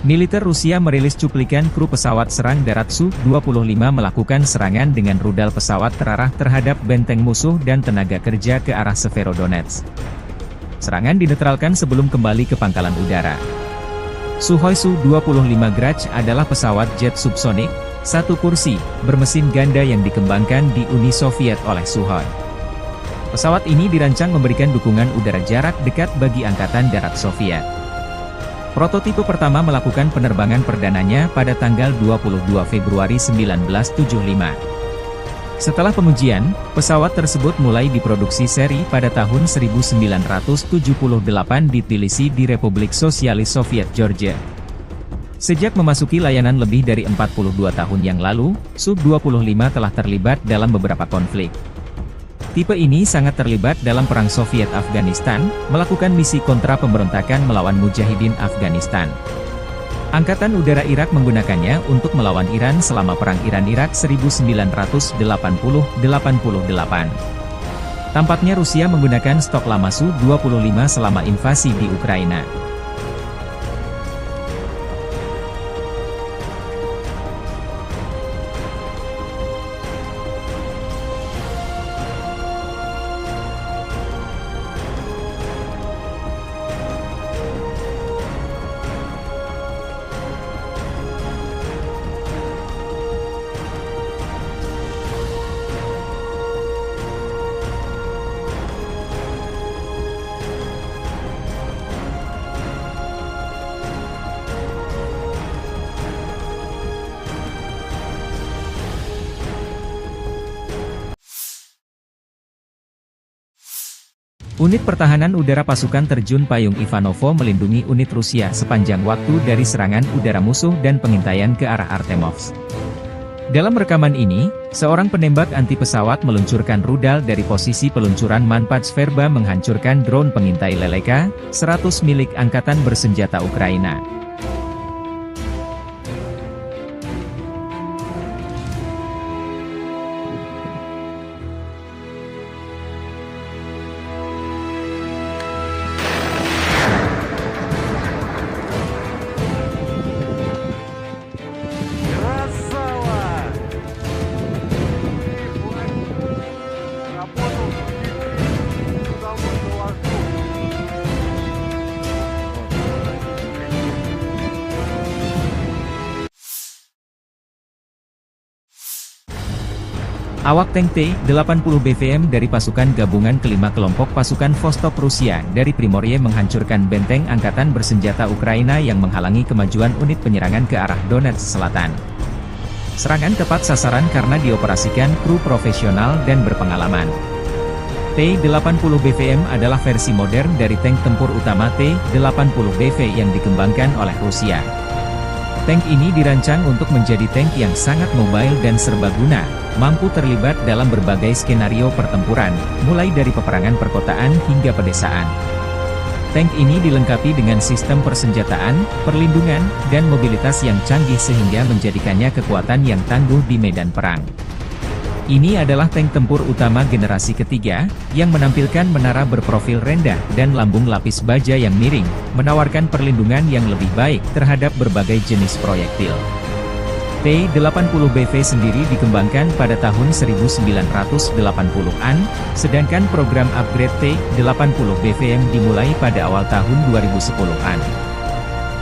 Militer Rusia merilis cuplikan kru pesawat serang darat Su-25 melakukan serangan dengan rudal pesawat terarah terhadap benteng musuh dan tenaga kerja ke arah Severodonetsk. Serangan dinetralkan sebelum kembali ke pangkalan udara. Sukhoi Su-25 Grach adalah pesawat jet subsonik, satu kursi, bermesin ganda yang dikembangkan di Uni Soviet oleh Sukhoi. Pesawat ini dirancang memberikan dukungan udara jarak dekat bagi Angkatan Darat Soviet. Prototipe pertama melakukan penerbangan perdananya pada tanggal 22 Februari 1975. Setelah pengujian, pesawat tersebut mulai diproduksi seri pada tahun 1978 di Tbilisi di Republik Sosialis Soviet Georgia. Sejak memasuki layanan lebih dari 42 tahun yang lalu, Su-25 telah terlibat dalam beberapa konflik. Tipe ini sangat terlibat dalam Perang Soviet-Afghanistan, melakukan misi kontra pemberontakan melawan Mujahidin Afghanistan. Angkatan Udara Irak menggunakannya untuk melawan Iran selama Perang Iran-Irak 1980-88. Tampaknya Rusia menggunakan stok lama Su-25 selama invasi di Ukraina. Unit Pertahanan Udara Pasukan Terjun Payung Ivanovo melindungi unit Rusia sepanjang waktu dari serangan udara musuh dan pengintaian ke arah Artemovsk. Dalam rekaman ini, seorang penembak anti pesawat meluncurkan rudal dari posisi peluncuran Manpad Sverba menghancurkan drone pengintai Leleka 100 milik Angkatan Bersenjata Ukraina. Awak tank T-80 BVM dari pasukan gabungan kelima kelompok pasukan Vostok Rusia dari Primorye menghancurkan benteng Angkatan Bersenjata Ukraina yang menghalangi kemajuan unit penyerangan ke arah Donetsk Selatan. Serangan tepat sasaran karena dioperasikan kru profesional dan berpengalaman. T-80 BVM adalah versi modern dari tank tempur utama T-80 BV yang dikembangkan oleh Rusia. Tank ini dirancang untuk menjadi tank yang sangat mobile dan serbaguna, mampu terlibat dalam berbagai skenario pertempuran, mulai dari peperangan perkotaan hingga pedesaan. Tank ini dilengkapi dengan sistem persenjataan, perlindungan, dan mobilitas yang canggih sehingga menjadikannya kekuatan yang tangguh di medan perang. Ini adalah tank tempur utama generasi ketiga, yang menampilkan menara berprofil rendah dan lambung lapis baja yang miring, menawarkan perlindungan yang lebih baik terhadap berbagai jenis proyektil. T-80BV sendiri dikembangkan pada tahun 1980-an, sedangkan program upgrade T-80 BVM dimulai pada awal tahun 2010-an.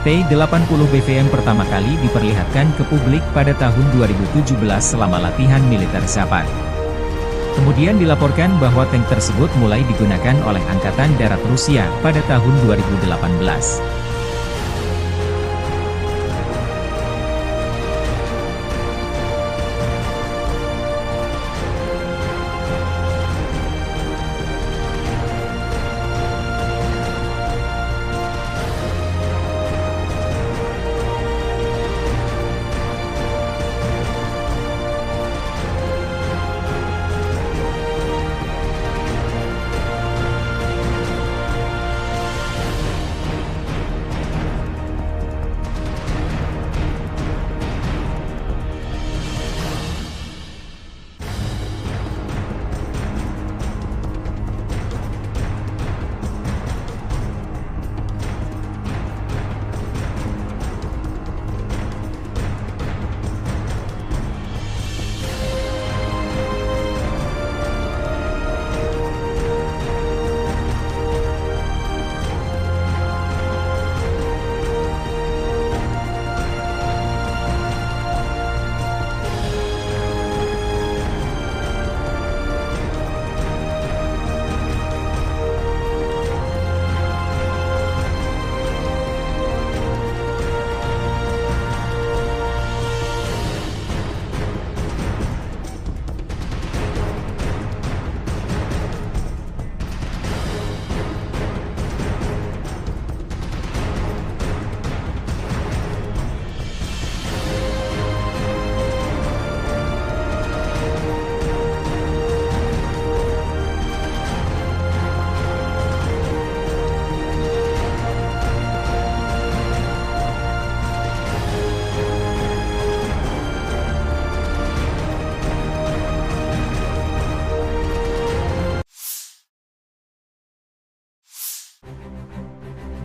T-80 BVM pertama kali diperlihatkan ke publik pada tahun 2017 selama latihan militer Zapad. Kemudian dilaporkan bahwa tank tersebut mulai digunakan oleh Angkatan Darat Rusia pada tahun 2018.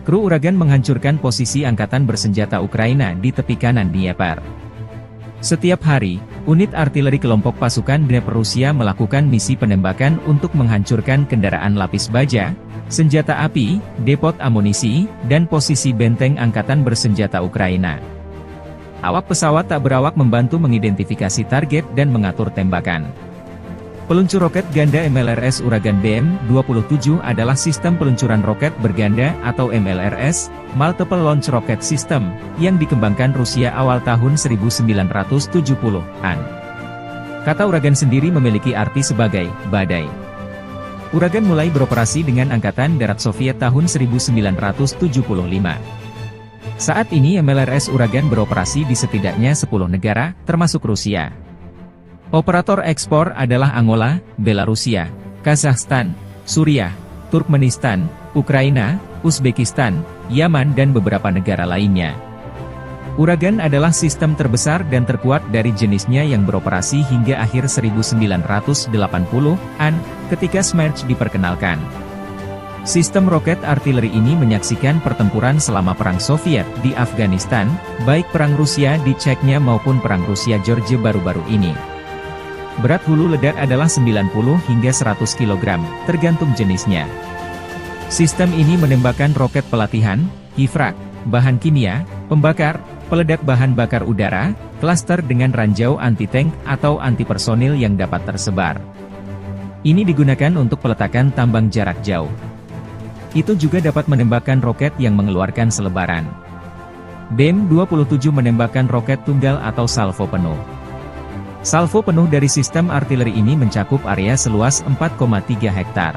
Kru Uragan menghancurkan posisi angkatan bersenjata Ukraina di tepi kanan Dnieper. Setiap hari, unit artileri kelompok pasukan Dnieper Rusia melakukan misi penembakan untuk menghancurkan kendaraan lapis baja, senjata api, depot amunisi, dan posisi benteng angkatan bersenjata Ukraina. Awak pesawat tak berawak membantu mengidentifikasi target dan mengatur tembakan. Peluncur roket ganda MLRS Uragan BM-27 adalah sistem peluncuran roket berganda atau MLRS, Multiple Launch Rocket System, yang dikembangkan Rusia awal tahun 1970-an. Kata Uragan sendiri memiliki arti sebagai badai. Uragan mulai beroperasi dengan Angkatan Darat Soviet tahun 1975. Saat ini MLRS Uragan beroperasi di setidaknya 10 negara, termasuk Rusia. Operator ekspor adalah Angola, Belarusia, Kazakhstan, Suriah, Turkmenistan, Ukraina, Uzbekistan, Yaman dan beberapa negara lainnya. Uragan adalah sistem terbesar dan terkuat dari jenisnya yang beroperasi hingga akhir 1980-an, ketika Smerch diperkenalkan. Sistem roket artileri ini menyaksikan pertempuran selama Perang Soviet di Afghanistan, baik Perang Rusia di Chechnya maupun Perang Rusia-Georgia baru-baru ini. Berat hulu ledak adalah 90 hingga 100 kg, tergantung jenisnya. Sistem ini menembakkan roket pelatihan, hifrak, bahan kimia, pembakar, peledak bahan bakar udara, klaster dengan ranjau anti-tank atau anti-personil yang dapat tersebar. Ini digunakan untuk peletakan tambang jarak jauh. Itu juga dapat menembakkan roket yang mengeluarkan selebaran. BM-27 menembakkan roket tunggal atau salvo penuh. Salvo penuh dari sistem artileri ini mencakup area seluas 4,3 hektar.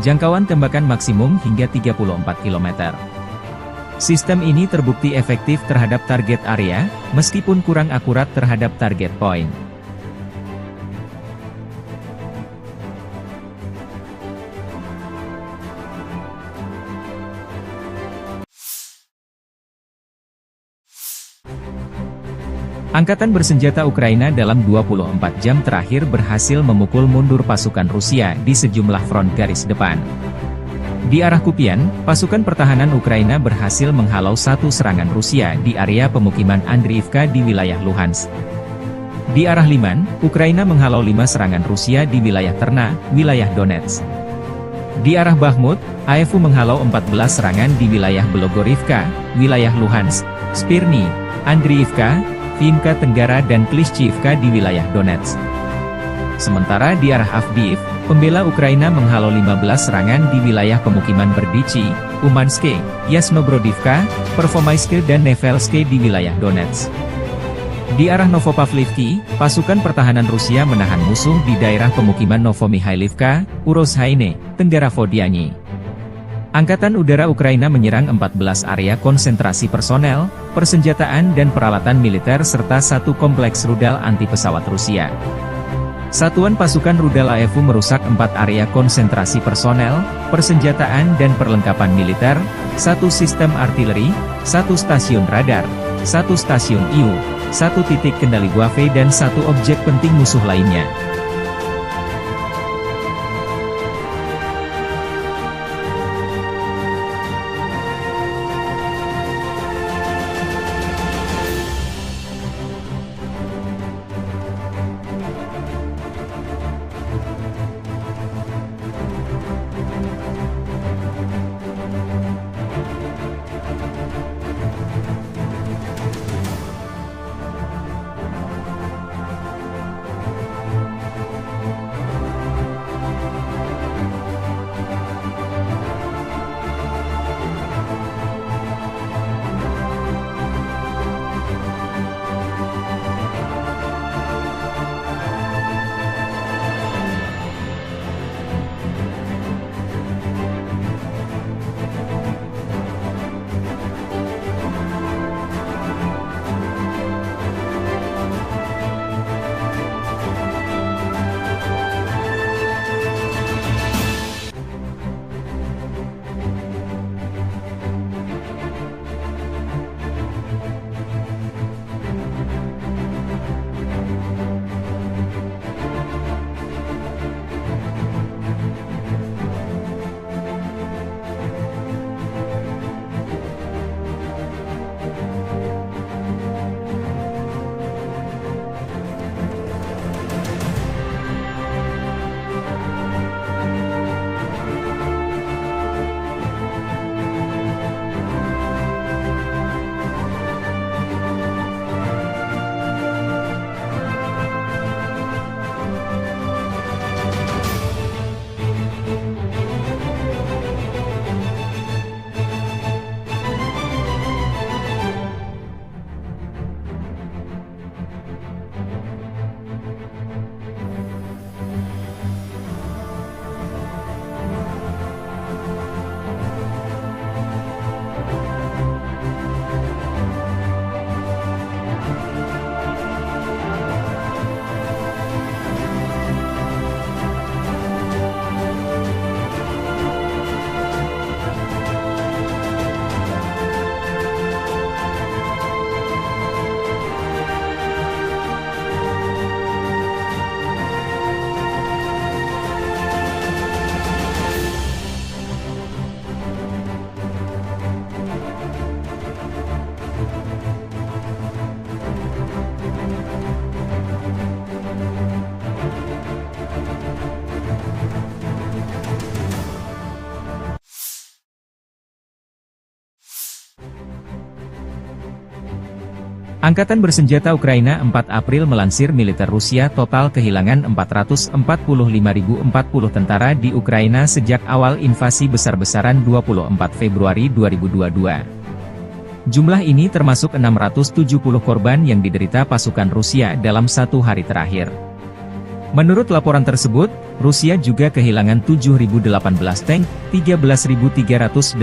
Jangkauan tembakan maksimum hingga 34 km. Sistem ini terbukti efektif terhadap target area, meskipun kurang akurat terhadap target point. Angkatan bersenjata Ukraina dalam 24 jam terakhir berhasil memukul mundur pasukan Rusia di sejumlah front garis depan. Di arah Kupian, pasukan pertahanan Ukraina berhasil menghalau satu serangan Rusia di area pemukiman Andriivka di wilayah Luhansk. Di arah Liman, Ukraina menghalau 5 serangan Rusia di wilayah Terna, wilayah Donetsk. Di arah Bakhmut, AFU menghalau 14 serangan di wilayah Belogorivka, wilayah Luhansk, Spirny, Andriivka, Vimka Tenggara dan Klishchiivka di wilayah Donetsk. Sementara di arah Avdiivka, pembela Ukraina menghalau 15 serangan di wilayah pemukiman Berdichi, Umanske, Yasnobrodivka, Pervomaiske dan Nevelske di wilayah Donetsk. Di arah Novopavlivki, pasukan pertahanan Rusia menahan musuh di daerah pemukiman Novomihailivka, Urozhaine, Tenggara Vodiany. Angkatan Udara Ukraina menyerang 14 area konsentrasi personel, persenjataan dan peralatan militer serta satu kompleks rudal anti-pesawat Rusia. Satuan pasukan rudal AFU merusak 4 area konsentrasi personel, persenjataan dan perlengkapan militer, 1 sistem artileri, 1 stasiun radar, 1 stasiun IU, 1 titik kendali Waffe dan 1 objek penting musuh lainnya. Angkatan bersenjata Ukraina 4 April melansir militer Rusia total kehilangan 445.040 tentara di Ukraina sejak awal invasi besar-besaran 24 Februari 2022. Jumlah ini termasuk 670 korban yang diderita pasukan Rusia dalam satu hari terakhir. Menurut laporan tersebut, Rusia juga kehilangan 7.018 tank, 13.386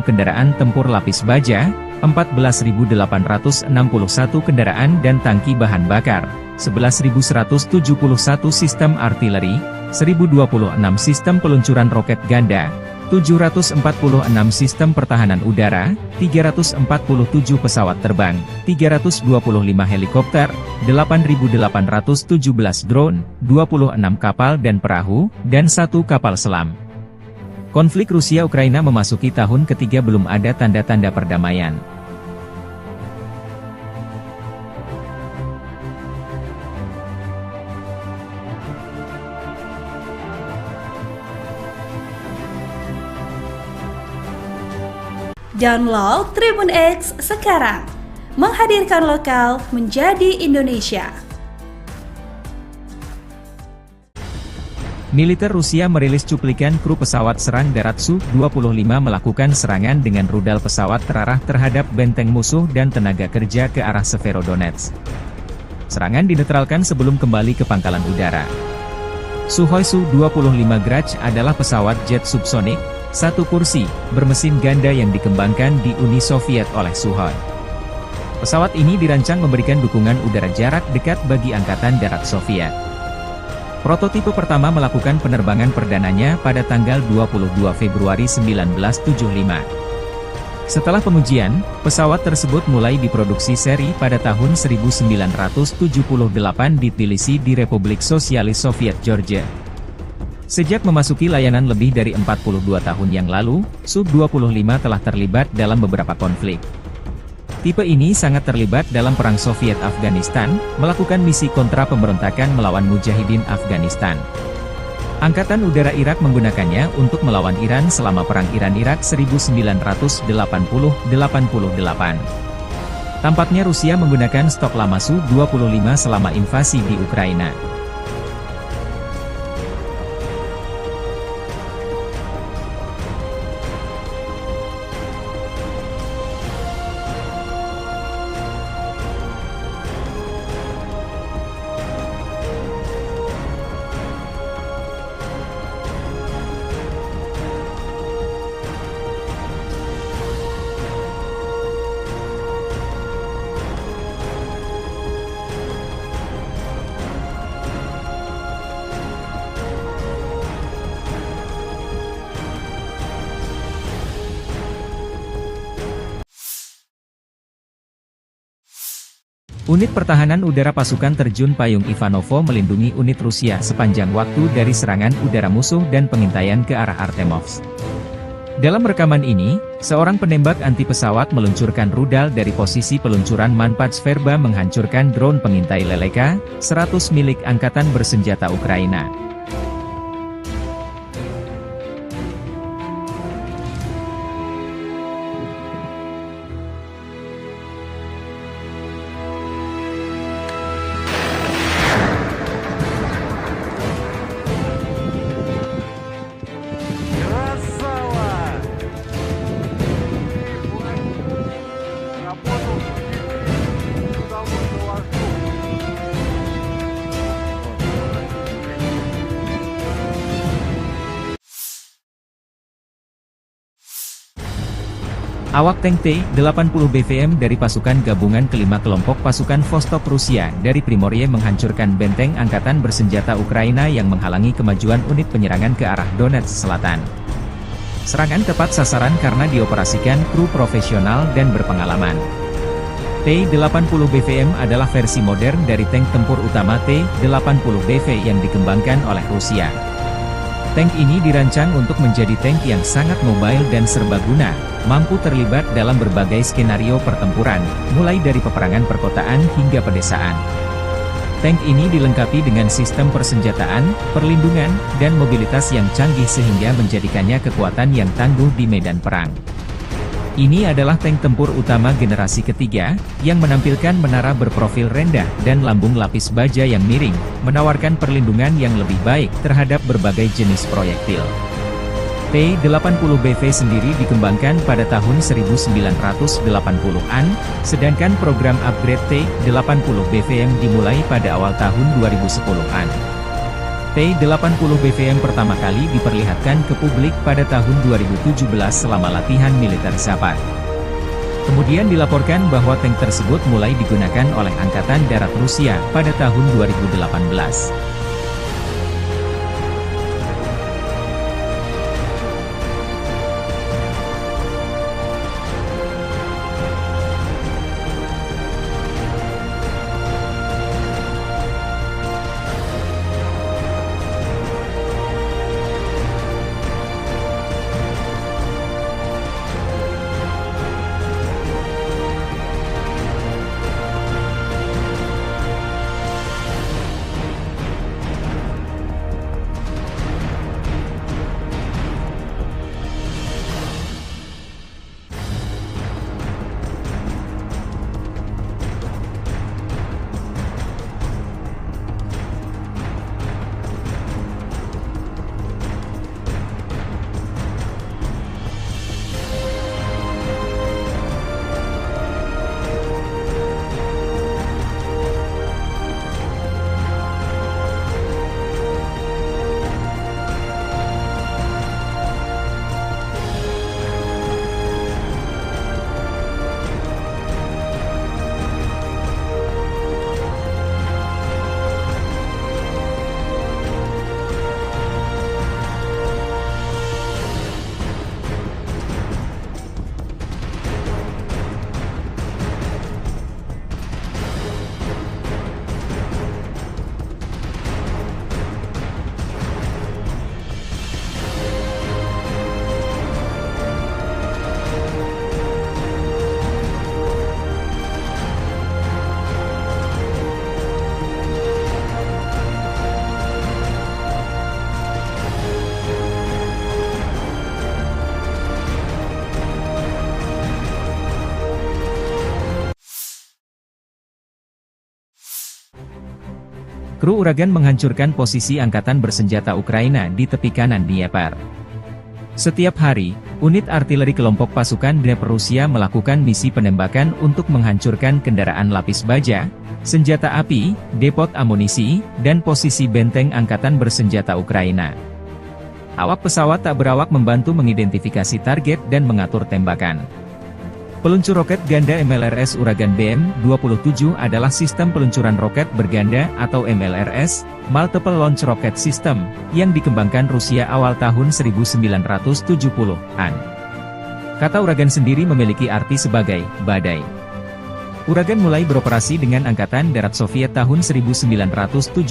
kendaraan tempur lapis baja, 14.861 kendaraan dan tangki bahan bakar, 11.171 sistem artileri, 1.026 sistem peluncuran roket ganda, 746 sistem pertahanan udara, 347 pesawat terbang, 325 helikopter, 8.817 drone, 26 kapal dan perahu, dan 1 kapal selam. Konflik Rusia-Ukraina memasuki tahun ketiga belum ada tanda-tanda perdamaian. Download Tribun X sekarang, menghadirkan lokal menjadi Indonesia. Militer Rusia merilis cuplikan kru pesawat serang darat Su-25 melakukan serangan dengan rudal pesawat terarah terhadap benteng musuh dan tenaga kerja ke arah Severodonetsk. Serangan dinetralkan sebelum kembali ke pangkalan udara. Sukhoi Su-25 Grach adalah pesawat jet subsonik, satu kursi, bermesin ganda yang dikembangkan di Uni Soviet oleh Sukhoi. Pesawat ini dirancang memberikan dukungan udara jarak dekat bagi Angkatan Darat Soviet. Prototipe pertama melakukan penerbangan perdananya pada tanggal 22 Februari 1975. Setelah pengujian, pesawat tersebut mulai diproduksi seri pada tahun 1978 di Tbilisi di Republik Sosialis Soviet Georgia. Sejak memasuki layanan lebih dari 42 tahun yang lalu, Su-25 telah terlibat dalam beberapa konflik. Tipe ini sangat terlibat dalam Perang Soviet-Afghanistan, melakukan misi kontra pemberontakan melawan Mujahidin Afghanistan. Angkatan Udara Irak menggunakannya untuk melawan Iran selama Perang Iran-Irak 1980-88. Tampaknya Rusia menggunakan stok lama Su-25 selama invasi di Ukraina. Unit Pertahanan Udara Pasukan Terjun Payung Ivanovo melindungi unit Rusia sepanjang waktu dari serangan udara musuh dan pengintaian ke arah Artemovsk. Dalam rekaman ini, seorang penembak anti pesawat meluncurkan rudal dari posisi peluncuran Manpad Sverba menghancurkan drone pengintai Leleka 100 milik Angkatan Bersenjata Ukraina. Awak tank T-80 BVM dari pasukan gabungan kelima kelompok pasukan Vostok Rusia dari Primorye menghancurkan benteng Angkatan Bersenjata Ukraina yang menghalangi kemajuan unit penyerangan ke arah Donetsk Selatan. Serangan tepat sasaran karena dioperasikan kru profesional dan berpengalaman. T-80 BVM adalah versi modern dari tank tempur utama T-80 BV yang dikembangkan oleh Rusia. Tank ini dirancang untuk menjadi tank yang sangat mobile dan serbaguna, mampu terlibat dalam berbagai skenario pertempuran, mulai dari peperangan perkotaan hingga pedesaan. Tank ini dilengkapi dengan sistem persenjataan, perlindungan, dan mobilitas yang canggih sehingga menjadikannya kekuatan yang tangguh di medan perang. Ini adalah tank tempur utama generasi ketiga, yang menampilkan menara berprofil rendah dan lambung lapis baja yang miring, menawarkan perlindungan yang lebih baik terhadap berbagai jenis proyektil. T-80BV sendiri dikembangkan pada tahun 1980-an, sedangkan program upgrade T-80BVM dimulai pada awal tahun 2010-an. T-80BVM pertama kali diperlihatkan ke publik pada tahun 2017 selama latihan militer Zapad. Kemudian dilaporkan bahwa tank tersebut mulai digunakan oleh Angkatan Darat Rusia pada tahun 2018. Kru Uragan menghancurkan posisi angkatan bersenjata Ukraina di tepi kanan Dnieper. Setiap hari, unit artileri kelompok pasukan Dnieper Rusia melakukan misi penembakan untuk menghancurkan kendaraan lapis baja, senjata api, depot amunisi, dan posisi benteng angkatan bersenjata Ukraina. Awak pesawat tak berawak membantu mengidentifikasi target dan mengatur tembakan. Peluncur roket ganda MLRS Uragan BM-27 adalah sistem peluncuran roket berganda atau MLRS, Multiple Launch Rocket System, yang dikembangkan Rusia awal tahun 1970-an. Kata Uragan sendiri memiliki arti sebagai badai. Uragan mulai beroperasi dengan Angkatan Darat Soviet tahun 1975.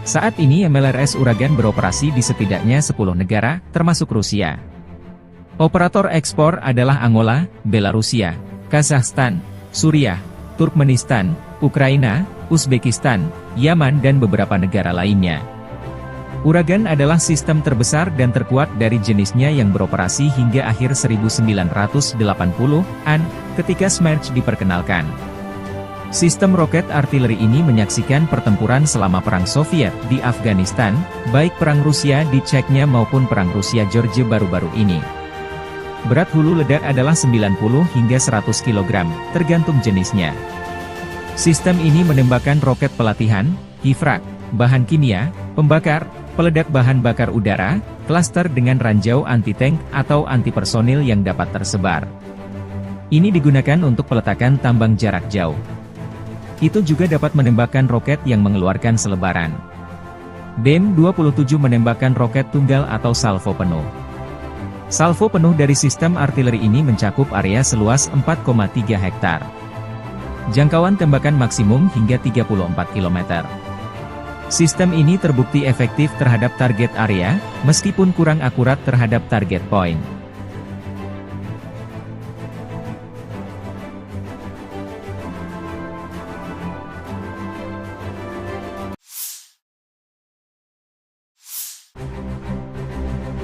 Saat ini MLRS Uragan beroperasi di setidaknya 10 negara, termasuk Rusia. Operator ekspor adalah Angola, Belarusia, Kazakhstan, Suriah, Turkmenistan, Ukraina, Uzbekistan, Yaman dan beberapa negara lainnya. Uragan adalah sistem terbesar dan terkuat dari jenisnya yang beroperasi hingga akhir 1980-an, ketika Smerch diperkenalkan. Sistem roket artileri ini menyaksikan pertempuran selama Perang Soviet di Afghanistan, baik Perang Rusia di Chechnya maupun Perang Rusia-Georgia baru-baru ini. Berat hulu ledak adalah 90 hingga 100 kg, tergantung jenisnya. Sistem ini menembakkan roket pelatihan, hifrak, bahan kimia, pembakar, peledak bahan bakar udara, klaster dengan ranjau anti-tank atau anti-personil yang dapat tersebar. Ini digunakan untuk peletakan tambang jarak jauh. Itu juga dapat menembakkan roket yang mengeluarkan selebaran. BM-27 menembakkan roket tunggal atau salvo penuh. Salvo penuh dari sistem artileri ini mencakup area seluas 4,3 hektar. Jangkauan tembakan maksimum hingga 34 km. Sistem ini terbukti efektif terhadap target area, meskipun kurang akurat terhadap target point.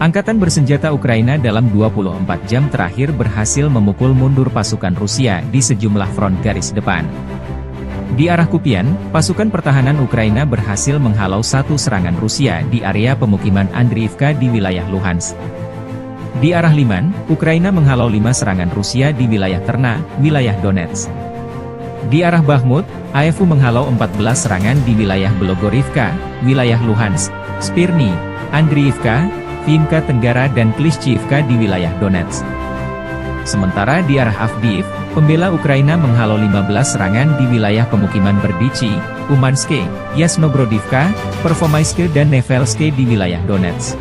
Angkatan bersenjata Ukraina dalam 24 jam terakhir berhasil memukul mundur pasukan Rusia di sejumlah front garis depan. Di arah Kupian, pasukan pertahanan Ukraina berhasil menghalau satu serangan Rusia di area pemukiman Andriivka di wilayah Luhansk. Di arah Liman, Ukraina menghalau 5 serangan Rusia di wilayah Terna, wilayah Donetsk. Di arah Bakhmut, AFU menghalau 14 serangan di wilayah Belogorivka, wilayah Luhansk, Spirny, Andriivka, Vinka Tenggara dan Klishchiivka di wilayah Donetsk. Sementara di arah Avdiivka, pembela Ukraina menghalau 15 serangan di wilayah pemukiman Berdichi, Umanske, Yasnobrodivka, Pervomaiske dan Nevelske di wilayah Donetsk.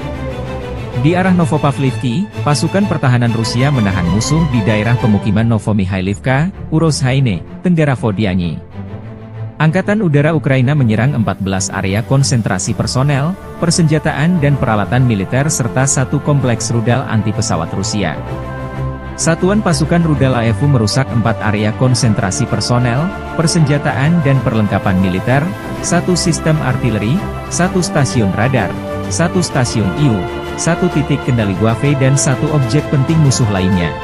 Di arah Novopavlivki, pasukan pertahanan Rusia menahan musuh di daerah pemukiman Novomihailivka, Urozhaine, Tenggara Vodiani. Angkatan Udara Ukraina menyerang 14 area konsentrasi personel, persenjataan dan peralatan militer serta satu kompleks rudal anti-pesawat Rusia. Satuan pasukan rudal AFU merusak 4 area konsentrasi personel, persenjataan dan perlengkapan militer, 1 sistem artileri, 1 stasiun radar, 1 stasiun IU, 1 titik kendali Guave dan 1 objek penting musuh lainnya.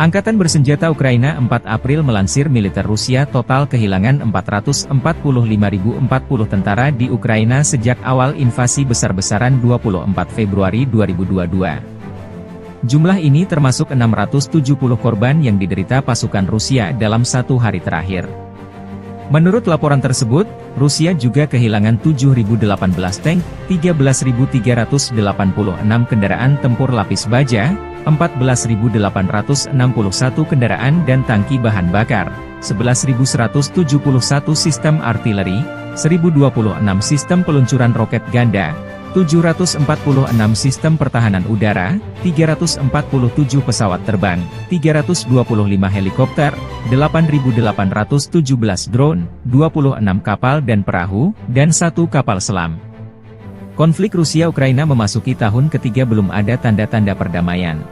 Angkatan bersenjata Ukraina 4 April melansir militer Rusia total kehilangan 445.040 tentara di Ukraina sejak awal invasi besar-besaran 24 Februari 2022. Jumlah ini termasuk 670 korban yang diderita pasukan Rusia dalam 1 hari terakhir. Menurut laporan tersebut, Rusia juga kehilangan 7.018 tank, 13.386 kendaraan tempur lapis baja, 14.861 kendaraan dan tangki bahan bakar, 11.171 sistem artileri, 1.026 sistem peluncuran roket ganda, 746 sistem pertahanan udara, 347 pesawat terbang, 325 helikopter, 8.817 drone, 26 kapal dan perahu, dan 1 kapal selam. Konflik Rusia-Ukraina memasuki tahun ketiga, belum ada tanda-tanda perdamaian.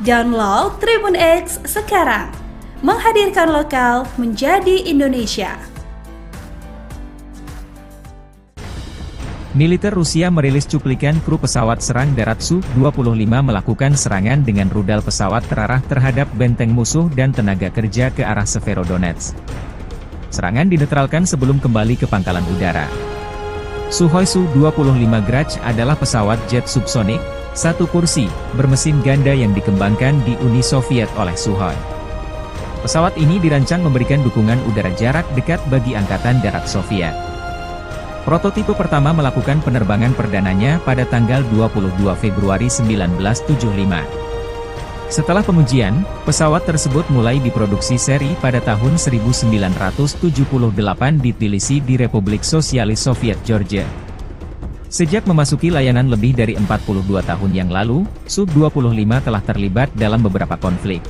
Download Tribun X sekarang, menghadirkan lokal menjadi Indonesia. Militer Rusia merilis cuplikan kru pesawat serang darat Su-25 melakukan serangan dengan rudal pesawat terarah terhadap benteng musuh dan tenaga kerja ke arah Severodonetsk. Serangan dinetralkan sebelum kembali ke pangkalan udara. Sukhoi Su-25 Grach adalah pesawat jet subsonik, satu kursi, bermesin ganda yang dikembangkan di Uni Soviet oleh Sukhoi. Pesawat ini dirancang memberikan dukungan udara jarak dekat bagi Angkatan Darat Soviet. Prototipe pertama melakukan penerbangan perdananya pada tanggal 22 Februari 1975. Setelah pengujian, pesawat tersebut mulai diproduksi seri pada tahun 1978 di Tbilisi di Republik Sosialis Soviet Georgia. Sejak memasuki layanan lebih dari 42 tahun yang lalu, Su-25 telah terlibat dalam beberapa konflik.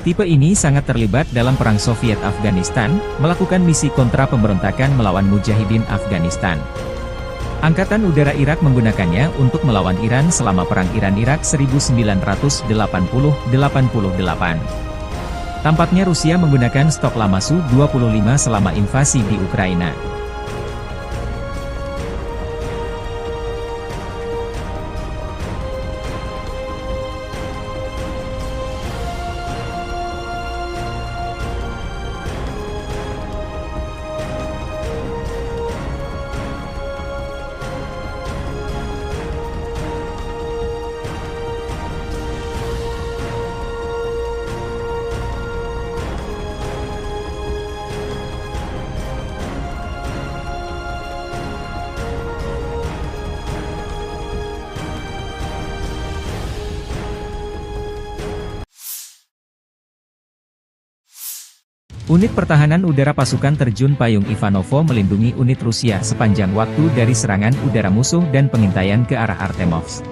Tipe ini sangat terlibat dalam Perang Soviet-Afghanistan, melakukan misi kontra pemberontakan melawan Mujahidin Afghanistan. Angkatan Udara Irak menggunakannya untuk melawan Iran selama Perang Iran-Irak 1980-88. Tampaknya Rusia menggunakan stok lama Su-25 selama invasi di Ukraina. Unit Pertahanan Udara Pasukan Terjun Payung Ivanovo melindungi unit Rusia sepanjang waktu dari serangan udara musuh dan pengintaian ke arah Artemovsk.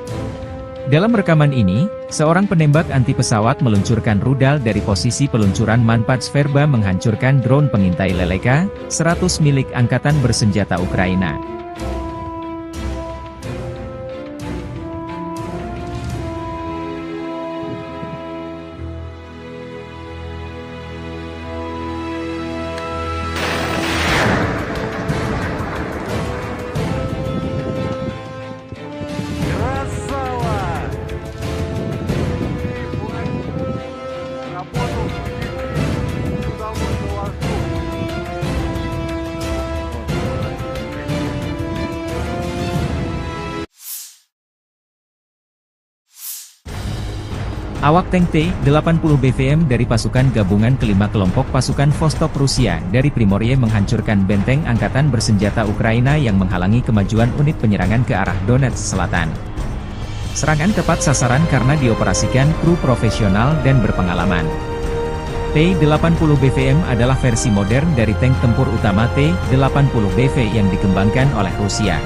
Dalam rekaman ini, seorang penembak anti pesawat meluncurkan rudal dari posisi peluncuran Manpats Verba menghancurkan drone pengintai Leleka 100 milik Angkatan Bersenjata Ukraina. Awak tank T-80 BVM dari pasukan gabungan kelima kelompok pasukan Vostok Rusia dari Primorye menghancurkan benteng Angkatan Bersenjata Ukraina yang menghalangi kemajuan unit penyerangan ke arah Donetsk Selatan. Serangan tepat sasaran karena dioperasikan kru profesional dan berpengalaman. T-80 BVM adalah versi modern dari tank tempur utama T-80 BV yang dikembangkan oleh Rusia.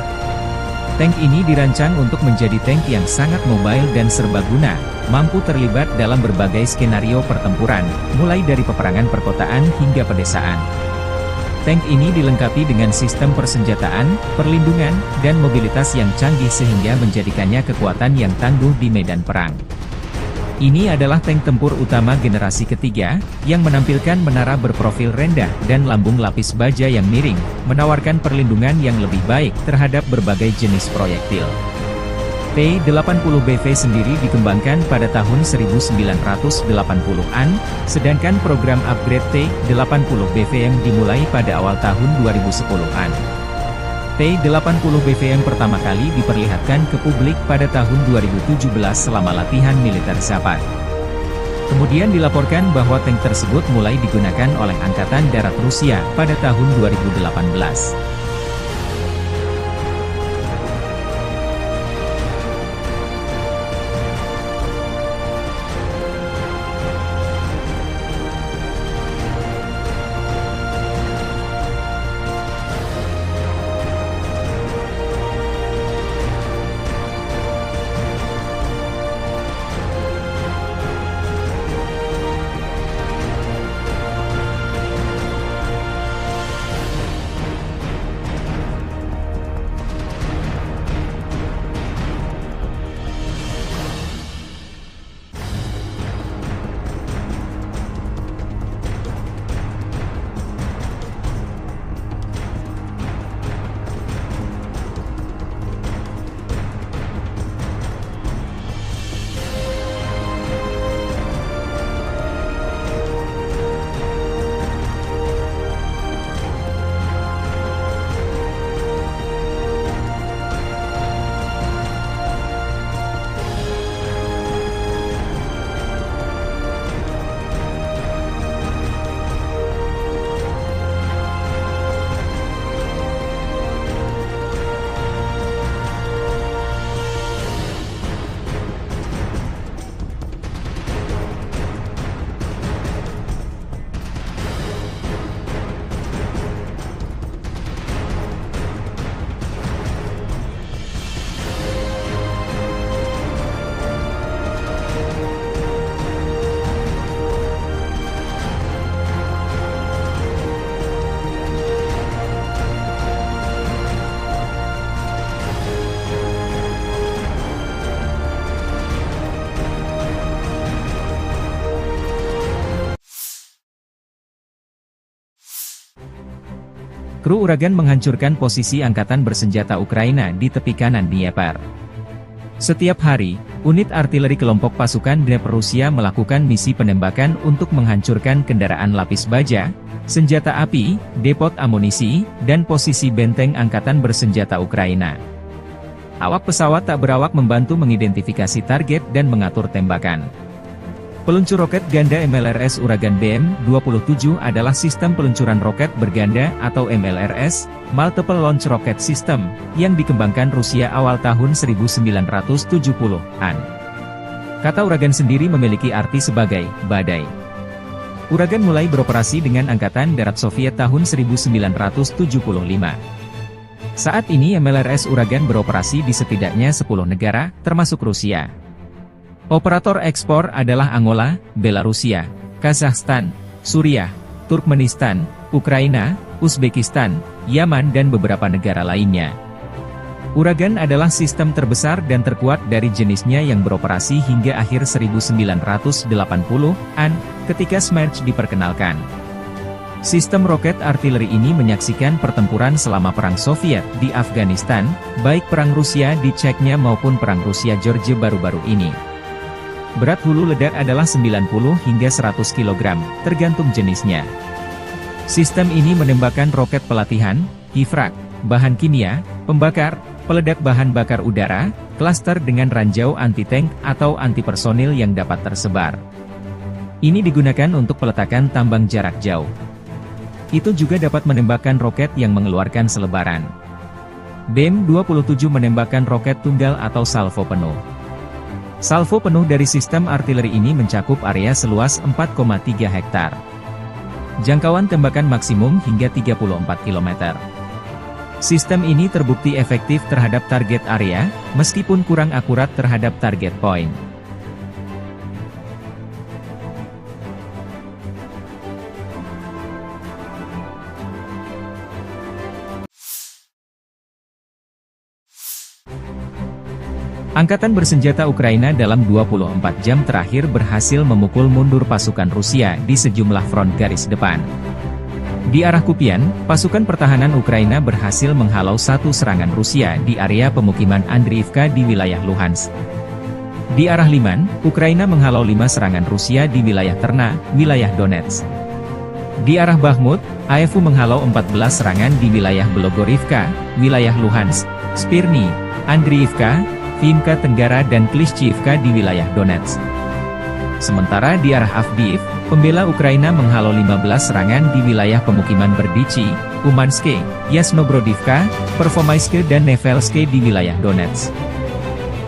Tank ini dirancang untuk menjadi tank yang sangat mobile dan serbaguna, mampu terlibat dalam berbagai skenario pertempuran, mulai dari peperangan perkotaan hingga pedesaan. Tank ini dilengkapi dengan sistem persenjataan, perlindungan, dan mobilitas yang canggih sehingga menjadikannya kekuatan yang tangguh di medan perang. Ini adalah tank tempur utama generasi ketiga, yang menampilkan menara berprofil rendah dan lambung lapis baja yang miring, menawarkan perlindungan yang lebih baik terhadap berbagai jenis proyektil. T-80 BV sendiri dikembangkan pada tahun 1980-an, sedangkan program upgrade T-80 BVM dimulai pada awal tahun 2010-an. T-80 BVM pertama kali diperlihatkan ke publik pada tahun 2017 selama latihan militer Zapad. Kemudian dilaporkan bahwa tank tersebut mulai digunakan oleh Angkatan Darat Rusia pada tahun 2018. Kru Uragan menghancurkan posisi angkatan bersenjata Ukraina di tepi kanan Dnieper. Setiap hari, unit artileri kelompok pasukan Dnieper Rusia melakukan misi penembakan untuk menghancurkan kendaraan lapis baja, senjata api, depot amunisi, dan posisi benteng angkatan bersenjata Ukraina. Awak pesawat tak berawak membantu mengidentifikasi target dan mengatur tembakan. Peluncur roket ganda MLRS Uragan BM-27 adalah sistem peluncuran roket berganda atau MLRS, Multiple Launch Rocket System, yang dikembangkan Rusia awal tahun 1970-an. Kata Uragan sendiri memiliki arti sebagai badai. Uragan mulai beroperasi dengan Angkatan Darat Soviet tahun 1975. Saat ini MLRS Uragan beroperasi di setidaknya 10 negara, termasuk Rusia. Operator ekspor adalah Angola, Belarusia, Kazakhstan, Suriah, Turkmenistan, Ukraina, Uzbekistan, Yaman dan beberapa negara lainnya. Uragan adalah sistem terbesar dan terkuat dari jenisnya yang beroperasi hingga akhir 1980-an, ketika Smerch diperkenalkan. Sistem roket artileri ini menyaksikan pertempuran selama Perang Soviet di Afghanistan, baik Perang Rusia di Chechnya maupun Perang Rusia-Georgia baru-baru ini. Berat hulu ledak adalah 90 hingga 100 kg, tergantung jenisnya. Sistem ini menembakkan roket pelatihan, kifrak, bahan kimia, pembakar, peledak bahan bakar udara, klaster dengan ranjau anti-tank atau anti-personil yang dapat tersebar. Ini digunakan untuk peletakan tambang jarak jauh. Itu juga dapat menembakkan roket yang mengeluarkan selebaran. BM-27 menembakkan roket tunggal atau salvo penuh. Salvo penuh dari sistem artileri ini mencakup area seluas 4,3 hektar. Jangkauan tembakan maksimum hingga 34 km. Sistem ini terbukti efektif terhadap target area, meskipun kurang akurat terhadap target point. Angkatan bersenjata Ukraina dalam 24 jam terakhir berhasil memukul mundur pasukan Rusia di sejumlah front garis depan. Di arah Kupian, pasukan pertahanan Ukraina berhasil menghalau satu serangan Rusia di area pemukiman Andriivka di wilayah Luhansk. Di arah Liman, Ukraina menghalau 5 serangan Rusia di wilayah Terna, wilayah Donetsk. Di arah Bakhmut, AFU menghalau 14 serangan di wilayah Belogorivka, wilayah Luhansk, Spirny, Andriivka, Vimka Tenggara dan Klishchiivka di wilayah Donetsk. Sementara di arah Avdiivka, pembela Ukraina menghalau 15 serangan di wilayah pemukiman Berdichi, Umanske, Yasnobrodivka, Pervomaiske dan Nevelske di wilayah Donetsk.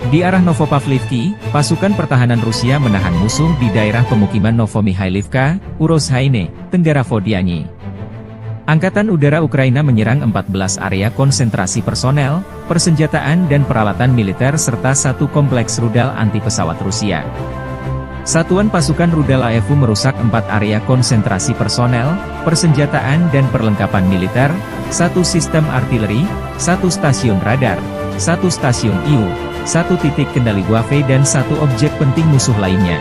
Di arah Novopavlivki, pasukan pertahanan Rusia menahan musuh di daerah pemukiman Novomihailivka, Urozhaine, Tenggara Vodiani. Angkatan Udara Ukraina menyerang 14 area konsentrasi personel, persenjataan dan peralatan militer serta satu kompleks rudal anti-pesawat Rusia. Satuan pasukan rudal AFU merusak 4 area konsentrasi personel, persenjataan dan perlengkapan militer, 1 sistem artileri, 1 stasiun radar, 1 stasiun IU, 1 titik kendali Wave dan 1 objek penting musuh lainnya.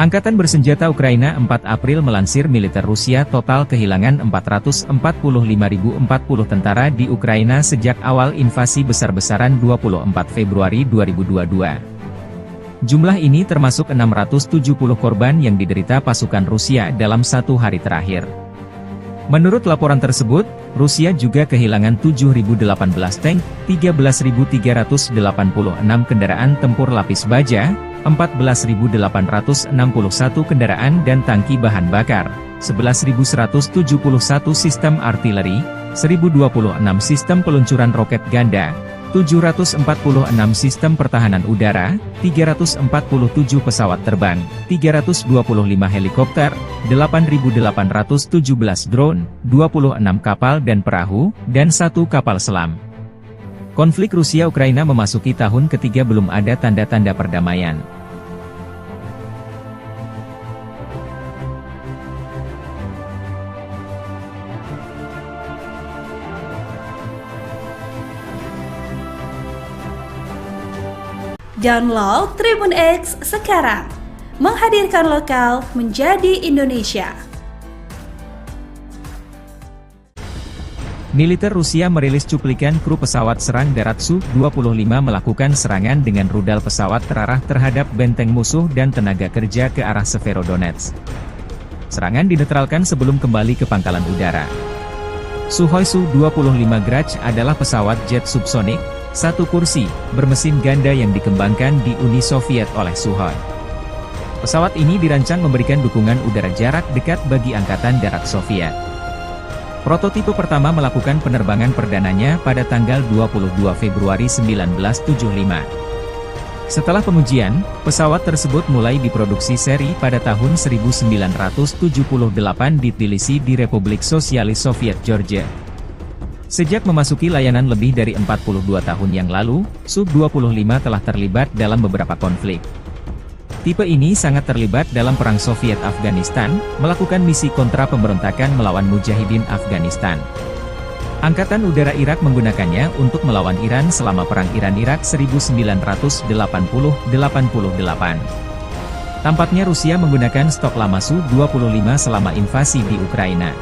Angkatan bersenjata Ukraina 4 April melansir militer Rusia total kehilangan 445.040 tentara di Ukraina sejak awal invasi besar-besaran 24 Februari 2022. Jumlah ini termasuk 670 korban yang diderita pasukan Rusia dalam satu hari terakhir. Menurut laporan tersebut, Rusia juga kehilangan 7.018 tank, 13.386 kendaraan tempur lapis baja, 14.861 kendaraan dan tangki bahan bakar, 11.171 sistem artileri, 1.026 sistem peluncuran roket ganda, 746 sistem pertahanan udara, 347 pesawat terbang, 325 helikopter, 8.817 drone, 26 kapal dan perahu, dan 1 kapal selam. Konflik Rusia-Ukraina memasuki tahun ketiga belum ada tanda-tanda perdamaian. Download Tribun X sekarang, menghadirkan lokal menjadi Indonesia. Militer Rusia merilis cuplikan kru pesawat serang darat Su-25 melakukan serangan dengan rudal pesawat terarah terhadap benteng musuh dan tenaga kerja ke arah Severodonetsk. Serangan dinetralkan sebelum kembali ke pangkalan udara. Sukhoi Su-25 Grach adalah pesawat jet subsonik, satu kursi, bermesin ganda yang dikembangkan di Uni Soviet oleh Sukhoi. Pesawat ini dirancang memberikan dukungan udara jarak dekat bagi Angkatan Darat Soviet. Prototipe pertama melakukan penerbangan perdananya pada tanggal 22 Februari 1975. Setelah pengujian, pesawat tersebut mulai diproduksi seri pada tahun 1978 di Tbilisi di Republik Sosialis Soviet Georgia. Sejak memasuki layanan lebih dari 42 tahun yang lalu, Su-25 telah terlibat dalam beberapa konflik. Tipe ini sangat terlibat dalam Perang Soviet-Afghanistan, melakukan misi kontra pemberontakan melawan Mujahidin Afghanistan. Angkatan Udara Irak menggunakannya untuk melawan Iran selama Perang Iran-Irak 1980-88. Tampaknya Rusia menggunakan stok lama Su-25 selama invasi di Ukraina.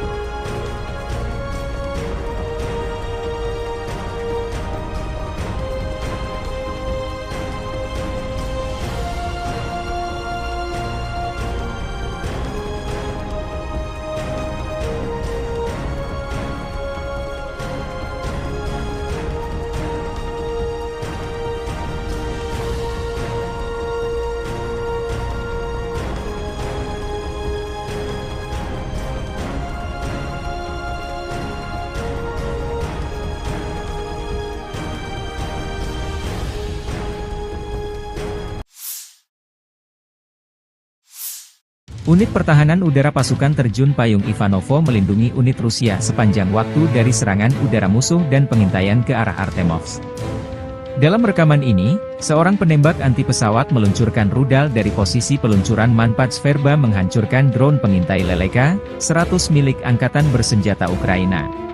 Unit Pertahanan Udara Pasukan Terjun Payung Ivanovo melindungi unit Rusia sepanjang waktu dari serangan udara musuh dan pengintaian ke arah Artemovsk. Dalam rekaman ini, seorang penembak anti pesawat meluncurkan rudal dari posisi peluncuran Manpats Verba menghancurkan drone pengintai Leleka 100 milik Angkatan Bersenjata Ukraina.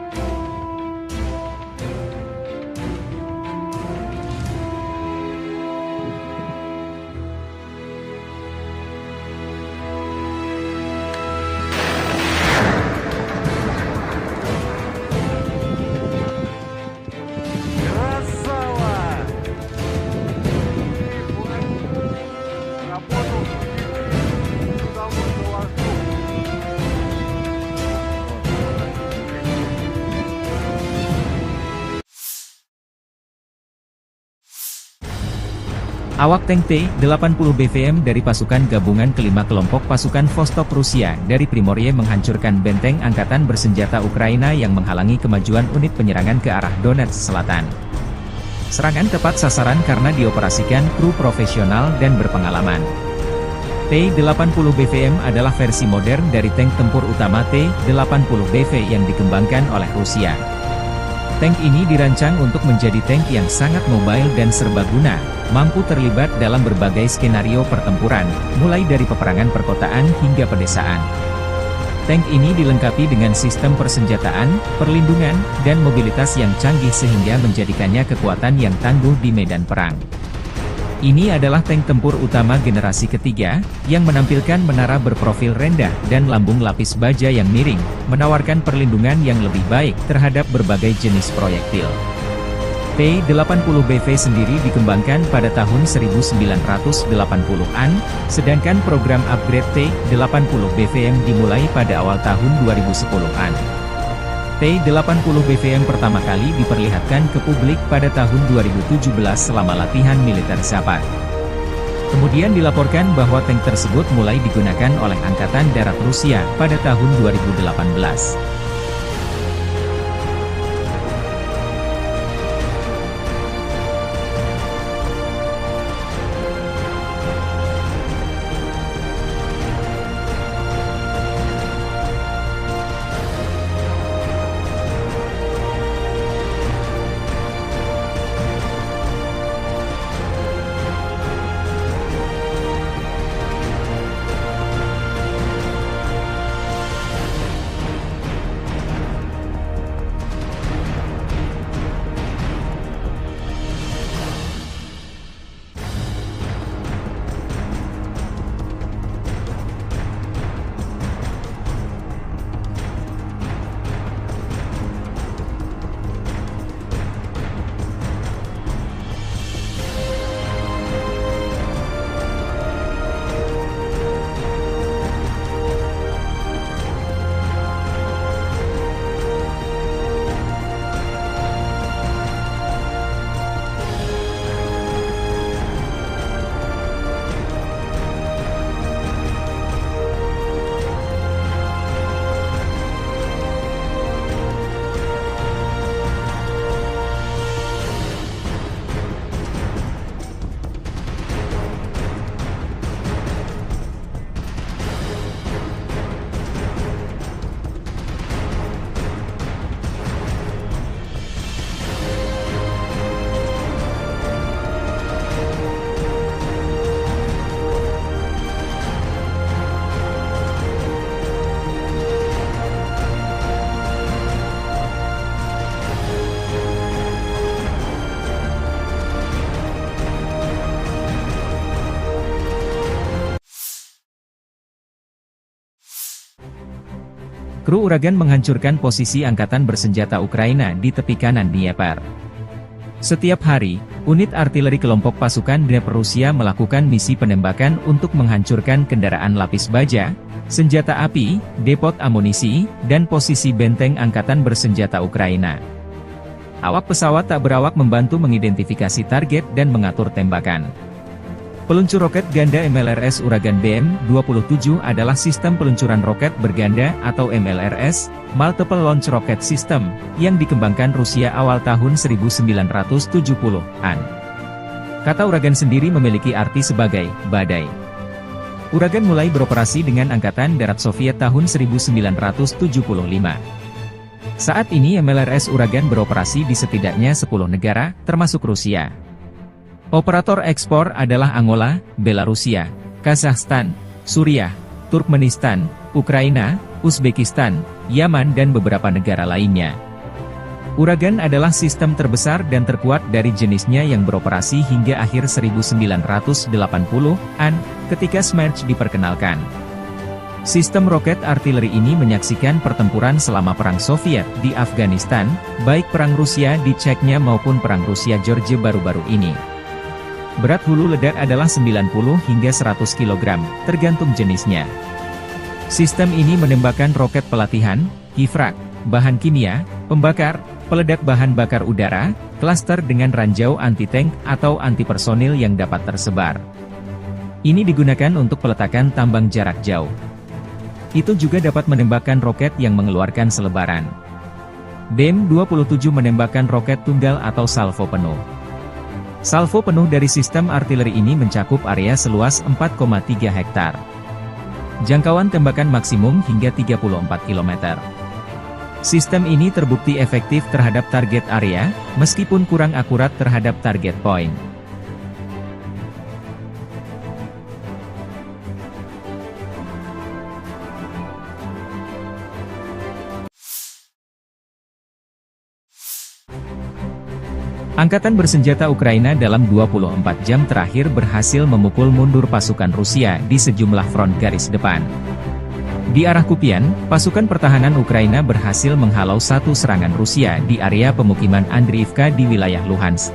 Awak tank T-80 BVM dari pasukan gabungan kelima kelompok pasukan Vostok Rusia dari Primorye menghancurkan benteng Angkatan Bersenjata Ukraina yang menghalangi kemajuan unit penyerangan ke arah Donetsk Selatan. Serangan tepat sasaran karena dioperasikan kru profesional dan berpengalaman. T-80 BVM adalah versi modern dari tank tempur utama T-80 BV yang dikembangkan oleh Rusia. Tank ini dirancang untuk menjadi tank yang sangat mobile dan serbaguna, mampu terlibat dalam berbagai skenario pertempuran, mulai dari peperangan perkotaan hingga pedesaan. Tank ini dilengkapi dengan sistem persenjataan, perlindungan, dan mobilitas yang canggih sehingga menjadikannya kekuatan yang tangguh di medan perang. Ini adalah tank tempur utama generasi ketiga, yang menampilkan menara berprofil rendah dan lambung lapis baja yang miring, menawarkan perlindungan yang lebih baik terhadap berbagai jenis proyektil. T-80BV sendiri dikembangkan pada tahun 1980-an, sedangkan program upgrade T-80BVM dimulai pada awal tahun 2010-an. T-80BVM pertama kali diperlihatkan ke publik pada tahun 2017 selama latihan militer Zapad. Kemudian dilaporkan bahwa tank tersebut mulai digunakan oleh Angkatan Darat Rusia pada tahun 2018. Kru Uragan menghancurkan posisi angkatan bersenjata Ukraina di tepi kanan Dnieper. Setiap hari, unit artileri kelompok pasukan Dnieper Rusia melakukan misi penembakan untuk menghancurkan kendaraan lapis baja, senjata api, depot amunisi, dan posisi benteng angkatan bersenjata Ukraina. Awak pesawat tak berawak membantu mengidentifikasi target dan mengatur tembakan. Peluncur roket ganda MLRS Uragan BM-27 adalah sistem peluncuran roket berganda atau MLRS, Multiple Launch Rocket System, yang dikembangkan Rusia awal tahun 1970-an. Kata Uragan sendiri memiliki arti sebagai badai. Uragan mulai beroperasi dengan Angkatan Darat Soviet tahun 1975. Saat ini MLRS Uragan beroperasi di setidaknya 10 negara, termasuk Rusia. Operator ekspor adalah Angola, Belarusia, Kazakhstan, Suriah, Turkmenistan, Ukraina, Uzbekistan, Yaman dan beberapa negara lainnya. Uragan adalah sistem terbesar dan terkuat dari jenisnya yang beroperasi hingga akhir 1980-an, ketika Smerch diperkenalkan. Sistem roket artileri ini menyaksikan pertempuran selama Perang Soviet di Afghanistan, baik Perang Rusia di Chechnya maupun Perang Rusia-Georgia baru-baru ini. Berat hulu ledak adalah 90 hingga 100 kg, tergantung jenisnya. Sistem ini menembakkan roket pelatihan, kifrak, bahan kimia, pembakar, peledak bahan bakar udara, klaster dengan ranjau anti-tank atau anti-personil yang dapat tersebar. Ini digunakan untuk peletakan tambang jarak jauh. Itu juga dapat menembakkan roket yang mengeluarkan selebaran. BM-27 menembakkan roket tunggal atau salvo penuh. Salvo penuh dari sistem artileri ini mencakup area seluas 4,3 hektar. Jangkauan tembakan maksimum hingga 34 km. Sistem ini terbukti efektif terhadap target area, meskipun kurang akurat terhadap target point. Angkatan bersenjata Ukraina dalam 24 jam terakhir berhasil memukul mundur pasukan Rusia di sejumlah front garis depan. Di arah Kupian, pasukan pertahanan Ukraina berhasil menghalau satu serangan Rusia di area pemukiman Andriivka di wilayah Luhansk.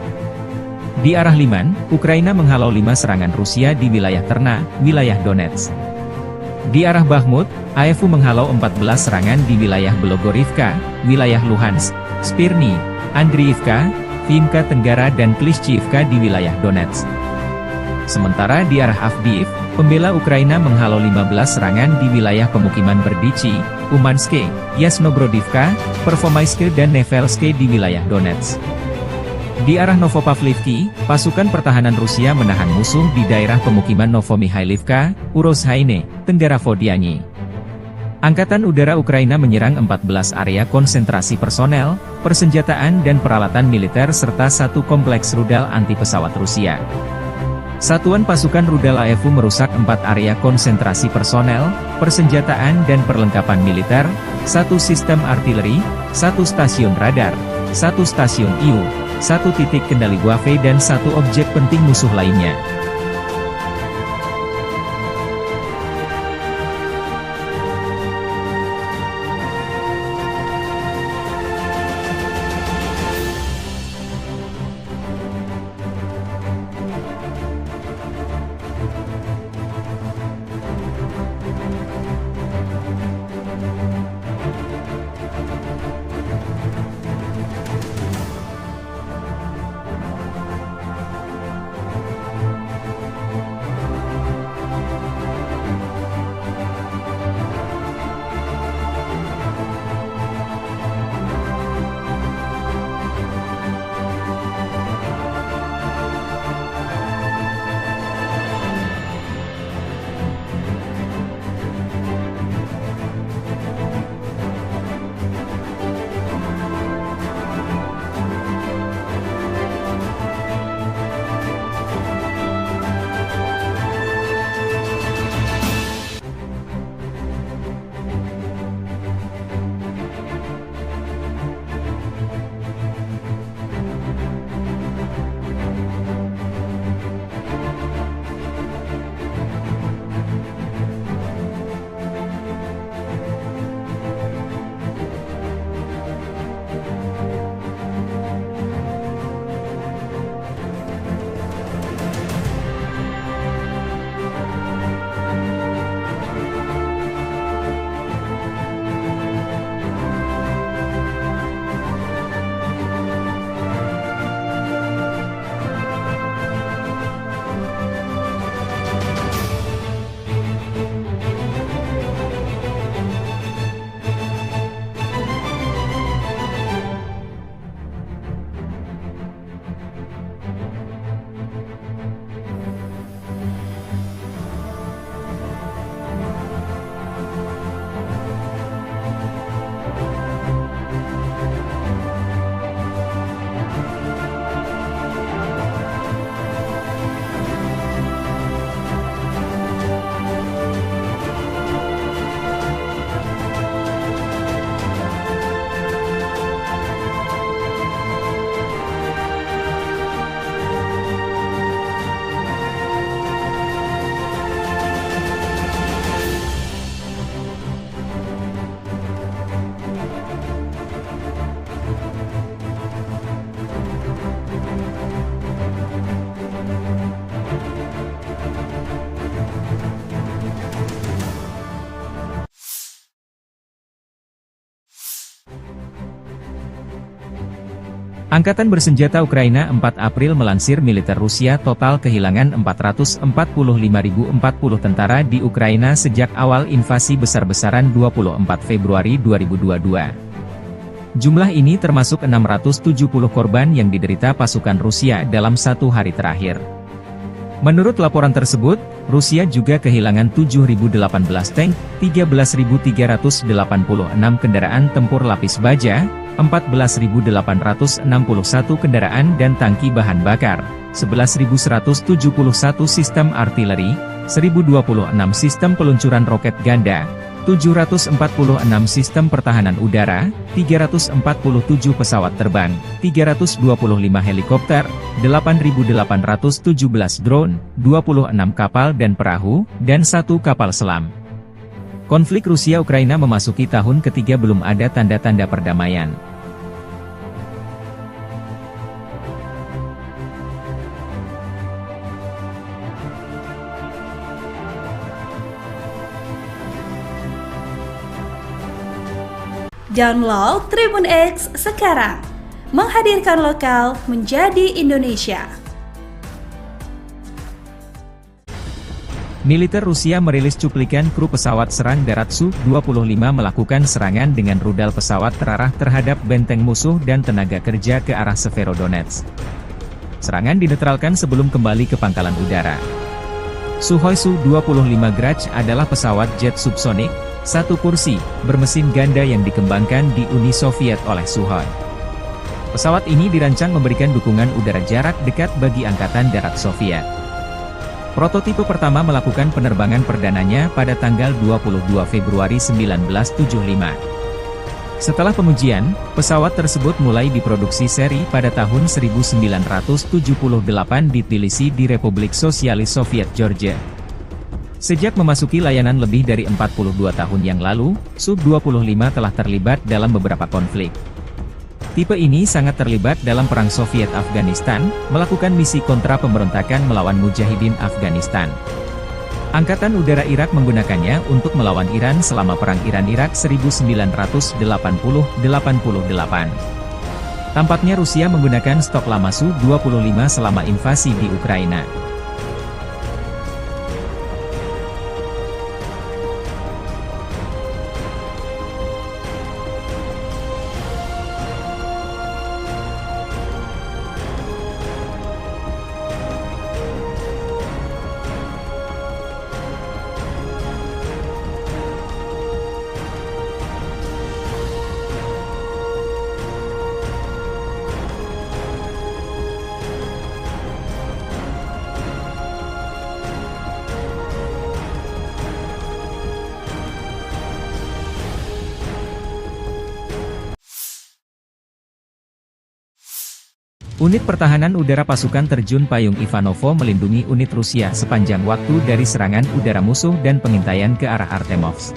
Di arah Liman, Ukraina menghalau 5 serangan Rusia di wilayah Terna, wilayah Donetsk. Di arah Bakhmut, AFU menghalau 14 serangan di wilayah Belogorivka, wilayah Luhansk, Spirny, Andriivka, Vimka Tenggara dan Klishchiivka di wilayah Donetsk. Sementara di arah Avdiivka, pembela Ukraina menghalau 15 serangan di wilayah pemukiman Berdichi, Umanske, Yasnogrodivka, Pervomaiske dan Nevelske di wilayah Donetsk. Di arah Novopavlivki, pasukan pertahanan Rusia menahan musuh di daerah pemukiman Novomihailivka, Urozhaine, Tenggara Vodiany. Angkatan Udara Ukraina menyerang 14 area konsentrasi personel, persenjataan dan peralatan militer serta satu kompleks rudal anti-pesawat Rusia. Satuan pasukan rudal AFU merusak 4 area konsentrasi personel, persenjataan dan perlengkapan militer, 1 sistem artileri, 1 stasiun radar, 1 stasiun IU, 1 titik kendali Waffe dan 1 objek penting musuh lainnya. Angkatan bersenjata Ukraina 4 April melansir militer Rusia total kehilangan 445.040 tentara di Ukraina sejak awal invasi besar-besaran 24 Februari 2022. Jumlah ini termasuk 670 korban yang diderita pasukan Rusia dalam 1 hari terakhir. Menurut laporan tersebut, Rusia juga kehilangan 7.018 tank, 13.386 kendaraan tempur lapis baja, 14.861 kendaraan dan tangki bahan bakar, 11.171 sistem artileri, 1.026 sistem peluncuran roket ganda, 746 sistem pertahanan udara, 347 pesawat terbang, 325 helikopter, 8.817 drone, 26 kapal dan perahu, dan 1 kapal selam. Konflik Rusia-Ukraina memasuki tahun ketiga belum ada tanda-tanda perdamaian. Download Tribun X sekarang, menghadirkan lokal menjadi Indonesia. Militer Rusia merilis cuplikan kru pesawat serang darat Su-25 melakukan serangan dengan rudal pesawat terarah terhadap benteng musuh dan tenaga kerja ke arah Severodonetsk. Serangan dinetralkan sebelum kembali ke pangkalan udara. Sukhoi Su-25 Grach adalah pesawat jet subsonik, satu kursi, bermesin ganda yang dikembangkan di Uni Soviet oleh Sukhoi. Pesawat ini dirancang memberikan dukungan udara jarak dekat bagi Angkatan Darat Soviet. Prototipe pertama melakukan penerbangan perdananya pada tanggal 22 Februari 1975. Setelah pengujian, pesawat tersebut mulai diproduksi seri pada tahun 1978 di Tbilisi di Republik Sosialis Soviet Georgia. Sejak memasuki layanan lebih dari 42 tahun yang lalu, Su-25 telah terlibat dalam beberapa konflik. Tipe ini sangat terlibat dalam Perang Soviet-Afghanistan, melakukan misi kontra pemberontakan melawan Mujahidin Afghanistan. Angkatan Udara Irak menggunakannya untuk melawan Iran selama Perang Iran-Irak 1980-88. Tampaknya Rusia menggunakan stok lama Su-25 selama invasi di Ukraina. Unit Pertahanan Udara Pasukan Terjun Payung Ivanovo melindungi unit Rusia sepanjang waktu dari serangan udara musuh dan pengintaian ke arah Artemovsk.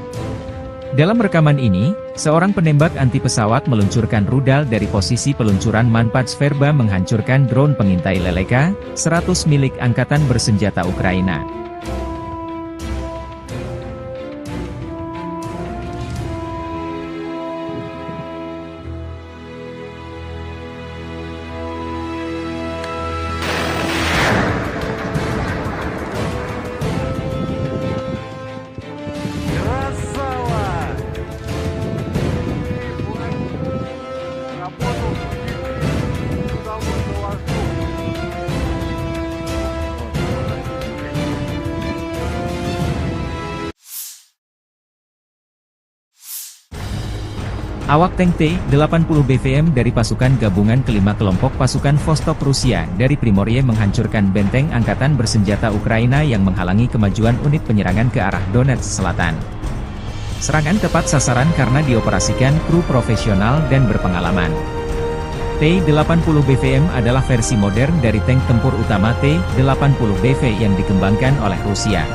Dalam rekaman ini, seorang penembak anti pesawat meluncurkan rudal dari posisi peluncuran Manpats Verba menghancurkan drone pengintai Leleka 100 milik Angkatan Bersenjata Ukraina. Awak tank T-80 BVM dari pasukan gabungan kelima kelompok pasukan Vostok Rusia dari Primorye menghancurkan benteng Angkatan Bersenjata Ukraina yang menghalangi kemajuan unit penyerangan ke arah Donetsk Selatan. Serangan tepat sasaran karena dioperasikan kru profesional dan berpengalaman. T-80 BVM adalah versi modern dari tank tempur utama T-80 BV yang dikembangkan oleh Rusia.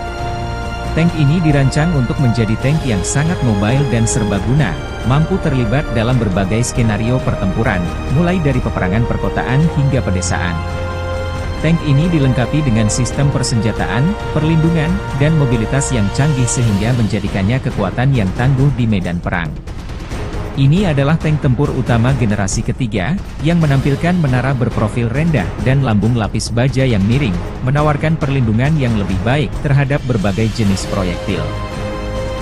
Tank ini dirancang untuk menjadi tank yang sangat mobile dan serbaguna, mampu terlibat dalam berbagai skenario pertempuran, mulai dari peperangan perkotaan hingga pedesaan. Tank ini dilengkapi dengan sistem persenjataan, perlindungan, dan mobilitas yang canggih sehingga menjadikannya kekuatan yang tangguh di medan perang. Ini adalah tank tempur utama generasi ketiga, yang menampilkan menara berprofil rendah dan lambung lapis baja yang miring, menawarkan perlindungan yang lebih baik terhadap berbagai jenis proyektil.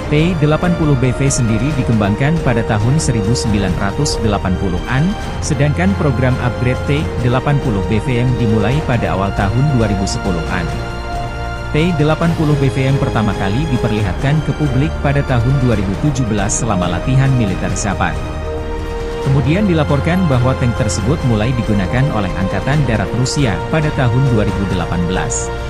T-80 BV sendiri dikembangkan pada tahun 1980-an, sedangkan program upgrade T-80 BVM dimulai pada awal tahun 2010-an. T-80 BVM pertama kali diperlihatkan ke publik pada tahun 2017 selama latihan militer Zapad. Kemudian dilaporkan bahwa tank tersebut mulai digunakan oleh Angkatan Darat Rusia pada tahun 2018.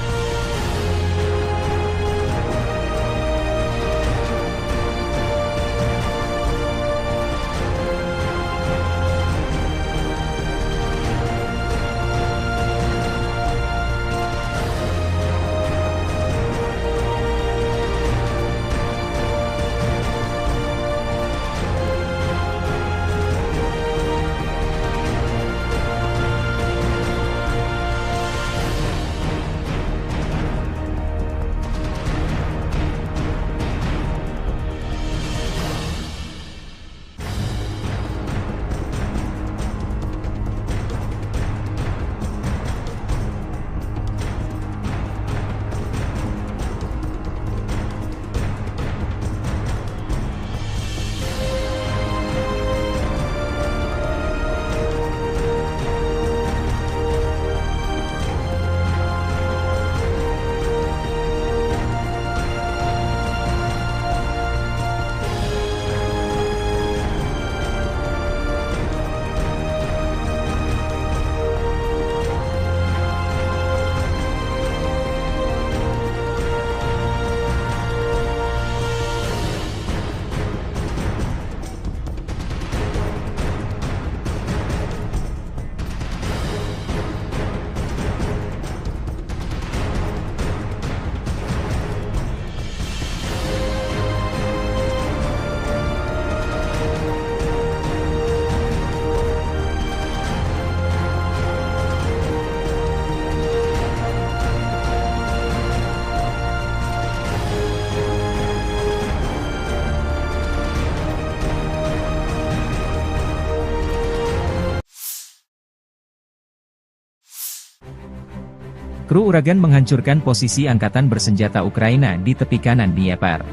Kru Uragan menghancurkan posisi angkatan bersenjata Ukraina di tepi kanan Dnieper.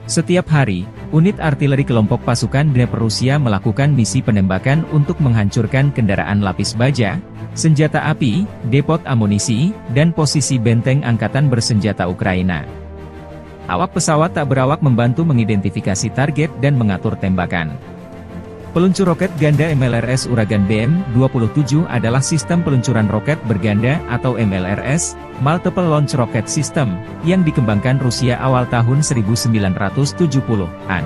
Setiap hari, unit artileri kelompok pasukan Dnieper Rusia melakukan misi penembakan untuk menghancurkan kendaraan lapis baja, senjata api, depot amunisi, dan posisi benteng angkatan bersenjata Ukraina. Awak pesawat tak berawak membantu mengidentifikasi target dan mengatur tembakan. Peluncur roket ganda MLRS Uragan BM-27 adalah sistem peluncuran roket berganda atau MLRS, Multiple Launch Rocket System, yang dikembangkan Rusia awal tahun 1970-an.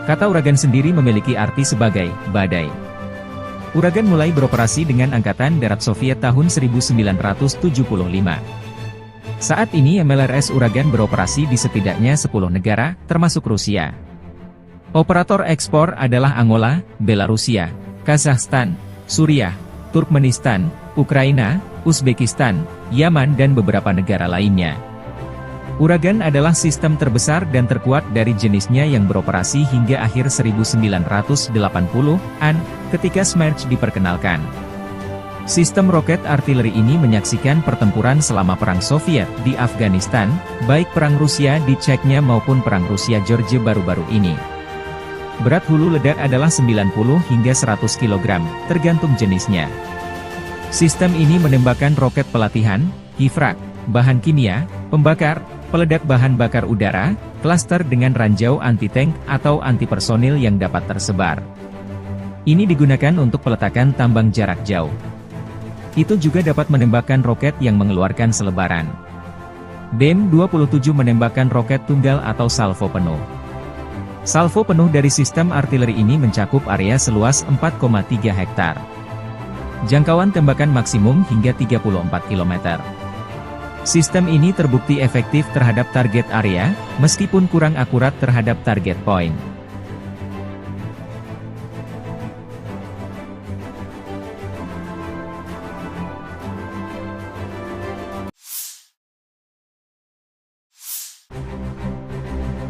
Kata Uragan sendiri memiliki arti sebagai badai. Uragan mulai beroperasi dengan Angkatan Darat Soviet tahun 1975. Saat ini MLRS Uragan beroperasi di setidaknya 10 negara, termasuk Rusia. Operator ekspor adalah Angola, Belarusia, Kazakhstan, Suriah, Turkmenistan, Ukraina, Uzbekistan, Yaman dan beberapa negara lainnya. Uragan adalah sistem terbesar dan terkuat dari jenisnya yang beroperasi hingga akhir 1980-an, ketika Smerch diperkenalkan. Sistem roket artileri ini menyaksikan pertempuran selama Perang Soviet di Afghanistan, baik Perang Rusia di Chechnya maupun Perang Rusia-Georgia baru-baru ini. Berat hulu ledak adalah 90 hingga 100 kg, tergantung jenisnya. Sistem ini menembakkan roket pelatihan, hifrak, bahan kimia, pembakar, peledak bahan bakar udara, klaster dengan ranjau anti-tank atau anti-personil yang dapat tersebar. Ini digunakan untuk peletakan tambang jarak jauh. Itu juga dapat menembakkan roket yang mengeluarkan selebaran. BM-27 menembakkan roket tunggal atau salvo penuh. Salvo penuh dari sistem artileri ini mencakup area seluas 4,3 hektar. Jangkauan tembakan maksimum hingga 34 km. Sistem ini terbukti efektif terhadap target area, meskipun kurang akurat terhadap target point.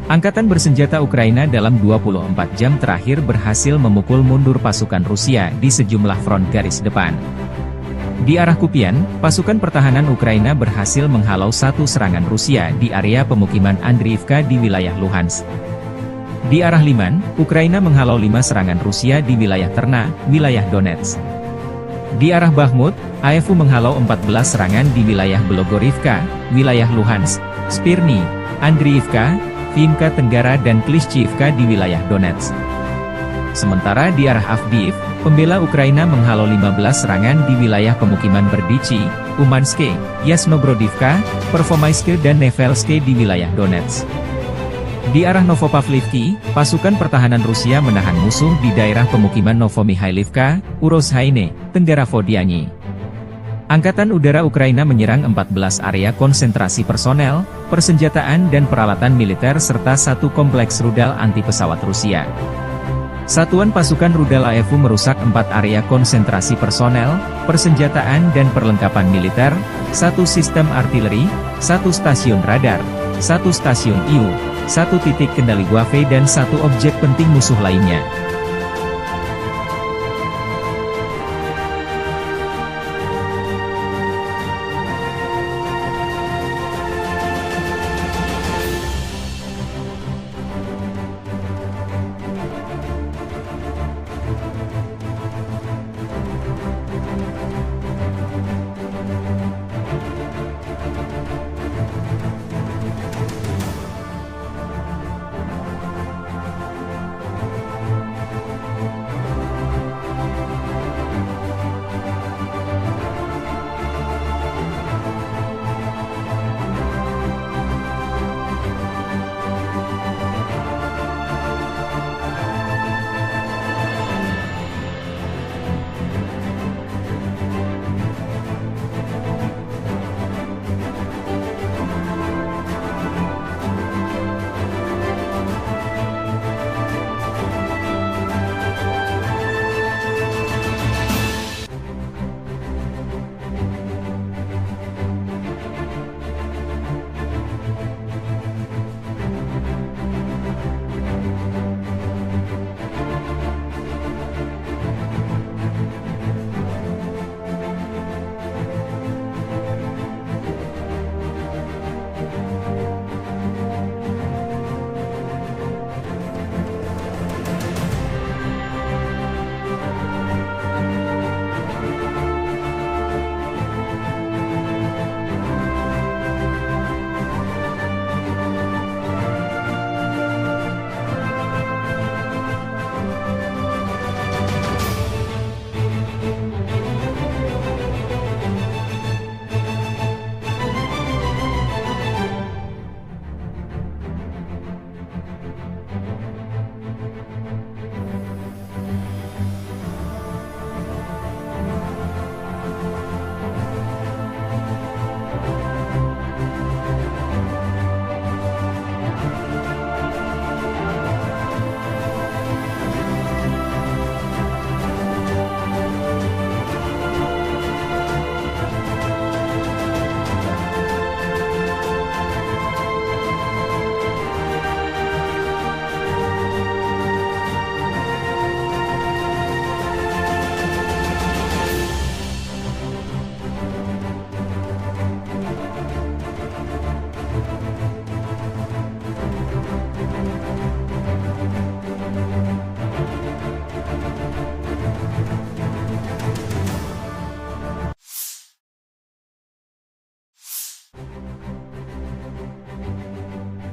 Angkatan bersenjata Ukraina dalam 24 jam terakhir berhasil memukul mundur pasukan Rusia di sejumlah front garis depan. Di arah Kupian, pasukan pertahanan Ukraina berhasil menghalau satu serangan Rusia di area pemukiman Andriivka di wilayah Luhansk. Di arah Liman, Ukraina menghalau 5 serangan Rusia di wilayah Terna, wilayah Donetsk. Di arah Bakhmut, AFU menghalau 14 serangan di wilayah Belogorivka, wilayah Luhansk, Spirny, Andriivka, Vimka Tenggara dan Klishchiivka di wilayah Donetsk. Sementara di arah Avdiivka, pembela Ukraina menghalau 15 serangan di wilayah pemukiman Berdichi, Umanske, Yasnobrodivka, Pervomaiske dan Nevelske di wilayah Donetsk. Di arah Novopavlivki, pasukan pertahanan Rusia menahan musuh di daerah pemukiman Novomihailivka, Urozhaine, Tenggara Vodiani. Angkatan Udara Ukraina menyerang 14 area konsentrasi personel, persenjataan dan peralatan militer serta satu kompleks rudal anti-pesawat Rusia. Satuan pasukan rudal AFU merusak 4 area konsentrasi personel, persenjataan dan perlengkapan militer, 1 sistem artileri, 1 stasiun radar, 1 stasiun IU, 1 titik kendali Wave dan 1 objek penting musuh lainnya.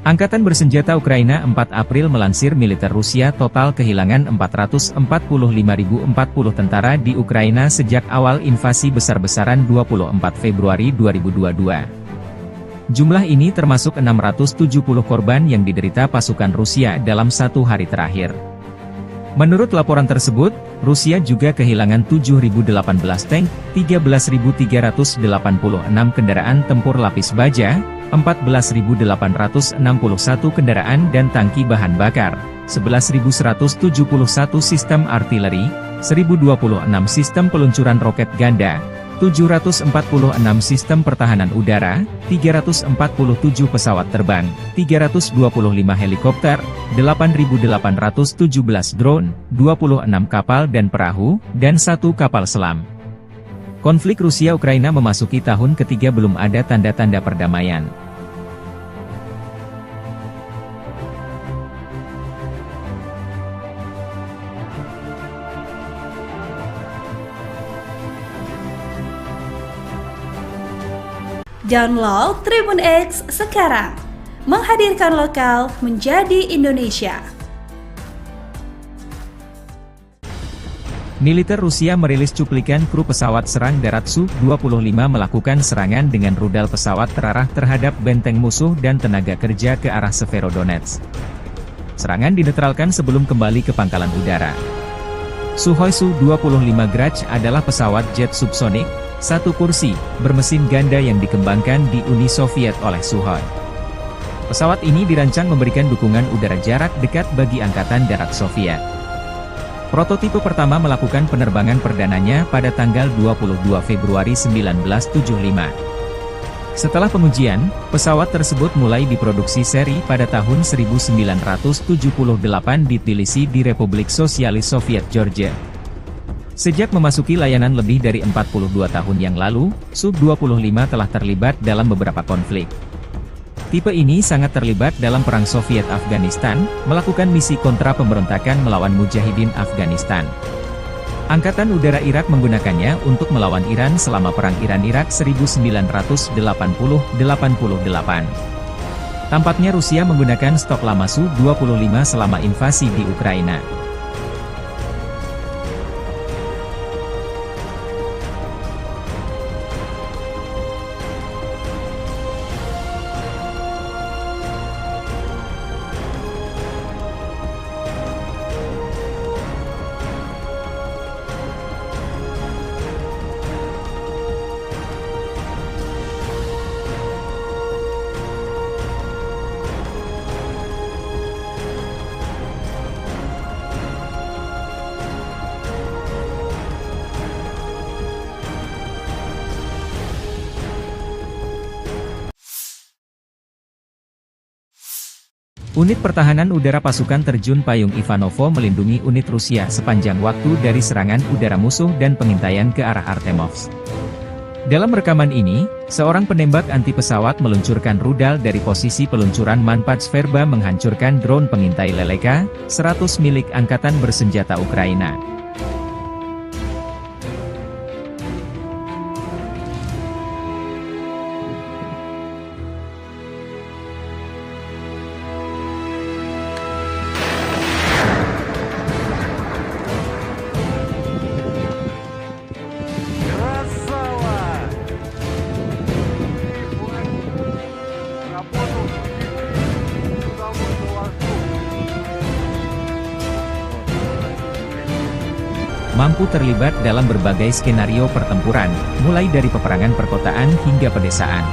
Angkatan bersenjata Ukraina 4 April melansir militer Rusia total kehilangan 445.040 tentara di Ukraina sejak awal invasi besar-besaran 24 Februari 2022. Jumlah ini termasuk 670 korban yang diderita pasukan Rusia dalam satu hari terakhir. Menurut laporan tersebut, Rusia juga kehilangan 7.018 tank, 13.386 kendaraan tempur lapis baja, 14.861 kendaraan dan tangki bahan bakar, 11.171 sistem artileri, 1.026 sistem peluncuran roket ganda, 746 sistem pertahanan udara, 347 pesawat terbang, 325 helikopter, 8.817 drone, 26 kapal dan perahu, dan 1 kapal selam. Konflik Rusia-Ukraina memasuki tahun ketiga belum ada tanda-tanda perdamaian. Download Tribun X sekarang, menghadirkan lokal menjadi Indonesia. Militer Rusia merilis cuplikan kru pesawat serang darat Su-25 melakukan serangan dengan rudal pesawat terarah terhadap benteng musuh dan tenaga kerja ke arah Severodonetsk. Serangan dinetralkan sebelum kembali ke pangkalan udara. Sukhoi Su-25 Grach adalah pesawat jet subsonik, satu kursi, bermesin ganda yang dikembangkan di Uni Soviet oleh Sukhoi. Pesawat ini dirancang memberikan dukungan udara jarak dekat bagi Angkatan Darat Soviet. Prototipe pertama melakukan penerbangan perdananya pada tanggal 22 Februari 1975. Setelah pengujian, pesawat tersebut mulai diproduksi seri pada tahun 1978 di Tbilisi di Republik Sosialis Soviet Georgia. Sejak memasuki layanan lebih dari 42 tahun yang lalu, Su-25 telah terlibat dalam beberapa konflik. Tipe ini sangat terlibat dalam Perang Soviet-Afghanistan, melakukan misi kontra pemberontakan melawan Mujahidin Afghanistan. Angkatan Udara Irak menggunakannya untuk melawan Iran selama Perang Iran-Irak 1980-88. Tampaknya Rusia menggunakan stok lama Su-25 selama invasi di Ukraina. Unit Pertahanan Udara Pasukan Terjun Payung Ivanovo melindungi unit Rusia sepanjang waktu dari serangan udara musuh dan pengintaian ke arah Artemovsk. Dalam rekaman ini, seorang penembak anti pesawat meluncurkan rudal dari posisi peluncuran Manpats Verba menghancurkan drone pengintai Leleka 100 milik Angkatan Bersenjata Ukraina. Mampu terlibat dalam berbagai skenario pertempuran, mulai dari peperangan perkotaan hingga pedesaan.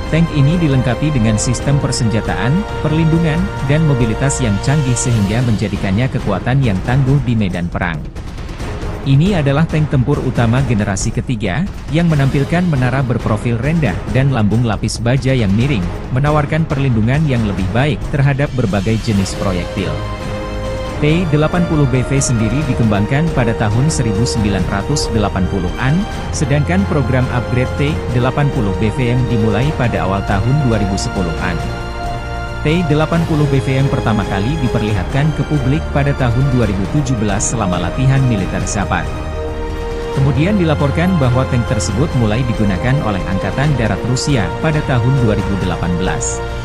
Tank ini dilengkapi dengan sistem persenjataan, perlindungan, dan mobilitas yang canggih sehingga menjadikannya kekuatan yang tangguh di medan perang. Ini adalah tank tempur utama generasi ketiga, yang menampilkan menara berprofil rendah dan lambung lapis baja yang miring, menawarkan perlindungan yang lebih baik terhadap berbagai jenis proyektil. T-80BV sendiri dikembangkan pada tahun 1980-an, sedangkan program upgrade T-80BVM dimulai pada awal tahun 2010-an. T-80BVM pertama kali diperlihatkan ke publik pada tahun 2017 selama latihan militer Zapad. Kemudian dilaporkan bahwa tank tersebut mulai digunakan oleh Angkatan Darat Rusia pada tahun 2018.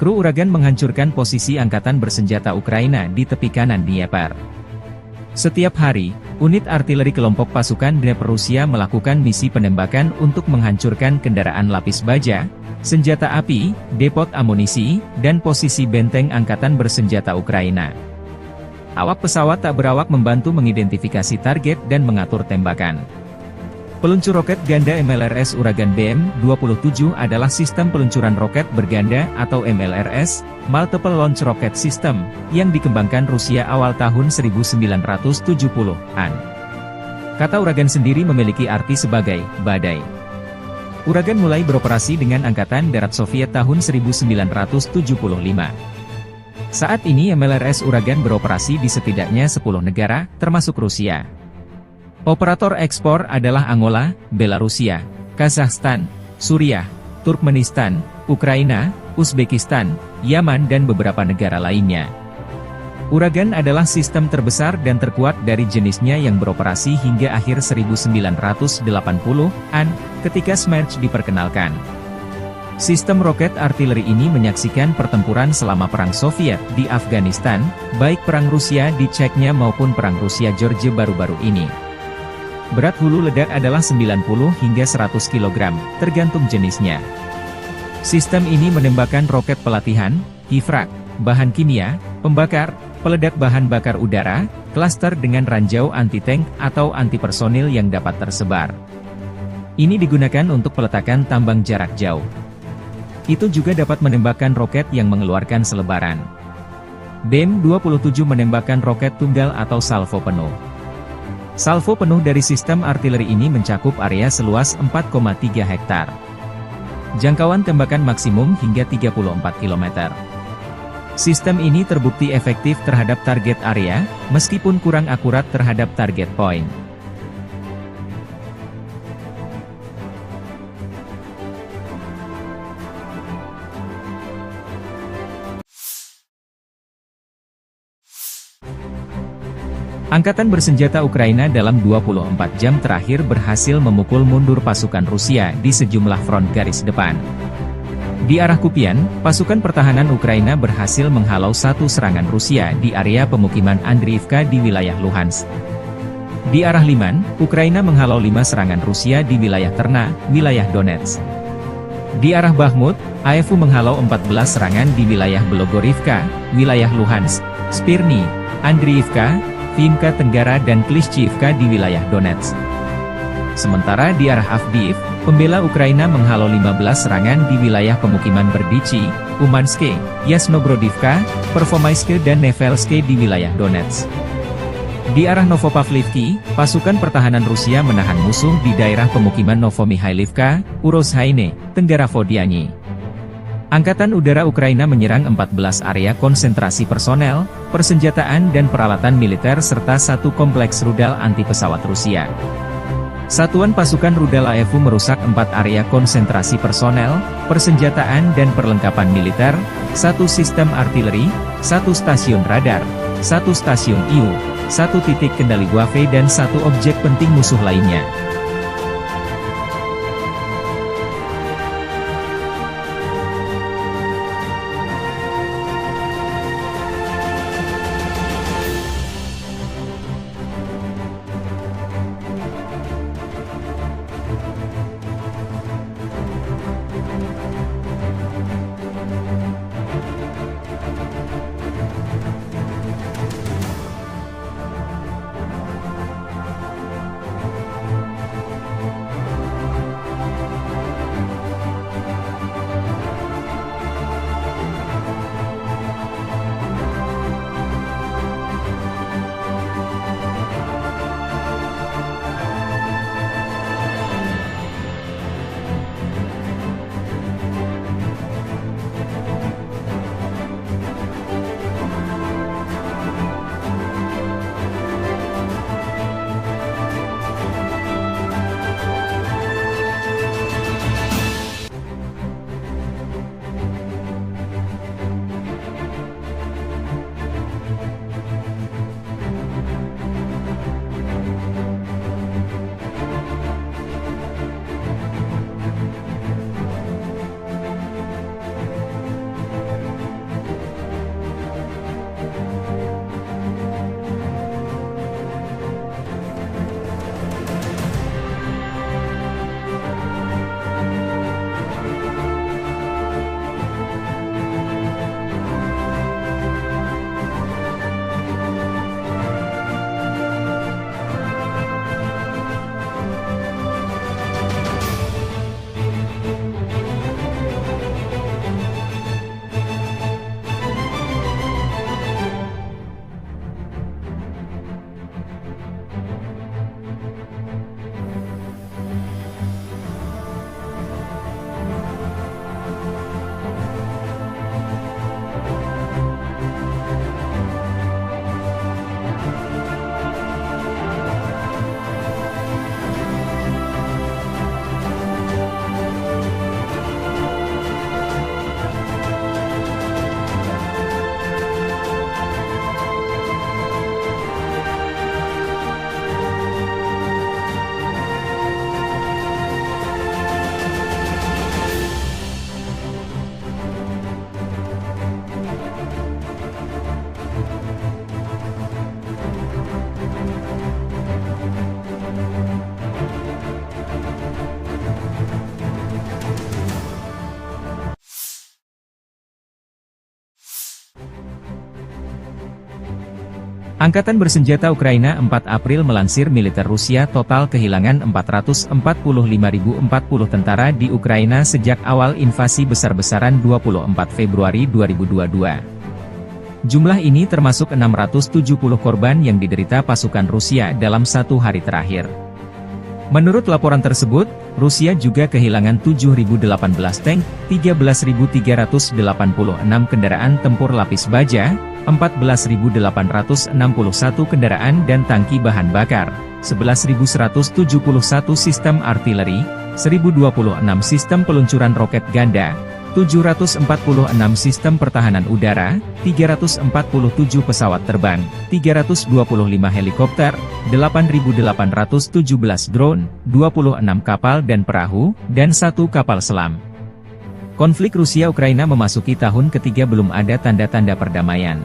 Kru Uragan menghancurkan posisi angkatan bersenjata Ukraina di tepi kanan Dnieper. Setiap hari, unit artileri kelompok pasukan Dnieper Rusia melakukan misi penembakan untuk menghancurkan kendaraan lapis baja, senjata api, depot amunisi, dan posisi benteng angkatan bersenjata Ukraina. Awak pesawat tak berawak membantu mengidentifikasi target dan mengatur tembakan. Peluncur roket ganda MLRS Uragan BM-27 adalah sistem peluncuran roket berganda atau MLRS, Multiple Launch Rocket System, yang dikembangkan Rusia awal tahun 1970-an. Kata Uragan sendiri memiliki arti sebagai badai. Uragan mulai beroperasi dengan Angkatan Darat Soviet tahun 1975. Saat ini MLRS Uragan beroperasi di setidaknya 10 negara, termasuk Rusia. Operator ekspor adalah Angola, Belarusia, Kazakhstan, Suriah, Turkmenistan, Ukraina, Uzbekistan, Yaman dan beberapa negara lainnya. Uragan adalah sistem terbesar dan terkuat dari jenisnya yang beroperasi hingga akhir 1980-an, ketika Smerch diperkenalkan. Sistem roket artileri ini menyaksikan pertempuran selama Perang Soviet di Afghanistan, baik Perang Rusia di Chechnya maupun Perang Rusia-Georgia baru-baru ini. Berat hulu ledak adalah 90 hingga 100 kg, tergantung jenisnya. Sistem ini menembakkan roket pelatihan, kifrak, bahan kimia, pembakar, peledak bahan bakar udara, klaster dengan ranjau anti-tank atau anti-personil yang dapat tersebar. Ini digunakan untuk peletakan tambang jarak jauh. Itu juga dapat menembakkan roket yang mengeluarkan selebaran. BM-27 menembakkan roket tunggal atau salvo penuh. Salvo penuh dari sistem artileri ini mencakup area seluas 4,3 hektar. Jangkauan tembakan maksimum hingga 34 km. Sistem ini terbukti efektif terhadap target area, meskipun kurang akurat terhadap target point. Angkatan bersenjata Ukraina dalam 24 jam terakhir berhasil memukul mundur pasukan Rusia di sejumlah front garis depan. Di arah Kupian, pasukan pertahanan Ukraina berhasil menghalau satu serangan Rusia di area pemukiman Andriivka di wilayah Luhansk. Di arah Liman, Ukraina menghalau 5 serangan Rusia di wilayah Terna, wilayah Donetsk. Di arah Bakhmut, AFU menghalau 14 serangan di wilayah Belogorivka, wilayah Luhansk, Spirny, Andriivka, Vinka Tenggara dan Klishchiivka di wilayah Donetsk. Sementara di arah Avdiivka, pembela Ukraina menghalau 15 serangan di wilayah pemukiman Berdichi, Umanske, Yasnogrodivka, Pervomaiske dan Nevelske di wilayah Donetsk. Di arah Novopavlivki, pasukan pertahanan Rusia menahan musuh di daerah pemukiman Novomihailivka, Urozhaine, Tenggara Vodiani. Angkatan Udara Ukraina menyerang 14 area konsentrasi personel, persenjataan dan peralatan militer serta satu kompleks rudal anti-pesawat Rusia. Satuan pasukan rudal AFU merusak 4 area konsentrasi personel, persenjataan dan perlengkapan militer, 1 sistem artileri, 1 stasiun radar, 1 stasiun IU, 1 titik kendali Guave dan 1 objek penting musuh lainnya. Angkatan bersenjata Ukraina 4 April melansir militer Rusia total kehilangan 445.040 tentara di Ukraina sejak awal invasi besar-besaran 24 Februari 2022. Jumlah ini termasuk 670 korban yang diderita pasukan Rusia dalam satu hari terakhir. Menurut laporan tersebut, Rusia juga kehilangan 7.018 tank, 13.386 kendaraan tempur lapis baja, 14.861 kendaraan dan tangki bahan bakar, 11.171 sistem artileri, 1.026 sistem peluncuran roket ganda, 746 sistem pertahanan udara, 347 pesawat terbang, 325 helikopter, 8.817 drone, 26 kapal dan perahu, dan 1 kapal selam. Konflik Rusia-Ukraina memasuki tahun ketiga belum ada tanda-tanda perdamaian.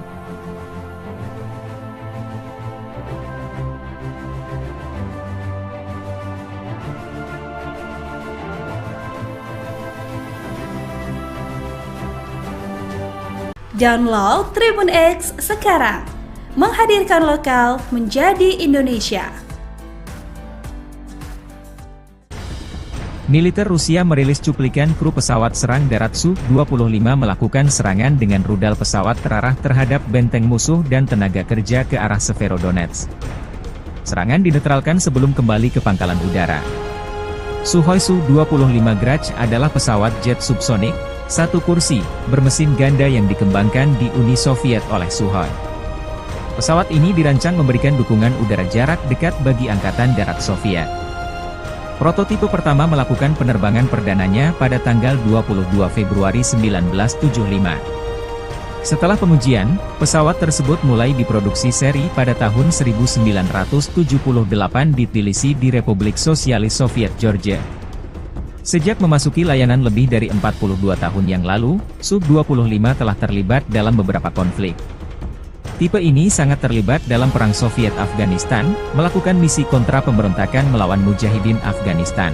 Download Tribun X sekarang, menghadirkan lokal menjadi Indonesia. Militer Rusia merilis cuplikan kru pesawat serang darat Su-25 melakukan serangan dengan rudal pesawat terarah terhadap benteng musuh dan tenaga kerja ke arah Severodonetsk. Serangan dinetralkan sebelum kembali ke pangkalan udara. Sukhoi Su-25 Grach adalah pesawat jet subsonik, satu kursi, bermesin ganda yang dikembangkan di Uni Soviet oleh Sukhoi. Pesawat ini dirancang memberikan dukungan udara jarak dekat bagi Angkatan Darat Soviet. Prototipe pertama melakukan penerbangan perdananya pada tanggal 22 Februari 1975. Setelah pengujian, pesawat tersebut mulai diproduksi seri pada tahun 1978 di Tbilisi di Republik Sosialis Soviet Georgia. Sejak memasuki layanan lebih dari 42 tahun yang lalu, Su-25 telah terlibat dalam beberapa konflik. Tipe ini sangat terlibat dalam Perang Soviet-Afghanistan, melakukan misi kontra pemberontakan melawan Mujahidin Afghanistan.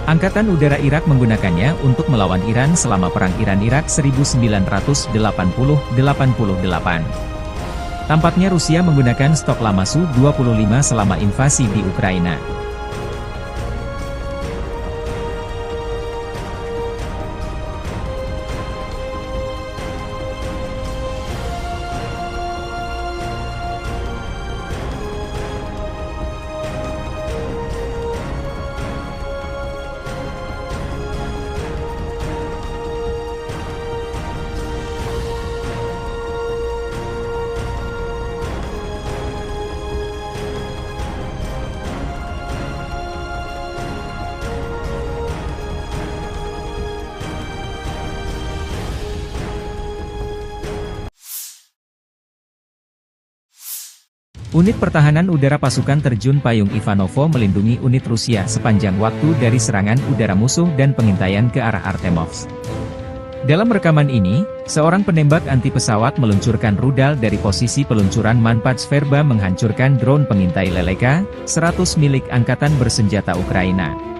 Angkatan Udara Irak menggunakannya untuk melawan Iran selama Perang Iran-Irak 1980-88. Tampaknya Rusia menggunakan stok lama Su-25 selama invasi di Ukraina. Unit Pertahanan Udara Pasukan Terjun Payung Ivanovo melindungi unit Rusia sepanjang waktu dari serangan udara musuh dan pengintaian ke arah Artemovsk. Dalam rekaman ini, seorang penembak anti pesawat meluncurkan rudal dari posisi peluncuran Manpats Verba menghancurkan drone pengintai Leleka 100 milik Angkatan Bersenjata Ukraina.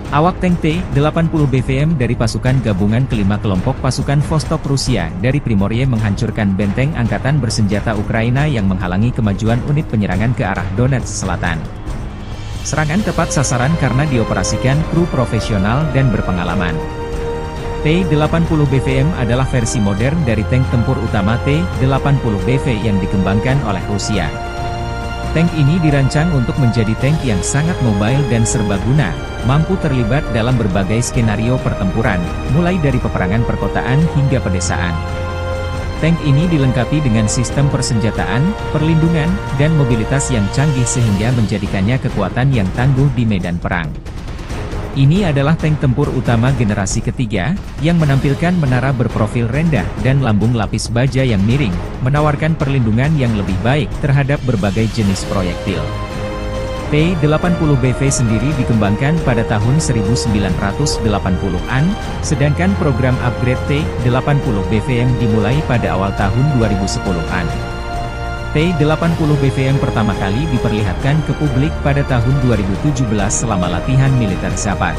Awak tank T-80 BVM dari pasukan gabungan kelima kelompok pasukan Vostok Rusia dari Primorye menghancurkan benteng Angkatan Bersenjata Ukraina yang menghalangi kemajuan unit penyerangan ke arah Donetsk Selatan. Serangan tepat sasaran karena dioperasikan kru profesional dan berpengalaman. T-80 BVM adalah versi modern dari tank tempur utama T-80 BV yang dikembangkan oleh Rusia. Tank ini dirancang untuk menjadi tank yang sangat mobile dan serbaguna, mampu terlibat dalam berbagai skenario pertempuran, mulai dari peperangan perkotaan hingga pedesaan. Tank ini dilengkapi dengan sistem persenjataan, perlindungan, dan mobilitas yang canggih sehingga menjadikannya kekuatan yang tangguh di medan perang. Ini adalah tank tempur utama generasi ketiga, yang menampilkan menara berprofil rendah dan lambung lapis baja yang miring, menawarkan perlindungan yang lebih baik terhadap berbagai jenis proyektil. T-80BV sendiri dikembangkan pada tahun 1980-an, sedangkan program upgrade T-80BVM dimulai pada awal tahun 2010-an. T-80BVM pertama kali diperlihatkan ke publik pada tahun 2017 selama latihan militer Zapad.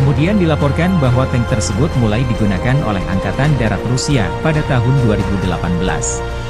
Kemudian dilaporkan bahwa tank tersebut mulai digunakan oleh Angkatan Darat Rusia pada tahun 2018.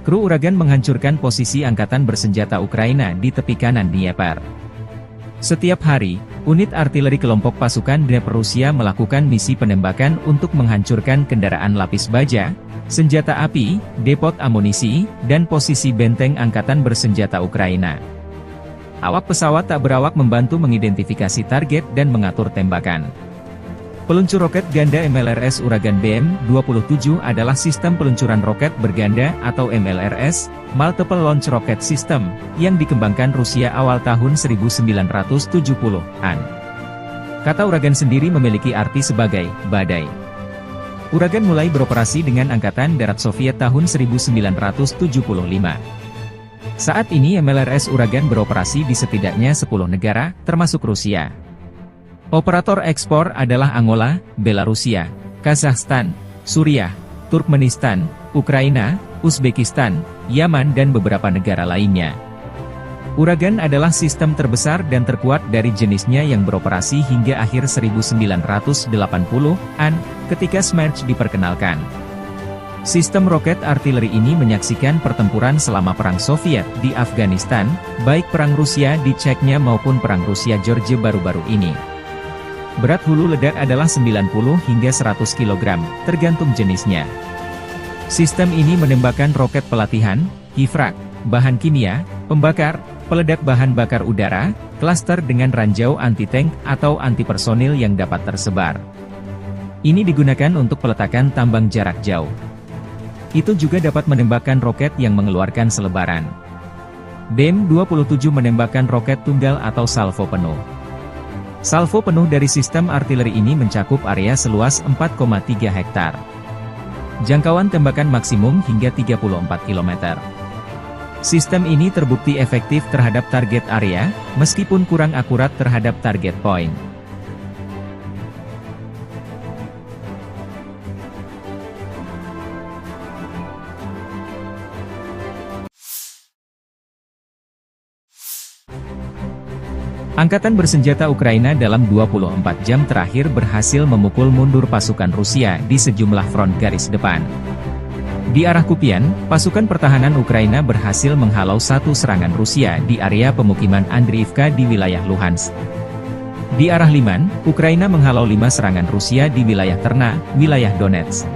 Kru Uragan menghancurkan posisi angkatan bersenjata Ukraina di tepi kanan Dnieper. Setiap hari, unit artileri kelompok pasukan Dnieper Rusia melakukan misi penembakan untuk menghancurkan kendaraan lapis baja, senjata api, depot amunisi, dan posisi benteng angkatan bersenjata Ukraina. Awak pesawat tak berawak membantu mengidentifikasi target dan mengatur tembakan. Peluncur roket ganda MLRS Uragan BM-27 adalah sistem peluncuran roket berganda atau MLRS, Multiple Launch Rocket System, yang dikembangkan Rusia awal tahun 1970-an. Kata Uragan sendiri memiliki arti sebagai badai. Uragan mulai beroperasi dengan Angkatan Darat Soviet tahun 1975. Saat ini MLRS Uragan beroperasi di setidaknya 10 negara, termasuk Rusia. Operator ekspor adalah Angola, Belarusia, Kazakhstan, Suriah, Turkmenistan, Ukraina, Uzbekistan, Yaman dan beberapa negara lainnya. Uragan adalah sistem terbesar dan terkuat dari jenisnya yang beroperasi hingga akhir 1980-an, ketika Smerch diperkenalkan. Sistem roket artileri ini menyaksikan pertempuran selama Perang Soviet di Afghanistan, baik Perang Rusia di Chechnya maupun Perang Rusia-Georgia baru-baru ini. Berat hulu ledak adalah 90 hingga 100 kg, tergantung jenisnya. Sistem ini menembakkan roket pelatihan, hifrak, bahan kimia, pembakar, peledak bahan bakar udara, klaster dengan ranjau anti-tank atau anti-personil yang dapat tersebar. Ini digunakan untuk peletakan tambang jarak jauh. Itu juga dapat menembakkan roket yang mengeluarkan selebaran. BM-27 menembakkan roket tunggal atau salvo penuh. Salvo penuh dari sistem artileri ini mencakup area seluas 4,3 hektar. Jangkauan tembakan maksimum hingga 34 km. Sistem ini terbukti efektif terhadap target area, meskipun kurang akurat terhadap target point. Angkatan bersenjata Ukraina dalam 24 jam terakhir berhasil memukul mundur pasukan Rusia di sejumlah front garis depan. Di arah Kupian, pasukan pertahanan Ukraina berhasil menghalau satu serangan Rusia di area pemukiman Andriivka di wilayah Luhansk. Di arah Liman, Ukraina menghalau 5 serangan Rusia di wilayah Terna, wilayah Donetsk.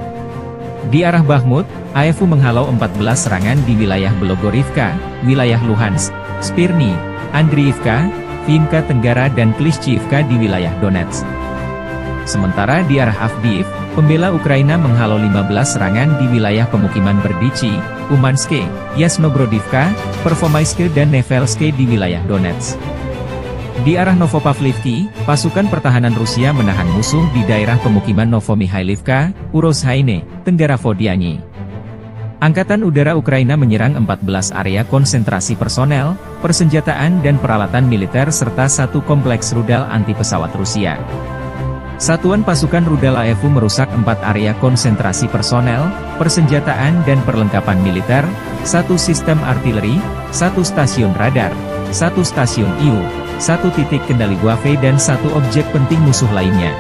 Di arah Bakhmut, AFU menghalau 14 serangan di wilayah Belogorivka, wilayah Luhansk, Spirny, Andriivka, Vinka Tenggara dan Klishchiivka di wilayah Donetsk. Sementara di arah Avdiivka, pembela Ukraina menghalau 15 serangan di wilayah pemukiman Berdichi, Umanske, Yasnobrodivka, Pervomaiske dan Nevelske di wilayah Donetsk. Di arah Novopavlivki, pasukan pertahanan Rusia menahan musuh di daerah pemukiman Novomihailivka, Urozhaine, Tenggara Vodiany. Angkatan Udara Ukraina menyerang 14 area konsentrasi personel, persenjataan dan peralatan militer serta satu kompleks rudal anti-pesawat Rusia. Satuan pasukan rudal AFU merusak 4 area konsentrasi personel, persenjataan dan perlengkapan militer, 1 sistem artileri, 1 stasiun radar, 1 stasiun IU, 1 titik kendali Wave dan 1 objek penting musuh lainnya.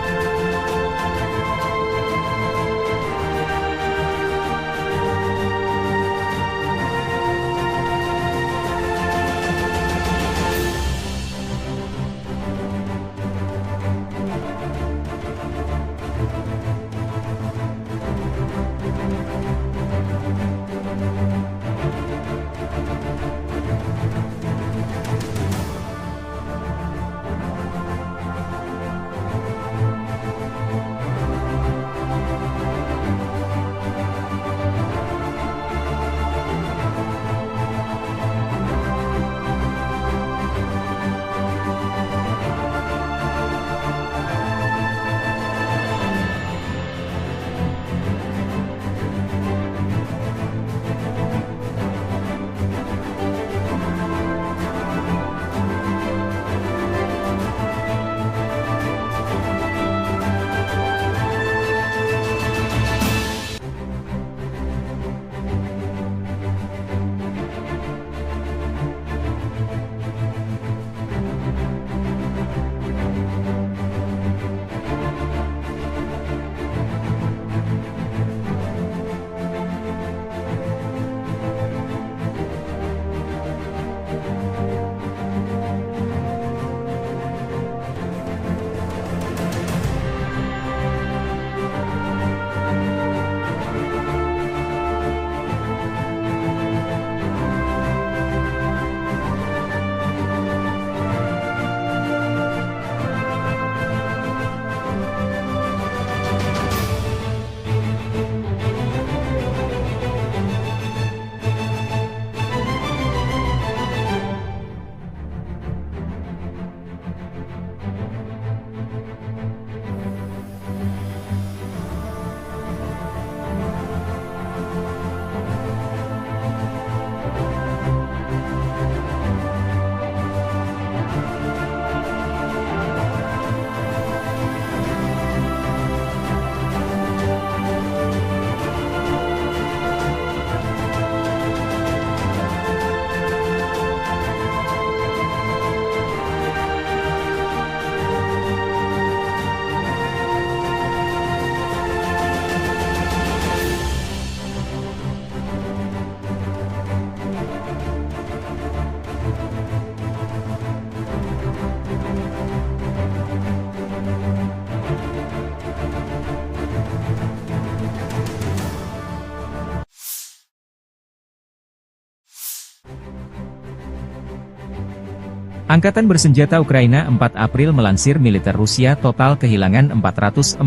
Angkatan bersenjata Ukraina 4 April melansir militer Rusia total kehilangan 445.040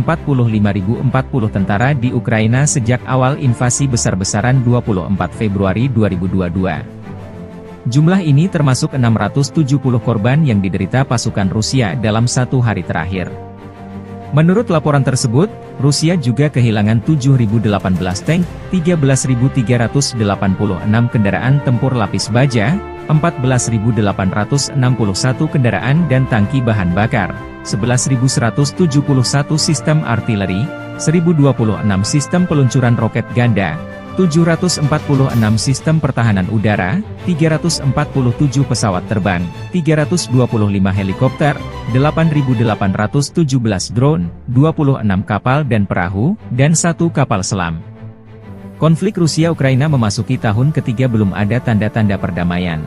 tentara di Ukraina sejak awal invasi besar-besaran 24 Februari 2022. Jumlah ini termasuk 670 korban yang diderita pasukan Rusia dalam 1 hari terakhir. Menurut laporan tersebut, Rusia juga kehilangan 7.018 tank, 13.386 kendaraan tempur lapis baja, 14.861 kendaraan dan tangki bahan bakar, 11.171 sistem artileri, 1.026 sistem peluncuran roket ganda, 746 sistem pertahanan udara, 347 pesawat terbang, 325 helikopter, 8.817 drone, 26 kapal dan perahu, dan 1 kapal selam. Konflik Rusia-Ukraina memasuki tahun ketiga belum ada tanda-tanda perdamaian.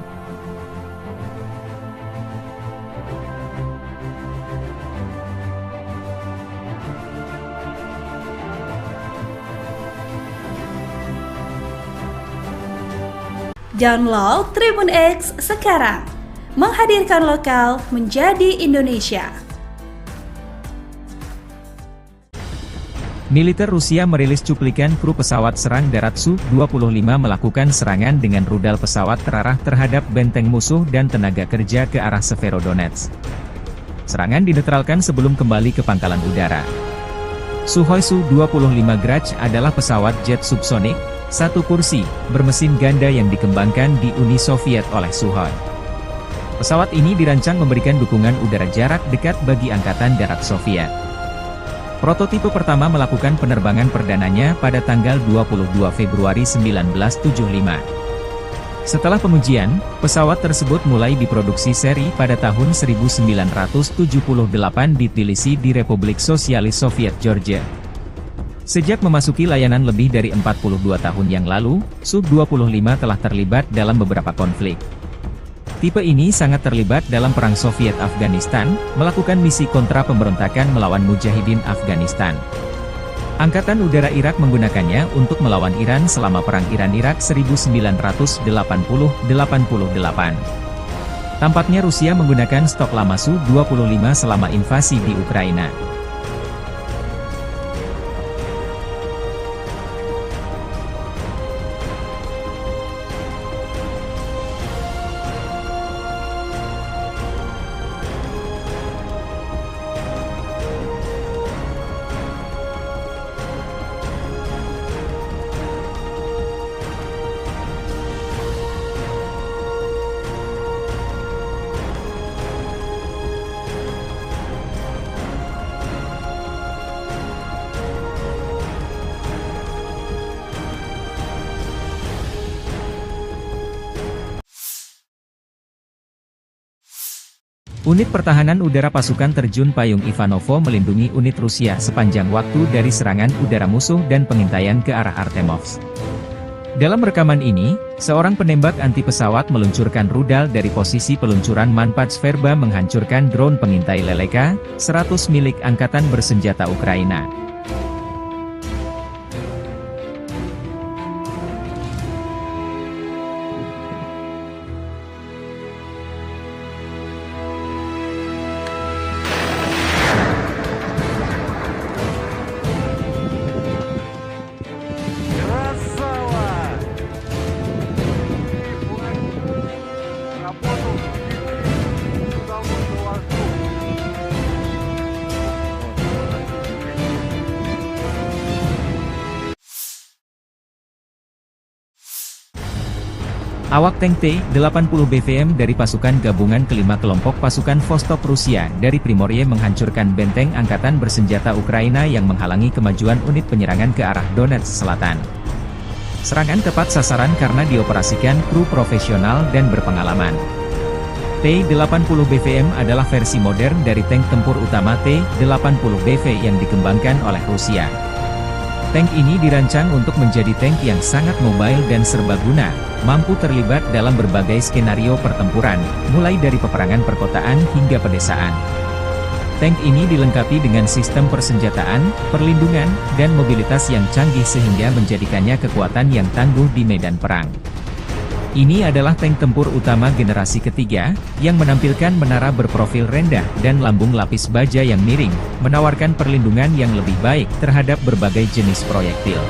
Download Tribun X sekarang, menghadirkan lokal menjadi Indonesia. Militer Rusia merilis cuplikan kru pesawat serang darat Su-25 melakukan serangan dengan rudal pesawat terarah terhadap benteng musuh dan tenaga kerja ke arah Severodonetsk. Serangan dinetralkan sebelum kembali ke pangkalan udara. Sukhoi Su-25 Grach adalah pesawat jet subsonik, satu kursi, bermesin ganda yang dikembangkan di Uni Soviet oleh Sukhoi. Pesawat ini dirancang memberikan dukungan udara jarak dekat bagi Angkatan Darat Soviet. Prototipe pertama melakukan penerbangan perdananya pada tanggal 22 Februari 1975. Setelah pengujian, pesawat tersebut mulai diproduksi seri pada tahun 1978 di Tbilisi di Republik Sosialis Soviet Georgia. Sejak memasuki layanan lebih dari 42 tahun yang lalu, Su-25 telah terlibat dalam beberapa konflik. Tipe ini sangat terlibat dalam Perang Soviet-Afghanistan, melakukan misi kontra pemberontakan melawan Mujahidin Afghanistan. Angkatan Udara Irak menggunakannya untuk melawan Iran selama Perang Iran-Irak 1980-88. Tampaknya Rusia menggunakan stok lama Su-25 selama invasi di Ukraina. Unit Pertahanan Udara Pasukan Terjun Payung Ivanovo melindungi unit Rusia sepanjang waktu dari serangan udara musuh dan pengintaian ke arah Artemovsk. Dalam rekaman ini, seorang penembak anti pesawat meluncurkan rudal dari posisi peluncuran Manpats Verba menghancurkan drone pengintai Leleka 100 milik Angkatan Bersenjata Ukraina. Awak tank T-80 BVM dari pasukan gabungan kelima kelompok pasukan Vostok Rusia dari Primorye menghancurkan benteng Angkatan Bersenjata Ukraina yang menghalangi kemajuan unit penyerangan ke arah Donetsk Selatan. Serangan tepat sasaran karena dioperasikan kru profesional dan berpengalaman. T-80 BVM adalah versi modern dari tank tempur utama T-80 BV yang dikembangkan oleh Rusia. Tank ini dirancang untuk menjadi tank yang sangat mobile dan serbaguna, mampu terlibat dalam berbagai skenario pertempuran, mulai dari peperangan perkotaan hingga pedesaan. Tank ini dilengkapi dengan sistem persenjataan, perlindungan, dan mobilitas yang canggih sehingga menjadikannya kekuatan yang tangguh di medan perang. Ini adalah tank tempur utama generasi ketiga, yang menampilkan menara berprofil rendah dan lambung lapis baja yang miring, menawarkan perlindungan yang lebih baik terhadap berbagai jenis proyektil.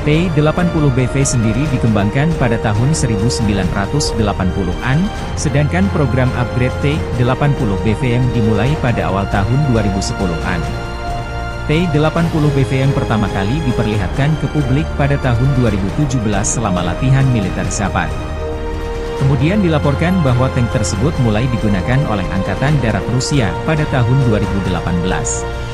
T-80 BV sendiri dikembangkan pada tahun 1980-an, sedangkan program upgrade T-80 BVM dimulai pada awal tahun 2010-an. T-80 BVM pertama kali diperlihatkan ke publik pada tahun 2017 selama latihan militer Zapad. Kemudian dilaporkan bahwa tank tersebut mulai digunakan oleh Angkatan Darat Rusia pada tahun 2018.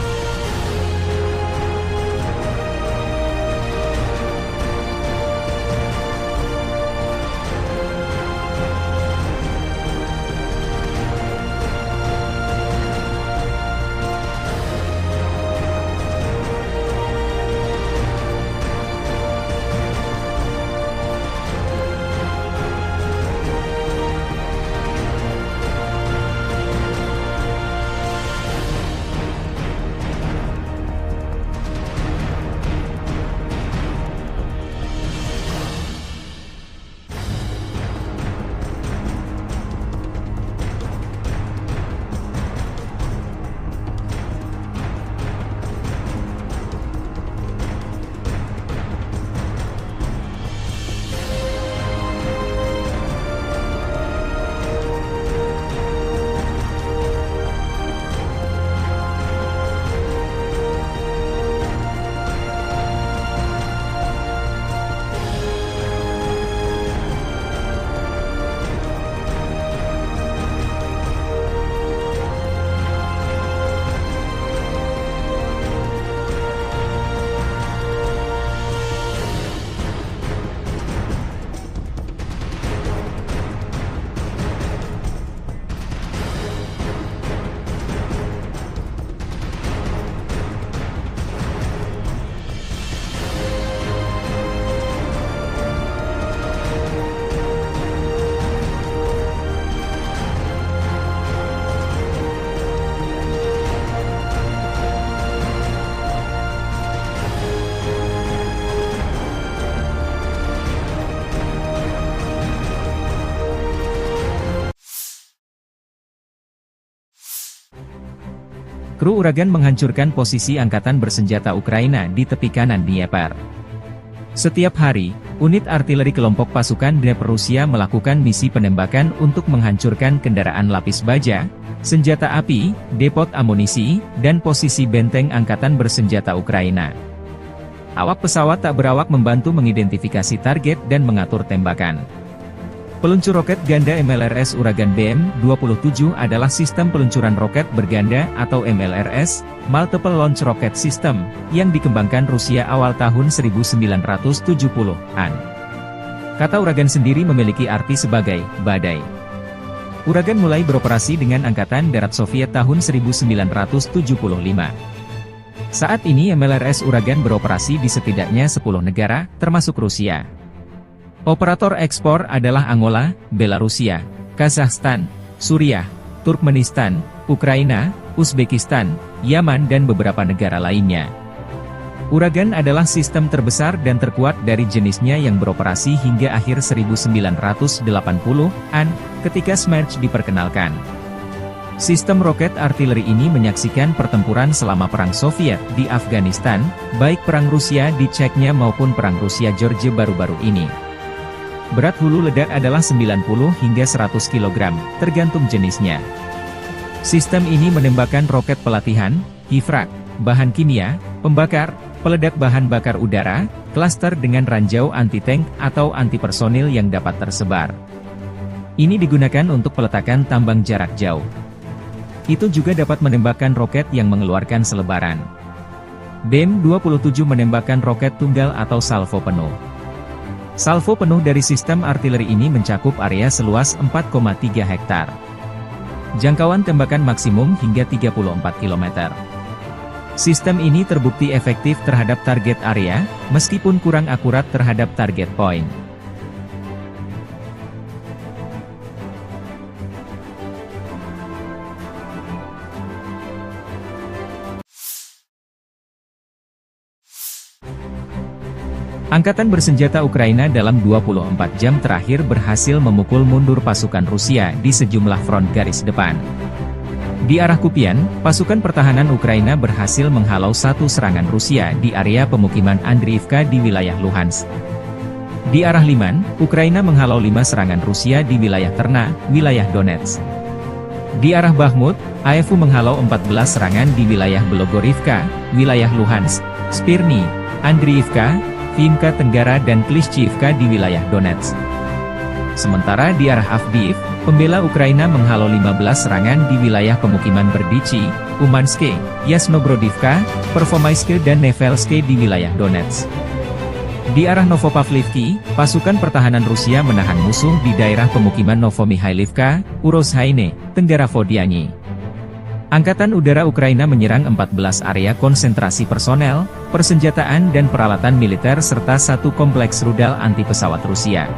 Kru Uragan menghancurkan posisi angkatan bersenjata Ukraina di tepi kanan Dnieper. Setiap hari, unit artileri kelompok pasukan Dnieper Rusia melakukan misi penembakan untuk menghancurkan kendaraan lapis baja, senjata api, depot amunisi, dan posisi benteng angkatan bersenjata Ukraina. Awak pesawat tak berawak membantu mengidentifikasi target dan mengatur tembakan. Peluncur roket ganda MLRS Uragan BM-27 adalah sistem peluncuran roket berganda atau MLRS, Multiple Launch Rocket System, yang dikembangkan Rusia awal tahun 1970-an. Kata Uragan sendiri memiliki arti sebagai badai. Uragan mulai beroperasi dengan Angkatan Darat Soviet tahun 1975. Saat ini MLRS Uragan beroperasi di setidaknya 10 negara, termasuk Rusia. Operator ekspor adalah Angola, Belarusia, Kazakhstan, Suriah, Turkmenistan, Ukraina, Uzbekistan, Yaman dan beberapa negara lainnya. Uragan adalah sistem terbesar dan terkuat dari jenisnya yang beroperasi hingga akhir 1980-an, ketika Smerch diperkenalkan. Sistem roket artileri ini menyaksikan pertempuran selama Perang Soviet di Afghanistan, baik Perang Rusia di Chechnya maupun Perang Rusia-Georgia baru-baru ini. Berat hulu ledak adalah 90 hingga 100 kg, tergantung jenisnya. Sistem ini menembakkan roket pelatihan, hifrak, bahan kimia, pembakar, peledak bahan bakar udara, klaster dengan ranjau anti-tank atau anti-personil yang dapat tersebar. Ini digunakan untuk peletakan tambang jarak jauh. Itu juga dapat menembakkan roket yang mengeluarkan selebaran. BM-27 menembakkan roket tunggal atau salvo penuh. Salvo penuh dari sistem artileri ini mencakup area seluas 4,3 hektar. Jangkauan tembakan maksimum hingga 34 km. Sistem ini terbukti efektif terhadap target area, meskipun kurang akurat terhadap target point. Angkatan bersenjata Ukraina dalam 24 jam terakhir berhasil memukul mundur pasukan Rusia di sejumlah front garis depan. Di arah Kupian, pasukan pertahanan Ukraina berhasil menghalau satu serangan Rusia di area pemukiman Andriivka di wilayah Luhansk. Di arah Liman, Ukraina menghalau 5 serangan Rusia di wilayah Terna, wilayah Donetsk. Di arah Bakhmut, AFU menghalau 14 serangan di wilayah Belogorivka, wilayah Luhansk, Spirny, Andriivka, Vimka Tenggara dan Klishchiivka di wilayah Donetsk. Sementara di arah Avdiivka, pembela Ukraina menghalau 15 serangan di wilayah pemukiman Berdichi, Umanske, Yasnobrodivka, Pervomaiske dan Nevelske di wilayah Donetsk. Di arah Novopavlivki, pasukan pertahanan Rusia menahan musuh di daerah pemukiman Novomihailivka, Urozhaine, Tenggara Vodiani. Angkatan Udara Ukraina menyerang 14 area konsentrasi personel, persenjataan dan peralatan militer serta satu kompleks rudal anti-pesawat Rusia.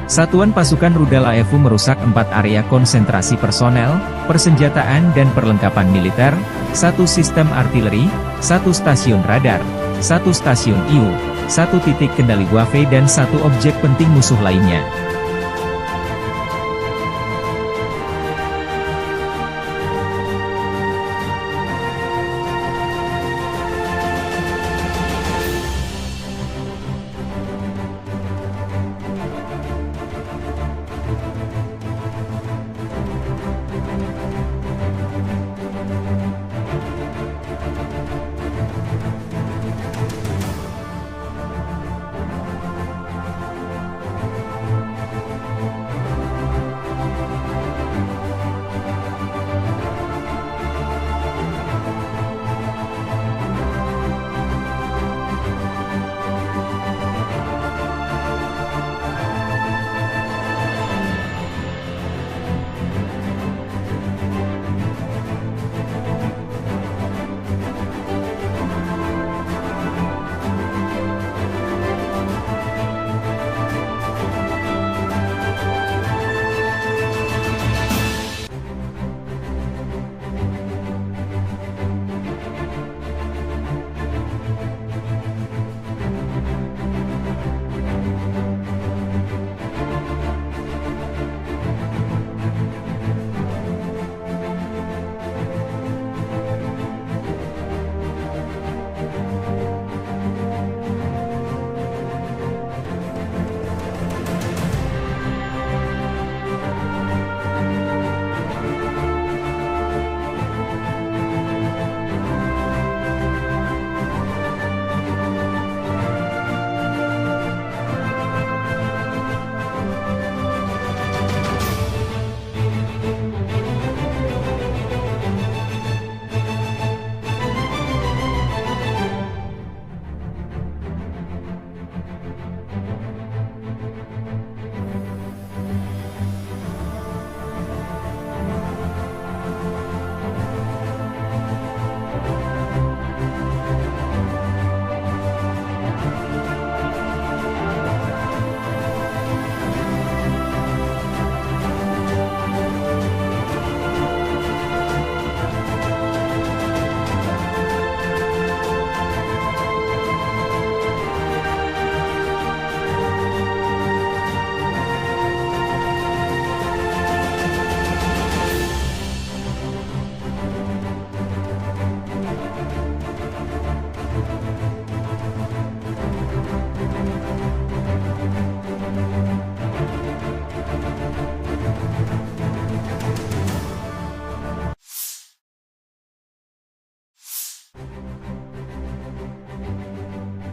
Satuan pasukan rudal AFU merusak 4 area konsentrasi personel, persenjataan dan perlengkapan militer, 1 sistem artileri, 1 stasiun radar, 1 stasiun IU, 1 titik kendali Wave dan 1 objek penting musuh lainnya.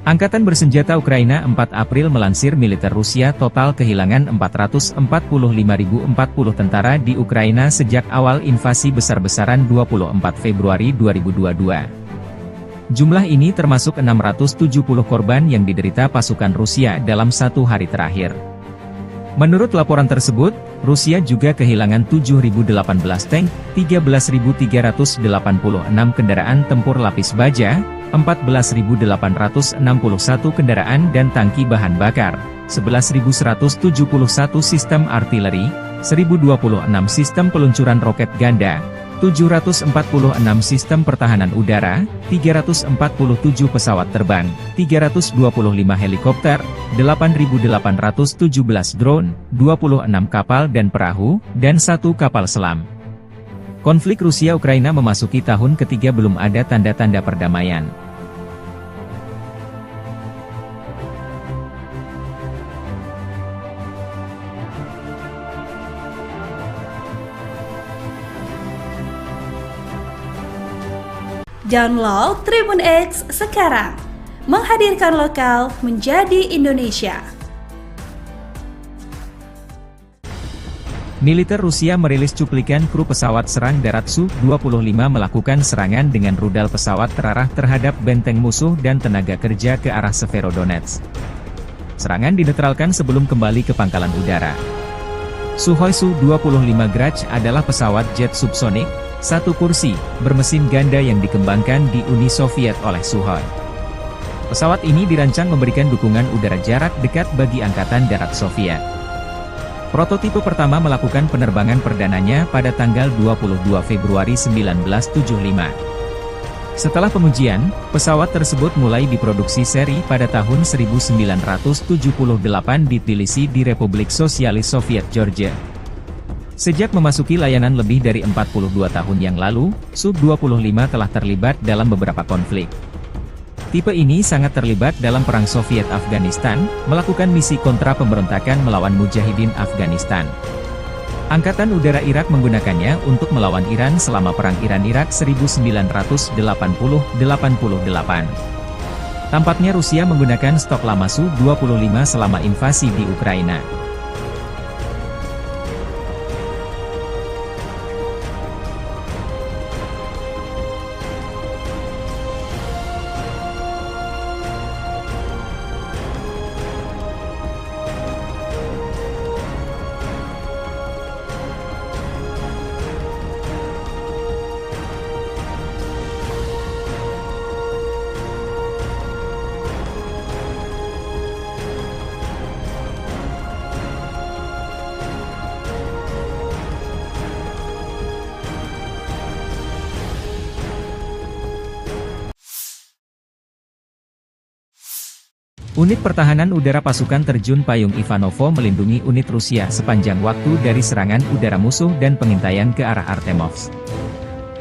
Angkatan bersenjata Ukraina 4 April melansir militer Rusia total kehilangan 445.040 tentara di Ukraina sejak awal invasi besar-besaran 24 Februari 2022. Jumlah ini termasuk 670 korban yang diderita pasukan Rusia dalam satu hari terakhir. Menurut laporan tersebut, Rusia juga kehilangan 7.018 tank, 13.386 kendaraan tempur lapis baja, 14.861 kendaraan dan tangki bahan bakar, 11.171 sistem artileri, 1.026 sistem peluncuran roket ganda, 746 sistem pertahanan udara, 347 pesawat terbang, 325 helikopter, 8.817 drone, 26 kapal dan perahu, dan 1 kapal selam. Konflik Rusia-Ukraina memasuki tahun ketiga belum ada tanda-tanda perdamaian. Download Tribun X sekarang, menghadirkan lokal menjadi Indonesia. Militer Rusia merilis cuplikan kru pesawat serang darat Su-25 melakukan serangan dengan rudal pesawat terarah terhadap benteng musuh dan tenaga kerja ke arah Severodonetsk. Serangan dinetralkan sebelum kembali ke pangkalan udara. Sukhoi Su-25 Grach adalah pesawat jet subsonik, satu kursi, bermesin ganda yang dikembangkan di Uni Soviet oleh Sukhoi. Pesawat ini dirancang memberikan dukungan udara jarak dekat bagi Angkatan Darat Soviet. Prototipe pertama melakukan penerbangan perdananya pada tanggal 22 Februari 1975. Setelah pengujian, pesawat tersebut mulai diproduksi seri pada tahun 1978 di Tbilisi di Republik Sosialis Soviet Georgia. Sejak memasuki layanan lebih dari 42 tahun yang lalu, Su-25 telah terlibat dalam beberapa konflik. Tipe ini sangat terlibat dalam Perang Soviet-Afghanistan, melakukan misi kontra pemberontakan melawan Mujahidin Afghanistan. Angkatan Udara Irak menggunakannya untuk melawan Iran selama Perang Iran-Irak 1980-88. Tampaknya Rusia menggunakan stok lama Su-25 selama invasi di Ukraina. Unit Pertahanan Udara Pasukan Terjun Payung Ivanovo melindungi unit Rusia sepanjang waktu dari serangan udara musuh dan pengintaian ke arah Artemovsk.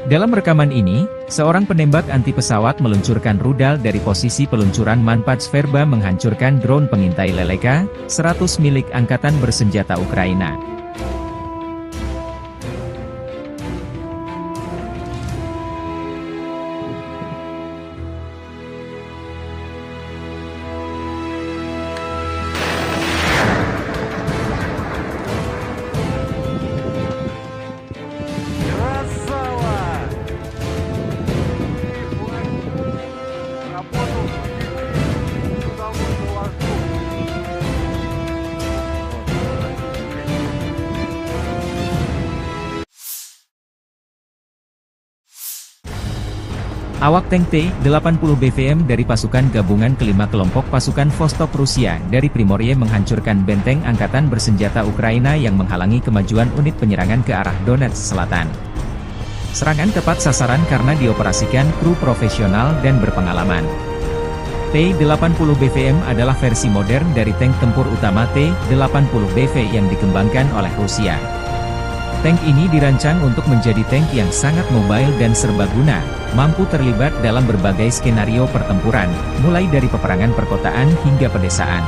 Dalam rekaman ini, seorang penembak anti pesawat meluncurkan rudal dari posisi peluncuran Manpad Sverba menghancurkan drone pengintai Leleka 100 milik Angkatan Bersenjata Ukraina. Awak tank T-80 BVM dari pasukan gabungan kelima kelompok pasukan Vostok Rusia dari Primorye menghancurkan benteng Angkatan Bersenjata Ukraina yang menghalangi kemajuan unit penyerangan ke arah Donetsk Selatan. Serangan tepat sasaran karena dioperasikan kru profesional dan berpengalaman. T-80 BVM adalah versi modern dari tank tempur utama T-80 BV yang dikembangkan oleh Rusia. Tank ini dirancang untuk menjadi tank yang sangat mobile dan serbaguna, mampu terlibat dalam berbagai skenario pertempuran, mulai dari peperangan perkotaan hingga pedesaan.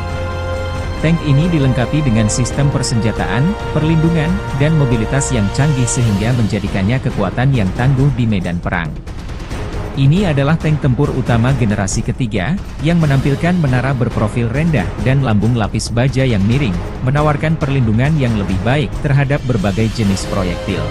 Tank ini dilengkapi dengan sistem persenjataan, perlindungan, dan mobilitas yang canggih sehingga menjadikannya kekuatan yang tangguh di medan perang. Ini adalah tank tempur utama generasi ketiga, yang menampilkan menara berprofil rendah dan lambung lapis baja yang miring, menawarkan perlindungan yang lebih baik terhadap berbagai jenis proyektil.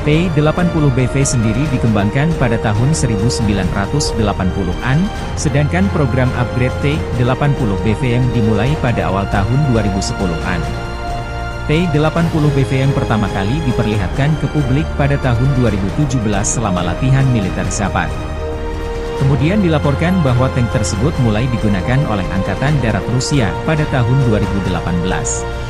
T-80BV sendiri dikembangkan pada tahun 1980-an, sedangkan program upgrade T-80BV yang dimulai pada awal tahun 2010-an. T-80BV yang pertama kali diperlihatkan ke publik pada tahun 2017 selama latihan militer Zapad. Kemudian dilaporkan bahwa tank tersebut mulai digunakan oleh Angkatan Darat Rusia pada tahun 2018.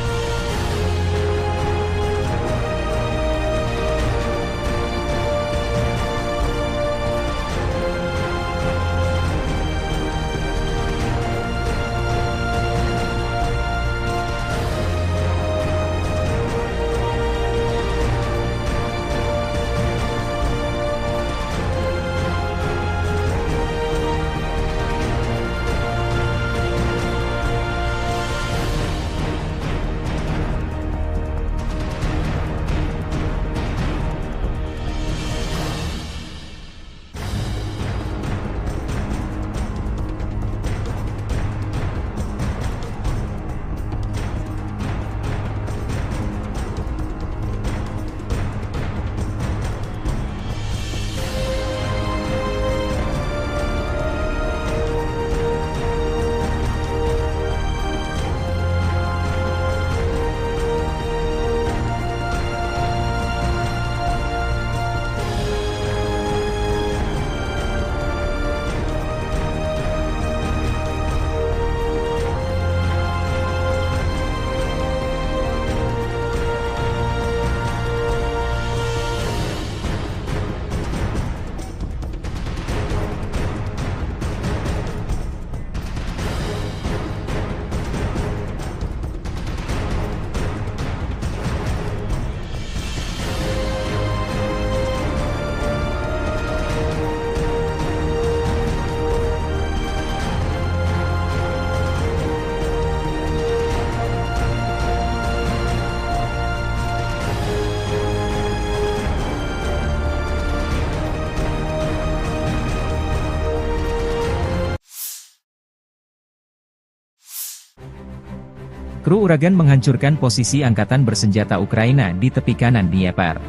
Kru Uragan menghancurkan posisi angkatan bersenjata Ukraina di tepi kanan Dnieper.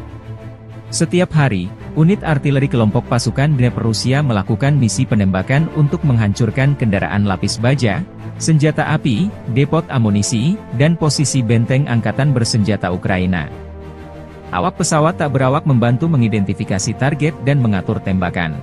Setiap hari, unit artileri kelompok pasukan Dnieper Rusia melakukan misi penembakan untuk menghancurkan kendaraan lapis baja, senjata api, depot amunisi, dan posisi benteng angkatan bersenjata Ukraina. Awak pesawat tak berawak membantu mengidentifikasi target dan mengatur tembakan.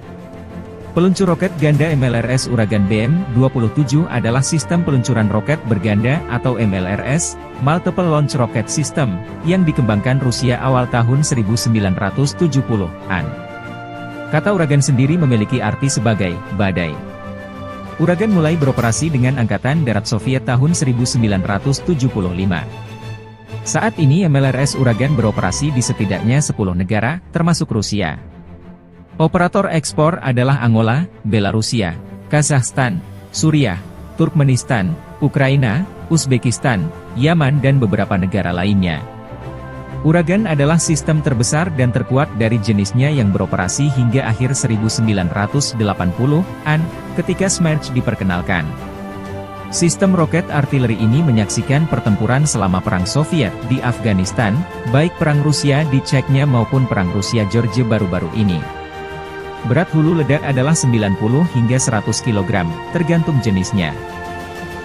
Peluncur roket ganda MLRS Uragan BM-27 adalah sistem peluncuran roket berganda atau MLRS, Multiple Launch Rocket System, yang dikembangkan Rusia awal tahun 1970-an. Kata Uragan sendiri memiliki arti sebagai badai. Uragan mulai beroperasi dengan Angkatan Darat Soviet tahun 1975. Saat ini MLRS Uragan beroperasi di setidaknya 10 negara, termasuk Rusia. Operator ekspor adalah Angola, Belarusia, Kazakhstan, Suriah, Turkmenistan, Ukraina, Uzbekistan, Yaman dan beberapa negara lainnya. Uragan adalah sistem terbesar dan terkuat dari jenisnya yang beroperasi hingga akhir 1980-an, ketika Smerch diperkenalkan. Sistem roket artileri ini menyaksikan pertempuran selama Perang Soviet di Afghanistan, baik Perang Rusia di Chechnya maupun Perang Rusia-Georgia baru-baru ini. Berat hulu ledak adalah 90 hingga 100 kg, tergantung jenisnya.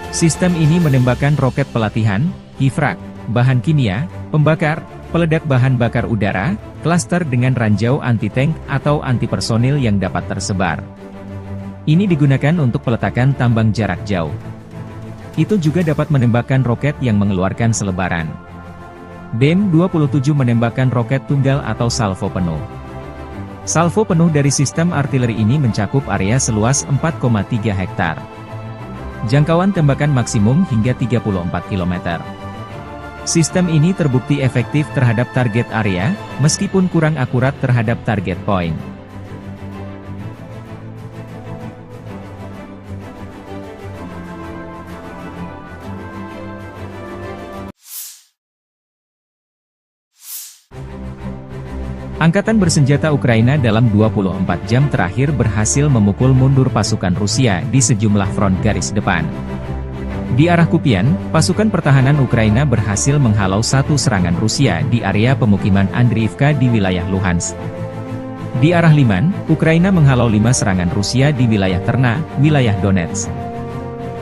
Sistem ini menembakkan roket pelatihan, kifrak, bahan kimia, pembakar, peledak bahan bakar udara, klaster dengan ranjau anti-tank atau anti-personil yang dapat tersebar. Ini digunakan untuk peletakan tambang jarak jauh. Itu juga dapat menembakkan roket yang mengeluarkan selebaran. BM-27 menembakkan roket tunggal atau salvo penuh. Salvo penuh dari sistem artileri ini mencakup area seluas 4,3 hektar. Jangkauan tembakan maksimum hingga 34 km. Sistem ini terbukti efektif terhadap target area, meskipun kurang akurat terhadap target point. Angkatan bersenjata Ukraina dalam 24 jam terakhir berhasil memukul mundur pasukan Rusia di sejumlah front garis depan. Di arah Kupian, pasukan pertahanan Ukraina berhasil menghalau satu serangan Rusia di area pemukiman Andriivka di wilayah Luhansk. Di arah Liman, Ukraina menghalau 5 serangan Rusia di wilayah Terna, wilayah Donetsk.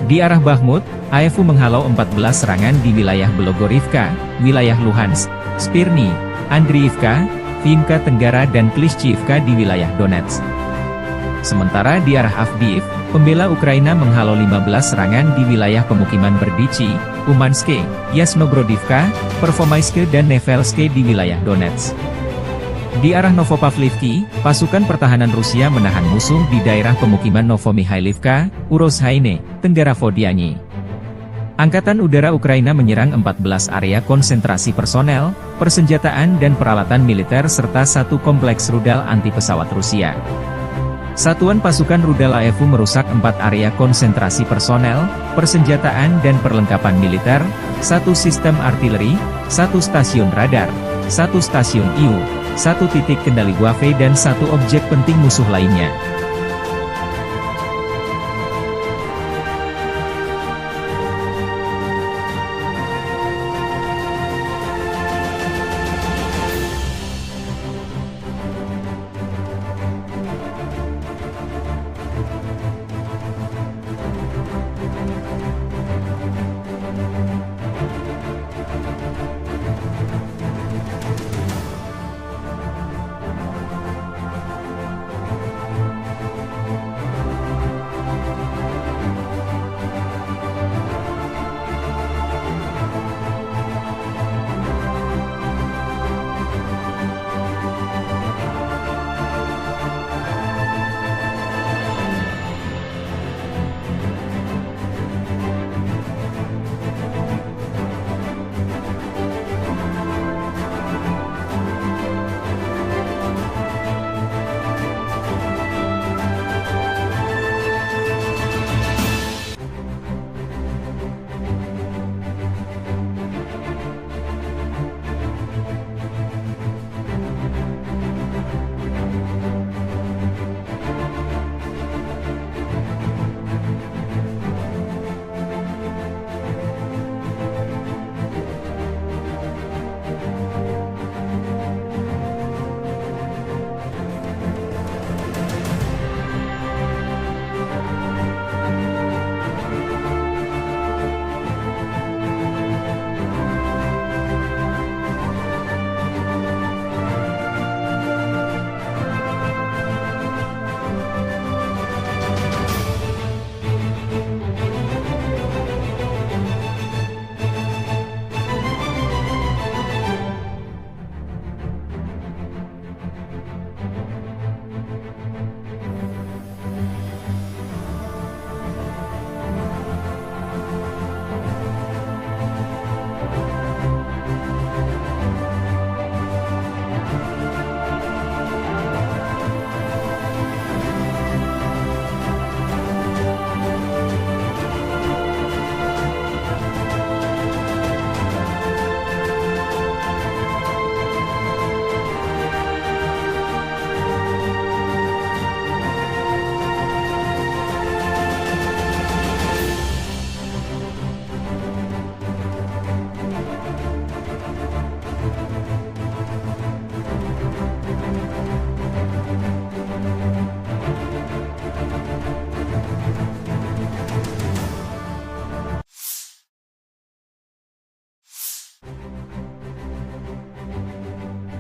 Di arah Bakhmut, AFU menghalau 14 serangan di wilayah Belogorivka, wilayah Luhansk, Spirny, Andriivka, Vinka Tenggara dan Klishchiivka di wilayah Donetsk. Sementara di arah Avdiivka, pembela Ukraina menghalau 15 serangan di wilayah pemukiman Berdichi, Umanske, Yasnogrodivka, Pervomaiske dan Nevelske di wilayah Donetsk. Di arah Novopavlivki, pasukan pertahanan Rusia menahan musuh di daerah pemukiman Novomihailivka, Urozhaine, Tenggara Vodiani. Angkatan Udara Ukraina menyerang 14 area konsentrasi personel, persenjataan dan peralatan militer serta satu kompleks rudal anti-pesawat Rusia. Satuan pasukan rudal AFU merusak 4 area konsentrasi personel, persenjataan dan perlengkapan militer, 1 sistem artileri, 1 stasiun radar, 1 stasiun IU, 1 titik kendali Wave dan 1 objek penting musuh lainnya.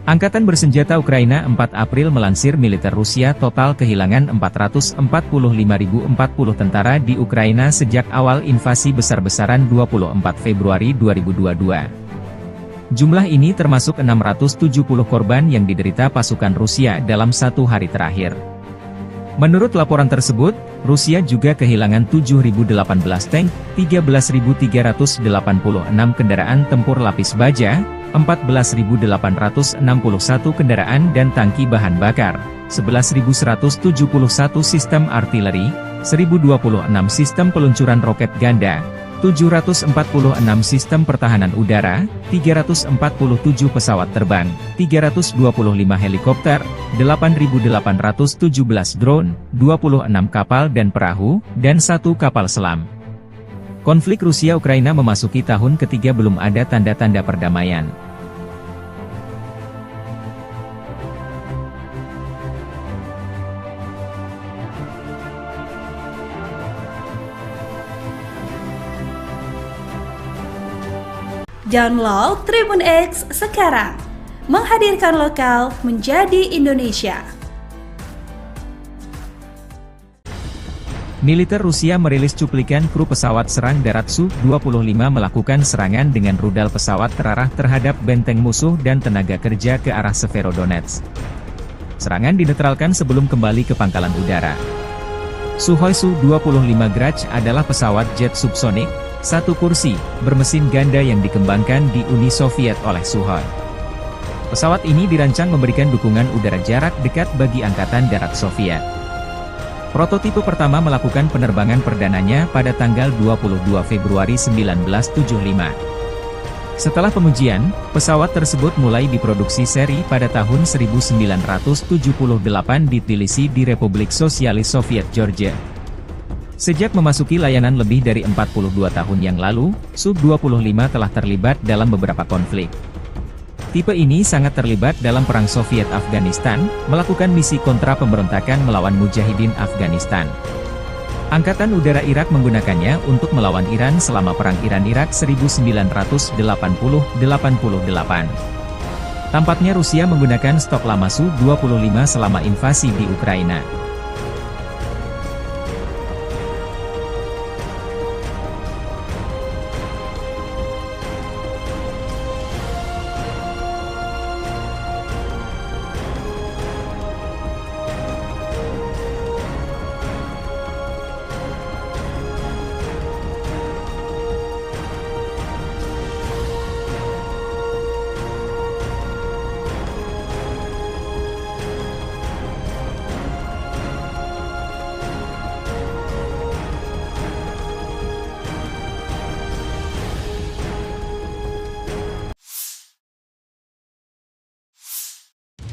Angkatan bersenjata Ukraina 4 April melansir militer Rusia total kehilangan 445.040 tentara di Ukraina sejak awal invasi besar-besaran 24 Februari 2022. Jumlah ini termasuk 670 korban yang diderita pasukan Rusia dalam 1 hari terakhir. Menurut laporan tersebut, Rusia juga kehilangan 7.018 tank, 13.386 kendaraan tempur lapis baja, 14.861 kendaraan dan tangki bahan bakar, 11.171 sistem artileri, 1.026 sistem peluncuran roket ganda, 746 sistem pertahanan udara, 347 pesawat terbang, 325 helikopter, 8.817 drone, 26 kapal dan perahu, dan 1 kapal selam. Konflik Rusia-Ukraina memasuki tahun ketiga belum ada tanda-tanda perdamaian. Download Tribun X sekarang, menghadirkan lokal menjadi Indonesia. Militer Rusia merilis cuplikan kru pesawat serang darat Su-25 melakukan serangan dengan rudal pesawat terarah terhadap benteng musuh dan tenaga kerja ke arah Severodonetsk. Serangan dinetralkan sebelum kembali ke pangkalan udara. Sukhoi Su-25 Grach adalah pesawat jet subsonik, satu kursi, bermesin ganda yang dikembangkan di Uni Soviet oleh Sukhoi. Pesawat ini dirancang memberikan dukungan udara jarak dekat bagi Angkatan Darat Soviet. Prototipe pertama melakukan penerbangan perdananya pada tanggal 22 Februari 1975. Setelah pengujian, pesawat tersebut mulai diproduksi seri pada tahun 1978 di Tbilisi di Republik Sosialis Soviet Georgia. Sejak memasuki layanan lebih dari 42 tahun yang lalu, Su-25 telah terlibat dalam beberapa konflik. Tipe ini sangat terlibat dalam Perang Soviet-Afghanistan, melakukan misi kontra pemberontakan melawan Mujahidin Afghanistan. Angkatan Udara Irak menggunakannya untuk melawan Iran selama Perang Iran-Irak 1980-88. Tampaknya Rusia menggunakan stok lama Su-25 selama invasi di Ukraina.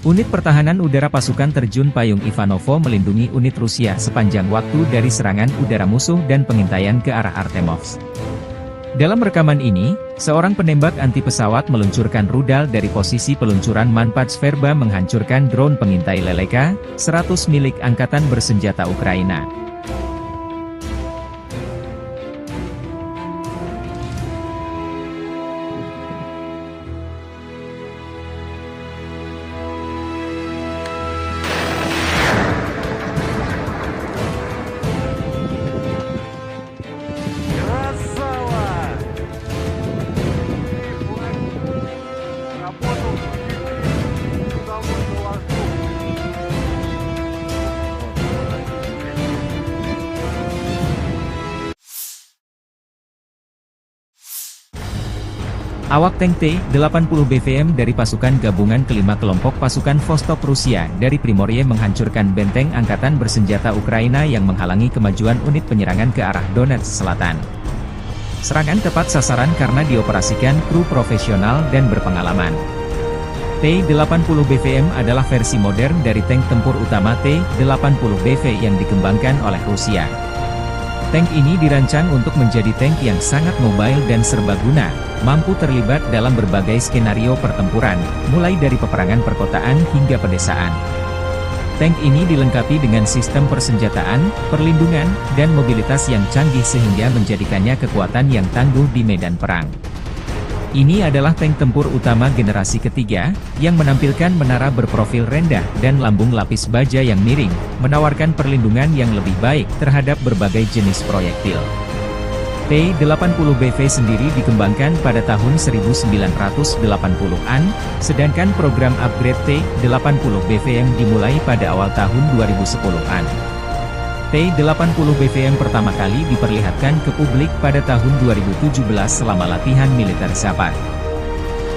Unit Pertahanan Udara Pasukan Terjun Payung Ivanovo melindungi unit Rusia sepanjang waktu dari serangan udara musuh dan pengintaian ke arah Artemovsk. Dalam rekaman ini, seorang penembak anti pesawat meluncurkan rudal dari posisi peluncuran Manpats Verba menghancurkan drone pengintai Leleka 100 milik Angkatan Bersenjata Ukraina. Awak tank T-80 BVM dari pasukan gabungan kelima kelompok pasukan Vostok Rusia dari Primorye menghancurkan benteng Angkatan Bersenjata Ukraina yang menghalangi kemajuan unit penyerangan ke arah Donetsk Selatan. Serangan tepat sasaran karena dioperasikan kru profesional dan berpengalaman. T-80 BVM adalah versi modern dari tank tempur utama T-80 BV yang dikembangkan oleh Rusia. Tank ini dirancang untuk menjadi tank yang sangat mobile dan serbaguna, mampu terlibat dalam berbagai skenario pertempuran, mulai dari peperangan perkotaan hingga pedesaan. Tank ini dilengkapi dengan sistem persenjataan, perlindungan, dan mobilitas yang canggih sehingga menjadikannya kekuatan yang tangguh di medan perang. Ini adalah tank tempur utama generasi ketiga, yang menampilkan menara berprofil rendah dan lambung lapis baja yang miring, menawarkan perlindungan yang lebih baik terhadap berbagai jenis proyektil. T-80BV sendiri dikembangkan pada tahun 1980-an, sedangkan program upgrade T-80BVM dimulai pada awal tahun 2010-an. T-80 BVM pertama kali diperlihatkan ke publik pada tahun 2017 selama latihan militer Zapad.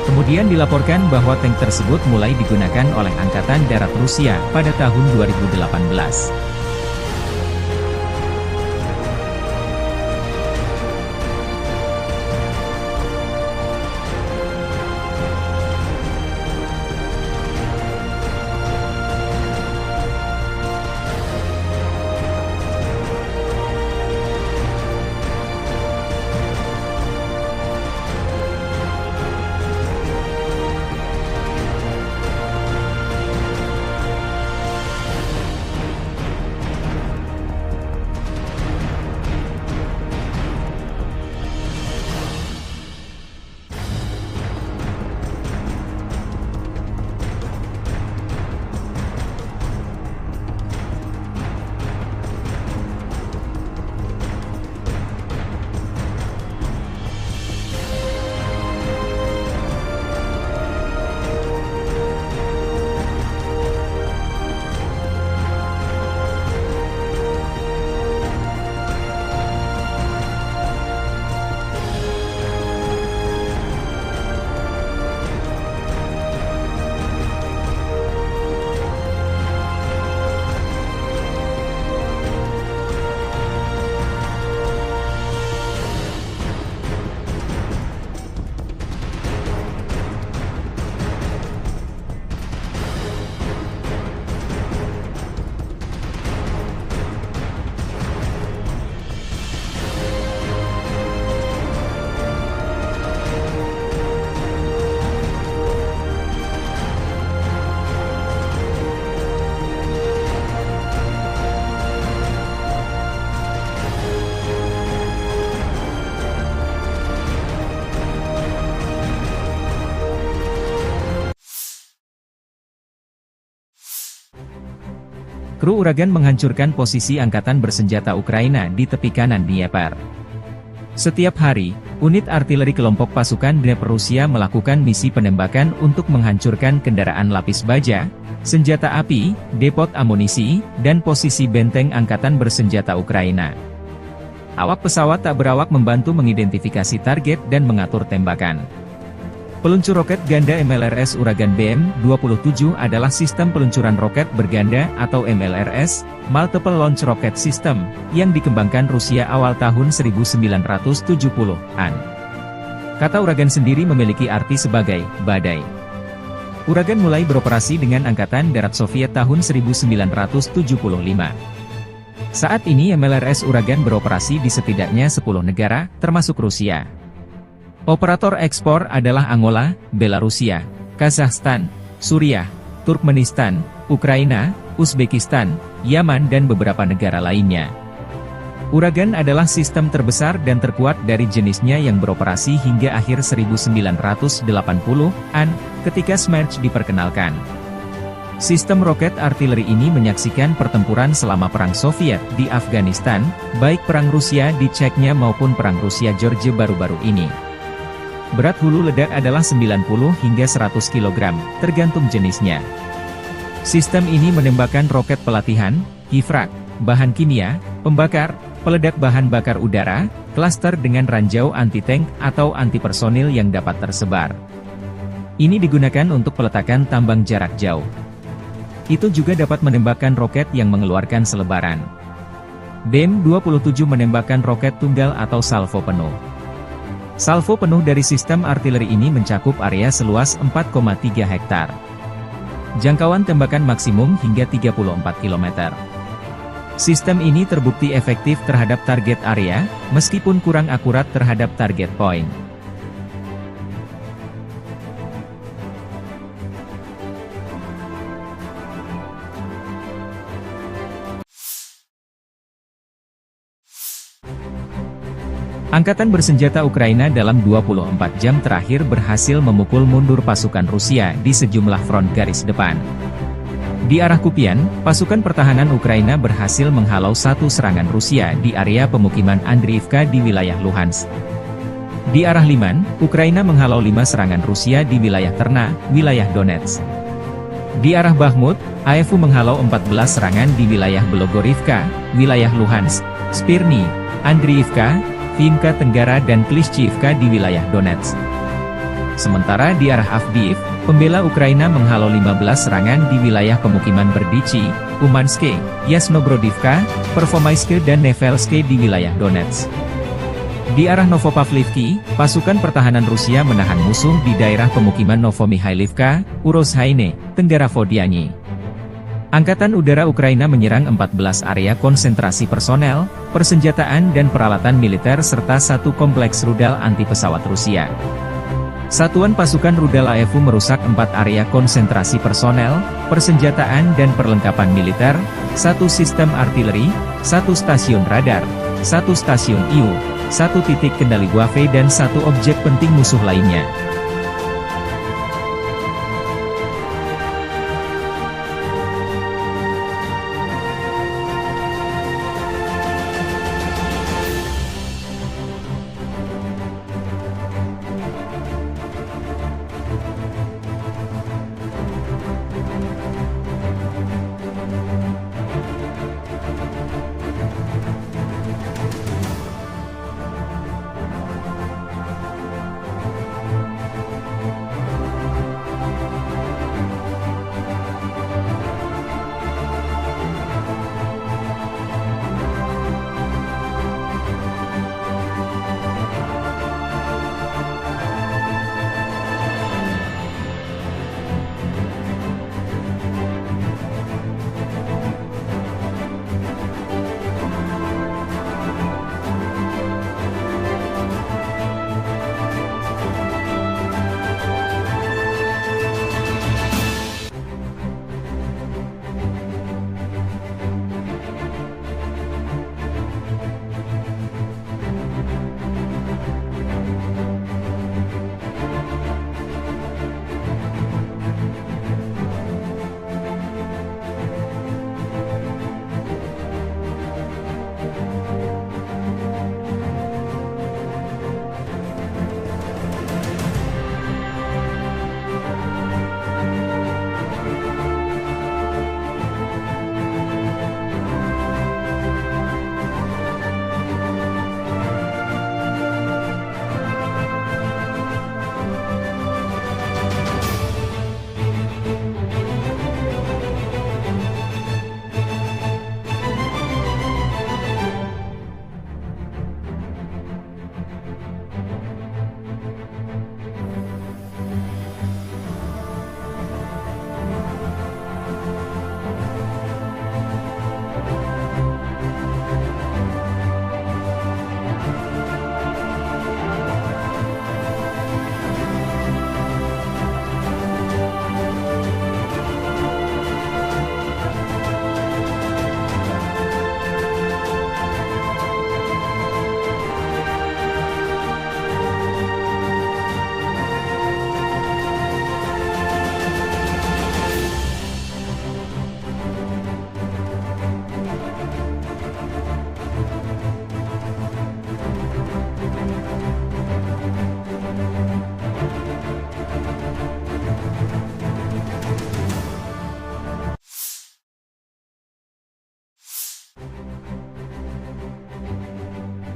Kemudian dilaporkan bahwa tank tersebut mulai digunakan oleh Angkatan Darat Rusia pada tahun 2018. kru Uragan menghancurkan posisi angkatan bersenjata Ukraina di tepi kanan Dnieper. Setiap hari, unit artileri kelompok pasukan Dnieper Rusia melakukan misi penembakan untuk menghancurkan kendaraan lapis baja, senjata api, depot amunisi, dan posisi benteng angkatan bersenjata Ukraina. Awak pesawat tak berawak membantu mengidentifikasi target dan mengatur tembakan. Peluncur roket ganda MLRS Uragan BM-27 adalah sistem peluncuran roket berganda atau MLRS, Multiple Launch Rocket System, yang dikembangkan Rusia awal tahun 1970-an. Kata Uragan sendiri memiliki arti sebagai badai. Uragan mulai beroperasi dengan Angkatan Darat Soviet tahun 1975. Saat ini MLRS Uragan beroperasi di setidaknya 10 negara, termasuk Rusia. Operator ekspor adalah Angola, Belarusia, Kazakhstan, Suriah, Turkmenistan, Ukraina, Uzbekistan, Yaman dan beberapa negara lainnya. Uragan adalah sistem terbesar dan terkuat dari jenisnya yang beroperasi hingga akhir 1980-an, ketika Smerch diperkenalkan. Sistem roket artileri ini menyaksikan pertempuran selama Perang Soviet di Afghanistan, baik Perang Rusia di Chechnya maupun Perang Rusia-Georgia baru-baru ini. Berat hulu ledak adalah 90 hingga 100 kg, tergantung jenisnya. Sistem ini menembakkan roket pelatihan, kifrak, bahan kimia, pembakar, peledak bahan bakar udara, klaster dengan ranjau anti-tank atau anti-personil yang dapat tersebar. Ini digunakan untuk peletakan tambang jarak jauh. Itu juga dapat menembakkan roket yang mengeluarkan selebaran. BM-27 menembakkan roket tunggal atau salvo penuh. Salvo penuh dari sistem artileri ini mencakup area seluas 4,3 hektar. Jangkauan tembakan maksimum hingga 34 km. Sistem ini terbukti efektif terhadap target area, meskipun kurang akurat terhadap target point. Angkatan bersenjata Ukraina dalam 24 jam terakhir berhasil memukul mundur pasukan Rusia di sejumlah front garis depan. Di arah Kupian, pasukan pertahanan Ukraina berhasil menghalau satu serangan Rusia di area pemukiman Andriivka di wilayah Luhansk. Di arah Liman, Ukraina menghalau 5 serangan Rusia di wilayah Terna, wilayah Donetsk. Di arah Bakhmut, AFU menghalau 14 serangan di wilayah Belogorivka, wilayah Luhansk, Spirny, Andriivka, Vimka Tenggara dan Klishchiivka di wilayah Donetsk. Sementara di arah Avdiivka, pembela Ukraina menghalau 15 serangan di wilayah pemukiman Berdichi, Umanske, Yasnogrodivka, Pervomaiske dan Nevelske di wilayah Donetsk. Di arah Novopavlivki, pasukan pertahanan Rusia menahan musuh di daerah pemukiman Novomihailivka, Urozhaine, Tenggara Vodiani. Angkatan Udara Ukraina menyerang 14 area konsentrasi personel, persenjataan dan peralatan militer serta satu kompleks rudal anti-pesawat Rusia. Satuan pasukan rudal AFU merusak 4 area konsentrasi personel, persenjataan dan perlengkapan militer, 1 sistem artileri, 1 stasiun radar, 1 stasiun IU, 1 titik kendali Waffe dan 1 objek penting musuh lainnya.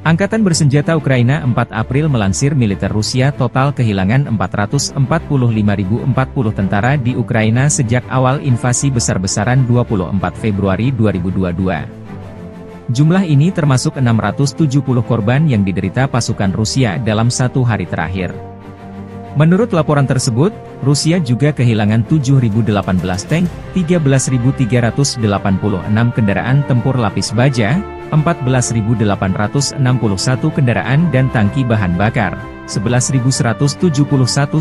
Angkatan bersenjata Ukraina 4 April melansir militer Rusia total kehilangan 445.040 tentara di Ukraina sejak awal invasi besar-besaran 24 Februari 2022. Jumlah ini termasuk 670 korban yang diderita pasukan Rusia dalam satu hari terakhir. Menurut laporan tersebut, Rusia juga kehilangan 7.018 tank, 13.386 kendaraan tempur lapis baja, 14.861 kendaraan dan tangki bahan bakar, 11.171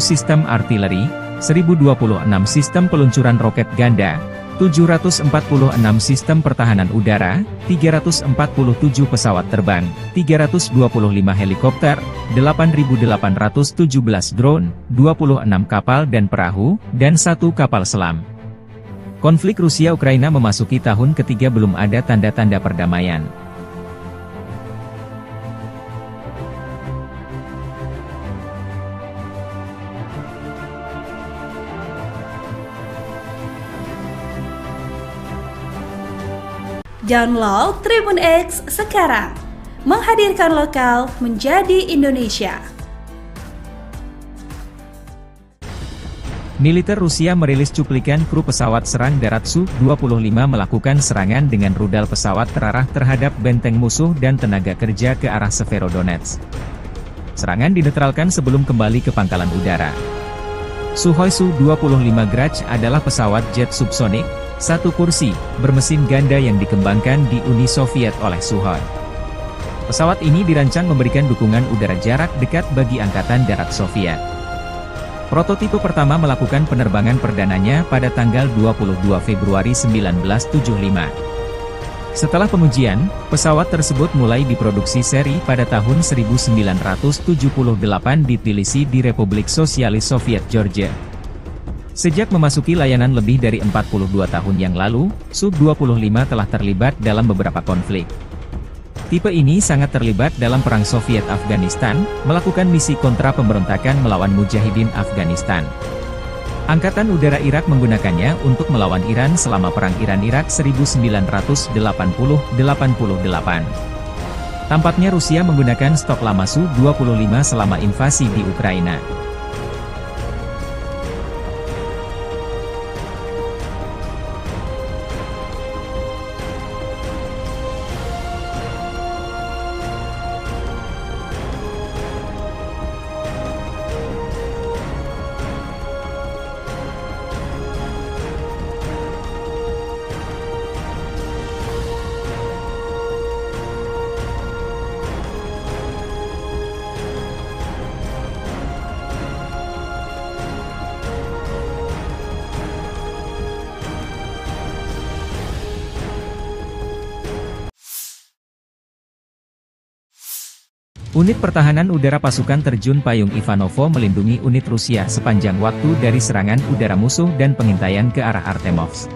sistem artileri, 1.026 sistem peluncuran roket ganda, 746 sistem pertahanan udara, 347 pesawat terbang, 325 helikopter, 8.817 drone, 26 kapal dan perahu, dan 1 kapal selam. Konflik Rusia-Ukraina memasuki tahun ketiga belum ada tanda-tanda perdamaian. Download Tribun X sekarang, menghadirkan lokal menjadi Indonesia. Militer Rusia merilis cuplikan kru pesawat serang darat Su-25 melakukan serangan dengan rudal pesawat terarah terhadap benteng musuh dan tenaga kerja ke arah Severodonetsk. Serangan dinetralkan sebelum kembali ke pangkalan udara. Sukhoi Su-25 Grach adalah pesawat jet subsonik, satu kursi, bermesin ganda yang dikembangkan di Uni Soviet oleh Sukhoi. Pesawat ini dirancang memberikan dukungan udara jarak dekat bagi Angkatan Darat Soviet. Prototipe pertama melakukan penerbangan perdananya pada tanggal 22 Februari 1975. Setelah pengujian, pesawat tersebut mulai diproduksi seri pada tahun 1978 di Tbilisi di Republik Sosialis Soviet Georgia. Sejak memasuki layanan lebih dari 42 tahun yang lalu, Su-25 telah terlibat dalam beberapa konflik. Tipe ini sangat terlibat dalam Perang Soviet-Afghanistan, melakukan misi kontra pemberontakan melawan Mujahidin Afghanistan. Angkatan Udara Irak menggunakannya untuk melawan Iran selama Perang Iran-Irak 1980-88. Tampaknya Rusia menggunakan stok lama Su-25 selama invasi di Ukraina. Unit Pertahanan Udara Pasukan Terjun Payung Ivanovo melindungi unit Rusia sepanjang waktu dari serangan udara musuh dan pengintaian ke arah Artemovsk.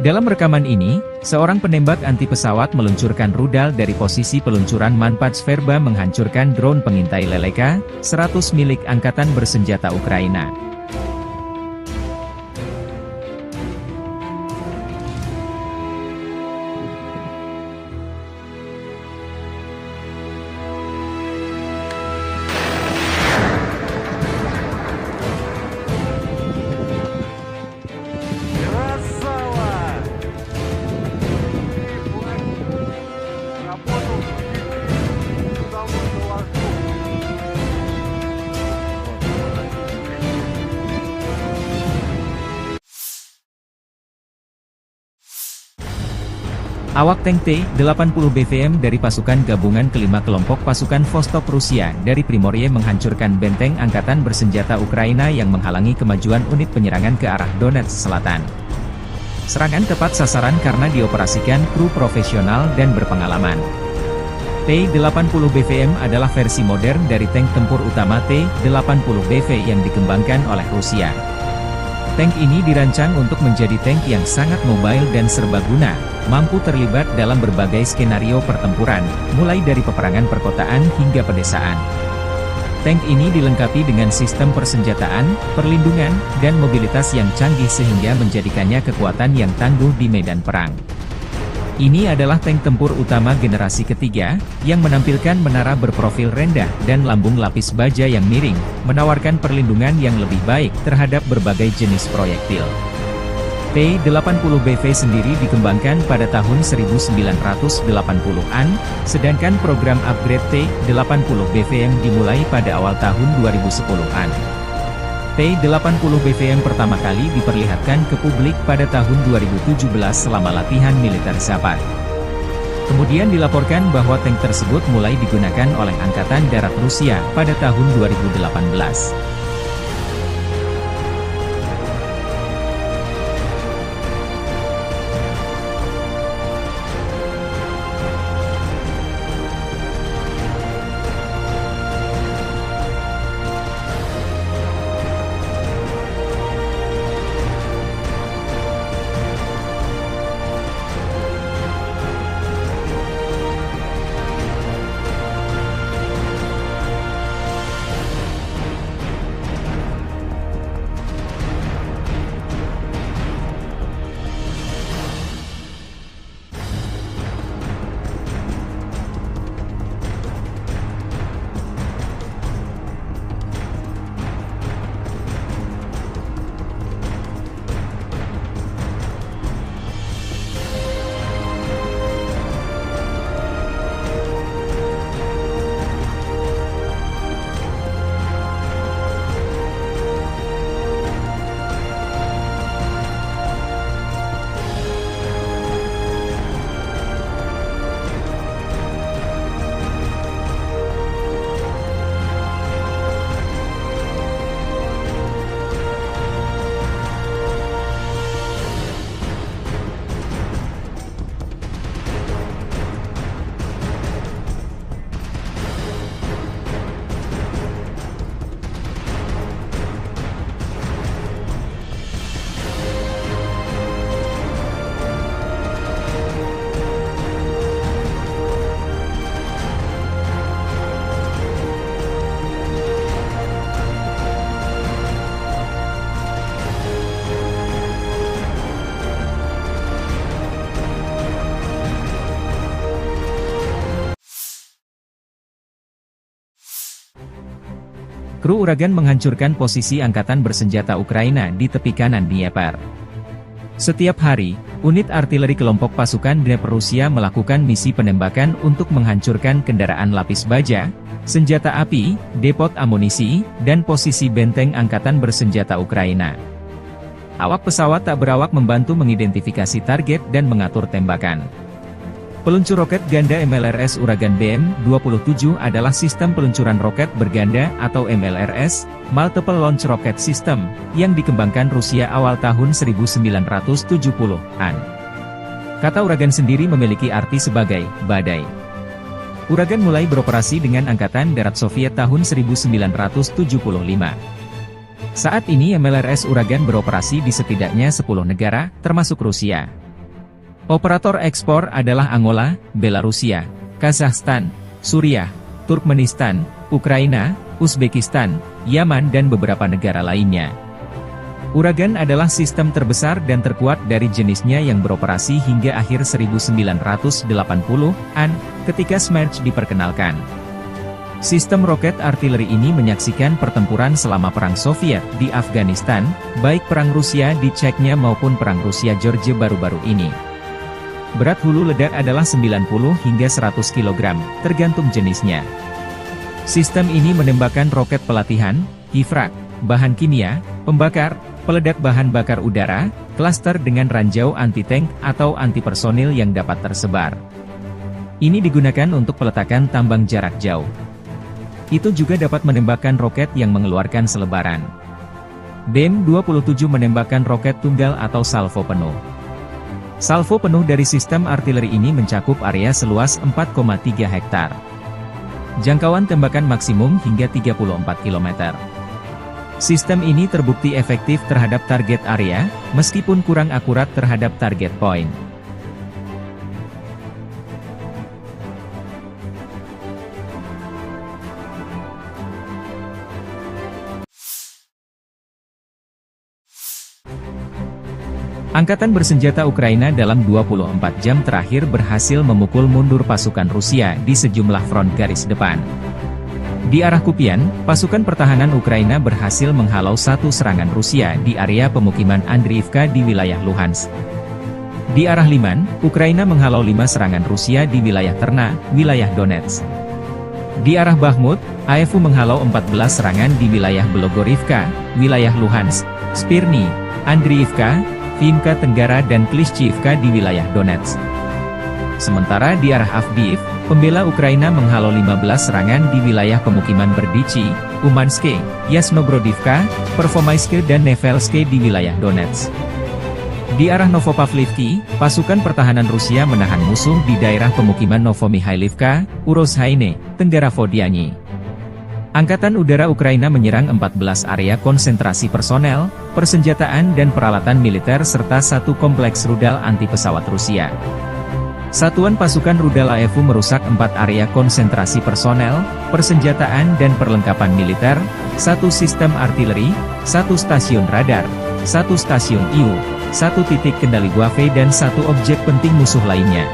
Dalam rekaman ini, seorang penembak anti pesawat meluncurkan rudal dari posisi peluncuran Manpad Sverba menghancurkan drone pengintai Leleka 100 milik Angkatan Bersenjata Ukraina. Awak tank T-80 BVM dari pasukan gabungan kelima kelompok pasukan Vostok Rusia dari Primorye menghancurkan benteng Angkatan Bersenjata Ukraina yang menghalangi kemajuan unit penyerangan ke arah Donetsk Selatan. Serangan tepat sasaran karena dioperasikan kru profesional dan berpengalaman. T-80 BVM adalah versi modern dari tank tempur utama T-80 BV yang dikembangkan oleh Rusia. Tank ini dirancang untuk menjadi tank yang sangat mobile dan serbaguna, mampu terlibat dalam berbagai skenario pertempuran, mulai dari peperangan perkotaan hingga pedesaan. Tank ini dilengkapi dengan sistem persenjataan, perlindungan, dan mobilitas yang canggih sehingga menjadikannya kekuatan yang tangguh di medan perang. Ini adalah tank tempur utama generasi ketiga, yang menampilkan menara berprofil rendah dan lambung lapis baja yang miring, menawarkan perlindungan yang lebih baik terhadap berbagai jenis proyektil. T-80BV sendiri dikembangkan pada tahun 1980-an, sedangkan program upgrade T-80BVM dimulai pada awal tahun 2010-an. T-80BVM pertama kali diperlihatkan ke publik pada tahun 2017 selama latihan militer Zapad. Kemudian dilaporkan bahwa tank tersebut mulai digunakan oleh Angkatan Darat Rusia pada tahun 2018. Kru Uragan menghancurkan posisi angkatan bersenjata Ukraina di tepi kanan Dnieper. Setiap hari, unit artileri kelompok pasukan Dnieper Rusia melakukan misi penembakan untuk menghancurkan kendaraan lapis baja, senjata api, depot amunisi, dan posisi benteng angkatan bersenjata Ukraina. Awak pesawat tak berawak membantu mengidentifikasi target dan mengatur tembakan. Peluncur roket ganda MLRS Uragan BM-27 adalah sistem peluncuran roket berganda atau MLRS, Multiple Launch Rocket System, yang dikembangkan Rusia awal tahun 1970-an. Kata Uragan sendiri memiliki arti sebagai badai. Uragan mulai beroperasi dengan Angkatan Darat Soviet tahun 1975. Saat ini MLRS Uragan beroperasi di setidaknya 10 negara, termasuk Rusia. Operator ekspor adalah Angola, Belarusia, Kazakhstan, Suriah, Turkmenistan, Ukraina, Uzbekistan, Yaman dan beberapa negara lainnya. Uragan adalah sistem terbesar dan terkuat dari jenisnya yang beroperasi hingga akhir 1980-an, ketika Smerch diperkenalkan. Sistem roket artileri ini menyaksikan pertempuran selama Perang Soviet di Afghanistan, baik Perang Rusia di Chechnya maupun Perang Rusia-Georgia baru-baru ini. Berat hulu ledak adalah 90 hingga 100 kg, tergantung jenisnya. Sistem ini menembakkan roket pelatihan, hifrak, bahan kimia, pembakar, peledak bahan bakar udara, klaster dengan ranjau anti-tank atau anti-personil yang dapat tersebar. Ini digunakan untuk peletakan tambang jarak jauh. Itu juga dapat menembakkan roket yang mengeluarkan selebaran. BM-27 menembakkan roket tunggal atau salvo penuh. Salvo penuh dari sistem artileri ini mencakup area seluas 4,3 hektar. Jangkauan tembakan maksimum hingga 34 km. Sistem ini terbukti efektif terhadap target area, meskipun kurang akurat terhadap target point. Angkatan bersenjata Ukraina dalam 24 jam terakhir berhasil memukul mundur pasukan Rusia di sejumlah front garis depan. Di arah Kupian, pasukan pertahanan Ukraina berhasil menghalau satu serangan Rusia di area pemukiman Andriivka di wilayah Luhansk. Di arah Liman, Ukraina menghalau 5 serangan Rusia di wilayah Terna, wilayah Donetsk. Di arah Bakhmut, AFU menghalau 14 serangan di wilayah Belogorivka, wilayah Luhansk, Spirny, Andriivka, Vimka Tenggara dan Klishchiivka di wilayah Donetsk. Sementara di arah Avdiivka, pembela Ukraina menghalau 15 serangan di wilayah pemukiman Berdichi, Umanske, Yasnobrodivka, Pervomaiske dan Nevelske di wilayah Donetsk. Di arah Novopavlivki, pasukan pertahanan Rusia menahan musuh di daerah pemukiman Novomihailivka, Urozhaine, Tenggara Vodiani. Angkatan Udara Ukraina menyerang 14 area konsentrasi personel, persenjataan dan peralatan militer serta satu kompleks rudal anti-pesawat Rusia. Satuan pasukan rudal AFU merusak 4 area konsentrasi personel, persenjataan dan perlengkapan militer, 1 sistem artileri, 1 stasiun radar, 1 stasiun IU, 1 titik kendali Guave dan 1 objek penting musuh lainnya.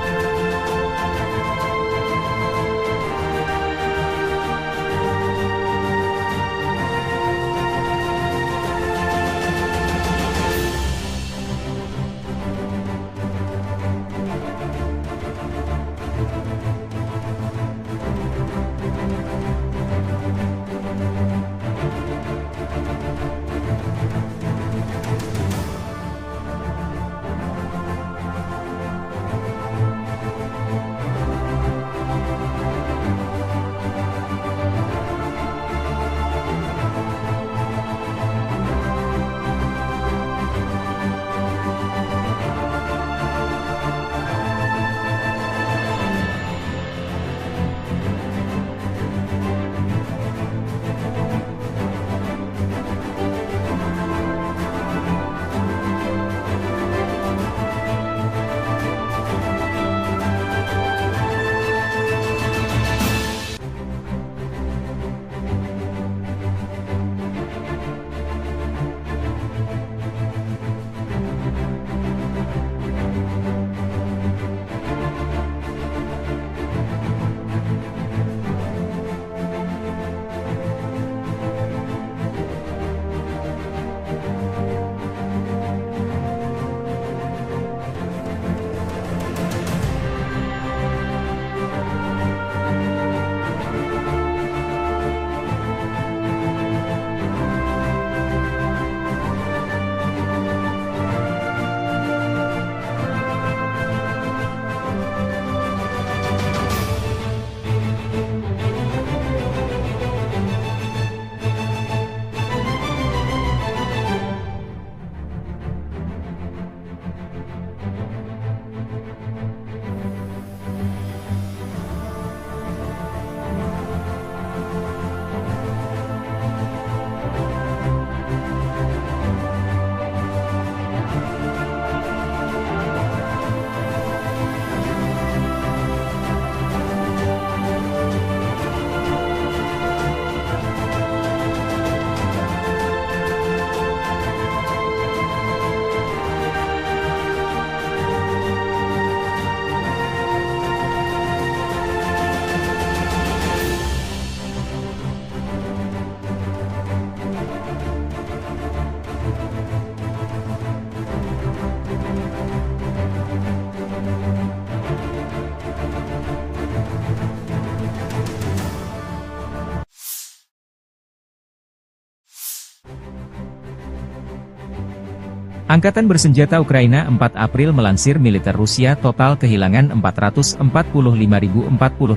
Angkatan bersenjata Ukraina 4 April melansir militer Rusia total kehilangan 445.040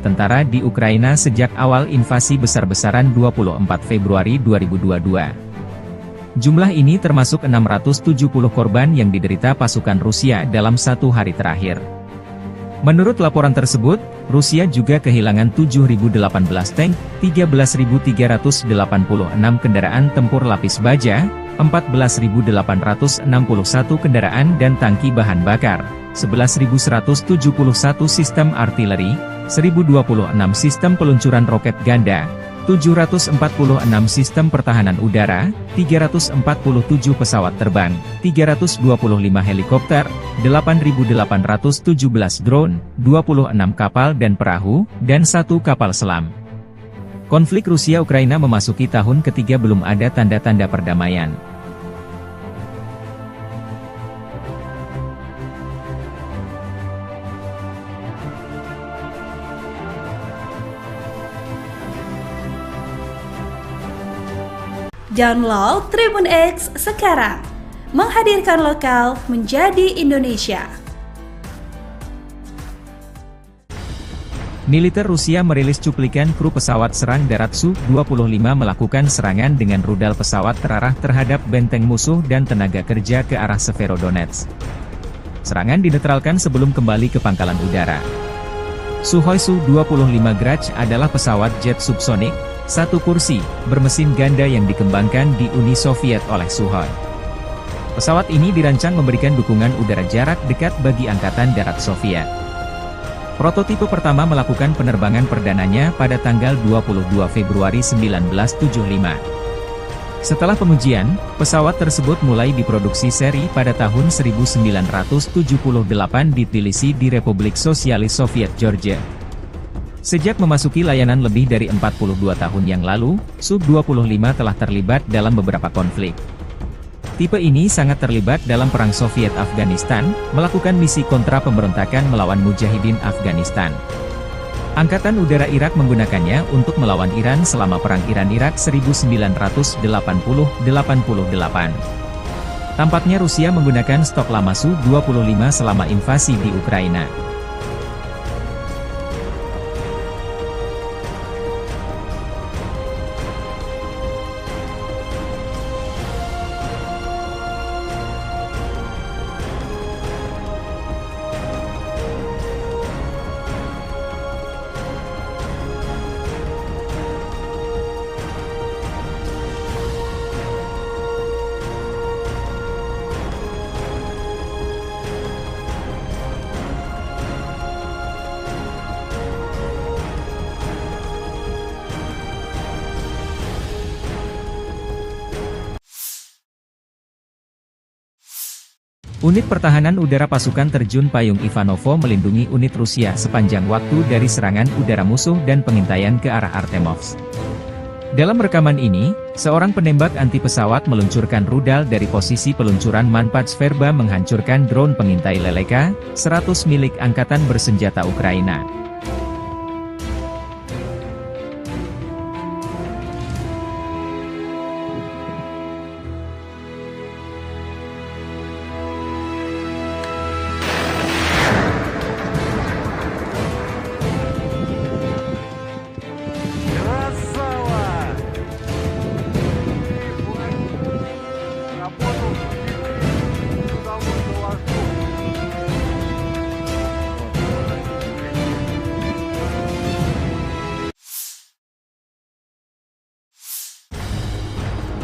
tentara di Ukraina sejak awal invasi besar-besaran 24 Februari 2022. Jumlah ini termasuk 670 korban yang diderita pasukan Rusia dalam 1 hari terakhir. Menurut laporan tersebut, Rusia juga kehilangan 7.018 tank, 13.386 kendaraan tempur lapis baja, 14.861 kendaraan dan tangki bahan bakar, 11.171 sistem artileri, 1.026 sistem peluncuran roket ganda, 746 sistem pertahanan udara, 347 pesawat terbang, 325 helikopter, 8.817 drone, 26 kapal dan perahu, dan 1 kapal selam. Konflik Rusia-Ukraina memasuki tahun ketiga belum ada tanda-tanda perdamaian. Download Tribun X sekarang, menghadirkan lokal menjadi Indonesia. Militer Rusia merilis cuplikan kru pesawat serang darat Su-25 melakukan serangan dengan rudal pesawat terarah terhadap benteng musuh dan tenaga kerja ke arah Severodonetsk. Serangan dinetralkan sebelum kembali ke pangkalan udara. Sukhoi Su-25 Grach adalah pesawat jet subsonik, satu kursi, bermesin ganda yang dikembangkan di Uni Soviet oleh Sukhoi. Pesawat ini dirancang memberikan dukungan udara jarak dekat bagi Angkatan Darat Soviet. Prototipe pertama melakukan penerbangan perdananya pada tanggal 22 Februari 1975. Setelah pengujian, pesawat tersebut mulai diproduksi seri pada tahun 1978 di Tbilisi di Republik Sosialis Soviet Georgia. Sejak memasuki layanan lebih dari 42 tahun yang lalu, Su-25 telah terlibat dalam beberapa konflik. Tipe ini sangat terlibat dalam Perang Soviet-Afghanistan, melakukan misi kontra pemberontakan melawan Mujahidin Afghanistan. Angkatan Udara Irak menggunakannya untuk melawan Iran selama Perang Iran-Irak 1980-88. Tampaknya Rusia menggunakan stok lama Su-25 selama invasi di Ukraina. Unit Pertahanan Udara Pasukan Terjun Payung Ivanovo melindungi unit Rusia sepanjang waktu dari serangan udara musuh dan pengintaian ke arah Artemovsk. Dalam rekaman ini, seorang penembak anti pesawat meluncurkan rudal dari posisi peluncuran Manpad Sverba menghancurkan drone pengintai Leleka 100 milik Angkatan Bersenjata Ukraina.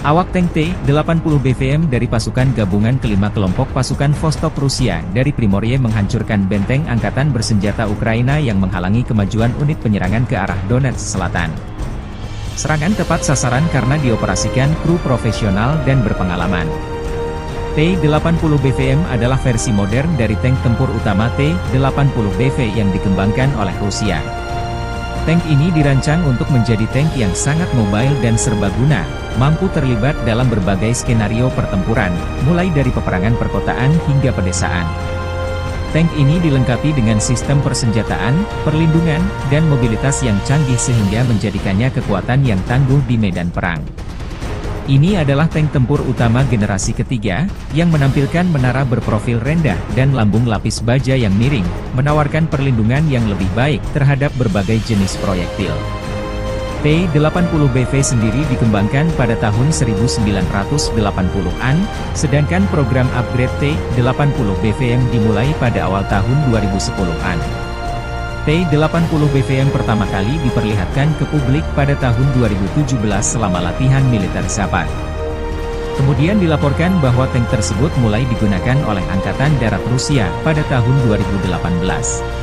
Awak tank T-80 BVM dari pasukan gabungan kelima kelompok pasukan Vostok Rusia dari Primorye menghancurkan benteng Angkatan Bersenjata Ukraina yang menghalangi kemajuan unit penyerangan ke arah Donetsk Selatan. Serangan tepat sasaran karena dioperasikan kru profesional dan berpengalaman. T-80 BVM adalah versi modern dari tank tempur utama T-80 BV yang dikembangkan oleh Rusia. Tank ini dirancang untuk menjadi tank yang sangat mobile dan serbaguna, mampu terlibat dalam berbagai skenario pertempuran, mulai dari peperangan perkotaan hingga pedesaan. Tank ini dilengkapi dengan sistem persenjataan, perlindungan, dan mobilitas yang canggih sehingga menjadikannya kekuatan yang tangguh di medan perang. Ini adalah tank tempur utama generasi ketiga, yang menampilkan menara berprofil rendah dan lambung lapis baja yang miring, menawarkan perlindungan yang lebih baik terhadap berbagai jenis proyektil. T-80 BV sendiri dikembangkan pada tahun 1980-an, sedangkan program upgrade T-80 BVM dimulai pada awal tahun 2010-an. T-80 BVM pertama kali diperlihatkan ke publik pada tahun 2017 selama latihan militer Zapad. Kemudian dilaporkan bahwa tank tersebut mulai digunakan oleh Angkatan Darat Rusia pada tahun 2018.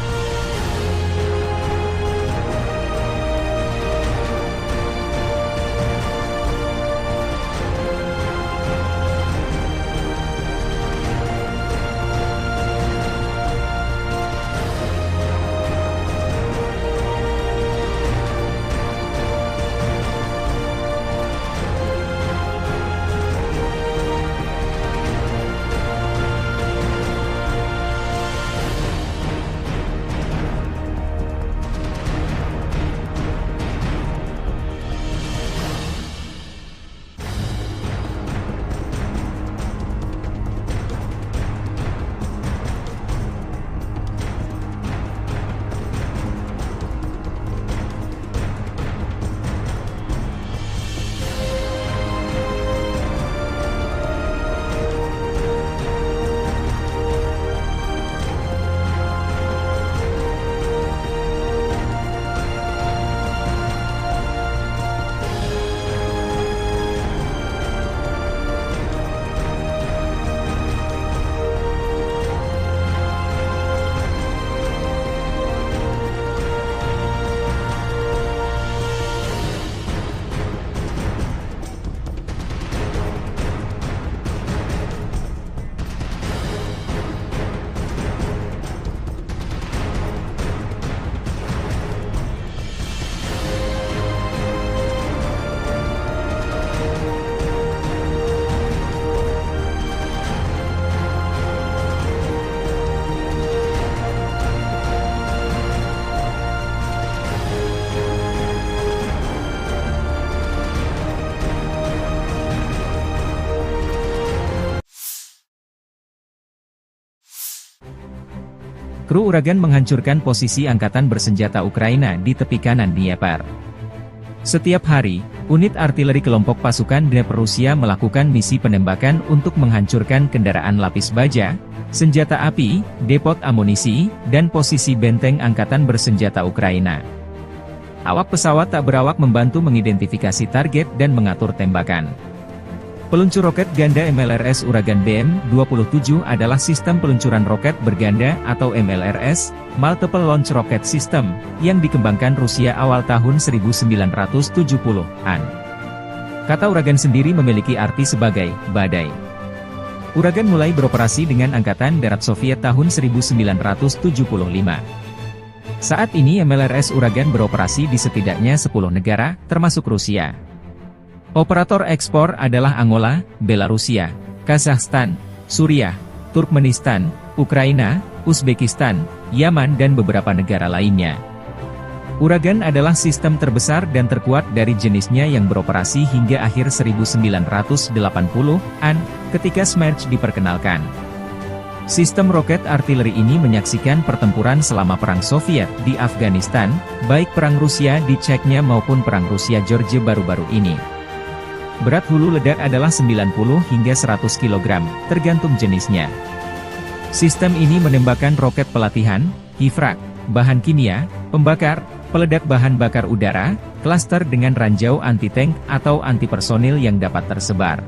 Kru Uragan menghancurkan posisi angkatan bersenjata Ukraina di tepi kanan Dnieper. Setiap hari, unit artileri kelompok pasukan Dnieper Rusia melakukan misi penembakan untuk menghancurkan kendaraan lapis baja, senjata api, depot amunisi, dan posisi benteng angkatan bersenjata Ukraina. Awak pesawat tak berawak membantu mengidentifikasi target dan mengatur tembakan. Peluncur roket ganda MLRS Uragan BM-27 adalah sistem peluncuran roket berganda atau MLRS, Multiple Launch Rocket System, yang dikembangkan Rusia awal tahun 1970-an. Kata Uragan sendiri memiliki arti sebagai badai. Uragan mulai beroperasi dengan Angkatan Darat Soviet tahun 1975. Saat ini MLRS Uragan beroperasi di setidaknya 10 negara, termasuk Rusia. Operator ekspor adalah Angola, Belarusia, Kazakhstan, Suriah, Turkmenistan, Ukraina, Uzbekistan, Yaman dan beberapa negara lainnya. Uragan adalah sistem terbesar dan terkuat dari jenisnya yang beroperasi hingga akhir 1980-an, ketika Smerch diperkenalkan. Sistem roket artileri ini menyaksikan pertempuran selama Perang Soviet di Afghanistan, baik Perang Rusia di Chechnya maupun Perang Rusia-Georgia baru-baru ini. Berat hulu ledak adalah 90 hingga 100 kg, tergantung jenisnya. Sistem ini menembakkan roket pelatihan, hifrak, bahan kimia, pembakar, peledak bahan bakar udara, klaster dengan ranjau anti-tank atau anti-personil yang dapat tersebar.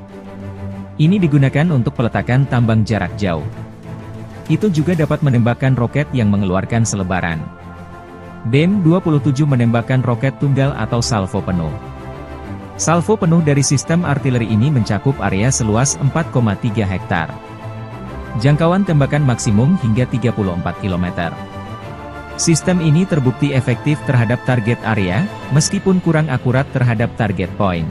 Ini digunakan untuk peletakan tambang jarak jauh. Itu juga dapat menembakkan roket yang mengeluarkan selebaran. BM-27 menembakkan roket tunggal atau salvo penuh. Salvo penuh dari sistem artileri ini mencakup area seluas 4,3 hektar. Jangkauan tembakan maksimum hingga 34 km. Sistem ini terbukti efektif terhadap target area, meskipun kurang akurat terhadap target point.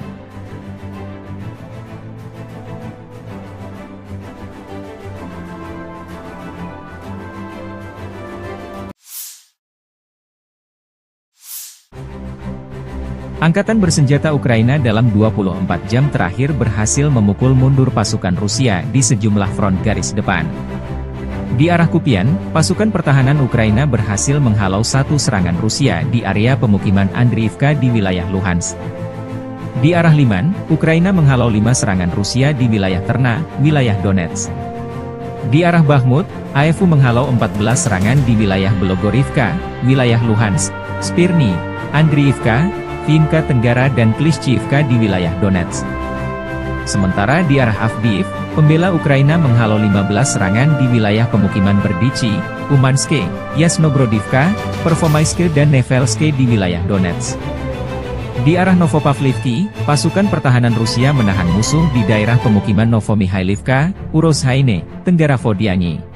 Angkatan bersenjata Ukraina dalam 24 jam terakhir berhasil memukul mundur pasukan Rusia di sejumlah front garis depan. Di arah Kupian, pasukan pertahanan Ukraina berhasil menghalau satu serangan Rusia di area pemukiman Andriivka di wilayah Luhansk. Di arah Liman, Ukraina menghalau 5 serangan Rusia di wilayah Terna, wilayah Donetsk. Di arah Bakhmut, AFU menghalau 14 serangan di wilayah Belogorivka, wilayah Luhansk, Spirny, Andriivka, Vinka Tenggara dan Klishchiivka di wilayah Donetsk. Sementara di arah Avdiivka, pembela Ukraina menghalau 15 serangan di wilayah pemukiman Berdichi, Umanske, Yasnobrodivka, Pervomaiske dan Nevelske di wilayah Donetsk. Di arah Novopavlivki, pasukan pertahanan Rusia menahan musuh di daerah pemukiman Novomihailivka, Urozhaine, Tenggara Vodiani.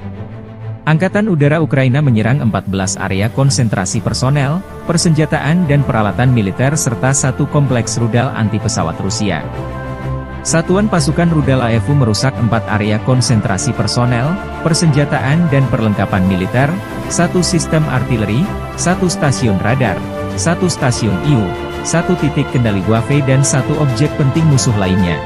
Angkatan Udara Ukraina menyerang 14 area konsentrasi personel, persenjataan dan peralatan militer serta satu kompleks rudal anti-pesawat Rusia. Satuan pasukan rudal AFU merusak 4 area konsentrasi personel, persenjataan dan perlengkapan militer, 1 sistem artileri, 1 stasiun radar, 1 stasiun IU, 1 titik kendali Wave dan 1 objek penting musuh lainnya.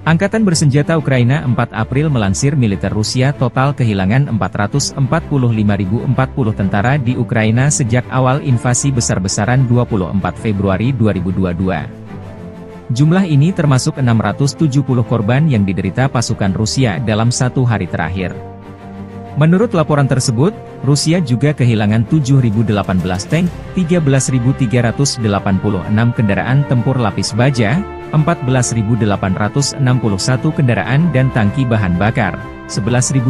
Angkatan bersenjata Ukraina 4 April melansir militer Rusia total kehilangan 445.040 tentara di Ukraina sejak awal invasi besar-besaran 24 Februari 2022. Jumlah ini termasuk 670 korban yang diderita pasukan Rusia dalam satu hari terakhir. Menurut laporan tersebut, Rusia juga kehilangan 7.018 tank, 13.386 kendaraan tempur lapis baja, 14.861 kendaraan dan tangki bahan bakar, 11.171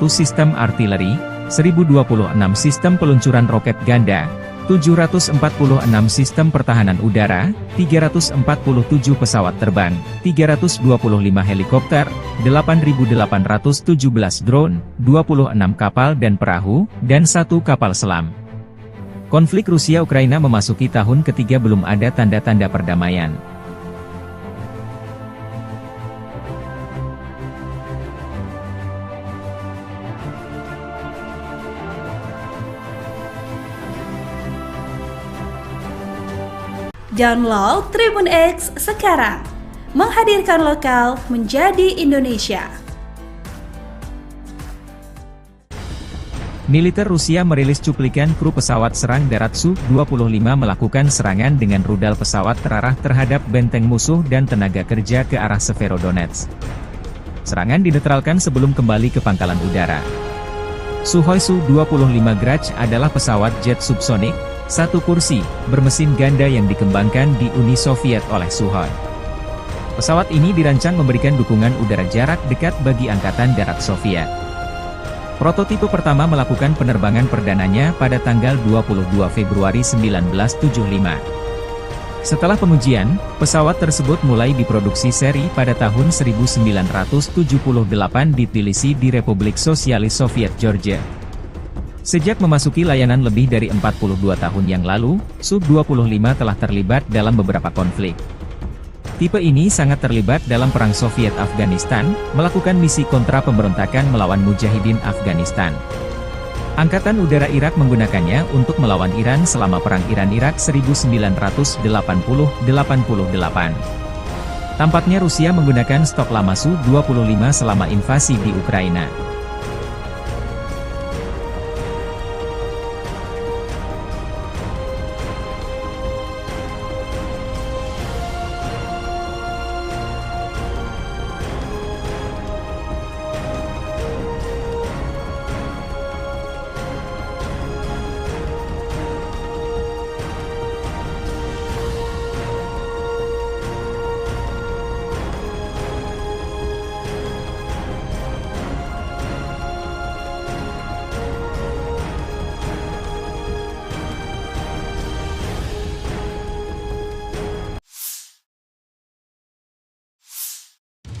sistem artileri, 1.026 sistem peluncuran roket ganda, 746 sistem pertahanan udara, 347 pesawat terbang, 325 helikopter, 8.817 drone, 26 kapal dan perahu, dan 1 kapal selam. Konflik Rusia-Ukraina memasuki tahun ketiga belum ada tanda-tanda perdamaian. Download Tribun X sekarang, menghadirkan lokal menjadi Indonesia. Militer Rusia merilis cuplikan kru pesawat serang darat Su-25 melakukan serangan dengan rudal pesawat terarah terhadap benteng musuh dan tenaga kerja ke arah Severodonetsk. Serangan dinetralkan sebelum kembali ke pangkalan udara. Sukhoi Su-25 Grach adalah pesawat jet subsonik, satu kursi, bermesin ganda yang dikembangkan di Uni Soviet oleh Sukhoi. Pesawat ini dirancang memberikan dukungan udara jarak dekat bagi Angkatan Darat Soviet. Prototipe pertama melakukan penerbangan perdananya pada tanggal 22 Februari 1975. Setelah pengujian, pesawat tersebut mulai diproduksi seri pada tahun 1978 di Tbilisi di Republik Sosialis Soviet Georgia. Sejak memasuki layanan lebih dari 42 tahun yang lalu, Su-25 telah terlibat dalam beberapa konflik. Tipe ini sangat terlibat dalam Perang Soviet-Afghanistan, melakukan misi kontra pemberontakan melawan Mujahidin Afghanistan. Angkatan Udara Irak menggunakannya untuk melawan Iran selama Perang Iran-Irak 1980-88. Tampaknya Rusia menggunakan stok lama Su-25 selama invasi di Ukraina.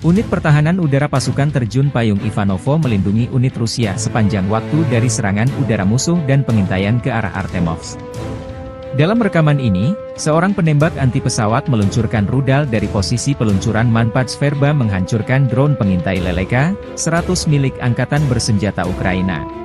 Unit Pertahanan Udara Pasukan Terjun Payung Ivanovo melindungi unit Rusia sepanjang waktu dari serangan udara musuh dan pengintaian ke arah Artemovsk. Dalam rekaman ini, seorang penembak anti pesawat meluncurkan rudal dari posisi peluncuran Manpats Verba menghancurkan drone pengintai Leleka 100 milik Angkatan Bersenjata Ukraina.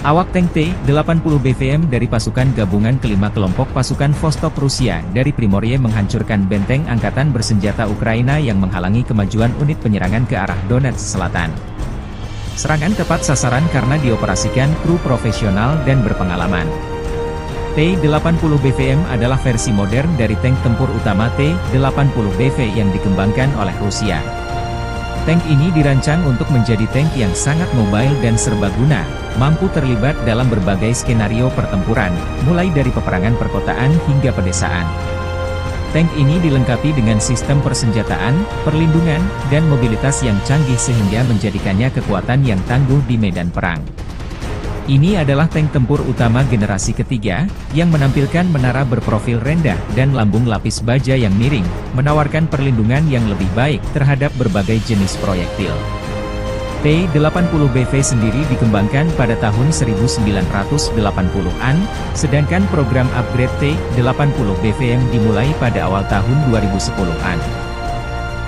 Awak tank T-80 BVM dari pasukan gabungan kelima kelompok pasukan Vostok Rusia dari Primorye menghancurkan benteng Angkatan Bersenjata Ukraina yang menghalangi kemajuan unit penyerangan ke arah Donetsk Selatan. Serangan tepat sasaran karena dioperasikan kru profesional dan berpengalaman. T-80 BVM adalah versi modern dari tank tempur utama T-80 BV yang dikembangkan oleh Rusia. Tank ini dirancang untuk menjadi tank yang sangat mobile dan serbaguna, mampu terlibat dalam berbagai skenario pertempuran, mulai dari peperangan perkotaan hingga pedesaan. Tank ini dilengkapi dengan sistem persenjataan, perlindungan, dan mobilitas yang canggih sehingga menjadikannya kekuatan yang tangguh di medan perang. Ini adalah tank tempur utama generasi ketiga, yang menampilkan menara berprofil rendah dan lambung lapis baja yang miring, menawarkan perlindungan yang lebih baik terhadap berbagai jenis proyektil. T-80BV sendiri dikembangkan pada tahun 1980-an, sedangkan program upgrade T-80BVM dimulai pada awal tahun 2010-an.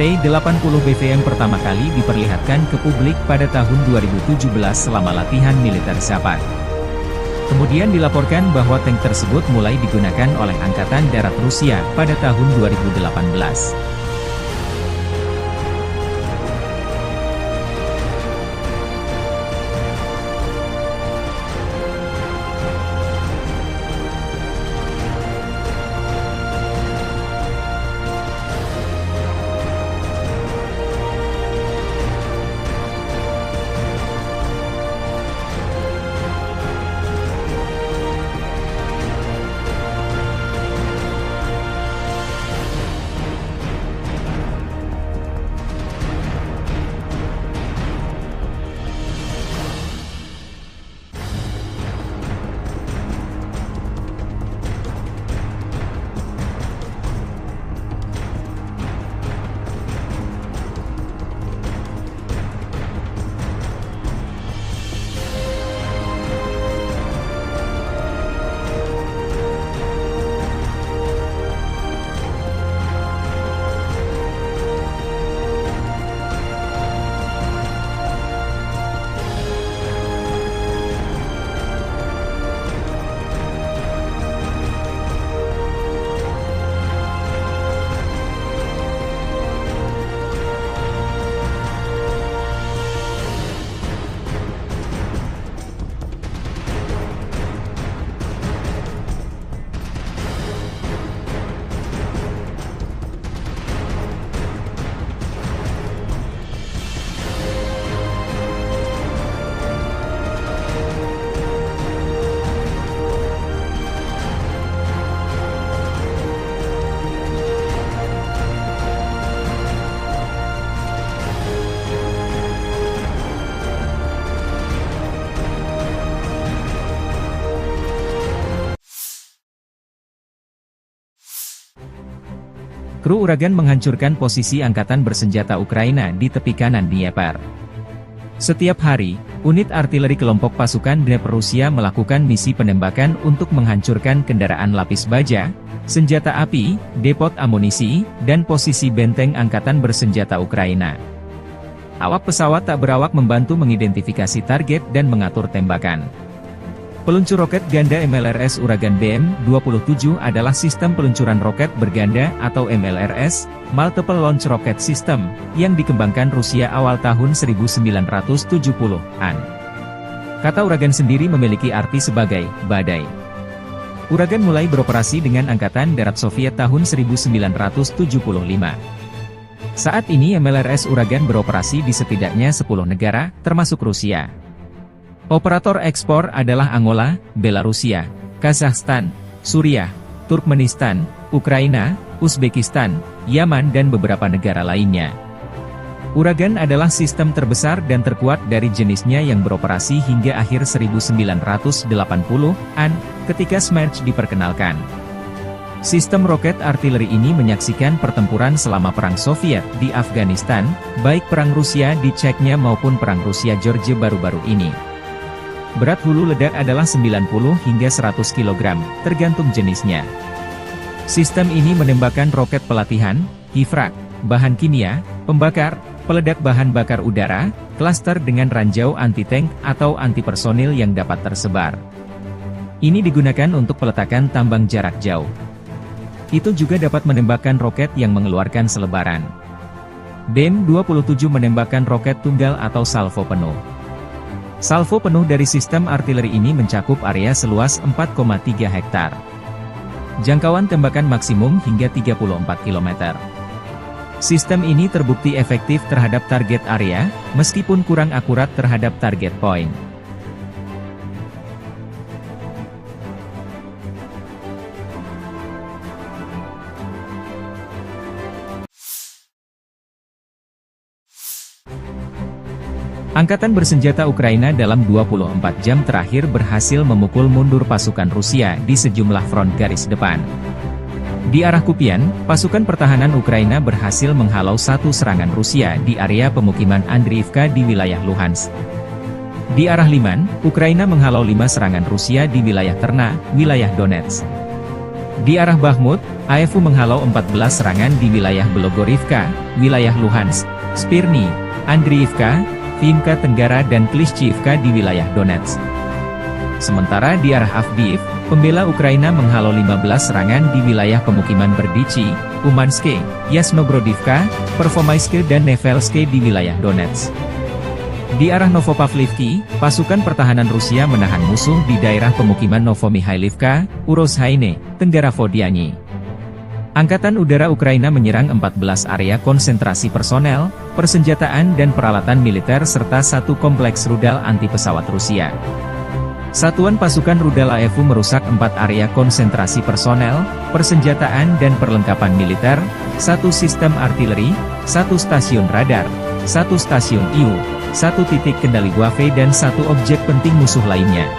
T-80BVM pertama kali diperlihatkan ke publik pada tahun 2017 selama latihan militer Zapad. Kemudian dilaporkan bahwa tank tersebut mulai digunakan oleh Angkatan Darat Rusia pada tahun 2018. Kru Uragan menghancurkan posisi angkatan bersenjata Ukraina di tepi kanan Dnieper. Setiap hari, unit artileri kelompok pasukan Dnieper Rusia melakukan misi penembakan untuk menghancurkan kendaraan lapis baja, senjata api, depot amunisi, dan posisi benteng angkatan bersenjata Ukraina. Awak pesawat tak berawak membantu mengidentifikasi target dan mengatur tembakan. Peluncur roket ganda MLRS Uragan BM-27 adalah sistem peluncuran roket berganda atau MLRS, Multiple Launch Rocket System, yang dikembangkan Rusia awal tahun 1970-an. Kata Uragan sendiri memiliki arti sebagai badai. Uragan mulai beroperasi dengan Angkatan Darat Soviet tahun 1975. Saat ini MLRS Uragan beroperasi di setidaknya 10 negara, termasuk Rusia. Operator ekspor adalah Angola, Belarusia, Kazakhstan, Suriah, Turkmenistan, Ukraina, Uzbekistan, Yaman dan beberapa negara lainnya. Uragan adalah sistem terbesar dan terkuat dari jenisnya yang beroperasi hingga akhir 1980-an, ketika Smerch diperkenalkan. Sistem roket artileri ini menyaksikan pertempuran selama Perang Soviet di Afghanistan, baik Perang Rusia di Chechnya maupun Perang Rusia-Georgia baru-baru ini. Berat hulu ledak adalah 90 hingga 100 kg, tergantung jenisnya. Sistem ini menembakkan roket pelatihan, hifrak, bahan kimia, pembakar, peledak bahan bakar udara, klaster dengan ranjau anti-tank atau anti-personil yang dapat tersebar. Ini digunakan untuk peletakan tambang jarak jauh. Itu juga dapat menembakkan roket yang mengeluarkan selebaran. BM-27 menembakkan roket tunggal atau salvo penuh. Salvo penuh dari sistem artileri ini mencakup area seluas 4,3 hektar. Jangkauan tembakan maksimum hingga 34 km. Sistem ini terbukti efektif terhadap target area, meskipun kurang akurat terhadap target point. Angkatan bersenjata Ukraina dalam 24 jam terakhir berhasil memukul mundur pasukan Rusia di sejumlah front garis depan. Di arah Kupian, pasukan pertahanan Ukraina berhasil menghalau satu serangan Rusia di area pemukiman Andriivka di wilayah Luhansk. Di arah Liman, Ukraina menghalau 5 serangan Rusia di wilayah Terna, wilayah Donetsk. Di arah Bakhmut, AFU menghalau 14 serangan di wilayah Belogorivka, wilayah Luhansk, Spirny, Andriivka, Vimka Tenggara dan Klishchiivka di wilayah Donetsk. Sementara di arah Avdiivka, pembela Ukraina menghalau 15 serangan di wilayah pemukiman Berdichi, Umanske, Yasnogrodivka, Pervomaiske dan Nevelske di wilayah Donetsk. Di arah Novopavlivki, pasukan pertahanan Rusia menahan musuh di daerah pemukiman Novomihailivka, Urozhaine, Tenggara Vodiani. Angkatan Udara Ukraina menyerang 14 area konsentrasi personel, persenjataan dan peralatan militer serta satu kompleks rudal anti-pesawat Rusia. Satuan pasukan rudal AFU merusak 4 area konsentrasi personel, persenjataan dan perlengkapan militer, satu sistem artileri, satu stasiun radar, satu stasiun IU, satu titik kendali Wave dan satu objek penting musuh lainnya.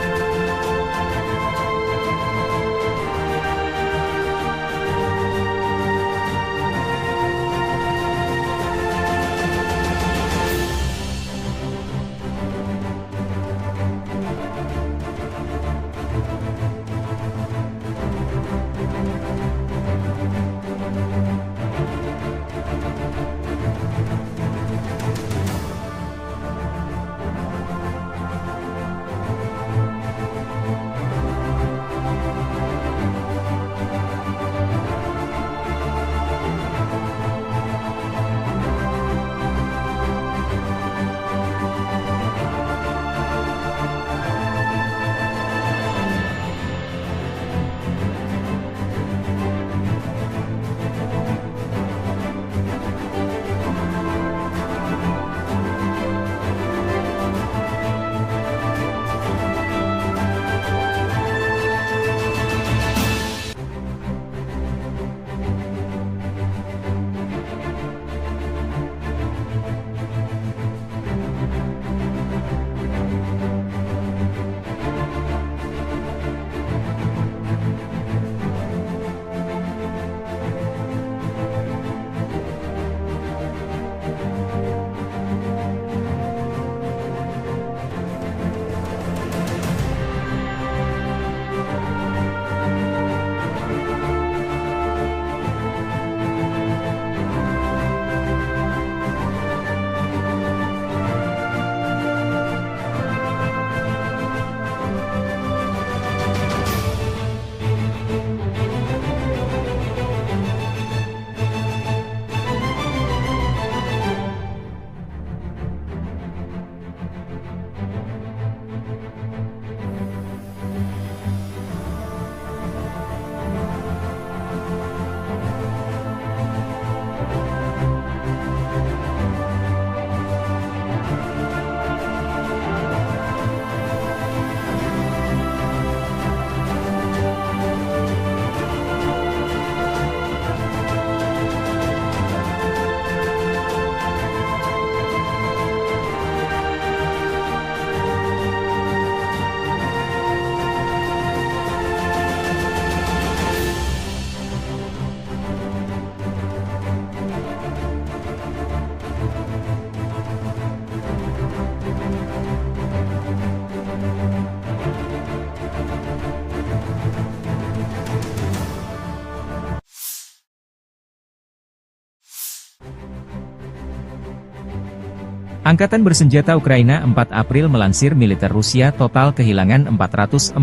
Angkatan bersenjata Ukraina 4 April melansir militer Rusia total kehilangan 445.040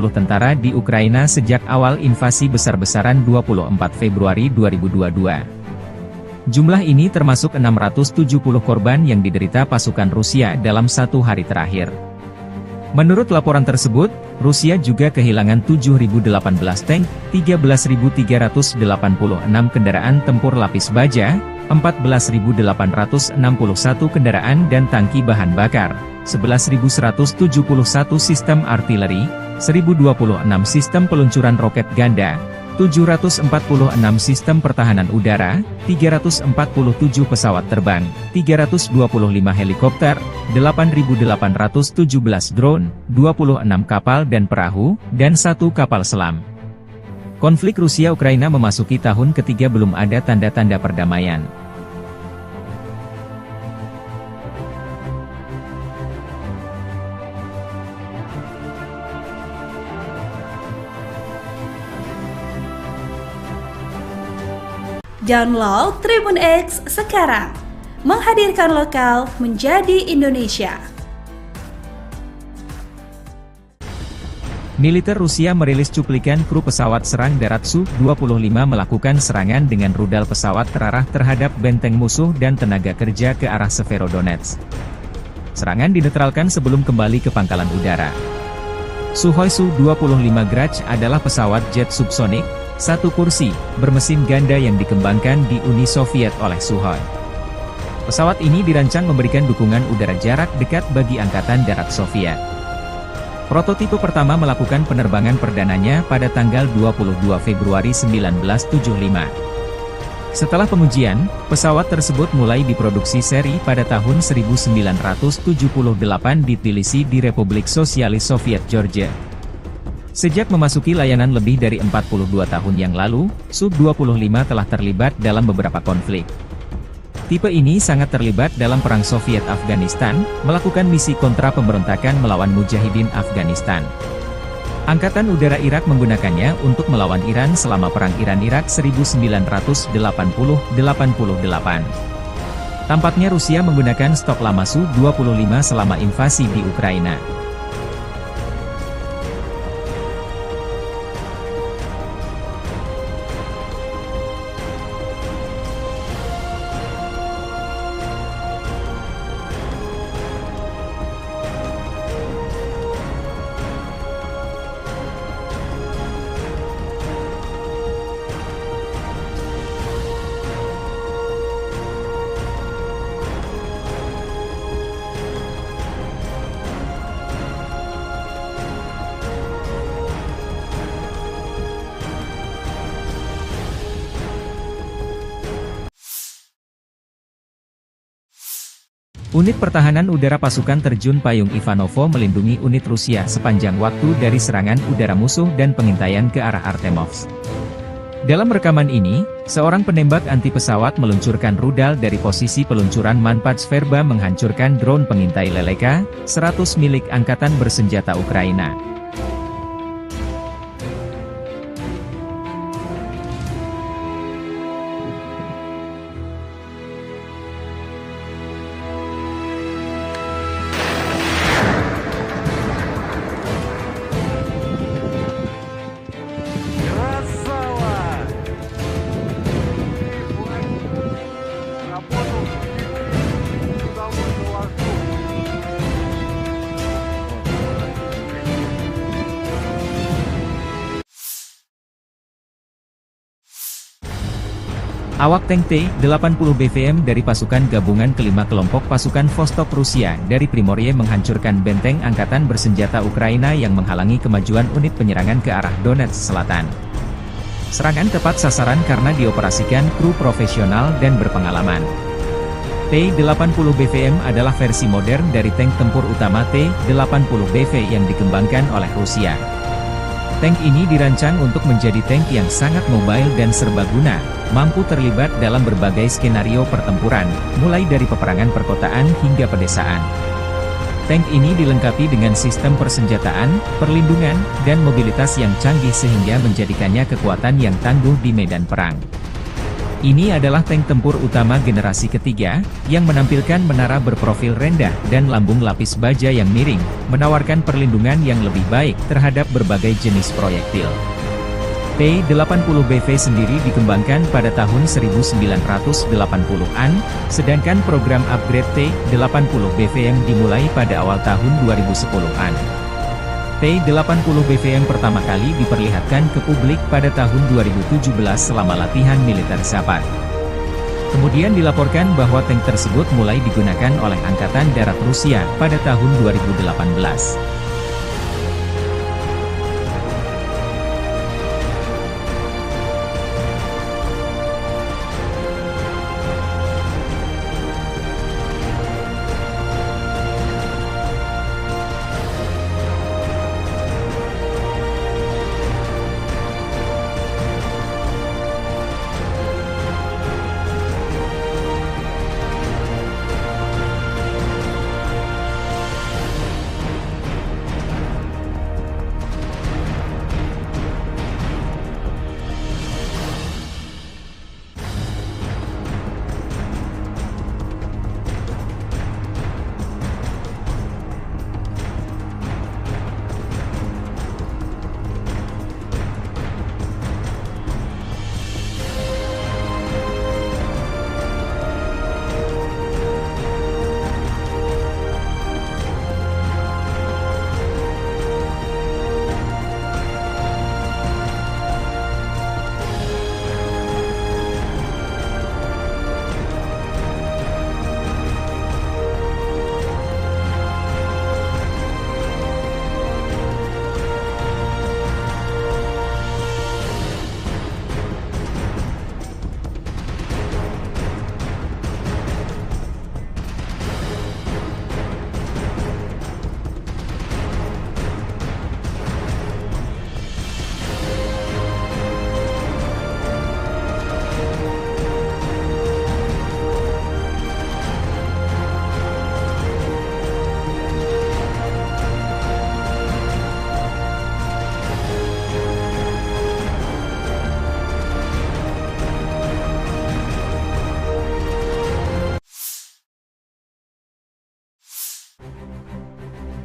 tentara di Ukraina sejak awal invasi besar-besaran 24 Februari 2022. Jumlah ini termasuk 670 korban yang diderita pasukan Rusia dalam satu hari terakhir. Menurut laporan tersebut, Rusia juga kehilangan 7.018 tank, 13.386 kendaraan tempur lapis baja, 14.861 kendaraan dan tangki bahan bakar, 11.171 sistem artileri, 1.026 sistem peluncuran roket ganda, 746 sistem pertahanan udara, 347 pesawat terbang, 325 helikopter, 8.817 drone, 26 kapal dan perahu, dan 1 kapal selam. Konflik Rusia-Ukraina memasuki tahun ketiga belum ada tanda-tanda perdamaian. Download Tribun X sekarang, menghadirkan lokal menjadi Indonesia. Militer Rusia merilis cuplikan kru pesawat serang darat Su-25 melakukan serangan dengan rudal pesawat terarah terhadap benteng musuh dan tenaga kerja ke arah Severodonetsk. Serangan dinetralkan sebelum kembali ke pangkalan udara. Sukhoi Su-25 Grach adalah pesawat jet subsonik, satu kursi, bermesin ganda yang dikembangkan di Uni Soviet oleh Sukhoi. Pesawat ini dirancang memberikan dukungan udara jarak dekat bagi Angkatan Darat Soviet. Prototipe pertama melakukan penerbangan perdananya pada tanggal 22 Februari 1975. Setelah pengujian, pesawat tersebut mulai diproduksi seri pada tahun 1978 di Tbilisi di Republik Sosialis Soviet Georgia. Sejak memasuki layanan lebih dari 42 tahun yang lalu, Su-25 telah terlibat dalam beberapa konflik. Tipe ini sangat terlibat dalam Perang Soviet-Afghanistan, melakukan misi kontra pemberontakan melawan Mujahidin Afghanistan. Angkatan Udara Irak menggunakannya untuk melawan Iran selama Perang Iran-Irak 1980-88. Tampaknya Rusia menggunakan stok lama Su-25 selama invasi di Ukraina. Unit Pertahanan Udara Pasukan Terjun Payung Ivanovo melindungi unit Rusia sepanjang waktu dari serangan udara musuh dan pengintaian ke arah Artemovsk. Dalam rekaman ini, seorang penembak anti pesawat meluncurkan rudal dari posisi peluncuran Manpad Sverba menghancurkan drone pengintai Leleka 100 milik Angkatan Bersenjata Ukraina. Awak tank T-80 BVM dari pasukan gabungan kelima kelompok pasukan Vostok Rusia dari Primorye menghancurkan benteng Angkatan Bersenjata Ukraina yang menghalangi kemajuan unit penyerangan ke arah Donetsk Selatan. Serangan tepat sasaran karena dioperasikan kru profesional dan berpengalaman. T-80 BVM adalah versi modern dari tank tempur utama T-80 BV yang dikembangkan oleh Rusia. Tank ini dirancang untuk menjadi tank yang sangat mobile dan serbaguna, mampu terlibat dalam berbagai skenario pertempuran, mulai dari peperangan perkotaan hingga pedesaan. Tank ini dilengkapi dengan sistem persenjataan, perlindungan, dan mobilitas yang canggih sehingga menjadikannya kekuatan yang tangguh di medan perang. Ini adalah tank tempur utama generasi ketiga, yang menampilkan menara berprofil rendah dan lambung lapis baja yang miring, menawarkan perlindungan yang lebih baik terhadap berbagai jenis proyektil. T-80 BV sendiri dikembangkan pada tahun 1980-an, sedangkan program upgrade T-80 BVM dimulai pada awal tahun 2010-an. T-80 BVM pertama kali diperlihatkan ke publik pada tahun 2017 selama latihan militer Zapad. Kemudian dilaporkan bahwa tank tersebut mulai digunakan oleh Angkatan Darat Rusia pada tahun 2018.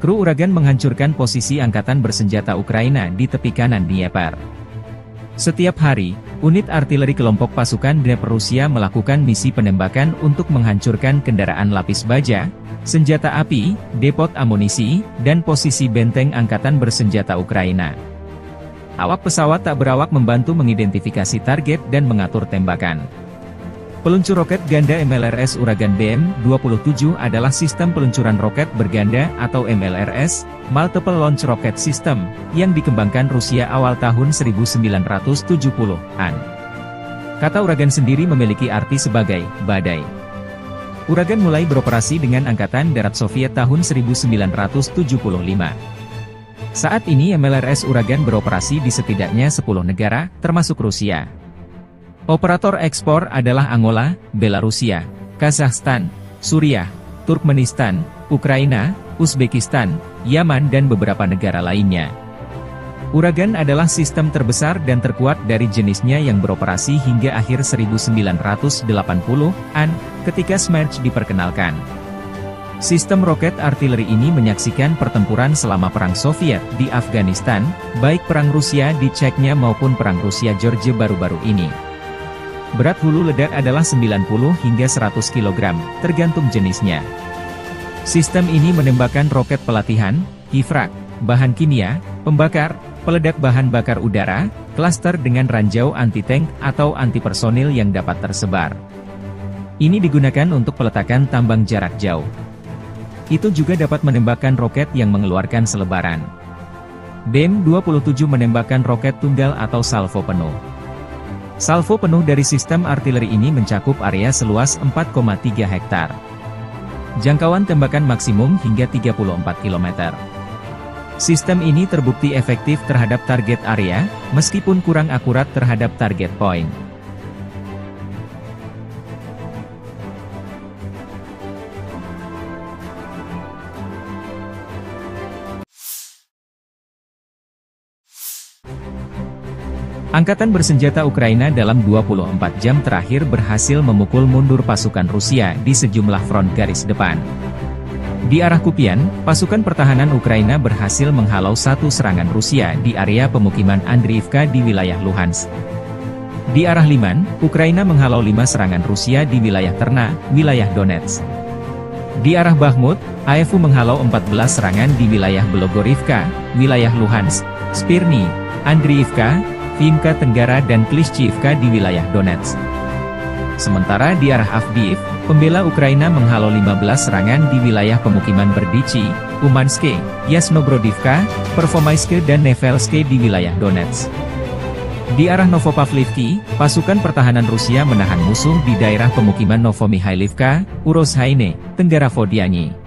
Kru Uragan menghancurkan posisi angkatan bersenjata Ukraina di tepi kanan Dnieper. Setiap hari, unit artileri kelompok pasukan Dnieper Rusia melakukan misi penembakan untuk menghancurkan kendaraan lapis baja, senjata api, depot amunisi, dan posisi benteng angkatan bersenjata Ukraina. Awak pesawat tak berawak membantu mengidentifikasi target dan mengatur tembakan. Peluncur roket ganda MLRS Uragan BM-27 adalah sistem peluncuran roket berganda atau MLRS, Multiple Launch Rocket System, yang dikembangkan Rusia awal tahun 1970-an. Kata Uragan sendiri memiliki arti sebagai badai. Uragan mulai beroperasi dengan Angkatan Darat Soviet tahun 1975. Saat ini MLRS Uragan beroperasi di setidaknya 10 negara, termasuk Rusia. Operator ekspor adalah Angola, Belarusia, Kazakhstan, Suriah, Turkmenistan, Ukraina, Uzbekistan, Yaman dan beberapa negara lainnya. Uragan adalah sistem terbesar dan terkuat dari jenisnya yang beroperasi hingga akhir 1980-an, ketika Smerch diperkenalkan. Sistem roket artileri ini menyaksikan pertempuran selama Perang Soviet di Afghanistan, baik Perang Rusia di Chechnya maupun Perang Rusia-Georgia baru-baru ini. Berat hulu ledak adalah 90 hingga 100 kg, tergantung jenisnya. Sistem ini menembakkan roket pelatihan, kifrak, bahan kimia, pembakar, peledak bahan bakar udara, klaster dengan ranjau anti-tank atau anti-personil yang dapat tersebar. Ini digunakan untuk peletakan tambang jarak jauh. Itu juga dapat menembakkan roket yang mengeluarkan selebaran. BM-27 menembakkan roket tunggal atau salvo penuh. Salvo penuh dari sistem artileri ini mencakup area seluas 4,3 hektar. Jangkauan tembakan maksimum hingga 34 km. Sistem ini terbukti efektif terhadap target area, meskipun kurang akurat terhadap target point. Angkatan bersenjata Ukraina dalam 24 jam terakhir berhasil memukul mundur pasukan Rusia di sejumlah front garis depan. Di arah Kupian, pasukan pertahanan Ukraina berhasil menghalau satu serangan Rusia di area pemukiman Andriivka di wilayah Luhansk. Di arah Liman, Ukraina menghalau 5 serangan Rusia di wilayah Terna, wilayah Donetsk. Di arah Bakhmut, AFU menghalau 14 serangan di wilayah Belogorivka, wilayah Luhansk, Spirny, Andriivka, Vimka Tenggara dan Klishchiivka di wilayah Donetsk. Sementara di arah Avdiivka, pembela Ukraina menghalau 15 serangan di wilayah pemukiman Berdichi, Umanske, Yasnogrodivka, Pervomaiske dan Nevelske di wilayah Donetsk. Di arah Novopavlivki, pasukan pertahanan Rusia menahan musuh di daerah pemukiman Novomihailivka, Urozhaine, Tenggara Vodiani.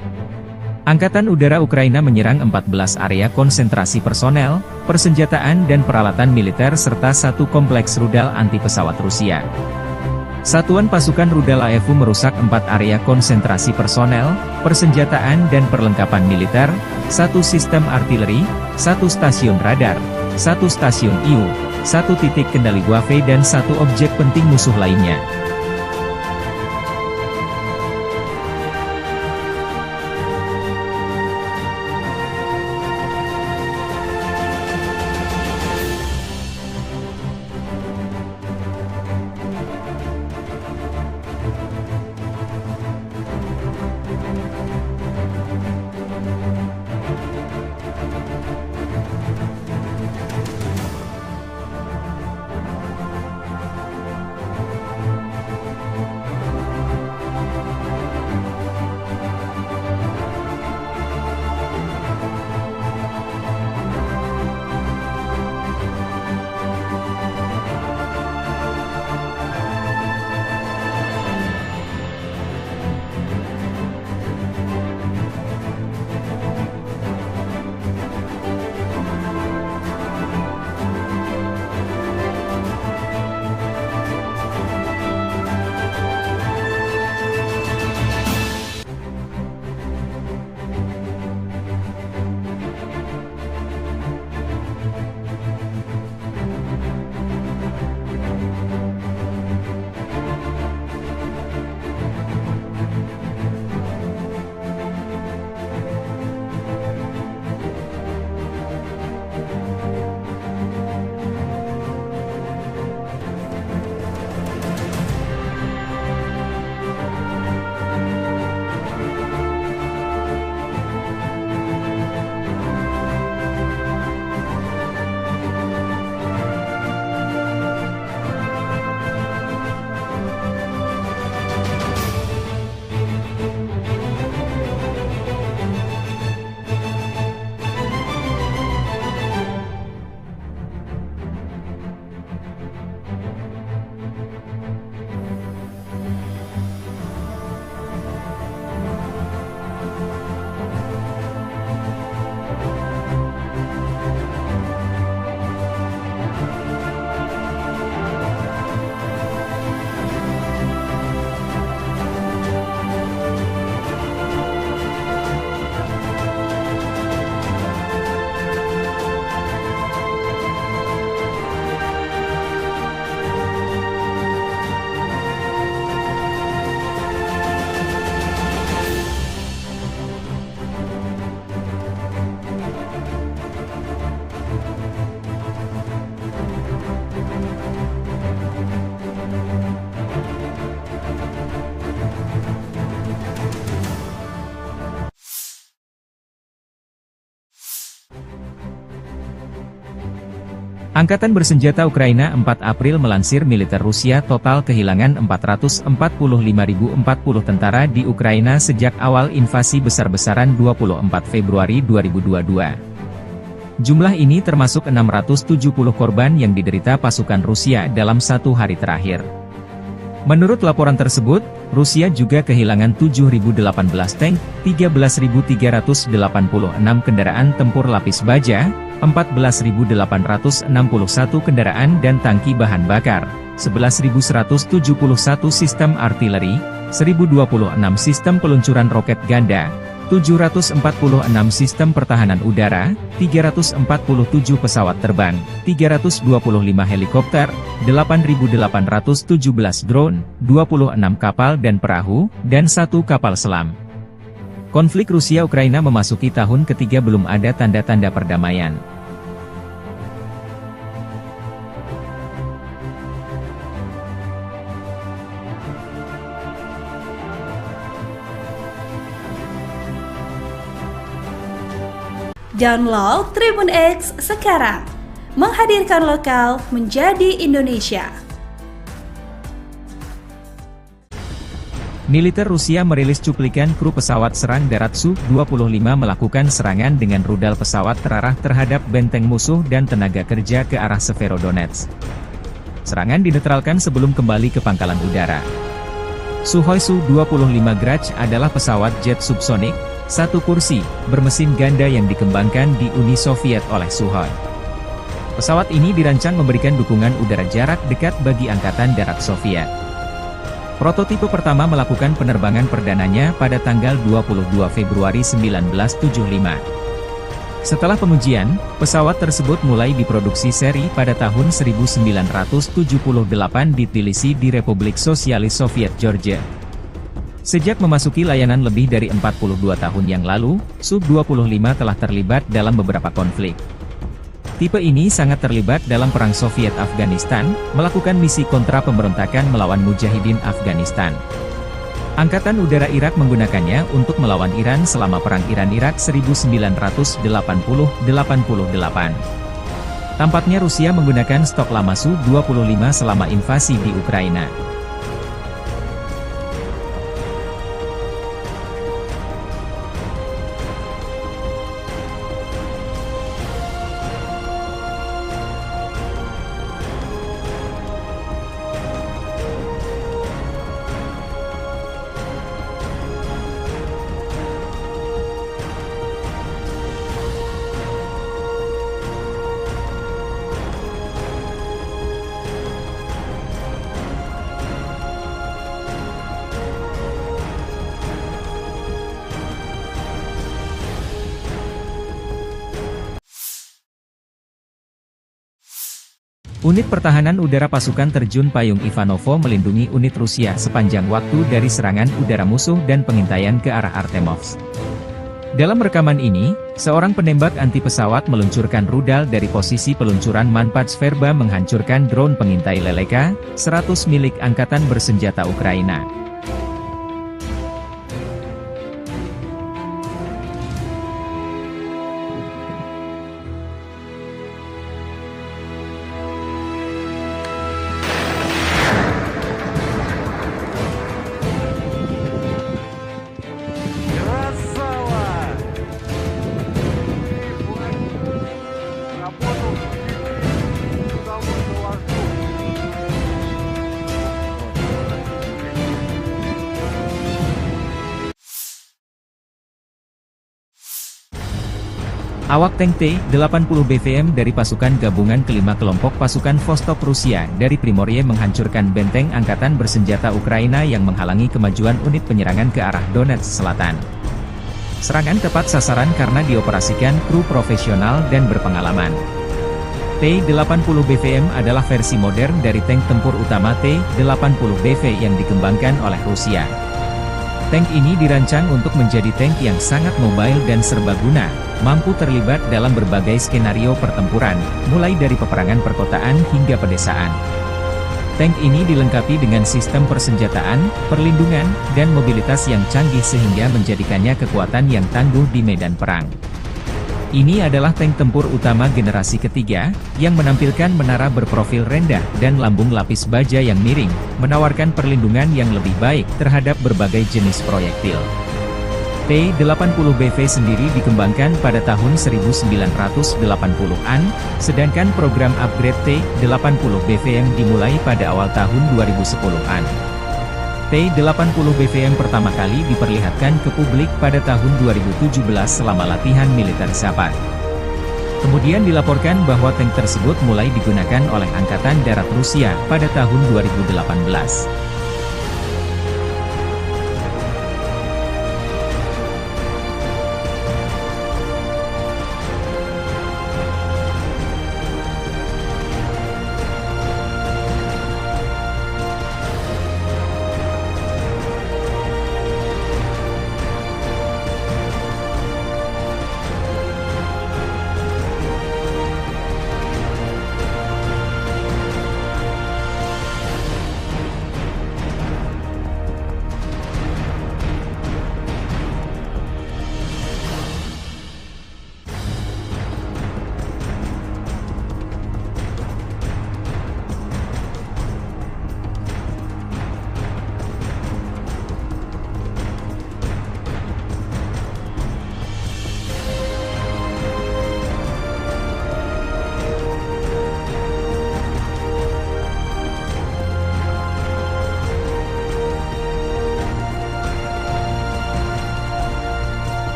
Angkatan Udara Ukraina menyerang 14 area konsentrasi personel, persenjataan dan peralatan militer serta satu kompleks rudal anti-pesawat Rusia. Satuan pasukan rudal AFU merusak 4 area konsentrasi personel, persenjataan dan perlengkapan militer, 1 sistem artileri, 1 stasiun radar, 1 stasiun IU, 1 titik kendali Wave dan 1 objek penting musuh lainnya. Angkatan bersenjata Ukraina 4 April melansir militer Rusia total kehilangan 445.040 tentara di Ukraina sejak awal invasi besar-besaran 24 Februari 2022. Jumlah ini termasuk 670 korban yang diderita pasukan Rusia dalam satu hari terakhir. Menurut laporan tersebut, Rusia juga kehilangan 7.018 tank, 13.386 kendaraan tempur lapis baja, 14.861 kendaraan dan tangki bahan bakar, 11.171 sistem artileri, 1.026 sistem peluncuran roket ganda, 746 sistem pertahanan udara, 347 pesawat terbang, 325 helikopter, 8.817 drone, 26 kapal dan perahu, dan 1 kapal selam. Konflik Rusia-Ukraina memasuki tahun ketiga belum ada tanda-tanda perdamaian. Download Tribun X sekarang, menghadirkan lokal menjadi Indonesia. Militer Rusia merilis cuplikan kru pesawat serang darat Su-25 melakukan serangan dengan rudal pesawat terarah terhadap benteng musuh dan tenaga kerja ke arah Severodonetsk. Serangan dinetralkan sebelum kembali ke pangkalan udara. Sukhoi Su-25 Grach adalah pesawat jet subsonik, satu kursi, bermesin ganda yang dikembangkan di Uni Soviet oleh Sukhoi. Pesawat ini dirancang memberikan dukungan udara jarak dekat bagi Angkatan Darat Soviet. Prototipe pertama melakukan penerbangan perdananya pada tanggal 22 Februari 1975. Setelah pengujian, pesawat tersebut mulai diproduksi seri pada tahun 1978 di Tbilisi di Republik Sosialis Soviet Georgia. Sejak memasuki layanan lebih dari 42 tahun yang lalu, Su-25 telah terlibat dalam beberapa konflik. Tipe ini sangat terlibat dalam Perang Soviet-Afghanistan, melakukan misi kontra pemberontakan melawan Mujahidin Afghanistan. Angkatan Udara Irak menggunakannya untuk melawan Iran selama Perang Iran-Irak 1980-88. Tampaknya Rusia menggunakan stok lama Su-25 selama invasi di Ukraina. Unit Pertahanan Udara Pasukan Terjun Payung Ivanovo melindungi unit Rusia sepanjang waktu dari serangan udara musuh dan pengintaian ke arah Artemovsk. Dalam rekaman ini, seorang penembak anti pesawat meluncurkan rudal dari posisi peluncuran Manpad Sverba menghancurkan drone pengintai Leleka 100 milik Angkatan Bersenjata Ukraina. Awak tank T-80 BVM dari pasukan gabungan kelima kelompok pasukan Vostok Rusia dari Primorye menghancurkan benteng Angkatan Bersenjata Ukraina yang menghalangi kemajuan unit penyerangan ke arah Donetsk Selatan. Serangan tepat sasaran karena dioperasikan kru profesional dan berpengalaman. T-80 BVM adalah versi modern dari tank tempur utama T-80 BV yang dikembangkan oleh Rusia. Tank ini dirancang untuk menjadi tank yang sangat mobile dan serbaguna, mampu terlibat dalam berbagai skenario pertempuran, mulai dari peperangan perkotaan hingga pedesaan. Tank ini dilengkapi dengan sistem persenjataan, perlindungan, dan mobilitas yang canggih sehingga menjadikannya kekuatan yang tangguh di medan perang. Ini adalah tank tempur utama generasi ketiga, yang menampilkan menara berprofil rendah dan lambung lapis baja yang miring, menawarkan perlindungan yang lebih baik terhadap berbagai jenis proyektil. T-80BV sendiri dikembangkan pada tahun 1980-an, sedangkan program upgrade T-80BVM dimulai pada awal tahun 2010-an. T-80BVM pertama kali diperlihatkan ke publik pada tahun 2017 selama latihan militer Zapad. Kemudian dilaporkan bahwa tank tersebut mulai digunakan oleh Angkatan Darat Rusia pada tahun 2018.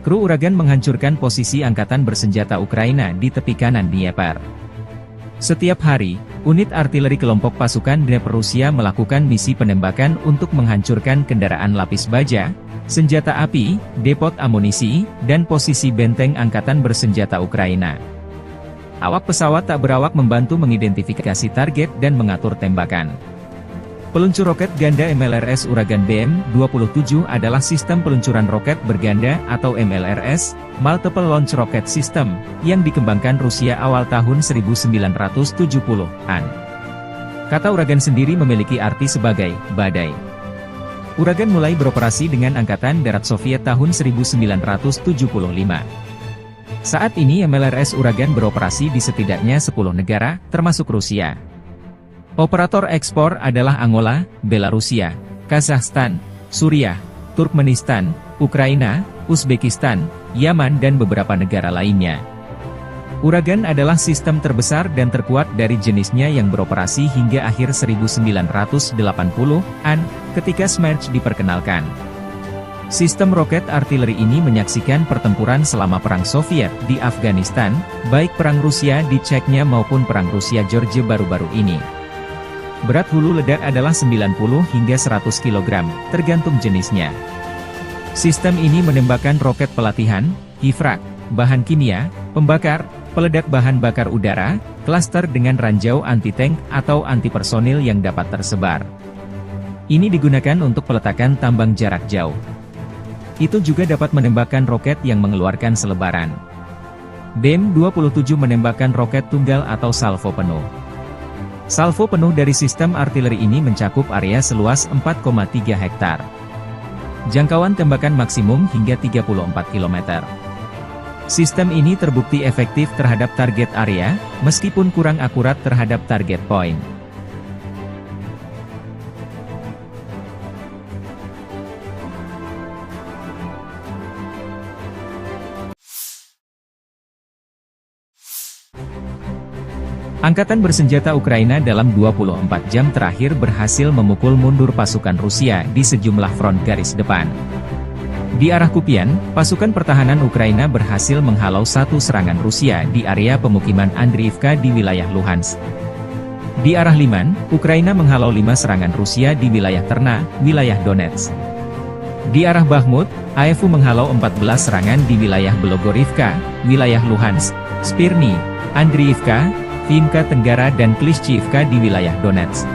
Kru Uragan menghancurkan posisi angkatan bersenjata Ukraina di tepi kanan Dnieper. Setiap hari, unit artileri kelompok pasukan Dnieper Rusia melakukan misi penembakan untuk menghancurkan kendaraan lapis baja, senjata api, depot amunisi, dan posisi benteng angkatan bersenjata Ukraina. Awak pesawat tak berawak membantu mengidentifikasi target dan mengatur tembakan. Peluncur roket ganda MLRS Uragan BM-27 adalah sistem peluncuran roket berganda atau MLRS, Multiple Launch Rocket System, yang dikembangkan Rusia awal tahun 1970-an. Kata Uragan sendiri memiliki arti sebagai badai. Uragan mulai beroperasi dengan Angkatan Darat Soviet tahun 1975. Saat ini MLRS Uragan beroperasi di setidaknya 10 negara, termasuk Rusia. Operator ekspor adalah Angola, Belarusia, Kazakhstan, Suriah, Turkmenistan, Ukraina, Uzbekistan, Yaman dan beberapa negara lainnya. Uragan adalah sistem terbesar dan terkuat dari jenisnya yang beroperasi hingga akhir 1980-an, ketika Smerch diperkenalkan. Sistem roket artileri ini menyaksikan pertempuran selama Perang Soviet di Afghanistan, baik Perang Rusia di Chechnya maupun Perang Rusia-Georgia baru-baru ini. Berat hulu ledak adalah 90 hingga 100 kg, tergantung jenisnya. Sistem ini menembakkan roket pelatihan, hifrak, bahan kimia, pembakar, peledak bahan bakar udara, klaster dengan ranjau anti-tank atau anti-personil yang dapat tersebar. Ini digunakan untuk peletakan tambang jarak jauh. Itu juga dapat menembakkan roket yang mengeluarkan selebaran. BM-27 menembakkan roket tunggal atau salvo penuh. Salvo penuh dari sistem artileri ini mencakup area seluas 4,3 hektar. Jangkauan tembakan maksimum hingga 34 km. Sistem ini terbukti efektif terhadap target area, meskipun kurang akurat terhadap target point. Angkatan bersenjata Ukraina dalam 24 jam terakhir berhasil memukul mundur pasukan Rusia di sejumlah front garis depan. Di arah Kupian, pasukan pertahanan Ukraina berhasil menghalau satu serangan Rusia di area pemukiman Andriivka di wilayah Luhansk. Di arah Liman, Ukraina menghalau 5 serangan Rusia di wilayah Terna, wilayah Donetsk. Di arah Bakhmut, AEFU menghalau 14 serangan di wilayah Belogorivka, wilayah Luhansk, Spirny, Andriivka, Vinka Tenggara dan Klishchiivka di wilayah Donetsk.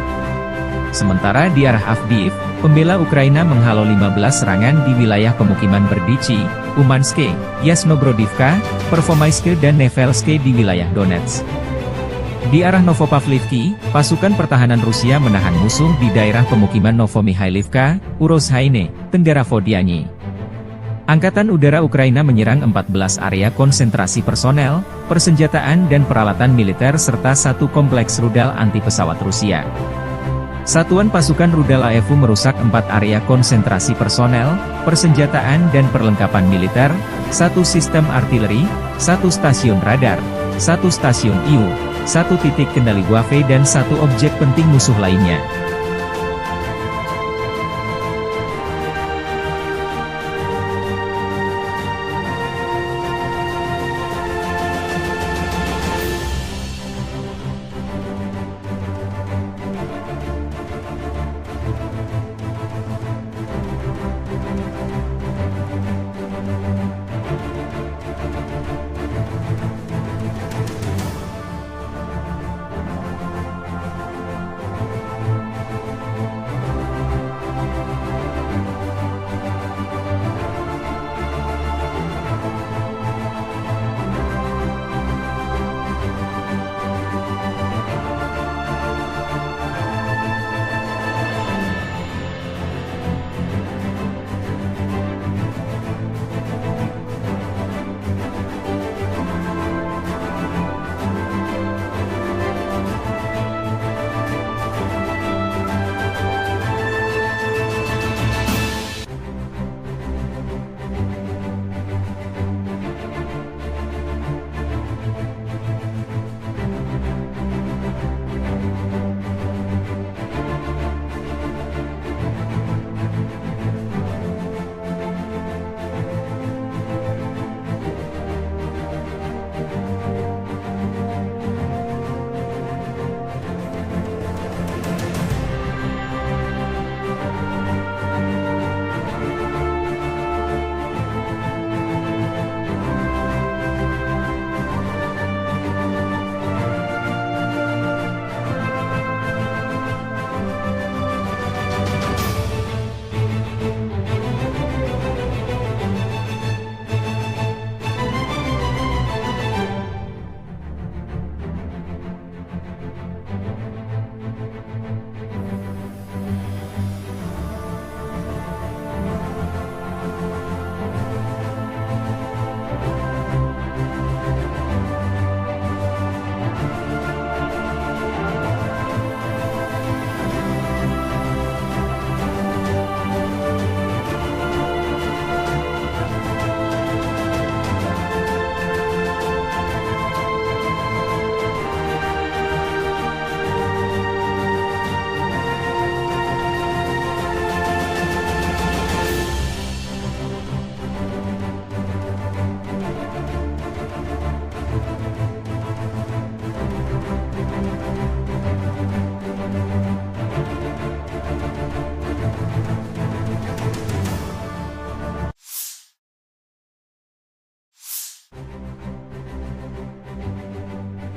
Sementara di arah Avdiivka, pembela Ukraina menghalau 15 serangan di wilayah pemukiman Berdichi, Umanske, Yasnobrodivka, Pervomaiske dan Nevelske di wilayah Donetsk. Di arah Novopavlivki, pasukan pertahanan Rusia menahan musuh di daerah pemukiman Novomihailivka, Urozhaine, Tenggara Vodiani. Angkatan Udara Ukraina menyerang 14 area konsentrasi personel, persenjataan dan peralatan militer serta satu kompleks rudal anti-pesawat Rusia. Satuan pasukan rudal AEFU merusak 4 area konsentrasi personel, persenjataan dan perlengkapan militer, 1 sistem artileri, 1 stasiun radar, 1 stasiun IU, 1 titik kendali Wave dan 1 objek penting musuh lainnya.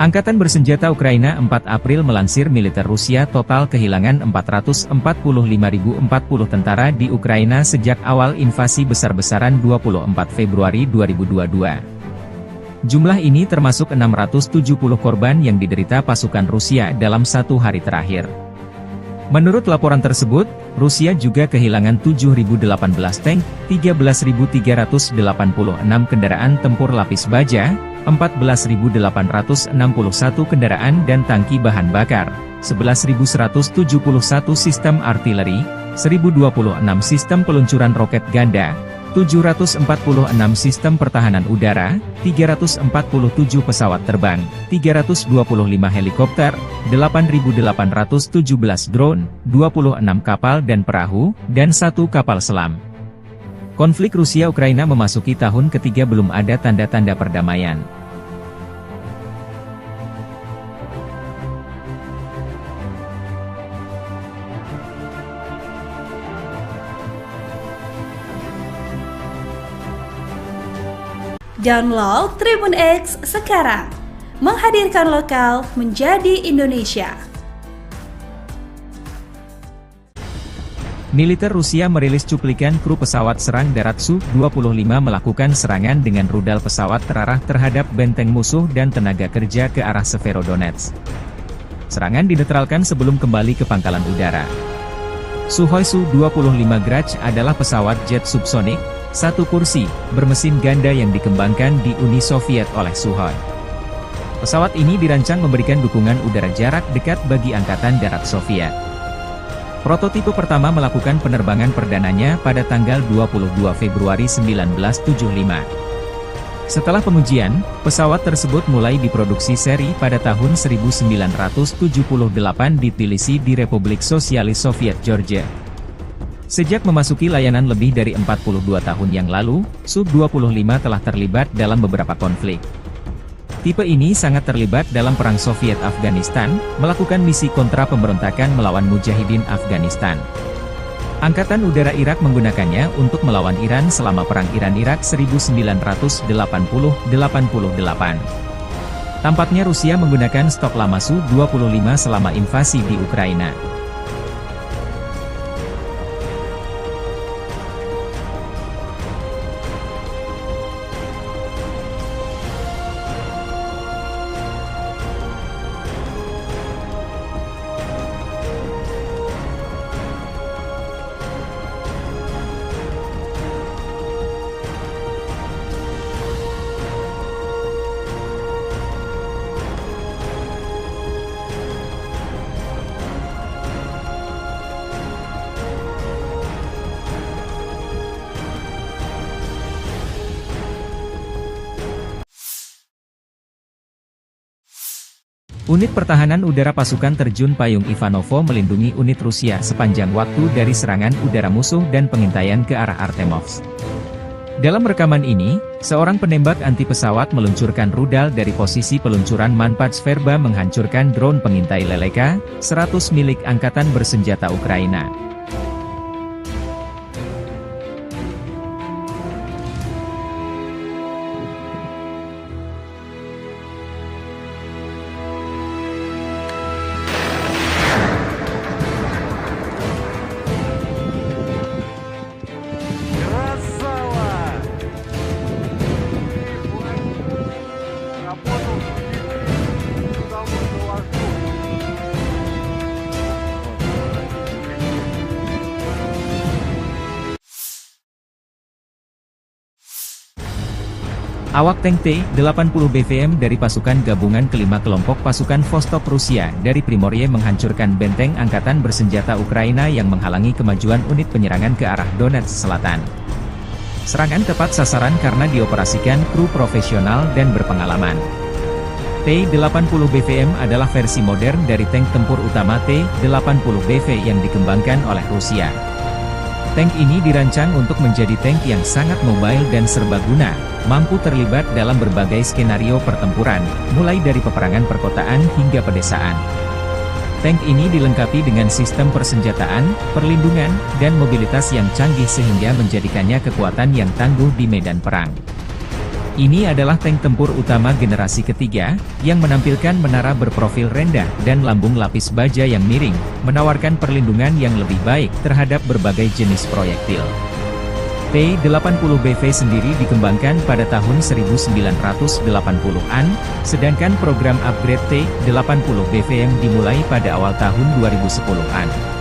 Angkatan bersenjata Ukraina 4 April melansir militer Rusia total kehilangan 445.040 tentara di Ukraina sejak awal invasi besar-besaran 24 Februari 2022. Jumlah ini termasuk 670 korban yang diderita pasukan Rusia dalam 1 hari terakhir. Menurut laporan tersebut, Rusia juga kehilangan 7.018 tank, 13.386 kendaraan tempur lapis baja, 14.861 kendaraan dan tangki bahan bakar, 11.171 sistem artileri, 1.026 sistem peluncuran roket ganda, 746 sistem pertahanan udara, 347 pesawat terbang, 325 helikopter, 8.817 drone, 26 kapal dan perahu, dan 1 kapal selam. Konflik Rusia-Ukraina memasuki tahun ketiga belum ada tanda-tanda perdamaian. Download Tribun X sekarang, menghadirkan lokal menjadi Indonesia. Militer Rusia merilis cuplikan kru pesawat serang darat Su-25 melakukan serangan dengan rudal pesawat terarah terhadap benteng musuh dan tenaga kerja ke arah Severodonetsk. Serangan dinetralkan sebelum kembali ke pangkalan udara. Sukhoi Su-25 Grach adalah pesawat jet subsonik, satu kursi, bermesin ganda yang dikembangkan di Uni Soviet oleh Sukhoi. Pesawat ini dirancang memberikan dukungan udara jarak dekat bagi Angkatan Darat Soviet. Prototipe pertama melakukan penerbangan perdananya pada tanggal 22 Februari 1975. Setelah pengujian, pesawat tersebut mulai diproduksi seri pada tahun 1978 di Tbilisi di Republik Sosialis Soviet Georgia. Sejak memasuki layanan lebih dari 42 tahun yang lalu, Su-25 telah terlibat dalam beberapa konflik. Tipe ini sangat terlibat dalam Perang Soviet-Afghanistan, melakukan misi kontra pemberontakan melawan Mujahidin Afghanistan. Angkatan Udara Irak menggunakannya untuk melawan Iran selama Perang Iran-Irak 1980-88. Tampaknya Rusia menggunakan stok lama Su-25 selama invasi di Ukraina. Unit Pertahanan Udara Pasukan Terjun Payung Ivanovo melindungi unit Rusia sepanjang waktu dari serangan udara musuh dan pengintaian ke arah Artemovsk. Dalam rekaman ini, seorang penembak anti pesawat meluncurkan rudal dari posisi peluncuran Manpats Verba menghancurkan drone pengintai Leleka 100 milik Angkatan Bersenjata Ukraina. Awak tank T-80 BVM dari pasukan gabungan kelima kelompok pasukan Vostok Rusia dari Primorye menghancurkan benteng Angkatan Bersenjata Ukraina yang menghalangi kemajuan unit penyerangan ke arah Donetsk Selatan. Serangan tepat sasaran karena dioperasikan kru profesional dan berpengalaman. T-80 BVM adalah versi modern dari tank tempur utama T-80 BV yang dikembangkan oleh Rusia. Tank ini dirancang untuk menjadi tank yang sangat mobile dan serbaguna, mampu terlibat dalam berbagai skenario pertempuran, mulai dari peperangan perkotaan hingga pedesaan. Tank ini dilengkapi dengan sistem persenjataan, perlindungan, dan mobilitas yang canggih sehingga menjadikannya kekuatan yang tangguh di medan perang. Ini adalah tank tempur utama generasi ketiga, yang menampilkan menara berprofil rendah dan lambung lapis baja yang miring, menawarkan perlindungan yang lebih baik terhadap berbagai jenis proyektil. T-80 BV sendiri dikembangkan pada tahun 1980-an, sedangkan program upgrade T-80 BVM dimulai pada awal tahun 2010-an.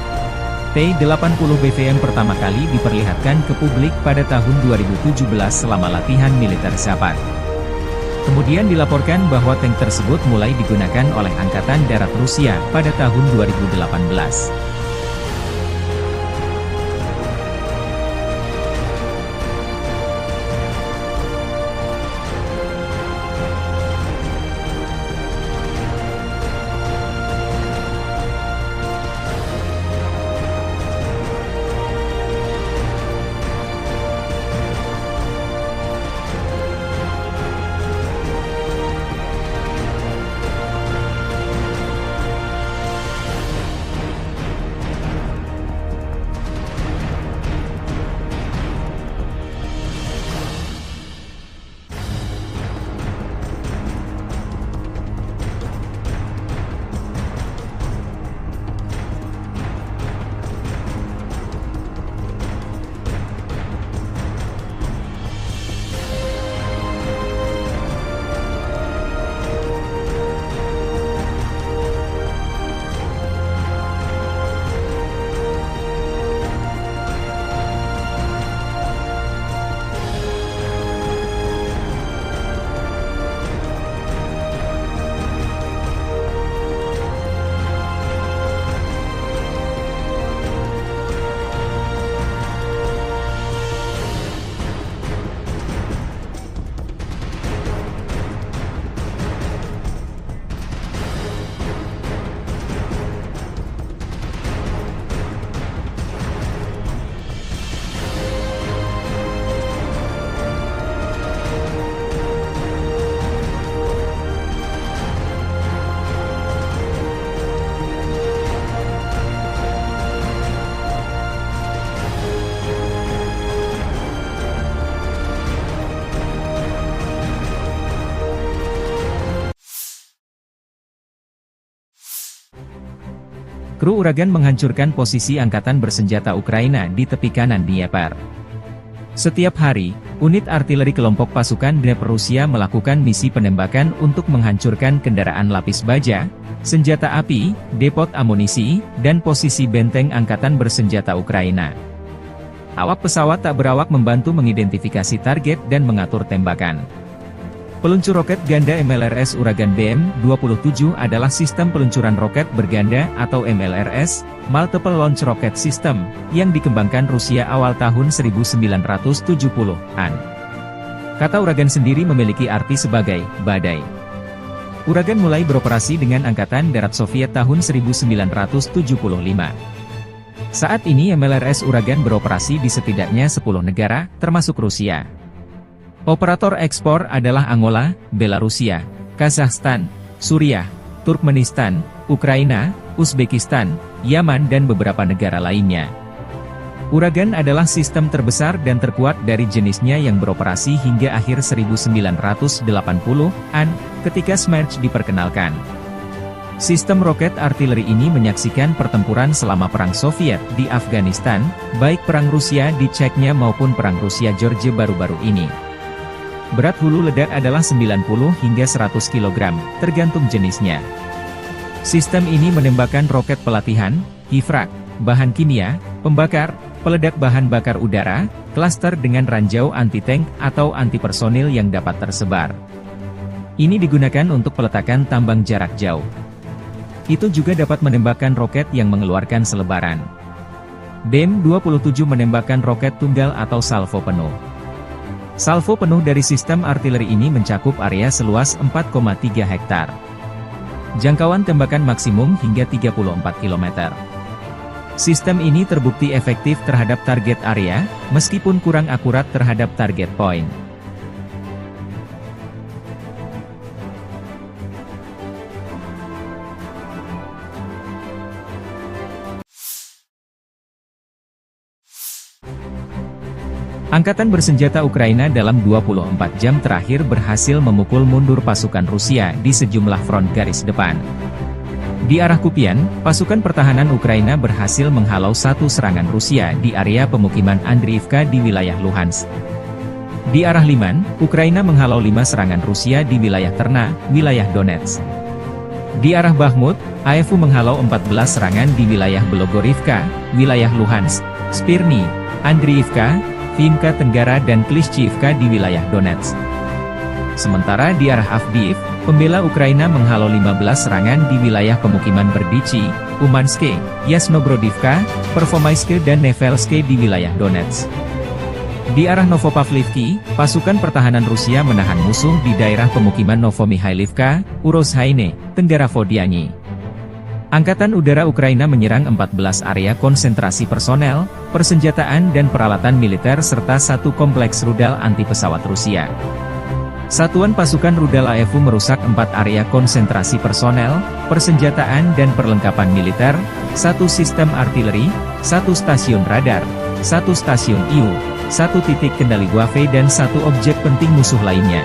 T-80 BVM pertama kali diperlihatkan ke publik pada tahun 2017 selama latihan militer Zapad. Kemudian dilaporkan bahwa tank tersebut mulai digunakan oleh Angkatan Darat Rusia pada tahun 2018. Kru Uragan menghancurkan posisi angkatan bersenjata Ukraina di tepi kanan Dnieper. Setiap hari, unit artileri kelompok pasukan Dnieper Rusia melakukan misi penembakan untuk menghancurkan kendaraan lapis baja, senjata api, depot amunisi, dan posisi benteng angkatan bersenjata Ukraina. Awak pesawat tak berawak membantu mengidentifikasi target dan mengatur tembakan. Peluncur roket ganda MLRS Uragan BM-27 adalah sistem peluncuran roket berganda atau MLRS, Multiple Launch Rocket System, yang dikembangkan Rusia awal tahun 1970-an. Kata Uragan sendiri memiliki arti sebagai badai. Uragan mulai beroperasi dengan Angkatan Darat Soviet tahun 1975. Saat ini MLRS Uragan beroperasi di setidaknya 10 negara, termasuk Rusia. Operator ekspor adalah Angola, Belarusia, Kazakhstan, Suriah, Turkmenistan, Ukraina, Uzbekistan, Yaman dan beberapa negara lainnya. Uragan adalah sistem terbesar dan terkuat dari jenisnya yang beroperasi hingga akhir 1980-an, ketika Smerch diperkenalkan. Sistem roket artileri ini menyaksikan pertempuran selama Perang Soviet di Afghanistan, baik Perang Rusia di Chechnya maupun Perang Rusia-Georgia baru-baru ini. Berat hulu ledak adalah 90 hingga 100 kg, tergantung jenisnya. Sistem ini menembakkan roket pelatihan, hifrak, bahan kimia, pembakar, peledak bahan bakar udara, klaster dengan ranjau anti-tank atau anti-personil yang dapat tersebar. Ini digunakan untuk peletakan tambang jarak jauh. Itu juga dapat menembakkan roket yang mengeluarkan selebaran. BM-27 menembakkan roket tunggal atau salvo penuh. Salvo penuh dari sistem artileri ini mencakup area seluas 4,3 hektar. Jangkauan tembakan maksimum hingga 34 km. Sistem ini terbukti efektif terhadap target area, meskipun kurang akurat terhadap target point. Angkatan bersenjata Ukraina dalam 24 jam terakhir berhasil memukul mundur pasukan Rusia di sejumlah front garis depan. Di arah Kupian, pasukan pertahanan Ukraina berhasil menghalau satu serangan Rusia di area pemukiman Andriivka di wilayah Luhansk. Di arah Liman, Ukraina menghalau 5 serangan Rusia di wilayah Terna, wilayah Donetsk. Di arah Bakhmut, AFU menghalau 14 serangan di wilayah Belogorivka, wilayah Luhansk, Spirny, Andriivka, Vinka Tenggara dan Klishchiivka di wilayah Donetsk. Sementara di arah Avdiivka, pembela Ukraina menghalau 15 serangan di wilayah pemukiman Berdichi, Umanske, Yasnobrodivka, Pervomaiske dan Nevelske di wilayah Donetsk. Di arah Novopavlivki, pasukan pertahanan Rusia menahan musuh di daerah pemukiman Novomihailivka, Urozhaine, Tenggara Vodiani. Angkatan Udara Ukraina menyerang 14 area konsentrasi personel, persenjataan dan peralatan militer serta satu kompleks rudal anti-pesawat Rusia. Satuan pasukan rudal AFU merusak 4 area konsentrasi personel, persenjataan dan perlengkapan militer, 1 sistem artileri, 1 stasiun radar, 1 stasiun IU, 1 titik kendali Wave dan 1 objek penting musuh lainnya.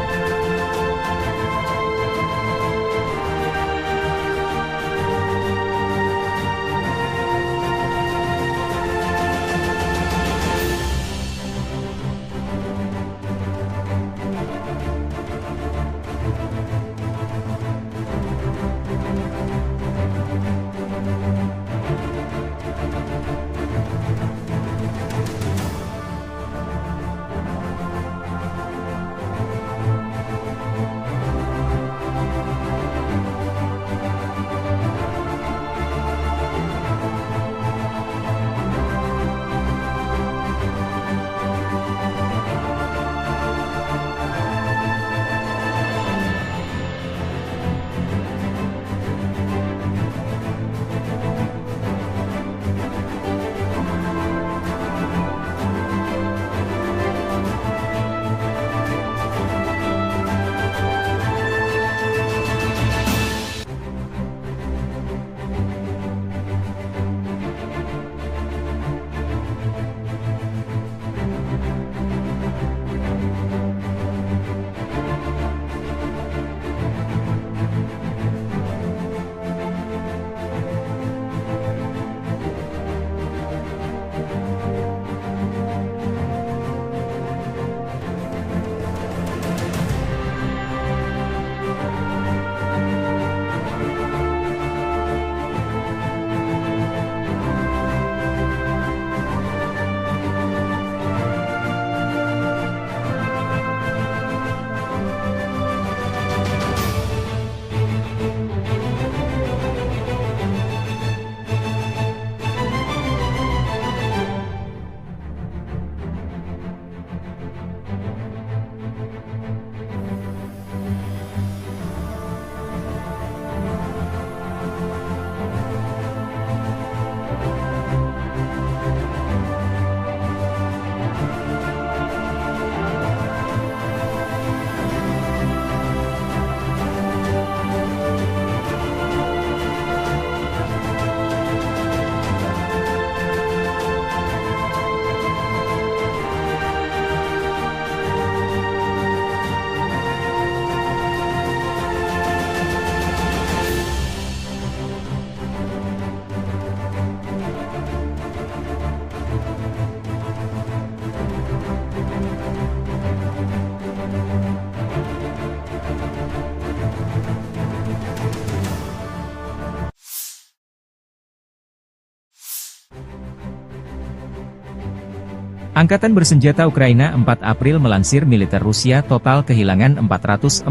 Angkatan bersenjata Ukraina 4 April melansir militer Rusia total kehilangan 445.040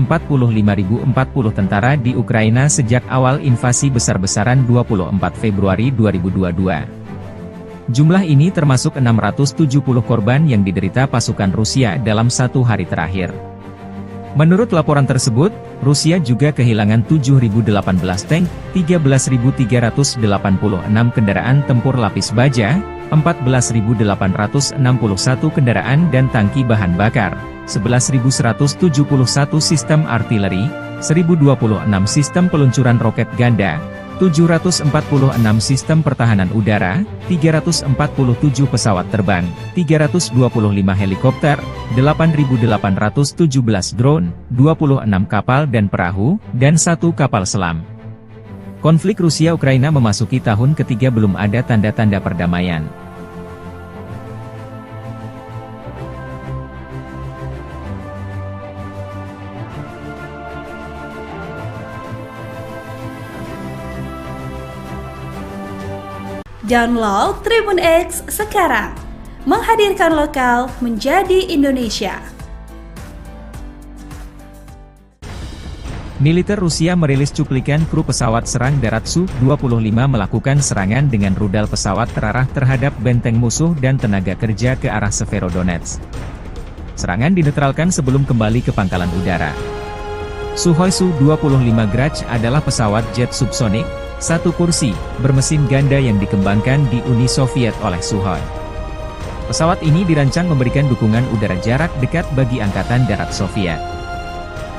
tentara di Ukraina sejak awal invasi besar-besaran 24 Februari 2022. Jumlah ini termasuk 670 korban yang diderita pasukan Rusia dalam satu hari terakhir. Menurut laporan tersebut, Rusia juga kehilangan 7.018 tank, 13.386 kendaraan tempur lapis baja, 14.861 kendaraan dan tangki bahan bakar, 11.171 sistem artileri, 1.026 sistem peluncuran roket ganda, 746 sistem pertahanan udara, 347 pesawat terbang, 325 helikopter, 8.817 drone, 26 kapal dan perahu, dan 1 kapal selam. Konflik Rusia-Ukraina memasuki tahun ketiga belum ada tanda-tanda perdamaian. Download Tribun X sekarang, menghadirkan lokal menjadi Indonesia. Militer Rusia merilis cuplikan kru pesawat serang darat Su-25 melakukan serangan dengan rudal pesawat terarah terhadap benteng musuh dan tenaga kerja ke arah Severodonetsk. Serangan dinetralkan sebelum kembali ke pangkalan udara. Sukhoi Su-25 Grach adalah pesawat jet subsonik, satu kursi, bermesin ganda yang dikembangkan di Uni Soviet oleh Sukhoi. Pesawat ini dirancang memberikan dukungan udara jarak dekat bagi Angkatan Darat Soviet.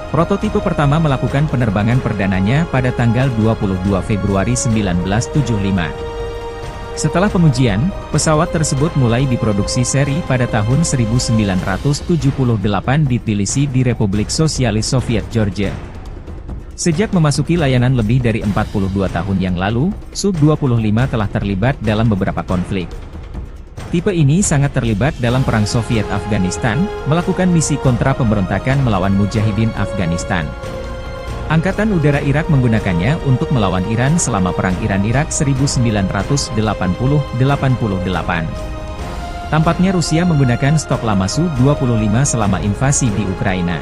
Prototipe pertama melakukan penerbangan perdananya pada tanggal 22 Februari 1975. Setelah pengujian, pesawat tersebut mulai diproduksi seri pada tahun 1978 di Tbilisi di Republik Sosialis Soviet Georgia. Sejak memasuki layanan lebih dari 42 tahun yang lalu, Su-25 telah terlibat dalam beberapa konflik. Tipe ini sangat terlibat dalam Perang Soviet-Afghanistan, melakukan misi kontra pemberontakan melawan Mujahidin Afghanistan. Angkatan Udara Irak menggunakannya untuk melawan Iran selama Perang Iran-Irak 1980-88. Tampaknya Rusia menggunakan stok lama Su-25 selama invasi di Ukraina.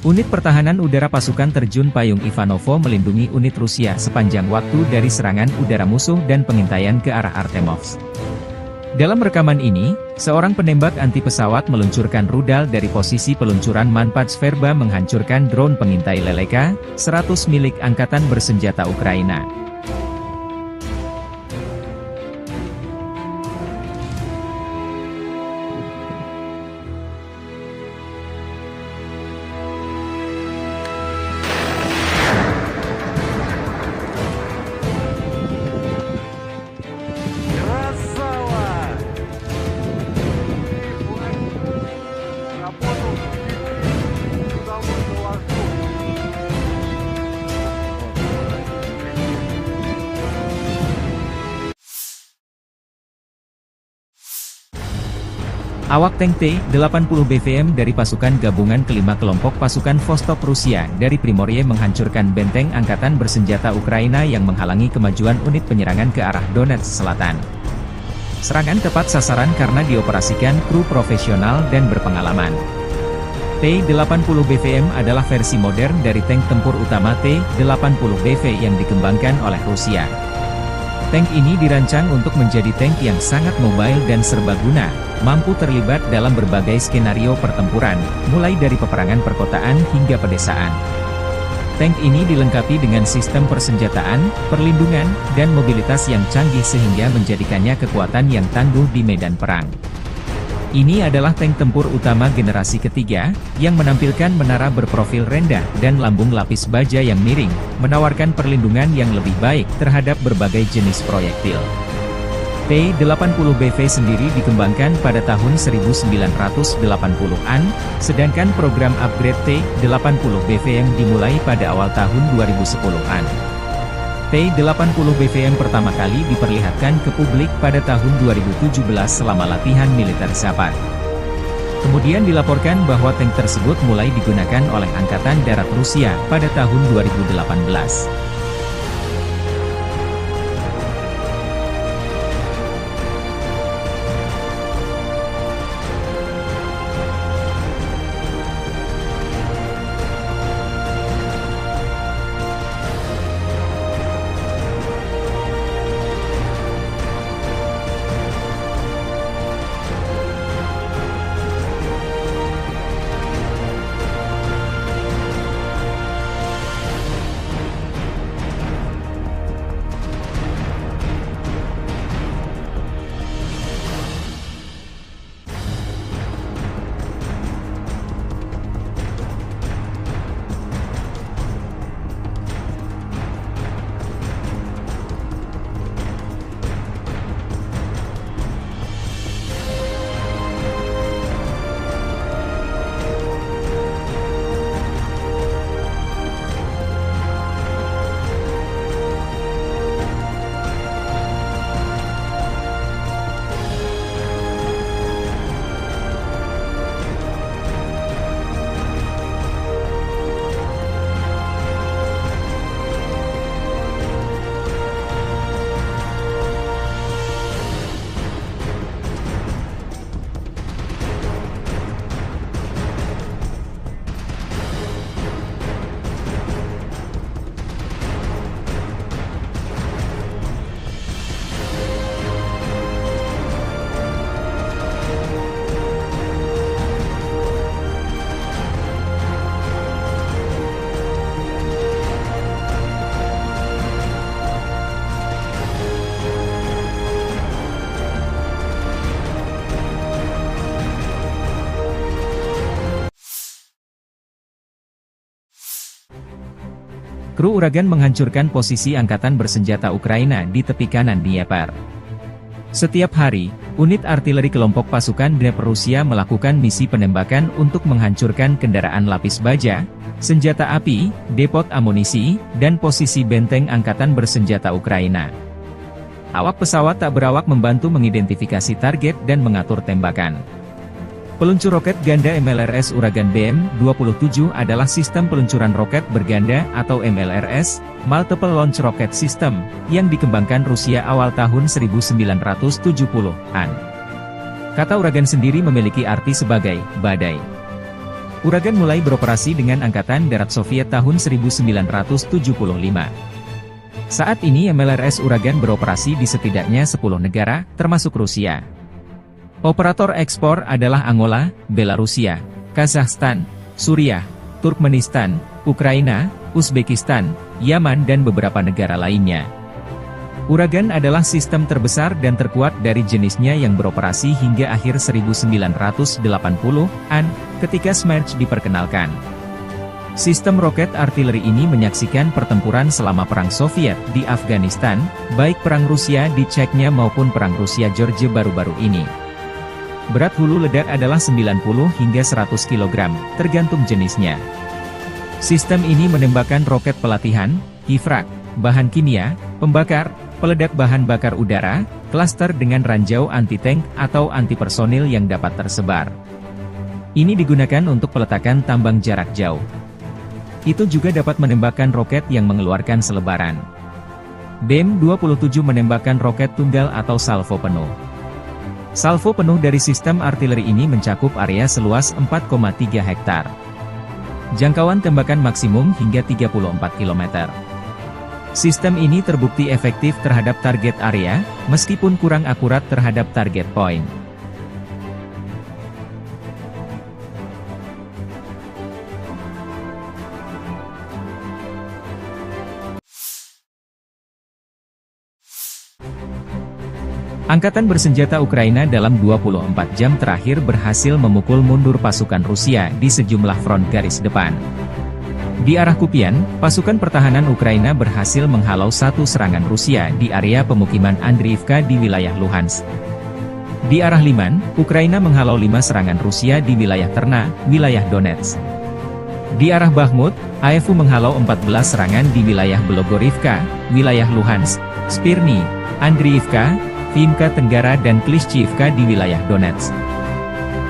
Unit Pertahanan Udara Pasukan Terjun Payung Ivanovo melindungi unit Rusia sepanjang waktu dari serangan udara musuh dan pengintaian ke arah Artemovsk. Dalam rekaman ini, seorang penembak anti pesawat meluncurkan rudal dari posisi peluncuran Manpats Verba menghancurkan drone pengintai Leleka 100 milik Angkatan Bersenjata Ukraina. Awak tank T-80 BVM dari pasukan gabungan kelima kelompok pasukan Vostok Rusia dari Primorye menghancurkan benteng Angkatan Bersenjata Ukraina yang menghalangi kemajuan unit penyerangan ke arah Donetsk Selatan. Serangan tepat sasaran karena dioperasikan kru profesional dan berpengalaman. T-80 BVM adalah versi modern dari tank tempur utama T-80 BV yang dikembangkan oleh Rusia. Tank ini dirancang untuk menjadi tank yang sangat mobile dan serbaguna, mampu terlibat dalam berbagai skenario pertempuran, mulai dari peperangan perkotaan hingga pedesaan. Tank ini dilengkapi dengan sistem persenjataan, perlindungan, dan mobilitas yang canggih sehingga menjadikannya kekuatan yang tangguh di medan perang. Ini adalah tank tempur utama generasi ketiga, yang menampilkan menara berprofil rendah dan lambung lapis baja yang miring, menawarkan perlindungan yang lebih baik terhadap berbagai jenis proyektil. T-80BV sendiri dikembangkan pada tahun 1980-an, sedangkan program upgrade T-80BV yang dimulai pada awal tahun 2010-an. T-80BV yang pertama kali diperlihatkan ke publik pada tahun 2017 selama latihan militer Zapad. Kemudian dilaporkan bahwa tank tersebut mulai digunakan oleh Angkatan Darat Rusia pada tahun 2018. Kru Uragan menghancurkan posisi angkatan bersenjata Ukraina di tepi kanan Dnieper. Setiap hari, unit artileri kelompok pasukan Dnieper Rusia melakukan misi penembakan untuk menghancurkan kendaraan lapis baja, senjata api, depot amunisi, dan posisi benteng angkatan bersenjata Ukraina. Awak pesawat tak berawak membantu mengidentifikasi target dan mengatur tembakan. Peluncur roket ganda MLRS Uragan BM-27 adalah sistem peluncuran roket berganda atau MLRS, Multiple Launch Rocket System, yang dikembangkan Rusia awal tahun 1970-an. Kata Uragan sendiri memiliki arti sebagai badai. Uragan mulai beroperasi dengan Angkatan Darat Soviet tahun 1975. Saat ini MLRS Uragan beroperasi di setidaknya 10 negara, termasuk Rusia. Operator ekspor adalah Angola, Belarusia, Kazakhstan, Suriah, Turkmenistan, Ukraina, Uzbekistan, Yaman dan beberapa negara lainnya. Uragan adalah sistem terbesar dan terkuat dari jenisnya yang beroperasi hingga akhir 1980-an, ketika Smerch diperkenalkan. Sistem roket artileri ini menyaksikan pertempuran selama Perang Soviet di Afghanistan, baik Perang Rusia di Chechnya maupun Perang Rusia-Georgia baru-baru ini. Berat hulu ledak adalah 90 hingga 100 kg, tergantung jenisnya. Sistem ini menembakkan roket pelatihan, hifrak, bahan kimia, pembakar, peledak bahan bakar udara, klaster dengan ranjau anti-tank atau anti-personil yang dapat tersebar. Ini digunakan untuk peletakan tambang jarak jauh. Itu juga dapat menembakkan roket yang mengeluarkan selebaran. BM-27 menembakkan roket tunggal atau salvo penuh. Salvo penuh dari sistem artileri ini mencakup area seluas 4,3 hektar. Jangkauan tembakan maksimum hingga 34 km. Sistem ini terbukti efektif terhadap target area, meskipun kurang akurat terhadap target point. Angkatan bersenjata Ukraina dalam 24 jam terakhir berhasil memukul mundur pasukan Rusia di sejumlah front garis depan. Di arah Kupian, pasukan pertahanan Ukraina berhasil menghalau satu serangan Rusia di area pemukiman Andriivka di wilayah Luhansk. Di arah Liman, Ukraina menghalau 5 serangan Rusia di wilayah Terna, wilayah Donetsk. Di arah Bakhmut, AFU menghalau 14 serangan di wilayah Belogorivka, wilayah Luhansk, Spirny, Andriivka, Vimka Tenggara dan Klishchiivka di wilayah Donetsk.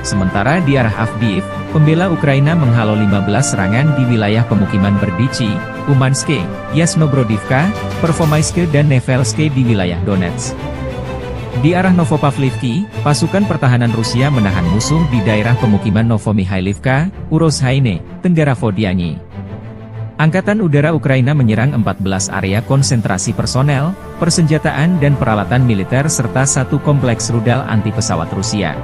Sementara di arah Avdiivka, pembela Ukraina menghalau 15 serangan di wilayah pemukiman Berdichi, Umanske, Yasnobrodivka, Pervomaiske dan Nevelske di wilayah Donetsk. Di arah Novopavlivki, pasukan pertahanan Rusia menahan musuh di daerah pemukiman Novomihailivka, Urozhaine, Tenggara Vodiani. Angkatan Udara Ukraina menyerang 14 area konsentrasi personel, persenjataan dan peralatan militer serta satu kompleks rudal anti-pesawat Rusia.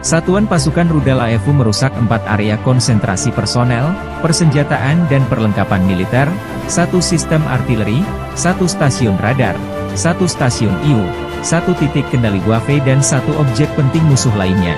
Satuan pasukan rudal AFU merusak 4 area konsentrasi personel, persenjataan dan perlengkapan militer, satu sistem artileri, satu stasiun radar, satu stasiun IU, satu titik kendali Wave dan satu objek penting musuh lainnya.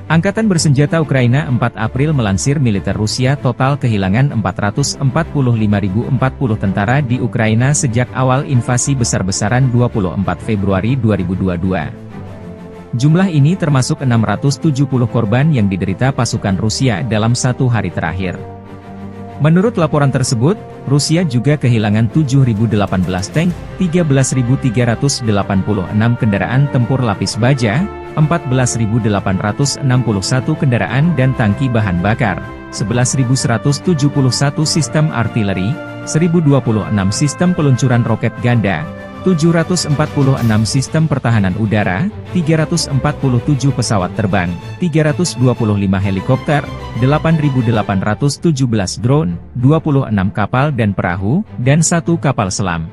Angkatan bersenjata Ukraina 4 April melansir militer Rusia total kehilangan 445.040 tentara di Ukraina sejak awal invasi besar-besaran 24 Februari 2022. Jumlah ini termasuk 670 korban yang diderita pasukan Rusia dalam satu hari terakhir. Menurut laporan tersebut, Rusia juga kehilangan 7.018 tank, 13.386 kendaraan tempur lapis baja, 14.861 kendaraan dan tangki bahan bakar, 11.171 sistem artileri, 1.026 sistem peluncuran roket ganda, 746 sistem pertahanan udara, 347 pesawat terbang, 325 helikopter, 8.817 drone, 26 kapal dan perahu, dan 1 kapal selam.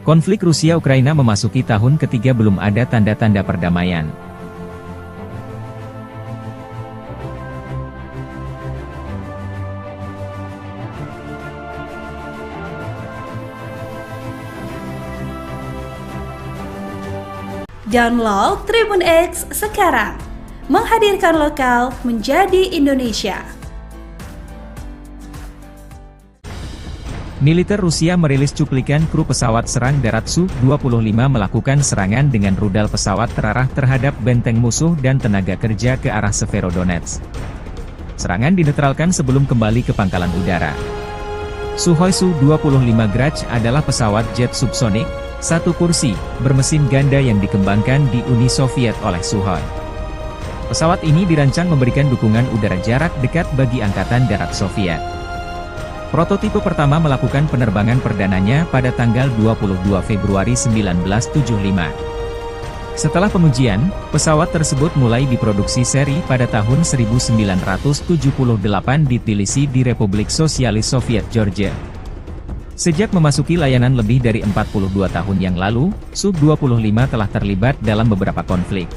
Konflik Rusia-Ukraina memasuki tahun ketiga belum ada tanda-tanda perdamaian. Download Tribun X sekarang, menghadirkan lokal menjadi Indonesia. Militer Rusia merilis cuplikan kru pesawat serang darat Su-25 melakukan serangan dengan rudal pesawat terarah terhadap benteng musuh dan tenaga kerja ke arah Severodonetsk. Serangan dinetralkan sebelum kembali ke pangkalan udara. Sukhoi Su-25 Grach adalah pesawat jet subsonik, satu kursi, bermesin ganda yang dikembangkan di Uni Soviet oleh Sukhoi. Pesawat ini dirancang memberikan dukungan udara jarak dekat bagi Angkatan Darat Soviet. Prototipe pertama melakukan penerbangan perdananya pada tanggal 22 Februari 1975. Setelah pengujian, pesawat tersebut mulai diproduksi seri pada tahun 1978 di Tbilisi di Republik Sosialis Soviet Georgia. Sejak memasuki layanan lebih dari 42 tahun yang lalu, Su-25 telah terlibat dalam beberapa konflik.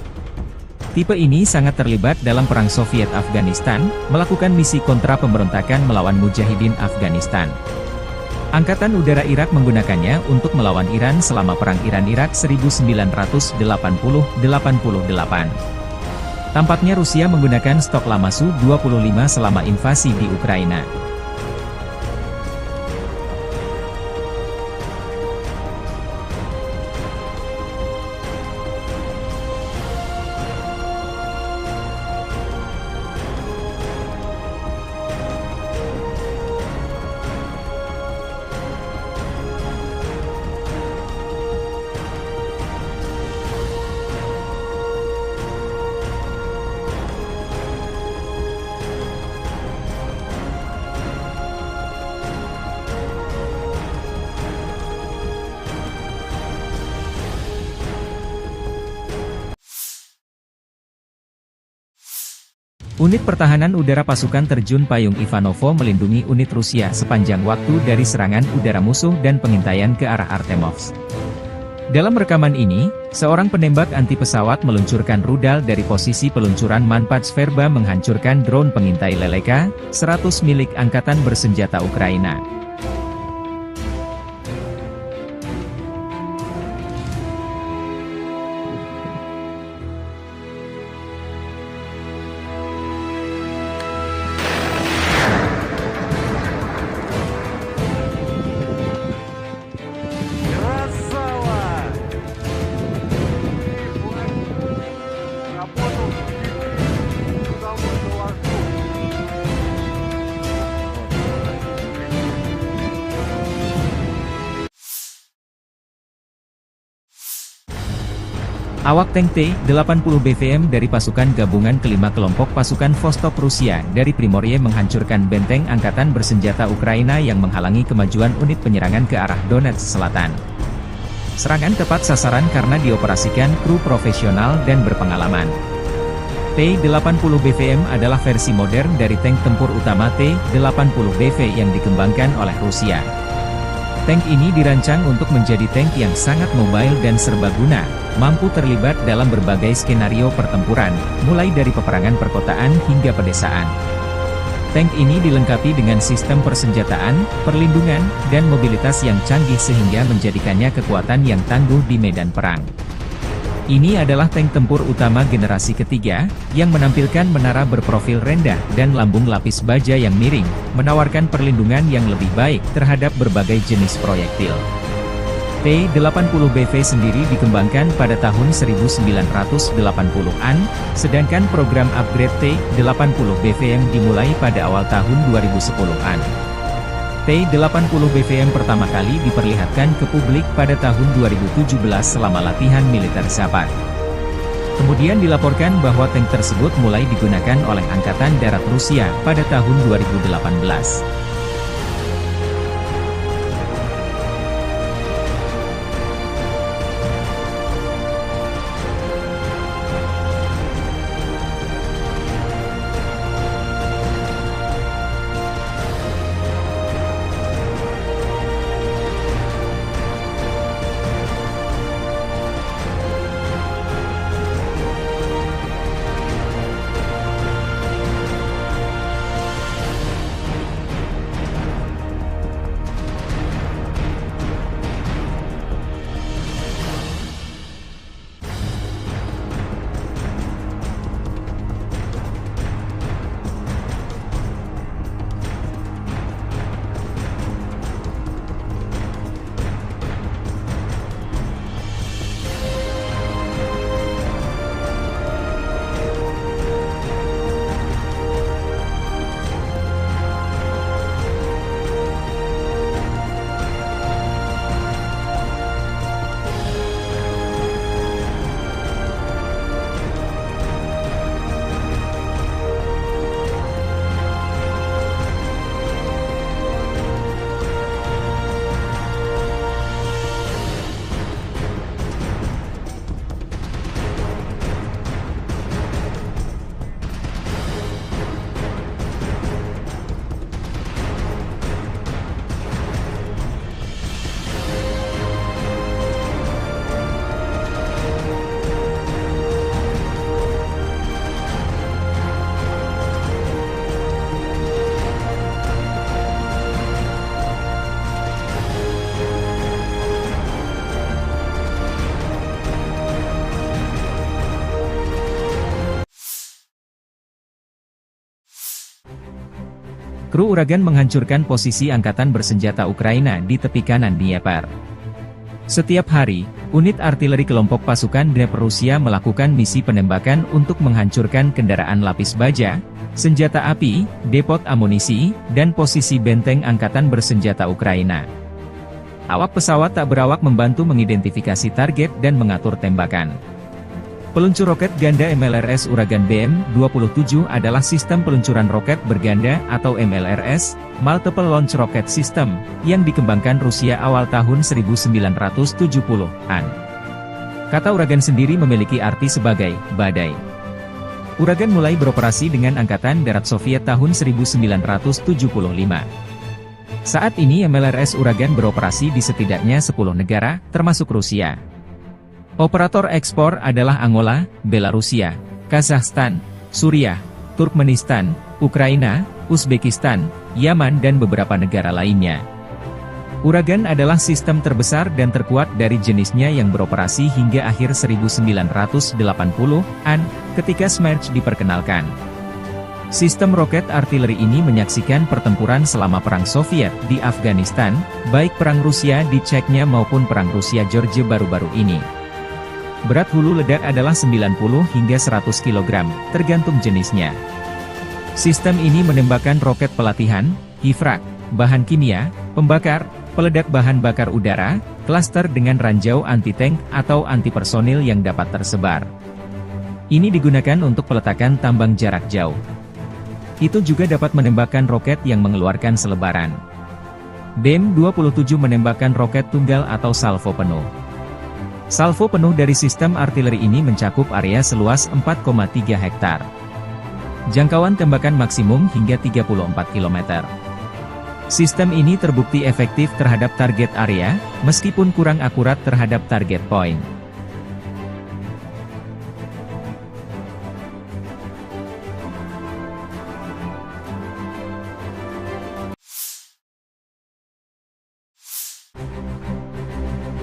Tipe ini sangat terlibat dalam Perang Soviet-Afghanistan, melakukan misi kontra pemberontakan melawan Mujahidin Afghanistan. Angkatan Udara Irak menggunakannya untuk melawan Iran selama Perang Iran-Irak 1980-88. Tampaknya Rusia menggunakan stok lama Su-25 selama invasi di Ukraina. Unit Pertahanan Udara Pasukan Terjun Payung Ivanovo melindungi unit Rusia sepanjang waktu dari serangan udara musuh dan pengintaian ke arah Artemovsk. Dalam rekaman ini, seorang penembak anti pesawat meluncurkan rudal dari posisi peluncuran Manpad Sverba menghancurkan drone pengintai Leleka 100 milik Angkatan Bersenjata Ukraina. Awak tank T-80 BVM dari pasukan gabungan kelima kelompok pasukan Vostok Rusia dari Primorye menghancurkan benteng Angkatan Bersenjata Ukraina yang menghalangi kemajuan unit penyerangan ke arah Donetsk Selatan. Serangan tepat sasaran karena dioperasikan kru profesional dan berpengalaman. T-80 BVM adalah versi modern dari tank tempur utama T-80 BV yang dikembangkan oleh Rusia. Tank ini dirancang untuk menjadi tank yang sangat mobile dan serbaguna, mampu terlibat dalam berbagai skenario pertempuran, mulai dari peperangan perkotaan hingga pedesaan. Tank ini dilengkapi dengan sistem persenjataan, perlindungan, dan mobilitas yang canggih sehingga menjadikannya kekuatan yang tangguh di medan perang. Ini adalah tank tempur utama generasi ketiga, yang menampilkan menara berprofil rendah dan lambung lapis baja yang miring, menawarkan perlindungan yang lebih baik terhadap berbagai jenis proyektil. T-80 BV sendiri dikembangkan pada tahun 1980-an, sedangkan program upgrade T-80 BVM dimulai pada awal tahun 2010-an. T-80 BVM pertama kali diperlihatkan ke publik pada tahun 2017 selama latihan militer Zapad. Kemudian dilaporkan bahwa tank tersebut mulai digunakan oleh Angkatan Darat Rusia pada tahun 2018. Kru Uragan menghancurkan posisi angkatan bersenjata Ukraina di tepi kanan Dnieper. Setiap hari, unit artileri kelompok pasukan Dnieper Rusia melakukan misi penembakan untuk menghancurkan kendaraan lapis baja, senjata api, depot amunisi, dan posisi benteng angkatan bersenjata Ukraina. Awak pesawat tak berawak membantu mengidentifikasi target dan mengatur tembakan. Peluncur roket ganda MLRS Uragan BM-27 adalah sistem peluncuran roket berganda atau MLRS, Multiple Launch Rocket System, yang dikembangkan Rusia awal tahun 1970-an. Kata Uragan sendiri memiliki arti sebagai badai. Uragan mulai beroperasi dengan Angkatan Darat Soviet tahun 1975. Saat ini MLRS Uragan beroperasi di setidaknya 10 negara, termasuk Rusia. Operator ekspor adalah Angola, Belarusia, Kazakhstan, Suriah, Turkmenistan, Ukraina, Uzbekistan, Yaman dan beberapa negara lainnya. Uragan adalah sistem terbesar dan terkuat dari jenisnya yang beroperasi hingga akhir 1980-an, ketika Smerch diperkenalkan. Sistem roket artileri ini menyaksikan pertempuran selama Perang Soviet di Afghanistan, baik Perang Rusia di Chechnya maupun Perang Rusia-Georgia baru-baru ini. Berat hulu ledak adalah 90 hingga 100 kg, tergantung jenisnya. Sistem ini menembakkan roket pelatihan, hifrak, bahan kimia, pembakar, peledak bahan bakar udara, klaster dengan ranjau anti-tank atau anti-personil yang dapat tersebar. Ini digunakan untuk peletakan tambang jarak jauh. Itu juga dapat menembakkan roket yang mengeluarkan selebaran. BM-27 menembakkan roket tunggal atau salvo penuh. Salvo penuh dari sistem artileri ini mencakup area seluas 4,3 hektar. Jangkauan tembakan maksimum hingga 34 km. Sistem ini terbukti efektif terhadap target area, meskipun kurang akurat terhadap target point.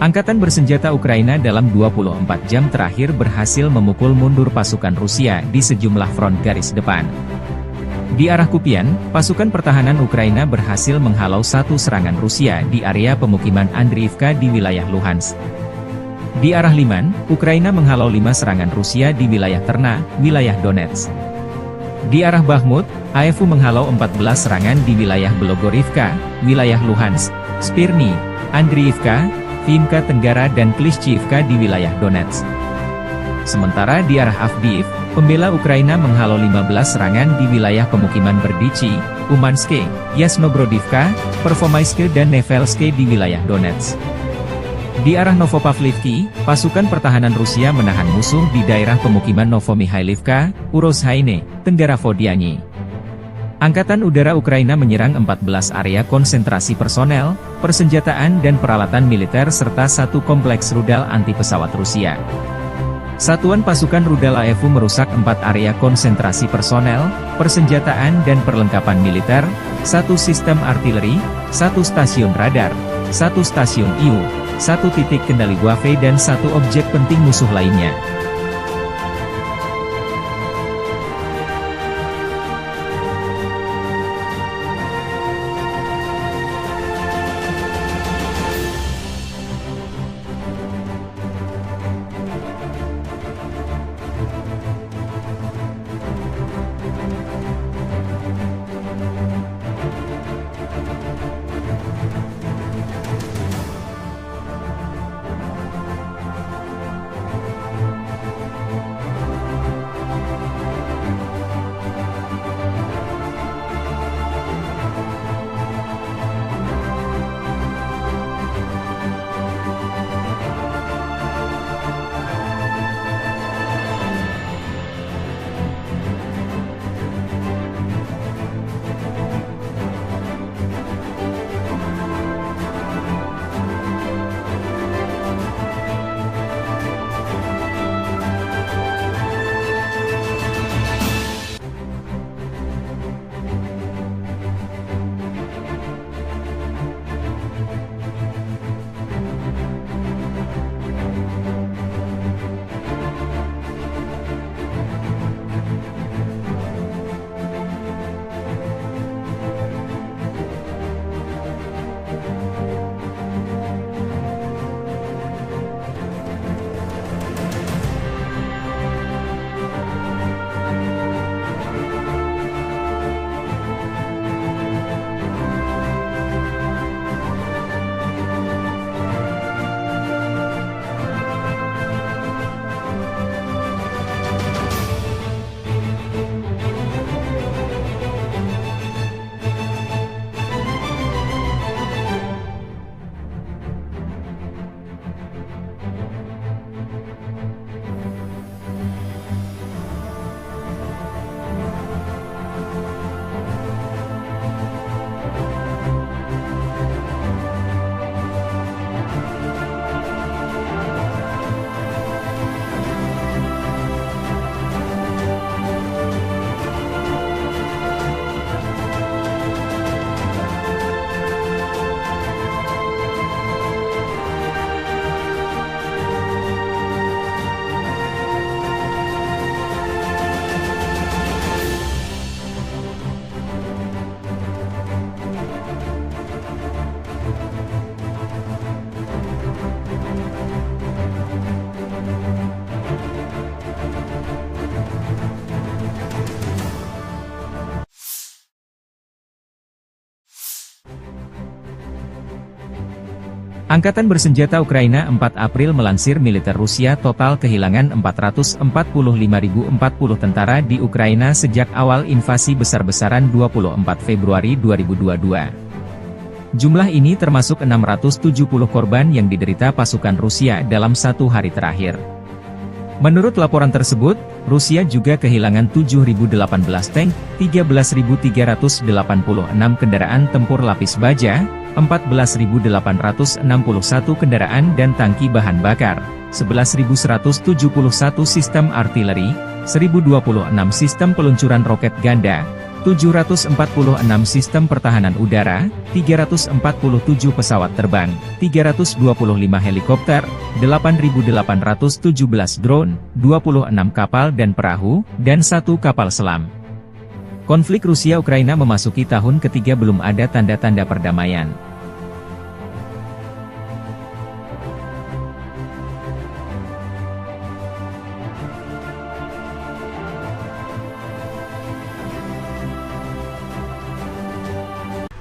Angkatan bersenjata Ukraina dalam 24 jam terakhir berhasil memukul mundur pasukan Rusia di sejumlah front garis depan. Di arah Kupian, pasukan pertahanan Ukraina berhasil menghalau satu serangan Rusia di area pemukiman Andriivka di wilayah Luhansk. Di arah Liman, Ukraina menghalau 5 serangan Rusia di wilayah Terna, wilayah Donetsk. Di arah Bakhmut, AFU menghalau 14 serangan di wilayah Belogorivka, wilayah Luhansk, Spirny, Andriivka, Vimka Tenggara dan Klishchiivka di wilayah Donetsk. Sementara di arah Avdiivka, pembela Ukraina menghalau 15 serangan di wilayah pemukiman Berdichi, Umanske, Yasnobrodivka, Pervomaiske dan Nevelske di wilayah Donetsk. Di arah Novopavlivki, pasukan pertahanan Rusia menahan musuh di daerah pemukiman Novomihailivka, Urozhaine, Tenggara Vodiani. Angkatan Udara Ukraina menyerang 14 area konsentrasi personel, persenjataan dan peralatan militer serta satu kompleks rudal anti-pesawat Rusia. Satuan pasukan rudal AFU merusak 4 area konsentrasi personel, persenjataan dan perlengkapan militer, 1 sistem artileri, 1 stasiun radar, 1 stasiun IU, 1 titik kendali Waffe dan 1 objek penting musuh lainnya. Angkatan bersenjata Ukraina 4 April melansir militer Rusia total kehilangan 445.040 tentara di Ukraina sejak awal invasi besar-besaran 24 Februari 2022. Jumlah ini termasuk 670 korban yang diderita pasukan Rusia dalam satu hari terakhir. Menurut laporan tersebut, Rusia juga kehilangan 7.018 tank, 13.386 kendaraan tempur lapis baja, 14.861 kendaraan dan tangki bahan bakar, 11.171 sistem artileri, 1.026 sistem peluncuran roket ganda, 746 sistem pertahanan udara, 347 pesawat terbang, 325 helikopter, 8.817 drone, 26 kapal dan perahu, dan 1 kapal selam. Konflik Rusia-Ukraina memasuki tahun ketiga belum ada tanda-tanda perdamaian.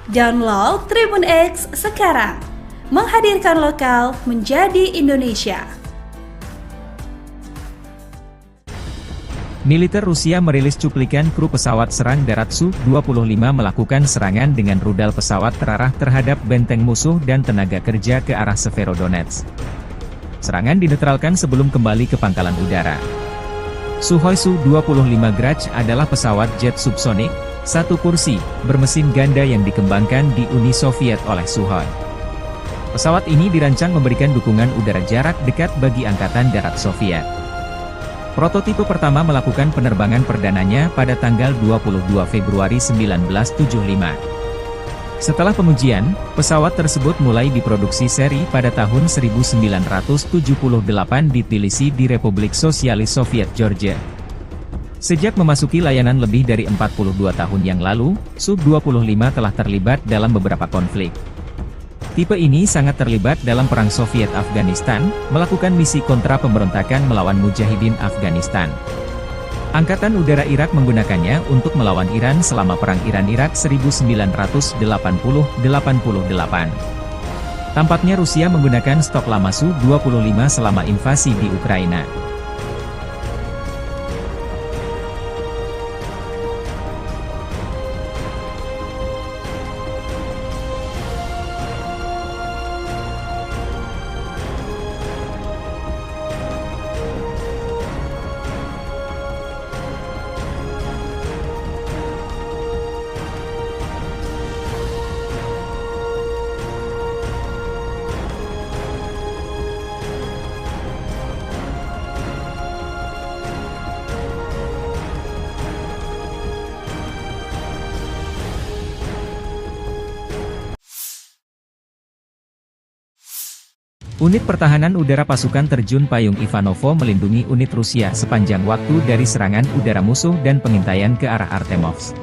Download Tribun X sekarang, menghadirkan lokal menjadi Indonesia. Militer Rusia merilis cuplikan kru pesawat serang darat Su-25 melakukan serangan dengan rudal pesawat terarah terhadap benteng musuh dan tenaga kerja ke arah Severodonetsk. Serangan dinetralkan sebelum kembali ke pangkalan udara. Sukhoi Su-25 Grach adalah pesawat jet subsonik, satu kursi, bermesin ganda yang dikembangkan di Uni Soviet oleh Sukhoi. Pesawat ini dirancang memberikan dukungan udara jarak dekat bagi Angkatan Darat Soviet. Prototipe pertama melakukan penerbangan perdananya pada tanggal 22 Februari 1975. Setelah pengujian, pesawat tersebut mulai diproduksi seri pada tahun 1978 di Tbilisi di Republik Sosialis Soviet Georgia. Sejak memasuki layanan lebih dari 42 tahun yang lalu, Su-25 telah terlibat dalam beberapa konflik. Tipe ini sangat terlibat dalam Perang Soviet-Afghanistan, melakukan misi kontra pemberontakan melawan Mujahidin Afghanistan. Angkatan Udara Irak menggunakannya untuk melawan Iran selama Perang Iran-Irak 1980-88. Tampaknya Rusia menggunakan stok lama Su-25 selama invasi di Ukraina. Unit Pertahanan Udara Pasukan Terjun Payung Ivanovo melindungi unit Rusia sepanjang waktu dari serangan udara musuh dan pengintaian ke arah Artemovsk.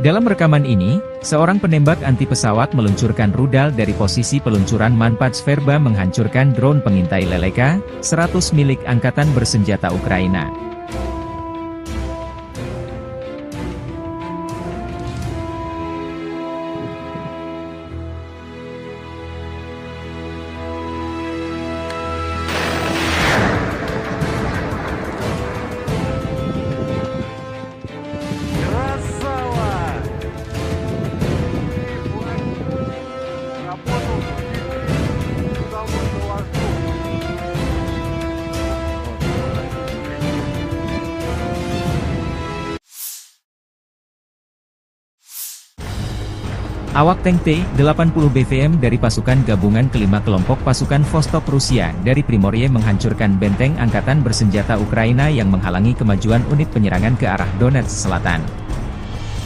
Dalam rekaman ini, seorang penembak anti pesawat meluncurkan rudal dari posisi peluncuran Manpats Verba menghancurkan drone pengintai Leleka 100 milik Angkatan Bersenjata Ukraina. Awak tank T-80 BVM dari pasukan gabungan kelima kelompok pasukan Vostok Rusia dari Primorye menghancurkan benteng Angkatan Bersenjata Ukraina yang menghalangi kemajuan unit penyerangan ke arah Donetsk Selatan.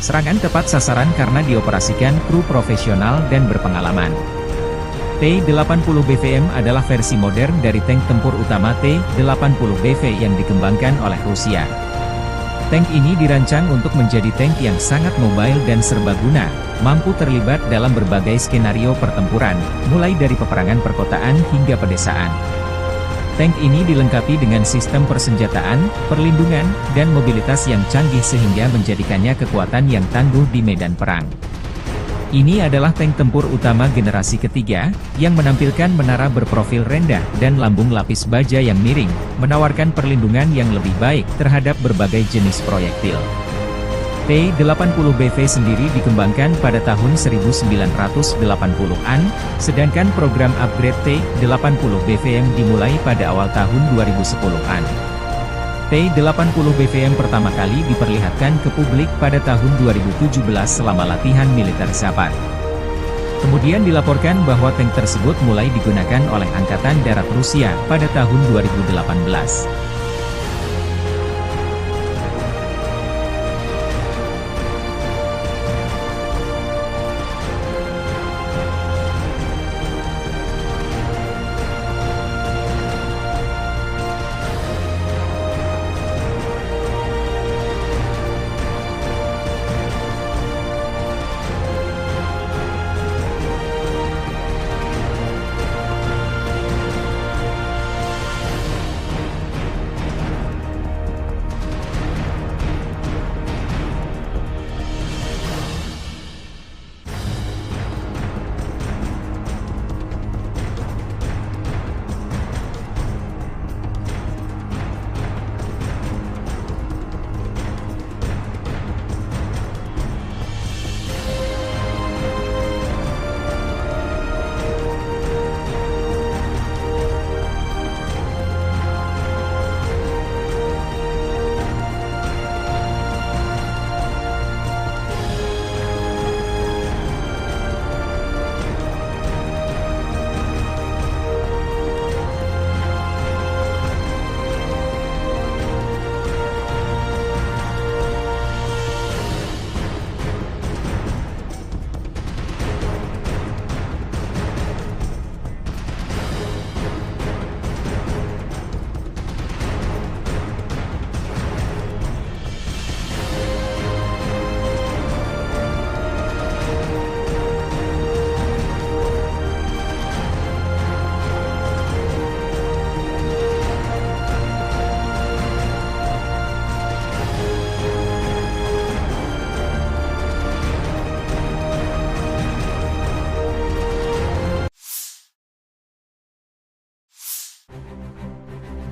Serangan tepat sasaran karena dioperasikan kru profesional dan berpengalaman. T-80 BVM adalah versi modern dari tank tempur utama T-80 BV yang dikembangkan oleh Rusia. Tank ini dirancang untuk menjadi tank yang sangat mobile dan serbaguna, mampu terlibat dalam berbagai skenario pertempuran, mulai dari peperangan perkotaan hingga pedesaan. Tank ini dilengkapi dengan sistem persenjataan, perlindungan, dan mobilitas yang canggih sehingga menjadikannya kekuatan yang tangguh di medan perang. Ini adalah tank tempur utama generasi ketiga, yang menampilkan menara berprofil rendah dan lambung lapis baja yang miring, menawarkan perlindungan yang lebih baik terhadap berbagai jenis proyektil. T-80BV sendiri dikembangkan pada tahun 1980-an, sedangkan program upgrade T-80BVM dimulai pada awal tahun 2010-an. T-80BVM pertama kali diperlihatkan ke publik pada tahun 2017 selama latihan militer Zapad. Kemudian dilaporkan bahwa tank tersebut mulai digunakan oleh Angkatan Darat Rusia pada tahun 2018.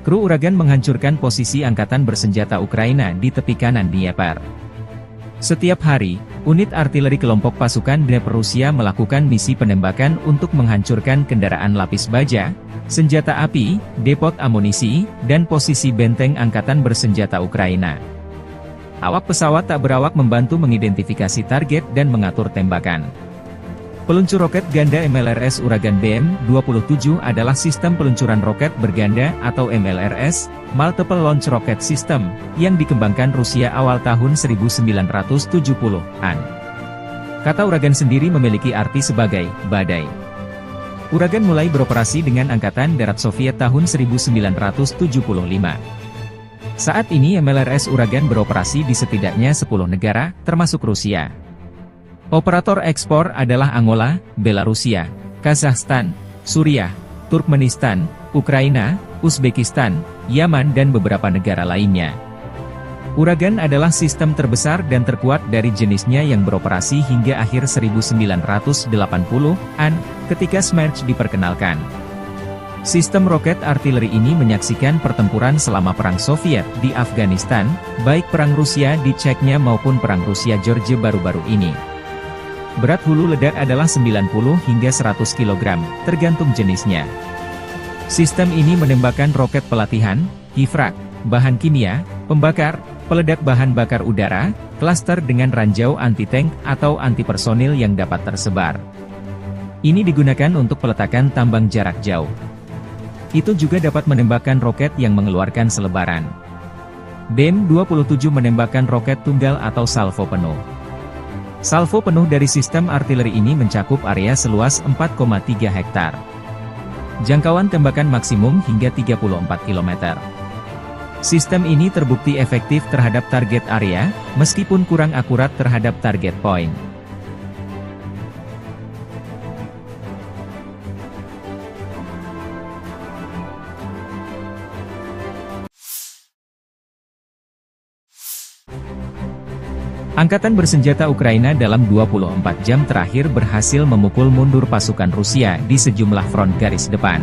Kru Uragan menghancurkan posisi angkatan bersenjata Ukraina di tepi kanan Dnieper. Setiap hari, unit artileri kelompok pasukan Dnieper Rusia melakukan misi penembakan untuk menghancurkan kendaraan lapis baja, senjata api, depot amunisi, dan posisi benteng angkatan bersenjata Ukraina. Awak pesawat tak berawak membantu mengidentifikasi target dan mengatur tembakan. Peluncur roket ganda MLRS Uragan BM-27 adalah sistem peluncuran roket berganda atau MLRS, Multiple Launch Rocket System, yang dikembangkan Rusia awal tahun 1970-an. Kata Uragan sendiri memiliki arti sebagai badai. Uragan mulai beroperasi dengan Angkatan Darat Soviet tahun 1975. Saat ini MLRS Uragan beroperasi di setidaknya 10 negara, termasuk Rusia. Operator ekspor adalah Angola, Belarusia, Kazakhstan, Suriah, Turkmenistan, Ukraina, Uzbekistan, Yaman dan beberapa negara lainnya. Uragan adalah sistem terbesar dan terkuat dari jenisnya yang beroperasi hingga akhir 1980-an, ketika Smerch diperkenalkan. Sistem roket artileri ini menyaksikan pertempuran selama Perang Soviet di Afghanistan, baik Perang Rusia di Chechnya maupun Perang Rusia-Georgia baru-baru ini. Berat hulu ledak adalah 90 hingga 100 kg, tergantung jenisnya. Sistem ini menembakkan roket pelatihan, kifrak, bahan kimia, pembakar, peledak bahan bakar udara, klaster dengan ranjau anti-tank atau anti-personil yang dapat tersebar. Ini digunakan untuk peletakan tambang jarak jauh. Itu juga dapat menembakkan roket yang mengeluarkan selebaran. BM-27 menembakkan roket tunggal atau salvo penuh. Salvo penuh dari sistem artileri ini mencakup area seluas 4,3 hektar. Jangkauan tembakan maksimum hingga 34 km. Sistem ini terbukti efektif terhadap target area, meskipun kurang akurat terhadap target point. Angkatan bersenjata Ukraina dalam 24 jam terakhir berhasil memukul mundur pasukan Rusia di sejumlah front garis depan.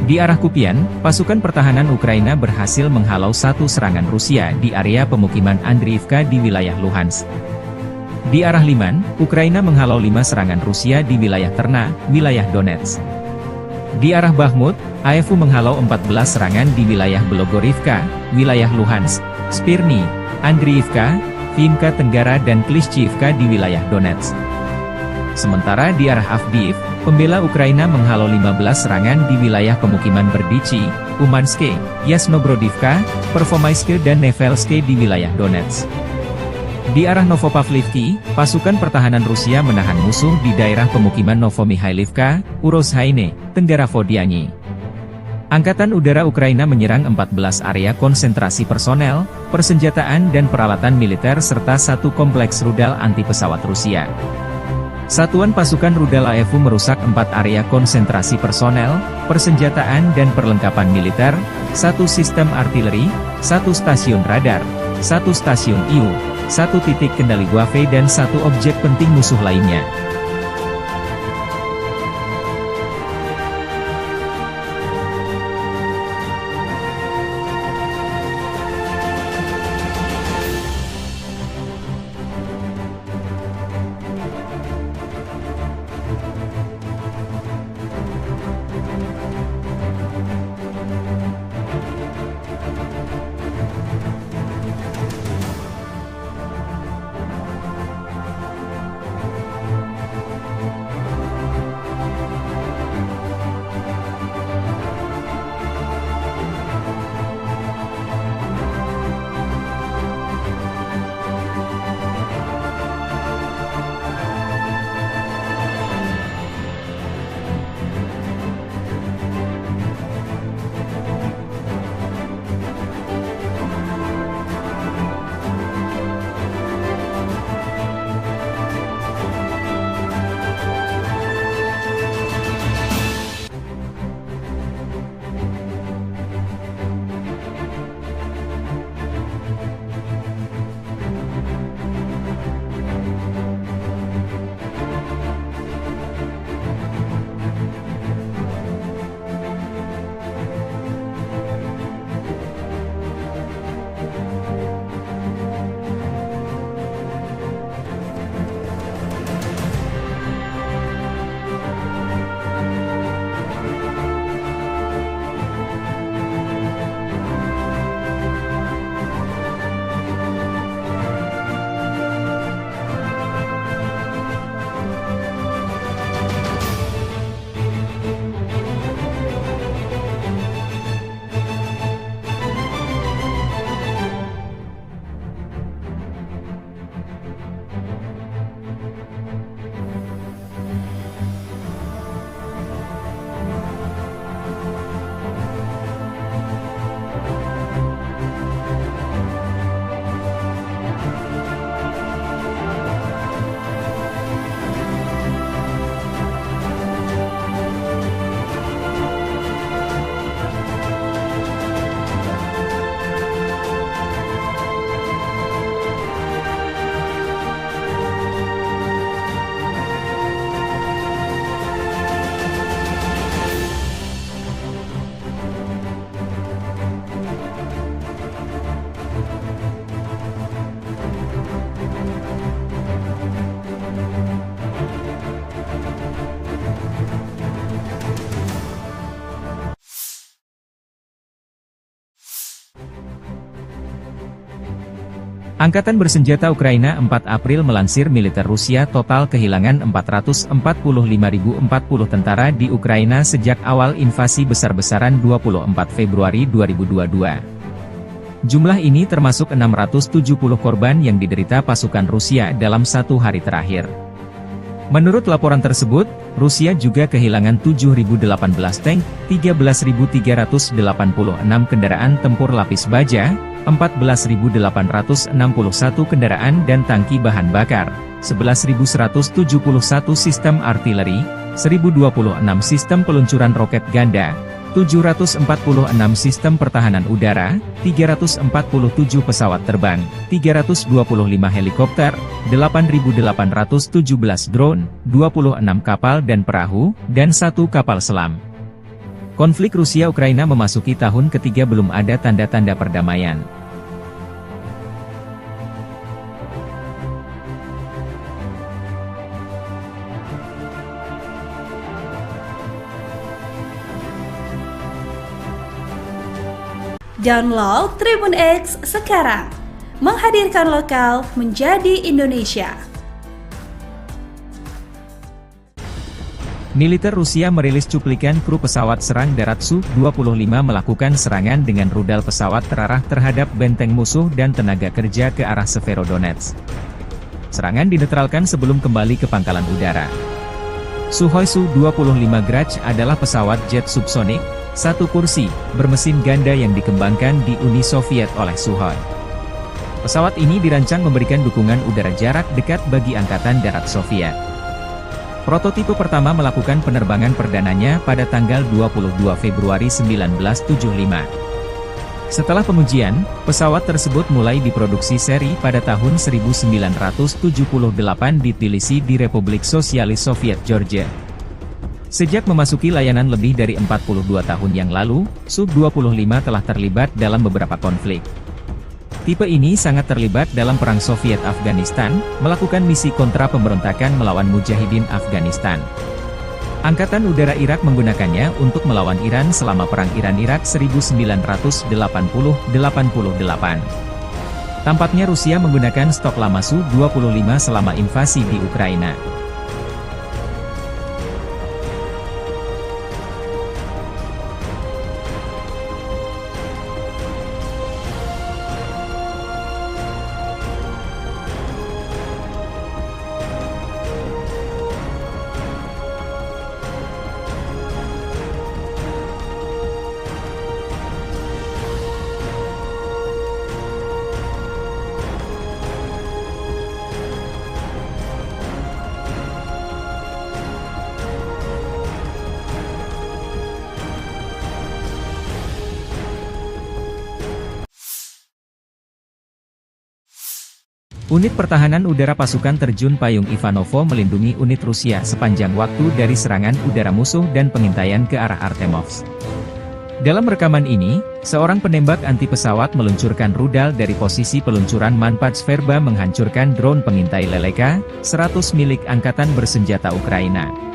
Di arah Kupian, pasukan pertahanan Ukraina berhasil menghalau satu serangan Rusia di area pemukiman Andriivka di wilayah Luhansk. Di arah Liman, Ukraina menghalau 5 serangan Rusia di wilayah Terna, wilayah Donetsk. Di arah Bakhmut, AFU menghalau 14 serangan di wilayah Belogorivka, wilayah Luhansk, Spirny, Andriivka, Vinka Tenggara dan Klishchiivka di wilayah Donetsk. Sementara di arah Avdiivka, pembela Ukraina menghalau 15 serangan di wilayah pemukiman Berdichi, Umanske, Yasnobrodivka, Pervomaiske dan Nevelske di wilayah Donetsk. Di arah Novopavlivki, pasukan pertahanan Rusia menahan musuh di daerah pemukiman Novomihailivka, Urozhaine, Tenggara Vodiani. Angkatan Udara Ukraina menyerang 14 area konsentrasi personel, persenjataan dan peralatan militer serta satu kompleks rudal anti-pesawat Rusia. Satuan pasukan rudal AFU merusak 4 area konsentrasi personel, persenjataan dan perlengkapan militer, 1 sistem artileri, 1 stasiun radar, 1 stasiun IU, 1 titik kendali Guave dan 1 objek penting musuh lainnya. Angkatan bersenjata Ukraina 4 April melansir militer Rusia total kehilangan 445.040 tentara di Ukraina sejak awal invasi besar-besaran 24 Februari 2022. Jumlah ini termasuk 670 korban yang diderita pasukan Rusia dalam 1 hari terakhir. Menurut laporan tersebut, Rusia juga kehilangan 7.018 tank, 13.386 kendaraan tempur lapis baja, 14.861 kendaraan dan tangki bahan bakar, 11.171 sistem artileri, 1.026 sistem peluncuran roket ganda, 746 sistem pertahanan udara, 347 pesawat terbang, 325 helikopter, 8.817 drone, 26 kapal dan perahu, dan 1 kapal selam. Konflik Rusia-Ukraina memasuki tahun ketiga belum ada tanda-tanda perdamaian. Download Tribun X sekarang, menghadirkan lokal menjadi Indonesia. Militer Rusia merilis cuplikan kru pesawat serang darat Su-25 melakukan serangan dengan rudal pesawat terarah terhadap benteng musuh dan tenaga kerja ke arah Severodonetsk. Serangan dinetralkan sebelum kembali ke pangkalan udara. Sukhoi Su-25 Grach adalah pesawat jet subsonik, satu kursi, bermesin ganda yang dikembangkan di Uni Soviet oleh Sukhoi. Pesawat ini dirancang memberikan dukungan udara jarak dekat bagi Angkatan Darat Soviet. Prototipe pertama melakukan penerbangan perdananya pada tanggal 22 Februari 1975. Setelah pengujian, pesawat tersebut mulai diproduksi seri pada tahun 1978 di Tbilisi di Republik Sosialis Soviet Georgia. Sejak memasuki layanan lebih dari 42 tahun yang lalu, Su-25 telah terlibat dalam beberapa konflik. Tipe ini sangat terlibat dalam Perang Soviet-Afghanistan, melakukan misi kontra pemberontakan melawan Mujahidin Afghanistan. Angkatan Udara Irak menggunakannya untuk melawan Iran selama Perang Iran-Irak 1980-88. Tampaknya Rusia menggunakan stok lama Su-25 selama invasi di Ukraina. Unit Pertahanan Udara Pasukan Terjun Payung Ivanovo melindungi unit Rusia sepanjang waktu dari serangan udara musuh dan pengintaian ke arah Artemovsk. Dalam rekaman ini, seorang penembak anti pesawat meluncurkan rudal dari posisi peluncuran Manpats Verba menghancurkan drone pengintai Leleka 100 milik Angkatan Bersenjata Ukraina.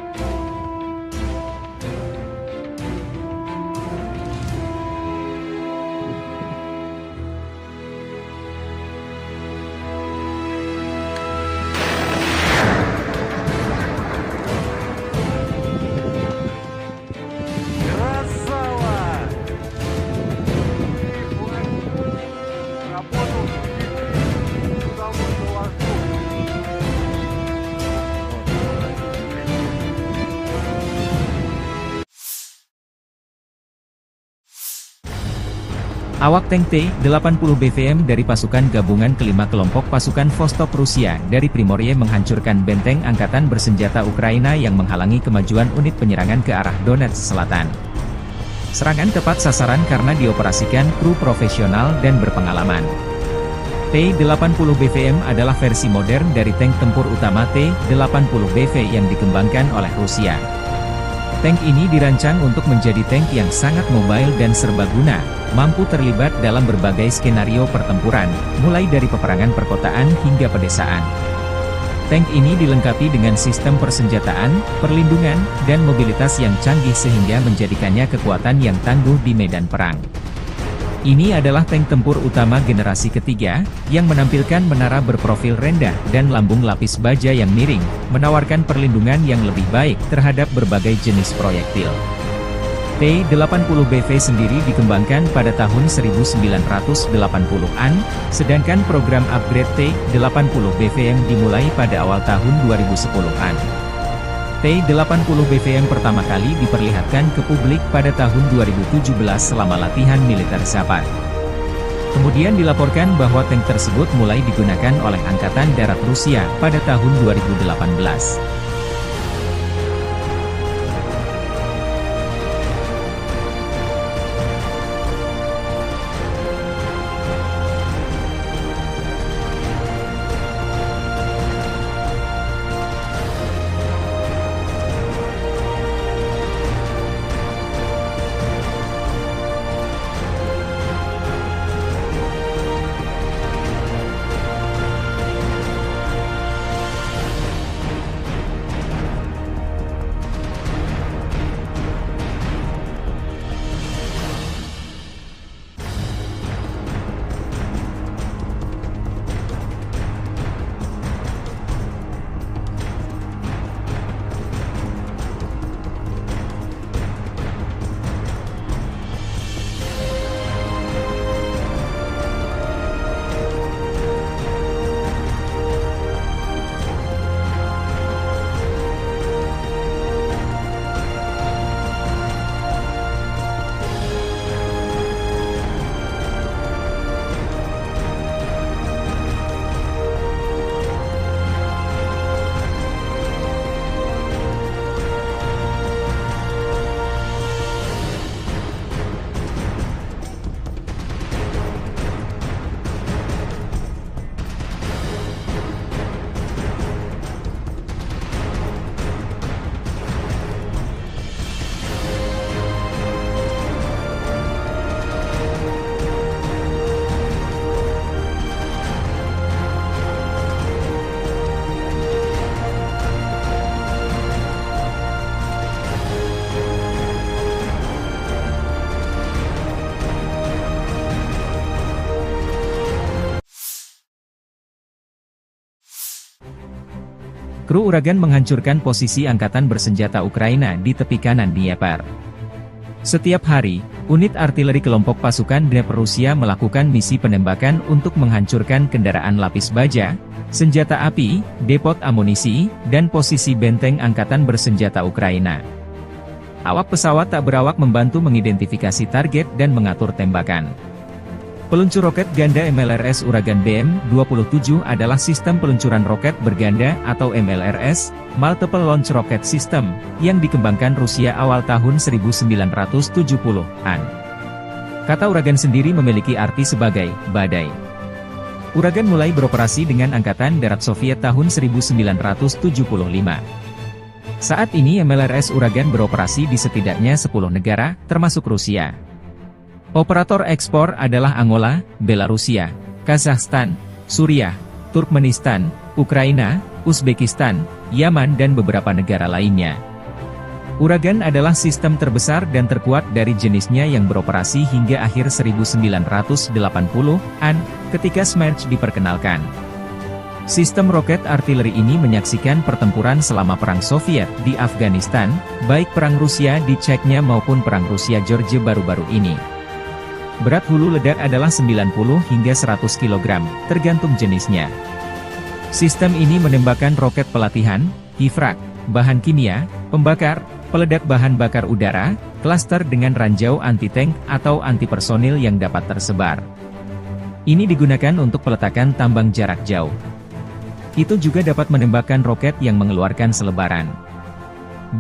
Awak tank T-80 BVM dari pasukan gabungan kelima kelompok pasukan Vostok Rusia dari Primorye menghancurkan benteng Angkatan Bersenjata Ukraina yang menghalangi kemajuan unit penyerangan ke arah Donetsk Selatan. Serangan tepat sasaran karena dioperasikan kru profesional dan berpengalaman. T-80 BVM adalah versi modern dari tank tempur utama T-80 BV yang dikembangkan oleh Rusia. Tank ini dirancang untuk menjadi tank yang sangat mobile dan serbaguna, mampu terlibat dalam berbagai skenario pertempuran, mulai dari peperangan perkotaan hingga pedesaan. Tank ini dilengkapi dengan sistem persenjataan, perlindungan, dan mobilitas yang canggih sehingga menjadikannya kekuatan yang tangguh di medan perang. Ini adalah tank tempur utama generasi ketiga, yang menampilkan menara berprofil rendah dan lambung lapis baja yang miring, menawarkan perlindungan yang lebih baik terhadap berbagai jenis proyektil. T-80 BV sendiri dikembangkan pada tahun 1980-an, sedangkan program upgrade T-80 BVM dimulai pada awal tahun 2010-an. T-80 BVM pertama kali diperlihatkan ke publik pada tahun 2017 selama latihan militer Zapad. Kemudian dilaporkan bahwa tank tersebut mulai digunakan oleh Angkatan Darat Rusia pada tahun 2018. Kru Uragan menghancurkan posisi angkatan bersenjata Ukraina di tepi kanan Dnieper. Setiap hari, unit artileri kelompok pasukan Dnieper Rusia melakukan misi penembakan untuk menghancurkan kendaraan lapis baja, senjata api, depot amunisi, dan posisi benteng angkatan bersenjata Ukraina. Awak pesawat tak berawak membantu mengidentifikasi target dan mengatur tembakan. Peluncur roket ganda MLRS Uragan BM-27 adalah sistem peluncuran roket berganda atau MLRS, Multiple Launch Rocket System, yang dikembangkan Rusia awal tahun 1970-an. Kata Uragan sendiri memiliki arti sebagai badai. Uragan mulai beroperasi dengan Angkatan Darat Soviet tahun 1975. Saat ini MLRS Uragan beroperasi di setidaknya 10 negara, termasuk Rusia. Operator ekspor adalah Angola, Belarusia, Kazakhstan, Suriah, Turkmenistan, Ukraina, Uzbekistan, Yaman dan beberapa negara lainnya. Uragan adalah sistem terbesar dan terkuat dari jenisnya yang beroperasi hingga akhir 1980-an, ketika Smerch diperkenalkan. Sistem roket artileri ini menyaksikan pertempuran selama Perang Soviet di Afghanistan, baik Perang Rusia di Chechnya maupun Perang Rusia-Georgia baru-baru ini. Berat hulu ledak adalah 90 hingga 100 kg, tergantung jenisnya. Sistem ini menembakkan roket pelatihan, hifrak, bahan kimia, pembakar, peledak bahan bakar udara, klaster dengan ranjau anti-tank atau anti-personil yang dapat tersebar. Ini digunakan untuk peletakan tambang jarak jauh. Itu juga dapat menembakkan roket yang mengeluarkan selebaran.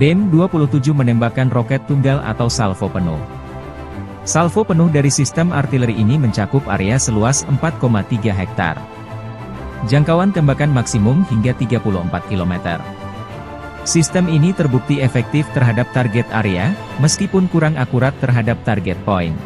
BM-27 menembakkan roket tunggal atau salvo penuh. Salvo penuh dari sistem artileri ini mencakup area seluas 4,3 hektar. Jangkauan tembakan maksimum hingga 34 km. Sistem ini terbukti efektif terhadap target area, meskipun kurang akurat terhadap target point.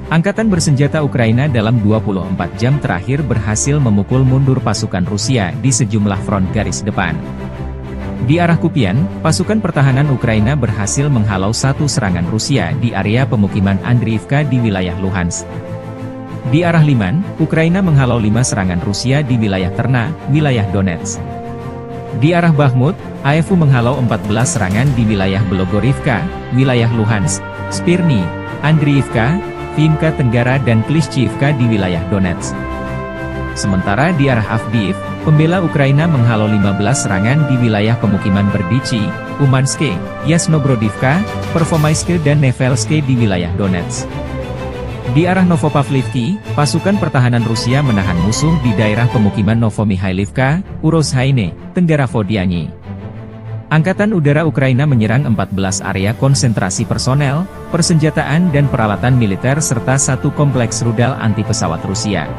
Angkatan bersenjata Ukraina dalam 24 jam terakhir berhasil memukul mundur pasukan Rusia di sejumlah front garis depan. Di arah Kupian, pasukan pertahanan Ukraina berhasil menghalau satu serangan Rusia di area pemukiman Andriivka di wilayah Luhansk. Di arah Liman, Ukraina menghalau 5 serangan Rusia di wilayah Terna, wilayah Donetsk. Di arah Bakhmut, AFU menghalau 14 serangan di wilayah Belogorivka, wilayah Luhansk, Spirny, Andriivka, Vinka Tenggara dan Klishchiivka di wilayah Donetsk. Sementara di arah Avdiivka, pembela Ukraina menghalau 15 serangan di wilayah pemukiman Berdichi, Umanske, Yasnobrodivka, Pervomaiske dan Nevelske di wilayah Donetsk. Di arah Novopavlivki, pasukan pertahanan Rusia menahan musuh di daerah pemukiman Novomihailivka, Urozhaine, Tenggara Vodiany. Angkatan Udara Ukraina menyerang 14 area konsentrasi personel, persenjataan dan peralatan militer serta satu kompleks rudal anti-pesawat Rusia.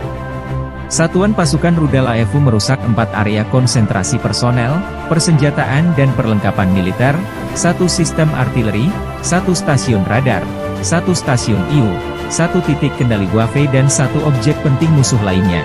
Satuan pasukan rudal AFU merusak 4 area konsentrasi personel, persenjataan dan perlengkapan militer, 1 sistem artileri, 1 stasiun radar, 1 stasiun IU, 1 titik kendali Wave dan 1 objek penting musuh lainnya.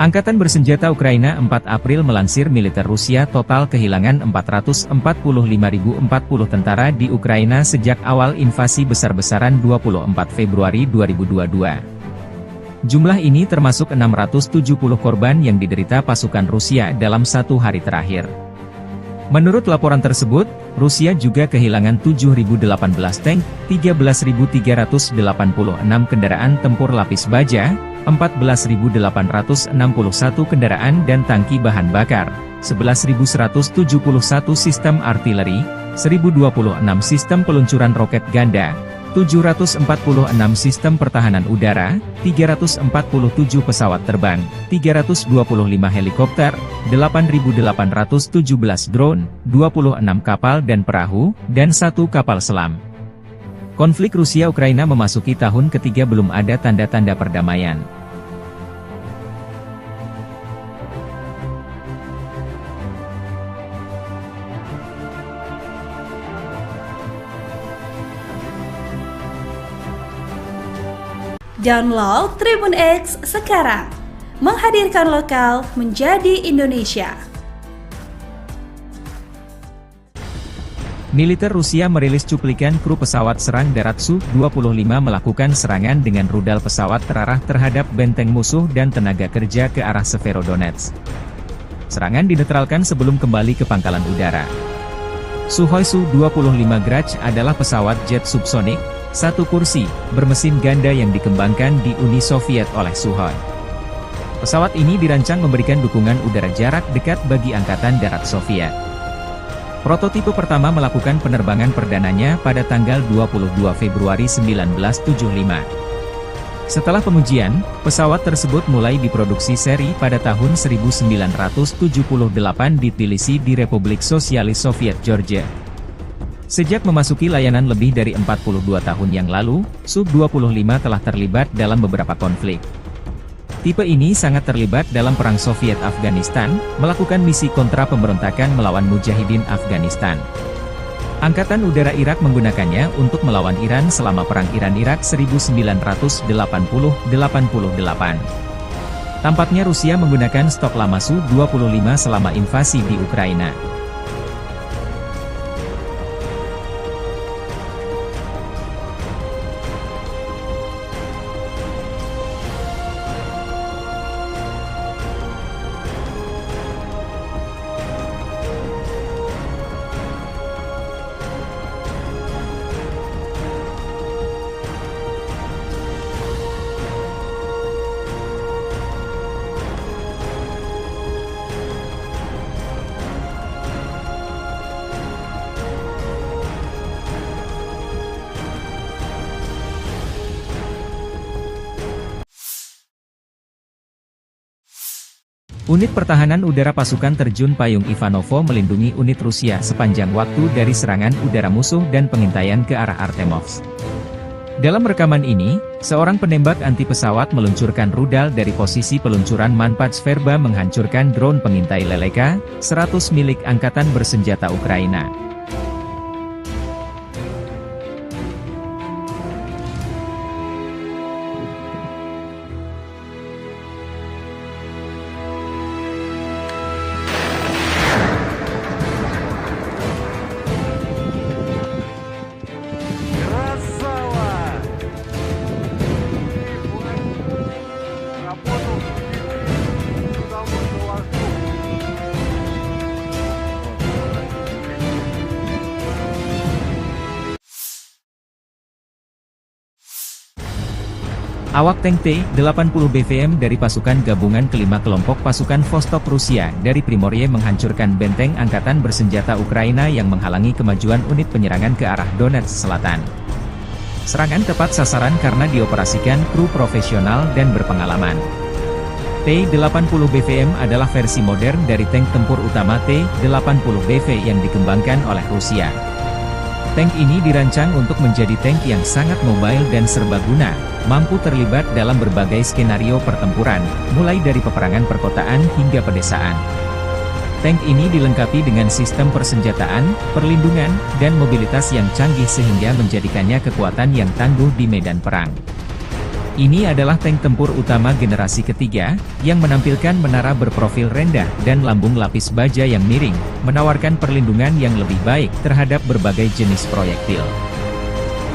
Angkatan bersenjata Ukraina 4 April melansir militer Rusia total kehilangan 445.040 tentara di Ukraina sejak awal invasi besar-besaran 24 Februari 2022. Jumlah ini termasuk 670 korban yang diderita pasukan Rusia dalam satu hari terakhir. Menurut laporan tersebut, Rusia juga kehilangan 7.018 tank, 13.386 kendaraan tempur lapis baja, 14.861 kendaraan dan tangki bahan bakar, 11.171 sistem artileri, 1.026 sistem peluncuran roket ganda, 746 sistem pertahanan udara, 347 pesawat terbang, 325 helikopter, 8.817 drone, 26 kapal dan perahu, dan 1 kapal selam. Konflik Rusia-Ukraina memasuki tahun ketiga belum ada tanda-tanda perdamaian. Download Tribun X sekarang, menghadirkan lokal menjadi Indonesia. Militer Rusia merilis cuplikan kru pesawat serang darat Su-25 melakukan serangan dengan rudal pesawat terarah terhadap benteng musuh dan tenaga kerja ke arah Severodonetsk. Serangan dinetralkan sebelum kembali ke pangkalan udara. Sukhoi Su-25 Grach adalah pesawat jet subsonik, satu kursi, bermesin ganda yang dikembangkan di Uni Soviet oleh Sukhoi. Pesawat ini dirancang memberikan dukungan udara jarak dekat bagi Angkatan Darat Soviet. Prototipe pertama melakukan penerbangan perdananya pada tanggal 22 Februari 1975. Setelah pengujian, pesawat tersebut mulai diproduksi seri pada tahun 1978 di Tbilisi di Republik Sosialis Soviet Georgia. Sejak memasuki layanan lebih dari 42 tahun yang lalu, Su-25 telah terlibat dalam beberapa konflik. Tipe ini sangat terlibat dalam Perang Soviet-Afghanistan, melakukan misi kontra pemberontakan melawan Mujahidin Afghanistan. Angkatan Udara Irak menggunakannya untuk melawan Iran selama Perang Iran-Irak 1980-88. Tampaknya Rusia menggunakan stok lama Su-25 selama invasi di Ukraina. Unit Pertahanan Udara Pasukan Terjun Payung Ivanovo melindungi unit Rusia sepanjang waktu dari serangan udara musuh dan pengintaian ke arah Artemovsk. Dalam rekaman ini, seorang penembak anti pesawat meluncurkan rudal dari posisi peluncuran Manpad Sverba menghancurkan drone pengintai Leleka 100 milik Angkatan Bersenjata Ukraina. Awak tank T-80 BVM dari pasukan gabungan kelima kelompok pasukan Vostok Rusia dari Primorye menghancurkan benteng Angkatan Bersenjata Ukraina yang menghalangi kemajuan unit penyerangan ke arah Donetsk Selatan. Serangan tepat sasaran karena dioperasikan kru profesional dan berpengalaman. T-80 BVM adalah versi modern dari tank tempur utama T-80 BV yang dikembangkan oleh Rusia. Tank ini dirancang untuk menjadi tank yang sangat mobile dan serbaguna, mampu terlibat dalam berbagai skenario pertempuran, mulai dari peperangan perkotaan hingga pedesaan. Tank ini dilengkapi dengan sistem persenjataan, perlindungan, dan mobilitas yang canggih sehingga menjadikannya kekuatan yang tangguh di medan perang. Ini adalah tank tempur utama generasi ketiga, yang menampilkan menara berprofil rendah dan lambung lapis baja yang miring, menawarkan perlindungan yang lebih baik terhadap berbagai jenis proyektil.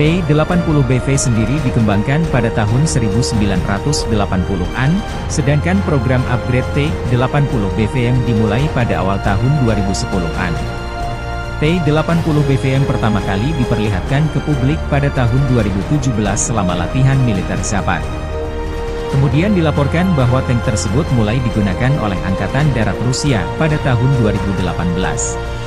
T-80BV sendiri dikembangkan pada tahun 1980-an, sedangkan program upgrade T-80BVM dimulai pada awal tahun 2010-an. T-80BVM pertama kali diperlihatkan ke publik pada tahun 2017 selama latihan militer Zapad. Kemudian dilaporkan bahwa tank tersebut mulai digunakan oleh Angkatan Darat Rusia pada tahun 2018.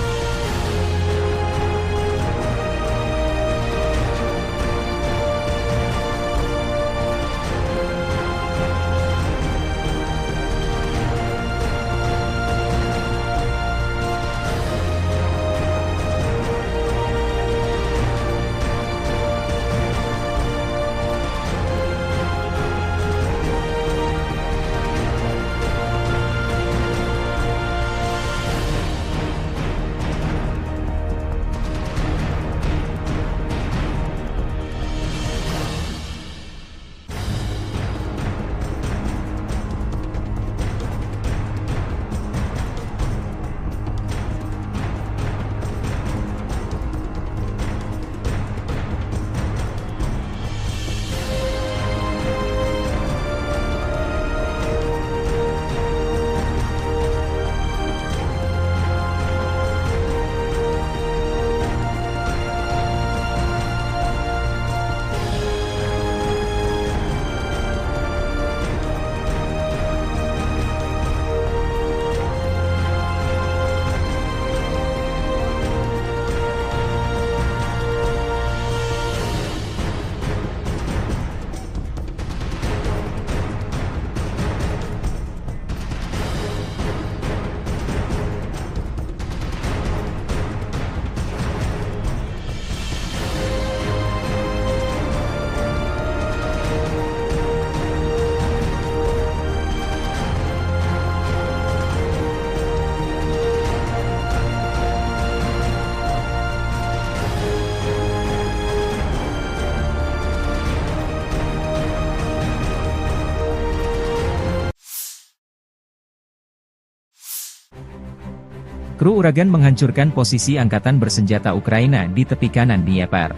Kru Uragan menghancurkan posisi angkatan bersenjata Ukraina di tepi kanan Dnieper.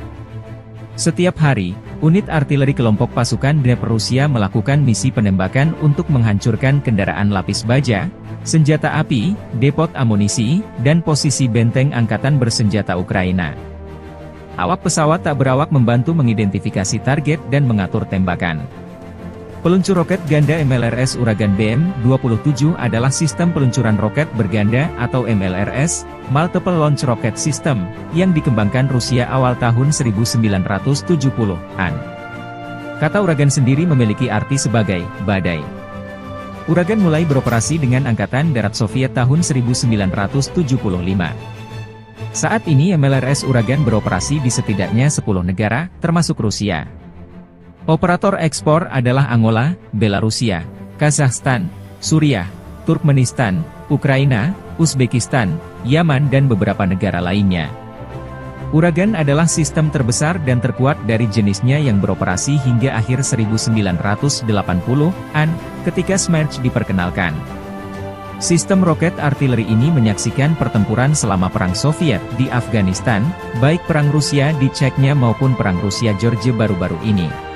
Setiap hari, unit artileri kelompok pasukan Dnieper Rusia melakukan misi penembakan untuk menghancurkan kendaraan lapis baja, senjata api, depot amunisi, dan posisi benteng angkatan bersenjata Ukraina. Awak pesawat tak berawak membantu mengidentifikasi target dan mengatur tembakan. Peluncur roket ganda MLRS Uragan BM-27 adalah sistem peluncuran roket berganda atau MLRS, Multiple Launch Rocket System, yang dikembangkan Rusia awal tahun 1970-an. Kata Uragan sendiri memiliki arti sebagai badai. Uragan mulai beroperasi dengan Angkatan Darat Soviet tahun 1975. Saat ini MLRS Uragan beroperasi di setidaknya 10 negara, termasuk Rusia. Operator ekspor adalah Angola, Belarusia, Kazakhstan, Suriah, Turkmenistan, Ukraina, Uzbekistan, Yaman dan beberapa negara lainnya. Uragan adalah sistem terbesar dan terkuat dari jenisnya yang beroperasi hingga akhir 1980-an, ketika Smerch diperkenalkan. Sistem roket artileri ini menyaksikan pertempuran selama Perang Soviet di Afghanistan, baik Perang Rusia di Chechnya maupun Perang Rusia-Georgia baru-baru ini.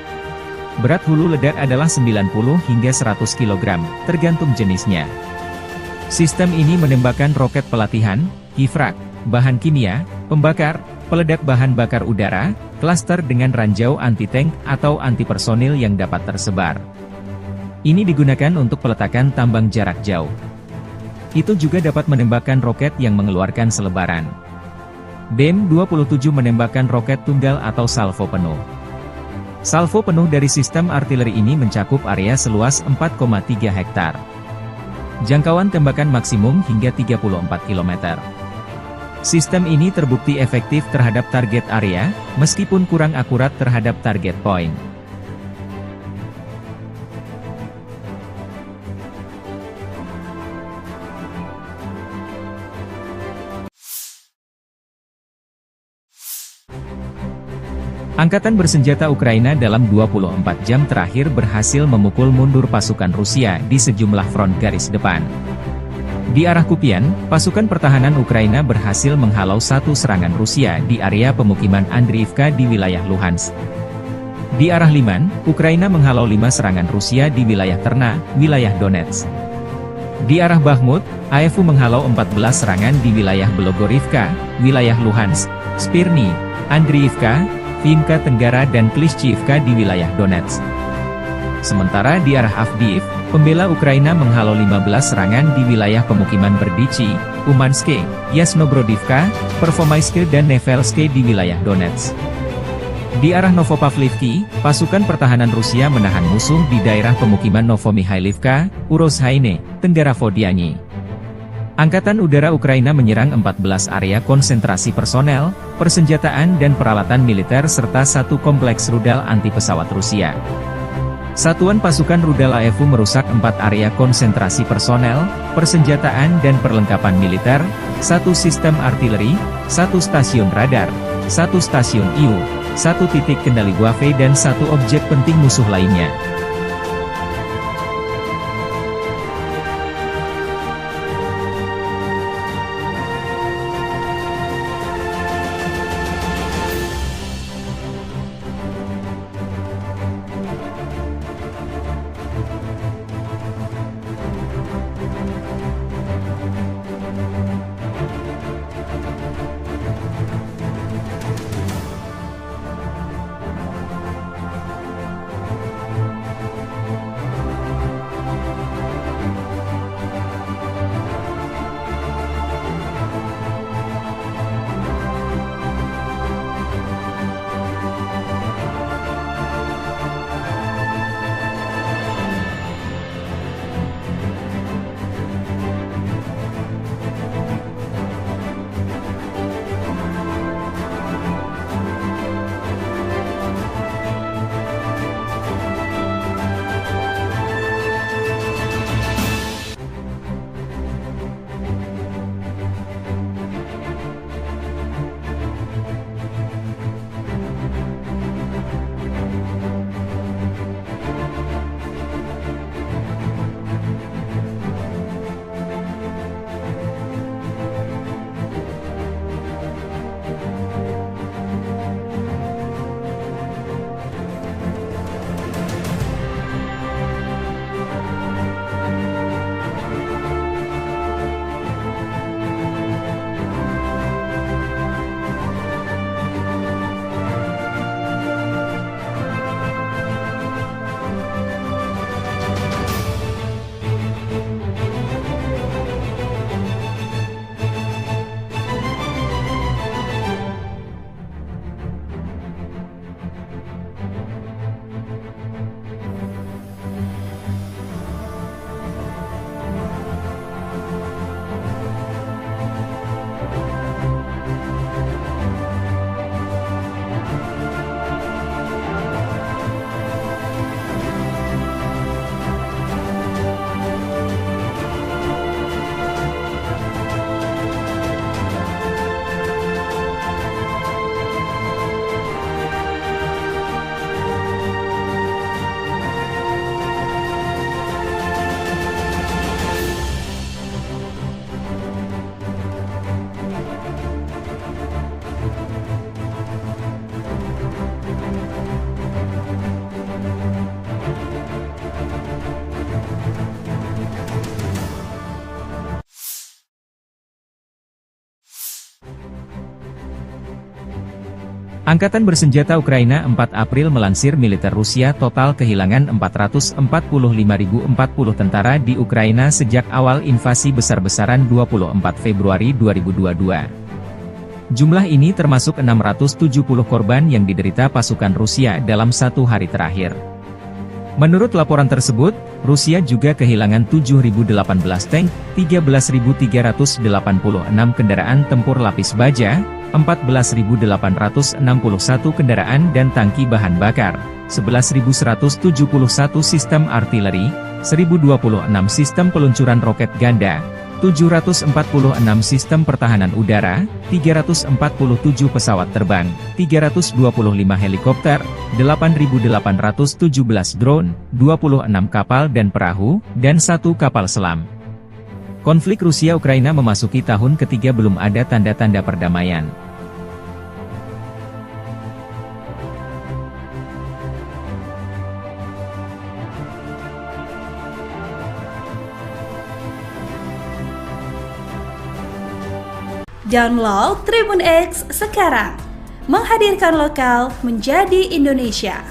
Berat hulu ledak adalah 90 hingga 100 kg, tergantung jenisnya. Sistem ini menembakkan roket pelatihan, hifrak, bahan kimia, pembakar, peledak bahan bakar udara, klaster dengan ranjau anti-tank atau anti-personil yang dapat tersebar. Ini digunakan untuk peletakan tambang jarak jauh. Itu juga dapat menembakkan roket yang mengeluarkan selebaran. BM-27 menembakkan roket tunggal atau salvo penuh. Salvo penuh dari sistem artileri ini mencakup area seluas 4,3 hektar. Jangkauan tembakan maksimum hingga 34 km. Sistem ini terbukti efektif terhadap target area, meskipun kurang akurat terhadap target point. Angkatan bersenjata Ukraina dalam 24 jam terakhir berhasil memukul mundur pasukan Rusia di sejumlah front garis depan. Di arah Kupian, pasukan pertahanan Ukraina berhasil menghalau satu serangan Rusia di area pemukiman Andriivka di wilayah Luhansk. Di arah Liman, Ukraina menghalau 5 serangan Rusia di wilayah Terna, wilayah Donetsk. Di arah Bakhmut, AFU menghalau 14 serangan di wilayah Belogorivka, wilayah Luhansk, Spirny, Andriivka, Vinka Tenggara dan Klishchiivka di wilayah Donetsk. Sementara di arah Avdiivka, pembela Ukraina menghalau 15 serangan di wilayah pemukiman Berdichi, Umanske, Yasnobrodivka, Pervomaiske dan Nevelske di wilayah Donetsk. Di arah Novopavlivki, pasukan pertahanan Rusia menahan musuh di daerah pemukiman Novomihailivka, Urozhaine, Tenggara Vodiani. Angkatan Udara Ukraina menyerang 14 area konsentrasi personel, persenjataan dan peralatan militer serta satu kompleks rudal anti-pesawat Rusia. Satuan pasukan rudal AFU merusak 4 area konsentrasi personel, persenjataan dan perlengkapan militer, satu sistem artileri, satu stasiun radar, satu stasiun IU, satu titik kendali Wave dan satu objek penting musuh lainnya. Angkatan bersenjata Ukraina 4 April melansir militer Rusia total kehilangan 445.040 tentara di Ukraina sejak awal invasi besar-besaran 24 Februari 2022. Jumlah ini termasuk 670 korban yang diderita pasukan Rusia dalam satu hari terakhir. Menurut laporan tersebut, Rusia juga kehilangan 7.018 tank, 13.386 kendaraan tempur lapis baja, 14.861 kendaraan dan tangki bahan bakar, 11.171 sistem artileri, 1.026 sistem peluncuran roket ganda, 746 sistem pertahanan udara, 347 pesawat terbang, 325 helikopter, 8.817 drone, 26 kapal dan perahu, dan 1 kapal selam. Konflik Rusia-Ukraina memasuki tahun ketiga belum ada tanda-tanda perdamaian. Download Tribun X sekarang, menghadirkan lokal menjadi Indonesia.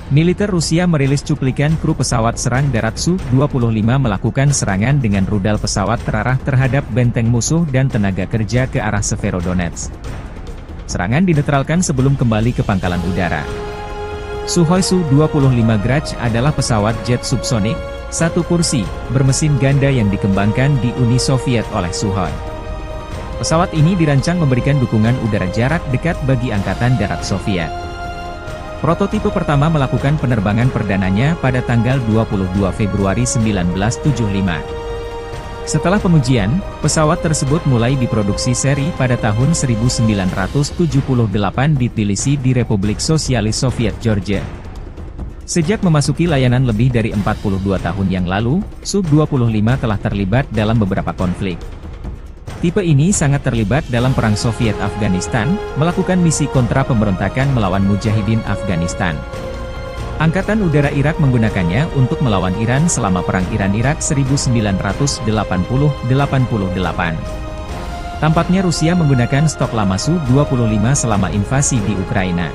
Militer Rusia merilis cuplikan kru pesawat serang darat Su-25 melakukan serangan dengan rudal pesawat terarah terhadap benteng musuh dan tenaga kerja ke arah Severodonetsk. Serangan dinetralkan sebelum kembali ke pangkalan udara. Sukhoi Su-25 Grach adalah pesawat jet subsonik, satu kursi, bermesin ganda yang dikembangkan di Uni Soviet oleh Sukhoi. Pesawat ini dirancang memberikan dukungan udara jarak dekat bagi Angkatan Darat Soviet. Prototipe pertama melakukan penerbangan perdananya pada tanggal 22 Februari 1975. Setelah pengujian, pesawat tersebut mulai diproduksi seri pada tahun 1978 di Tbilisi di Republik Sosialis Soviet Georgia. Sejak memasuki layanan lebih dari 42 tahun yang lalu, Su-25 telah terlibat dalam beberapa konflik. Tipe ini sangat terlibat dalam Perang Soviet-Afghanistan, melakukan misi kontra pemberontakan melawan Mujahidin Afghanistan. Angkatan Udara Irak menggunakannya untuk melawan Iran selama Perang Iran-Irak 1980-88. Tampaknya Rusia menggunakan stok lama Su-25 selama invasi di Ukraina.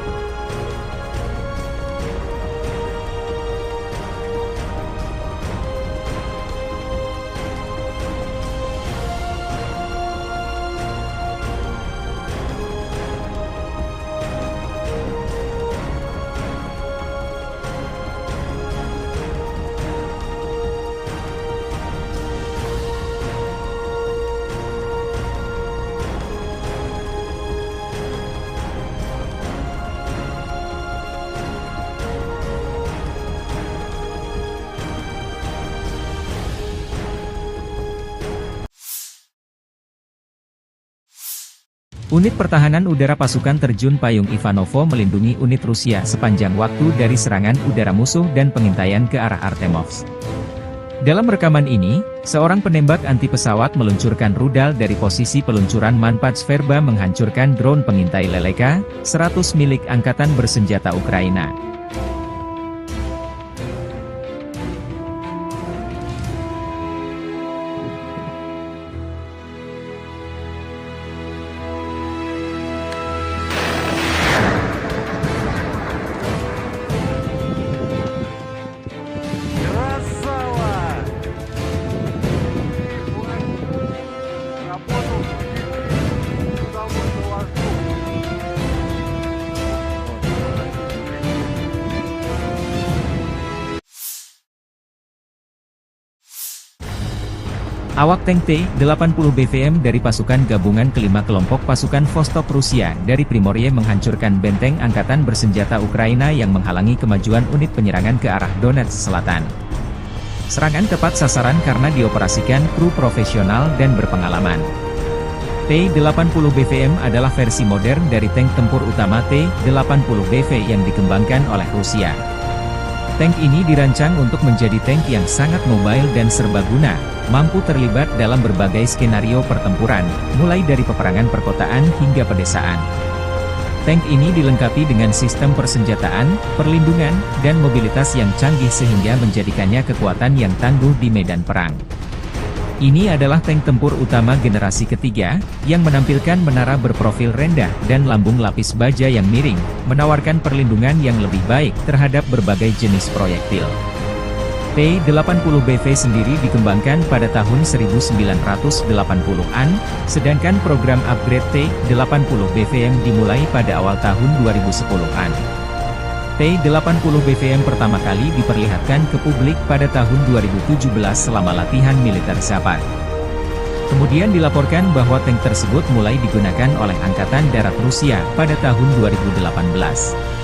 Unit Pertahanan Udara Pasukan Terjun Payung Ivanovo melindungi unit Rusia sepanjang waktu dari serangan udara musuh dan pengintaian ke arah Artemovsk. Dalam rekaman ini, seorang penembak anti pesawat meluncurkan rudal dari posisi peluncuran Manpad Sverba menghancurkan drone pengintai Leleka 100 milik Angkatan Bersenjata Ukraina. Awak tank T-80 BVM dari pasukan gabungan kelima kelompok pasukan Vostok Rusia dari Primorye menghancurkan benteng Angkatan Bersenjata Ukraina yang menghalangi kemajuan unit penyerangan ke arah Donetsk Selatan. Serangan tepat sasaran karena dioperasikan kru profesional dan berpengalaman. T-80 BVM adalah versi modern dari tank tempur utama T-80 BV yang dikembangkan oleh Rusia. Tank ini dirancang untuk menjadi tank yang sangat mobile dan serbaguna, mampu terlibat dalam berbagai skenario pertempuran, mulai dari peperangan perkotaan hingga pedesaan. Tank ini dilengkapi dengan sistem persenjataan, perlindungan, dan mobilitas yang canggih sehingga menjadikannya kekuatan yang tangguh di medan perang. Ini adalah tank tempur utama generasi ketiga, yang menampilkan menara berprofil rendah dan lambung lapis baja yang miring, menawarkan perlindungan yang lebih baik terhadap berbagai jenis proyektil. T-80 BV sendiri dikembangkan pada tahun 1980-an, sedangkan program upgrade T-80 BVM dimulai pada awal tahun 2010-an. T-80 BVM pertama kali diperlihatkan ke publik pada tahun 2017 selama latihan militer Zapad. Kemudian dilaporkan bahwa tank tersebut mulai digunakan oleh Angkatan Darat Rusia pada tahun 2018.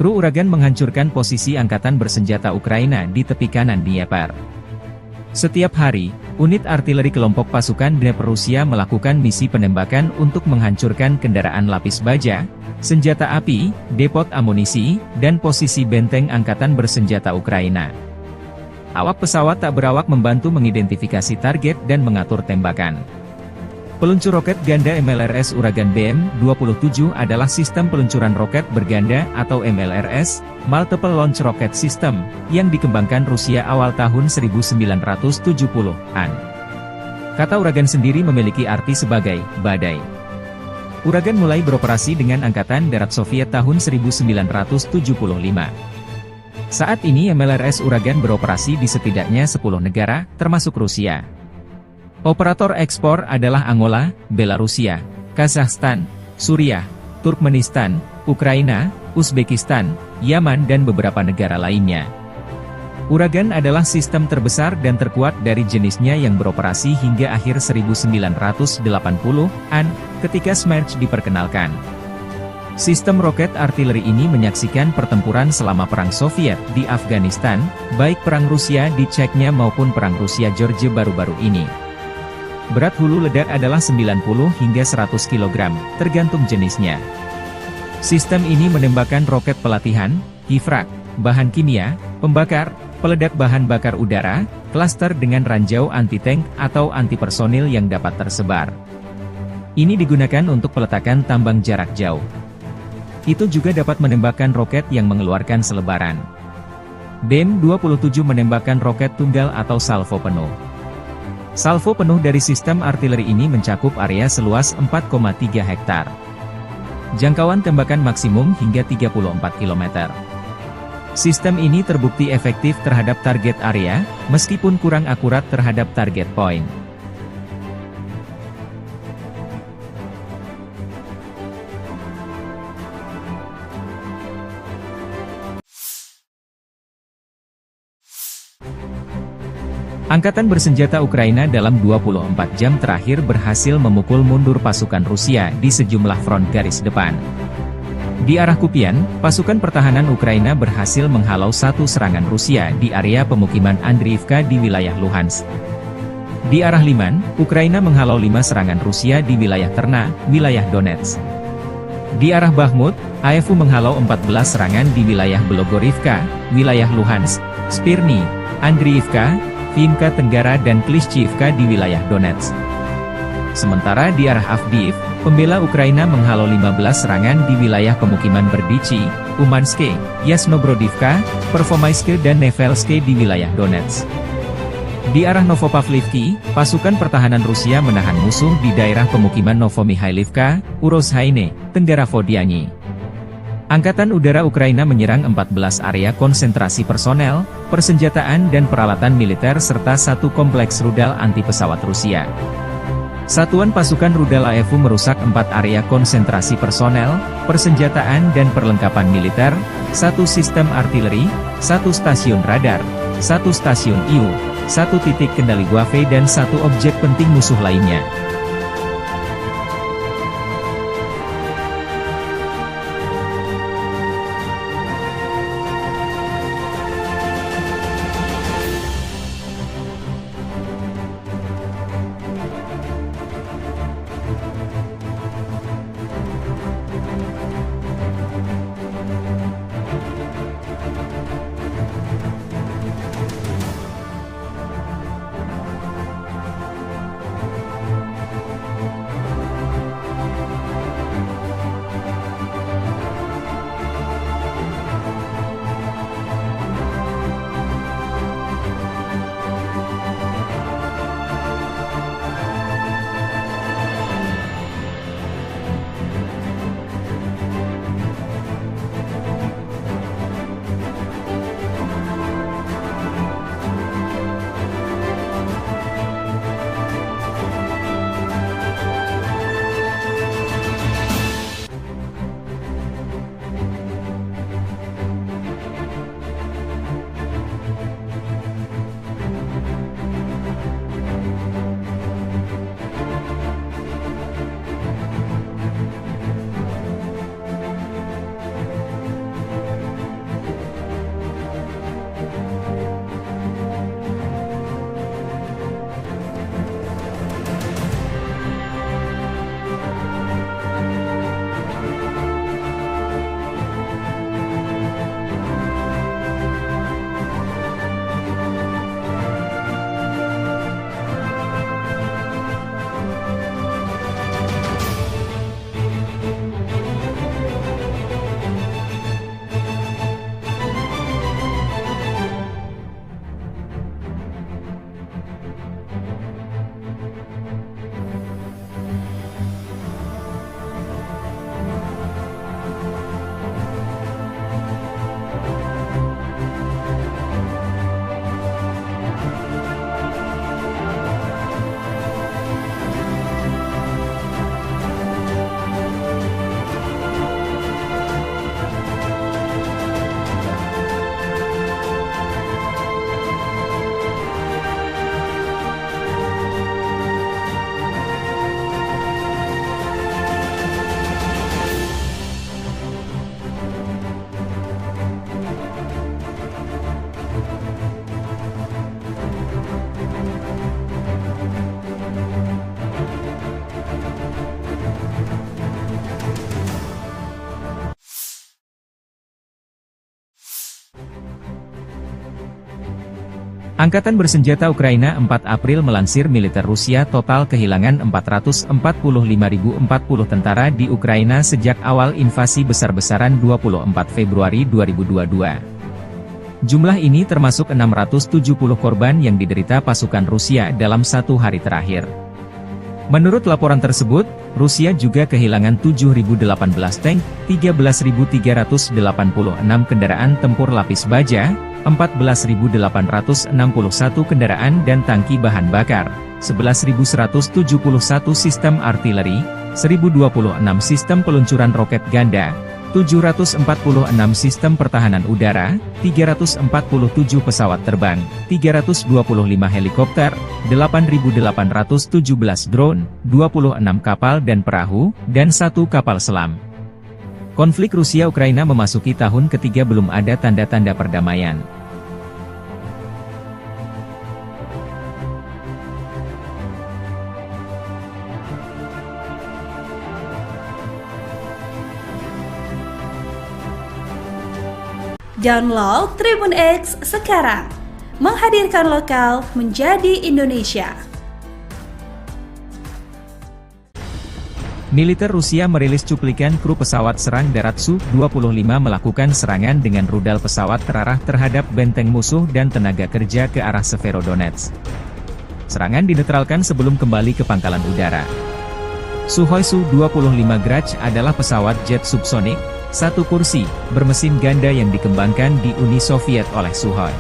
Kru Uragan menghancurkan posisi angkatan bersenjata Ukraina di tepi kanan Dnieper. Setiap hari, unit artileri kelompok pasukan Dnieper Rusia melakukan misi penembakan untuk menghancurkan kendaraan lapis baja, senjata api, depot amunisi, dan posisi benteng angkatan bersenjata Ukraina. Awak pesawat tak berawak membantu mengidentifikasi target dan mengatur tembakan. Peluncur roket ganda MLRS Uragan BM-27 adalah sistem peluncuran roket berganda atau MLRS, Multiple Launch Rocket System, yang dikembangkan Rusia awal tahun 1970-an. Kata Uragan sendiri memiliki arti sebagai badai. Uragan mulai beroperasi dengan Angkatan Darat Soviet tahun 1975. Saat ini MLRS Uragan beroperasi di setidaknya 10 negara, termasuk Rusia. Operator ekspor adalah Angola, Belarusia, Kazakhstan, Suriah, Turkmenistan, Ukraina, Uzbekistan, Yaman dan beberapa negara lainnya. Uragan adalah sistem terbesar dan terkuat dari jenisnya yang beroperasi hingga akhir 1980-an, ketika Smerch diperkenalkan. Sistem roket artileri ini menyaksikan pertempuran selama Perang Soviet di Afghanistan, baik Perang Rusia di Chechnya maupun Perang Rusia-Georgia baru-baru ini. Berat hulu ledak adalah 90 hingga 100 kg, tergantung jenisnya. Sistem ini menembakkan roket pelatihan, hifrak, bahan kimia, pembakar, peledak bahan bakar udara, klaster dengan ranjau anti-tank atau anti-personil yang dapat tersebar. Ini digunakan untuk peletakan tambang jarak jauh. Itu juga dapat menembakkan roket yang mengeluarkan selebaran. BM-27 menembakkan roket tunggal atau salvo penuh. Salvo penuh dari sistem artileri ini mencakup area seluas 4,3 hektar. Jangkauan tembakan maksimum hingga 34 km. Sistem ini terbukti efektif terhadap target area, meskipun kurang akurat terhadap target point. Angkatan bersenjata Ukraina dalam 24 jam terakhir berhasil memukul mundur pasukan Rusia di sejumlah front garis depan. Di arah Kupian, pasukan pertahanan Ukraina berhasil menghalau satu serangan Rusia di area pemukiman Andriivka di wilayah Luhansk. Di arah Liman, Ukraina menghalau 5 serangan Rusia di wilayah Terna, wilayah Donetsk. Di arah Bakhmut, AFU menghalau 14 serangan di wilayah Belogorivka, wilayah Luhansk, Spirny, Andriivka, Vinka Tenggara dan Klishchiivka di wilayah Donetsk. Sementara di arah Avdiivka, pembela Ukraina menghalau 15 serangan di wilayah pemukiman Berdichi, Umanske, Yasnobrodivka, Pervomaiske dan Nevelske di wilayah Donetsk. Di arah Novopavlivki, pasukan pertahanan Rusia menahan musuh di daerah pemukiman Novomihailivka, Urozhaine, Tenggara Vodiani. Angkatan Udara Ukraina menyerang 14 area konsentrasi personel, persenjataan dan peralatan militer serta satu kompleks rudal anti-pesawat Rusia. Satuan pasukan rudal AFU merusak 4 area konsentrasi personel, persenjataan dan perlengkapan militer, 1 sistem artileri, 1 stasiun radar, 1 stasiun IU, 1 titik kendali Guave dan 1 objek penting musuh lainnya. Angkatan bersenjata Ukraina 4 April melansir militer Rusia total kehilangan 445.040 tentara di Ukraina sejak awal invasi besar-besaran 24 Februari 2022. Jumlah ini termasuk 670 korban yang diderita pasukan Rusia dalam satu hari terakhir. Menurut laporan tersebut, Rusia juga kehilangan 7.018 tank, 13.386 kendaraan tempur lapis baja, 14.861 kendaraan dan tangki bahan bakar, 11.171 sistem artileri, 1.026 sistem peluncuran roket ganda, 746 sistem pertahanan udara, 347 pesawat terbang, 325 helikopter, 8.817 drone, 26 kapal dan perahu, dan 1 kapal selam. Konflik Rusia-Ukraina memasuki tahun ketiga belum ada tanda-tanda perdamaian. Download Tribun X sekarang, menghadirkan lokal menjadi Indonesia. Militer Rusia merilis cuplikan kru pesawat serang darat Su-25 melakukan serangan dengan rudal pesawat terarah terhadap benteng musuh dan tenaga kerja ke arah Severodonetsk. Serangan dinetralkan sebelum kembali ke pangkalan udara. Sukhoi Su-25 Grach adalah pesawat jet subsonik, satu kursi, bermesin ganda yang dikembangkan di Uni Soviet oleh Sukhoi.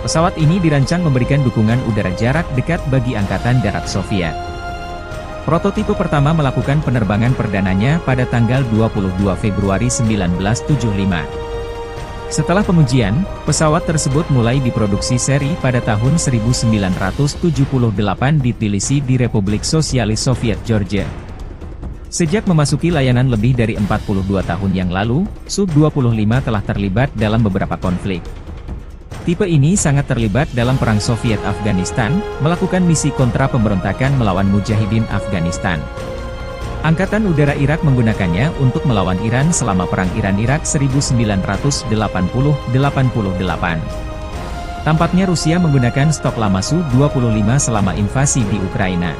Pesawat ini dirancang memberikan dukungan udara jarak dekat bagi Angkatan Darat Soviet. Prototipe pertama melakukan penerbangan perdananya pada tanggal 22 Februari 1975. Setelah pengujian, pesawat tersebut mulai diproduksi seri pada tahun 1978 di Tbilisi di Republik Sosialis Soviet Georgia. Sejak memasuki layanan lebih dari 42 tahun yang lalu, Su-25 telah terlibat dalam beberapa konflik. Tipe ini sangat terlibat dalam Perang Soviet-Afghanistan, melakukan misi kontra pemberontakan melawan Mujahidin Afghanistan. Angkatan Udara Irak menggunakannya untuk melawan Iran selama Perang Iran-Irak 1980-88. Tampaknya Rusia menggunakan stok lama Su-25 selama invasi di Ukraina.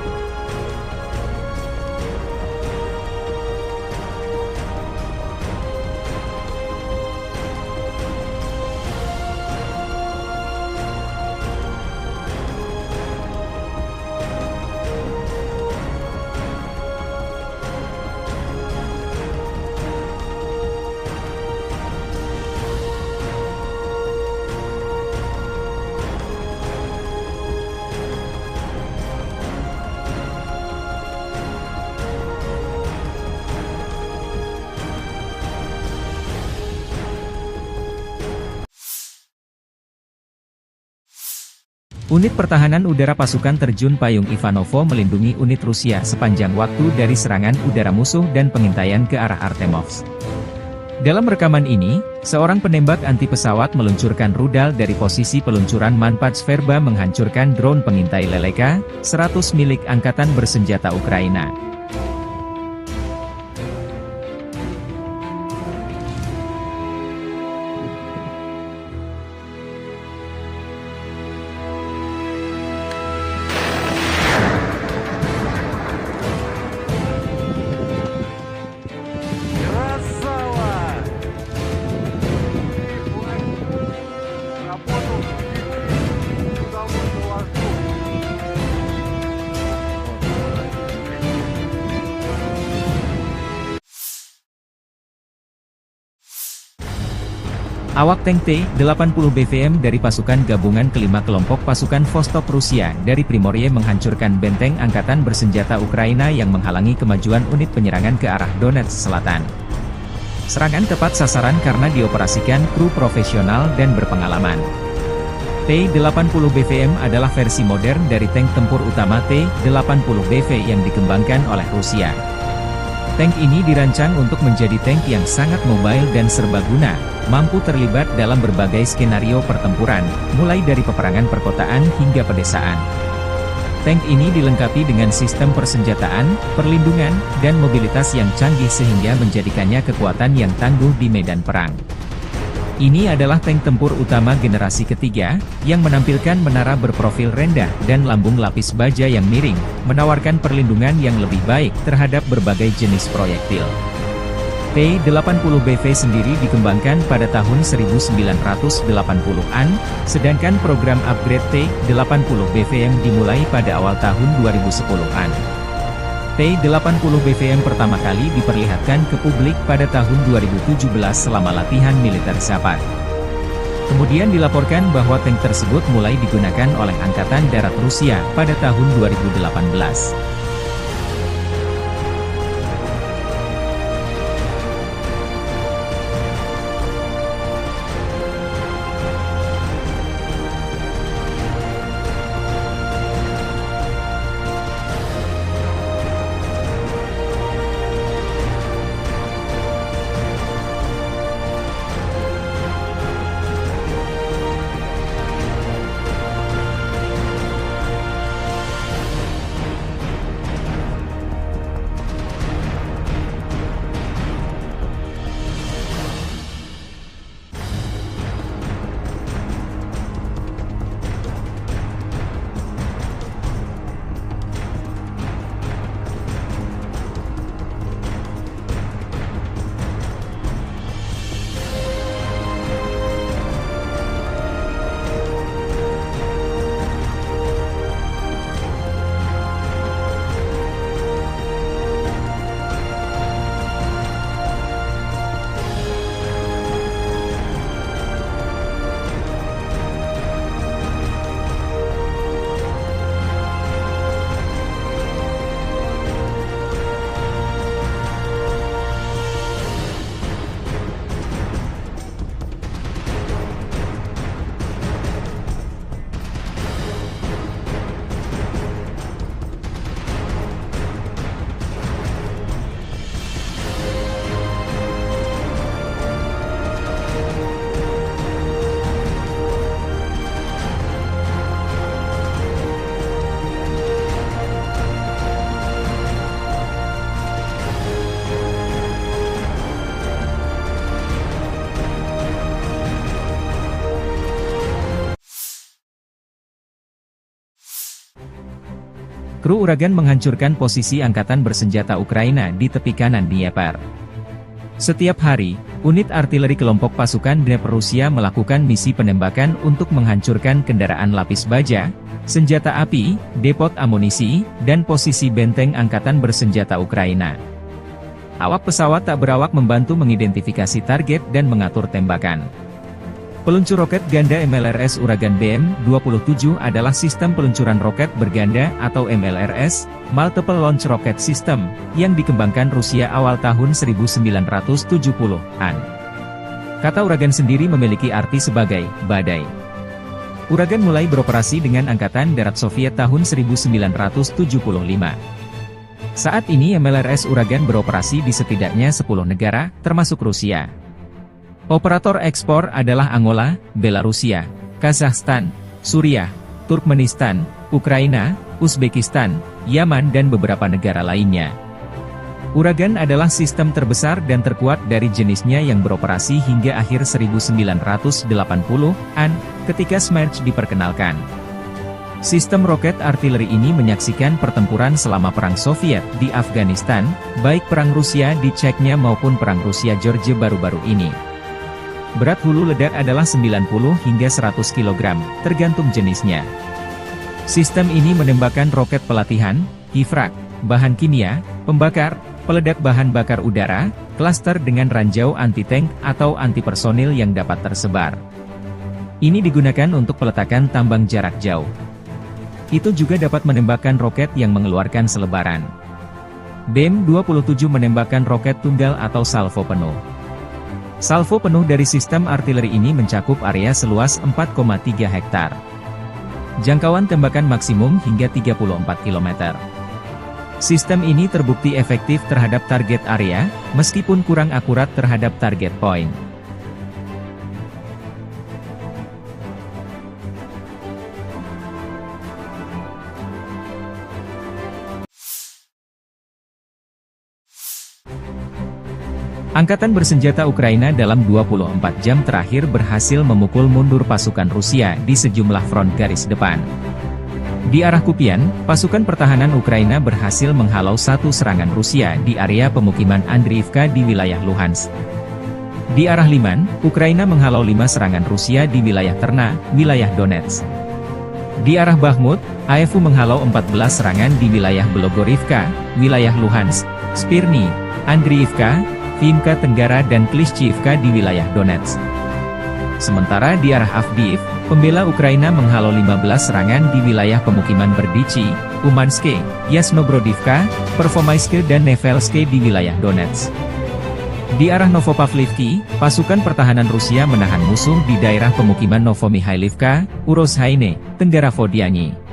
Unit Pertahanan Udara Pasukan Terjun Payung Ivanovo melindungi unit Rusia sepanjang waktu dari serangan udara musuh dan pengintaian ke arah Artemovsk. Dalam rekaman ini, seorang penembak anti pesawat meluncurkan rudal dari posisi peluncuran Manpad Sverba menghancurkan drone pengintai Leleka 100 milik Angkatan Bersenjata Ukraina. Awak tank T-80 BVM dari pasukan gabungan kelima kelompok pasukan Vostok Rusia dari Primorye menghancurkan benteng Angkatan Bersenjata Ukraina yang menghalangi kemajuan unit penyerangan ke arah Donetsk Selatan. Serangan tepat sasaran karena dioperasikan kru profesional dan berpengalaman. T-80 BVM adalah versi modern dari tank tempur utama T-80 BV yang dikembangkan oleh Rusia. Tank ini dirancang untuk menjadi tank yang sangat mobile dan serbaguna, mampu terlibat dalam berbagai skenario pertempuran, mulai dari peperangan perkotaan hingga pedesaan. Tank ini dilengkapi dengan sistem persenjataan, perlindungan, dan mobilitas yang canggih sehingga menjadikannya kekuatan yang tangguh di medan perang. Ini adalah tank tempur utama generasi ketiga, yang menampilkan menara berprofil rendah dan lambung lapis baja yang miring, menawarkan perlindungan yang lebih baik terhadap berbagai jenis proyektil. T-80BV sendiri dikembangkan pada tahun 1980-an, sedangkan program upgrade T-80BVM dimulai pada awal tahun 2010-an. T-80BVM pertama kali diperlihatkan ke publik pada tahun 2017 selama latihan militer Zapad. Kemudian dilaporkan bahwa tank tersebut mulai digunakan oleh Angkatan Darat Rusia pada tahun 2018. Kru Uragan menghancurkan posisi angkatan bersenjata Ukraina di tepi kanan Dnieper. Setiap hari, unit artileri kelompok pasukan Dnieper Rusia melakukan misi penembakan untuk menghancurkan kendaraan lapis baja, senjata api, depot amunisi, dan posisi benteng angkatan bersenjata Ukraina. Awak pesawat tak berawak membantu mengidentifikasi target dan mengatur tembakan. Peluncur roket ganda MLRS Uragan BM-27 adalah sistem peluncuran roket berganda atau MLRS, Multiple Launch Rocket System, yang dikembangkan Rusia awal tahun 1970-an. Kata Uragan sendiri memiliki arti sebagai badai. Uragan mulai beroperasi dengan Angkatan Darat Soviet tahun 1975. Saat ini MLRS Uragan beroperasi di setidaknya 10 negara, termasuk Rusia. Operator ekspor adalah Angola, Belarusia, Kazakhstan, Suriah, Turkmenistan, Ukraina, Uzbekistan, Yaman dan beberapa negara lainnya. Uragan adalah sistem terbesar dan terkuat dari jenisnya yang beroperasi hingga akhir 1980-an, ketika Smerch diperkenalkan. Sistem roket artileri ini menyaksikan pertempuran selama Perang Soviet di Afghanistan, baik Perang Rusia di Chechnya maupun Perang Rusia-Georgia baru-baru ini. Berat hulu ledak adalah 90 hingga 100 kg, tergantung jenisnya. Sistem ini menembakkan roket pelatihan, kifrak, bahan kimia, pembakar, peledak bahan bakar udara, klaster dengan ranjau anti-tank atau anti-personil yang dapat tersebar. Ini digunakan untuk peletakan tambang jarak jauh. Itu juga dapat menembakkan roket yang mengeluarkan selebaran. BM-27 menembakkan roket tunggal atau salvo penuh. Salvo penuh dari sistem artileri ini mencakup area seluas 4,3 hektar. Jangkauan tembakan maksimum hingga 34 km. Sistem ini terbukti efektif terhadap target area, meskipun kurang akurat terhadap target point. Angkatan bersenjata Ukraina dalam 24 jam terakhir berhasil memukul mundur pasukan Rusia di sejumlah front garis depan. Di arah Kupian, pasukan pertahanan Ukraina berhasil menghalau satu serangan Rusia di area pemukiman Andriivka di wilayah Luhansk. Di arah Liman, Ukraina menghalau 5 serangan Rusia di wilayah Terna, wilayah Donetsk. Di arah Bakhmut, AFU menghalau 14 serangan di wilayah Belogorivka, wilayah Luhansk, Spirny, Andriivka, Vimka Tenggara dan Klishchiivka di wilayah Donetsk. Sementara di arah Avdiivka, pembela Ukraina menghalau 15 serangan di wilayah pemukiman Berdichi, Umanske, Yasnobrodivka, Pervomaiske dan Nevelske di wilayah Donetsk. Di arah Novopavlivki, pasukan pertahanan Rusia menahan musuh di daerah pemukiman Novomihailivka, Urozhaine, Tenggara Vodiani.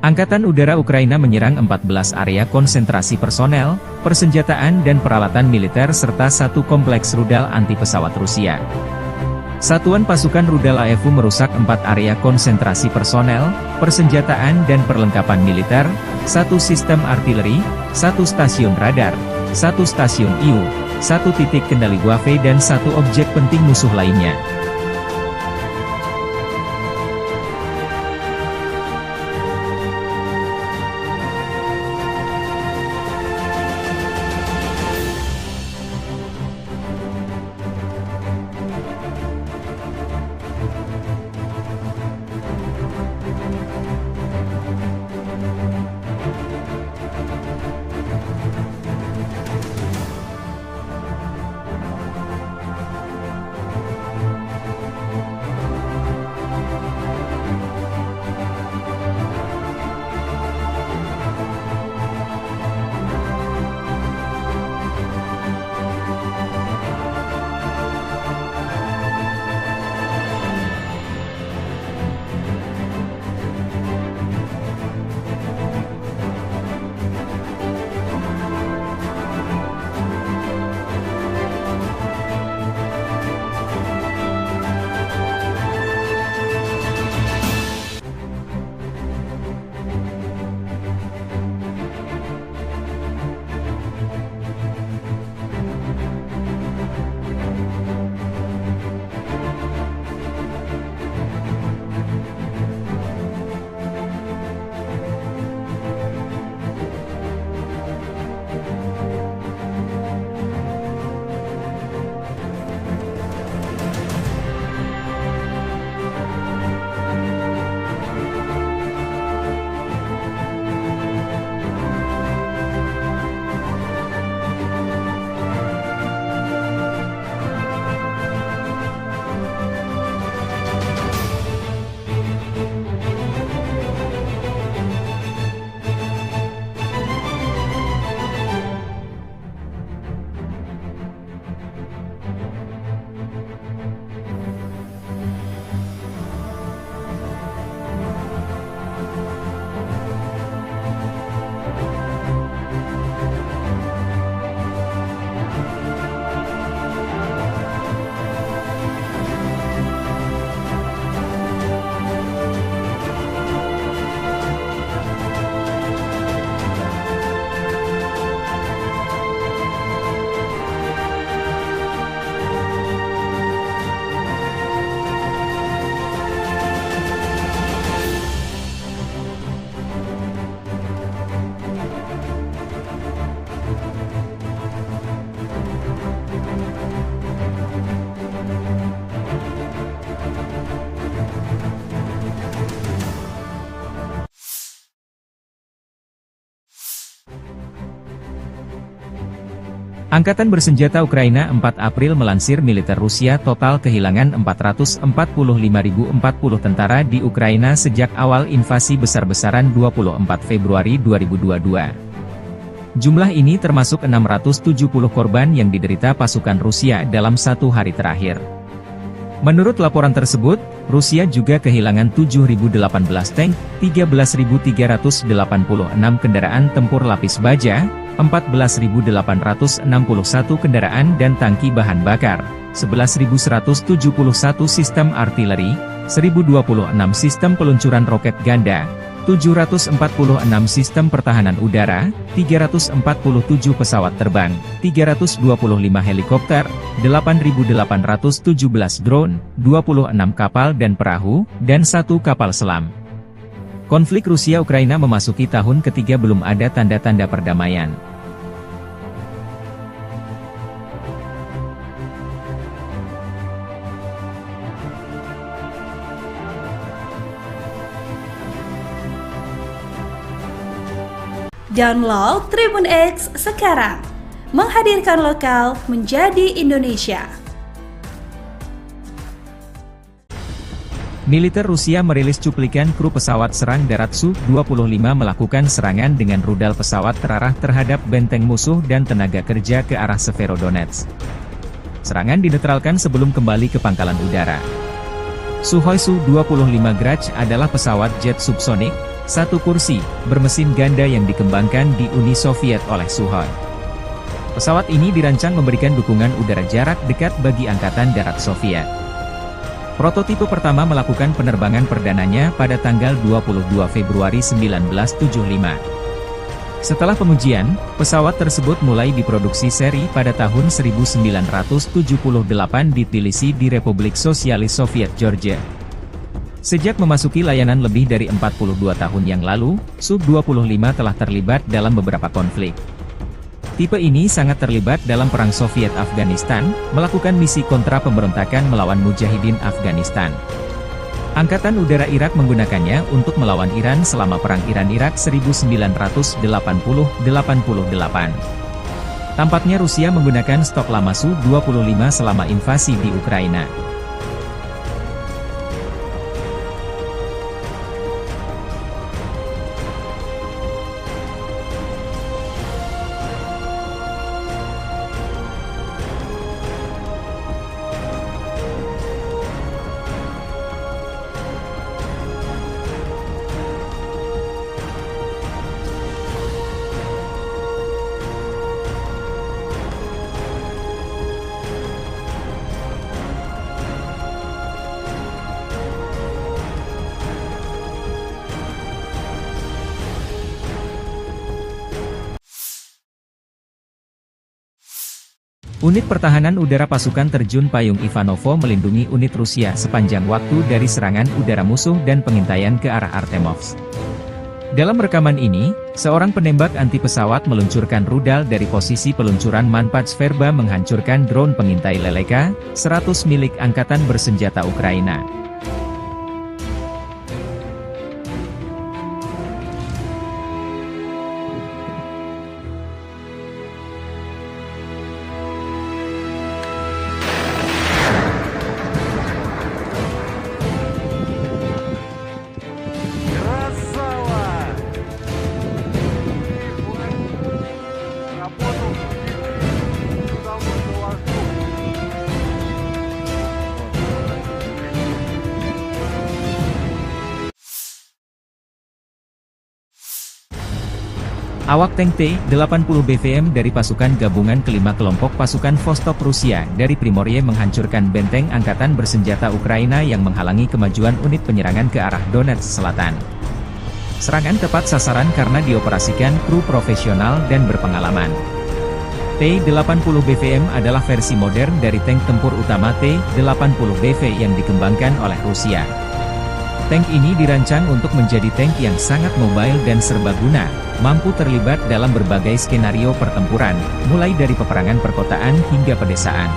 Angkatan Udara Ukraina menyerang 14 area konsentrasi personel, persenjataan dan peralatan militer serta satu kompleks rudal anti-pesawat Rusia. Satuan pasukan rudal AFU merusak 4 area konsentrasi personel, persenjataan dan perlengkapan militer, 1 sistem artileri, 1 stasiun radar, 1 stasiun IU, 1 titik kendali Wave dan 1 objek penting musuh lainnya. Angkatan bersenjata Ukraina 4 April melansir militer Rusia total kehilangan 445.040 tentara di Ukraina sejak awal invasi besar-besaran 24 Februari 2022. Jumlah ini termasuk 670 korban yang diderita pasukan Rusia dalam 1 hari terakhir. Menurut laporan tersebut, Rusia juga kehilangan 7.018 tank, 13.386 kendaraan tempur lapis baja, 14.861 kendaraan dan tangki bahan bakar, 11.171 sistem artileri, 1.026 sistem peluncuran roket ganda, 746 sistem pertahanan udara, 347 pesawat terbang, 325 helikopter, 8.817 drone, 26 kapal dan perahu, dan 1 kapal selam. Konflik Rusia-Ukraina memasuki tahun ketiga belum ada tanda-tanda perdamaian. Download Tribun X sekarang, menghadirkan lokal menjadi Indonesia. Militer Rusia merilis cuplikan kru pesawat serang darat Su-25 melakukan serangan dengan rudal pesawat terarah terhadap benteng musuh dan tenaga kerja ke arah Severodonetsk. Serangan dinetralkan sebelum kembali ke pangkalan udara. Sukhoi Su-25 Grach adalah pesawat jet subsonik, satu kursi, bermesin ganda yang dikembangkan di Uni Soviet oleh Sukhoi. Pesawat ini dirancang memberikan dukungan udara jarak dekat bagi Angkatan Darat Soviet. Prototipe pertama melakukan penerbangan perdananya pada tanggal 22 Februari 1975. Setelah pengujian, pesawat tersebut mulai diproduksi seri pada tahun 1978 di Tbilisi di Republik Sosialis Soviet Georgia. Sejak memasuki layanan lebih dari 42 tahun yang lalu, Su-25 telah terlibat dalam beberapa konflik. Tipe ini sangat terlibat dalam Perang Soviet-Afghanistan, melakukan misi kontra pemberontakan melawan Mujahidin Afghanistan. Angkatan Udara Irak menggunakannya untuk melawan Iran selama Perang Iran-Irak 1980-88. Tampaknya Rusia menggunakan stok lama Su-25 selama invasi di Ukraina. Unit Pertahanan Udara Pasukan Terjun Payung Ivanovo melindungi unit Rusia sepanjang waktu dari serangan udara musuh dan pengintaian ke arah Artemovsk. Dalam rekaman ini, seorang penembak anti pesawat meluncurkan rudal dari posisi peluncuran Manpach Verba menghancurkan drone pengintai Leleka 100 milik Angkatan Bersenjata Ukraina. Awak tank T-80 BVM dari pasukan gabungan kelima kelompok pasukan Vostok Rusia dari Primorye menghancurkan benteng Angkatan Bersenjata Ukraina yang menghalangi kemajuan unit penyerangan ke arah Donetsk Selatan. Serangan tepat sasaran karena dioperasikan kru profesional dan berpengalaman. T-80 BVM adalah versi modern dari tank tempur utama T-80 BV yang dikembangkan oleh Rusia. Tank ini dirancang untuk menjadi tank yang sangat mobile dan serbaguna, mampu terlibat dalam berbagai skenario pertempuran, mulai dari peperangan perkotaan hingga pedesaan.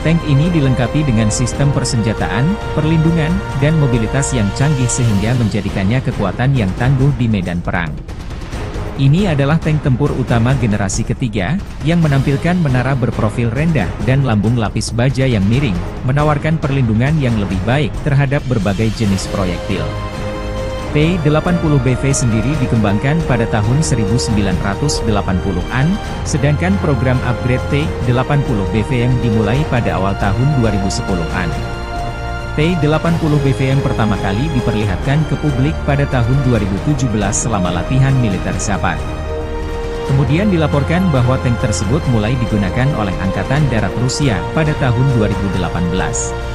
Tank ini dilengkapi dengan sistem persenjataan, perlindungan, dan mobilitas yang canggih sehingga menjadikannya kekuatan yang tangguh di medan perang. Ini adalah tank tempur utama generasi ketiga, yang menampilkan menara berprofil rendah dan lambung lapis baja yang miring, menawarkan perlindungan yang lebih baik terhadap berbagai jenis proyektil. T-80 BV sendiri dikembangkan pada tahun 1980-an, sedangkan program upgrade T-80 BVM dimulai pada awal tahun 2010-an. T-80 BVM pertama kali diperlihatkan ke publik pada tahun 2017 selama latihan militer Zapad. Kemudian dilaporkan bahwa tank tersebut mulai digunakan oleh Angkatan Darat Rusia pada tahun 2018.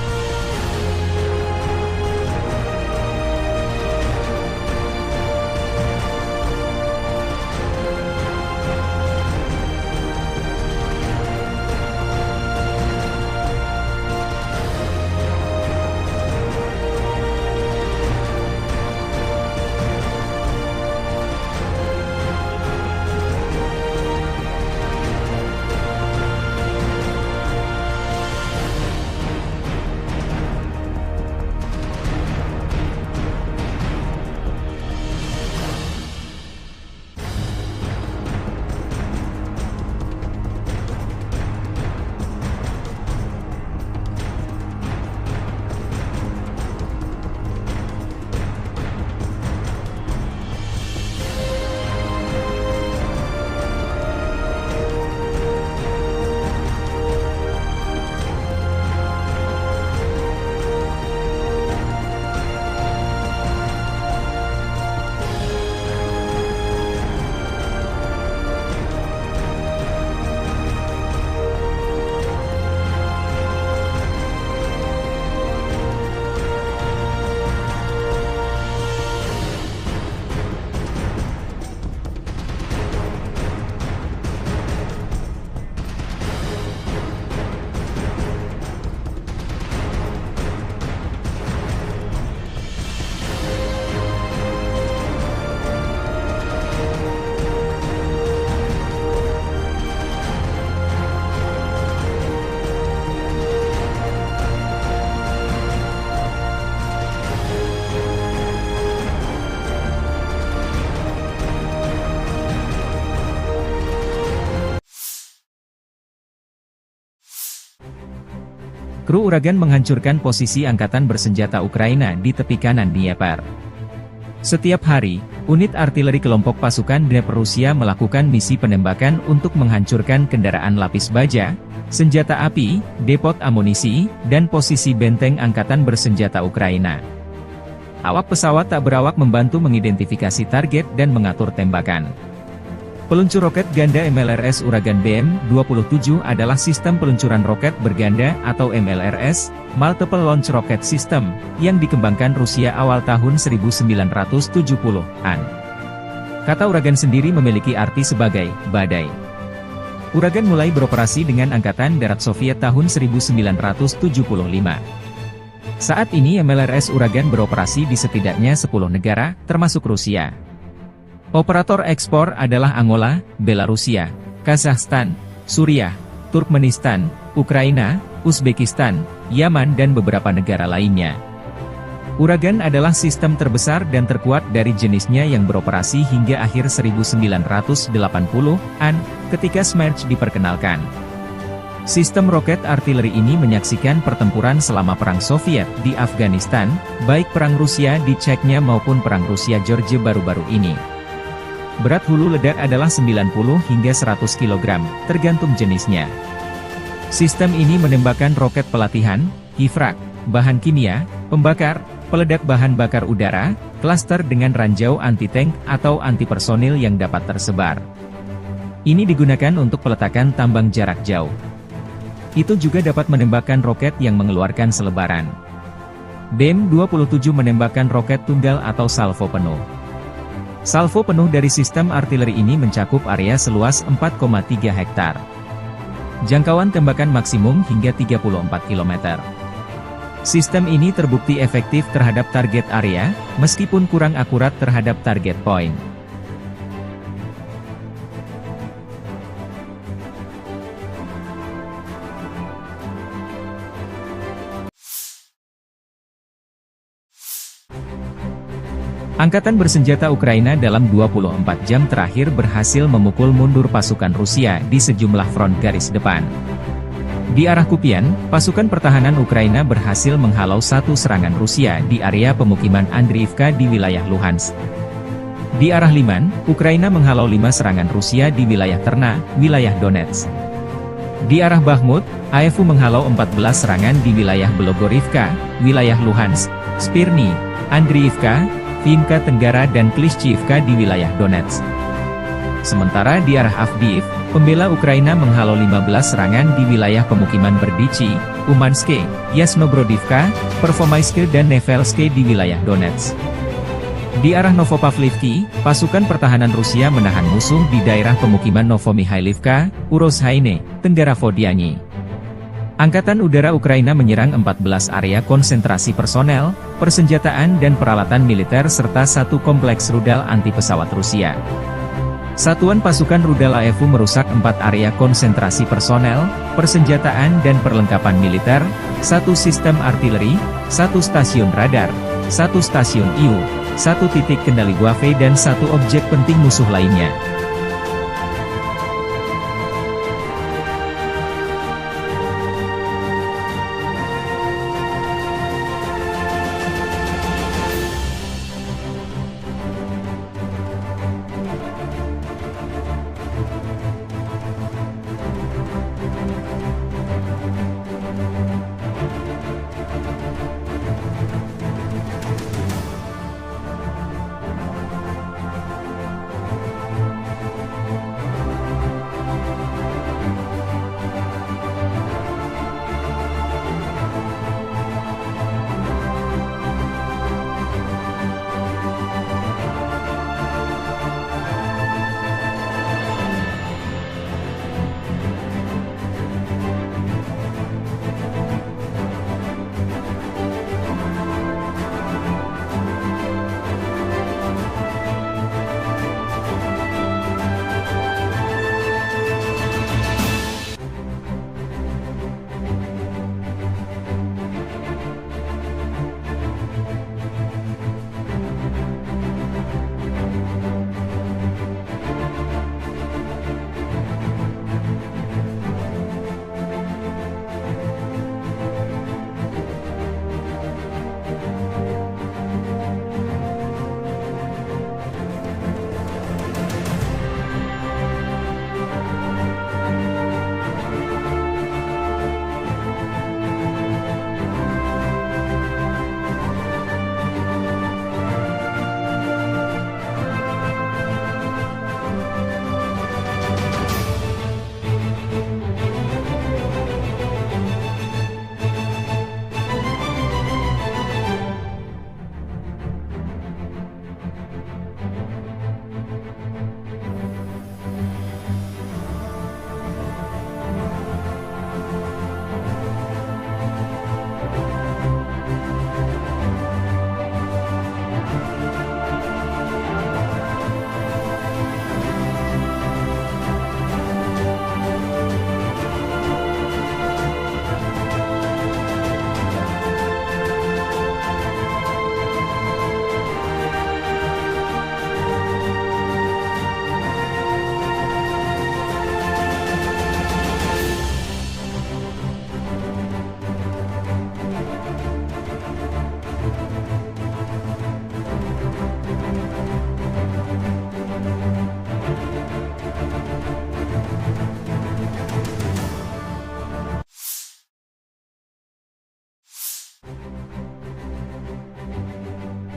Kru Uragan menghancurkan posisi angkatan bersenjata Ukraina di tepi kanan Dnieper. Setiap hari, unit artileri kelompok pasukan Dnieper Rusia melakukan misi penembakan untuk menghancurkan kendaraan lapis baja, senjata api, depot amunisi, dan posisi benteng angkatan bersenjata Ukraina. Awak pesawat tak berawak membantu mengidentifikasi target dan mengatur tembakan. Peluncur roket ganda MLRS Uragan BM-27 adalah sistem peluncuran roket berganda atau MLRS, Multiple Launch Rocket System, yang dikembangkan Rusia awal tahun 1970-an. Kata Uragan sendiri memiliki arti sebagai badai. Uragan mulai beroperasi dengan Angkatan Darat Soviet tahun 1975. Saat ini MLRS Uragan beroperasi di setidaknya 10 negara, termasuk Rusia. Operator ekspor adalah Angola, Belarusia, Kazakhstan, Suriah, Turkmenistan, Ukraina, Uzbekistan, Yaman dan beberapa negara lainnya. Uragan adalah sistem terbesar dan terkuat dari jenisnya yang beroperasi hingga akhir 1980-an, ketika Smerch diperkenalkan. Sistem roket artileri ini menyaksikan pertempuran selama Perang Soviet di Afghanistan, baik Perang Rusia di Chechnya maupun Perang Rusia-Georgia baru-baru ini. Berat hulu ledak adalah 90 hingga 100 kg, tergantung jenisnya. Sistem ini menembakkan roket pelatihan, hifrak, bahan kimia, pembakar, peledak bahan bakar udara, klaster dengan ranjau anti-tank atau anti-personil yang dapat tersebar. Ini digunakan untuk peletakan tambang jarak jauh. Itu juga dapat menembakkan roket yang mengeluarkan selebaran. BM-27 menembakkan roket tunggal atau salvo penuh. Salvo penuh dari sistem artileri ini mencakup area seluas 4,3 hektar. Jangkauan tembakan maksimum hingga 34 km. Sistem ini terbukti efektif terhadap target area, meskipun kurang akurat terhadap target point. Angkatan bersenjata Ukraina dalam 24 jam terakhir berhasil memukul mundur pasukan Rusia di sejumlah front garis depan. Di arah Kupian, pasukan pertahanan Ukraina berhasil menghalau satu serangan Rusia di area pemukiman Andriivka di wilayah Luhansk. Di arah Liman, Ukraina menghalau 5 serangan Rusia di wilayah Terna, wilayah Donetsk. Di arah Bakhmut, AFU menghalau 14 serangan di wilayah Belogorivka, wilayah Luhansk, Spirny, Andriivka, Vinka Tenggara dan Klishchiivka di wilayah Donetsk. Sementara di arah Avdiivka, pembela Ukraina menghalau 15 serangan di wilayah pemukiman Berdichi, Umanske, Yasnobrodivka, Pervomaiske dan Nevelske di wilayah Donetsk. Di arah Novopavlivki, pasukan pertahanan Rusia menahan musuh di daerah pemukiman Novomihailivka, Urozhaine, Tenggara Vodiani. Angkatan Udara Ukraina menyerang 14 area konsentrasi personel, persenjataan dan peralatan militer serta satu kompleks rudal anti-pesawat Rusia. Satuan pasukan rudal AFU merusak 4 area konsentrasi personel, persenjataan dan perlengkapan militer, 1 sistem artileri, 1 stasiun radar, 1 stasiun IU, 1 titik kendali Guave dan 1 objek penting musuh lainnya.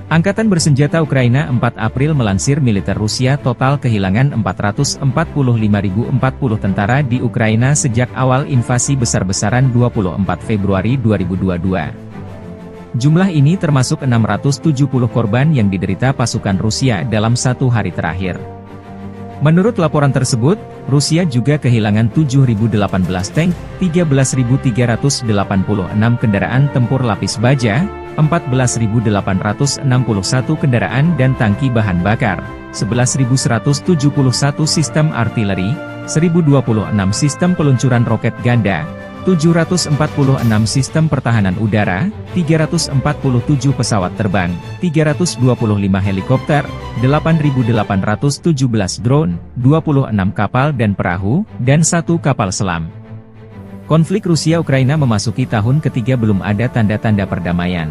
Angkatan bersenjata Ukraina 4 April melansir militer Rusia total kehilangan 445.040 tentara di Ukraina sejak awal invasi besar-besaran 24 Februari 2022. Jumlah ini termasuk 670 korban yang diderita pasukan Rusia dalam satu hari terakhir. Menurut laporan tersebut, Rusia juga kehilangan 7.018 tank, 13.386 kendaraan tempur lapis baja, 14.861 kendaraan dan tangki bahan bakar, 11.171 sistem artileri, 1.026 sistem peluncuran roket ganda, 746 sistem pertahanan udara, 347 pesawat terbang, 325 helikopter, 8.817 drone, 26 kapal dan perahu, dan 1 kapal selam. Konflik Rusia-Ukraina memasuki tahun ketiga belum ada tanda-tanda perdamaian.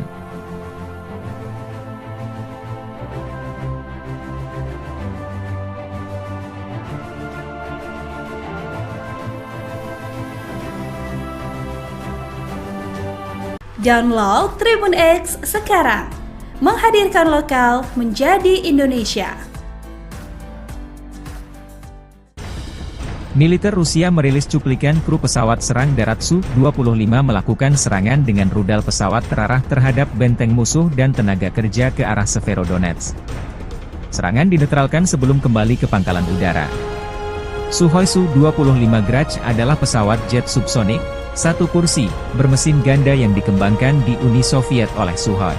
Download Tribun X sekarang, menghadirkan lokal menjadi Indonesia. Militer Rusia merilis cuplikan kru pesawat serang darat Su-25 melakukan serangan dengan rudal pesawat terarah terhadap benteng musuh dan tenaga kerja ke arah Severodonetsk. Serangan dinetralkan sebelum kembali ke pangkalan udara. Sukhoi Su-25 Grach adalah pesawat jet subsonik, satu kursi, bermesin ganda yang dikembangkan di Uni Soviet oleh Sukhoi.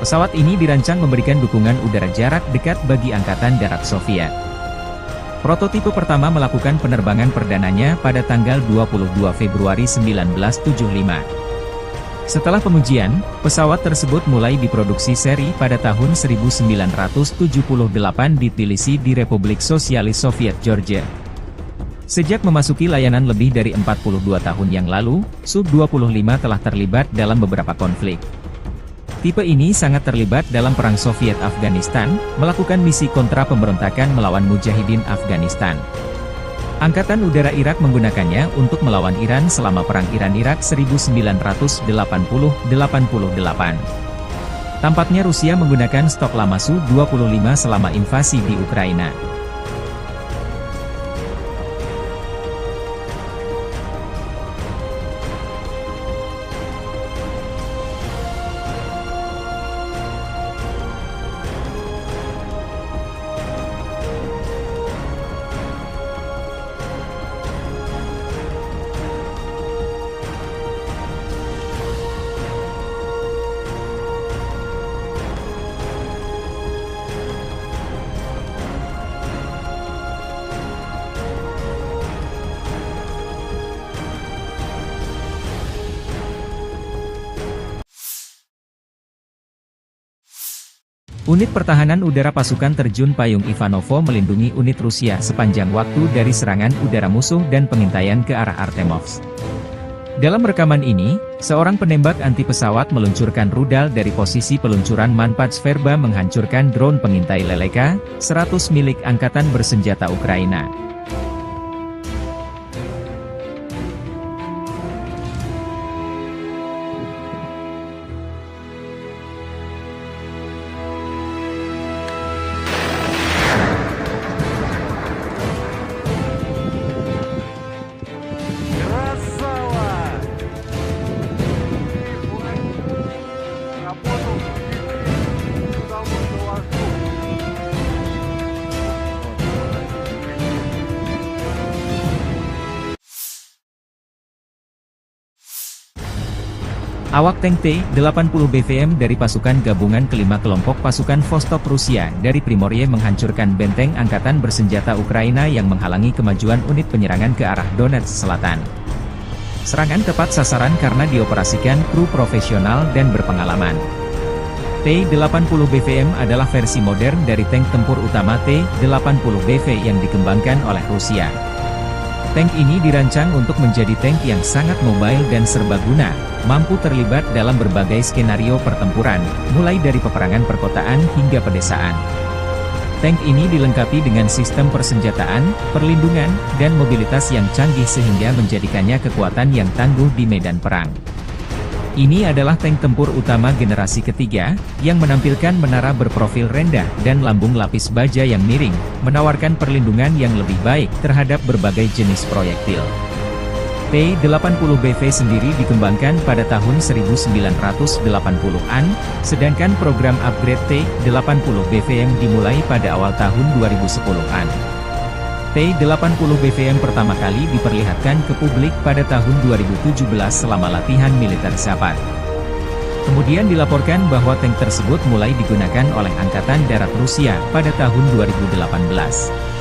Pesawat ini dirancang memberikan dukungan udara jarak dekat bagi Angkatan Darat Soviet. Prototipe pertama melakukan penerbangan perdananya pada tanggal 22 Februari 1975. Setelah pengujian, pesawat tersebut mulai diproduksi seri pada tahun 1978 di Tbilisi di Republik Sosialis Soviet Georgia. Sejak memasuki layanan lebih dari 42 tahun yang lalu, Su-25 telah terlibat dalam beberapa konflik. Tipe ini sangat terlibat dalam Perang Soviet-Afghanistan, melakukan misi kontra pemberontakan melawan Mujahidin Afghanistan. Angkatan Udara Irak menggunakannya untuk melawan Iran selama Perang Iran-Irak 1980-88. Tampaknya Rusia menggunakan stok lama Su-25 selama invasi di Ukraina. Unit Pertahanan Udara Pasukan Terjun Payung Ivanovo melindungi unit Rusia sepanjang waktu dari serangan udara musuh dan pengintaian ke arah Artemovsk. Dalam rekaman ini, seorang penembak anti pesawat meluncurkan rudal dari posisi peluncuran Manpad Sverba menghancurkan drone pengintai Leleka 100 milik Angkatan Bersenjata Ukraina. Awak tank T-80 BVM dari pasukan gabungan kelima kelompok pasukan Vostok Rusia dari Primorye menghancurkan benteng Angkatan Bersenjata Ukraina yang menghalangi kemajuan unit penyerangan ke arah Donetsk Selatan. Serangan tepat sasaran karena dioperasikan kru profesional dan berpengalaman. T-80 BVM adalah versi modern dari tank tempur utama T-80 BV yang dikembangkan oleh Rusia. Tank ini dirancang untuk menjadi tank yang sangat mobile dan serbaguna, mampu terlibat dalam berbagai skenario pertempuran, mulai dari peperangan perkotaan hingga pedesaan. Tank ini dilengkapi dengan sistem persenjataan, perlindungan, dan mobilitas yang canggih sehingga menjadikannya kekuatan yang tangguh di medan perang. Ini adalah tank tempur utama generasi ketiga, yang menampilkan menara berprofil rendah dan lambung lapis baja yang miring, menawarkan perlindungan yang lebih baik terhadap berbagai jenis proyektil. T-80BV sendiri dikembangkan pada tahun 1980-an, sedangkan program upgrade T-80BVM dimulai pada awal tahun 2010-an. T-80BVM pertama kali diperlihatkan ke publik pada tahun 2017 selama latihan militer Zapad. Kemudian dilaporkan bahwa tank tersebut mulai digunakan oleh Angkatan Darat Rusia pada tahun 2018.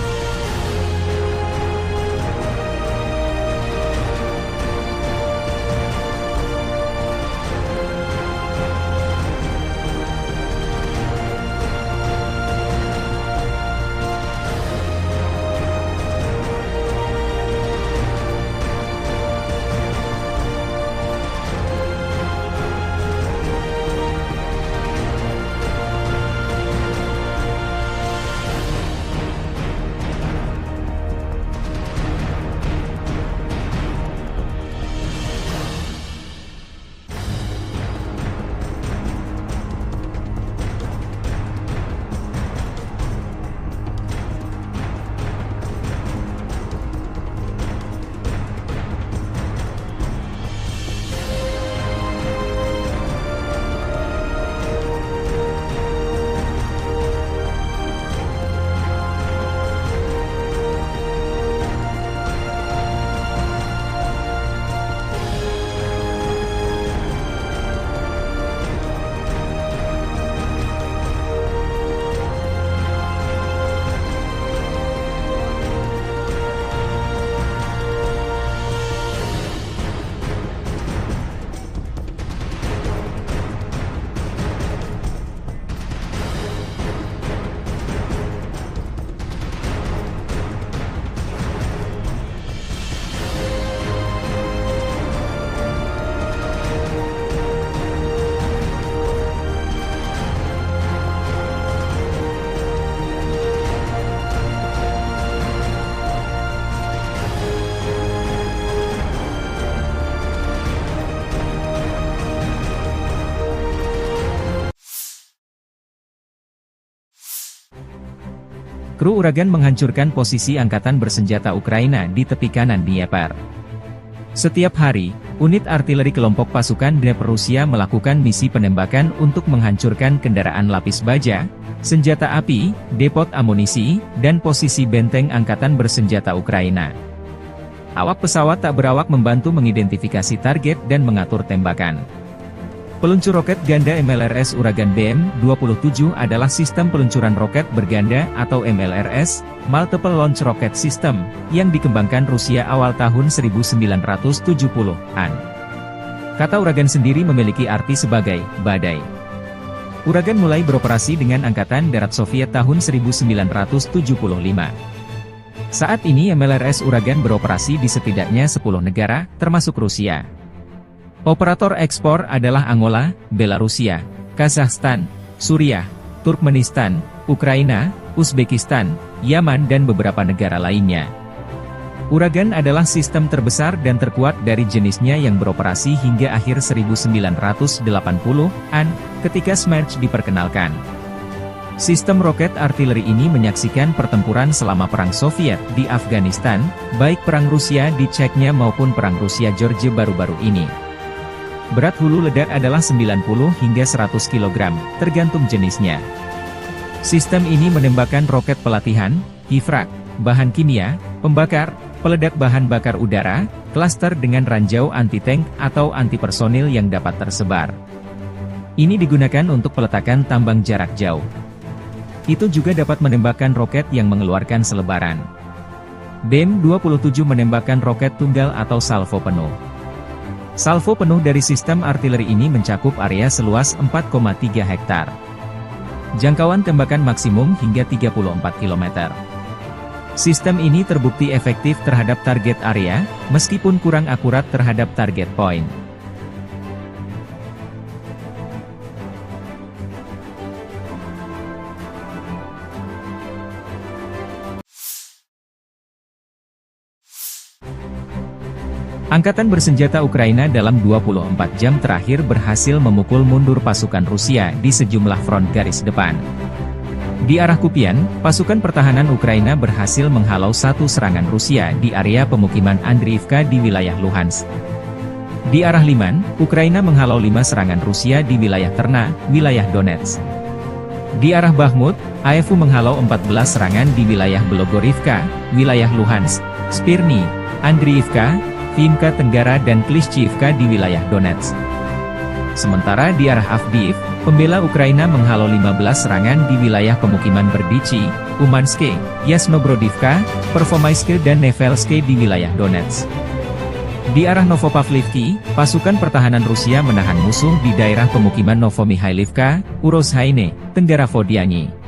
Kru Uragan menghancurkan posisi angkatan bersenjata Ukraina di tepi kanan Dnieper. Setiap hari, unit artileri kelompok pasukan Dnieper Rusia melakukan misi penembakan untuk menghancurkan kendaraan lapis baja, senjata api, depot amunisi, dan posisi benteng angkatan bersenjata Ukraina. Awak pesawat tak berawak membantu mengidentifikasi target dan mengatur tembakan. Peluncur roket ganda MLRS Uragan BM-27 adalah sistem peluncuran roket berganda atau MLRS, Multiple Launch Rocket System, yang dikembangkan Rusia awal tahun 1970-an. Kata Uragan sendiri memiliki arti sebagai badai. Uragan mulai beroperasi dengan Angkatan Darat Soviet tahun 1975. Saat ini MLRS Uragan beroperasi di setidaknya 10 negara, termasuk Rusia. Operator ekspor adalah Angola, Belarusia, Kazakhstan, Suriah, Turkmenistan, Ukraina, Uzbekistan, Yaman dan beberapa negara lainnya. Uragan adalah sistem terbesar dan terkuat dari jenisnya yang beroperasi hingga akhir 1980-an, ketika Smerch diperkenalkan. Sistem roket artileri ini menyaksikan pertempuran selama Perang Soviet di Afghanistan, baik Perang Rusia di Chechnya maupun Perang Rusia-Georgia baru-baru ini. Berat hulu ledak adalah 90 hingga 100 kg, tergantung jenisnya. Sistem ini menembakkan roket pelatihan, hifrak, bahan kimia, pembakar, peledak bahan bakar udara, klaster dengan ranjau anti-tank atau anti-personil yang dapat tersebar. Ini digunakan untuk peletakan tambang jarak jauh. Itu juga dapat menembakkan roket yang mengeluarkan selebaran. BM-27 menembakkan roket tunggal atau salvo penuh. Salvo penuh dari sistem artileri ini mencakup area seluas 4,3 hektar. Jangkauan tembakan maksimum hingga 34 km. Sistem ini terbukti efektif terhadap target area, meskipun kurang akurat terhadap target point. Angkatan bersenjata Ukraina dalam 24 jam terakhir berhasil memukul mundur pasukan Rusia di sejumlah front garis depan. Di arah Kupian, pasukan pertahanan Ukraina berhasil menghalau satu serangan Rusia di area pemukiman Andriivka di wilayah Luhansk. Di arah Liman, Ukraina menghalau 5 serangan Rusia di wilayah Terna, wilayah Donetsk. Di arah Bakhmut, AFU menghalau 14 serangan di wilayah Belogorivka, wilayah Luhansk, Spirny, Andriivka, Vimka Tenggara dan Klishchiivka di wilayah Donetsk. Sementara di arah Avdiivka, pembela Ukraina menghalau 15 serangan di wilayah pemukiman Berdichi, Umanske, Yasnobrodivka, Pervomaiske dan Nevelske di wilayah Donetsk. Di arah Novopavlivki, pasukan pertahanan Rusia menahan musuh di daerah pemukiman Novomihailivka, Urozhaine, Tenggara Vodiani.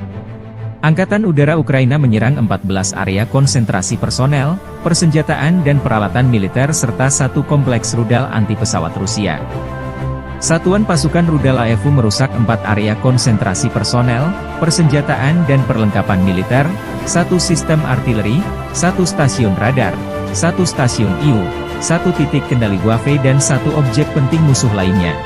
Angkatan Udara Ukraina menyerang 14 area konsentrasi personel, persenjataan dan peralatan militer serta satu kompleks rudal anti-pesawat Rusia. Satuan pasukan rudal AFU merusak 4 area konsentrasi personel, persenjataan dan perlengkapan militer, 1 sistem artileri, 1 stasiun radar, 1 stasiun IU, 1 titik kendali Guave dan 1 objek penting musuh lainnya.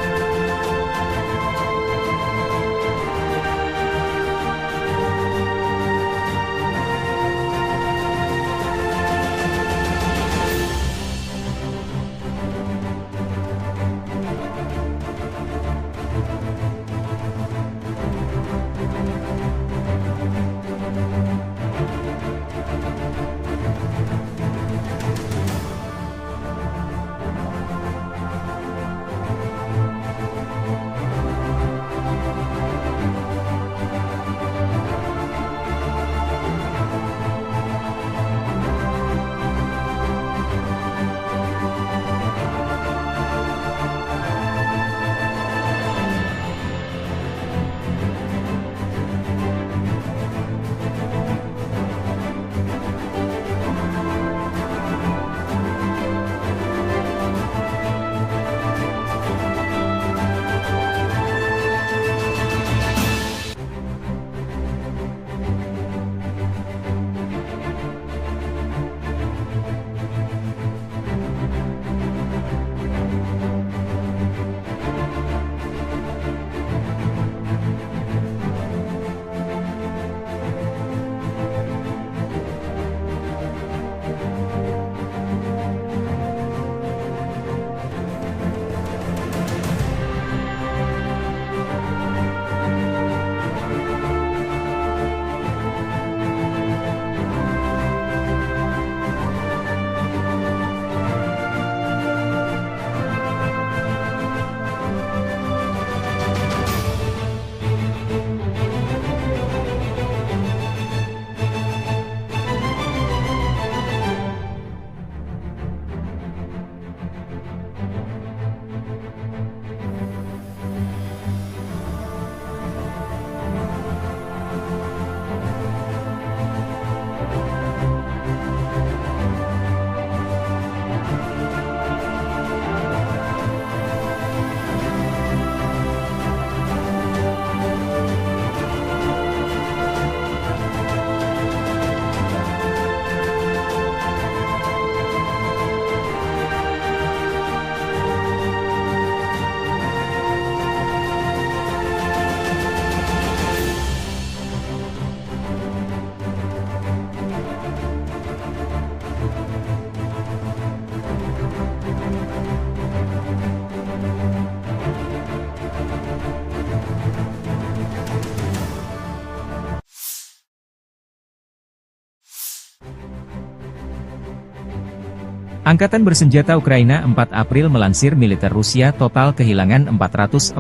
Angkatan bersenjata Ukraina 4 April melansir militer Rusia total kehilangan 445.040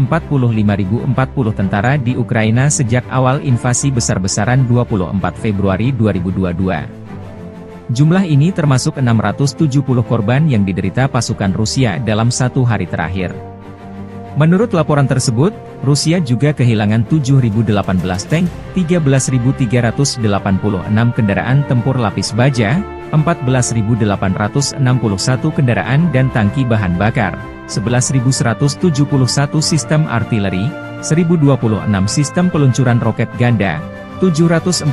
tentara di Ukraina sejak awal invasi besar-besaran 24 Februari 2022. Jumlah ini termasuk 670 korban yang diderita pasukan Rusia dalam 1 hari terakhir. Menurut laporan tersebut, Rusia juga kehilangan 7.018 tank, 13.386 kendaraan tempur lapis baja, 14.861 kendaraan dan tangki bahan bakar, 11.171 sistem artileri, 1.026 sistem peluncuran roket ganda, 746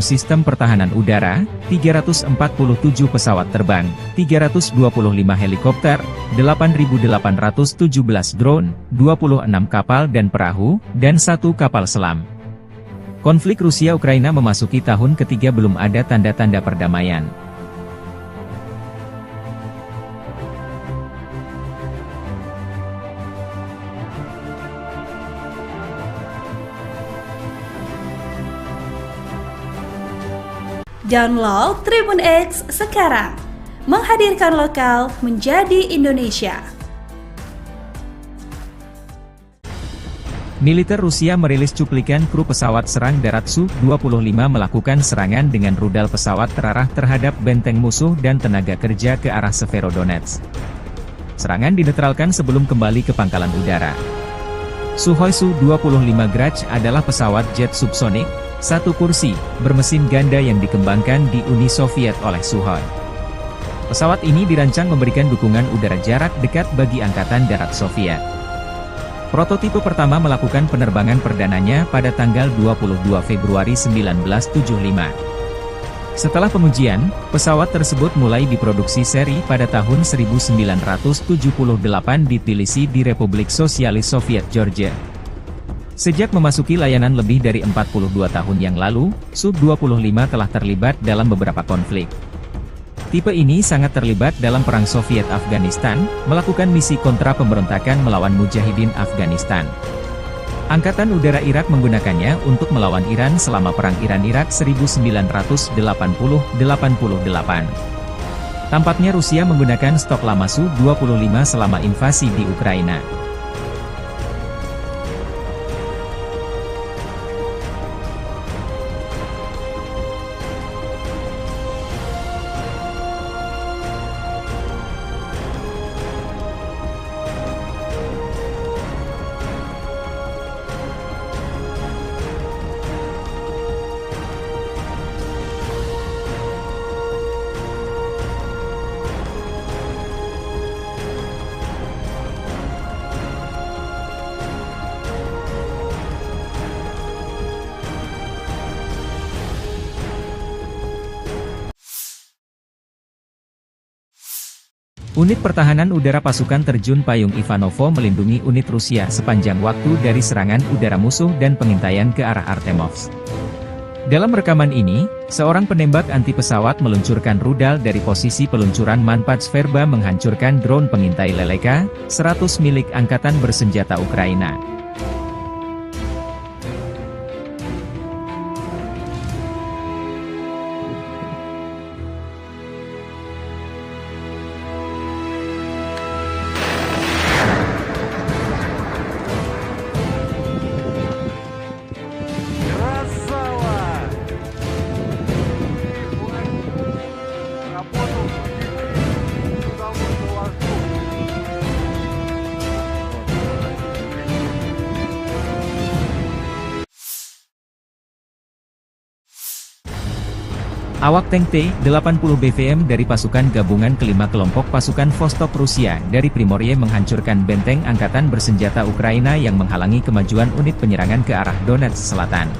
sistem pertahanan udara, 347 pesawat terbang, 325 helikopter, 8.817 drone, 26 kapal dan perahu, dan 1 kapal selam. Konflik Rusia-Ukraina memasuki tahun ketiga belum ada tanda-tanda perdamaian. Download Tribun X sekarang, menghadirkan lokal menjadi Indonesia. Militer Rusia merilis cuplikan kru pesawat serang darat Su-25 melakukan serangan dengan rudal pesawat terarah terhadap benteng musuh dan tenaga kerja ke arah Severodonetsk. Serangan dinetralkan sebelum kembali ke pangkalan udara. Sukhoi Su-25 Grach adalah pesawat jet subsonik, satu kursi, bermesin ganda yang dikembangkan di Uni Soviet oleh Sukhoi. Pesawat ini dirancang memberikan dukungan udara jarak dekat bagi Angkatan Darat Soviet. Prototipe pertama melakukan penerbangan perdananya pada tanggal 22 Februari 1975. Setelah pengujian, pesawat tersebut mulai diproduksi seri pada tahun 1978 di Tbilisi di Republik Sosialis Soviet Georgia. Sejak memasuki layanan lebih dari 42 tahun yang lalu, Su-25 telah terlibat dalam beberapa konflik. Tipe ini sangat terlibat dalam Perang Soviet-Afghanistan, melakukan misi kontra pemberontakan melawan Mujahidin Afghanistan. Angkatan Udara Irak menggunakannya untuk melawan Iran selama Perang Iran-Irak 1980-88. Tampaknya Rusia menggunakan stok lama Su-25 selama invasi di Ukraina. Unit Pertahanan Udara Pasukan Terjun Payung Ivanovo melindungi unit Rusia sepanjang waktu dari serangan udara musuh dan pengintaian ke arah Artemovsk. Dalam rekaman ini, seorang penembak anti pesawat meluncurkan rudal dari posisi peluncuran Manpats Verba menghancurkan drone pengintai Leleka 100 milik Angkatan Bersenjata Ukraina. Awak tank T-80 BVM dari pasukan gabungan kelima kelompok pasukan Vostok Rusia dari Primorye menghancurkan benteng Angkatan Bersenjata Ukraina yang menghalangi kemajuan unit penyerangan ke arah Donetsk Selatan.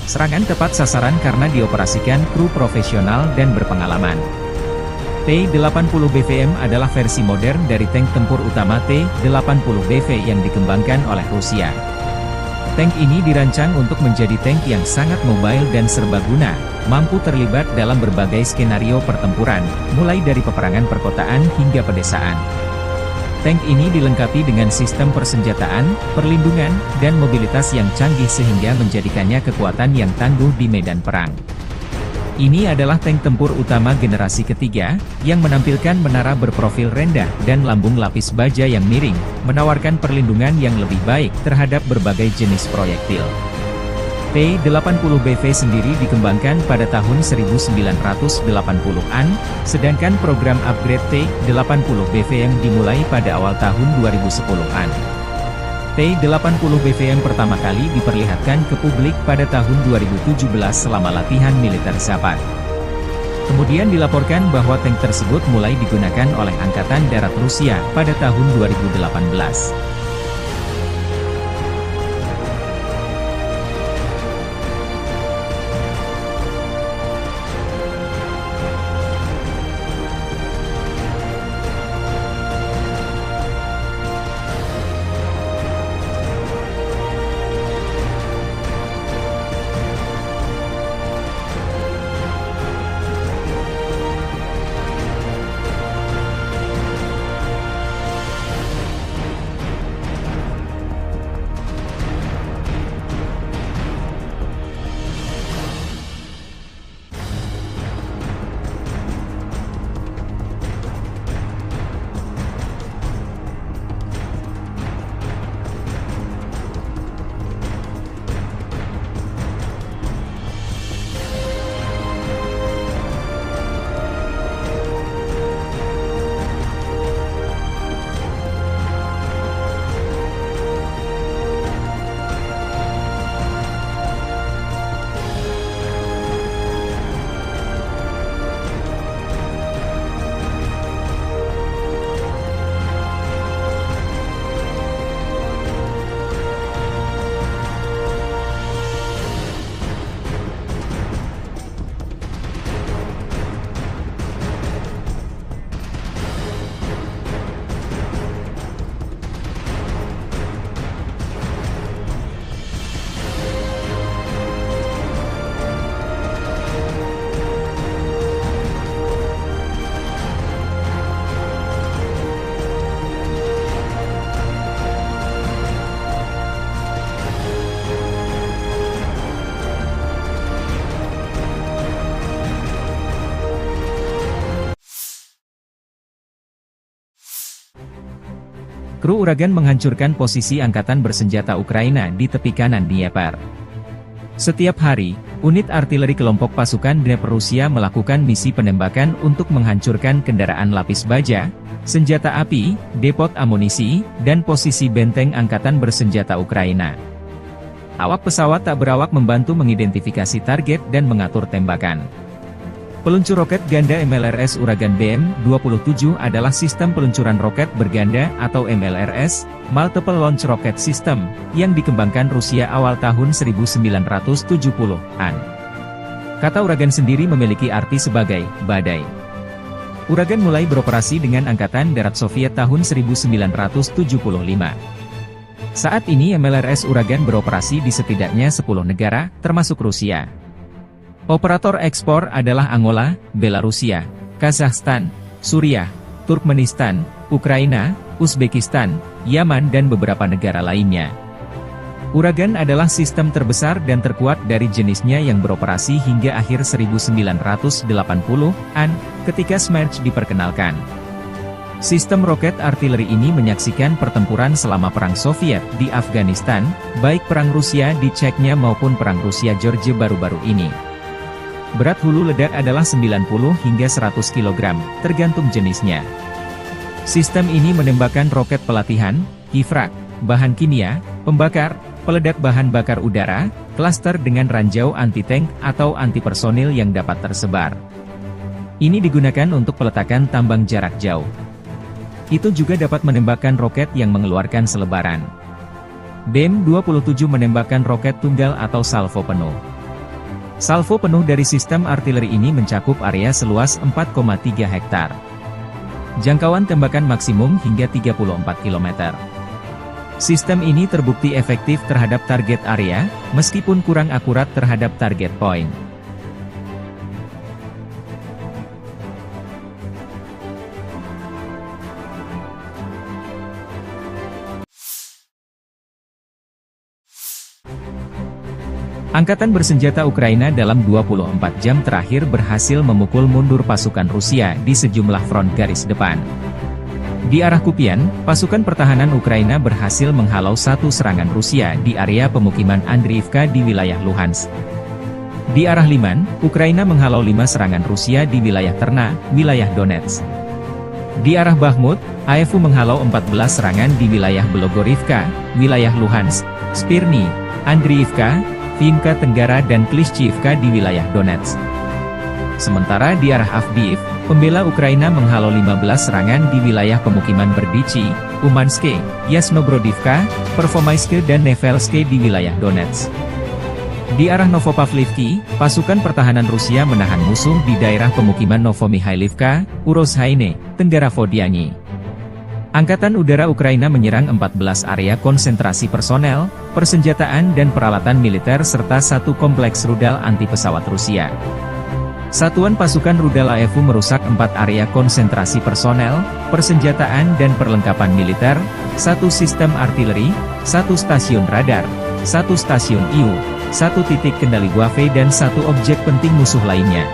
Serangan tepat sasaran karena dioperasikan kru profesional dan berpengalaman. T-80 BVM adalah versi modern dari tank tempur utama T-80 BV yang dikembangkan oleh Rusia. Tank ini dirancang untuk menjadi tank yang sangat mobile dan serbaguna, mampu terlibat dalam berbagai skenario pertempuran, mulai dari peperangan perkotaan hingga pedesaan. Tank ini dilengkapi dengan sistem persenjataan, perlindungan, dan mobilitas yang canggih sehingga menjadikannya kekuatan yang tangguh di medan perang. Ini adalah tank tempur utama generasi ketiga, yang menampilkan menara berprofil rendah dan lambung lapis baja yang miring, menawarkan perlindungan yang lebih baik terhadap berbagai jenis proyektil. T-80 BV sendiri dikembangkan pada tahun 1980-an, sedangkan program upgrade T-80 BVM dimulai pada awal tahun 2010-an. T-80 BVM pertama kali diperlihatkan ke publik pada tahun 2017 selama latihan militer Zapad. Kemudian dilaporkan bahwa tank tersebut mulai digunakan oleh Angkatan Darat Rusia pada tahun 2018. Kru Uragan menghancurkan posisi angkatan bersenjata Ukraina di tepi kanan Dnieper. Setiap hari, unit artileri kelompok pasukan Dnieper Rusia melakukan misi penembakan untuk menghancurkan kendaraan lapis baja, senjata api, depot amunisi, dan posisi benteng angkatan bersenjata Ukraina. Awak pesawat tak berawak membantu mengidentifikasi target dan mengatur tembakan. Peluncur roket ganda MLRS Uragan BM-27 adalah sistem peluncuran roket berganda atau MLRS, Multiple Launch Rocket System, yang dikembangkan Rusia awal tahun 1970-an. Kata Uragan sendiri memiliki arti sebagai badai. Uragan mulai beroperasi dengan Angkatan Darat Soviet tahun 1975. Saat ini MLRS Uragan beroperasi di setidaknya 10 negara, termasuk Rusia. Operator ekspor adalah Angola, Belarusia, Kazakhstan, Suriah, Turkmenistan, Ukraina, Uzbekistan, Yaman dan beberapa negara lainnya. Uragan adalah sistem terbesar dan terkuat dari jenisnya yang beroperasi hingga akhir 1980-an, ketika Smerch diperkenalkan. Sistem roket artileri ini menyaksikan pertempuran selama Perang Soviet di Afghanistan, baik Perang Rusia di Chechnya maupun Perang Rusia-Georgia baru-baru ini. Berat hulu ledak adalah 90 hingga 100 kg, tergantung jenisnya. Sistem ini menembakkan roket pelatihan, kifrak, bahan kimia, pembakar, peledak bahan bakar udara, klaster dengan ranjau anti-tank atau anti-personil yang dapat tersebar. Ini digunakan untuk peletakan tambang jarak jauh. Itu juga dapat menembakkan roket yang mengeluarkan selebaran. BM-27 menembakkan roket tunggal atau salvo penuh. Salvo penuh dari sistem artileri ini mencakup area seluas 4,3 hektar. Jangkauan tembakan maksimum hingga 34 km. Sistem ini terbukti efektif terhadap target area, meskipun kurang akurat terhadap target point. Angkatan bersenjata Ukraina dalam 24 jam terakhir berhasil memukul mundur pasukan Rusia di sejumlah front garis depan. Di arah Kupian, pasukan pertahanan Ukraina berhasil menghalau satu serangan Rusia di area pemukiman Andriivka di wilayah Luhansk. Di arah Liman, Ukraina menghalau 5 serangan Rusia di wilayah Terna, wilayah Donetsk. Di arah Bakhmut, AFU menghalau 14 serangan di wilayah Belogorivka, wilayah Luhansk, Spirny, Andriivka, Vinka Tenggara dan Klishchiivka di wilayah Donetsk. Sementara di arah Avdiivka, pembela Ukraina menghalau 15 serangan di wilayah pemukiman Berdichi, Umanske, Yasnobrodivka, Pervomaiske dan Nevelske di wilayah Donetsk. Di arah Novopavlivki, pasukan pertahanan Rusia menahan musuh di daerah pemukiman Novomihailivka, Urozhaine, Tenggara Vodiani. Angkatan Udara Ukraina menyerang 14 area konsentrasi personel, persenjataan dan peralatan militer serta satu kompleks rudal anti-pesawat Rusia. Satuan pasukan rudal AFU merusak 4 area konsentrasi personel, persenjataan dan perlengkapan militer, 1 sistem artileri, 1 stasiun radar, 1 stasiun IU, 1 titik kendali Wave dan 1 objek penting musuh lainnya.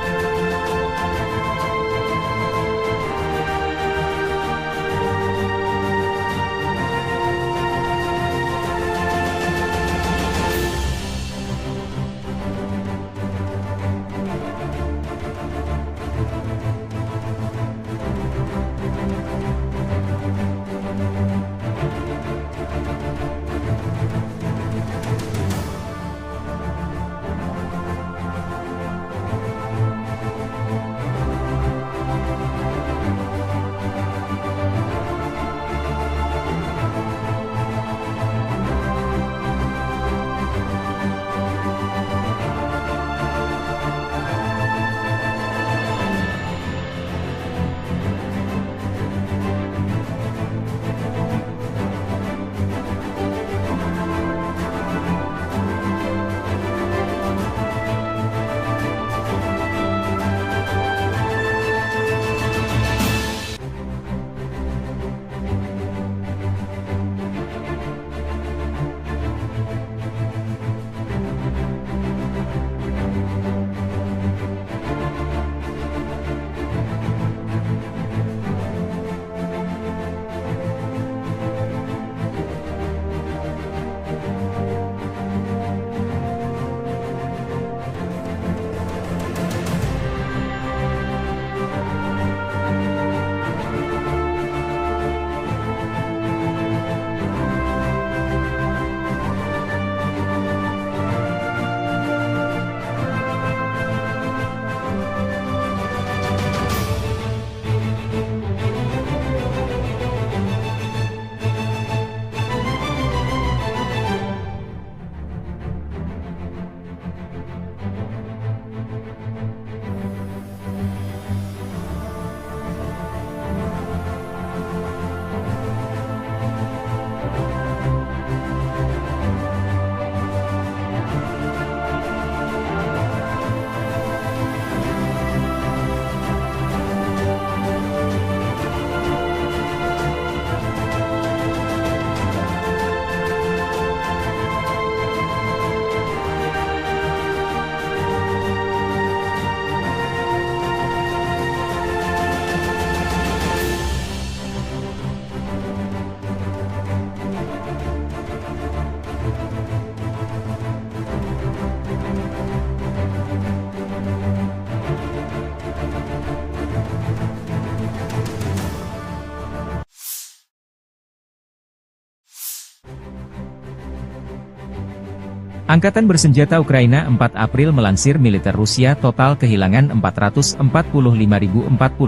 Angkatan bersenjata Ukraina 4 April melansir militer Rusia total kehilangan 445.040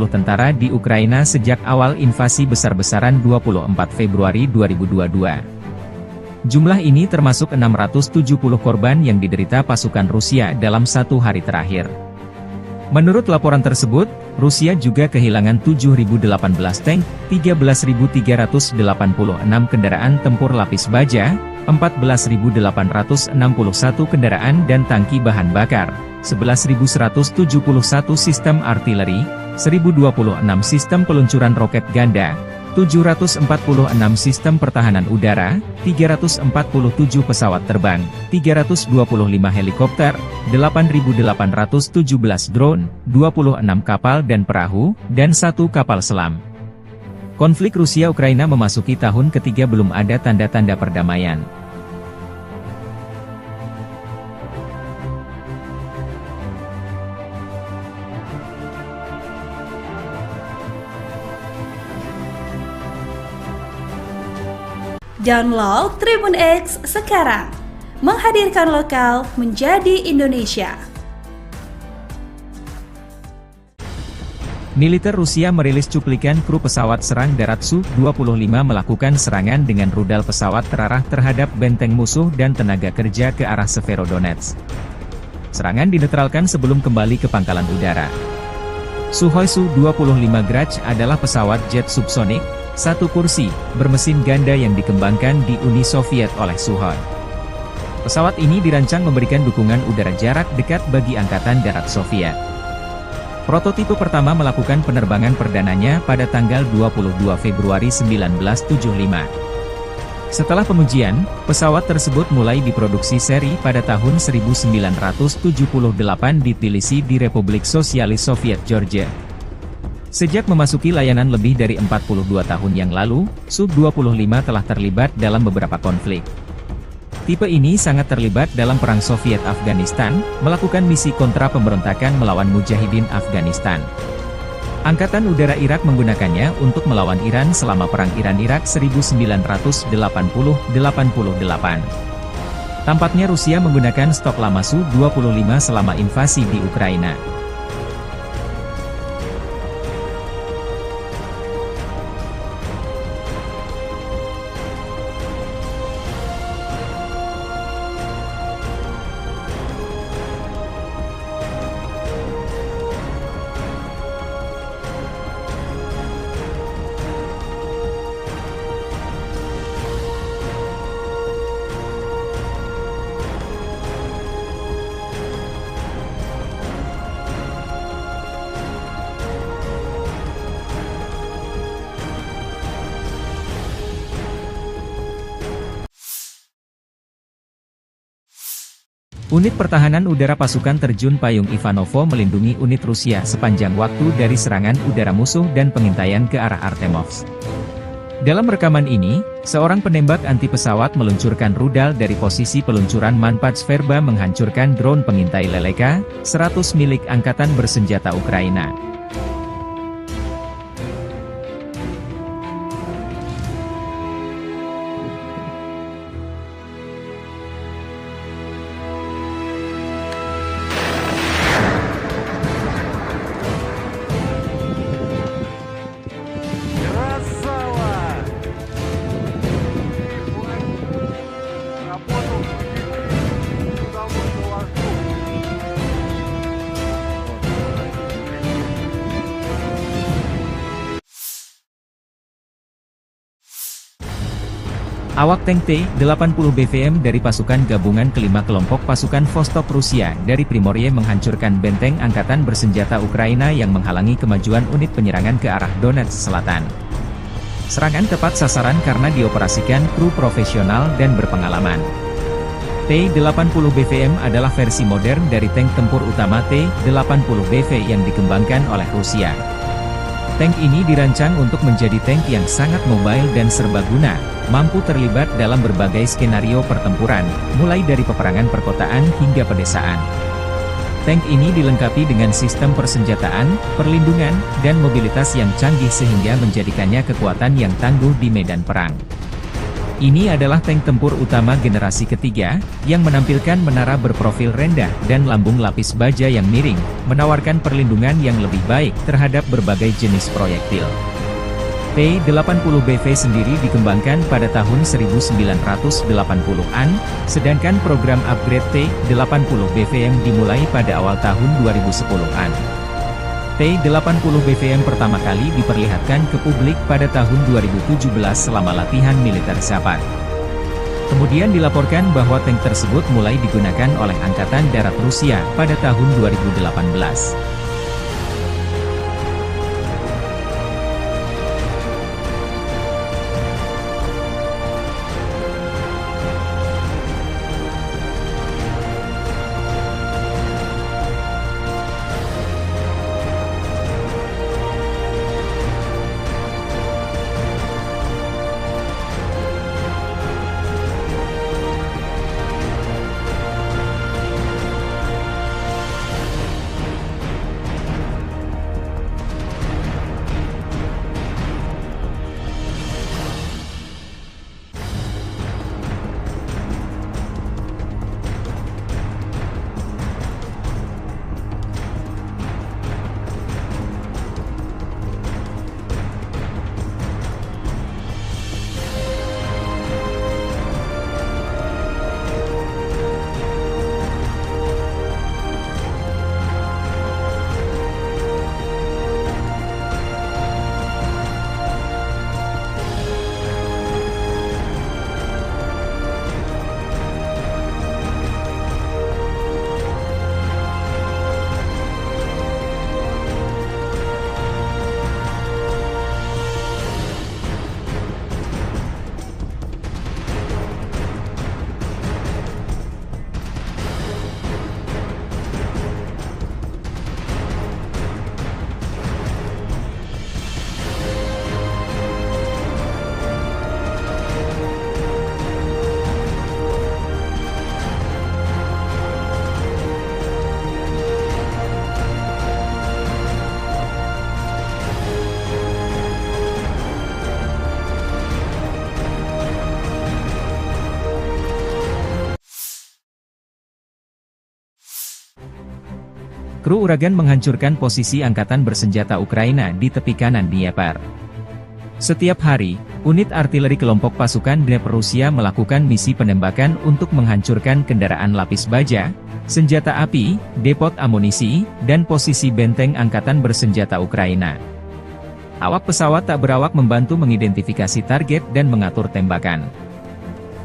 tentara di Ukraina sejak awal invasi besar-besaran 24 Februari 2022. Jumlah ini termasuk 670 korban yang diderita pasukan Rusia dalam satu hari terakhir. Menurut laporan tersebut, Rusia juga kehilangan 7.018 tank, 13.386 kendaraan tempur lapis baja, 14.861 kendaraan dan tangki bahan bakar, 11.171 sistem artileri, 1.026 sistem peluncuran roket ganda, 746 sistem pertahanan udara, 347 pesawat terbang, 325 helikopter, 8.817 drone, 26 kapal dan perahu, dan 1 kapal selam. Konflik Rusia-Ukraina memasuki tahun ketiga belum ada tanda-tanda perdamaian. Download Tribun X sekarang, menghadirkan lokal menjadi Indonesia. Militer Rusia merilis cuplikan kru pesawat serang darat Su-25 melakukan serangan dengan rudal pesawat terarah terhadap benteng musuh dan tenaga kerja ke arah Severodonetsk. Serangan dinetralkan sebelum kembali ke pangkalan udara. Sukhoi Su-25 Grach adalah pesawat jet subsonik, satu kursi, bermesin ganda yang dikembangkan di Uni Soviet oleh Sukhoi. Pesawat ini dirancang memberikan dukungan udara jarak dekat bagi Angkatan Darat Soviet. Prototipe pertama melakukan penerbangan perdananya pada tanggal 22 Februari 1975. Setelah pengujian, pesawat tersebut mulai diproduksi seri pada tahun 1978 di Tbilisi di Republik Sosialis Soviet Georgia. Sejak memasuki layanan lebih dari 42 tahun yang lalu, Su-25 telah terlibat dalam beberapa konflik. Tipe ini sangat terlibat dalam Perang Soviet-Afghanistan, melakukan misi kontra pemberontakan melawan Mujahidin Afghanistan. Angkatan Udara Irak menggunakannya untuk melawan Iran selama Perang Iran-Irak 1980-88. Tampaknya Rusia menggunakan stok lama Su-25 selama invasi di Ukraina. Unit Pertahanan Udara Pasukan Terjun Payung Ivanovo melindungi unit Rusia sepanjang waktu dari serangan udara musuh dan pengintaian ke arah Artemovsk. Dalam rekaman ini, seorang penembak anti pesawat meluncurkan rudal dari posisi peluncuran Manpad Sverba menghancurkan drone pengintai Leleka 100 milik Angkatan Bersenjata Ukraina. Awak tank T-80 BVM dari pasukan gabungan kelima kelompok pasukan Vostok Rusia dari Primorye menghancurkan benteng Angkatan Bersenjata Ukraina yang menghalangi kemajuan unit penyerangan ke arah Donetsk Selatan. Serangan tepat sasaran karena dioperasikan kru profesional dan berpengalaman. T-80 BVM adalah versi modern dari tank tempur utama T-80 BV yang dikembangkan oleh Rusia. Tank ini dirancang untuk menjadi tank yang sangat mobile dan serbaguna, mampu terlibat dalam berbagai skenario pertempuran, mulai dari peperangan perkotaan hingga pedesaan. Tank ini dilengkapi dengan sistem persenjataan, perlindungan, dan mobilitas yang canggih sehingga menjadikannya kekuatan yang tangguh di medan perang. Ini adalah tank tempur utama generasi ketiga, yang menampilkan menara berprofil rendah dan lambung lapis baja yang miring, menawarkan perlindungan yang lebih baik terhadap berbagai jenis proyektil. T-80BV sendiri dikembangkan pada tahun 1980-an, sedangkan program upgrade T-80BVM dimulai pada awal tahun 2010-an. T-80BVM pertama kali diperlihatkan ke publik pada tahun 2017 selama latihan militer Zapad. Kemudian dilaporkan bahwa tank tersebut mulai digunakan oleh Angkatan Darat Rusia pada tahun 2018. Kru Uragan menghancurkan posisi angkatan bersenjata Ukraina di tepi kanan Dnieper. Setiap hari, unit artileri kelompok pasukan Dnieper Rusia melakukan misi penembakan untuk menghancurkan kendaraan lapis baja, senjata api, depot amunisi, dan posisi benteng angkatan bersenjata Ukraina. Awak pesawat tak berawak membantu mengidentifikasi target dan mengatur tembakan.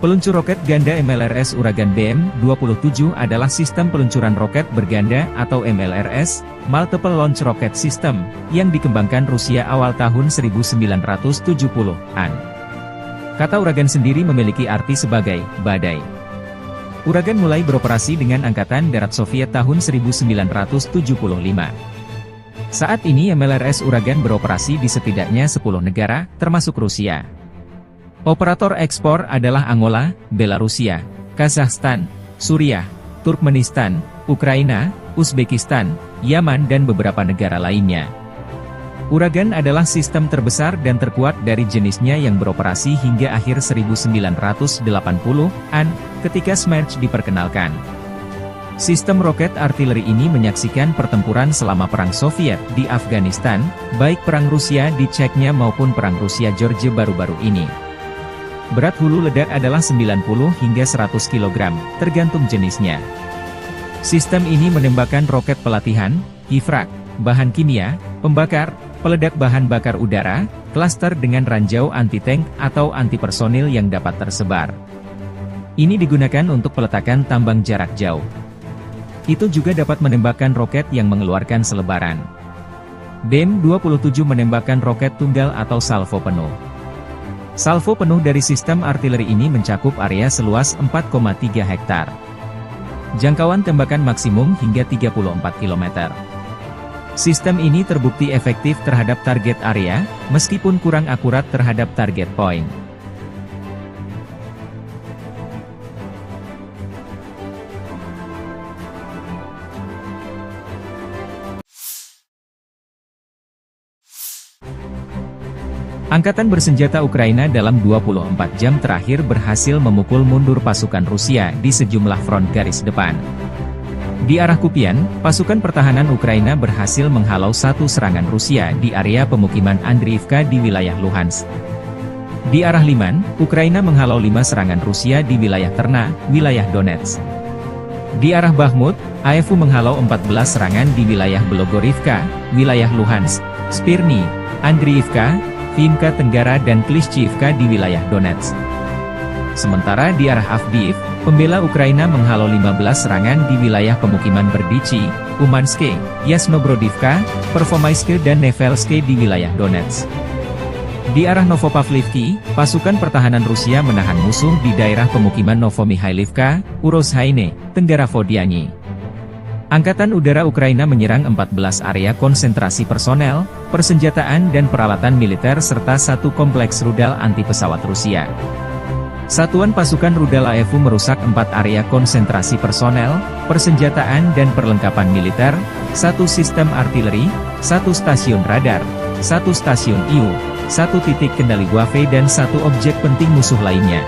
Peluncur roket ganda MLRS Uragan BM-27 adalah sistem peluncuran roket berganda atau MLRS, Multiple Launch Rocket System, yang dikembangkan Rusia awal tahun 1970-an. Kata Uragan sendiri memiliki arti sebagai badai. Uragan mulai beroperasi dengan Angkatan Darat Soviet tahun 1975. Saat ini MLRS Uragan beroperasi di setidaknya 10 negara, termasuk Rusia. Operator ekspor adalah Angola, Belarusia, Kazakhstan, Suriah, Turkmenistan, Ukraina, Uzbekistan, Yaman dan beberapa negara lainnya. Uragan adalah sistem terbesar dan terkuat dari jenisnya yang beroperasi hingga akhir 1980-an, ketika Smerch diperkenalkan. Sistem roket artileri ini menyaksikan pertempuran selama Perang Soviet di Afghanistan, baik Perang Rusia di Chechnya maupun Perang Rusia-Georgia baru-baru ini. Berat hulu ledak adalah 90 hingga 100 kg, tergantung jenisnya. Sistem ini menembakkan roket pelatihan, hifrak, bahan kimia, pembakar, peledak bahan bakar udara, klaster dengan ranjau anti-tank atau anti-personil yang dapat tersebar. Ini digunakan untuk peletakan tambang jarak jauh. Itu juga dapat menembakkan roket yang mengeluarkan selebaran. BM-27 menembakkan roket tunggal atau salvo penuh. Salvo penuh dari sistem artileri ini mencakup area seluas 4,3 hektar. Jangkauan tembakan maksimum hingga 34 km. Sistem ini terbukti efektif terhadap target area, meskipun kurang akurat terhadap target point. Angkatan bersenjata Ukraina dalam 24 jam terakhir berhasil memukul mundur pasukan Rusia di sejumlah front garis depan. Di arah Kupian, pasukan pertahanan Ukraina berhasil menghalau satu serangan Rusia di area pemukiman Andriivka di wilayah Luhansk. Di arah Liman, Ukraina menghalau 5 serangan Rusia di wilayah Terna, wilayah Donetsk. Di arah Bakhmut, AFU menghalau 14 serangan di wilayah Belogorivka, wilayah Luhansk, Spirny, Andriivka, Vimka Tenggara dan Klishchiivka di wilayah Donetsk. Sementara di arah Avdiivka, pembela Ukraina menghalau 15 serangan di wilayah pemukiman Berdichi, Umanske, Yasnobrodivka, Pervomaiske dan Nevelske di wilayah Donetsk. Di arah Novopavlivki, pasukan pertahanan Rusia menahan musuh di daerah pemukiman Novomihailivka, Urozhaine, Tenggara Vodiani. Angkatan Udara Ukraina menyerang 14 area konsentrasi personel, persenjataan dan peralatan militer serta satu kompleks rudal anti-pesawat Rusia. Satuan pasukan rudal AFU merusak 4 area konsentrasi personel, persenjataan dan perlengkapan militer, satu sistem artileri, satu stasiun radar, satu stasiun IU, satu titik kendali Wave dan satu objek penting musuh lainnya.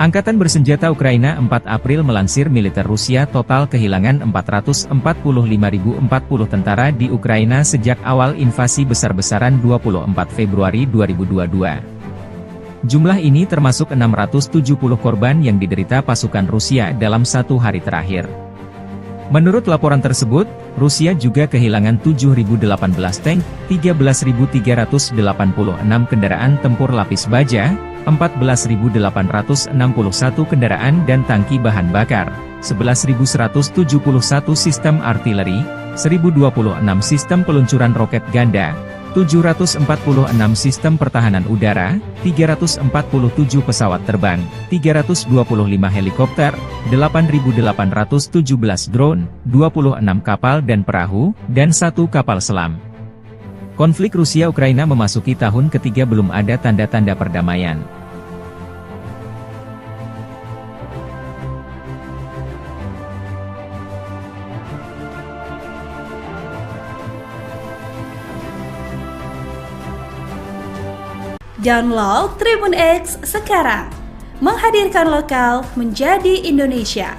Angkatan bersenjata Ukraina 4 April melansir militer Rusia total kehilangan 445.040 tentara di Ukraina sejak awal invasi besar-besaran 24 Februari 2022. Jumlah ini termasuk 670 korban yang diderita pasukan Rusia dalam satu hari terakhir. Menurut laporan tersebut, Rusia juga kehilangan 7.018 tank, 13.386 kendaraan tempur lapis baja, 14.861 kendaraan dan tangki bahan bakar, 11.171 sistem artileri, 1.026 sistem peluncuran roket ganda, 746 sistem pertahanan udara, 347 pesawat terbang, 325 helikopter, 8.817 drone, 26 kapal dan perahu, dan 1 kapal selam. Konflik Rusia-Ukraina memasuki tahun ketiga belum ada tanda-tanda perdamaian. Download Tribun X sekarang, menghadirkan lokal menjadi Indonesia.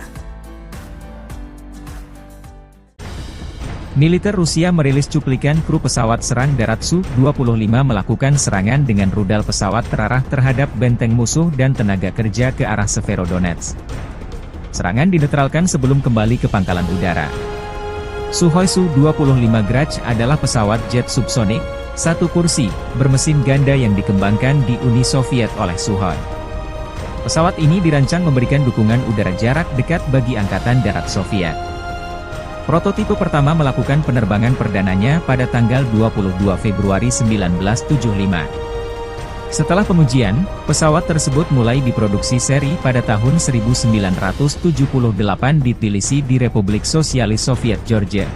Militer Rusia merilis cuplikan kru pesawat serang darat Su-25 melakukan serangan dengan rudal pesawat terarah terhadap benteng musuh dan tenaga kerja ke arah Severodonetsk. Serangan dinetralkan sebelum kembali ke pangkalan udara. Sukhoi Su-25 Grach adalah pesawat jet subsonik, satu kursi, bermesin ganda yang dikembangkan di Uni Soviet oleh Sukhoi. Pesawat ini dirancang memberikan dukungan udara jarak dekat bagi Angkatan Darat Soviet. Prototipe pertama melakukan penerbangan perdananya pada tanggal 22 Februari 1975. Setelah pengujian, pesawat tersebut mulai diproduksi seri pada tahun 1978 di Tbilisi di Republik Sosialis Soviet Georgia.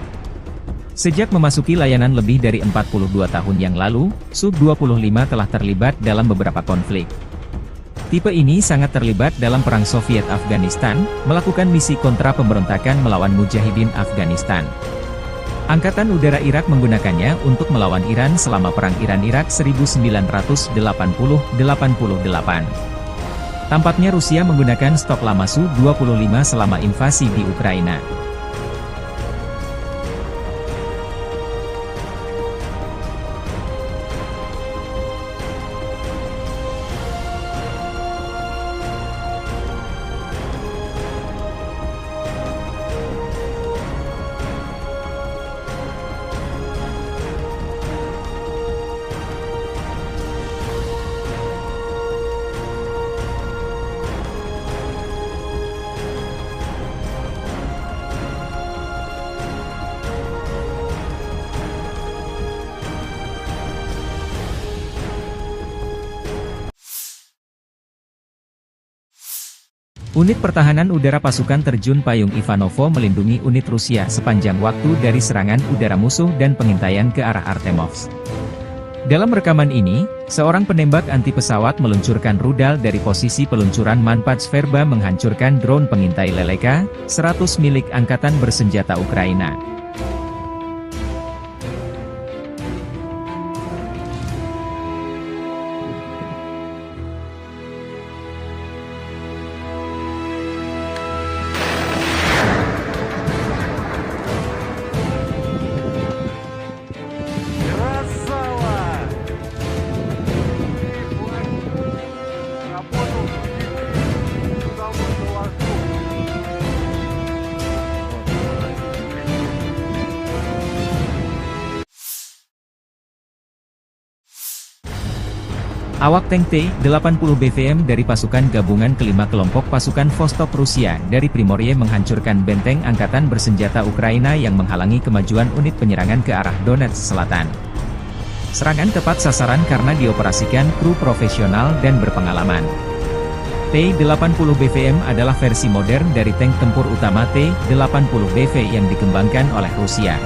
Sejak memasuki layanan lebih dari 42 tahun yang lalu, Su-25 telah terlibat dalam beberapa konflik. Tipe ini sangat terlibat dalam Perang Soviet-Afghanistan, melakukan misi kontra pemberontakan melawan Mujahidin Afghanistan. Angkatan Udara Irak menggunakannya untuk melawan Iran selama Perang Iran-Irak 1980-88. Tampaknya Rusia menggunakan stok lama Su-25 selama invasi di Ukraina. Unit Pertahanan Udara Pasukan Terjun Payung Ivanovo melindungi unit Rusia sepanjang waktu dari serangan udara musuh dan pengintaian ke arah Artemovsk. Dalam rekaman ini, seorang penembak anti pesawat meluncurkan rudal dari posisi peluncuran Manpats Verba menghancurkan drone pengintai Leleka 100 milik Angkatan Bersenjata Ukraina. Awak tank T-80 BVM dari pasukan gabungan kelima kelompok pasukan Vostok Rusia dari Primorye menghancurkan benteng Angkatan Bersenjata Ukraina yang menghalangi kemajuan unit penyerangan ke arah Donetsk Selatan. Serangan tepat sasaran karena dioperasikan kru profesional dan berpengalaman. T-80 BVM adalah versi modern dari tank tempur utama T-80 BV yang dikembangkan oleh Rusia.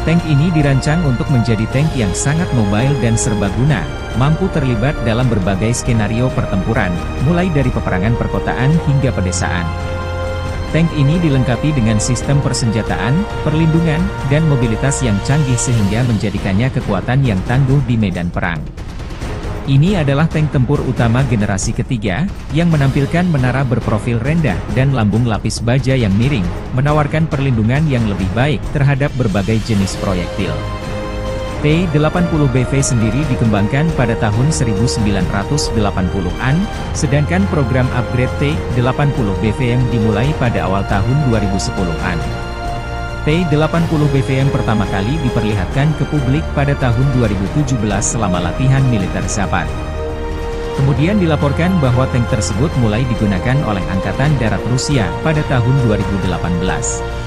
Tank ini dirancang untuk menjadi tank yang sangat mobile dan serbaguna, mampu terlibat dalam berbagai skenario pertempuran, mulai dari peperangan perkotaan hingga pedesaan. Tank ini dilengkapi dengan sistem persenjataan, perlindungan, dan mobilitas yang canggih sehingga menjadikannya kekuatan yang tangguh di medan perang. Ini adalah tank tempur utama generasi ketiga, yang menampilkan menara berprofil rendah dan lambung lapis baja yang miring, menawarkan perlindungan yang lebih baik terhadap berbagai jenis proyektil. T-80 BV sendiri dikembangkan pada tahun 1980-an, sedangkan program upgrade T-80 BVM dimulai pada awal tahun 2010-an. T-80 BVM pertama kali diperlihatkan ke publik pada tahun 2017 selama latihan militer Zapad. Kemudian dilaporkan bahwa tank tersebut mulai digunakan oleh Angkatan Darat Rusia pada tahun 2018.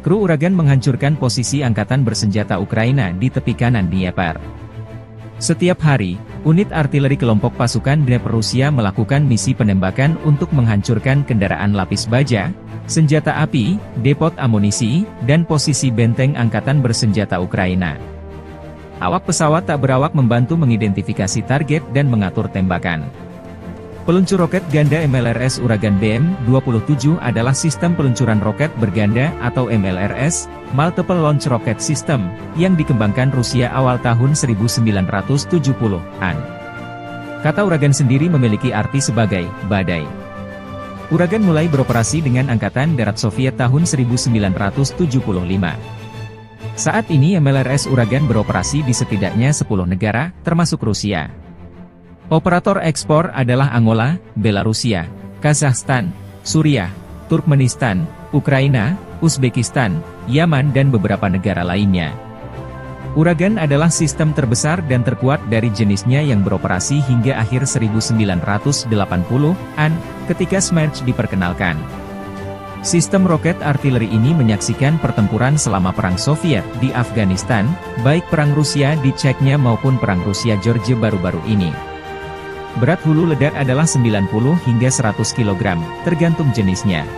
Kru Uragan menghancurkan posisi angkatan bersenjata Ukraina di tepi kanan Dnieper. Setiap hari, unit artileri kelompok pasukan Dnieper Rusia melakukan misi penembakan untuk menghancurkan kendaraan lapis baja, senjata api, depot amunisi, dan posisi benteng angkatan bersenjata Ukraina. Awak pesawat tak berawak membantu mengidentifikasi target dan mengatur tembakan. Peluncur roket ganda MLRS Uragan BM-27 adalah sistem peluncuran roket berganda atau MLRS, Multiple Launch Rocket System, yang dikembangkan Rusia awal tahun 1970-an. Kata Uragan sendiri memiliki arti sebagai badai. Uragan mulai beroperasi dengan Angkatan Darat Soviet tahun 1975. Saat ini MLRS Uragan beroperasi di setidaknya 10 negara, termasuk Rusia. Operator ekspor adalah Angola, Belarusia, Kazakhstan, Suriah, Turkmenistan, Ukraina, Uzbekistan, Yaman dan beberapa negara lainnya. Uragan adalah sistem terbesar dan terkuat dari jenisnya yang beroperasi hingga akhir 1980-an, ketika Smerch diperkenalkan. Sistem roket artileri ini menyaksikan pertempuran selama Perang Soviet di Afghanistan, baik Perang Rusia di Chechnya maupun Perang Rusia-Georgia baru-baru ini. Berat hulu ledak adalah 90 hingga 100 kg, tergantung jenisnya.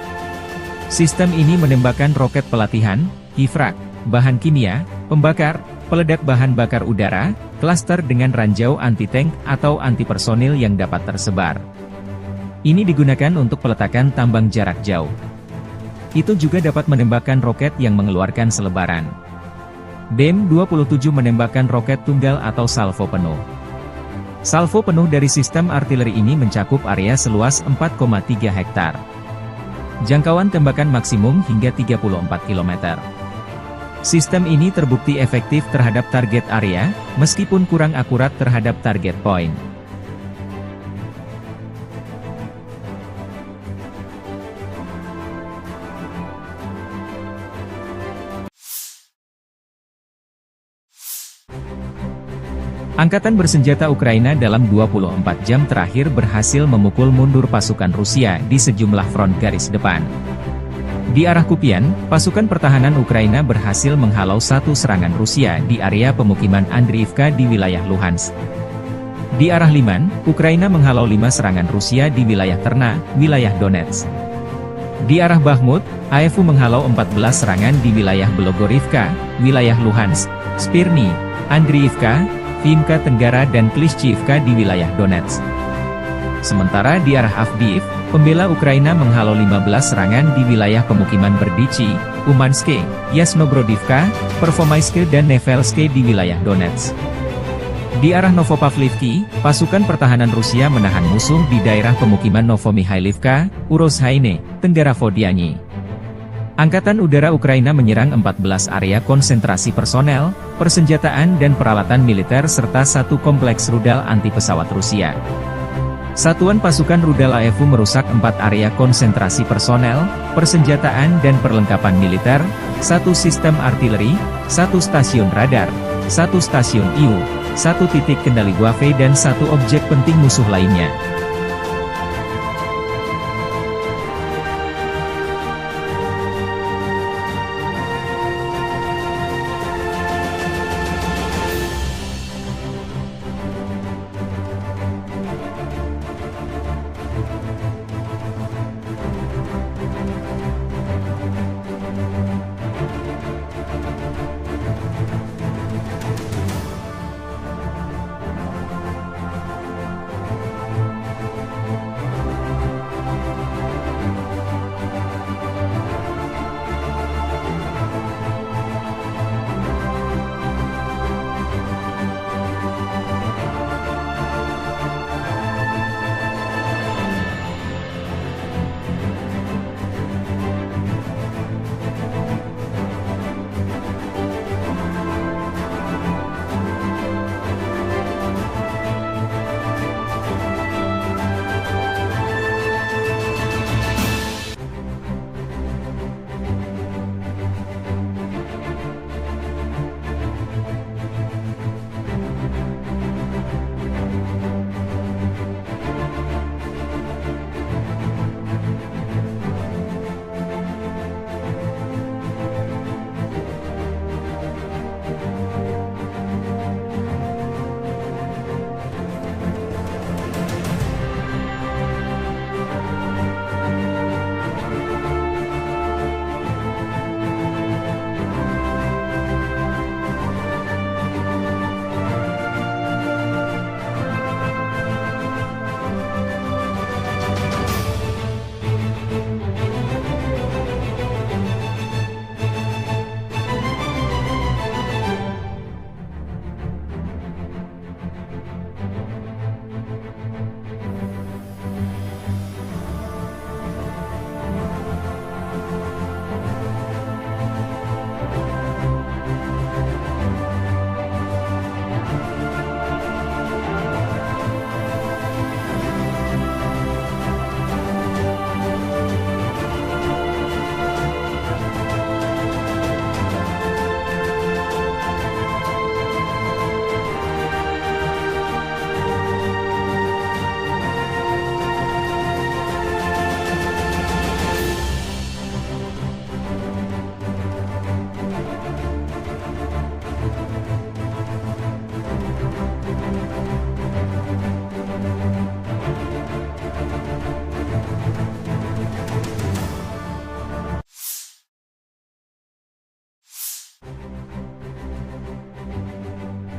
Sistem ini menembakkan roket pelatihan, hifrak, bahan kimia, pembakar, peledak bahan bakar udara, klaster dengan ranjau anti-tank atau anti-personil yang dapat tersebar. Ini digunakan untuk peletakan tambang jarak jauh. Itu juga dapat menembakkan roket yang mengeluarkan selebaran. BM-27 menembakkan roket tunggal atau salvo penuh. Salvo penuh dari sistem artileri ini mencakup area seluas 4,3 hektar. Jangkauan tembakan maksimum hingga 34 km. Sistem ini terbukti efektif terhadap target area, meskipun kurang akurat terhadap target point. Angkatan bersenjata Ukraina dalam 24 jam terakhir berhasil memukul mundur pasukan Rusia di sejumlah front garis depan. Di arah Kupian, pasukan pertahanan Ukraina berhasil menghalau satu serangan Rusia di area pemukiman Andriivka di wilayah Luhansk. Di arah Liman, Ukraina menghalau 5 serangan Rusia di wilayah Terna, wilayah Donetsk. Di arah Bakhmut, AFU menghalau 14 serangan di wilayah Belogorivka, wilayah Luhansk, Spirny, Andriivka, Vimka Tenggara dan Klishchiivka di wilayah Donetsk. Sementara di arah Avdiivka, pembela Ukraina menghalau 15 serangan di wilayah pemukiman Berdichi, Umanske, Yasnobrodivka, Pervomaiske dan Nevelske di wilayah Donetsk. Di arah Novopavlivki, pasukan pertahanan Rusia menahan musuh di daerah pemukiman Novomihailivka, Urozhaine, Tenggara Vodiani. Angkatan Udara Ukraina menyerang 14 area konsentrasi personel, persenjataan dan peralatan militer serta satu kompleks rudal anti-pesawat Rusia. Satuan pasukan rudal AFU merusak 4 area konsentrasi personel, persenjataan dan perlengkapan militer, 1 sistem artileri, 1 stasiun radar, 1 stasiun IU, 1 titik kendali Guave dan 1 objek penting musuh lainnya.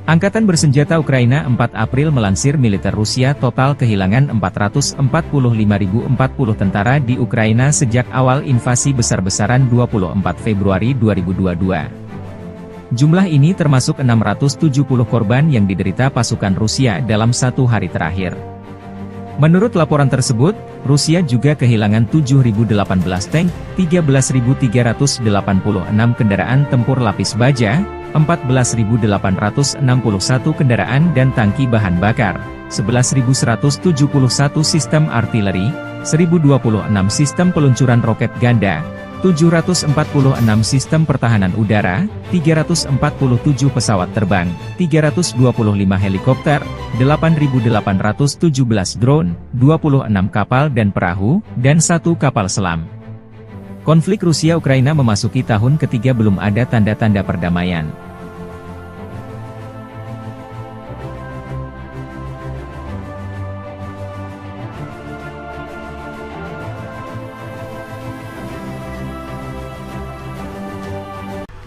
Angkatan bersenjata Ukraina 4 April melansir militer Rusia total kehilangan 445.040 tentara di Ukraina sejak awal invasi besar-besaran 24 Februari 2022. Jumlah ini termasuk 670 korban yang diderita pasukan Rusia dalam satu hari terakhir. Menurut laporan tersebut, Rusia juga kehilangan 7.018 tank, 13.386 kendaraan tempur lapis baja, 14.861 kendaraan dan tangki bahan bakar, 11.171 sistem artileri, 1.026 sistem peluncuran roket ganda, 746 sistem pertahanan udara, 347 pesawat terbang, 325 helikopter, 8.817 drone, 26 kapal dan perahu, dan 1 kapal selam. Konflik Rusia-Ukraina memasuki tahun ketiga belum ada tanda-tanda perdamaian.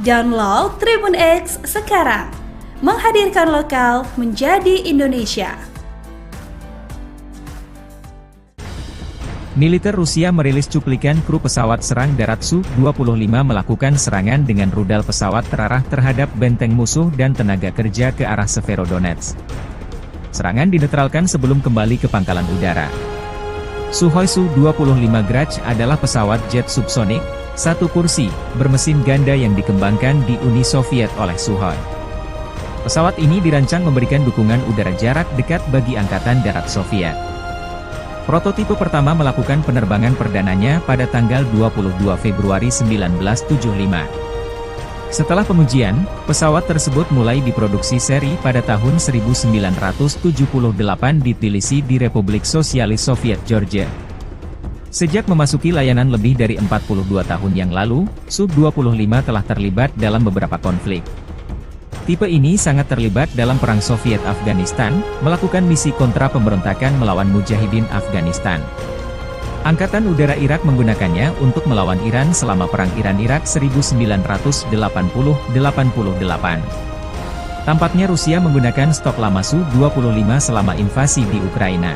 Download Tribun X sekarang, menghadirkan lokal menjadi Indonesia. Militer Rusia merilis cuplikan kru pesawat serang darat Su-25 melakukan serangan dengan rudal pesawat terarah terhadap benteng musuh dan tenaga kerja ke arah Severodonetsk. Serangan dinetralkan sebelum kembali ke pangkalan udara. Sukhoi Su-25 Grach adalah pesawat jet subsonik, satu kursi, bermesin ganda yang dikembangkan di Uni Soviet oleh Sukhoi. Pesawat ini dirancang memberikan dukungan udara jarak dekat bagi Angkatan Darat Soviet. Prototipe pertama melakukan penerbangan perdananya pada tanggal 22 Februari 1975. Setelah pengujian, pesawat tersebut mulai diproduksi seri pada tahun 1978 di Tbilisi di Republik Sosialis Soviet Georgia. Sejak memasuki layanan lebih dari 42 tahun yang lalu, Su-25 telah terlibat dalam beberapa konflik. Tipe ini sangat terlibat dalam Perang Soviet-Afghanistan, melakukan misi kontra pemberontakan melawan Mujahidin Afghanistan. Angkatan Udara Irak menggunakannya untuk melawan Iran selama Perang Iran-Irak 1980-88. Tampaknya Rusia menggunakan stok lama Su-25 selama invasi di Ukraina.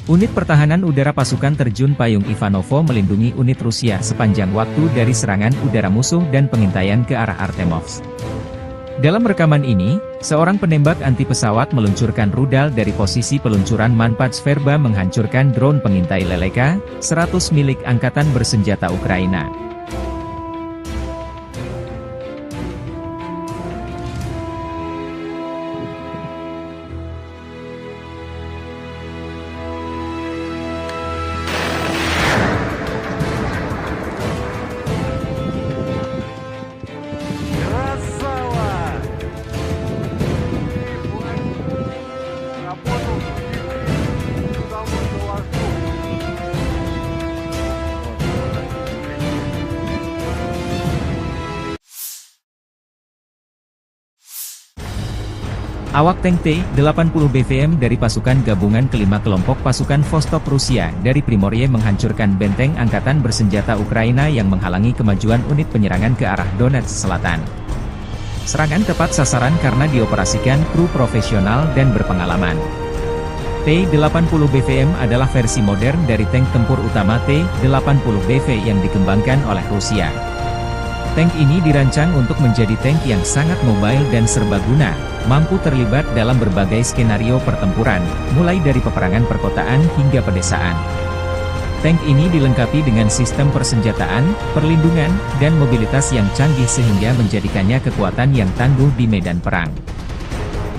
Unit Pertahanan Udara Pasukan Terjun Payung Ivanovo melindungi unit Rusia sepanjang waktu dari serangan udara musuh dan pengintaian ke arah Artemovsk. Dalam rekaman ini, seorang penembak anti pesawat meluncurkan rudal dari posisi peluncuran Manpats Verba menghancurkan drone pengintai Leleka 100 milik Angkatan Bersenjata Ukraina. Awak tank T-80 BVM dari pasukan gabungan kelima kelompok pasukan Vostok Rusia dari Primorye menghancurkan benteng Angkatan Bersenjata Ukraina yang menghalangi kemajuan unit penyerangan ke arah Donetsk Selatan. Serangan tepat sasaran karena dioperasikan kru profesional dan berpengalaman. T-80 BVM adalah versi modern dari tank tempur utama T-80 BV yang dikembangkan oleh Rusia. Tank ini dirancang untuk menjadi tank yang sangat mobile dan serbaguna, mampu terlibat dalam berbagai skenario pertempuran, mulai dari peperangan perkotaan hingga pedesaan. Tank ini dilengkapi dengan sistem persenjataan, perlindungan, dan mobilitas yang canggih sehingga menjadikannya kekuatan yang tangguh di medan perang.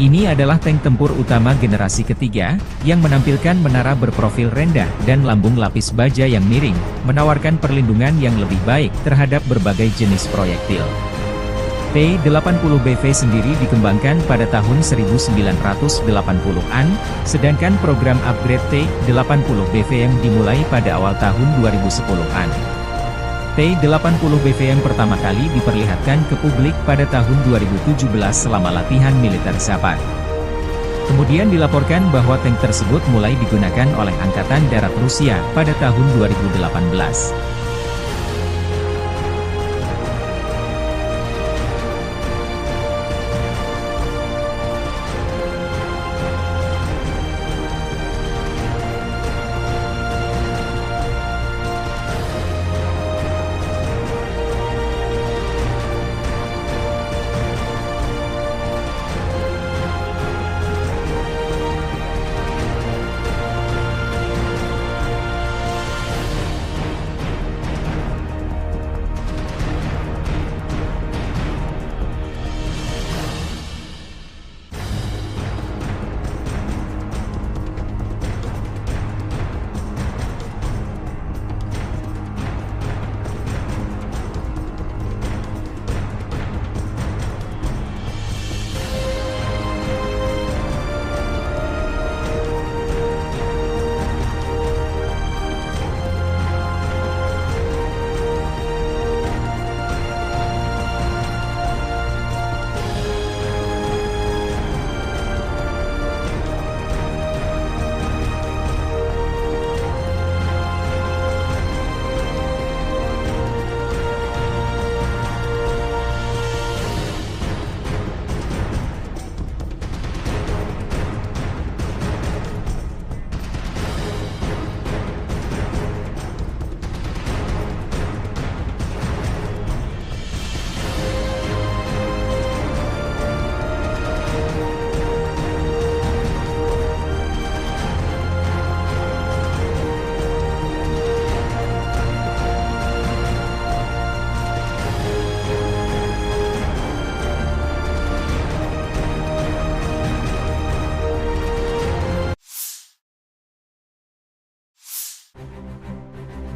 Ini adalah tank tempur utama generasi ketiga, yang menampilkan menara berprofil rendah dan lambung lapis baja yang miring, menawarkan perlindungan yang lebih baik terhadap berbagai jenis proyektil. T-80BV sendiri dikembangkan pada tahun 1980-an, sedangkan program upgrade T-80BVM dimulai pada awal tahun 2010-an. T-80BVM pertama kali diperlihatkan ke publik pada tahun 2017 selama latihan militer Zapad. Kemudian dilaporkan bahwa tank tersebut mulai digunakan oleh Angkatan Darat Rusia pada tahun 2018.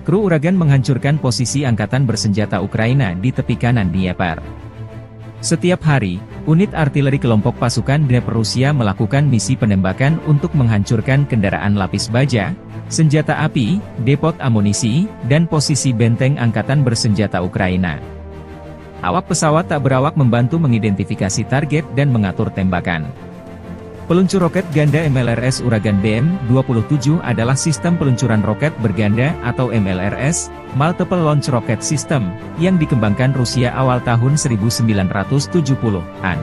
Kru Uragan menghancurkan posisi angkatan bersenjata Ukraina di tepi kanan Dnieper. Setiap hari, unit artileri kelompok pasukan Dnieper Rusia melakukan misi penembakan untuk menghancurkan kendaraan lapis baja, senjata api, depot amunisi, dan posisi benteng angkatan bersenjata Ukraina. Awak pesawat tak berawak membantu mengidentifikasi target dan mengatur tembakan. Peluncur roket ganda MLRS Uragan BM-27 adalah sistem peluncuran roket berganda atau MLRS, Multiple Launch Rocket System, yang dikembangkan Rusia awal tahun 1970-an.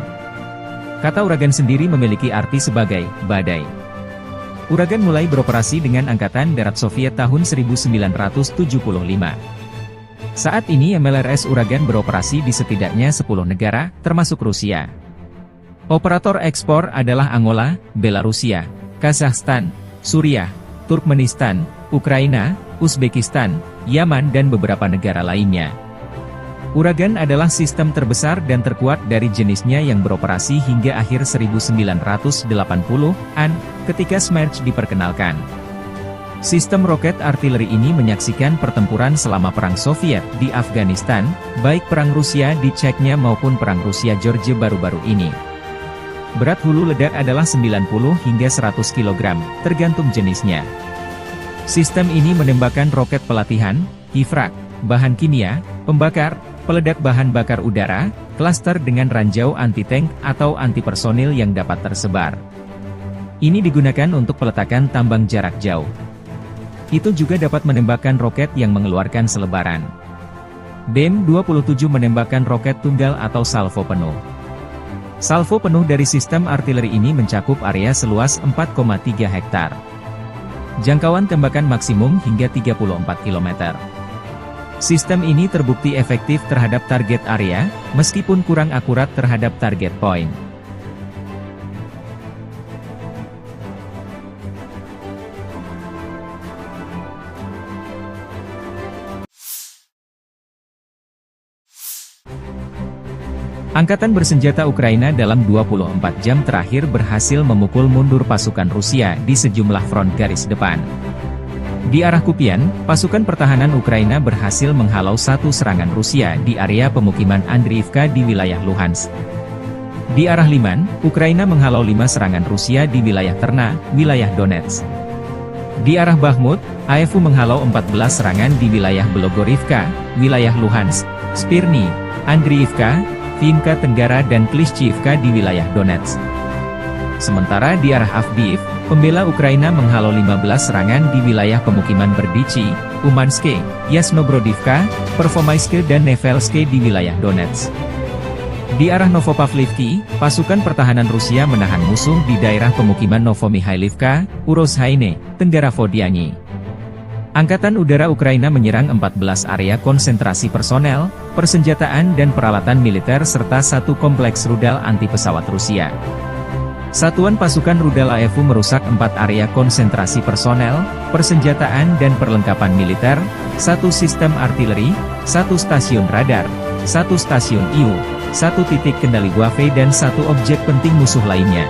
Kata Uragan sendiri memiliki arti sebagai badai. Uragan mulai beroperasi dengan Angkatan Darat Soviet tahun 1975. Saat ini MLRS Uragan beroperasi di setidaknya 10 negara, termasuk Rusia. Operator ekspor adalah Angola, Belarusia, Kazakhstan, Suriah, Turkmenistan, Ukraina, Uzbekistan, Yaman dan beberapa negara lainnya. Uragan adalah sistem terbesar dan terkuat dari jenisnya yang beroperasi hingga akhir 1980-an, ketika Smerch diperkenalkan. Sistem roket artileri ini menyaksikan pertempuran selama Perang Soviet di Afghanistan, baik Perang Rusia di Chechnya maupun Perang Rusia-Georgia baru-baru ini. Berat hulu ledak adalah 90 hingga 100 kg, tergantung jenisnya. Sistem ini menembakkan roket pelatihan, hifrak, bahan kimia, pembakar, peledak bahan bakar udara, klaster dengan ranjau anti-tank atau anti-personil yang dapat tersebar. Ini digunakan untuk peletakan tambang jarak jauh. Itu juga dapat menembakkan roket yang mengeluarkan selebaran. BM-27 menembakkan roket tunggal atau salvo penuh. Salvo penuh dari sistem artileri ini mencakup area seluas 4,3 hektar. Jangkauan tembakan maksimum hingga 34 km. Sistem ini terbukti efektif terhadap target area, meskipun kurang akurat terhadap target point. Angkatan bersenjata Ukraina dalam 24 jam terakhir berhasil memukul mundur pasukan Rusia di sejumlah front garis depan. Di arah Kupian, pasukan pertahanan Ukraina berhasil menghalau satu serangan Rusia di area pemukiman Andriivka di wilayah Luhansk. Di arah Liman, Ukraina menghalau 5 serangan Rusia di wilayah Terna, wilayah Donetsk. Di arah Bakhmut, AFU menghalau 14 serangan di wilayah Belogorivka, wilayah Luhansk, Spirny, Andriivka, Vinka Tenggara dan Klishchiivka di wilayah Donetsk. Sementara di arah Avdiivka, pembela Ukraina menghalau 15 serangan di wilayah pemukiman Berdichi, Umanske, Yasnobrodivka, Pervomaiske dan Nevelske di wilayah Donetsk. Di arah Novopavlivki, pasukan pertahanan Rusia menahan musuh di daerah pemukiman Novomihailivka, Urozhaine, Tenggara Vodiani. Angkatan Udara Ukraina menyerang 14 area konsentrasi personel, persenjataan dan peralatan militer serta satu kompleks rudal anti-pesawat Rusia. Satuan pasukan rudal AFU merusak 4 area konsentrasi personel, persenjataan dan perlengkapan militer, satu sistem artileri, satu stasiun radar, satu stasiun IU, satu titik kendali Waffe dan satu objek penting musuh lainnya.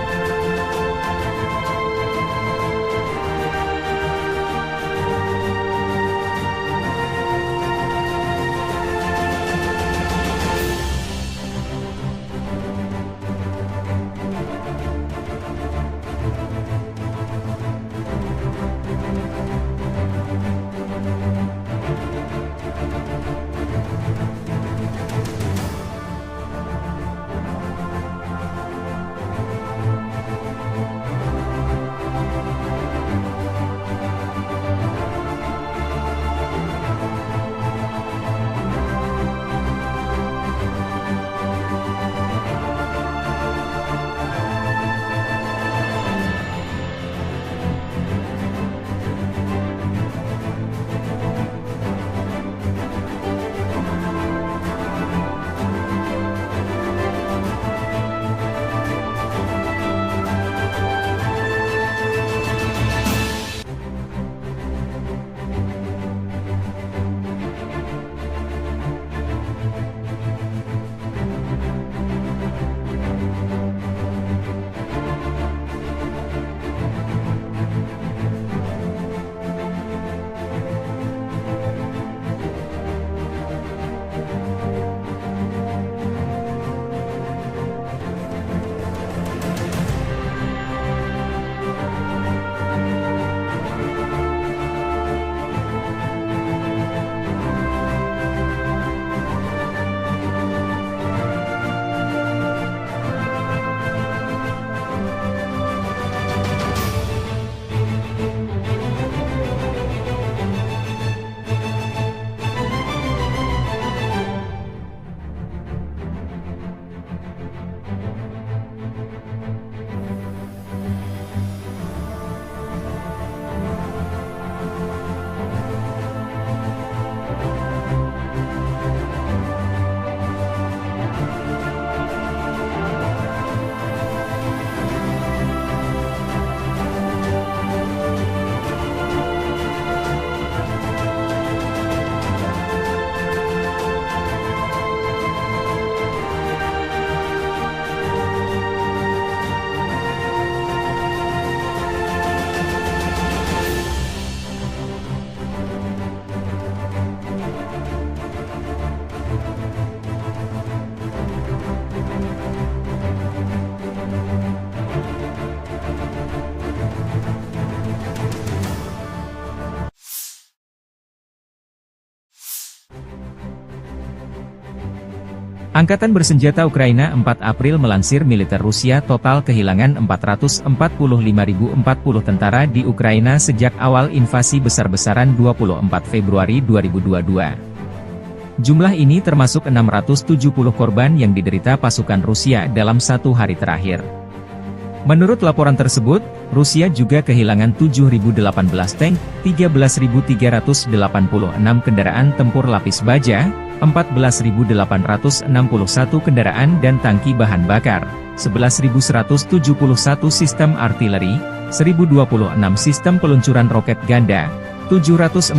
Angkatan bersenjata Ukraina 4 April melansir militer Rusia total kehilangan 445.040 tentara di Ukraina sejak awal invasi besar-besaran 24 Februari 2022. Jumlah ini termasuk 670 korban yang diderita pasukan Rusia dalam satu hari terakhir. Menurut laporan tersebut, Rusia juga kehilangan 7.018 tank, 13.386 kendaraan tempur lapis baja, 14.861 kendaraan dan tangki bahan bakar, 11.171 sistem artileri, 1.026 sistem peluncuran roket ganda, 746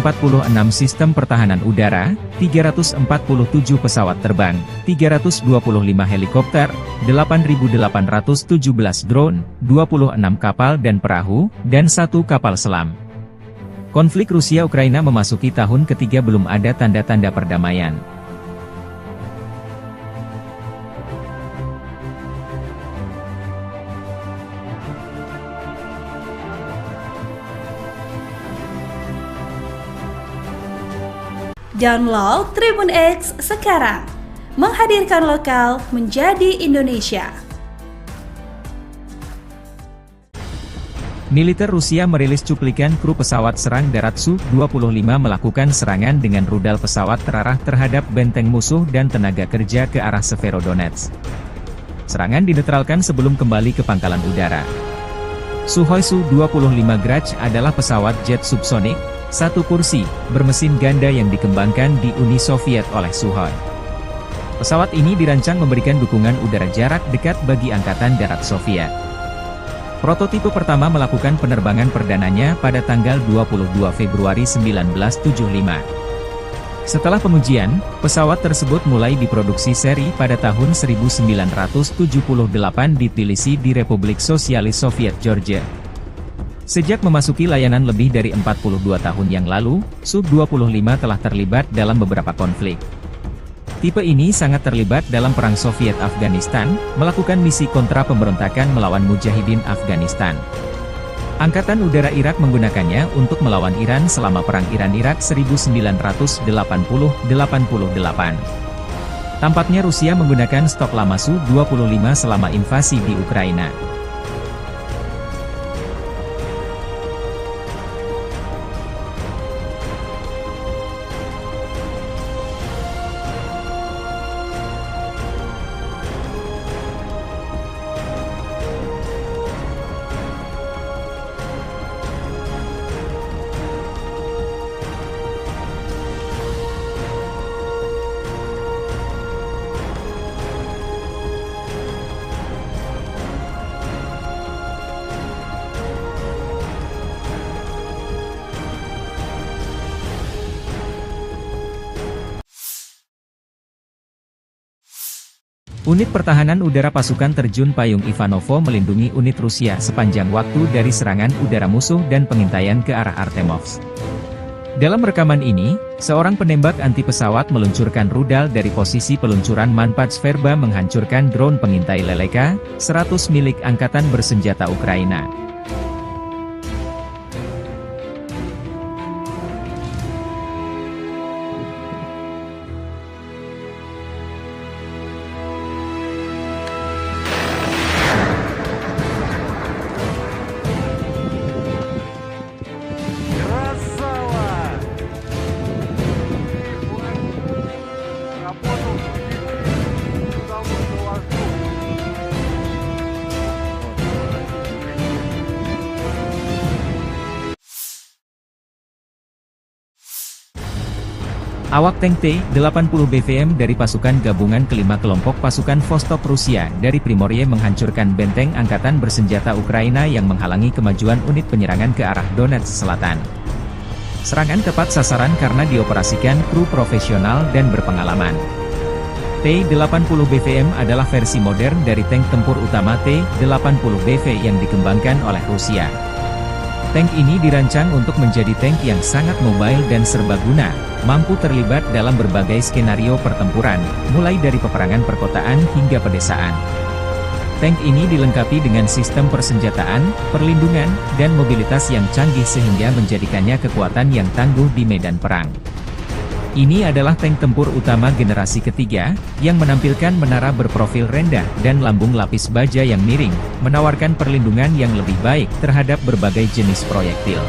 sistem pertahanan udara, 347 pesawat terbang, 325 helikopter, 8.817 drone, 26 kapal dan perahu, dan 1 kapal selam. Konflik Rusia-Ukraina memasuki tahun ketiga belum ada tanda-tanda perdamaian. Download Tribun X sekarang, menghadirkan lokal menjadi Indonesia. Militer Rusia merilis cuplikan kru pesawat serang darat Su-25 melakukan serangan dengan rudal pesawat terarah terhadap benteng musuh dan tenaga kerja ke arah Severodonetsk. Serangan dinetralkan sebelum kembali ke pangkalan udara. Sukhoi Su-25 Grach adalah pesawat jet subsonik, satu kursi, bermesin ganda yang dikembangkan di Uni Soviet oleh Sukhoi. Pesawat ini dirancang memberikan dukungan udara jarak dekat bagi Angkatan Darat Soviet. Prototipe pertama melakukan penerbangan perdananya pada tanggal 22 Februari 1975. Setelah pengujian, pesawat tersebut mulai diproduksi seri pada tahun 1978 di Tbilisi di Republik Sosialis Soviet Georgia. Sejak memasuki layanan lebih dari 42 tahun yang lalu, Su-25 telah terlibat dalam beberapa konflik. Tipe ini sangat terlibat dalam Perang Soviet-Afghanistan, melakukan misi kontra pemberontakan melawan Mujahidin Afghanistan. Angkatan Udara Irak menggunakannya untuk melawan Iran selama Perang Iran-Irak 1980-88. Tampaknya Rusia menggunakan stok lama Su-25 selama invasi di Ukraina. Unit Pertahanan Udara Pasukan Terjun Payung Ivanovo melindungi unit Rusia sepanjang waktu dari serangan udara musuh dan pengintaian ke arah Artemovsk. Dalam rekaman ini, seorang penembak anti pesawat meluncurkan rudal dari posisi peluncuran Manpad Sverba menghancurkan drone pengintai Leleka 100 milik Angkatan Bersenjata Ukraina. Awak tank T-80 BVM dari pasukan gabungan kelima kelompok pasukan Vostok Rusia dari Primorye menghancurkan benteng Angkatan Bersenjata Ukraina yang menghalangi kemajuan unit penyerangan ke arah Donetsk Selatan. Serangan tepat sasaran karena dioperasikan kru profesional dan berpengalaman. T-80 BVM adalah versi modern dari tank tempur utama T-80 BV yang dikembangkan oleh Rusia. Tank ini dirancang untuk menjadi tank yang sangat mobile dan serbaguna, mampu terlibat dalam berbagai skenario pertempuran, mulai dari peperangan perkotaan hingga pedesaan. Tank ini dilengkapi dengan sistem persenjataan, perlindungan, dan mobilitas yang canggih sehingga menjadikannya kekuatan yang tangguh di medan perang. Ini adalah tank tempur utama generasi ketiga, yang menampilkan menara berprofil rendah dan lambung lapis baja yang miring, menawarkan perlindungan yang lebih baik terhadap berbagai jenis proyektil.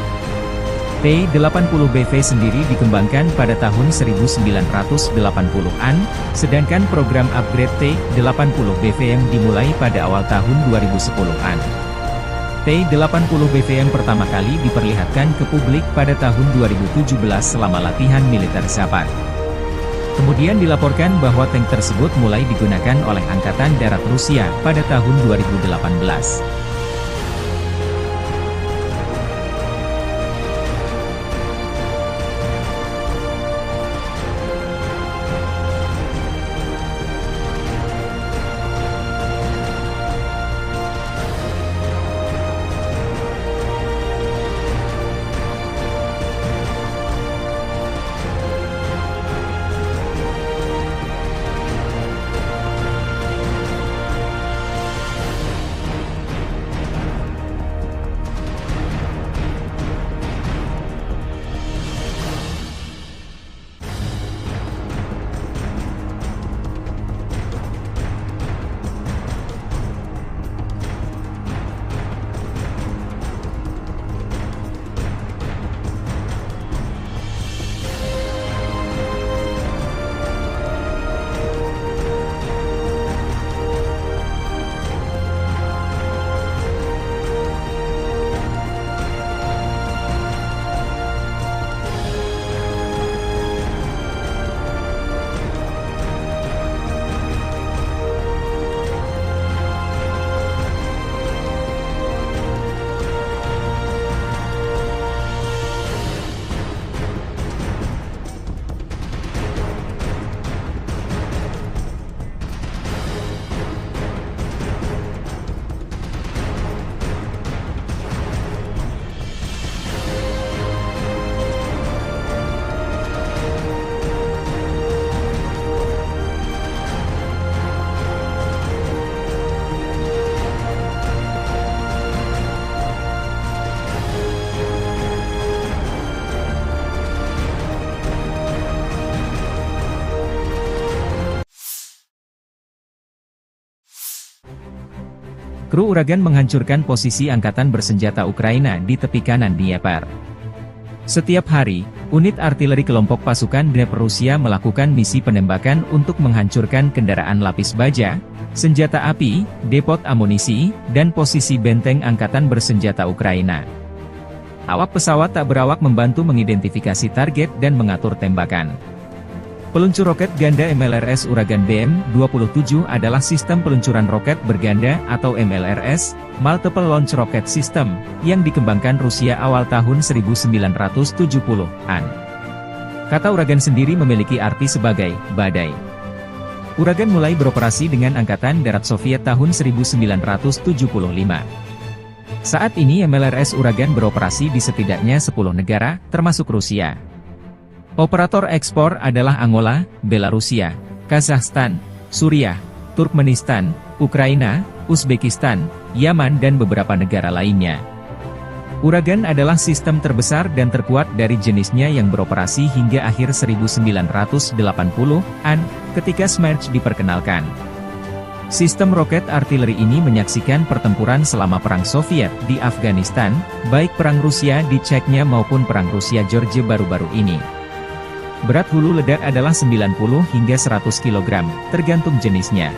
T-80 BV sendiri dikembangkan pada tahun 1980-an, sedangkan program upgrade T-80 BVM dimulai pada awal tahun 2010-an. T-80 BVM pertama kali diperlihatkan ke publik pada tahun 2017 selama latihan militer Zapad. Kemudian dilaporkan bahwa tank tersebut mulai digunakan oleh Angkatan Darat Rusia pada tahun 2018. Kru Uragan menghancurkan posisi angkatan bersenjata Ukraina di tepi kanan Dnieper. Setiap hari, unit artileri kelompok pasukan Dnieper Rusia melakukan misi penembakan untuk menghancurkan kendaraan lapis baja, senjata api, depot amunisi, dan posisi benteng angkatan bersenjata Ukraina. Awak pesawat tak berawak membantu mengidentifikasi target dan mengatur tembakan. Peluncur roket ganda MLRS Uragan BM-27 adalah sistem peluncuran roket berganda atau MLRS, Multiple Launch Rocket System, yang dikembangkan Rusia awal tahun 1970-an. Kata Uragan sendiri memiliki arti sebagai badai. Uragan mulai beroperasi dengan Angkatan Darat Soviet tahun 1975. Saat ini MLRS Uragan beroperasi di setidaknya 10 negara, termasuk Rusia. Operator ekspor adalah Angola, Belarusia, Kazakhstan, Suriah, Turkmenistan, Ukraina, Uzbekistan, Yaman dan beberapa negara lainnya. Uragan adalah sistem terbesar dan terkuat dari jenisnya yang beroperasi hingga akhir 1980-an, ketika Smerch diperkenalkan. Sistem roket artileri ini menyaksikan pertempuran selama Perang Soviet di Afghanistan, baik Perang Rusia di Chechnya maupun Perang Rusia-Georgia baru-baru ini. Berat hulu ledak adalah 90 hingga 100 kg, tergantung jenisnya.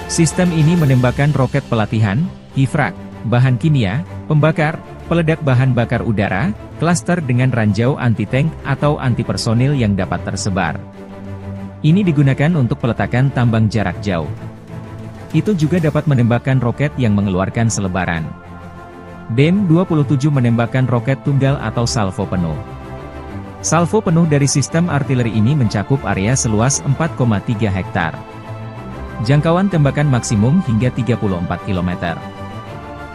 Sistem ini menembakkan roket pelatihan, hifrak, bahan kimia, pembakar, peledak bahan bakar udara, klaster dengan ranjau anti-tank atau anti-personil yang dapat tersebar. Ini digunakan untuk peletakan tambang jarak jauh. Itu juga dapat menembakkan roket yang mengeluarkan selebaran. BM-27 menembakkan roket tunggal atau salvo penuh. Salvo penuh dari sistem artileri ini mencakup area seluas 4,3 hektar. Jangkauan tembakan maksimum hingga 34 km.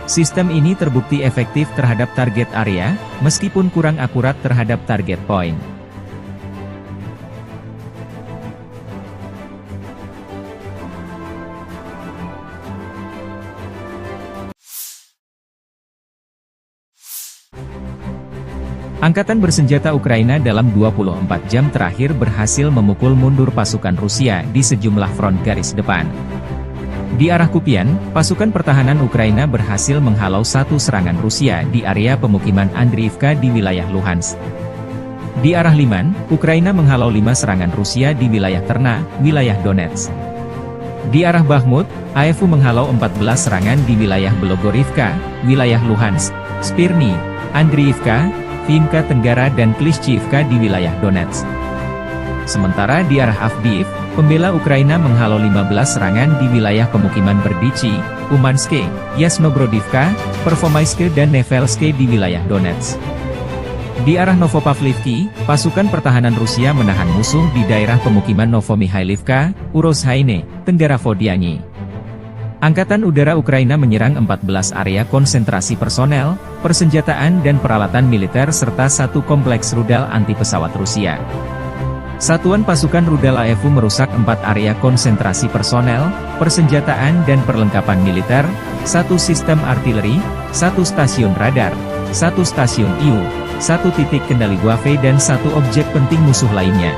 Sistem ini terbukti efektif terhadap target area, meskipun kurang akurat terhadap target point. Angkatan bersenjata Ukraina dalam 24 jam terakhir berhasil memukul mundur pasukan Rusia di sejumlah front garis depan. Di arah Kupian, pasukan pertahanan Ukraina berhasil menghalau satu serangan Rusia di area pemukiman Andriivka di wilayah Luhansk. Di arah Liman, Ukraina menghalau 5 serangan Rusia di wilayah Terna, wilayah Donetsk. Di arah Bakhmut, AFU menghalau 14 serangan di wilayah Belogorivka, wilayah Luhansk, Spirny, Andriivka, Vimka Tenggara dan Klishchiivka di wilayah Donetsk. Sementara di arah Avdiivka, pembela Ukraina menghalau 15 serangan di wilayah pemukiman Berdichi, Umanske, Yasnobrodivka, Pervomaiske dan Nevelske di wilayah Donetsk. Di arah Novopavlivki, pasukan pertahanan Rusia menahan musuh di daerah pemukiman Novomihailivka, Urozhaine, Tenggara Vodiani. Angkatan Udara Ukraina menyerang 14 area konsentrasi personel, persenjataan dan peralatan militer serta satu kompleks rudal anti-pesawat Rusia. Satuan pasukan rudal AFU merusak 4 area konsentrasi personel, persenjataan dan perlengkapan militer, 1 sistem artileri, 1 stasiun radar, 1 stasiun IU, 1 titik kendali Guave dan 1 objek penting musuh lainnya.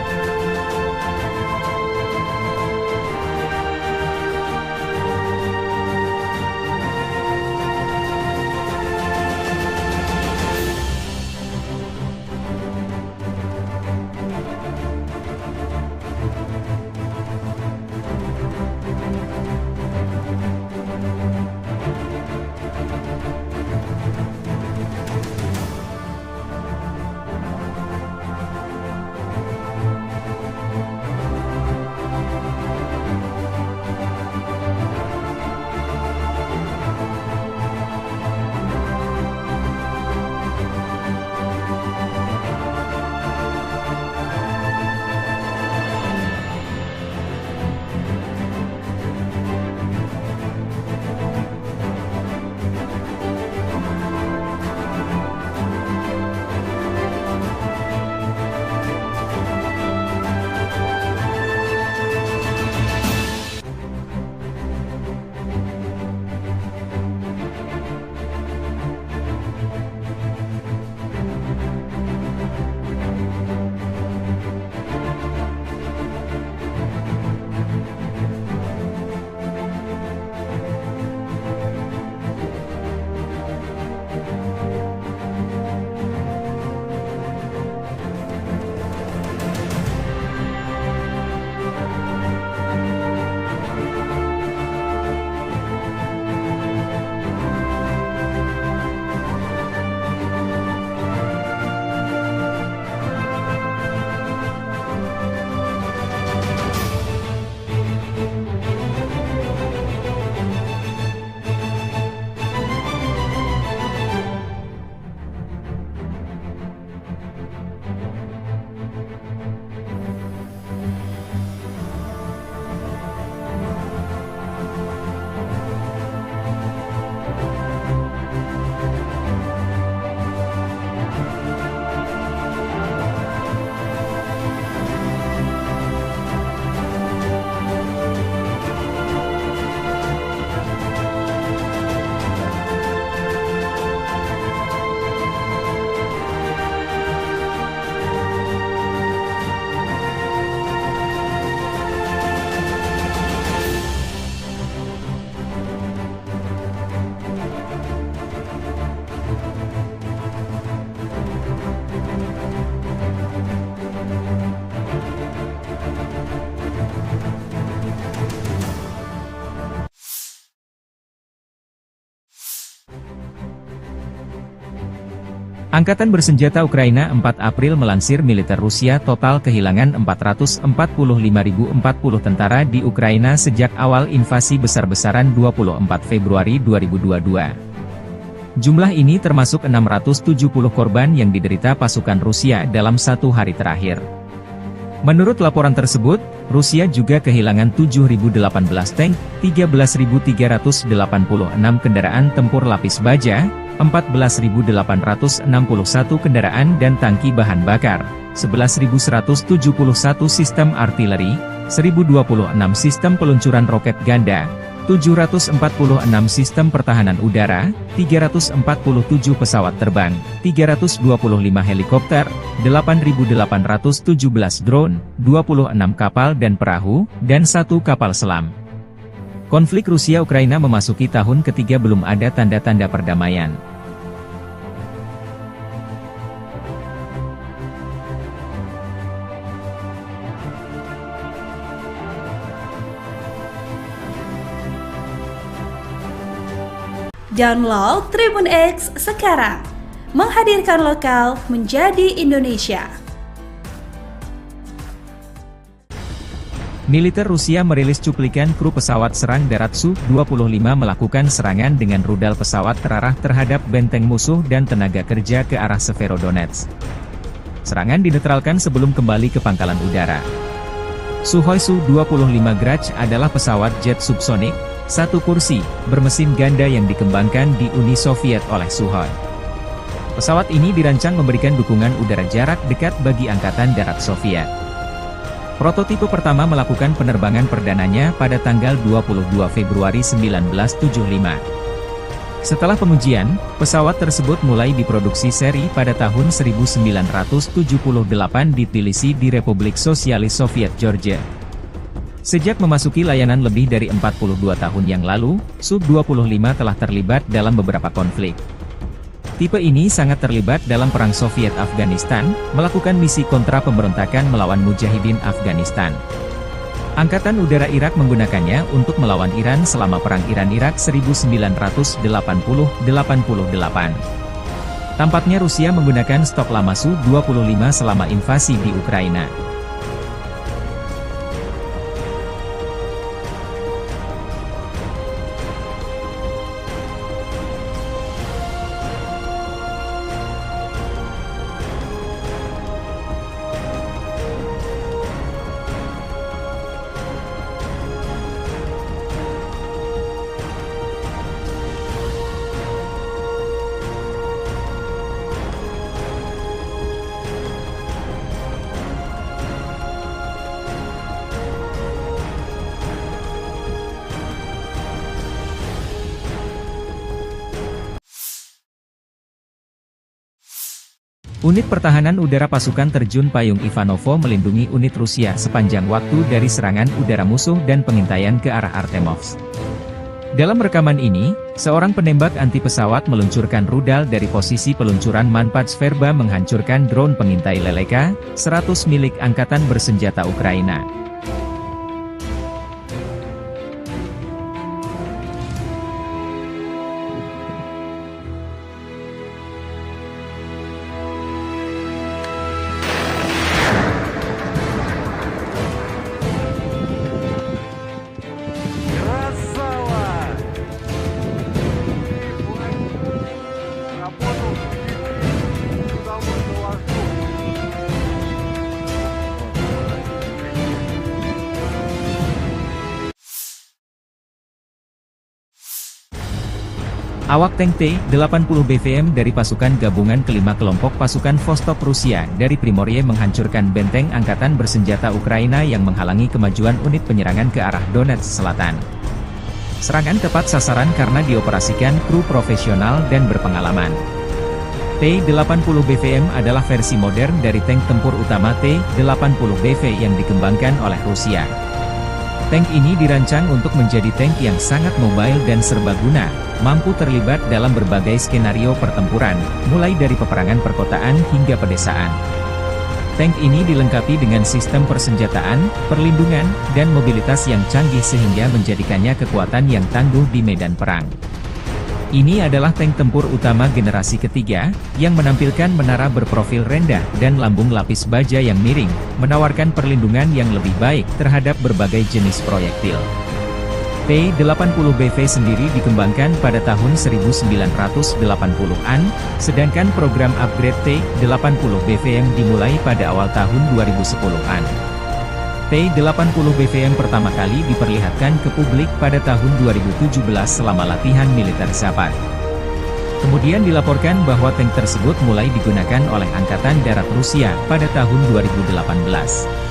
Angkatan bersenjata Ukraina 4 April melansir militer Rusia total kehilangan 445.040 tentara di Ukraina sejak awal invasi besar-besaran 24 Februari 2022. Jumlah ini termasuk 670 korban yang diderita pasukan Rusia dalam satu hari terakhir. Menurut laporan tersebut, Rusia juga kehilangan 7.018 tank, 13.386 kendaraan tempur lapis baja, 14.861 kendaraan dan tangki bahan bakar, 11.171 sistem artileri, 1.026 sistem peluncuran roket ganda, 746 sistem pertahanan udara, 347 pesawat terbang, 325 helikopter, 8.817 drone, 26 kapal dan perahu, dan 1 kapal selam. Konflik Rusia-Ukraina memasuki tahun ketiga belum ada tanda-tanda perdamaian. Download Tribun X sekarang, menghadirkan lokal menjadi Indonesia. Militer Rusia merilis cuplikan kru pesawat serang darat Su-25 melakukan serangan dengan rudal pesawat terarah terhadap benteng musuh dan tenaga kerja ke arah Severodonetsk. Serangan dinetralkan sebelum kembali ke pangkalan udara. Sukhoi Su-25 Grach adalah pesawat jet subsonik, satu kursi, bermesin ganda yang dikembangkan di Uni Soviet oleh Sukhoi. Pesawat ini dirancang memberikan dukungan udara jarak dekat bagi Angkatan Darat Soviet. Prototipe pertama melakukan penerbangan perdananya pada tanggal 22 Februari 1975. Setelah pengujian, pesawat tersebut mulai diproduksi seri pada tahun 1978 di Tbilisi di Republik Sosialis Soviet Georgia. Sejak memasuki layanan lebih dari 42 tahun yang lalu, Su-25 telah terlibat dalam beberapa konflik. Tipe ini sangat terlibat dalam Perang Soviet-Afghanistan, melakukan misi kontra pemberontakan melawan Mujahidin Afghanistan. Angkatan Udara Irak menggunakannya untuk melawan Iran selama Perang Iran-Irak 1980-88. Tampaknya Rusia menggunakan stok lama Su-25 selama invasi di Ukraina. Unit Pertahanan Udara Pasukan Terjun Payung Ivanovo melindungi unit Rusia sepanjang waktu dari serangan udara musuh dan pengintaian ke arah Artemovsk. Dalam rekaman ini, seorang penembak anti pesawat meluncurkan rudal dari posisi peluncuran Manpats Verba menghancurkan drone pengintai Leleka 100 milik Angkatan Bersenjata Ukraina. Awak tank T-80 BVM dari pasukan gabungan kelima kelompok pasukan Vostok Rusia dari Primorye menghancurkan benteng Angkatan Bersenjata Ukraina yang menghalangi kemajuan unit penyerangan ke arah Donetsk Selatan. Serangan tepat sasaran karena dioperasikan kru profesional dan berpengalaman. T-80 BVM adalah versi modern dari tank tempur utama T-80 BV yang dikembangkan oleh Rusia. Tank ini dirancang untuk menjadi tank yang sangat mobile dan serbaguna, mampu terlibat dalam berbagai skenario pertempuran, mulai dari peperangan perkotaan hingga pedesaan. Tank ini dilengkapi dengan sistem persenjataan, perlindungan, dan mobilitas yang canggih sehingga menjadikannya kekuatan yang tangguh di medan perang. Ini adalah tank tempur utama generasi ketiga, yang menampilkan menara berprofil rendah dan lambung lapis baja yang miring, menawarkan perlindungan yang lebih baik terhadap berbagai jenis proyektil. T-80BV sendiri dikembangkan pada tahun 1980-an, sedangkan program upgrade T-80BVM dimulai pada awal tahun 2010-an. T-80BVM pertama kali diperlihatkan ke publik pada tahun 2017 selama latihan militer Zapad. Kemudian dilaporkan bahwa tank tersebut mulai digunakan oleh Angkatan Darat Rusia pada tahun 2018.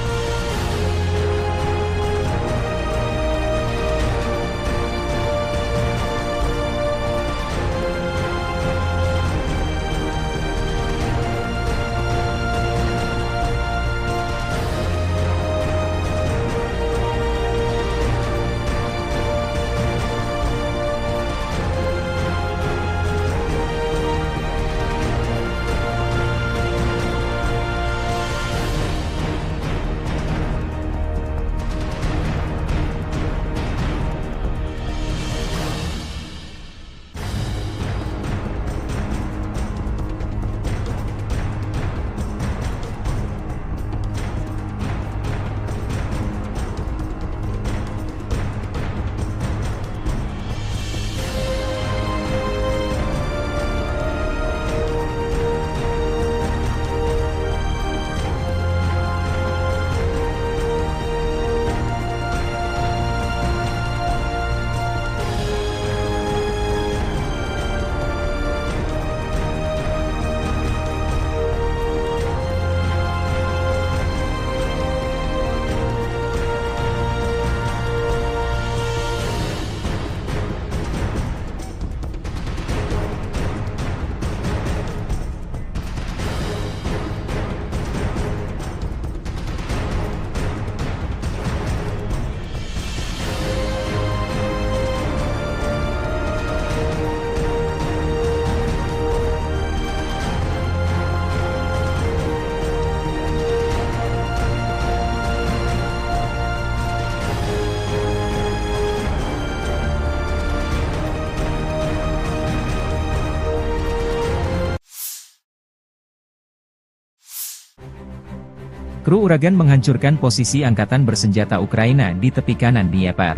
Kru Uragan menghancurkan posisi angkatan bersenjata Ukraina di tepi kanan Dnieper.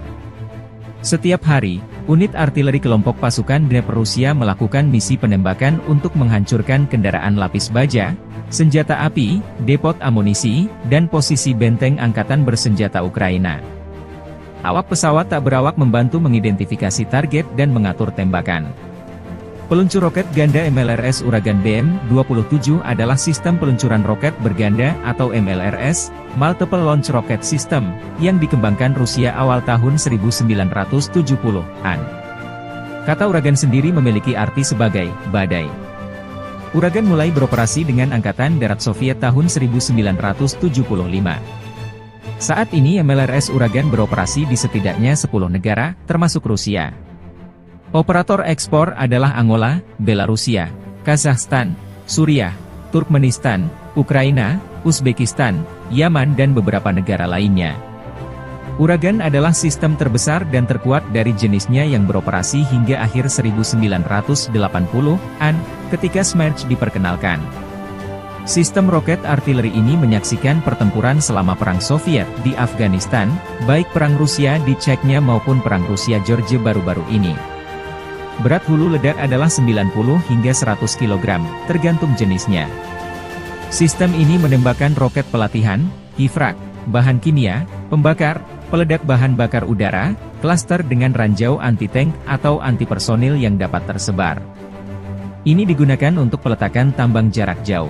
Setiap hari, unit artileri kelompok pasukan Dnieper Rusia melakukan misi penembakan untuk menghancurkan kendaraan lapis baja, senjata api, depot amunisi, dan posisi benteng angkatan bersenjata Ukraina. Awak pesawat tak berawak membantu mengidentifikasi target dan mengatur tembakan. Peluncur roket ganda MLRS Uragan BM-27 adalah sistem peluncuran roket berganda atau MLRS, Multiple Launch Rocket System, yang dikembangkan Rusia awal tahun 1970-an. Kata Uragan sendiri memiliki arti sebagai badai. Uragan mulai beroperasi dengan Angkatan Darat Soviet tahun 1975. Saat ini MLRS Uragan beroperasi di setidaknya 10 negara, termasuk Rusia. Operator ekspor adalah Angola, Belarusia, Kazakhstan, Suriah, Turkmenistan, Ukraina, Uzbekistan, Yaman dan beberapa negara lainnya. Uragan adalah sistem terbesar dan terkuat dari jenisnya yang beroperasi hingga akhir 1980-an, ketika Smerch diperkenalkan. Sistem roket artileri ini menyaksikan pertempuran selama Perang Soviet di Afghanistan, baik Perang Rusia di Chechnya maupun Perang Rusia-Georgia baru-baru ini. Berat hulu ledak adalah 90 hingga 100 kg, tergantung jenisnya. Sistem ini menembakkan roket pelatihan, hifrak, bahan kimia, pembakar, peledak bahan bakar udara, klaster dengan ranjau anti-tank atau anti-personil yang dapat tersebar. Ini digunakan untuk peletakan tambang jarak jauh.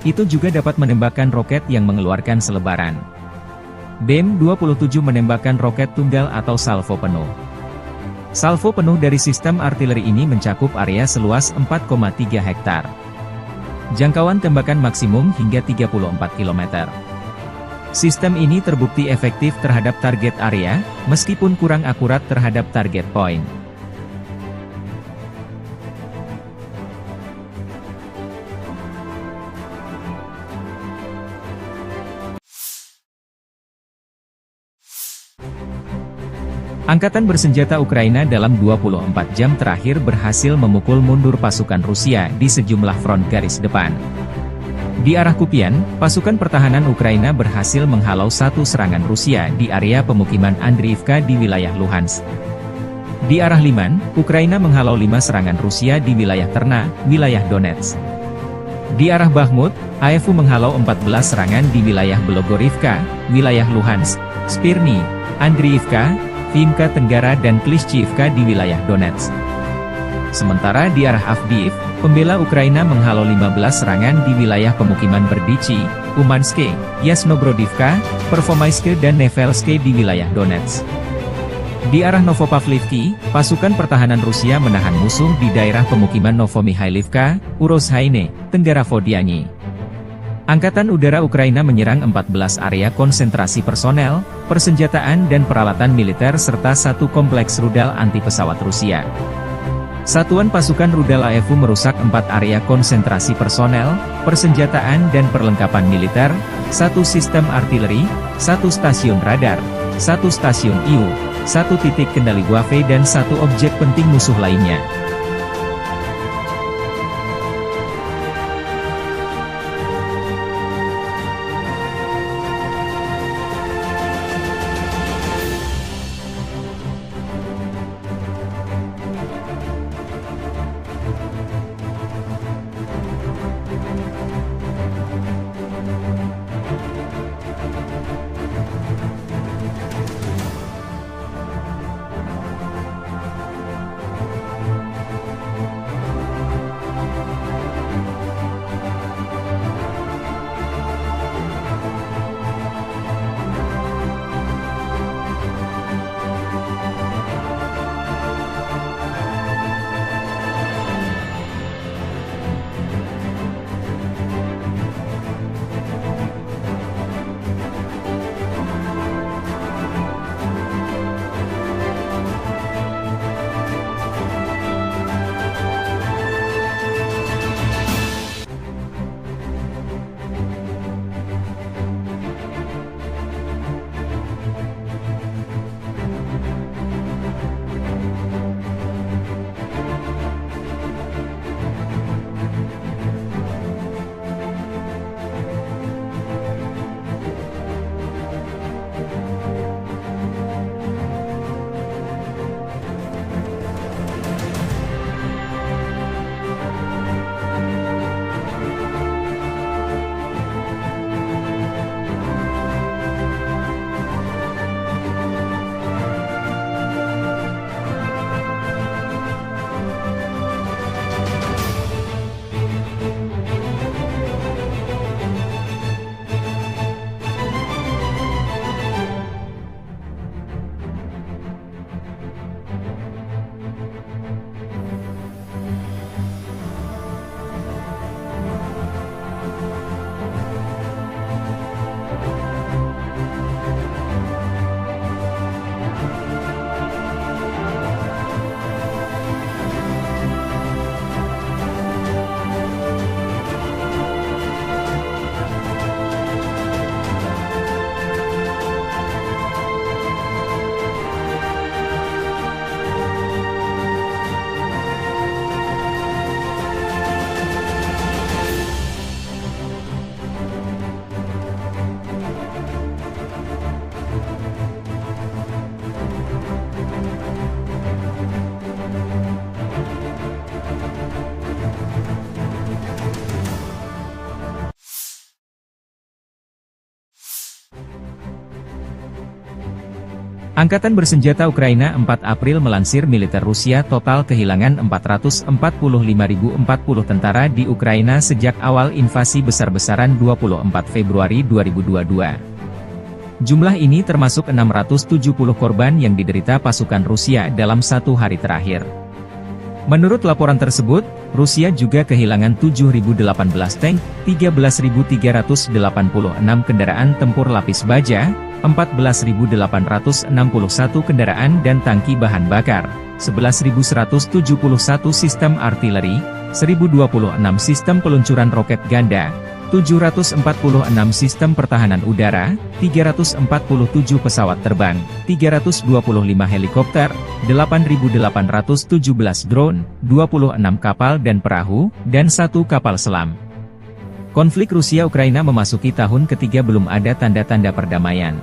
Itu juga dapat menembakkan roket yang mengeluarkan selebaran. BM-27 menembakkan roket tunggal atau salvo penuh. Salvo penuh dari sistem artileri ini mencakup area seluas 4,3 hektar. Jangkauan tembakan maksimum hingga 34 km. Sistem ini terbukti efektif terhadap target area, meskipun kurang akurat terhadap target point. Angkatan bersenjata Ukraina dalam 24 jam terakhir berhasil memukul mundur pasukan Rusia di sejumlah front garis depan. Di arah Kupian, pasukan pertahanan Ukraina berhasil menghalau satu serangan Rusia di area pemukiman Andriivka di wilayah Luhansk. Di arah Liman, Ukraina menghalau 5 serangan Rusia di wilayah Terna, wilayah Donetsk. Di arah Bakhmut, AFU menghalau 14 serangan di wilayah Belogorivka, wilayah Luhansk, Spirny, Andriivka, Vimka Tenggara dan Klishchiivka di wilayah Donetsk. Sementara di arah Avdiivka, pembela Ukraina menghalau 15 serangan di wilayah pemukiman Berdichi, Umanske, Yasnobrodivka, Pervomaiske dan Nevelske di wilayah Donetsk. Di arah Novopavlivki, pasukan pertahanan Rusia menahan musuh di daerah pemukiman Novomihailivka, Urozhaine, Tenggara Vodiani. Angkatan Udara Ukraina menyerang 14 area konsentrasi personel, persenjataan dan peralatan militer serta satu kompleks rudal anti-pesawat Rusia. Satuan pasukan rudal AFU merusak 4 area konsentrasi personel, persenjataan dan perlengkapan militer, 1 sistem artileri, 1 stasiun radar, 1 stasiun IU, 1 titik kendali Wave dan 1 objek penting musuh lainnya. Angkatan bersenjata Ukraina 4 April melansir militer Rusia total kehilangan 445.040 tentara di Ukraina sejak awal invasi besar-besaran 24 Februari 2022. Jumlah ini termasuk 670 korban yang diderita pasukan Rusia dalam 1 hari terakhir. Menurut laporan tersebut, Rusia juga kehilangan 7.018 tank, 13.386 kendaraan tempur lapis baja, 14.861 kendaraan dan tangki bahan bakar, 11.171 sistem artileri, 1.026 sistem peluncuran roket ganda, 746 sistem pertahanan udara, 347 pesawat terbang, 325 helikopter, 8.817 drone, 26 kapal dan perahu, dan 1 kapal selam. Konflik Rusia-Ukraina memasuki tahun ketiga belum ada tanda-tanda perdamaian.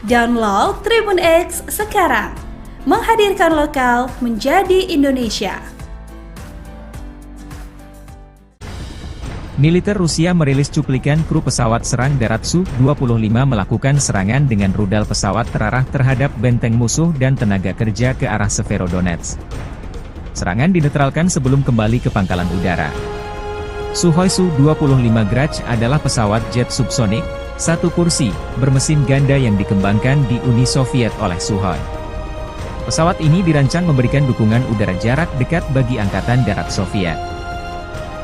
Download Tribun X sekarang, menghadirkan lokal menjadi Indonesia. Militer Rusia merilis cuplikan kru pesawat serang darat Su-25 melakukan serangan dengan rudal pesawat terarah terhadap benteng musuh dan tenaga kerja ke arah Severodonetsk. Serangan dinetralkan sebelum kembali ke pangkalan udara. Sukhoi Su-25 Grach adalah pesawat jet subsonik, satu kursi, bermesin ganda yang dikembangkan di Uni Soviet oleh Sukhoi. Pesawat ini dirancang memberikan dukungan udara jarak dekat bagi Angkatan Darat Soviet.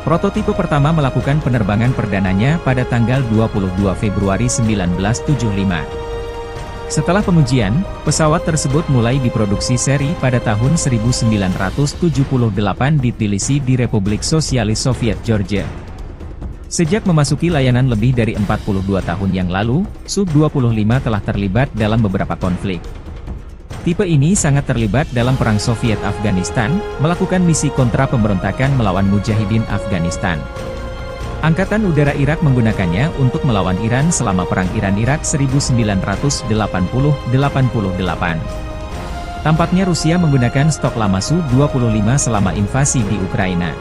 Prototipe pertama melakukan penerbangan perdananya pada tanggal 22 Februari 1975. Setelah pengujian, pesawat tersebut mulai diproduksi seri pada tahun 1978 di Tbilisi di Republik Sosialis Soviet Georgia. Sejak memasuki layanan lebih dari 42 tahun yang lalu, Su-25 telah terlibat dalam beberapa konflik. Tipe ini sangat terlibat dalam Perang Soviet-Afghanistan, melakukan misi kontra pemberontakan melawan Mujahidin Afghanistan. Angkatan Udara Irak menggunakannya untuk melawan Iran selama Perang Iran-Irak 1980-88. Tampaknya Rusia menggunakan stok lama Su-25 selama invasi di Ukraina.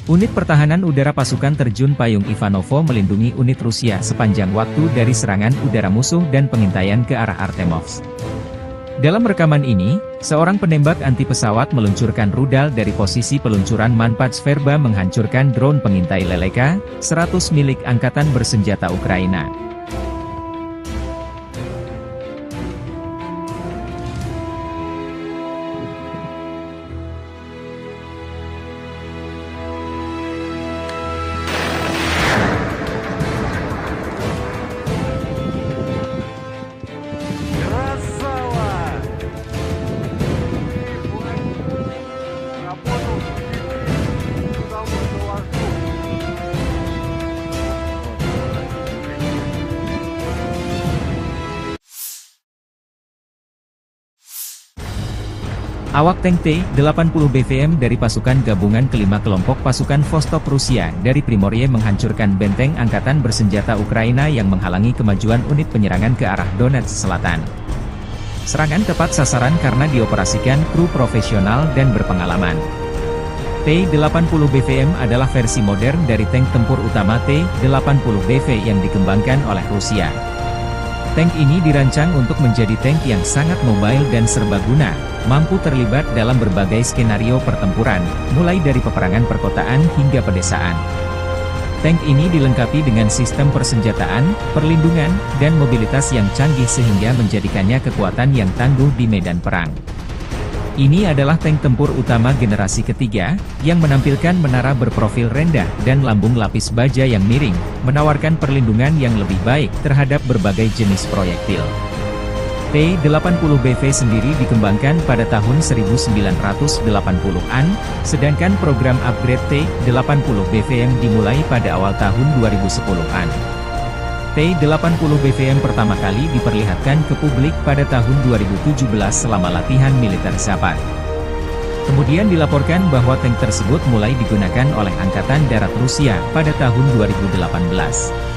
Unit Pertahanan Udara Pasukan Terjun Payung Ivanovo melindungi unit Rusia sepanjang waktu dari serangan udara musuh dan pengintaian ke arah Artemovsk. Dalam rekaman ini, seorang penembak anti pesawat meluncurkan rudal dari posisi peluncuran Manpats Verba menghancurkan drone pengintai Leleka 100 milik Angkatan Bersenjata Ukraina. Awak tank T-80 BVM dari pasukan gabungan kelima kelompok pasukan Vostok Rusia dari Primorye menghancurkan benteng Angkatan Bersenjata Ukraina yang menghalangi kemajuan unit penyerangan ke arah Donetsk Selatan. Serangan tepat sasaran karena dioperasikan kru profesional dan berpengalaman. T-80 BVM adalah versi modern dari tank tempur utama T-80 BV yang dikembangkan oleh Rusia. Tank ini dirancang untuk menjadi tank yang sangat mobile dan serbaguna, mampu terlibat dalam berbagai skenario pertempuran, mulai dari peperangan perkotaan hingga pedesaan. Tank ini dilengkapi dengan sistem persenjataan, perlindungan, dan mobilitas yang canggih sehingga menjadikannya kekuatan yang tangguh di medan perang. Ini adalah tank tempur utama generasi ketiga, yang menampilkan menara berprofil rendah dan lambung lapis baja yang miring, menawarkan perlindungan yang lebih baik terhadap berbagai jenis proyektil. T-80 BV sendiri dikembangkan pada tahun 1980-an, sedangkan program upgrade T-80 BVM dimulai pada awal tahun 2010-an. T-80 BVM pertama kali diperlihatkan ke publik pada tahun 2017 selama latihan militer Zapad. Kemudian dilaporkan bahwa tank tersebut mulai digunakan oleh Angkatan Darat Rusia pada tahun 2018.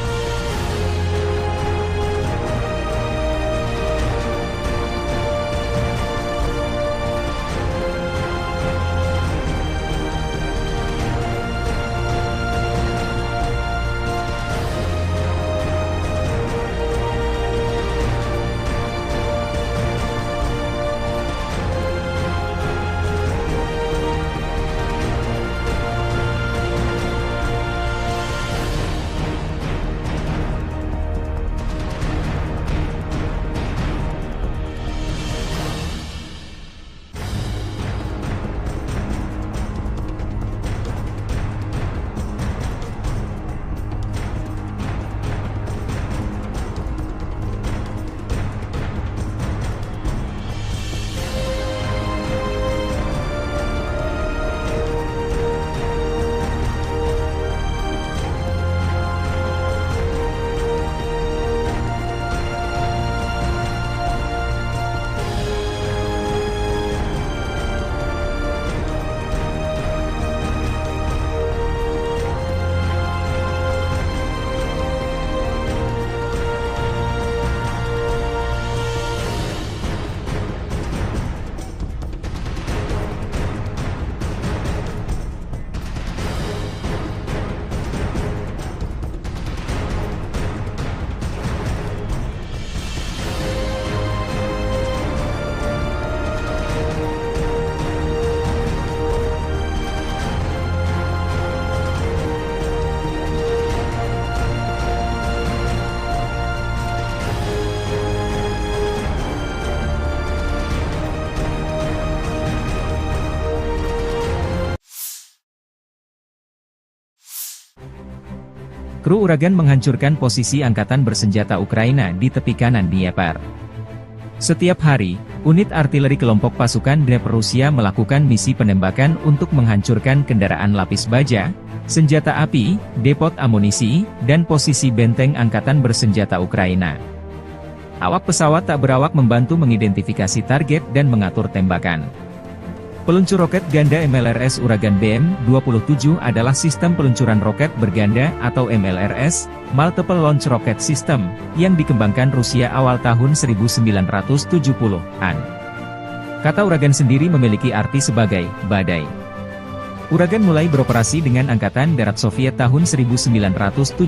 Kru Uragan menghancurkan posisi angkatan bersenjata Ukraina di tepi kanan Dnieper. Setiap hari, unit artileri kelompok pasukan Dnieper Rusia melakukan misi penembakan untuk menghancurkan kendaraan lapis baja, senjata api, depot amunisi, dan posisi benteng angkatan bersenjata Ukraina. Awak pesawat tak berawak membantu mengidentifikasi target dan mengatur tembakan. Peluncur roket ganda MLRS Uragan BM-27 adalah sistem peluncuran roket berganda atau MLRS, Multiple Launch Rocket System, yang dikembangkan Rusia awal tahun 1970-an. Kata Uragan sendiri memiliki arti sebagai badai. Uragan mulai beroperasi dengan Angkatan Darat Soviet tahun 1975.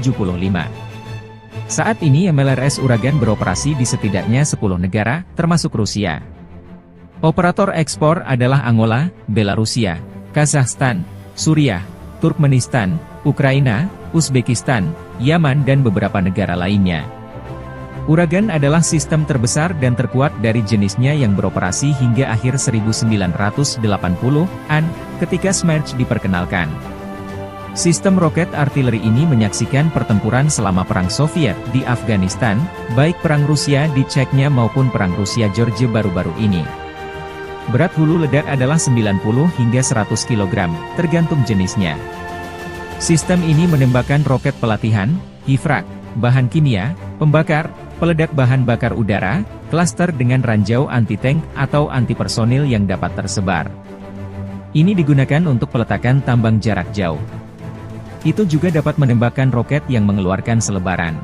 Saat ini MLRS Uragan beroperasi di setidaknya 10 negara, termasuk Rusia. Operator ekspor adalah Angola, Belarusia, Kazakhstan, Suriah, Turkmenistan, Ukraina, Uzbekistan, Yaman dan beberapa negara lainnya. Uragan adalah sistem terbesar dan terkuat dari jenisnya yang beroperasi hingga akhir 1980-an, ketika Smerch diperkenalkan. Sistem roket artileri ini menyaksikan pertempuran selama Perang Soviet di Afghanistan, baik Perang Rusia di Chechnya maupun Perang Rusia-Georgia baru-baru ini. Berat hulu ledak adalah 90 hingga 100 kg, tergantung jenisnya. Sistem ini menembakkan roket pelatihan, hifrak, bahan kimia, pembakar, peledak bahan bakar udara, klaster dengan ranjau anti-tank atau anti-personil yang dapat tersebar. Ini digunakan untuk peletakan tambang jarak jauh. Itu juga dapat menembakkan roket yang mengeluarkan selebaran.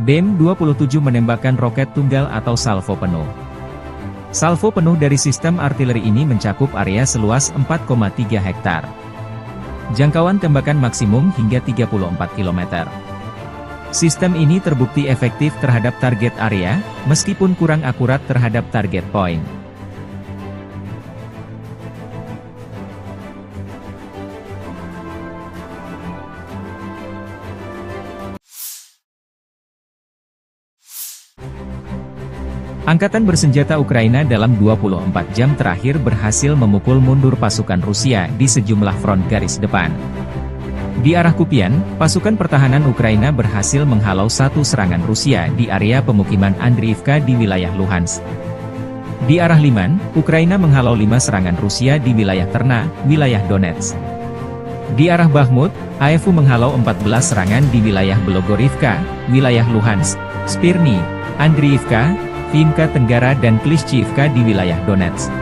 BM-27 menembakkan roket tunggal atau salvo penuh. Salvo penuh dari sistem artileri ini mencakup area seluas 4,3 hektar. Jangkauan tembakan maksimum hingga 34 km. Sistem ini terbukti efektif terhadap target area, meskipun kurang akurat terhadap target point. Angkatan bersenjata Ukraina dalam 24 jam terakhir berhasil memukul mundur pasukan Rusia di sejumlah front garis depan. Di arah Kupian, pasukan pertahanan Ukraina berhasil menghalau satu serangan Rusia di area pemukiman Andriivka di wilayah Luhansk. Di arah Liman, Ukraina menghalau 5 serangan Rusia di wilayah Terna, wilayah Donetsk. Di arah Bakhmut, AFU menghalau 14 serangan di wilayah Belogorivka, wilayah Luhansk, Spirny, Andriivka, Vinka Tenggara dan Klishchiivka di wilayah Donetsk.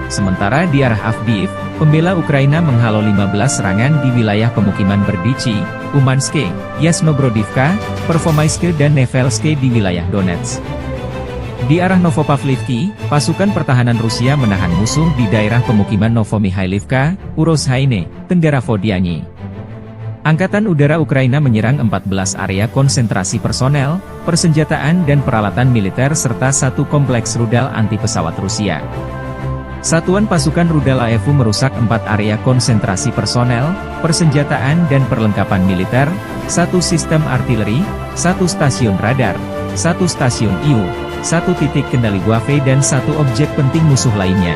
Sementara di arah Avdiivka, pembela Ukraina menghalau 15 serangan di wilayah pemukiman Berdichi, Umanske, Yasnobrodivka, Pervomaiske dan Nevelske di wilayah Donetsk. Di arah Novopavlivki, pasukan pertahanan Rusia menahan musuh di daerah pemukiman Novomihailivka, Urozhaine, Tenggara Vodiani. Angkatan Udara Ukraina menyerang 14 area konsentrasi personel, persenjataan dan peralatan militer serta satu kompleks rudal anti-pesawat Rusia. Satuan pasukan rudal AFU merusak 4 area konsentrasi personel, persenjataan dan perlengkapan militer, 1 sistem artileri, 1 stasiun radar, 1 stasiun IU, 1 titik kendali Waffe dan 1 objek penting musuh lainnya.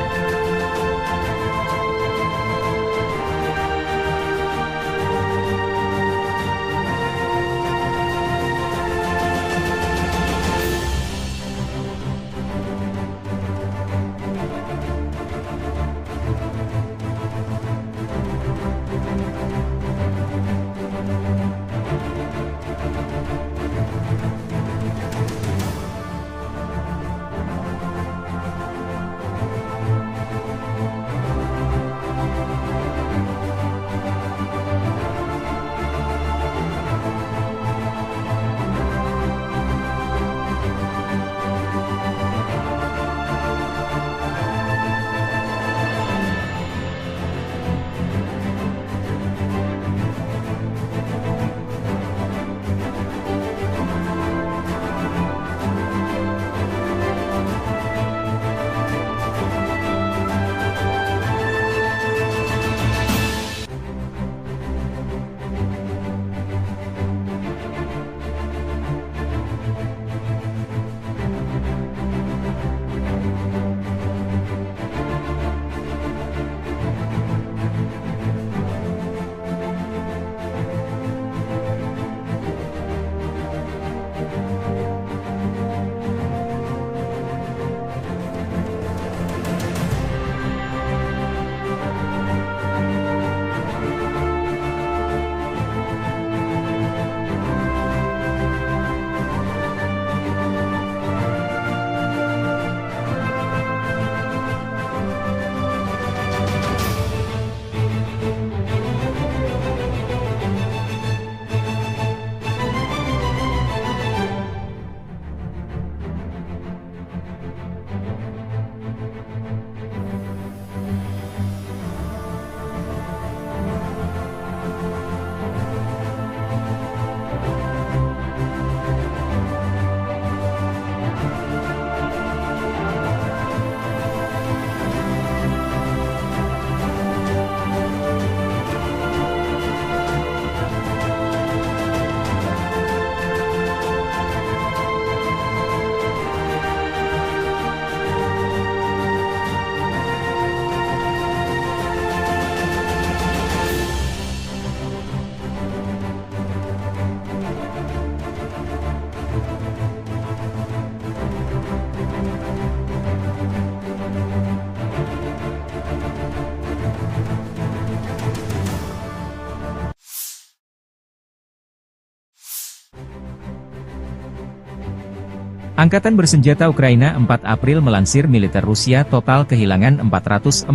Angkatan bersenjata Ukraina 4 April melansir militer Rusia total kehilangan 445.040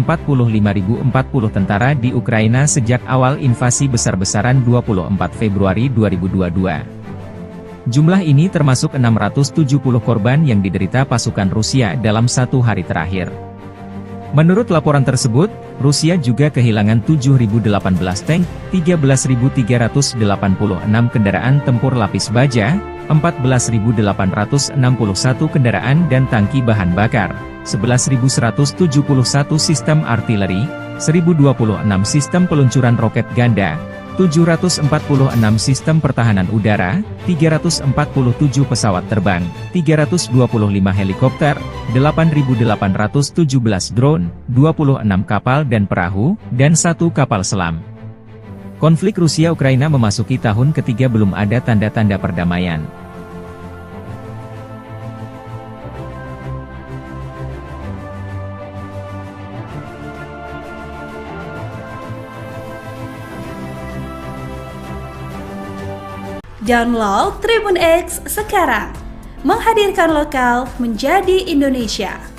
tentara di Ukraina sejak awal invasi besar-besaran 24 Februari 2022. Jumlah ini termasuk 670 korban yang diderita pasukan Rusia dalam satu hari terakhir. Menurut laporan tersebut, Rusia juga kehilangan 7.018 tank, 13.386 kendaraan tempur lapis baja, 14.861 kendaraan dan tangki bahan bakar, 11.171 sistem artileri, 1.026 sistem peluncuran roket ganda, 746 sistem pertahanan udara, 347 pesawat terbang, 325 helikopter, 8.817 drone, 26 kapal dan perahu, dan 1 kapal selam. Konflik Rusia-Ukraina memasuki tahun ketiga belum ada tanda-tanda perdamaian. Download Tribun X sekarang, menghadirkan lokal menjadi Indonesia.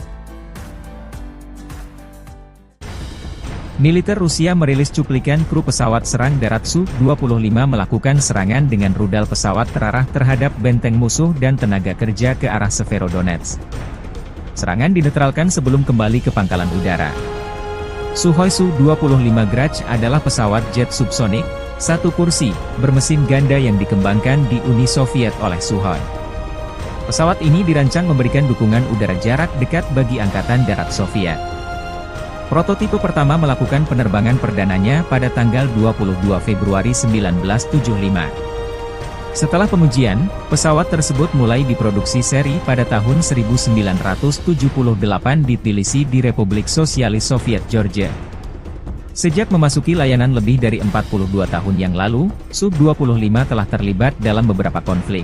Militer Rusia merilis cuplikan kru pesawat serang darat Su-25 melakukan serangan dengan rudal pesawat terarah terhadap benteng musuh dan tenaga kerja ke arah Severodonetsk. Serangan dinetralkan sebelum kembali ke pangkalan udara. Sukhoi Su-25 Grach adalah pesawat jet subsonik, satu kursi, bermesin ganda yang dikembangkan di Uni Soviet oleh Sukhoi. Pesawat ini dirancang memberikan dukungan udara jarak dekat bagi Angkatan Darat Soviet. Prototipe pertama melakukan penerbangan perdananya pada tanggal 22 Februari 1975. Setelah pengujian, pesawat tersebut mulai diproduksi seri pada tahun 1978 di Tbilisi di Republik Sosialis Soviet Georgia. Sejak memasuki layanan lebih dari 42 tahun yang lalu, Su-25 telah terlibat dalam beberapa konflik.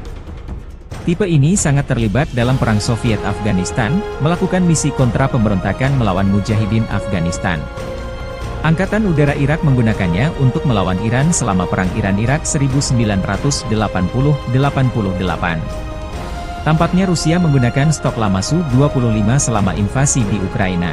Tipe ini sangat terlibat dalam Perang Soviet-Afghanistan, melakukan misi kontra pemberontakan melawan Mujahidin Afghanistan. Angkatan Udara Irak menggunakannya untuk melawan Iran selama Perang Iran-Irak 1980-88. Tampaknya Rusia menggunakan stok lama Su-25 selama invasi di Ukraina.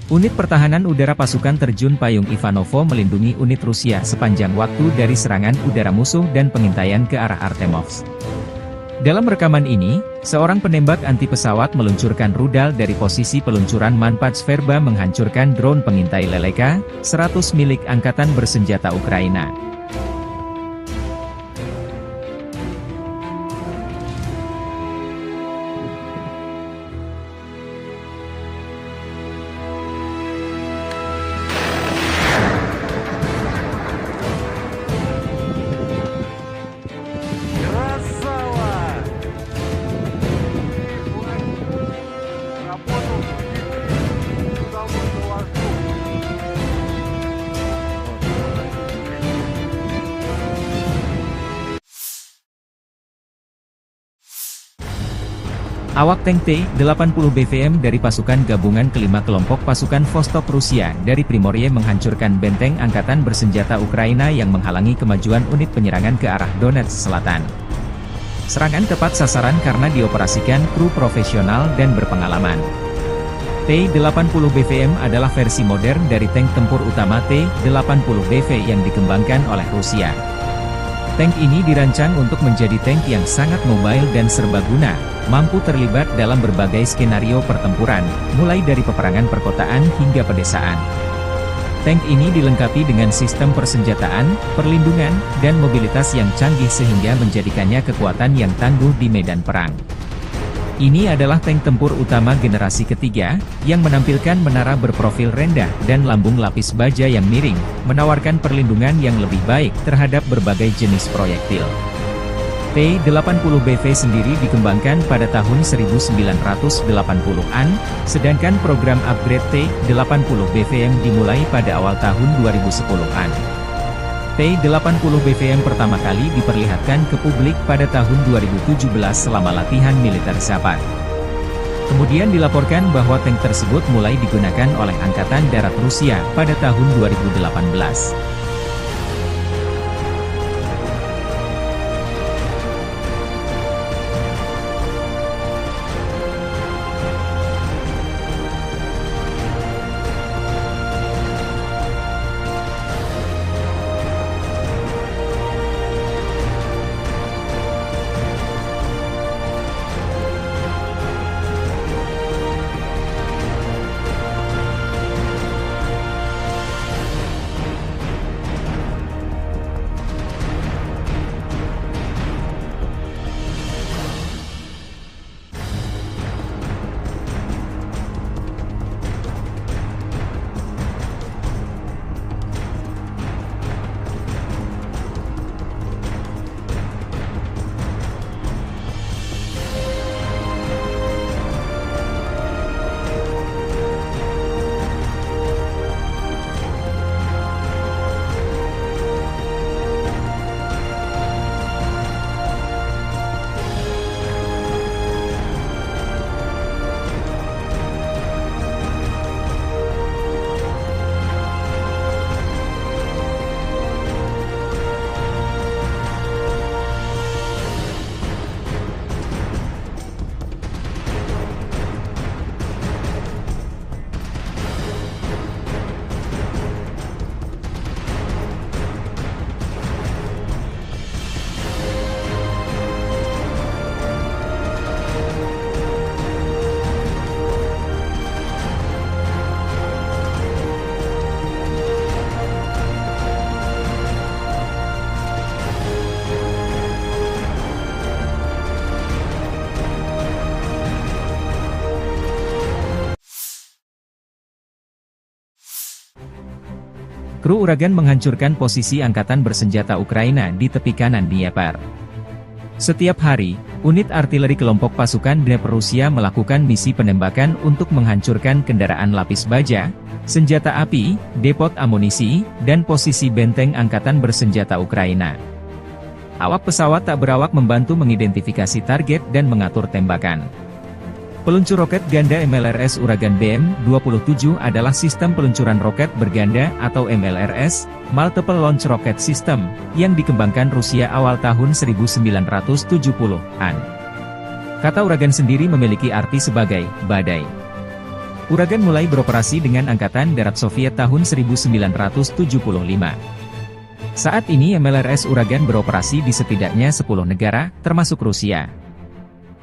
Unit Pertahanan Udara Pasukan Terjun Payung Ivanovo melindungi unit Rusia sepanjang waktu dari serangan udara musuh dan pengintaian ke arah Artemovsk. Dalam rekaman ini, seorang penembak anti pesawat meluncurkan rudal dari posisi peluncuran Manpad Sverba menghancurkan drone pengintai Leleka 100 milik Angkatan Bersenjata Ukraina. Awak tank T-80 BVM dari pasukan gabungan kelima kelompok pasukan Vostok Rusia dari Primorye menghancurkan benteng Angkatan Bersenjata Ukraina yang menghalangi kemajuan unit penyerangan ke arah Donetsk Selatan. Serangan tepat sasaran karena dioperasikan kru profesional dan berpengalaman. T-80 BVM adalah versi modern dari tank tempur utama T-80 BV yang dikembangkan oleh Rusia. Tank ini dirancang untuk menjadi tank yang sangat mobile dan serbaguna, mampu terlibat dalam berbagai skenario pertempuran, mulai dari peperangan perkotaan hingga pedesaan. Tank ini dilengkapi dengan sistem persenjataan, perlindungan, dan mobilitas yang canggih sehingga menjadikannya kekuatan yang tangguh di medan perang. Ini adalah tank tempur utama generasi ketiga, yang menampilkan menara berprofil rendah dan lambung lapis baja yang miring, menawarkan perlindungan yang lebih baik terhadap berbagai jenis proyektil. T-80BV sendiri dikembangkan pada tahun 1980-an, sedangkan program upgrade T-80BVM dimulai pada awal tahun 2010-an. T-80BVM pertama kali diperlihatkan ke publik pada tahun 2017 selama latihan militer Zapad. Kemudian dilaporkan bahwa tank tersebut mulai digunakan oleh Angkatan Darat Rusia pada tahun 2018. Kru Uragan menghancurkan posisi angkatan bersenjata Ukraina di tepi kanan Dnieper. Setiap hari, unit artileri kelompok pasukan Dnieper Rusia melakukan misi penembakan untuk menghancurkan kendaraan lapis baja, senjata api, depot amunisi, dan posisi benteng angkatan bersenjata Ukraina. Awak pesawat tak berawak membantu mengidentifikasi target dan mengatur tembakan. Peluncur roket ganda MLRS Uragan BM-27 adalah sistem peluncuran roket berganda atau MLRS, Multiple Launch Rocket System, yang dikembangkan Rusia awal tahun 1970-an. Kata Uragan sendiri memiliki arti sebagai badai. Uragan mulai beroperasi dengan Angkatan Darat Soviet tahun 1975. Saat ini MLRS Uragan beroperasi di setidaknya 10 negara, termasuk Rusia.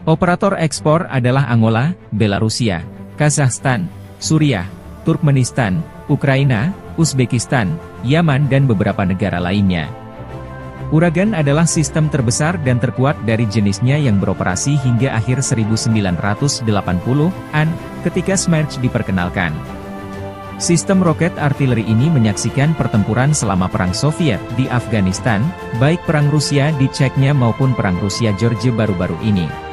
Operator ekspor adalah Angola, Belarusia, Kazakhstan, Suriah, Turkmenistan, Ukraina, Uzbekistan, Yaman dan beberapa negara lainnya. Uragan adalah sistem terbesar dan terkuat dari jenisnya yang beroperasi hingga akhir 1980-an, ketika Smerch diperkenalkan. Sistem roket artileri ini menyaksikan pertempuran selama Perang Soviet di Afghanistan, baik Perang Rusia di Chechnya maupun Perang Rusia-Georgia baru-baru ini.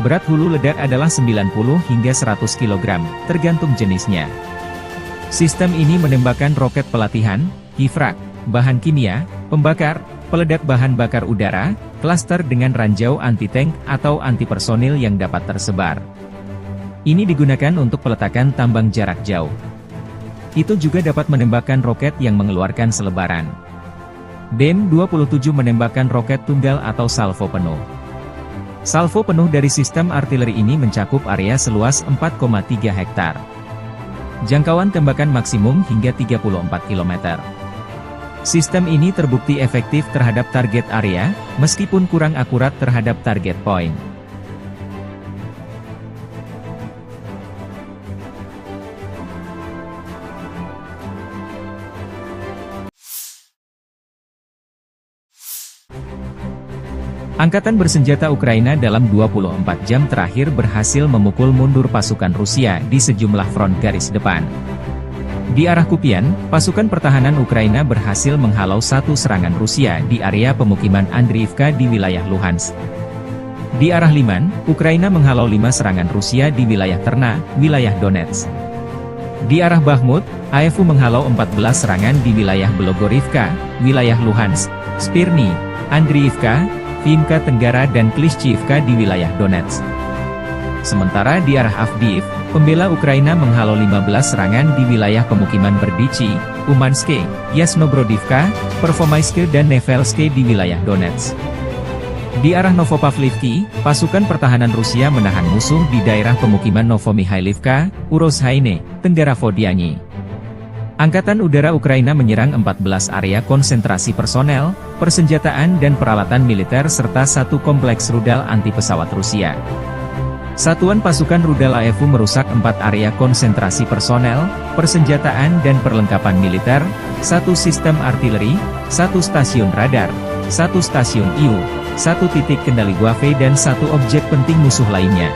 Berat hulu ledak adalah 90 hingga 100 kg, tergantung jenisnya. Sistem ini menembakkan roket pelatihan, hifrak, bahan kimia, pembakar, peledak bahan bakar udara, klaster dengan ranjau anti-tank atau anti-personil yang dapat tersebar. Ini digunakan untuk peletakan tambang jarak jauh. Itu juga dapat menembakkan roket yang mengeluarkan selebaran. BM-27 menembakkan roket tunggal atau salvo penuh. Salvo penuh dari sistem artileri ini mencakup area seluas 4,3 hektar. Jangkauan tembakan maksimum hingga 34 km. Sistem ini terbukti efektif terhadap target area, meskipun kurang akurat terhadap target point. Angkatan bersenjata Ukraina dalam 24 jam terakhir berhasil memukul mundur pasukan Rusia di sejumlah front garis depan. Di arah Kupian, pasukan pertahanan Ukraina berhasil menghalau satu serangan Rusia di area pemukiman Andriivka di wilayah Luhansk. Di arah Liman, Ukraina menghalau 5 serangan Rusia di wilayah Terna, wilayah Donetsk. Di arah Bakhmut, AFU menghalau 14 serangan di wilayah Belogorivka, wilayah Luhansk, Spirny, Andriivka, Vimka Tenggara dan Klishchiivka di wilayah Donetsk. Sementara di arah Avdiivka, pembela Ukraina menghalau 15 serangan di wilayah pemukiman Berdichi, Umanske, Yasnobrodivka, Pervomaiske dan Nevelske di wilayah Donetsk. Di arah Novopavlivki, pasukan pertahanan Rusia menahan musuh di daerah pemukiman Novomihailivka, Urozhaine, Tenggara Vodiani. Angkatan Udara Ukraina menyerang 14 area konsentrasi personel, persenjataan dan peralatan militer serta satu kompleks rudal anti-pesawat Rusia. Satuan pasukan rudal AFU merusak 4 area konsentrasi personel, persenjataan dan perlengkapan militer, 1 sistem artileri, 1 stasiun radar, 1 stasiun IU, 1 titik kendali Guave dan 1 objek penting musuh lainnya.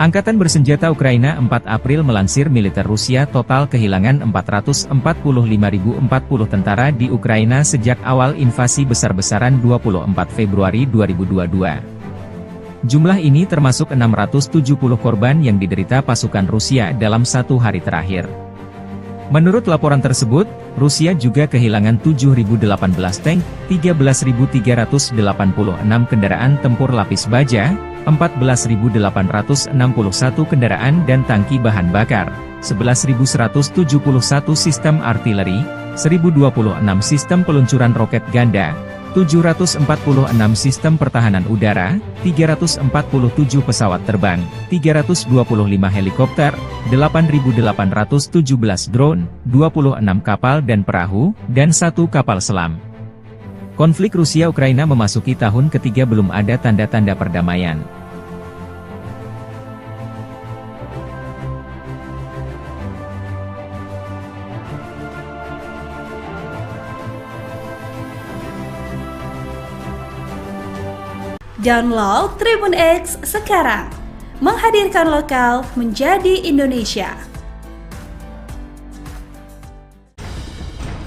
Angkatan bersenjata Ukraina 4 April melansir militer Rusia total kehilangan 445.040 tentara di Ukraina sejak awal invasi besar-besaran 24 Februari 2022. Jumlah ini termasuk 670 korban yang diderita pasukan Rusia dalam 1 hari terakhir. Menurut laporan tersebut, Rusia juga kehilangan 7.018 tank, 13.386 kendaraan tempur lapis baja, 14.861 kendaraan dan tangki bahan bakar, 11.171 sistem artileri, 1.026 sistem peluncuran roket ganda, 746 sistem pertahanan udara, 347 pesawat terbang, 325 helikopter, 8.817 drone, 26 kapal dan perahu, dan 1 kapal selam. Konflik Rusia-Ukraina memasuki tahun ketiga belum ada tanda-tanda perdamaian. Download Tribun X sekarang, menghadirkan lokal menjadi Indonesia.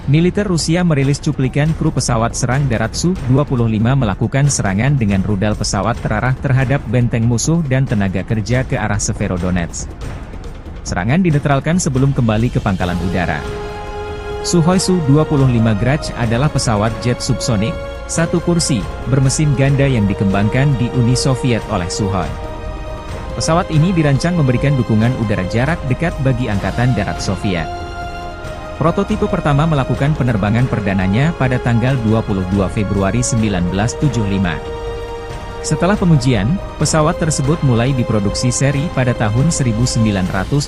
Militer Rusia merilis cuplikan kru pesawat serang darat Su-25 melakukan serangan dengan rudal pesawat terarah terhadap benteng musuh dan tenaga kerja ke arah Severodonetsk. Serangan dinetralkan sebelum kembali ke pangkalan udara. Sukhoi Su-25 Grach adalah pesawat jet subsonik, satu kursi, bermesin ganda yang dikembangkan di Uni Soviet oleh Sukhoi. Pesawat ini dirancang memberikan dukungan udara jarak dekat bagi Angkatan Darat Soviet. Prototipe pertama melakukan penerbangan perdananya pada tanggal 22 Februari 1975. Setelah pengujian, pesawat tersebut mulai diproduksi seri pada tahun 1978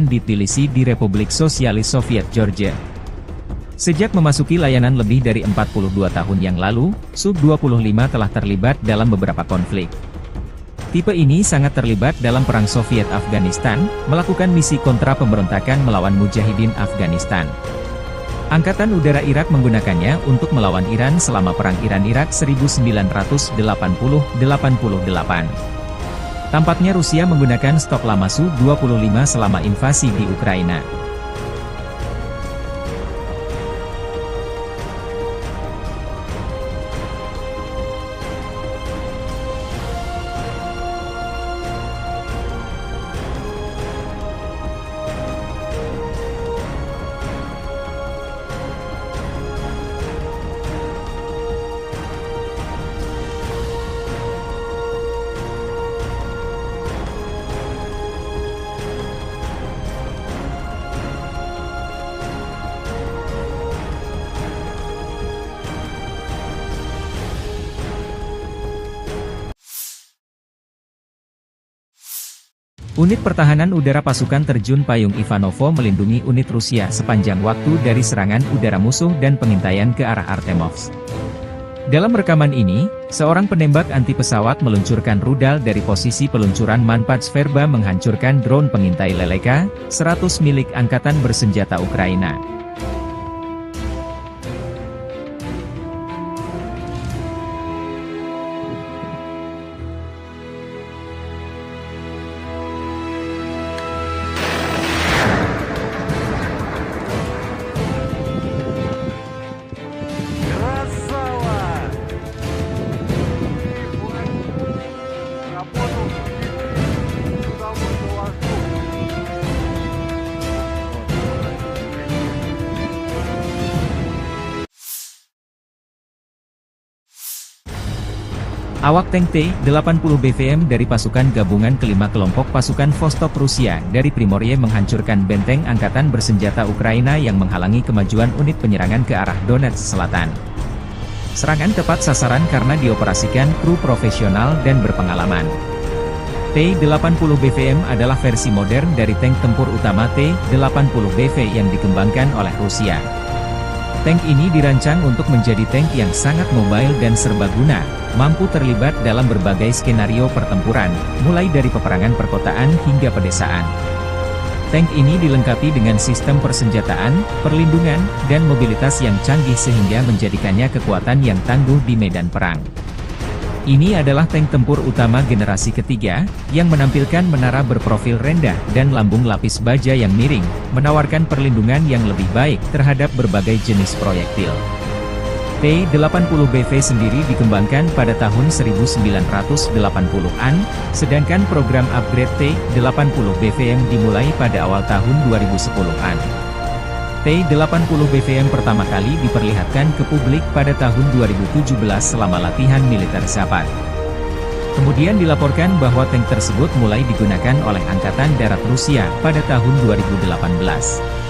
di Tbilisi di Republik Sosialis Soviet Georgia. Sejak memasuki layanan lebih dari 42 tahun yang lalu, Su-25 telah terlibat dalam beberapa konflik. Tipe ini sangat terlibat dalam Perang Soviet-Afghanistan, melakukan misi kontra pemberontakan melawan Mujahidin Afghanistan. Angkatan Udara Irak menggunakannya untuk melawan Iran selama Perang Iran-Irak 1980-88. Tampaknya Rusia menggunakan stok lama Su-25 selama invasi di Ukraina. Unit Pertahanan Udara Pasukan Terjun Payung Ivanovo melindungi unit Rusia sepanjang waktu dari serangan udara musuh dan pengintaian ke arah Artemovsk. Dalam rekaman ini, seorang penembak anti pesawat meluncurkan rudal dari posisi peluncuran Manpats Verba menghancurkan drone pengintai Leleka 100 milik Angkatan Bersenjata Ukraina. Awak tank T-80 BVM dari pasukan gabungan kelima kelompok pasukan Vostok Rusia dari Primorye menghancurkan benteng Angkatan Bersenjata Ukraina yang menghalangi kemajuan unit penyerangan ke arah Donetsk Selatan. Serangan tepat sasaran karena dioperasikan kru profesional dan berpengalaman. T-80 BVM adalah versi modern dari tank tempur utama T-80 BV yang dikembangkan oleh Rusia. Tank ini dirancang untuk menjadi tank yang sangat mobile dan serbaguna, mampu terlibat dalam berbagai skenario pertempuran, mulai dari peperangan perkotaan hingga pedesaan. Tank ini dilengkapi dengan sistem persenjataan, perlindungan, dan mobilitas yang canggih sehingga menjadikannya kekuatan yang tangguh di medan perang. Ini adalah tank tempur utama generasi ketiga, yang menampilkan menara berprofil rendah dan lambung lapis baja yang miring, menawarkan perlindungan yang lebih baik terhadap berbagai jenis proyektil. T-80BV sendiri dikembangkan pada tahun 1980-an, sedangkan program upgrade T-80 BVM dimulai pada awal tahun 2010-an. T-80 BVM pertama kali diperlihatkan ke publik pada tahun 2017 selama latihan militer Zapad. Kemudian dilaporkan bahwa tank tersebut mulai digunakan oleh Angkatan Darat Rusia pada tahun 2018.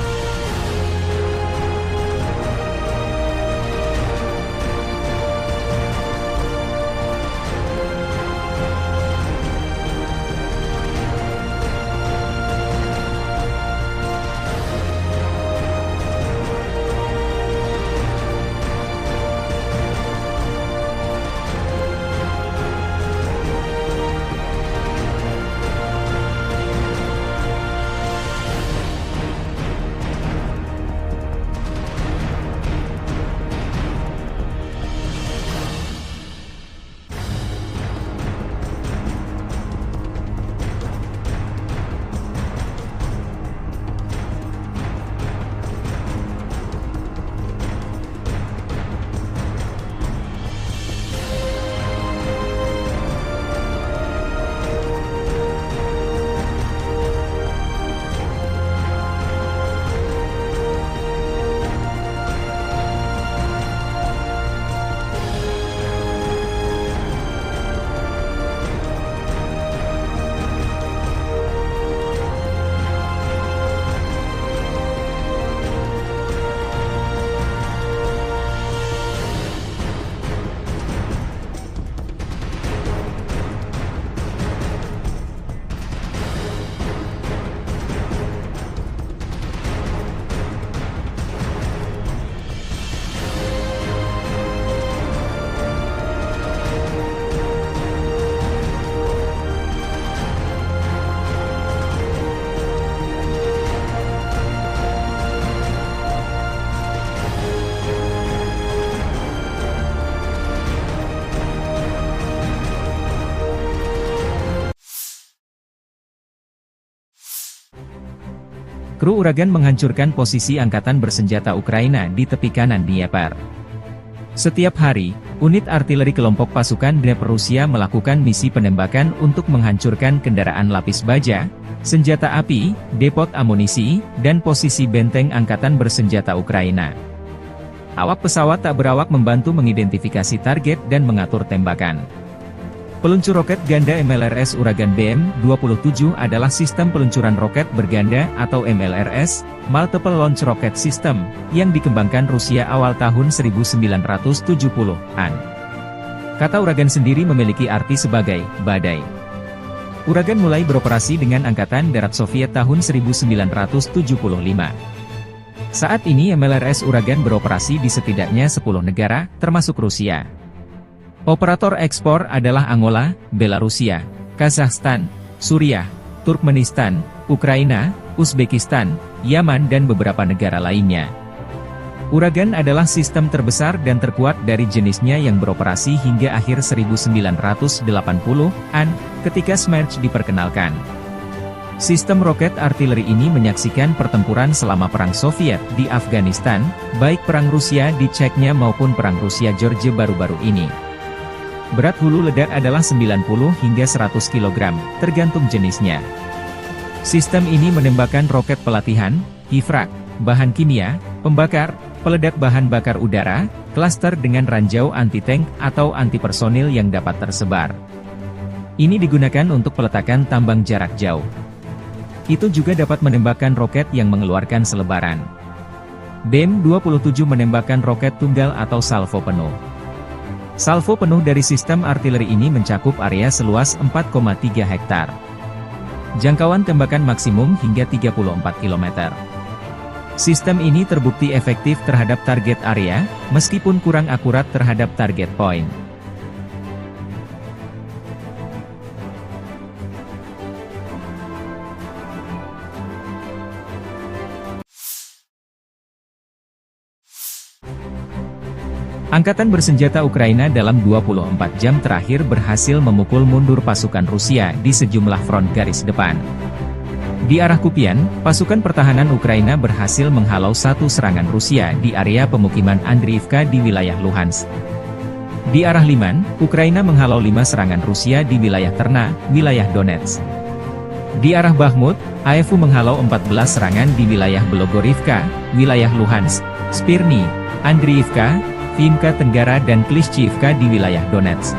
Kru Uragan menghancurkan posisi angkatan bersenjata Ukraina di tepi kanan Dnieper. Setiap hari, unit artileri kelompok pasukan Dnieper Rusia melakukan misi penembakan untuk menghancurkan kendaraan lapis baja, senjata api, depot amunisi, dan posisi benteng angkatan bersenjata Ukraina. Awak pesawat tak berawak membantu mengidentifikasi target dan mengatur tembakan. Peluncur roket ganda MLRS Uragan BM-27 adalah sistem peluncuran roket berganda atau MLRS, Multiple Launch Rocket System, yang dikembangkan Rusia awal tahun 1970-an. Kata Uragan sendiri memiliki arti sebagai badai. Uragan mulai beroperasi dengan Angkatan Darat Soviet tahun 1975. Saat ini MLRS Uragan beroperasi di setidaknya 10 negara, termasuk Rusia. Operator ekspor adalah Angola, Belarusia, Kazakhstan, Suriah, Turkmenistan, Ukraina, Uzbekistan, Yaman dan beberapa negara lainnya. Uragan adalah sistem terbesar dan terkuat dari jenisnya yang beroperasi hingga akhir 1980-an, ketika Smerch diperkenalkan. Sistem roket artileri ini menyaksikan pertempuran selama Perang Soviet di Afghanistan, baik Perang Rusia di Chechnya maupun Perang Rusia-Georgia baru-baru ini. Berat hulu ledak adalah 90 hingga 100 kg, tergantung jenisnya. Sistem ini menembakkan roket pelatihan, hifrak, bahan kimia, pembakar, peledak bahan bakar udara, klaster dengan ranjau anti-tank atau anti-personil yang dapat tersebar. Ini digunakan untuk peletakan tambang jarak jauh. Itu juga dapat menembakkan roket yang mengeluarkan selebaran. BM-27 menembakkan roket tunggal atau salvo penuh. Salvo penuh dari sistem artileri ini mencakup area seluas 4,3 hektar. Jangkauan tembakan maksimum hingga 34 km. Sistem ini terbukti efektif terhadap target area, meskipun kurang akurat terhadap target point. Angkatan bersenjata Ukraina dalam 24 jam terakhir berhasil memukul mundur pasukan Rusia di sejumlah front garis depan. Di arah Kupian, pasukan pertahanan Ukraina berhasil menghalau satu serangan Rusia di area pemukiman Andriivka di wilayah Luhansk. Di arah Liman, Ukraina menghalau 5 serangan Rusia di wilayah Terna, wilayah Donetsk. Di arah Bakhmut, AFU menghalau 14 serangan di wilayah Belogorivka, wilayah Luhansk, Spirny, Andriivka, Vimka Tenggara dan Klishchiivka di wilayah Donetsk.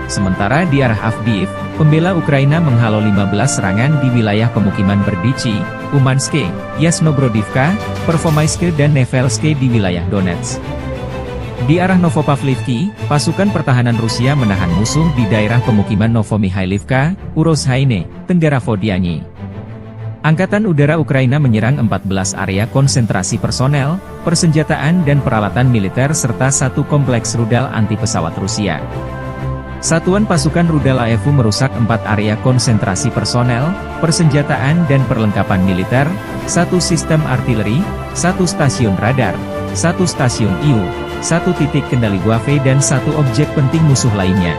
Sementara di arah Avdiivka, pembela Ukraina menghalau 15 serangan di wilayah pemukiman Berdichi, Umanske, Yasnobrodivka, Pervomaiske dan Nevelske di wilayah Donetsk. Di arah Novopavlivki, pasukan pertahanan Rusia menahan musuh di daerah pemukiman Novomihailivka, Urozhaine, Tenggara Vodiany. Angkatan Udara Ukraina menyerang 14 area konsentrasi personel, persenjataan dan peralatan militer serta satu kompleks rudal anti-pesawat Rusia. Satuan pasukan rudal AFU merusak 4 area konsentrasi personel, persenjataan dan perlengkapan militer, 1 sistem artileri, 1 stasiun radar, 1 stasiun IU, 1 titik kendali Wave dan 1 objek penting musuh lainnya.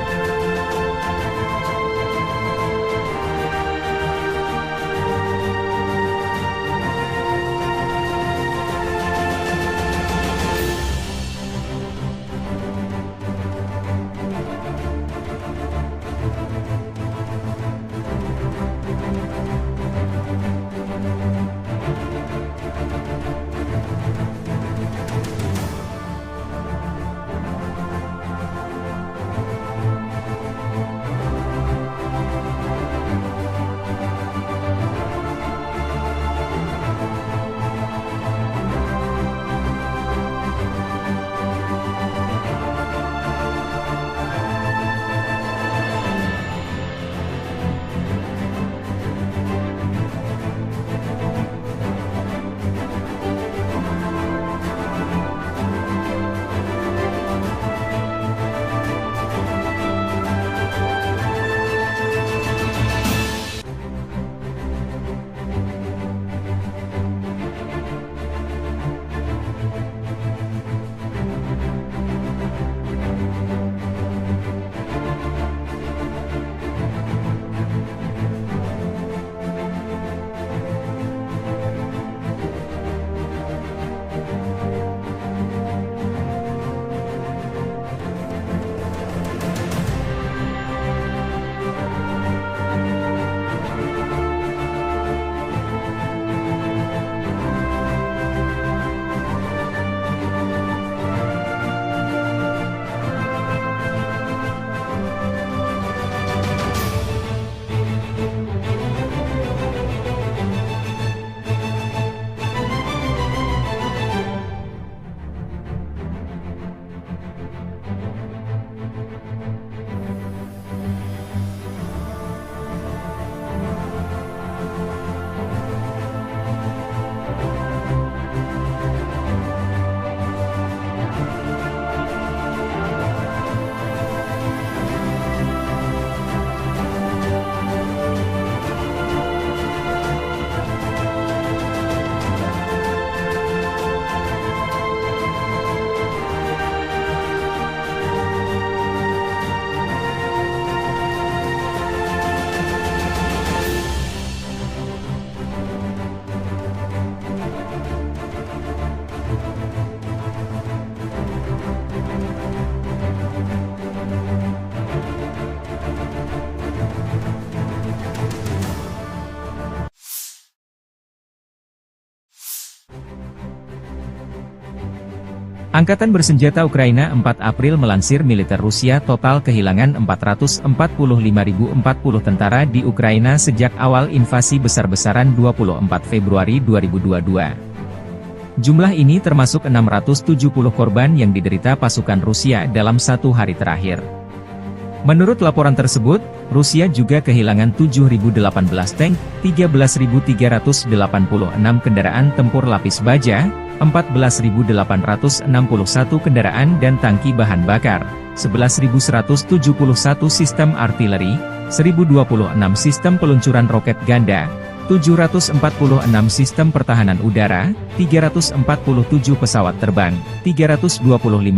Angkatan bersenjata Ukraina 4 April melansir militer Rusia total kehilangan 445.040 tentara di Ukraina sejak awal invasi besar-besaran 24 Februari 2022. Jumlah ini termasuk 670 korban yang diderita pasukan Rusia dalam satu hari terakhir. Menurut laporan tersebut, Rusia juga kehilangan 7.018 tank, 13.386 kendaraan tempur lapis baja, 14.861 kendaraan dan tangki bahan bakar, 11.171 sistem artileri, 1.026 sistem peluncuran roket ganda, 746 sistem pertahanan udara, 347 pesawat terbang, 325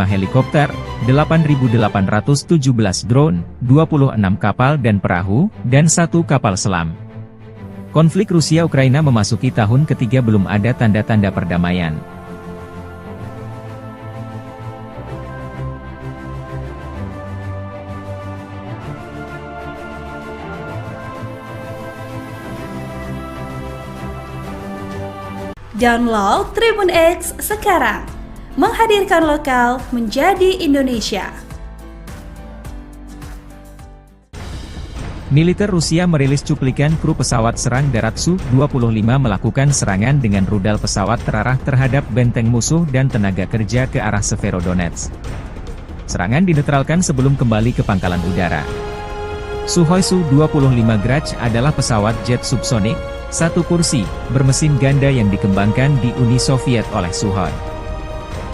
helikopter, 8.817 drone, 26 kapal dan perahu, dan 1 kapal selam. Konflik Rusia-Ukraina memasuki tahun ketiga belum ada tanda-tanda perdamaian. Download Tribun X sekarang, menghadirkan lokal menjadi Indonesia. Militer Rusia merilis cuplikan kru pesawat serang darat Su-25 melakukan serangan dengan rudal pesawat terarah terhadap benteng musuh dan tenaga kerja ke arah Severodonetsk. Serangan dinetralkan sebelum kembali ke pangkalan udara. Sukhoi Su-25 Grach adalah pesawat jet subsonik, satu kursi, bermesin ganda yang dikembangkan di Uni Soviet oleh Sukhoi.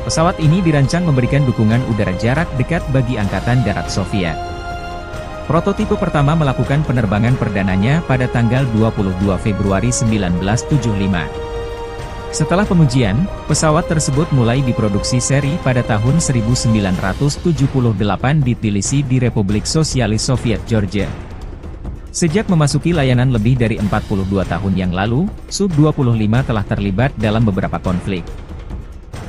Pesawat ini dirancang memberikan dukungan udara jarak dekat bagi Angkatan Darat Soviet. Prototipe pertama melakukan penerbangan perdananya pada tanggal 22 Februari 1975. Setelah pengujian, pesawat tersebut mulai diproduksi seri pada tahun 1978 di Tbilisi di Republik Sosialis Soviet Georgia. Sejak memasuki layanan lebih dari 42 tahun yang lalu, Su-25 telah terlibat dalam beberapa konflik.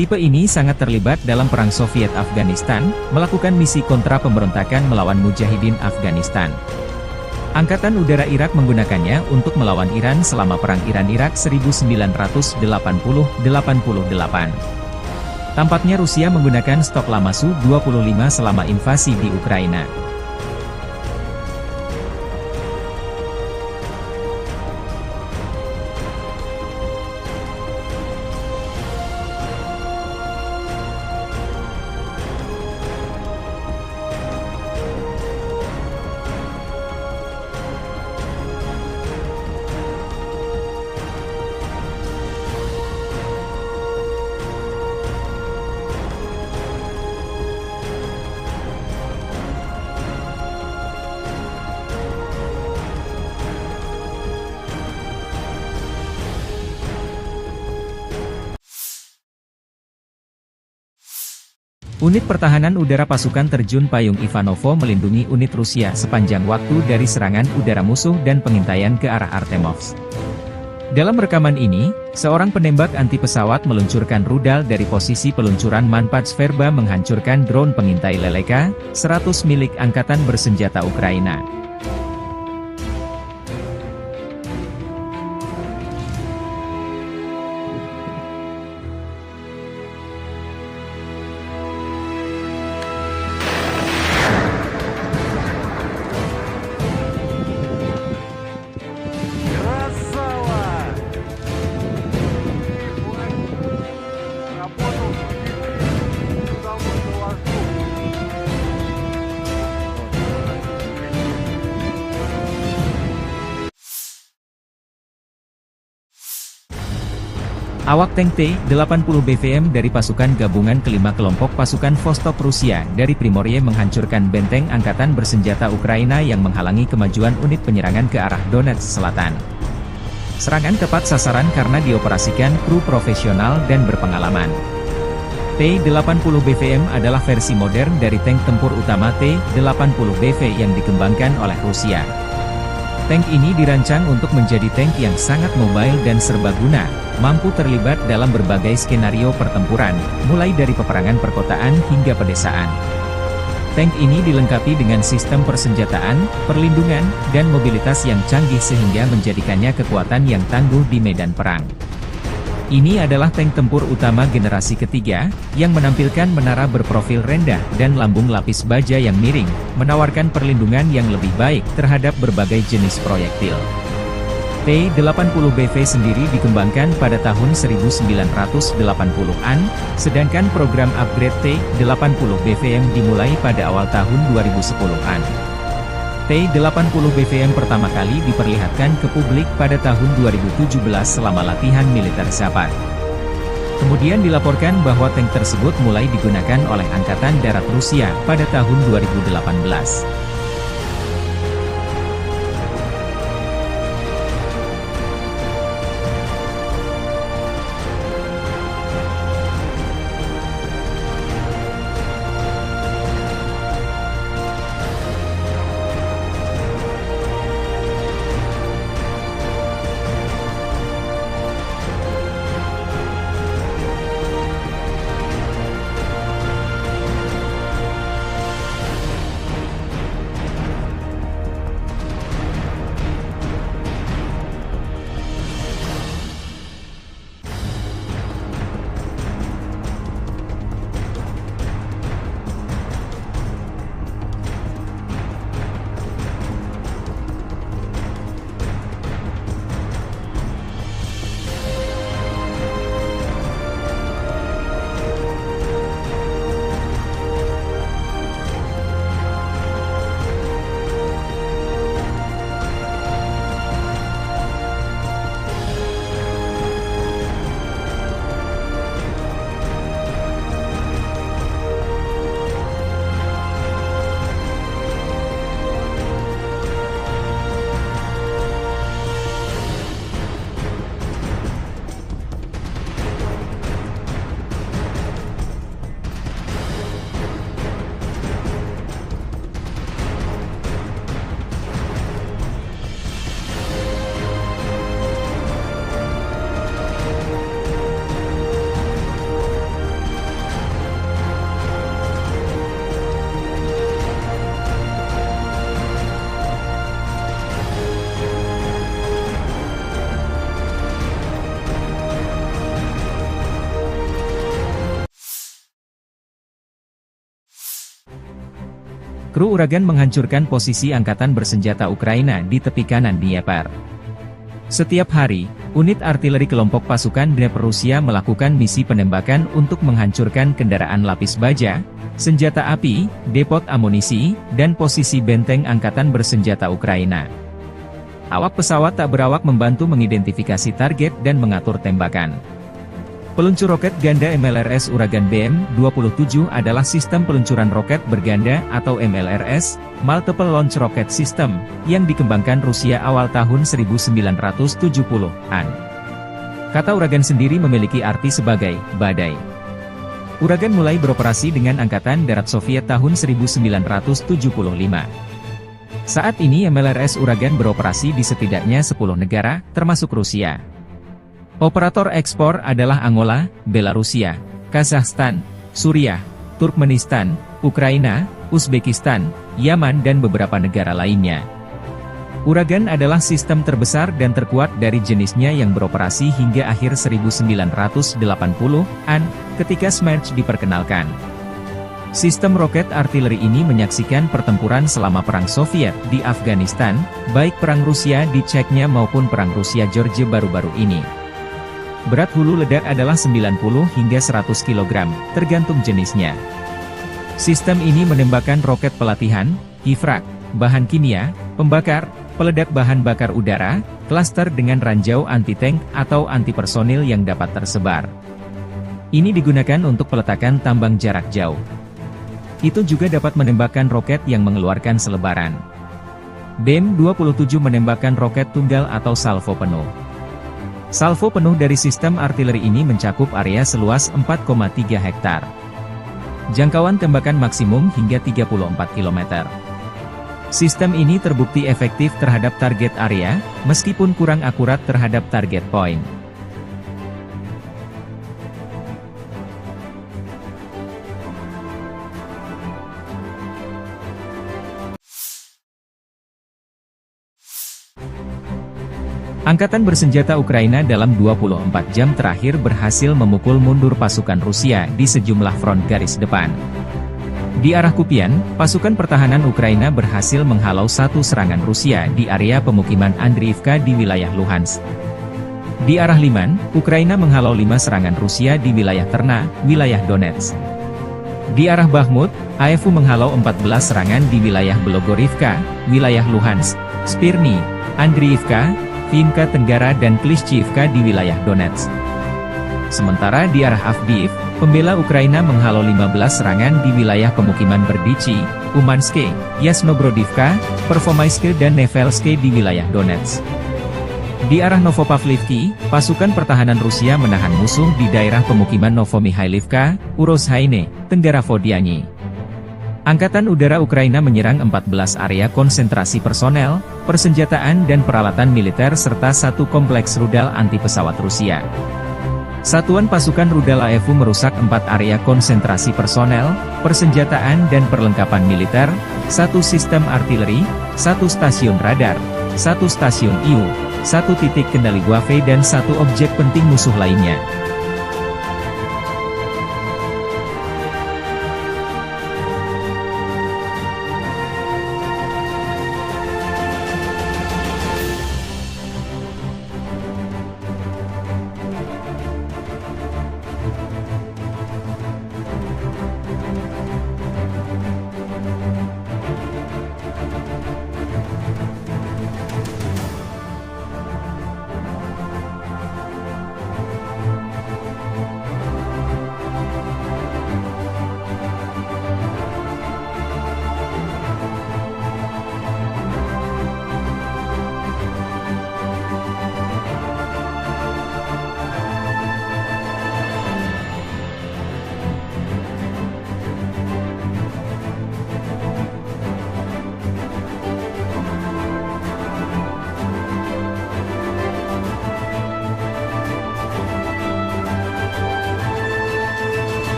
Tipe ini sangat terlibat dalam Perang Soviet-Afghanistan, melakukan misi kontra pemberontakan melawan Mujahidin Afghanistan. Angkatan Udara Irak menggunakannya untuk melawan Iran selama Perang Iran-Irak 1980-88. Tampaknya Rusia menggunakan stok lama Su-25 selama invasi di Ukraina. Unit Pertahanan Udara Pasukan Terjun Payung Ivanovo melindungi unit Rusia sepanjang waktu dari serangan udara musuh dan pengintaian ke arah Artemovsk. Dalam rekaman ini, seorang penembak anti pesawat meluncurkan rudal dari posisi peluncuran Manpad Sverba menghancurkan drone pengintai Leleka 100 milik Angkatan Bersenjata Ukraina. Awak tank T-80 BVM dari pasukan gabungan kelima kelompok pasukan Vostok Rusia dari Primorye menghancurkan benteng Angkatan Bersenjata Ukraina yang menghalangi kemajuan unit penyerangan ke arah Donetsk Selatan. Serangan tepat sasaran karena dioperasikan kru profesional dan berpengalaman. T-80 BVM adalah versi modern dari tank tempur utama T-80 BV yang dikembangkan oleh Rusia. Tank ini dirancang untuk menjadi tank yang sangat mobile dan serbaguna, mampu terlibat dalam berbagai skenario pertempuran, mulai dari peperangan perkotaan hingga pedesaan. Tank ini dilengkapi dengan sistem persenjataan, perlindungan, dan mobilitas yang canggih sehingga menjadikannya kekuatan yang tangguh di medan perang. Ini adalah tank tempur utama generasi ketiga, yang menampilkan menara berprofil rendah dan lambung lapis baja yang miring, menawarkan perlindungan yang lebih baik terhadap berbagai jenis proyektil. T-80BV sendiri dikembangkan pada tahun 1980-an, sedangkan program upgrade T-80BVM dimulai pada awal tahun 2010-an. T-80BVM pertama kali diperlihatkan ke publik pada tahun 2017 selama latihan militer Zapad. Kemudian dilaporkan bahwa tank tersebut mulai digunakan oleh Angkatan Darat Rusia pada tahun 2018. Kru Uragan menghancurkan posisi angkatan bersenjata Ukraina di tepi kanan Dnieper. Setiap hari, unit artileri kelompok pasukan Dnieper Rusia melakukan misi penembakan untuk menghancurkan kendaraan lapis baja, senjata api, depot amunisi, dan posisi benteng angkatan bersenjata Ukraina. Awak pesawat tak berawak membantu mengidentifikasi target dan mengatur tembakan. Peluncur roket ganda MLRS Uragan BM-27 adalah sistem peluncuran roket berganda atau MLRS, Multiple Launch Rocket System, yang dikembangkan Rusia awal tahun 1970-an. Kata Uragan sendiri memiliki arti sebagai badai. Uragan mulai beroperasi dengan Angkatan Darat Soviet tahun 1975. Saat ini MLRS Uragan beroperasi di setidaknya 10 negara, termasuk Rusia. Operator ekspor adalah Angola, Belarusia, Kazakhstan, Suriah, Turkmenistan, Ukraina, Uzbekistan, Yaman dan beberapa negara lainnya. Uragan adalah sistem terbesar dan terkuat dari jenisnya yang beroperasi hingga akhir 1980-an, ketika Smerch diperkenalkan. Sistem roket artileri ini menyaksikan pertempuran selama Perang Soviet di Afghanistan, baik Perang Rusia di Chechnya maupun Perang Rusia-Georgia baru-baru ini. Berat hulu ledak adalah 90 hingga 100 kg, tergantung jenisnya. Sistem ini menembakkan roket pelatihan, hifrak, bahan kimia, pembakar, peledak bahan bakar udara, klaster dengan ranjau anti-tank atau anti-personil yang dapat tersebar. Ini digunakan untuk peletakan tambang jarak jauh. Itu juga dapat menembakkan roket yang mengeluarkan selebaran. BM-27 menembakkan roket tunggal atau salvo penuh. Salvo penuh dari sistem artileri ini mencakup area seluas 4,3 hektar. Jangkauan tembakan maksimum hingga 34 km. Sistem ini terbukti efektif terhadap target area, meskipun kurang akurat terhadap target point. Angkatan bersenjata Ukraina dalam 24 jam terakhir berhasil memukul mundur pasukan Rusia di sejumlah front garis depan. Di arah Kupian, pasukan pertahanan Ukraina berhasil menghalau satu serangan Rusia di area pemukiman Andriivka di wilayah Luhansk. Di arah Liman, Ukraina menghalau 5 serangan Rusia di wilayah Terna, wilayah Donetsk. Di arah Bakhmut, AFU menghalau 14 serangan di wilayah Belogorivka, wilayah Luhansk, Spirny, Andriivka, Vinka Tenggara dan Klishchiivka di wilayah Donetsk. Sementara di arah Avdiivka, pembela Ukraina menghalau 15 serangan di wilayah pemukiman Berdichi, Umanske, Yasnobrodivka, Pervomaiske dan Nevelske di wilayah Donetsk. Di arah Novopavlivki, pasukan pertahanan Rusia menahan musuh di daerah pemukiman Novomihailivka, Urozhaine, Tenggara Vodiani. Angkatan Udara Ukraina menyerang 14 area konsentrasi personel, persenjataan dan peralatan militer serta satu kompleks rudal anti-pesawat Rusia. Satuan pasukan rudal AFU merusak 4 area konsentrasi personel, persenjataan dan perlengkapan militer, 1 sistem artileri, 1 stasiun radar, 1 stasiun IU, 1 titik kendali Guave dan 1 objek penting musuh lainnya.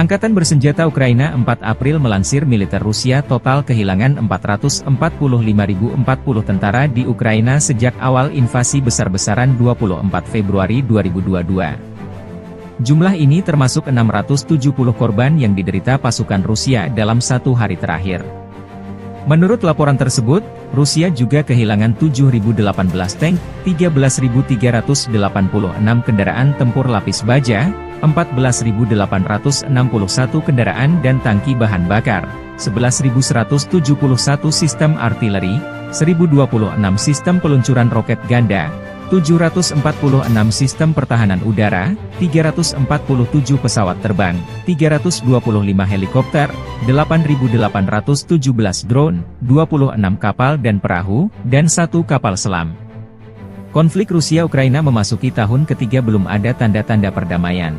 Angkatan bersenjata Ukraina 4 April melansir militer Rusia total kehilangan 445.040 tentara di Ukraina sejak awal invasi besar-besaran 24 Februari 2022. Jumlah ini termasuk 670 korban yang diderita pasukan Rusia dalam 1 hari terakhir. Menurut laporan tersebut, Rusia juga kehilangan 7.018 tank, 13.386 kendaraan tempur lapis baja, 14.861 kendaraan dan tangki bahan bakar, 11.171 sistem artileri, 1.026 sistem peluncuran roket ganda, 746 sistem pertahanan udara, 347 pesawat terbang, 325 helikopter, 8.817 drone, 26 kapal dan perahu, dan 1 kapal selam. Konflik Rusia-Ukraina memasuki tahun ketiga belum ada tanda-tanda perdamaian.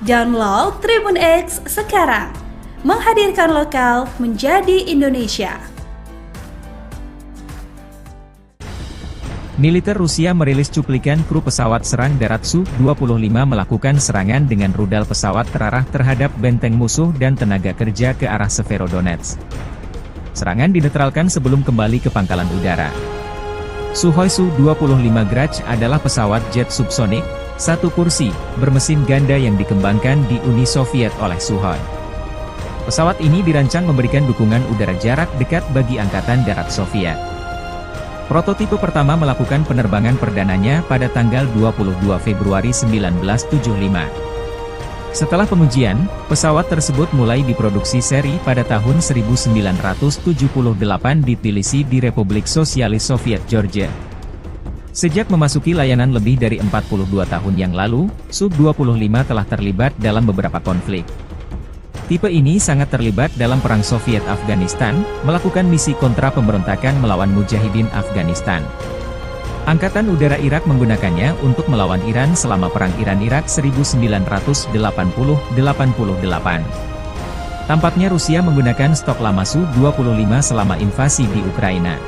Download Tribun X sekarang, menghadirkan lokal menjadi Indonesia. Militer Rusia merilis cuplikan kru pesawat serang darat Su-25 melakukan serangan dengan rudal pesawat terarah terhadap benteng musuh dan tenaga kerja ke arah Severodonetsk. Serangan dinetralkan sebelum kembali ke pangkalan udara. Sukhoi Su-25 Grach adalah pesawat jet subsonik, satu kursi, bermesin ganda yang dikembangkan di Uni Soviet oleh Sukhoi. Pesawat ini dirancang memberikan dukungan udara jarak dekat bagi Angkatan Darat Soviet. Prototipe pertama melakukan penerbangan perdananya pada tanggal 22 Februari 1975. Setelah pengujian, pesawat tersebut mulai diproduksi seri pada tahun 1978 di Tbilisi di Republik Sosialis Soviet Georgia. Sejak memasuki layanan lebih dari 42 tahun yang lalu, Su-25 telah terlibat dalam beberapa konflik. Tipe ini sangat terlibat dalam Perang Soviet-Afghanistan, melakukan misi kontra pemberontakan melawan Mujahidin Afghanistan. Angkatan Udara Irak menggunakannya untuk melawan Iran selama Perang Iran-Irak 1980-88. Tampaknya Rusia menggunakan stok lama Su-25 selama invasi di Ukraina.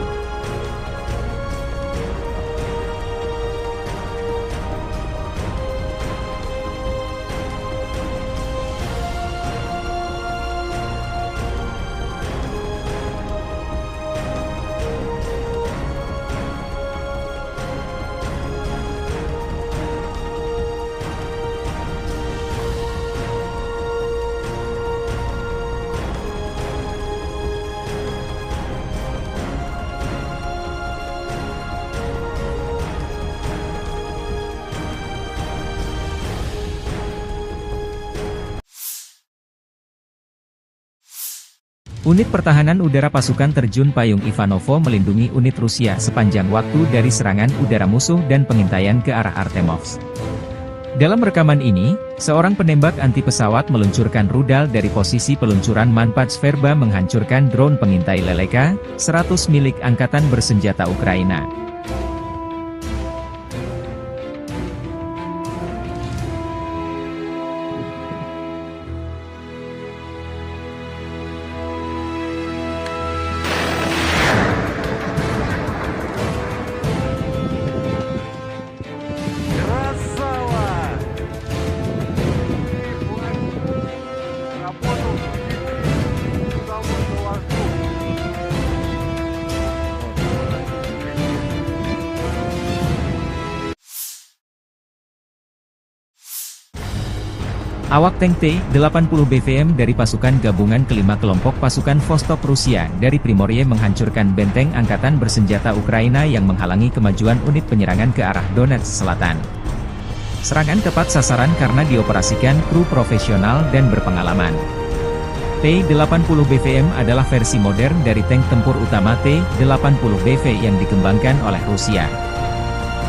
Unit Pertahanan Udara Pasukan Terjun Payung Ivanovo melindungi unit Rusia sepanjang waktu dari serangan udara musuh dan pengintaian ke arah Artemovsk. Dalam rekaman ini, seorang penembak anti pesawat meluncurkan rudal dari posisi peluncuran Manpad Sverba menghancurkan drone pengintai Leleka 100 milik Angkatan Bersenjata Ukraina. Awak tank T-80 BVM dari pasukan gabungan kelima kelompok pasukan Vostok Rusia dari Primorye menghancurkan benteng Angkatan Bersenjata Ukraina yang menghalangi kemajuan unit penyerangan ke arah Donetsk Selatan. Serangan tepat sasaran karena dioperasikan kru profesional dan berpengalaman. T-80 BVM adalah versi modern dari tank tempur utama T-80 BV yang dikembangkan oleh Rusia.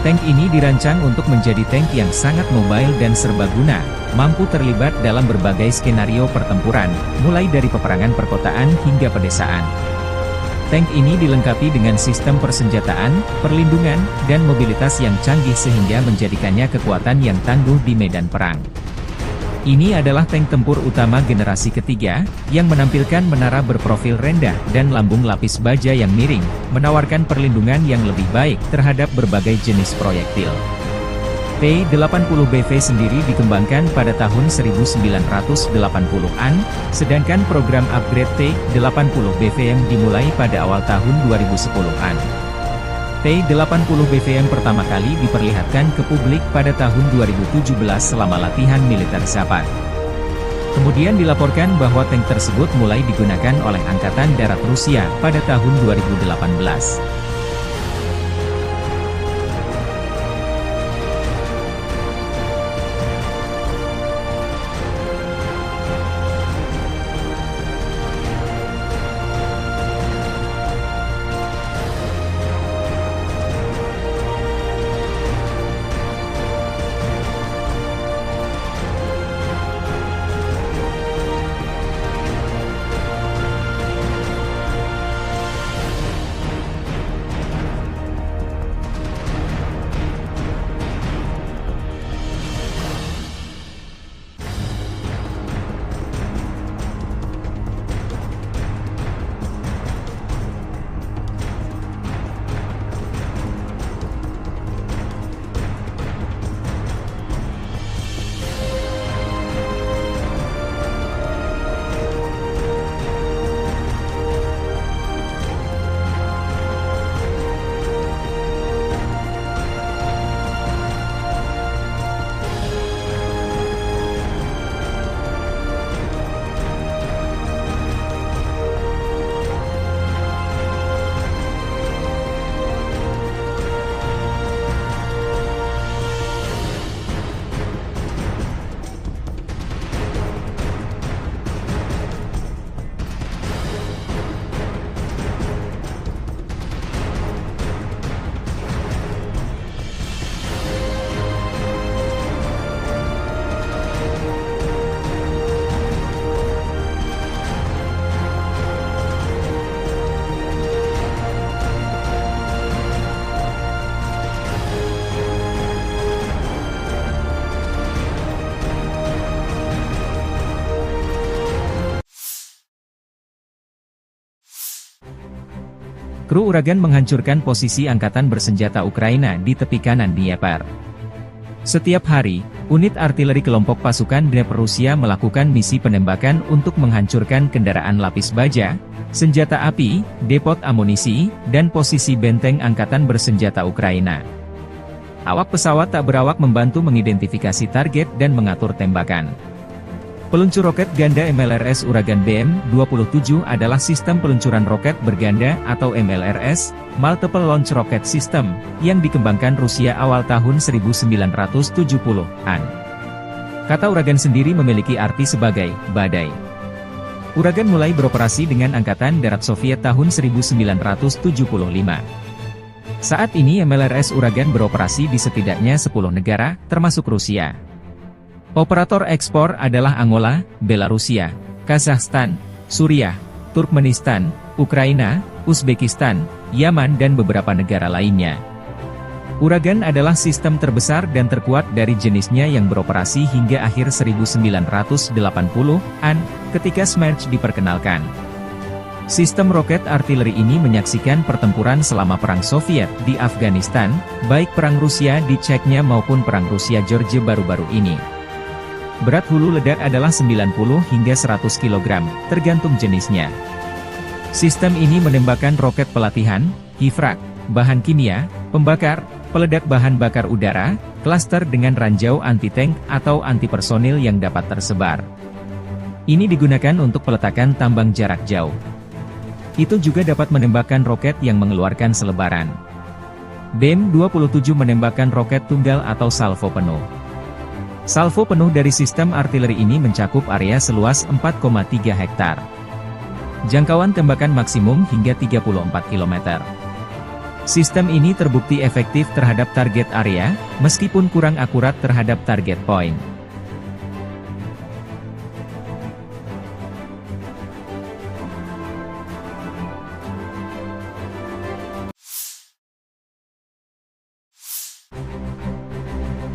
Tank ini dirancang untuk menjadi tank yang sangat mobile dan serbaguna, mampu terlibat dalam berbagai skenario pertempuran, mulai dari peperangan perkotaan hingga pedesaan. Tank ini dilengkapi dengan sistem persenjataan, perlindungan, dan mobilitas yang canggih sehingga menjadikannya kekuatan yang tangguh di medan perang. Ini adalah tank tempur utama generasi ketiga, yang menampilkan menara berprofil rendah dan lambung lapis baja yang miring, menawarkan perlindungan yang lebih baik terhadap berbagai jenis proyektil. T-80 BV sendiri dikembangkan pada tahun 1980-an, sedangkan program upgrade T-80 BVM dimulai pada awal tahun 2010-an. T-80 BVM pertama kali diperlihatkan ke publik pada tahun 2017 selama latihan militer Zapad. Kemudian dilaporkan bahwa tank tersebut mulai digunakan oleh Angkatan Darat Rusia pada tahun 2018. Kru Uragan menghancurkan posisi angkatan bersenjata Ukraina di tepi kanan Dnieper. Setiap hari, unit artileri kelompok pasukan Dnieper Rusia melakukan misi penembakan untuk menghancurkan kendaraan lapis baja, senjata api, depot amunisi, dan posisi benteng angkatan bersenjata Ukraina. Awak pesawat tak berawak membantu mengidentifikasi target dan mengatur tembakan. Peluncur roket ganda MLRS Uragan BM-27 adalah sistem peluncuran roket berganda atau MLRS, Multiple Launch Rocket System, yang dikembangkan Rusia awal tahun 1970-an. Kata Uragan sendiri memiliki arti sebagai badai. Uragan mulai beroperasi dengan Angkatan Darat Soviet tahun 1975. Saat ini MLRS Uragan beroperasi di setidaknya 10 negara, termasuk Rusia. Operator ekspor adalah Angola, Belarusia, Kazakhstan, Suriah, Turkmenistan, Ukraina, Uzbekistan, Yaman dan beberapa negara lainnya. Uragan adalah sistem terbesar dan terkuat dari jenisnya yang beroperasi hingga akhir 1980-an, ketika Smerch diperkenalkan. Sistem roket artileri ini menyaksikan pertempuran selama Perang Soviet di Afghanistan, baik Perang Rusia di Chechnya maupun Perang Rusia-Georgia baru-baru ini. Berat hulu ledak adalah 90 hingga 100 kg, tergantung jenisnya. Sistem ini menembakkan roket pelatihan, hifrak, bahan kimia, pembakar, peledak bahan bakar udara, klaster dengan ranjau anti-tank atau anti-personil yang dapat tersebar. Ini digunakan untuk peletakan tambang jarak jauh. Itu juga dapat menembakkan roket yang mengeluarkan selebaran. BM-27 menembakkan roket tunggal atau salvo penuh. Salvo penuh dari sistem artileri ini mencakup area seluas 4,3 hektar. Jangkauan tembakan maksimum hingga 34 km. Sistem ini terbukti efektif terhadap target area, meskipun kurang akurat terhadap target point.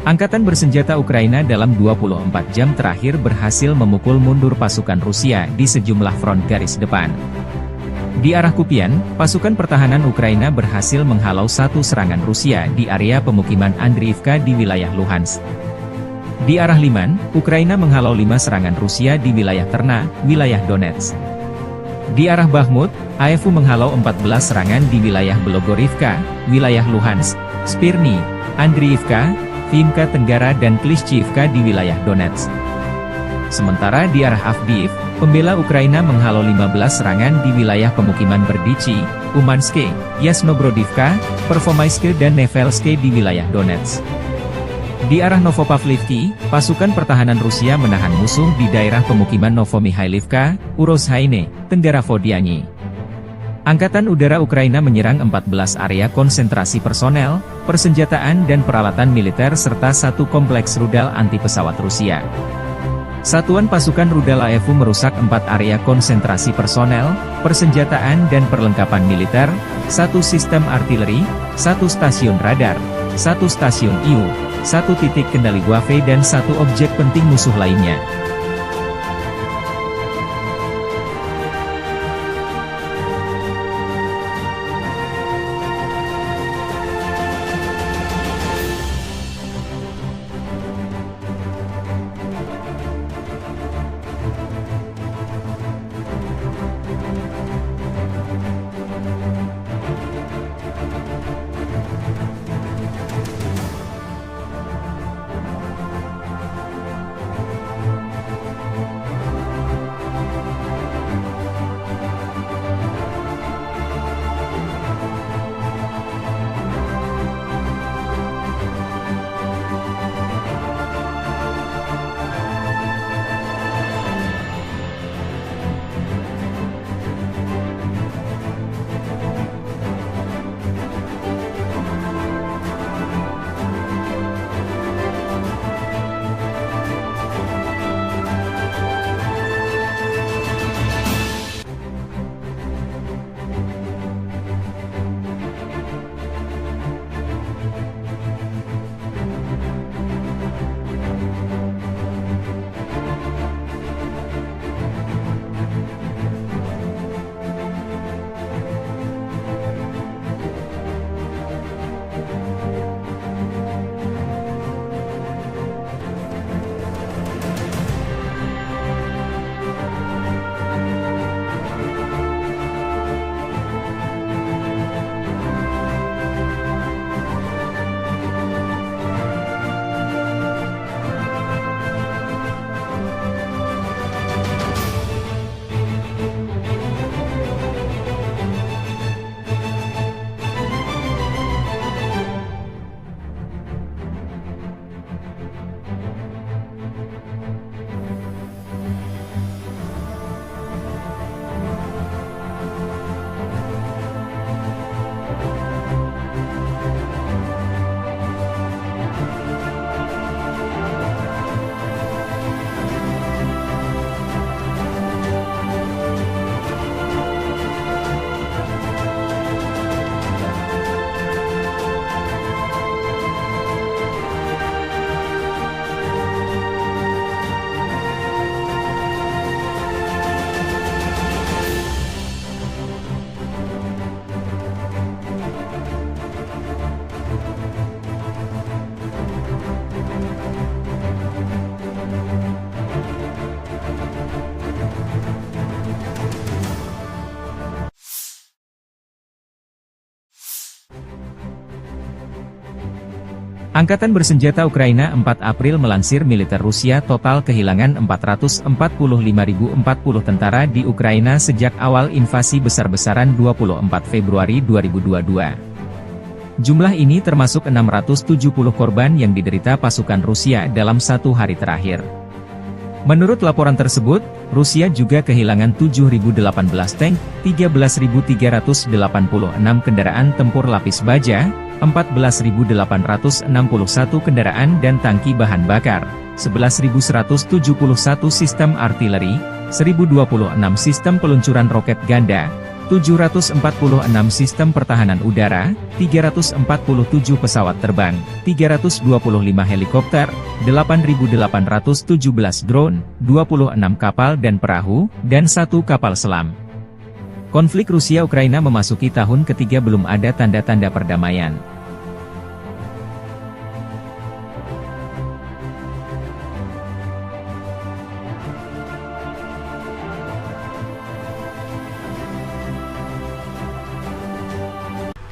Angkatan bersenjata Ukraina dalam 24 jam terakhir berhasil memukul mundur pasukan Rusia di sejumlah front garis depan. Di arah Kupian, pasukan pertahanan Ukraina berhasil menghalau satu serangan Rusia di area pemukiman Andriivka di wilayah Luhansk. Di arah Liman, Ukraina menghalau 5 serangan Rusia di wilayah Terna, wilayah Donetsk. Di arah Bakhmut, AFU menghalau 14 serangan di wilayah Belogorivka, wilayah Luhansk, Spirny, Andriivka, Vimka Tenggara dan Klishchiivka di wilayah Donetsk. Sementara di arah Avdiivka, pembela Ukraina menghalau 15 serangan di wilayah pemukiman Berdichi, Umanske, Yasnobrodivka, Pervomaiske dan Nevelske di wilayah Donetsk. Di arah Novopavlivki, pasukan pertahanan Rusia menahan musuh di daerah pemukiman Novomihailivka, Urozhaine, Tenggara Vodiani. Angkatan Udara Ukraina menyerang 14 area konsentrasi personel, persenjataan dan peralatan militer serta satu kompleks rudal anti-pesawat Rusia. Satuan pasukan rudal AFU merusak 4 area konsentrasi personel, persenjataan dan perlengkapan militer, 1 sistem artileri, 1 stasiun radar, 1 stasiun IU, 1 titik kendali Wave dan 1 objek penting musuh lainnya. Angkatan bersenjata Ukraina 4 April melansir militer Rusia total kehilangan 445.040 tentara di Ukraina sejak awal invasi besar-besaran 24 Februari 2022. Jumlah ini termasuk 670 korban yang diderita pasukan Rusia dalam satu hari terakhir. Menurut laporan tersebut, Rusia juga kehilangan 7.018 tank, 13.386 kendaraan tempur lapis baja, 14.861 kendaraan dan tangki bahan bakar, 11.171 sistem artileri, 1.026 sistem peluncuran roket ganda, 746 sistem pertahanan udara, 347 pesawat terbang, 325 helikopter, 8.817 drone, 26 kapal dan perahu, dan 1 kapal selam. Konflik Rusia-Ukraina memasuki tahun ketiga belum ada tanda-tanda perdamaian.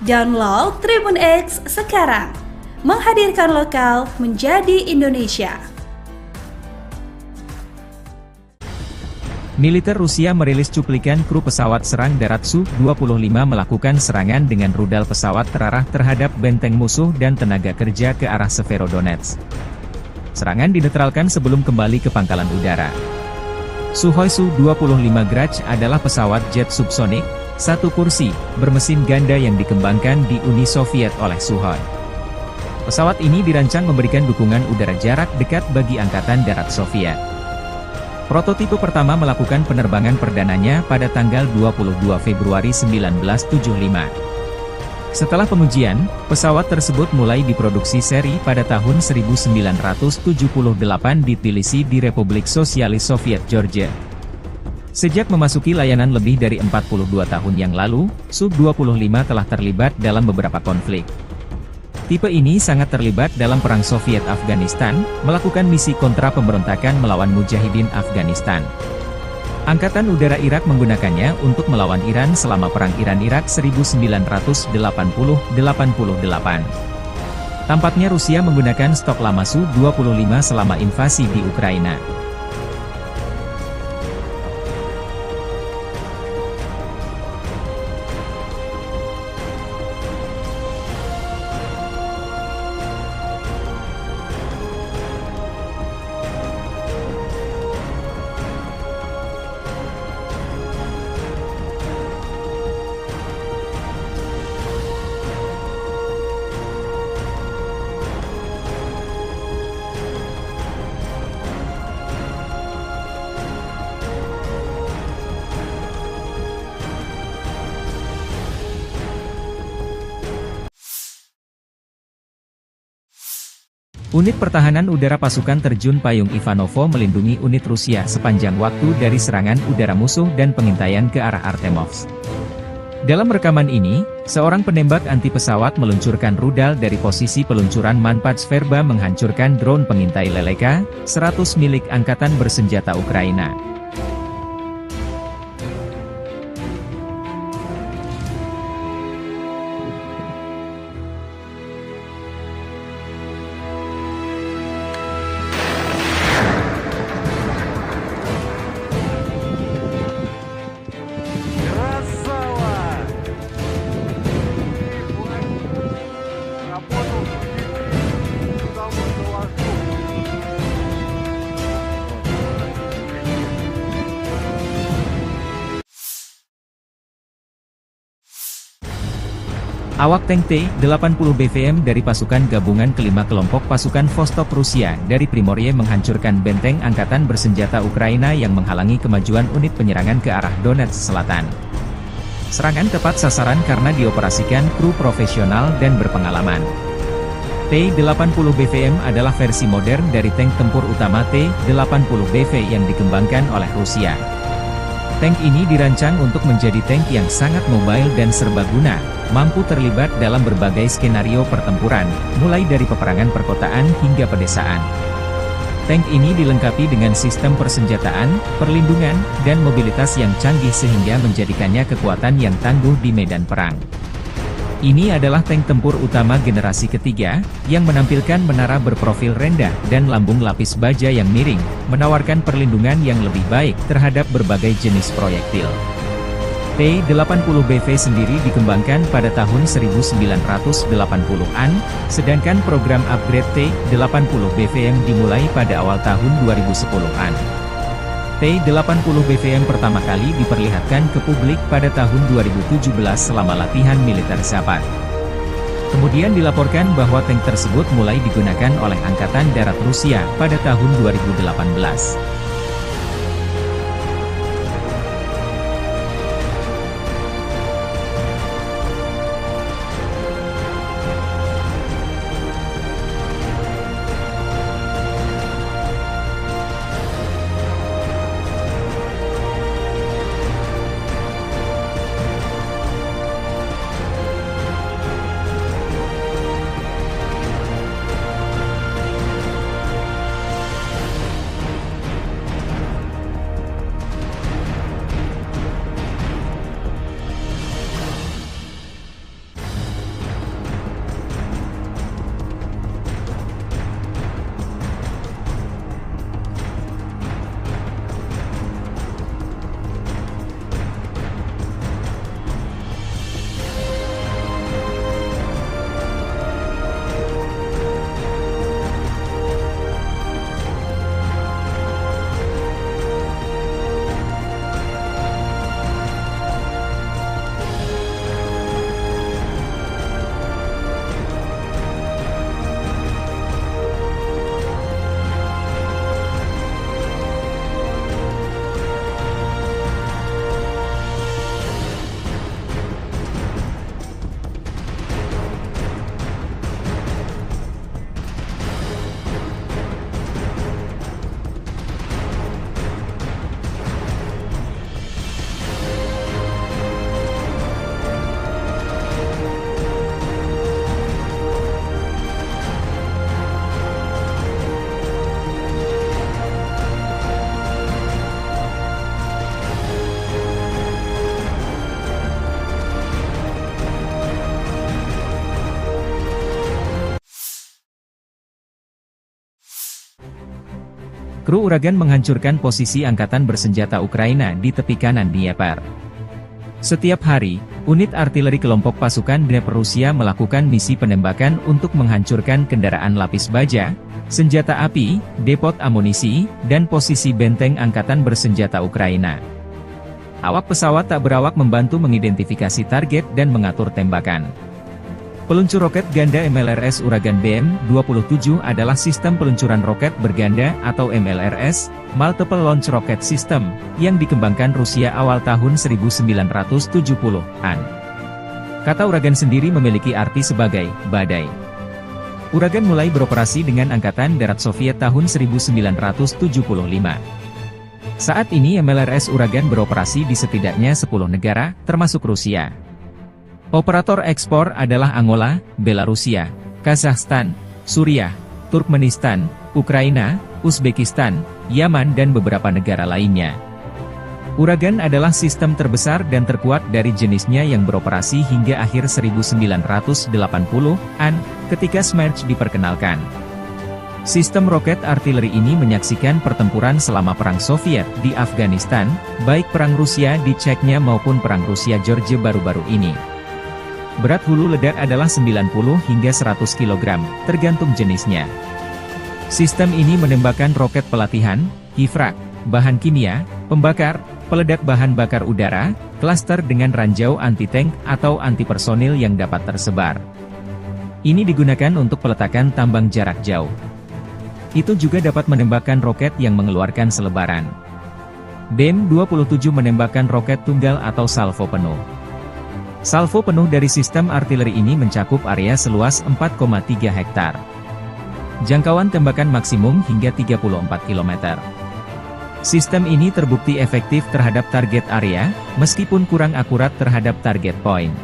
Download Tribun X sekarang, menghadirkan lokal menjadi Indonesia. Militer Rusia merilis cuplikan kru pesawat serang darat Su-25 melakukan serangan dengan rudal pesawat terarah terhadap benteng musuh dan tenaga kerja ke arah Severodonetsk. Serangan dinetralkan sebelum kembali ke pangkalan udara. Sukhoi Su-25 Grach adalah pesawat jet subsonik, satu kursi, bermesin ganda yang dikembangkan di Uni Soviet oleh Sukhoi. Pesawat ini dirancang memberikan dukungan udara jarak dekat bagi Angkatan Darat Soviet. Prototipe pertama melakukan penerbangan perdananya pada tanggal 22 Februari 1975. Setelah pengujian, pesawat tersebut mulai diproduksi seri pada tahun 1978 di Tbilisi di Republik Sosialis Soviet Georgia. Sejak memasuki layanan lebih dari 42 tahun yang lalu, Su-25 telah terlibat dalam beberapa konflik. Tipe ini sangat terlibat dalam Perang Soviet-Afghanistan, melakukan misi kontra pemberontakan melawan Mujahidin Afghanistan. Angkatan Udara Irak menggunakannya untuk melawan Iran selama Perang Iran-Irak 1980-88. Tampaknya Rusia menggunakan stok lama Su-25 selama invasi di Ukraina. Unit Pertahanan Udara Pasukan Terjun Payung Ivanovo melindungi unit Rusia sepanjang waktu dari serangan udara musuh dan pengintaian ke arah Artemovsk. Dalam rekaman ini, seorang penembak anti pesawat meluncurkan rudal dari posisi peluncuran Manpats Verba menghancurkan drone pengintai Leleka 100 milik Angkatan Bersenjata Ukraina. Awak tank T-80 BVM dari pasukan gabungan kelima kelompok pasukan Vostok Rusia dari Primorye menghancurkan benteng Angkatan Bersenjata Ukraina yang menghalangi kemajuan unit penyerangan ke arah Donetsk Selatan. Serangan tepat sasaran karena dioperasikan kru profesional dan berpengalaman. T-80 BVM adalah versi modern dari tank tempur utama T-80 BV yang dikembangkan oleh Rusia. Tank ini dirancang untuk menjadi tank yang sangat mobile dan serbaguna, mampu terlibat dalam berbagai skenario pertempuran, mulai dari peperangan perkotaan hingga pedesaan. Tank ini dilengkapi dengan sistem persenjataan, perlindungan, dan mobilitas yang canggih sehingga menjadikannya kekuatan yang tangguh di medan perang. Ini adalah tank tempur utama generasi ketiga, yang menampilkan menara berprofil rendah dan lambung lapis baja yang miring, menawarkan perlindungan yang lebih baik terhadap berbagai jenis proyektil. T-80 BV sendiri dikembangkan pada tahun 1980-an, sedangkan program upgrade T-80 BVM dimulai pada awal tahun 2010-an. T-80 BVM pertama kali diperlihatkan ke publik pada tahun 2017 selama latihan militer Zapad. Kemudian dilaporkan bahwa tank tersebut mulai digunakan oleh Angkatan Darat Rusia pada tahun 2018. Kru Uragan menghancurkan posisi Angkatan Bersenjata Ukraina di tepi kanan Dnieper. Setiap hari, unit artileri kelompok pasukan Dnieper Rusia melakukan misi penembakan untuk menghancurkan kendaraan lapis baja, senjata api, depot amunisi, dan posisi benteng Angkatan Bersenjata Ukraina. Awak pesawat tak berawak membantu mengidentifikasi target dan mengatur tembakan. Peluncur roket ganda MLRS Uragan BM-27 adalah sistem peluncuran roket berganda atau MLRS, Multiple Launch Rocket System, yang dikembangkan Rusia awal tahun 1970-an. Kata Uragan sendiri memiliki arti sebagai badai. Uragan mulai beroperasi dengan Angkatan Darat Soviet tahun 1975. Saat ini MLRS Uragan beroperasi di setidaknya 10 negara, termasuk Rusia. Operator ekspor adalah Angola, Belarusia, Kazakhstan, Suriah, Turkmenistan, Ukraina, Uzbekistan, Yaman dan beberapa negara lainnya. Uragan adalah sistem terbesar dan terkuat dari jenisnya yang beroperasi hingga akhir 1980-an, ketika Smerch diperkenalkan. Sistem roket artileri ini menyaksikan pertempuran selama Perang Soviet di Afghanistan, baik Perang Rusia di Chechnya maupun Perang Rusia-Georgia baru-baru ini. Berat hulu ledak adalah 90 hingga 100 kg, tergantung jenisnya. Sistem ini menembakkan roket pelatihan, hifrak, bahan kimia, pembakar, peledak bahan bakar udara, klaster dengan ranjau anti-tank atau anti-personil yang dapat tersebar. Ini digunakan untuk peletakan tambang jarak jauh. Itu juga dapat menembakkan roket yang mengeluarkan selebaran. BM-27 menembakkan roket tunggal atau salvo penuh. Salvo penuh dari sistem artileri ini mencakup area seluas 4,3 hektar. Jangkauan tembakan maksimum hingga 34 km. Sistem ini terbukti efektif terhadap target area, meskipun kurang akurat terhadap target point.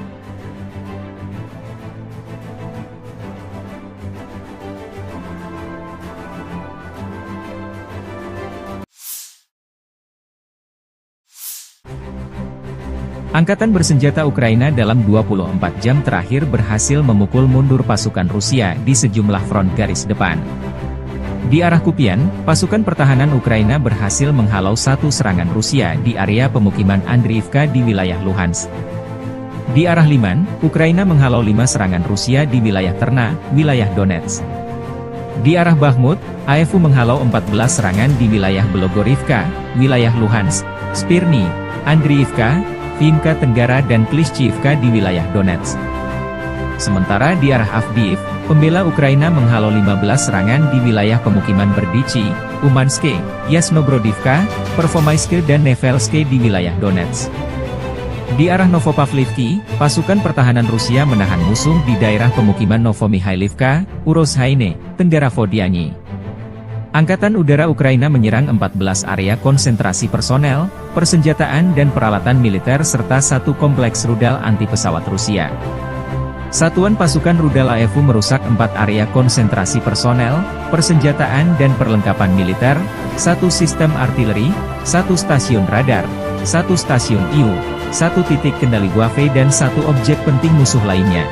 Angkatan bersenjata Ukraina dalam 24 jam terakhir berhasil memukul mundur pasukan Rusia di sejumlah front garis depan. Di arah Kupian, pasukan pertahanan Ukraina berhasil menghalau satu serangan Rusia di area pemukiman Andriivka di wilayah Luhansk. Di arah Liman, Ukraina menghalau 5 serangan Rusia di wilayah Terna, wilayah Donetsk. Di arah Bakhmut, AFU menghalau 14 serangan di wilayah Belogorivka, wilayah Luhansk, Spirny, Andriivka, Vinka Tenggara dan Klishchiivka di wilayah Donetsk. Sementara di arah Avdiivka, pembela Ukraina menghalau 15 serangan di wilayah pemukiman Berdichi, Umanske, Yasnobrodivka, Pervomaiske dan Nevelske di wilayah Donetsk. Di arah Novopavlivki, pasukan pertahanan Rusia menahan musuh di daerah pemukiman Novomihailivka, Urozhaine, Tenggara Vodiani. Angkatan Udara Ukraina menyerang 14 area konsentrasi personel, persenjataan dan peralatan militer serta satu kompleks rudal anti-pesawat Rusia. Satuan pasukan rudal AFU merusak 4 area konsentrasi personel, persenjataan dan perlengkapan militer, 1 sistem artileri, 1 stasiun radar, 1 stasiun IU, 1 titik kendali Waffe dan 1 objek penting musuh lainnya.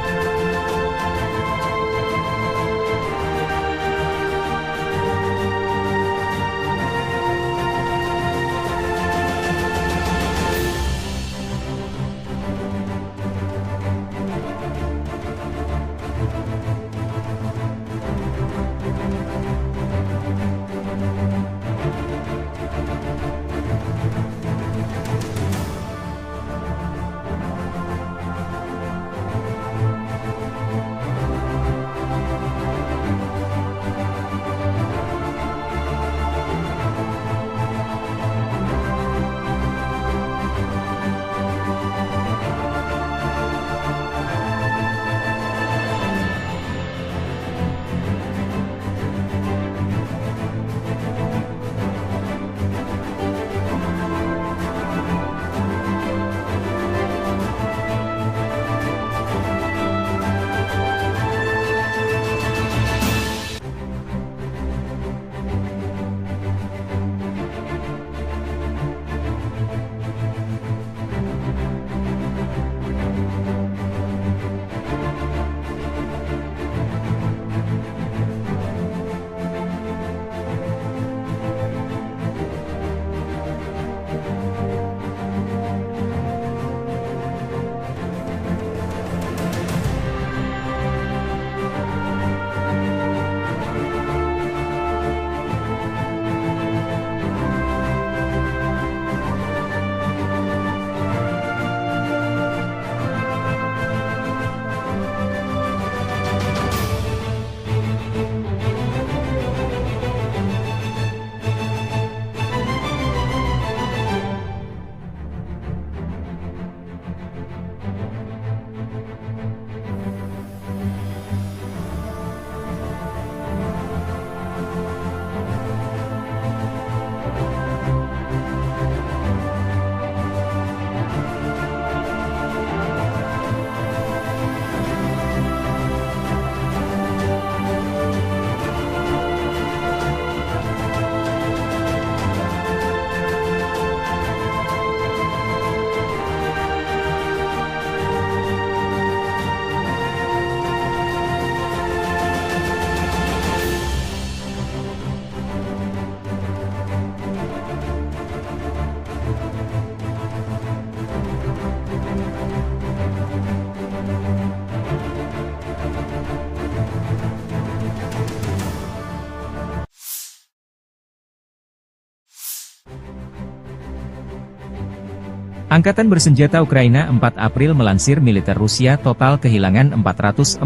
Angkatan bersenjata Ukraina 4 April melansir militer Rusia total kehilangan 445.040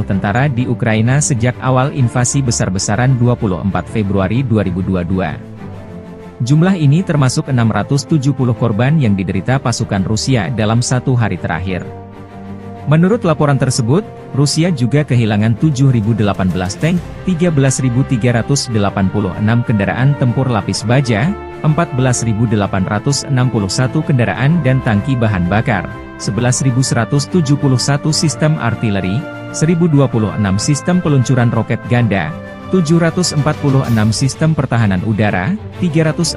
tentara di Ukraina sejak awal invasi besar-besaran 24 Februari 2022. Jumlah ini termasuk 670 korban yang diderita pasukan Rusia dalam satu hari terakhir. Menurut laporan tersebut, Rusia juga kehilangan 7.018 tank, 13.386 kendaraan tempur lapis baja, 14.861 kendaraan dan tangki bahan bakar, 11.171 sistem artileri, 1.026 sistem peluncuran roket ganda, 746 sistem pertahanan udara, 347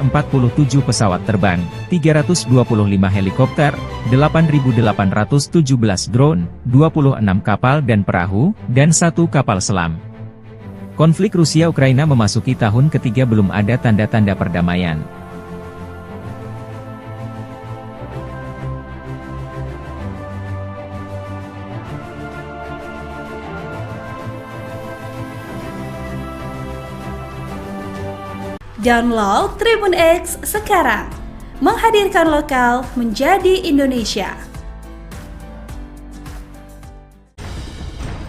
pesawat terbang, 325 helikopter, 8.817 drone, 26 kapal dan perahu, dan 1 kapal selam. Konflik Rusia-Ukraina memasuki tahun ketiga belum ada tanda-tanda perdamaian. Download Tribun X sekarang, menghadirkan lokal menjadi Indonesia.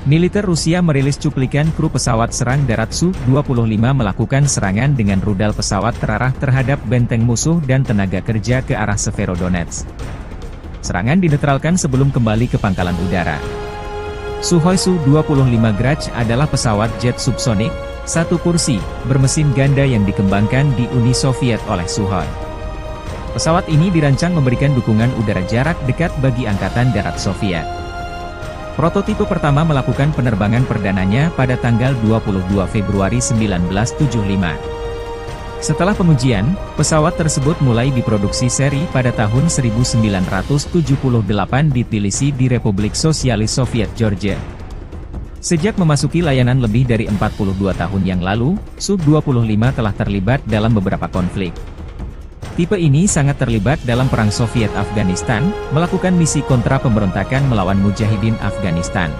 Militer Rusia merilis cuplikan kru pesawat serang darat Su-25 melakukan serangan dengan rudal pesawat terarah terhadap benteng musuh dan tenaga kerja ke arah Severodonetsk. Serangan dinetralkan sebelum kembali ke pangkalan udara. Sukhoi Su-25 Grach adalah pesawat jet subsonik, satu kursi, bermesin ganda yang dikembangkan di Uni Soviet oleh Sukhoi. Pesawat ini dirancang memberikan dukungan udara jarak dekat bagi Angkatan Darat Soviet. Prototipe pertama melakukan penerbangan perdananya pada tanggal 22 Februari 1975. Setelah pengujian, pesawat tersebut mulai diproduksi seri pada tahun 1978 di Tbilisi di Republik Sosialis Soviet Georgia. Sejak memasuki layanan lebih dari 42 tahun yang lalu, Su-25 telah terlibat dalam beberapa konflik. Tipe ini sangat terlibat dalam Perang Soviet-Afghanistan, melakukan misi kontra pemberontakan melawan Mujahidin Afghanistan.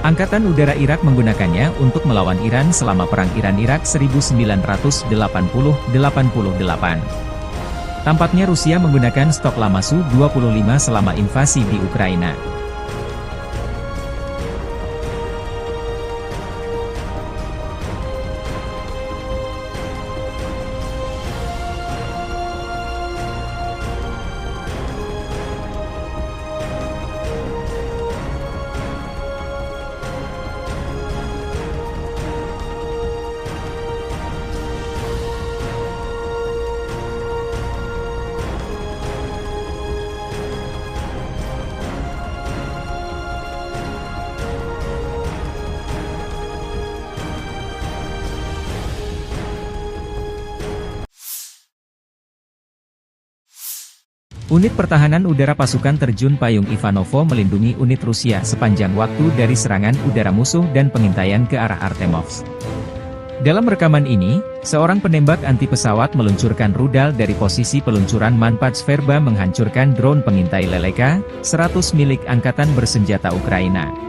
Angkatan Udara Irak menggunakannya untuk melawan Iran selama Perang Iran-Irak 1980-88. Tampaknya Rusia menggunakan stok lama Su-25 selama invasi di Ukraina. Unit Pertahanan Udara Pasukan Terjun Payung Ivanovo melindungi unit Rusia sepanjang waktu dari serangan udara musuh dan pengintaian ke arah Artemovsk. Dalam rekaman ini, seorang penembak anti pesawat meluncurkan rudal dari posisi peluncuran Manpad Sverba menghancurkan drone pengintai Leleka 100 milik Angkatan Bersenjata Ukraina.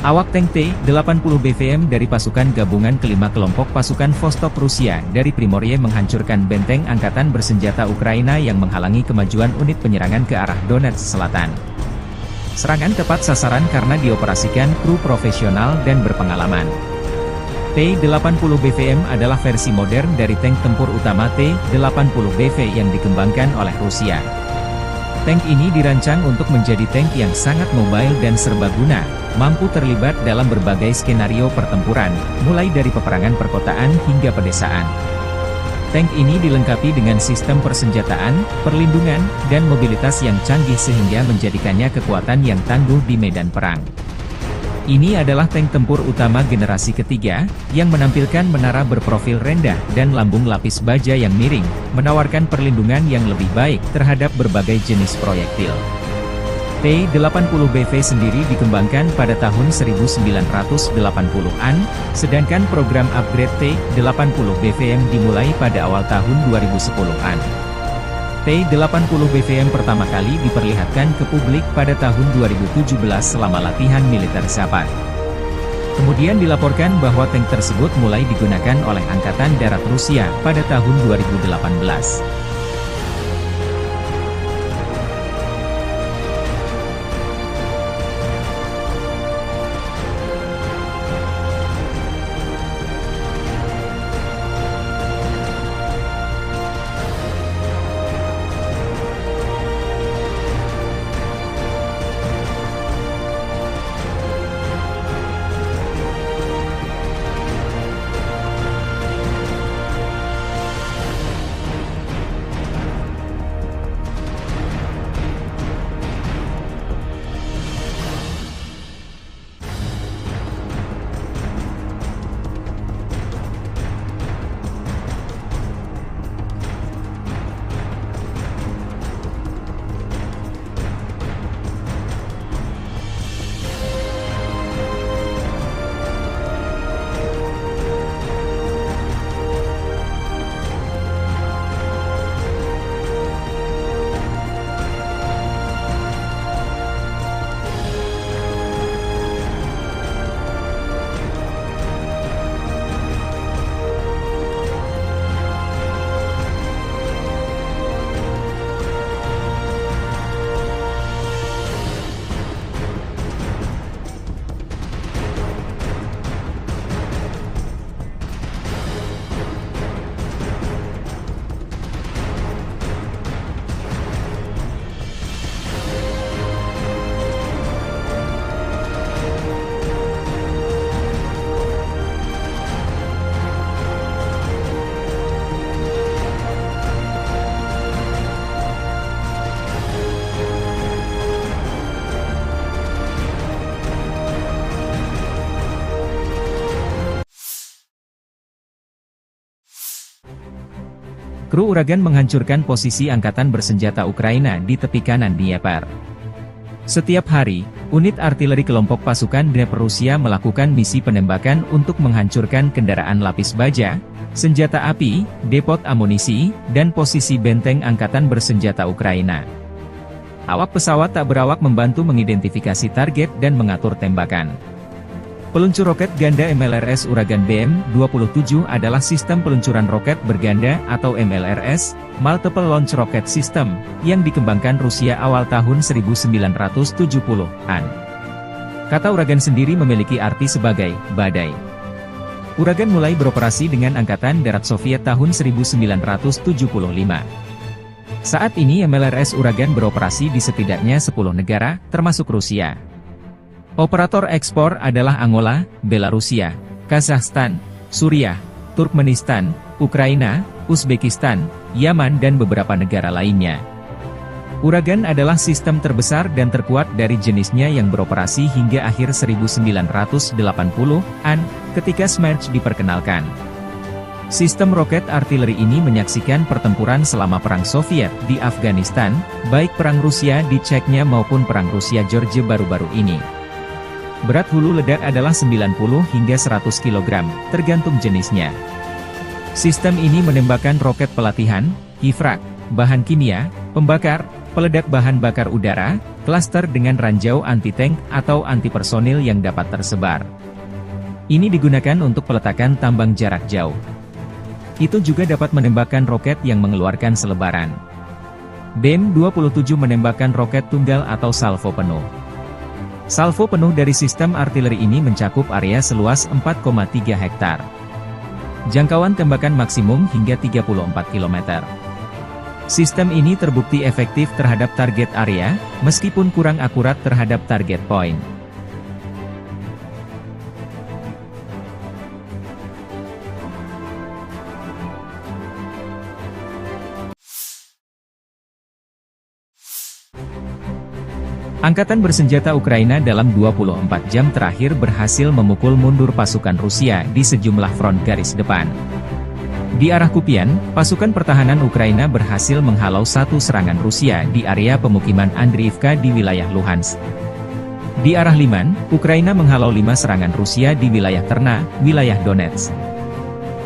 Awak tank T-80 BVM dari pasukan gabungan kelima kelompok pasukan Vostok Rusia dari Primorye menghancurkan benteng Angkatan Bersenjata Ukraina yang menghalangi kemajuan unit penyerangan ke arah Donetsk Selatan. Serangan tepat sasaran karena dioperasikan kru profesional dan berpengalaman. T-80 BVM adalah versi modern dari tank tempur utama T-80 BV yang dikembangkan oleh Rusia. Tank ini dirancang untuk menjadi tank yang sangat mobile dan serbaguna, mampu terlibat dalam berbagai skenario pertempuran, mulai dari peperangan perkotaan hingga pedesaan. Tank ini dilengkapi dengan sistem persenjataan, perlindungan, dan mobilitas yang canggih sehingga menjadikannya kekuatan yang tangguh di medan perang. Ini adalah tank tempur utama generasi ketiga, yang menampilkan menara berprofil rendah dan lambung lapis baja yang miring, menawarkan perlindungan yang lebih baik terhadap berbagai jenis proyektil. T-80BV sendiri dikembangkan pada tahun 1980-an, sedangkan program upgrade T-80BVM dimulai pada awal tahun 2010-an. T-80BVM pertama kali diperlihatkan ke publik pada tahun 2017 selama latihan militer Zapad. Kemudian dilaporkan bahwa tank tersebut mulai digunakan oleh Angkatan Darat Rusia pada tahun 2018. Kru Uragan menghancurkan posisi angkatan bersenjata Ukraina di tepi kanan Dnieper. Setiap hari, unit artileri kelompok pasukan Dnieper Rusia melakukan misi penembakan untuk menghancurkan kendaraan lapis baja, senjata api, depot amunisi, dan posisi benteng angkatan bersenjata Ukraina. Awak pesawat tak berawak membantu mengidentifikasi target dan mengatur tembakan. Peluncur roket ganda MLRS Uragan BM-27 adalah sistem peluncuran roket berganda atau MLRS, Multiple Launch Rocket System, yang dikembangkan Rusia awal tahun 1970-an. Kata Uragan sendiri memiliki arti sebagai badai. Uragan mulai beroperasi dengan Angkatan Darat Soviet tahun 1975. Saat ini MLRS Uragan beroperasi di setidaknya 10 negara, termasuk Rusia. Operator ekspor adalah Angola, Belarusia, Kazakhstan, Suriah, Turkmenistan, Ukraina, Uzbekistan, Yaman dan beberapa negara lainnya. Uragan adalah sistem terbesar dan terkuat dari jenisnya yang beroperasi hingga akhir 1980-an, ketika Smerch diperkenalkan. Sistem roket artileri ini menyaksikan pertempuran selama Perang Soviet di Afghanistan, baik Perang Rusia di Chechnya maupun Perang Rusia-Georgia baru-baru ini. Berat hulu ledak adalah 90 hingga 100 kg, tergantung jenisnya. Sistem ini menembakkan roket pelatihan, kifrak, bahan kimia, pembakar, peledak bahan bakar udara, klaster dengan ranjau anti-tank atau anti-personil yang dapat tersebar. Ini digunakan untuk peletakan tambang jarak jauh. Itu juga dapat menembakkan roket yang mengeluarkan selebaran. BM-27 menembakkan roket tunggal atau salvo penuh. Salvo penuh dari sistem artileri ini mencakup area seluas 4,3 hektar. Jangkauan tembakan maksimum hingga 34 km. Sistem ini terbukti efektif terhadap target area, meskipun kurang akurat terhadap target point. Angkatan bersenjata Ukraina dalam 24 jam terakhir berhasil memukul mundur pasukan Rusia di sejumlah front garis depan. Di arah Kupian, pasukan pertahanan Ukraina berhasil menghalau satu serangan Rusia di area pemukiman Andriivka di wilayah Luhansk. Di arah Liman, Ukraina menghalau 5 serangan Rusia di wilayah Terna, wilayah Donetsk.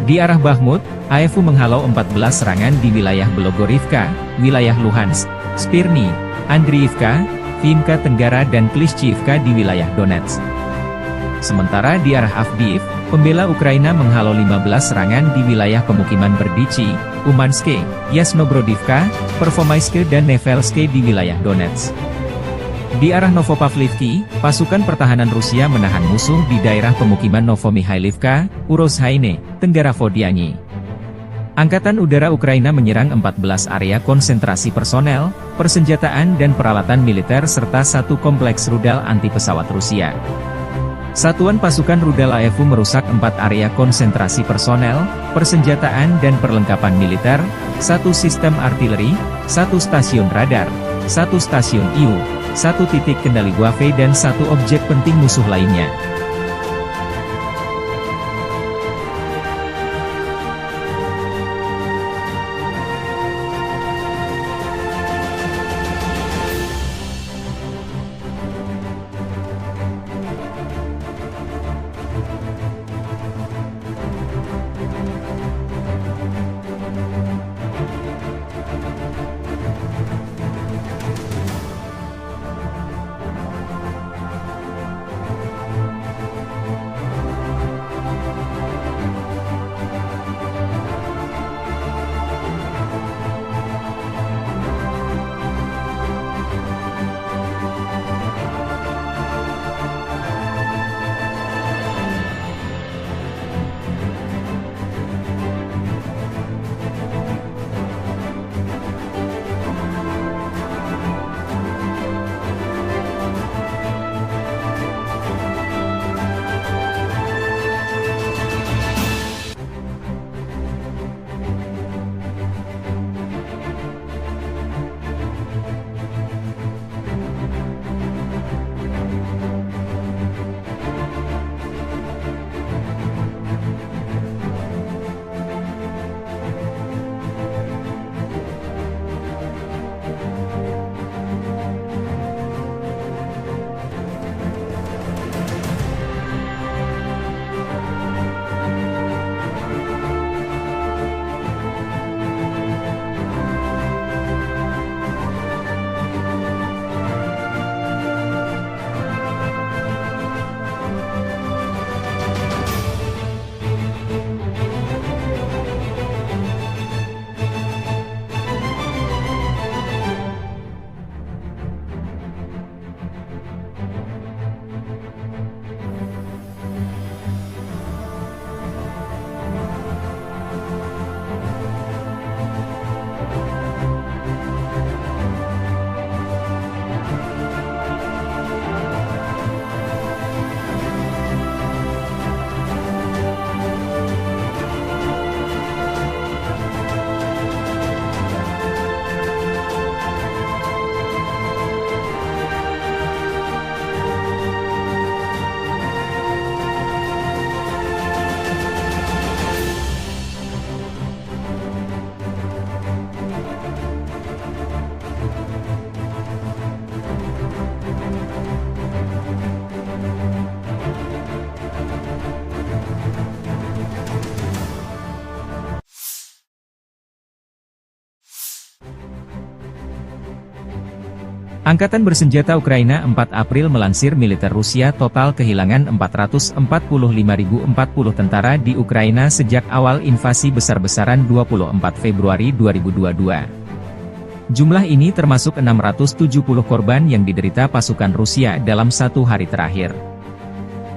Di arah Bakhmut, AFU menghalau 14 serangan di wilayah Belogorivka, wilayah Luhansk, Spirny, Andriivka, Vimka Tenggara dan Klishchiivka di wilayah Donetsk. Sementara di arah Avdiivka, pembela Ukraina menghalau 15 serangan di wilayah pemukiman Berdichi, Umanske, Yasnobrodivka, Pervomaiske dan Nevelske di wilayah Donetsk. Di arah Novopavlivki, pasukan pertahanan Rusia menahan musuh di daerah pemukiman Novomihailivka, Urozhaine, Tenggara Vodiani. Angkatan Udara Ukraina menyerang 14 area konsentrasi personel, persenjataan dan peralatan militer serta satu kompleks rudal anti-pesawat Rusia. Satuan pasukan rudal AFU merusak 4 area konsentrasi personel, persenjataan dan perlengkapan militer, 1 sistem artileri, 1 stasiun radar, 1 stasiun IU, 1 titik kendali Wave dan 1 objek penting musuh lainnya. Angkatan bersenjata Ukraina 4 April melansir militer Rusia total kehilangan 445.040 tentara di Ukraina sejak awal invasi besar-besaran 24 Februari 2022. Jumlah ini termasuk 670 korban yang diderita pasukan Rusia dalam 1 hari terakhir.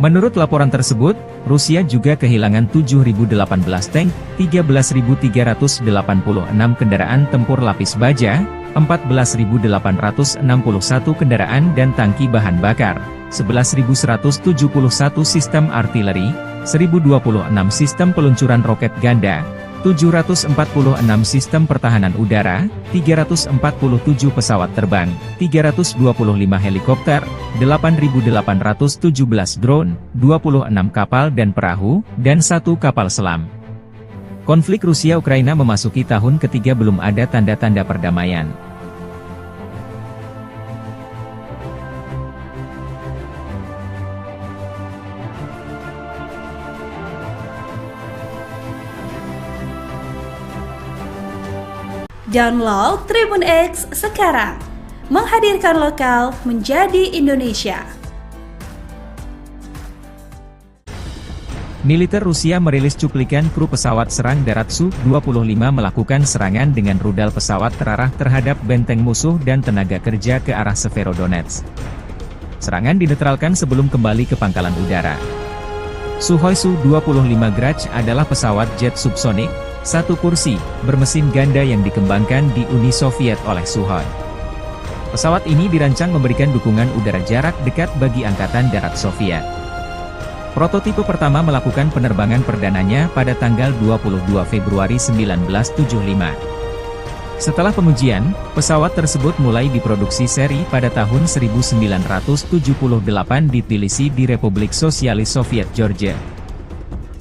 Menurut laporan tersebut, Rusia juga kehilangan 7.018 tank, 13.386 kendaraan tempur lapis baja, 14.861 kendaraan dan tangki bahan bakar, 11.171 sistem artileri, 1.026 sistem peluncuran roket ganda, 746 sistem pertahanan udara, 347 pesawat terbang, 325 helikopter, 8.817 drone, 26 kapal dan perahu, dan 1 kapal selam. Konflik Rusia-Ukraina memasuki tahun ketiga belum ada tanda-tanda perdamaian. Download Tribun X sekarang, menghadirkan lokal menjadi Indonesia. Militer Rusia merilis cuplikan kru pesawat serang darat Su-25 melakukan serangan dengan rudal pesawat terarah terhadap benteng musuh dan tenaga kerja ke arah Severodonetsk. Serangan dinetralkan sebelum kembali ke pangkalan udara. Sukhoi Su-25 Grach adalah pesawat jet subsonik, satu kursi, bermesin ganda yang dikembangkan di Uni Soviet oleh Sukhoi. Pesawat ini dirancang memberikan dukungan udara jarak dekat bagi Angkatan Darat Soviet. Prototipe pertama melakukan penerbangan perdananya pada tanggal 22 Februari 1975. Setelah pengujian, pesawat tersebut mulai diproduksi seri pada tahun 1978 di Tbilisi di Republik Sosialis Soviet Georgia.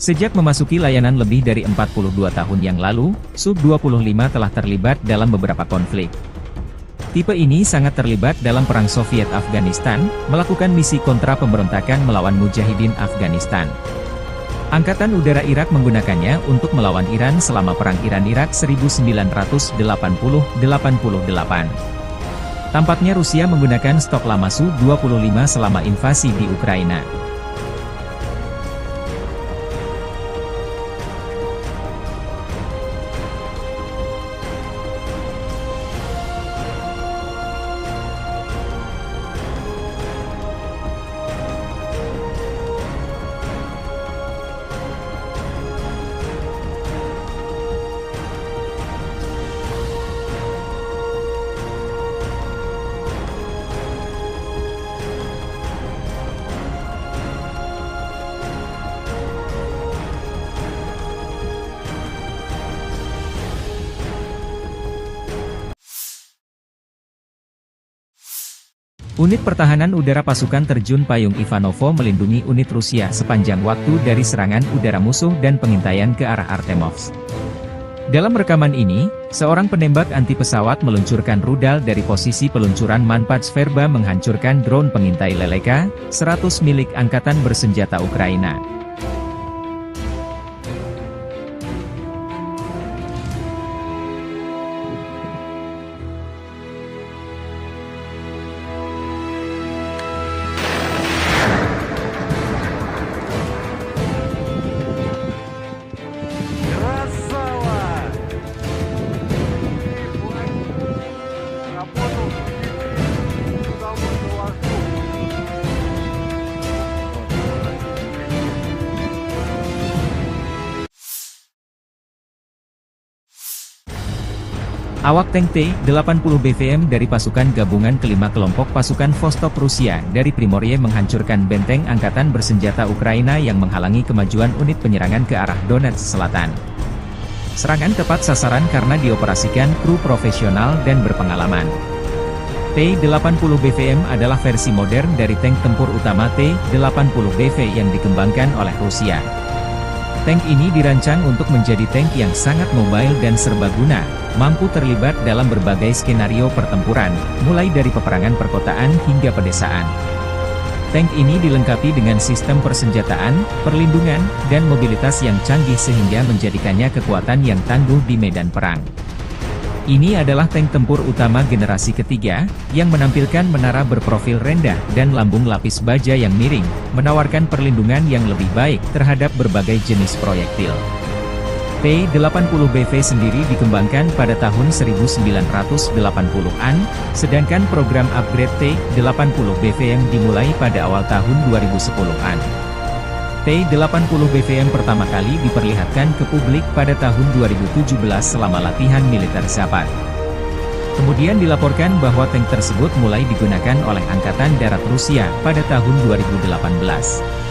Sejak memasuki layanan lebih dari 42 tahun yang lalu, Su-25 telah terlibat dalam beberapa konflik. Tipe ini sangat terlibat dalam Perang Soviet-Afghanistan, melakukan misi kontra pemberontakan melawan Mujahidin Afghanistan. Angkatan Udara Irak menggunakannya untuk melawan Iran selama Perang Iran-Irak 1980-88. Tampaknya Rusia menggunakan stok lama Su-25 selama invasi di Ukraina. Unit Pertahanan Udara Pasukan Terjun Payung Ivanovo melindungi unit Rusia sepanjang waktu dari serangan udara musuh dan pengintaian ke arah Artemovsk. Dalam rekaman ini, seorang penembak anti pesawat meluncurkan rudal dari posisi peluncuran Manpats Verba menghancurkan drone pengintai Leleka 100 milik Angkatan Bersenjata Ukraina. Awak tank T-80 BVM dari pasukan gabungan kelima kelompok pasukan Vostok Rusia dari Primorye menghancurkan benteng Angkatan Bersenjata Ukraina yang menghalangi kemajuan unit penyerangan ke arah Donetsk Selatan. Serangan tepat sasaran karena dioperasikan kru profesional dan berpengalaman. T-80 BVM adalah versi modern dari tank tempur utama T-80 BV yang dikembangkan oleh Rusia. Tank ini dirancang untuk menjadi tank yang sangat mobile dan serbaguna, mampu terlibat dalam berbagai skenario pertempuran, mulai dari peperangan perkotaan hingga pedesaan. Tank ini dilengkapi dengan sistem persenjataan, perlindungan, dan mobilitas yang canggih sehingga menjadikannya kekuatan yang tangguh di medan perang. Ini adalah tank tempur utama generasi ketiga, yang menampilkan menara berprofil rendah dan lambung lapis baja yang miring, menawarkan perlindungan yang lebih baik terhadap berbagai jenis proyektil. T-80BV sendiri dikembangkan pada tahun 1980-an, sedangkan program upgrade T-80BVM dimulai pada awal tahun 2010-an. T-80 BVM pertama kali diperlihatkan ke publik pada tahun 2017 selama latihan militer Zapad. Kemudian dilaporkan bahwa tank tersebut mulai digunakan oleh Angkatan Darat Rusia pada tahun 2018.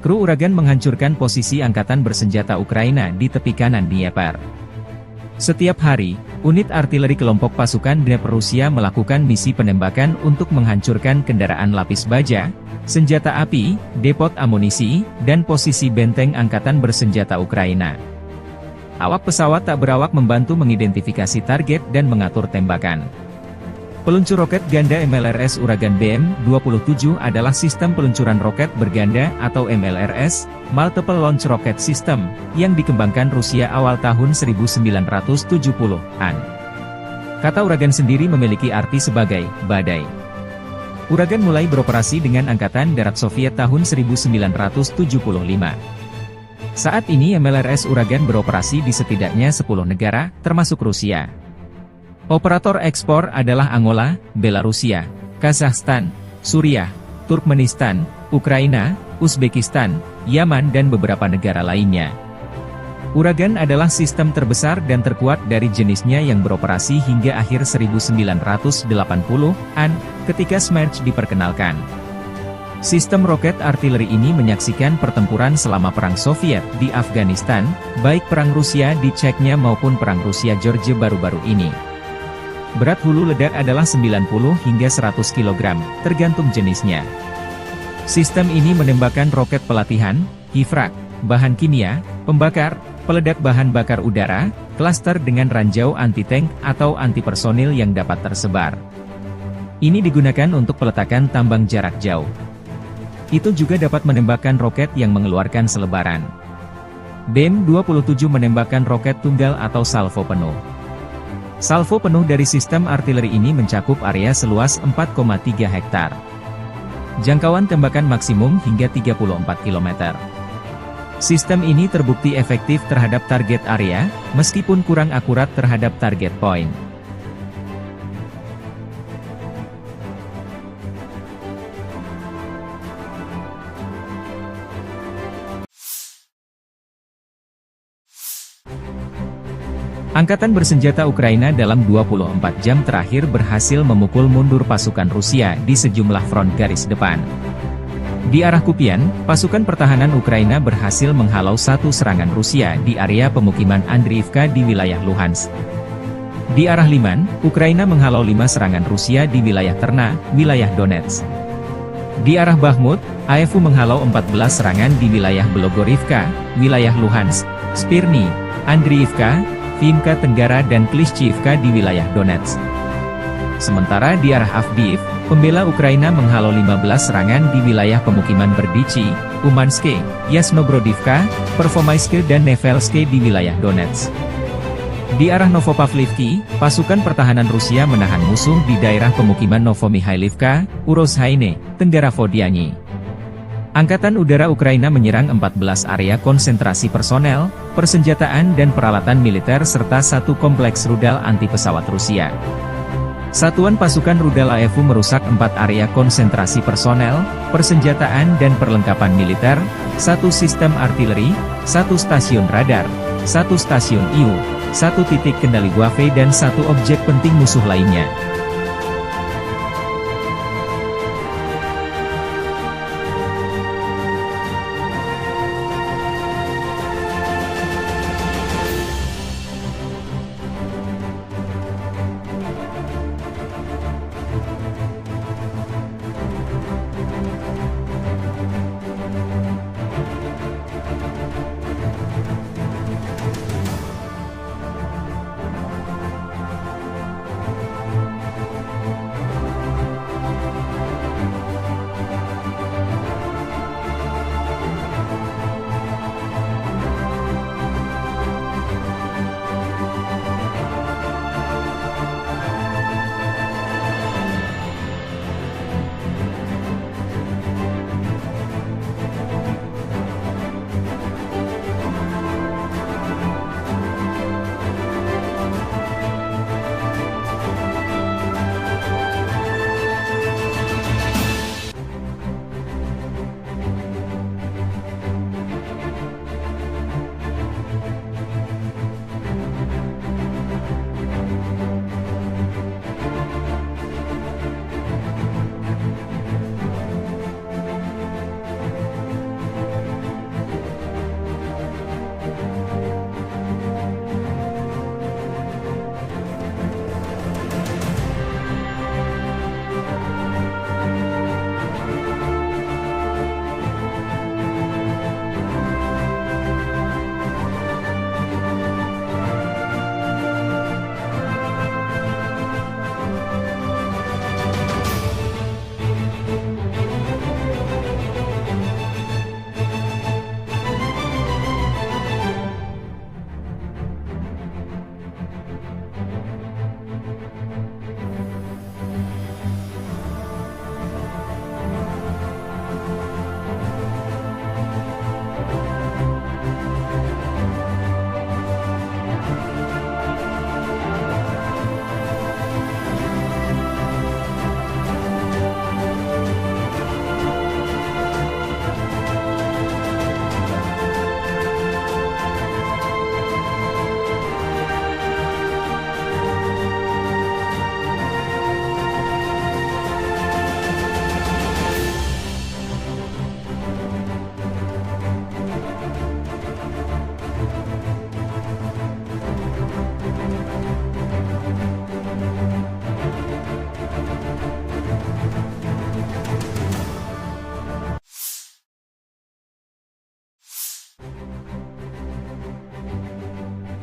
Kru Uragan menghancurkan posisi angkatan bersenjata Ukraina di tepi kanan Dnieper. Setiap hari, unit artileri kelompok pasukan Dnieper Rusia melakukan misi penembakan untuk menghancurkan kendaraan lapis baja, senjata api, depot amunisi, dan posisi benteng angkatan bersenjata Ukraina. Awak pesawat tak berawak membantu mengidentifikasi target dan mengatur tembakan. Peluncur roket ganda MLRS Uragan BM-27 adalah sistem peluncuran roket berganda atau MLRS, Multiple Launch Rocket System, yang dikembangkan Rusia awal tahun 1970-an. Kata Uragan sendiri memiliki arti sebagai badai. Uragan mulai beroperasi dengan Angkatan Darat Soviet tahun 1975. Saat ini MLRS Uragan beroperasi di setidaknya 10 negara, termasuk Rusia. Operator ekspor adalah Angola, Belarusia, Kazakhstan, Suriah, Turkmenistan, Ukraina, Uzbekistan, Yaman dan beberapa negara lainnya. Uragan adalah sistem terbesar dan terkuat dari jenisnya yang beroperasi hingga akhir 1980-an, ketika Smerch diperkenalkan. Sistem roket artileri ini menyaksikan pertempuran selama Perang Soviet di Afghanistan, baik Perang Rusia di Chechnya maupun Perang Rusia-Georgia baru-baru ini. Berat hulu ledak adalah 90 hingga 100 kg, tergantung jenisnya. Sistem ini menembakkan roket pelatihan, hifrak, bahan kimia, pembakar, peledak bahan bakar udara, klaster dengan ranjau anti-tank atau anti-personil yang dapat tersebar. Ini digunakan untuk peletakan tambang jarak jauh. Itu juga dapat menembakkan roket yang mengeluarkan selebaran. BM-27 menembakkan roket tunggal atau salvo penuh. Salvo penuh dari sistem artileri ini mencakup area seluas 4,3 hektar. Jangkauan tembakan maksimum hingga 34 km. Sistem ini terbukti efektif terhadap target area, meskipun kurang akurat terhadap target point. Angkatan bersenjata Ukraina dalam 24 jam terakhir berhasil memukul mundur pasukan Rusia di sejumlah front garis depan. Di arah Kupian, pasukan pertahanan Ukraina berhasil menghalau satu serangan Rusia di area pemukiman Andriivka di wilayah Luhansk. Di arah Liman, Ukraina menghalau 5 serangan Rusia di wilayah Terna, wilayah Donetsk. Di arah Bakhmut, AFU menghalau 14 serangan di wilayah Belogorivka, wilayah Luhansk, Spirny, Andriivka, Vimka Tenggara dan Klishchiivka di wilayah Donetsk. Sementara di arah Avdiivka, pembela Ukraina menghalau 15 serangan di wilayah pemukiman Berdichi, Umanske, Yasnobrodivka, Pervomaiske dan Nevelske di wilayah Donetsk. Di arah Novopavlivki, pasukan pertahanan Rusia menahan musuh di daerah pemukiman Novomihailivka, Urozhaine, Tenggara Vodiany. Angkatan Udara Ukraina menyerang 14 area konsentrasi personel, persenjataan dan peralatan militer serta satu kompleks rudal anti-pesawat Rusia. Satuan pasukan rudal AFU merusak 4 area konsentrasi personel, persenjataan dan perlengkapan militer, 1 sistem artileri, 1 stasiun radar, 1 stasiun IU, 1 titik kendali Waffe dan 1 objek penting musuh lainnya.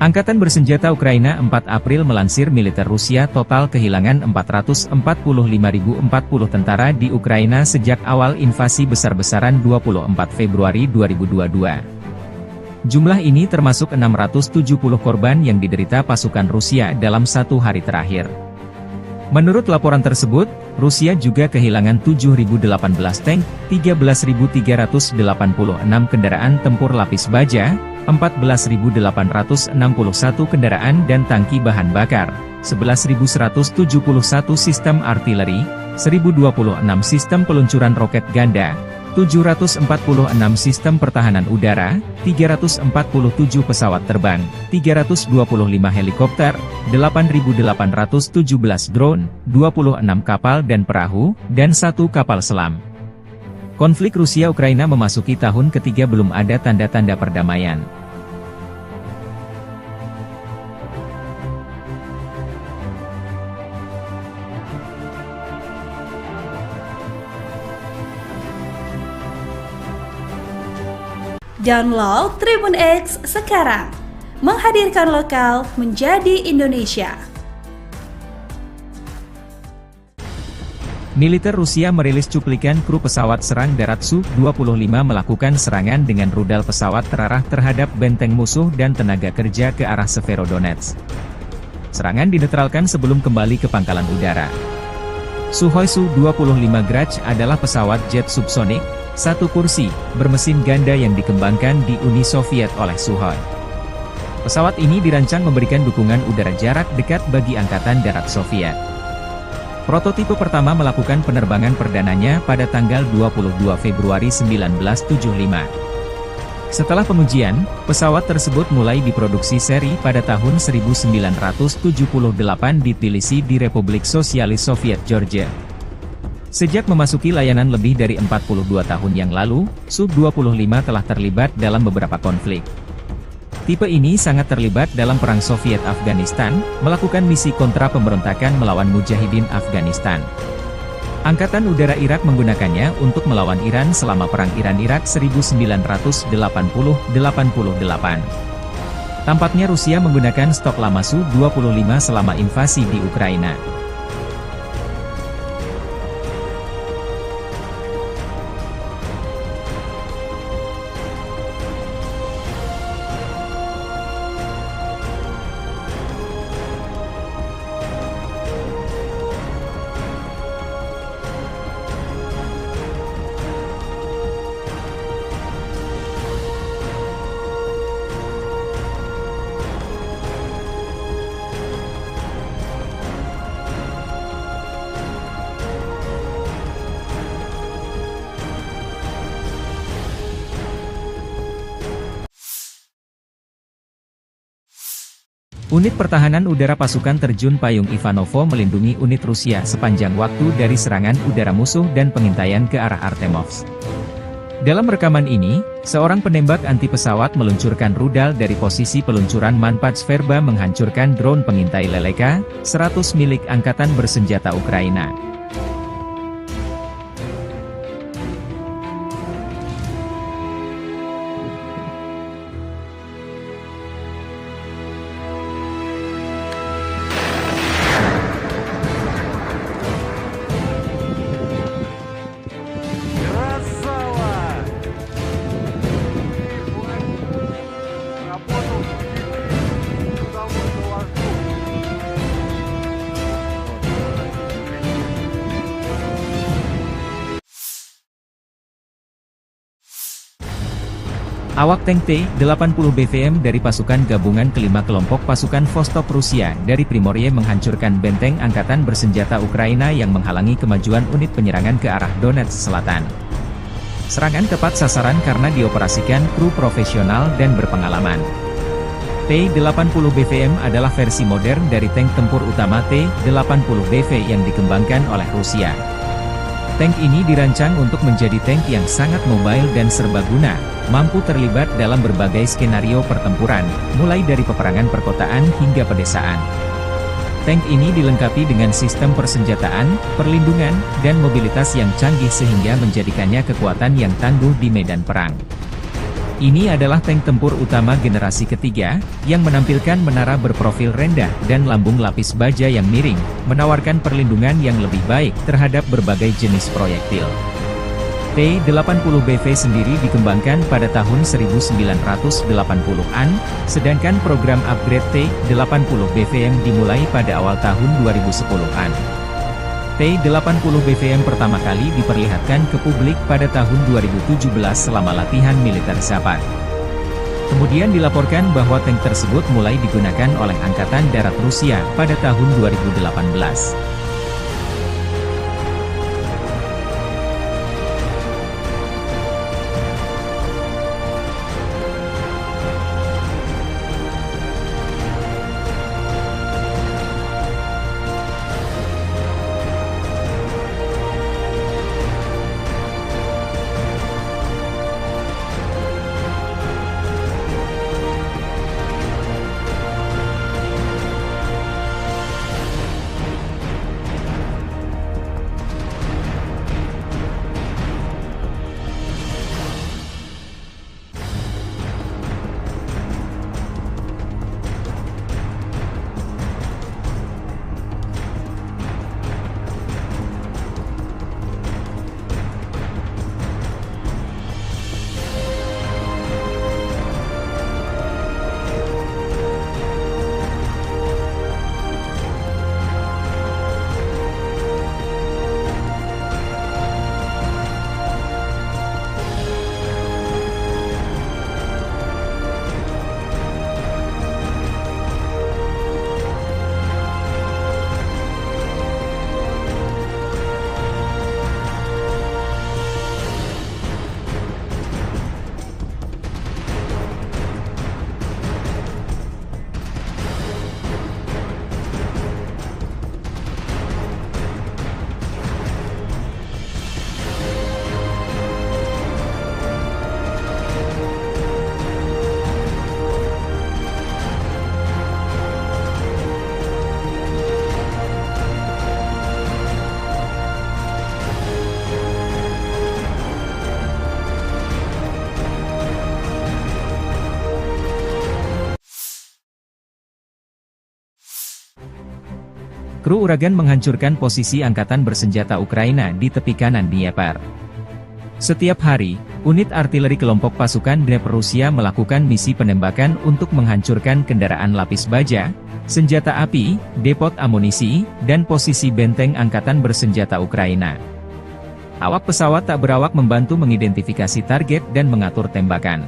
Angkatan bersenjata Ukraina 4 April melansir militer Rusia total kehilangan 445.040 tentara di Ukraina sejak awal invasi besar-besaran 24 Februari 2022. Jumlah ini termasuk 670 korban yang diderita pasukan Rusia dalam satu hari terakhir. Menurut laporan tersebut, Rusia juga kehilangan 7.018 tank, 13.386 kendaraan tempur lapis baja, 14.861 kendaraan dan tangki bahan bakar, 11.171 sistem artileri, 1.026 sistem peluncuran roket ganda, 746 sistem pertahanan udara, 347 pesawat terbang, 325 helikopter, 8.817 drone, 26 kapal dan perahu, dan 1 kapal selam. Konflik Rusia-Ukraina memasuki tahun ketiga belum ada tanda-tanda perdamaian. Download Tribun X sekarang, menghadirkan lokal menjadi Indonesia. Militer Rusia merilis cuplikan kru pesawat serang darat Su-25 melakukan serangan dengan rudal pesawat terarah terhadap benteng musuh dan tenaga kerja ke arah Severodonetsk. Serangan dinetralkan sebelum kembali ke pangkalan udara. Sukhoi Su-25 Grach adalah pesawat jet subsonik, satu kursi, bermesin ganda yang dikembangkan di Uni Soviet oleh Sukhoi. Pesawat ini dirancang memberikan dukungan udara jarak dekat bagi Angkatan Darat Soviet. Prototipe pertama melakukan penerbangan perdananya pada tanggal 22 Februari 1975. Setelah pengujian, pesawat tersebut mulai diproduksi seri pada tahun 1978 di Tbilisi di Republik Sosialis Soviet Georgia. Sejak memasuki layanan lebih dari 42 tahun yang lalu, Su-25 telah terlibat dalam beberapa konflik. Tipe ini sangat terlibat dalam Perang Soviet-Afghanistan, melakukan misi kontra pemberontakan melawan Mujahidin Afghanistan. Angkatan Udara Irak menggunakannya untuk melawan Iran selama Perang Iran-Irak 1980-88. Tampaknya Rusia menggunakan stok lama Su-25 selama invasi di Ukraina. Unit Pertahanan Udara Pasukan Terjun Payung Ivanovo melindungi unit Rusia sepanjang waktu dari serangan udara musuh dan pengintaian ke arah Artemovsk. Dalam rekaman ini, seorang penembak anti pesawat meluncurkan rudal dari posisi peluncuran Manpad Sverba menghancurkan drone pengintai Leleka 100 milik Angkatan Bersenjata Ukraina. Awak tank T-80 BVM dari pasukan gabungan kelima kelompok pasukan Vostok Rusia dari Primorye menghancurkan benteng Angkatan Bersenjata Ukraina yang menghalangi kemajuan unit penyerangan ke arah Donetsk Selatan. Serangan tepat sasaran karena dioperasikan kru profesional dan berpengalaman. T-80 BVM adalah versi modern dari tank tempur utama T-80 BV yang dikembangkan oleh Rusia. Tank ini dirancang untuk menjadi tank yang sangat mobile dan serbaguna, mampu terlibat dalam berbagai skenario pertempuran, mulai dari peperangan perkotaan hingga pedesaan. Tank ini dilengkapi dengan sistem persenjataan, perlindungan, dan mobilitas yang canggih sehingga menjadikannya kekuatan yang tangguh di medan perang. Ini adalah tank tempur utama generasi ketiga, yang menampilkan menara berprofil rendah dan lambung lapis baja yang miring, menawarkan perlindungan yang lebih baik terhadap berbagai jenis proyektil. T-80BV sendiri dikembangkan pada tahun 1980-an, sedangkan program upgrade T-80BVM dimulai pada awal tahun 2010-an. T-80BVM pertama kali diperlihatkan ke publik pada tahun 2017 selama latihan militer Zapad. Kemudian dilaporkan bahwa tank tersebut mulai digunakan oleh Angkatan Darat Rusia pada tahun 2018. Kru Uragan menghancurkan posisi angkatan bersenjata Ukraina di tepi kanan Dnieper. Setiap hari, unit artileri kelompok pasukan Dnieper Rusia melakukan misi penembakan untuk menghancurkan kendaraan lapis baja, senjata api, depot amunisi, dan posisi benteng angkatan bersenjata Ukraina. Awak pesawat tak berawak membantu mengidentifikasi target dan mengatur tembakan.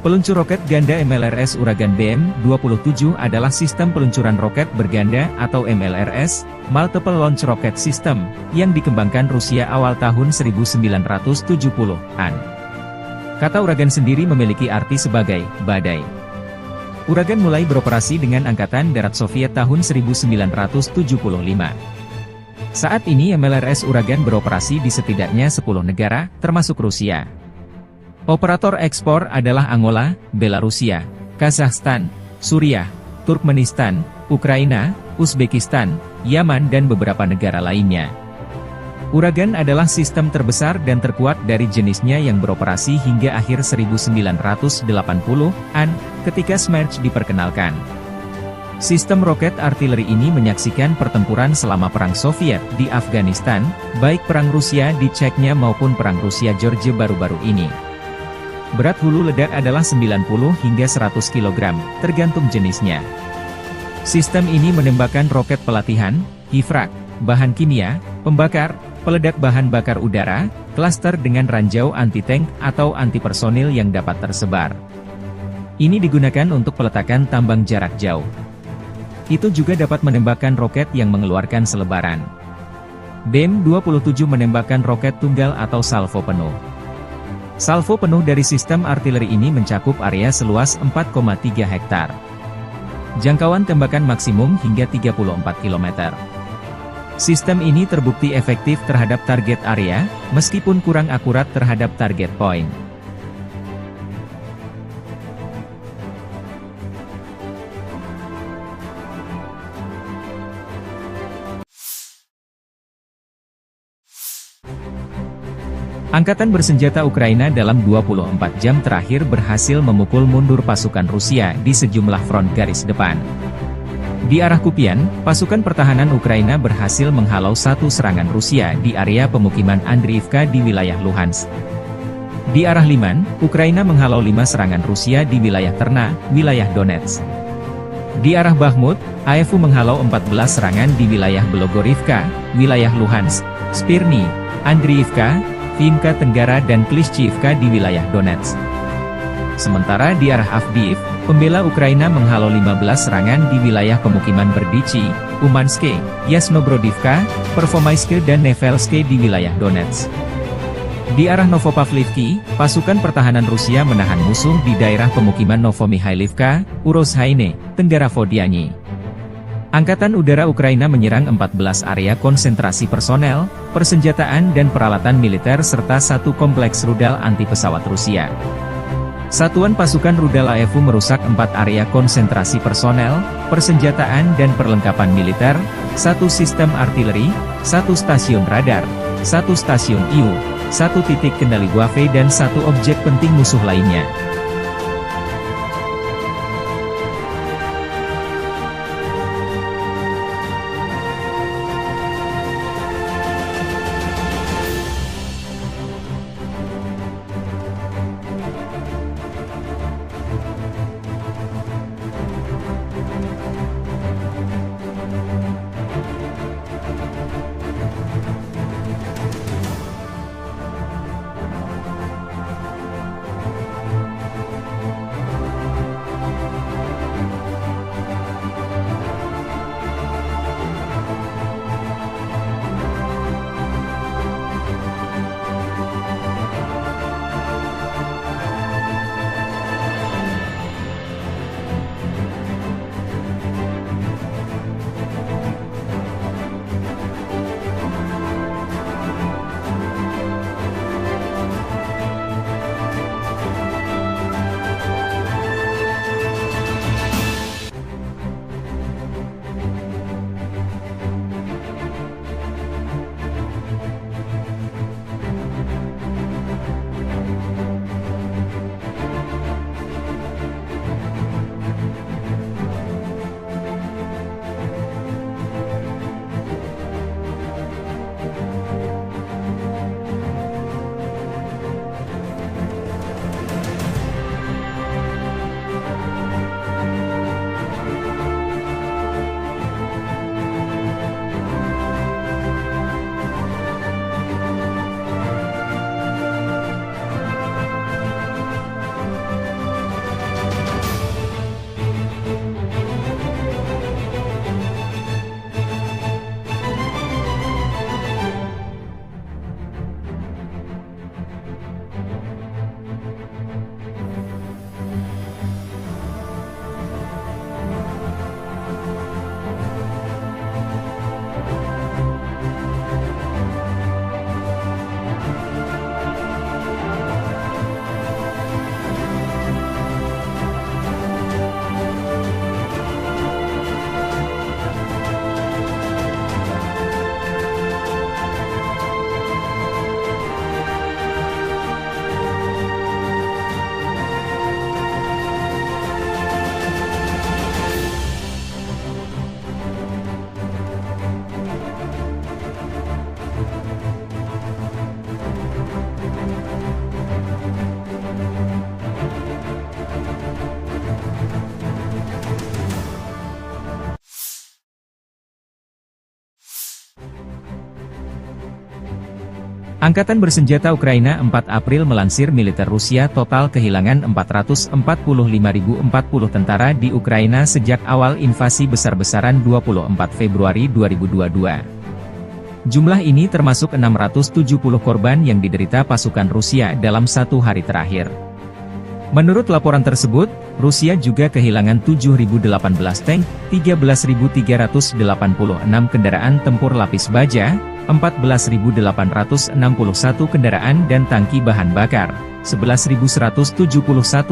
Peluncur roket ganda MLRS Uragan BM-27 adalah sistem peluncuran roket berganda atau MLRS, Multiple Launch Rocket System, yang dikembangkan Rusia awal tahun 1970-an. Kata Uragan sendiri memiliki arti sebagai badai. Uragan mulai beroperasi dengan Angkatan Darat Soviet tahun 1975. Saat ini MLRS Uragan beroperasi di setidaknya 10 negara, termasuk Rusia. Operator ekspor adalah Angola, Belarusia, Kazakhstan, Suriah, Turkmenistan, Ukraina, Uzbekistan, Yaman dan beberapa negara lainnya. Uragan adalah sistem terbesar dan terkuat dari jenisnya yang beroperasi hingga akhir 1980-an, ketika Smerch diperkenalkan. Sistem roket artileri ini menyaksikan pertempuran selama Perang Soviet di Afghanistan, baik Perang Rusia di Chechnya maupun Perang Rusia-Georgia baru-baru ini. Berat hulu ledak adalah 90 hingga 100 kg, tergantung jenisnya. Sistem ini menembakkan roket pelatihan, hifrak, bahan kimia, pembakar, peledak bahan bakar udara, klaster dengan ranjau anti-tank atau anti-personil yang dapat tersebar. Ini digunakan untuk peletakan tambang jarak jauh. Itu juga dapat menembakkan roket yang mengeluarkan selebaran. BM-27 menembakkan roket tunggal atau salvo penuh. Salvo penuh dari sistem artileri ini mencakup area seluas 4,3 hektar. Jangkauan tembakan maksimum hingga 34 km. Sistem ini terbukti efektif terhadap target area, meskipun kurang akurat terhadap target point. Angkatan bersenjata Ukraina dalam 24 jam terakhir berhasil memukul mundur pasukan Rusia di sejumlah front garis depan. Di arah Kupian, pasukan pertahanan Ukraina berhasil menghalau satu serangan Rusia di area pemukiman Andriivka di wilayah Luhansk. Di arah Liman, Ukraina menghalau 5 serangan Rusia di wilayah Terna, wilayah Donetsk. Di arah Bakhmut, AFU menghalau 14 serangan di wilayah Belogorivka, wilayah Luhansk, Spirny, Andriivka, Vinka Tenggara dan Klishchiivka di wilayah Donetsk. Sementara di arah Avdiivka, pembela Ukraina menghalau 15 serangan di wilayah pemukiman Berdichi, Umanske, Yasnobrodivka, Pervomaiske dan Nevelske di wilayah Donetsk. Di arah Novopavlivki, pasukan pertahanan Rusia menahan musuh di daerah pemukiman Novomihailivka, Urozhaine, Tenggara Vodiani. Angkatan Udara Ukraina menyerang 14 area konsentrasi personel, persenjataan dan peralatan militer serta satu kompleks rudal anti-pesawat Rusia. Satuan pasukan rudal AFU merusak 4 area konsentrasi personel, persenjataan dan perlengkapan militer, satu sistem artileri, satu stasiun radar, satu stasiun IU, satu titik kendali Wave dan satu objek penting musuh lainnya. Angkatan bersenjata Ukraina 4 April melansir militer Rusia total kehilangan 445.040 tentara di Ukraina sejak awal invasi besar-besaran 24 Februari 2022. Jumlah ini termasuk 670 korban yang diderita pasukan Rusia dalam satu hari terakhir. Menurut laporan tersebut, Rusia juga kehilangan 7.018 tank, 13.386 kendaraan tempur lapis baja, 14.861 kendaraan dan tangki bahan bakar, 11.171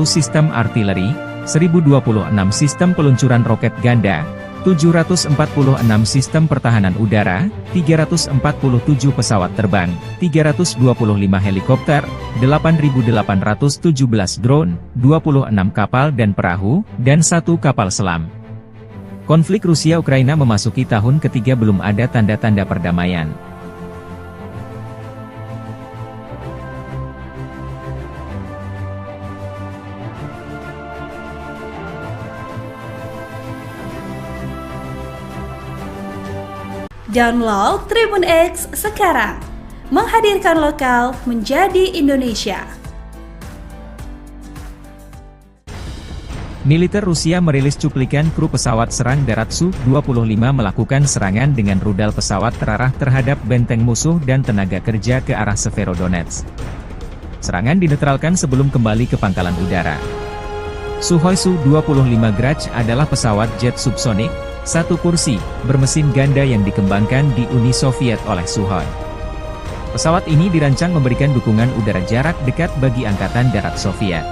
sistem artileri, 1.026 sistem peluncuran roket ganda, 746 sistem pertahanan udara, 347 pesawat terbang, 325 helikopter, 8.817 drone, 26 kapal dan perahu, dan 1 kapal selam. Konflik Rusia-Ukraina memasuki tahun ketiga belum ada tanda-tanda perdamaian. Download Tribun X sekarang, menghadirkan lokal menjadi Indonesia. Militer Rusia merilis cuplikan kru pesawat serang darat Su-25 melakukan serangan dengan rudal pesawat terarah terhadap benteng musuh dan tenaga kerja ke arah Severodonetsk. Serangan dinetralkan sebelum kembali ke pangkalan udara. Sukhoi Su-25 Grach adalah pesawat jet subsonik, satu kursi, bermesin ganda yang dikembangkan di Uni Soviet oleh Sukhoi. Pesawat ini dirancang memberikan dukungan udara jarak dekat bagi Angkatan Darat Soviet.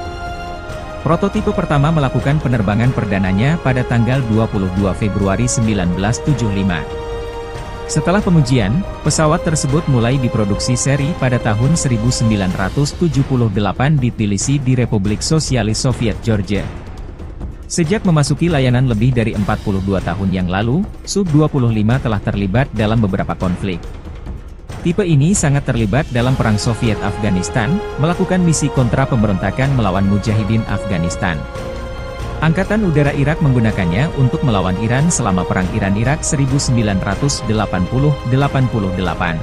Prototipe pertama melakukan penerbangan perdananya pada tanggal 22 Februari 1975. Setelah pengujian, pesawat tersebut mulai diproduksi seri pada tahun 1978 di Tbilisi di Republik Sosialis Soviet Georgia. Sejak memasuki layanan lebih dari 42 tahun yang lalu, Su-25 telah terlibat dalam beberapa konflik. Tipe ini sangat terlibat dalam Perang Soviet-Afghanistan, melakukan misi kontra pemberontakan melawan Mujahidin Afghanistan. Angkatan Udara Irak menggunakannya untuk melawan Iran selama Perang Iran-Irak 1980-88.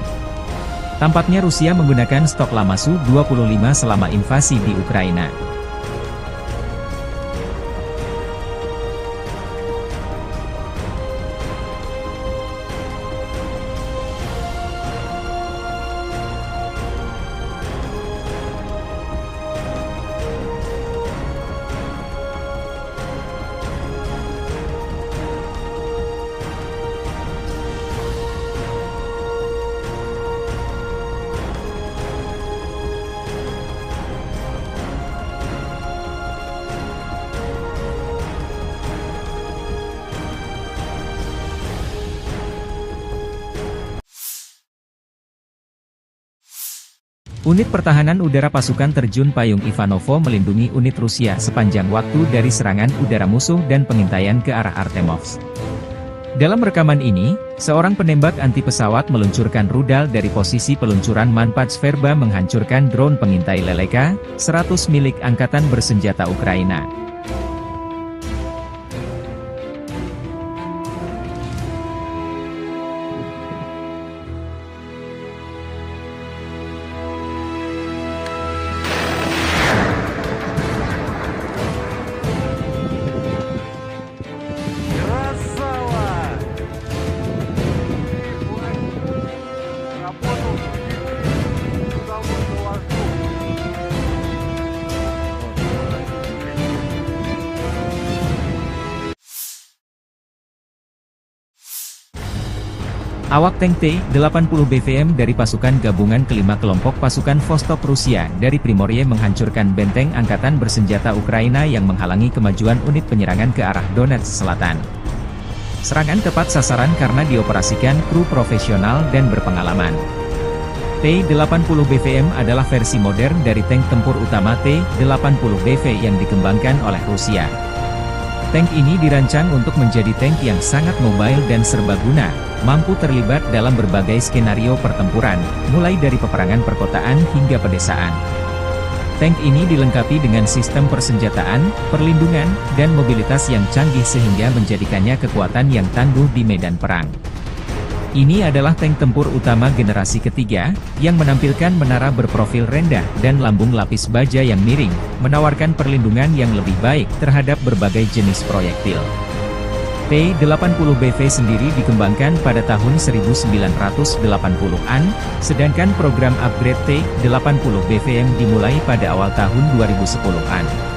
Tampaknya Rusia menggunakan stok lama Su-25 selama invasi di Ukraina. Unit Pertahanan Udara Pasukan Terjun Payung Ivanovo melindungi unit Rusia sepanjang waktu dari serangan udara musuh dan pengintaian ke arah Artemovsk. Dalam rekaman ini, seorang penembak anti pesawat meluncurkan rudal dari posisi peluncuran Manpats Verba menghancurkan drone pengintai Leleka 100 milik Angkatan Bersenjata Ukraina. Awak tank T-80 BVM dari pasukan gabungan kelima kelompok pasukan Vostok Rusia dari Primorye menghancurkan benteng Angkatan Bersenjata Ukraina yang menghalangi kemajuan unit penyerangan ke arah Donetsk Selatan. Serangan tepat sasaran karena dioperasikan kru profesional dan berpengalaman. T-80 BVM adalah versi modern dari tank tempur utama T-80 BV yang dikembangkan oleh Rusia. Tank ini dirancang untuk menjadi tank yang sangat mobile dan serbaguna, mampu terlibat dalam berbagai skenario pertempuran, mulai dari peperangan perkotaan hingga pedesaan. Tank ini dilengkapi dengan sistem persenjataan, perlindungan, dan mobilitas yang canggih sehingga menjadikannya kekuatan yang tangguh di medan perang. Ini adalah tank tempur utama generasi ketiga, yang menampilkan menara berprofil rendah dan lambung lapis baja yang miring, menawarkan perlindungan yang lebih baik terhadap berbagai jenis proyektil. T-80 BV sendiri dikembangkan pada tahun 1980-an, sedangkan program upgrade T-80 BVM dimulai pada awal tahun 2010-an.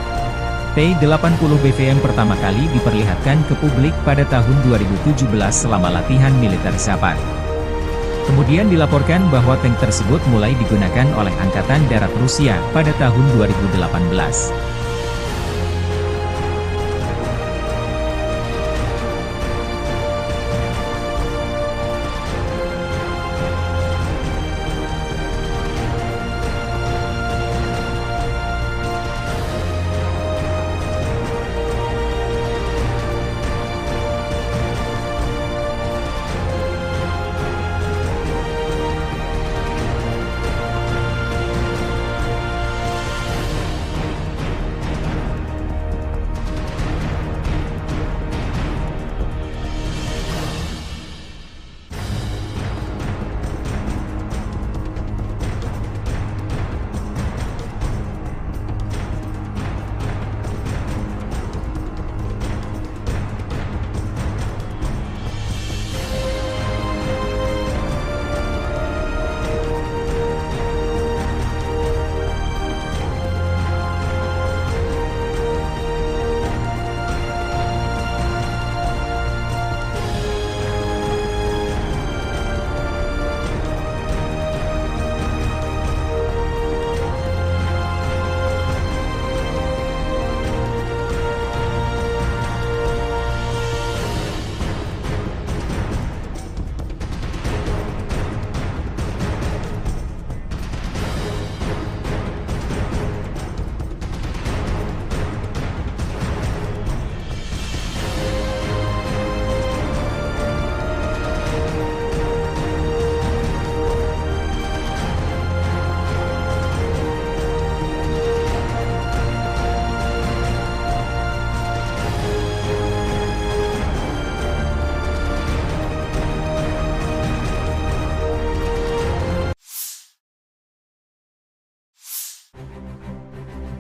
T-80 BVM pertama kali diperlihatkan ke publik pada tahun 2017 selama latihan militer Zapad. Kemudian dilaporkan bahwa tank tersebut mulai digunakan oleh Angkatan Darat Rusia pada tahun 2018.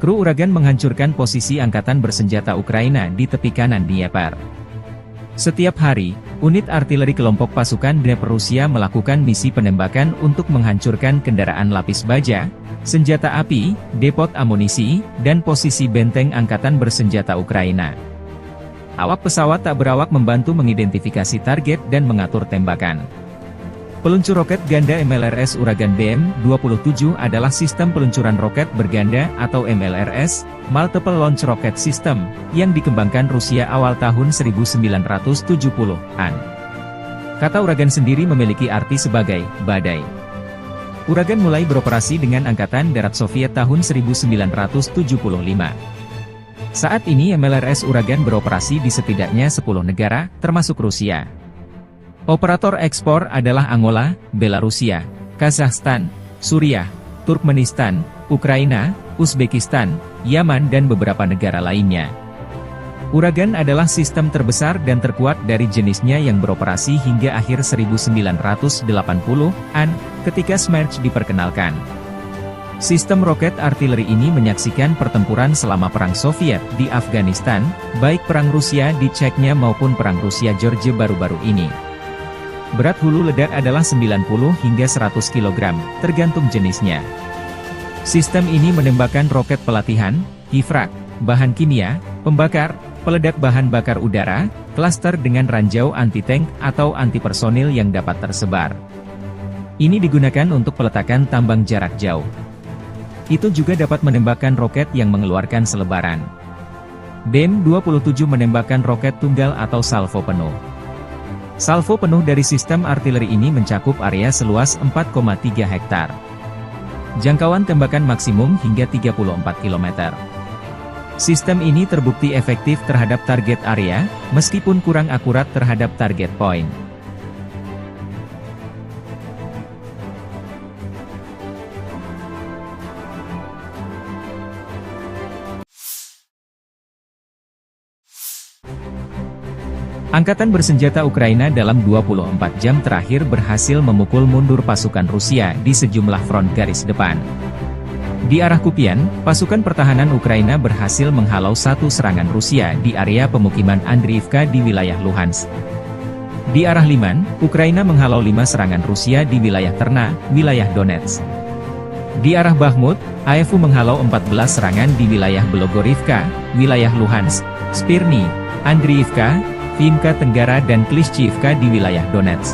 Kru Uragan menghancurkan posisi angkatan bersenjata Ukraina di tepi kanan Dnieper. Setiap hari, unit artileri kelompok pasukan Dnieper Rusia melakukan misi penembakan untuk menghancurkan kendaraan lapis baja, senjata api, depot amunisi, dan posisi benteng angkatan bersenjata Ukraina. Awak pesawat tak berawak membantu mengidentifikasi target dan mengatur tembakan. Peluncur roket ganda MLRS Uragan BM-27 adalah sistem peluncuran roket berganda atau MLRS, Multiple Launch Rocket System, yang dikembangkan Rusia awal tahun 1970-an. Kata Uragan sendiri memiliki arti sebagai badai. Uragan mulai beroperasi dengan Angkatan Darat Soviet tahun 1975. Saat ini MLRS Uragan beroperasi di setidaknya 10 negara, termasuk Rusia. Operator ekspor adalah Angola, Belarusia, Kazakhstan, Suriah, Turkmenistan, Ukraina, Uzbekistan, Yaman dan beberapa negara lainnya. Uragan adalah sistem terbesar dan terkuat dari jenisnya yang beroperasi hingga akhir 1980-an, ketika Smerch diperkenalkan. Sistem roket artileri ini menyaksikan pertempuran selama Perang Soviet di Afghanistan, baik Perang Rusia di Chechnya maupun Perang Rusia-Georgia baru-baru ini. Berat hulu ledak adalah 90 hingga 100 kg, tergantung jenisnya. Sistem ini menembakkan roket pelatihan, hifrak, bahan kimia, pembakar, peledak bahan bakar udara, klaster dengan ranjau anti-tank atau anti-personil yang dapat tersebar. Ini digunakan untuk peletakan tambang jarak jauh. Itu juga dapat menembakkan roket yang mengeluarkan selebaran. BM-27 menembakkan roket tunggal atau salvo penuh. Salvo penuh dari sistem artileri ini mencakup area seluas 4,3 hektar. Jangkauan tembakan maksimum hingga 34 km. Sistem ini terbukti efektif terhadap target area, meskipun kurang akurat terhadap target point. Angkatan bersenjata Ukraina dalam 24 jam terakhir berhasil memukul mundur pasukan Rusia di sejumlah front garis depan. Di arah Kupian, pasukan pertahanan Ukraina berhasil menghalau satu serangan Rusia di area pemukiman Andriivka di wilayah Luhansk. Di arah Liman, Ukraina menghalau 5 serangan Rusia di wilayah Terna, wilayah Donetsk. Di arah Bakhmut, AFU menghalau 14 serangan di wilayah Belogorivka, wilayah Luhansk, Spirny, Andriivka, Vinka Tenggara dan Klishchiivka di wilayah Donetsk.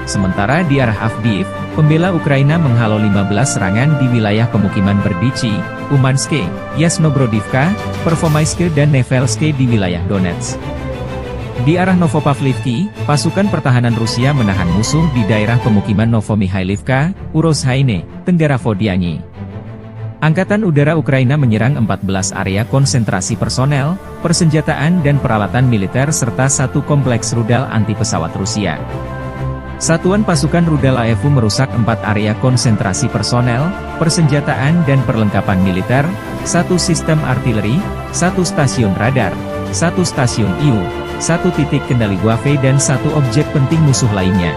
Sementara di arah Avdiivka, pembela Ukraina menghalau 15 serangan di wilayah pemukiman Berdichi, Umanske, Yasnobrodivka, Pervomaiske dan Nevelske di wilayah Donetsk. Di arah Novopavlivki, pasukan pertahanan Rusia menahan musuh di daerah pemukiman Novomihailivka, Urozhaine, Tenggara Vodiani. Angkatan Udara Ukraina menyerang 14 area konsentrasi personel, persenjataan dan peralatan militer serta satu kompleks rudal anti-pesawat Rusia. Satuan pasukan rudal AFU merusak 4 area konsentrasi personel, persenjataan dan perlengkapan militer, 1 sistem artileri, 1 stasiun radar, 1 stasiun IU, 1 titik kendali Wave dan 1 objek penting musuh lainnya.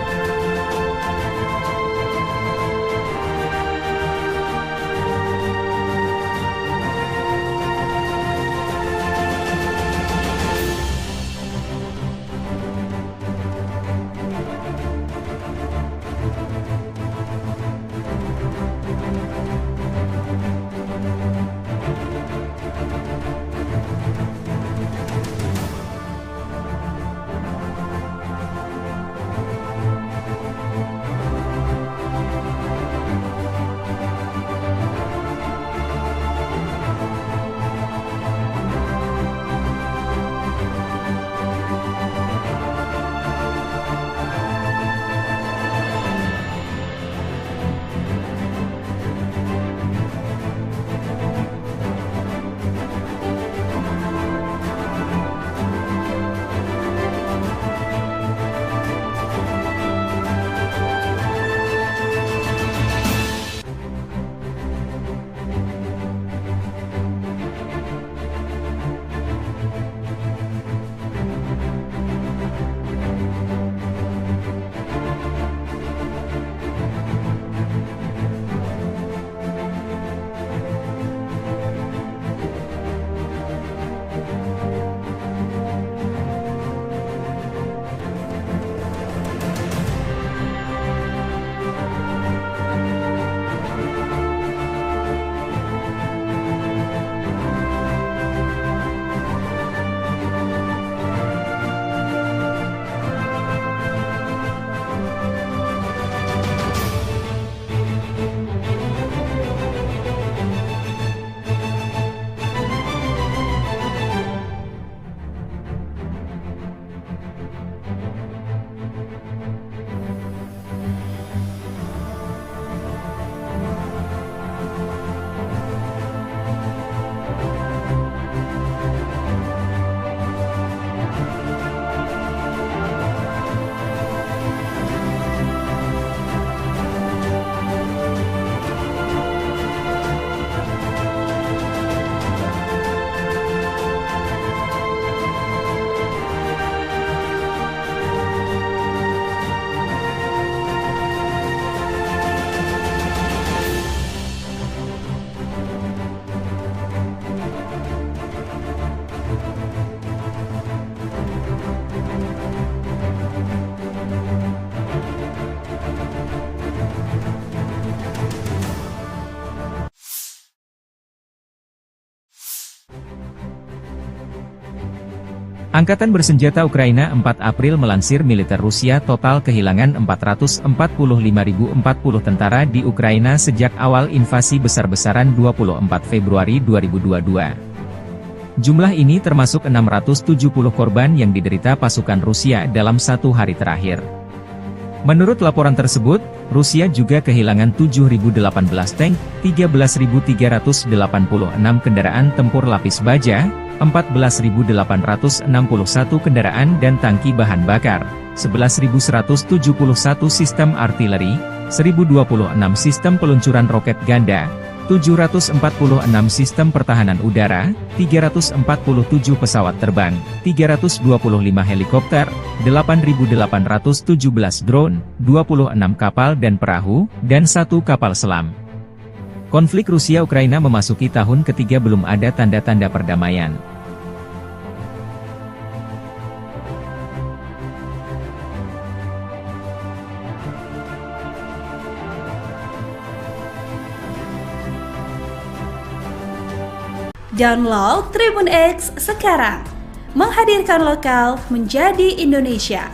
Angkatan bersenjata Ukraina 4 April melansir militer Rusia total kehilangan 445.040 tentara di Ukraina sejak awal invasi besar-besaran 24 Februari 2022. Jumlah ini termasuk 670 korban yang diderita pasukan Rusia dalam satu hari terakhir. Menurut laporan tersebut, Rusia juga kehilangan 7.018 tank, 13.386 kendaraan tempur lapis baja, 14.861 kendaraan dan tangki bahan bakar, 11.171 sistem artileri, 1.026 sistem peluncuran roket ganda, 746 sistem pertahanan udara, 347 pesawat terbang, 325 helikopter, 8.817 drone, 26 kapal dan perahu, dan 1 kapal selam. Konflik Rusia-Ukraina memasuki tahun ketiga belum ada tanda-tanda perdamaian. Download Tribun X sekarang, menghadirkan lokal menjadi Indonesia.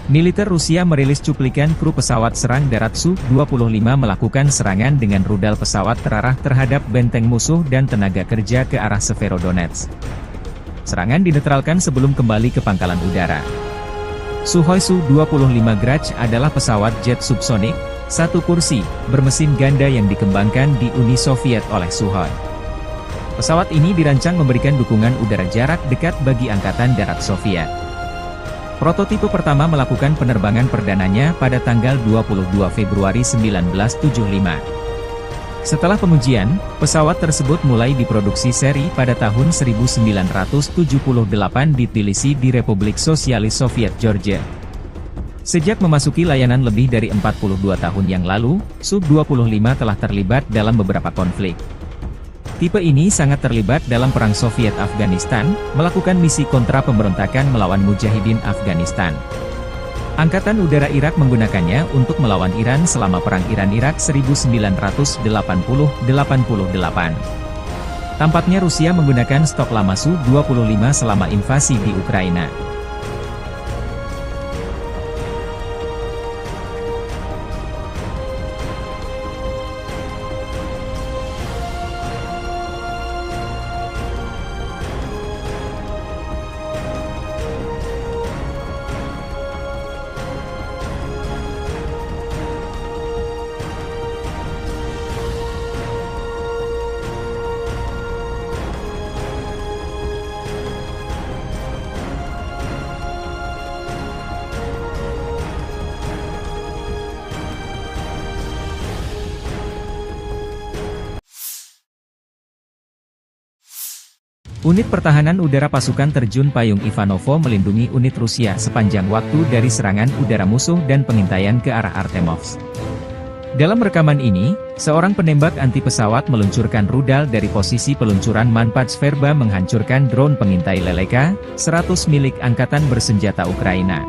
Militer Rusia merilis cuplikan kru pesawat serang darat Su-25 melakukan serangan dengan rudal pesawat terarah terhadap benteng musuh dan tenaga kerja ke arah Severodonetsk. Serangan dinetralkan sebelum kembali ke pangkalan udara. Sukhoi Su-25 Grach adalah pesawat jet subsonik, satu kursi, bermesin ganda yang dikembangkan di Uni Soviet oleh Sukhoi. Pesawat ini dirancang memberikan dukungan udara jarak dekat bagi Angkatan Darat Soviet. Prototipe pertama melakukan penerbangan perdananya pada tanggal 22 Februari 1975. Setelah pengujian, pesawat tersebut mulai diproduksi seri pada tahun 1978 di Tbilisi di Republik Sosialis Soviet Georgia. Sejak memasuki layanan lebih dari 42 tahun yang lalu, Su-25 telah terlibat dalam beberapa konflik. Tipe ini sangat terlibat dalam Perang Soviet-Afghanistan, melakukan misi kontra pemberontakan melawan Mujahidin Afghanistan. Angkatan Udara Irak menggunakannya untuk melawan Iran selama Perang Iran-Irak 1980-88. Tampaknya Rusia menggunakan stok lama Su-25 selama invasi di Ukraina. Unit Pertahanan Udara Pasukan Terjun Payung Ivanovo melindungi unit Rusia sepanjang waktu dari serangan udara musuh dan pengintaian ke arah Artemovsk. Dalam rekaman ini, seorang penembak anti pesawat meluncurkan rudal dari posisi peluncuran Manpats Verba menghancurkan drone pengintai Leleka 100 milik Angkatan Bersenjata Ukraina.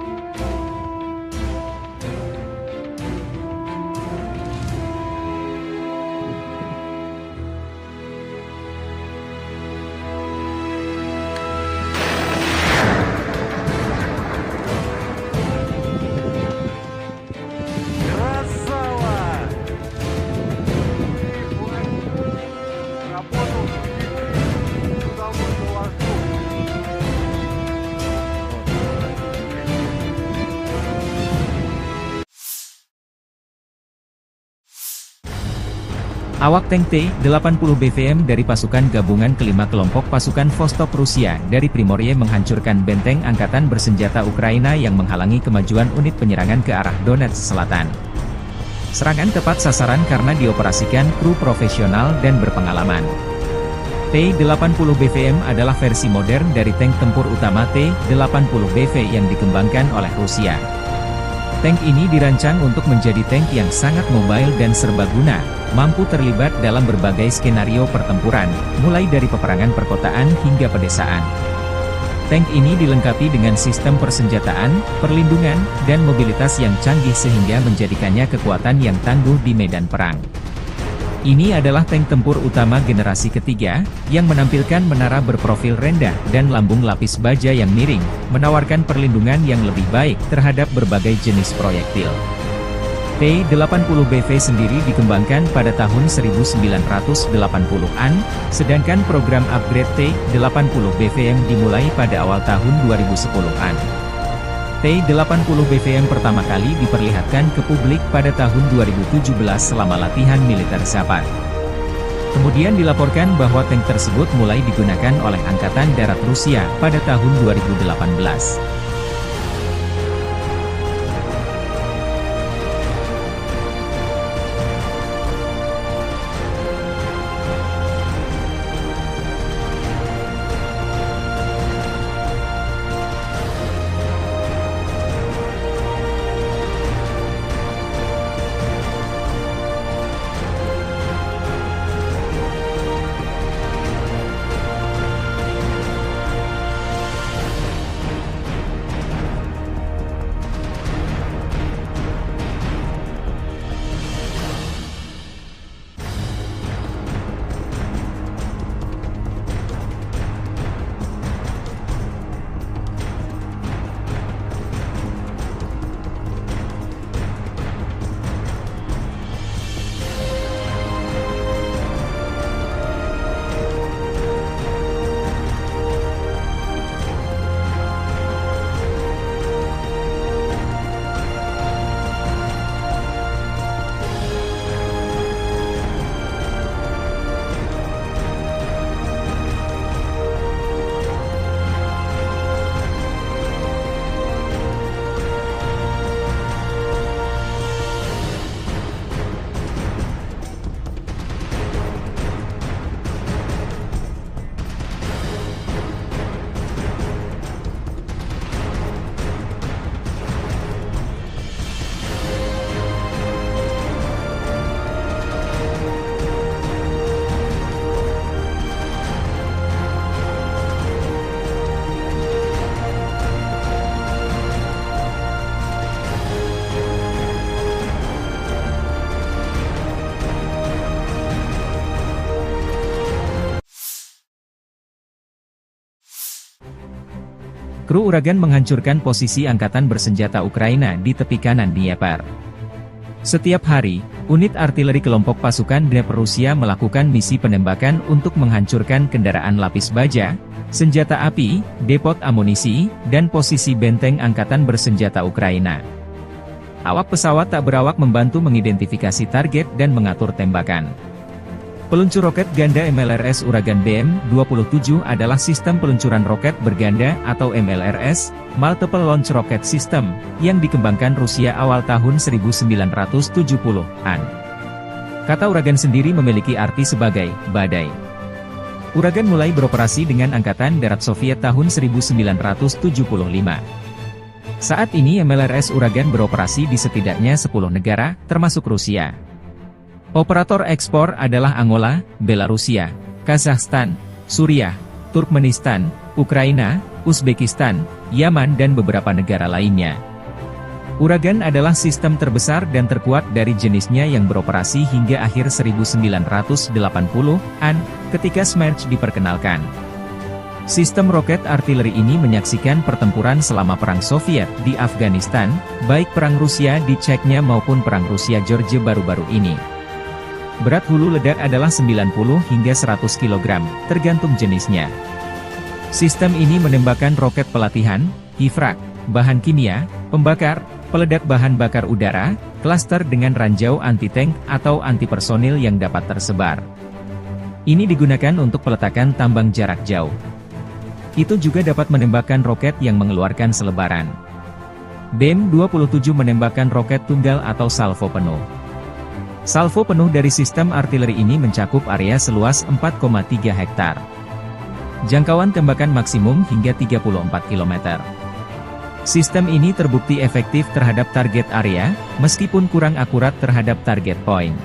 Awak tank T-80 BVM dari pasukan gabungan kelima kelompok pasukan Vostok Rusia dari Primorye menghancurkan benteng Angkatan Bersenjata Ukraina yang menghalangi kemajuan unit penyerangan ke arah Donetsk Selatan. Serangan tepat sasaran karena dioperasikan kru profesional dan berpengalaman. T-80 BVM adalah versi modern dari tank tempur utama T-80 BV yang dikembangkan oleh Rusia. Tank ini dirancang untuk menjadi tank yang sangat mobile dan serbaguna, mampu terlibat dalam berbagai skenario pertempuran, mulai dari peperangan perkotaan hingga pedesaan. Tank ini dilengkapi dengan sistem persenjataan, perlindungan, dan mobilitas yang canggih sehingga menjadikannya kekuatan yang tangguh di medan perang. Ini adalah tank tempur utama generasi ketiga, yang menampilkan menara berprofil rendah dan lambung lapis baja yang miring, menawarkan perlindungan yang lebih baik terhadap berbagai jenis proyektil. T-80BV sendiri dikembangkan pada tahun 1980-an, sedangkan program upgrade T-80BVM dimulai pada awal tahun 2010-an. T-80BVM pertama kali diperlihatkan ke publik pada tahun 2017 selama latihan militer Zapad. Kemudian dilaporkan bahwa tank tersebut mulai digunakan oleh Angkatan Darat Rusia pada tahun 2018. Kru Uragan menghancurkan posisi angkatan bersenjata Ukraina di tepi kanan Dnieper. Setiap hari, unit artileri kelompok pasukan Dnieper Rusia melakukan misi penembakan untuk menghancurkan kendaraan lapis baja, senjata api, depot amunisi, dan posisi benteng angkatan bersenjata Ukraina. Awak pesawat tak berawak membantu mengidentifikasi target dan mengatur tembakan. Peluncur roket ganda MLRS Uragan BM-27 adalah sistem peluncuran roket berganda atau MLRS, Multiple Launch Rocket System, yang dikembangkan Rusia awal tahun 1970-an. Kata Uragan sendiri memiliki arti sebagai badai. Uragan mulai beroperasi dengan Angkatan Darat Soviet tahun 1975. Saat ini MLRS Uragan beroperasi di setidaknya 10 negara, termasuk Rusia. Operator ekspor adalah Angola, Belarusia, Kazakhstan, Suriah, Turkmenistan, Ukraina, Uzbekistan, Yaman dan beberapa negara lainnya. Uragan adalah sistem terbesar dan terkuat dari jenisnya yang beroperasi hingga akhir 1980-an, ketika Smerch diperkenalkan. Sistem roket artileri ini menyaksikan pertempuran selama Perang Soviet di Afghanistan, baik Perang Rusia di Chechnya maupun Perang Rusia-Georgia baru-baru ini. Berat hulu ledak adalah 90 hingga 100 kg, tergantung jenisnya. Sistem ini menembakkan roket pelatihan, hifrak, bahan kimia, pembakar, peledak bahan bakar udara, klaster dengan ranjau anti-tank atau anti-personil yang dapat tersebar. Ini digunakan untuk peletakan tambang jarak jauh. Itu juga dapat menembakkan roket yang mengeluarkan selebaran. BM-27 menembakkan roket tunggal atau salvo penuh. Salvo penuh dari sistem artileri ini mencakup area seluas 4,3 hektar. Jangkauan tembakan maksimum hingga 34 km. Sistem ini terbukti efektif terhadap target area, meskipun kurang akurat terhadap target point.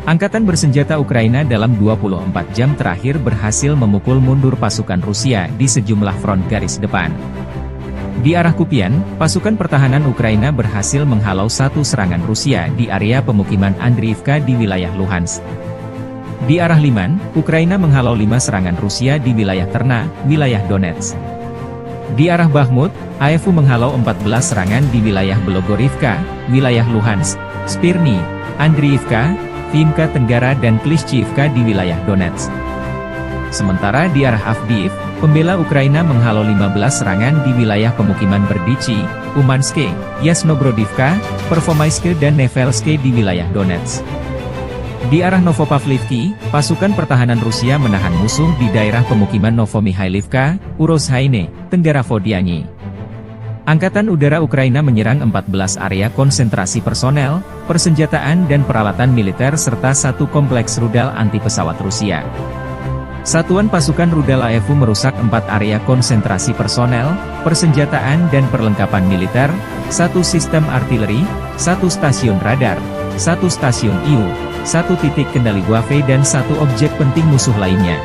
Angkatan bersenjata Ukraina dalam 24 jam terakhir berhasil memukul mundur pasukan Rusia di sejumlah front garis depan. Di arah Kupian, pasukan pertahanan Ukraina berhasil menghalau satu serangan Rusia di area pemukiman Andriivka di wilayah Luhansk. Di arah Liman, Ukraina menghalau 5 serangan Rusia di wilayah Terna, wilayah Donetsk. Di arah Bakhmut, AFU menghalau 14 serangan di wilayah Belogorivka, wilayah Luhansk, Spirny, Andriivka, Vimka Tenggara dan Klishchiivka di wilayah Donetsk. Sementara di arah Avdiivka, pembela Ukraina menghalau 15 serangan di wilayah pemukiman Berdichi, Umanske, Yasnogrodivka, Pervomaiske dan Nevelske di wilayah Donetsk. Di arah Novopavlivki, pasukan pertahanan Rusia menahan musuh di daerah pemukiman Novomihailivka, Urozhaine, Tenggara Vodianyi. Angkatan Udara Ukraina menyerang 14 area konsentrasi personel, persenjataan dan peralatan militer serta satu kompleks rudal anti-pesawat Rusia. Satuan pasukan rudal AFU merusak 4 area konsentrasi personel, persenjataan dan perlengkapan militer, satu sistem artileri, satu stasiun radar, satu stasiun IU, satu titik kendali Wave dan satu objek penting musuh lainnya.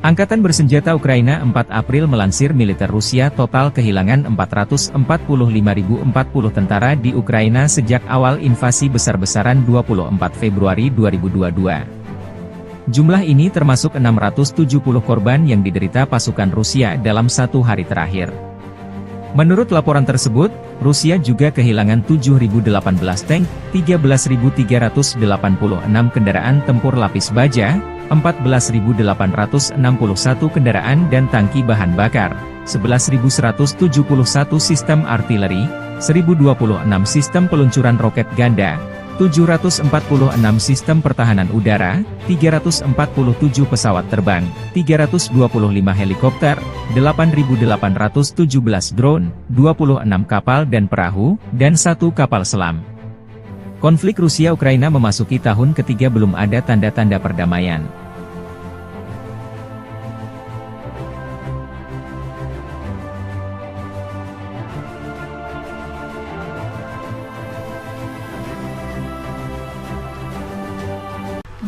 Angkatan bersenjata Ukraina 4 April melansir militer Rusia total kehilangan 445.040 tentara di Ukraina sejak awal invasi besar-besaran 24 Februari 2022. Jumlah ini termasuk 670 korban yang diderita pasukan Rusia dalam satu hari terakhir. Menurut laporan tersebut, Rusia juga kehilangan 7.018 tank, 13.386 kendaraan tempur lapis baja, 14.861 kendaraan dan tangki bahan bakar, 11.171 sistem artileri, 1.026 sistem peluncuran roket ganda, 746 sistem pertahanan udara, 347 pesawat terbang, 325 helikopter, 8.817 drone, 26 kapal dan perahu, dan 1 kapal selam. Konflik Rusia-Ukraina memasuki tahun ketiga belum ada tanda-tanda perdamaian.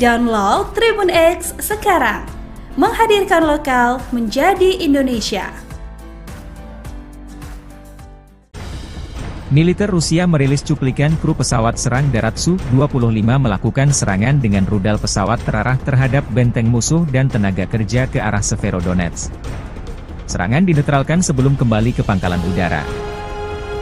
Download Tribun X sekarang, menghadirkan lokal menjadi Indonesia. Militer Rusia merilis cuplikan kru pesawat serang darat Su-25 melakukan serangan dengan rudal pesawat terarah terhadap benteng musuh dan tenaga kerja ke arah Severodonetsk. Serangan dinetralkan sebelum kembali ke pangkalan udara.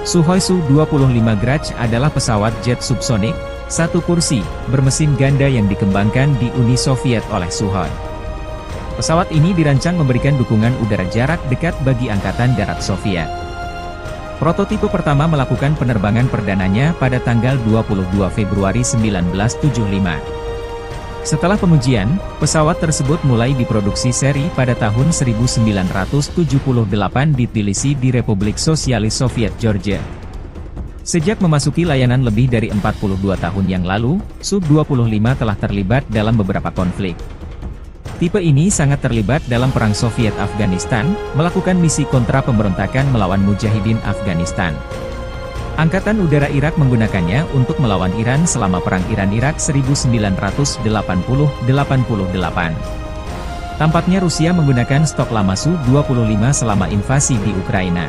Sukhoi Su-25 Grach adalah pesawat jet subsonik, satu kursi, bermesin ganda yang dikembangkan di Uni Soviet oleh Sukhoi. Pesawat ini dirancang memberikan dukungan udara jarak dekat bagi Angkatan Darat Soviet. Prototipe pertama melakukan penerbangan perdananya pada tanggal 22 Februari 1975. Setelah pengujian, pesawat tersebut mulai diproduksi seri pada tahun 1978 di Tbilisi di Republik Sosialis Soviet Georgia. Sejak memasuki layanan lebih dari 42 tahun yang lalu, Su-25 telah terlibat dalam beberapa konflik. Tipe ini sangat terlibat dalam Perang Soviet-Afghanistan, melakukan misi kontra pemberontakan melawan Mujahidin Afghanistan. Angkatan Udara Irak menggunakannya untuk melawan Iran selama Perang Iran-Irak 1980-88. Tampaknya Rusia menggunakan stok lama Su-25 selama invasi di Ukraina.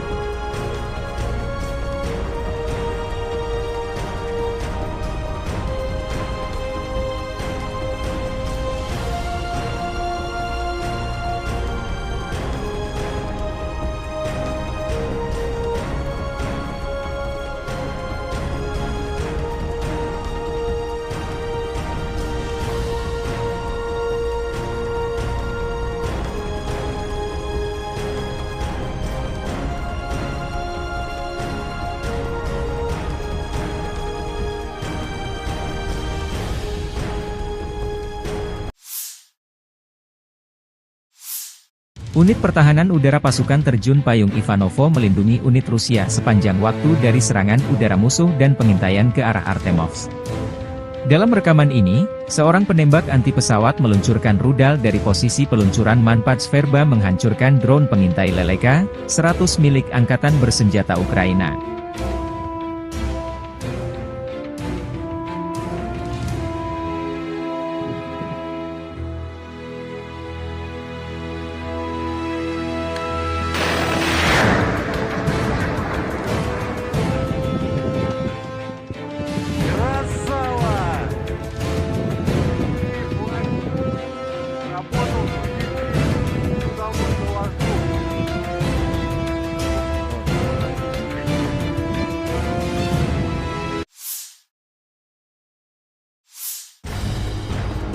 Unit Pertahanan Udara Pasukan Terjun Payung Ivanovo melindungi unit Rusia sepanjang waktu dari serangan udara musuh dan pengintaian ke arah Artemovsk. Dalam rekaman ini, seorang penembak anti pesawat meluncurkan rudal dari posisi peluncuran Manpad Sverba menghancurkan drone pengintai Leleka 100 milik Angkatan Bersenjata Ukraina.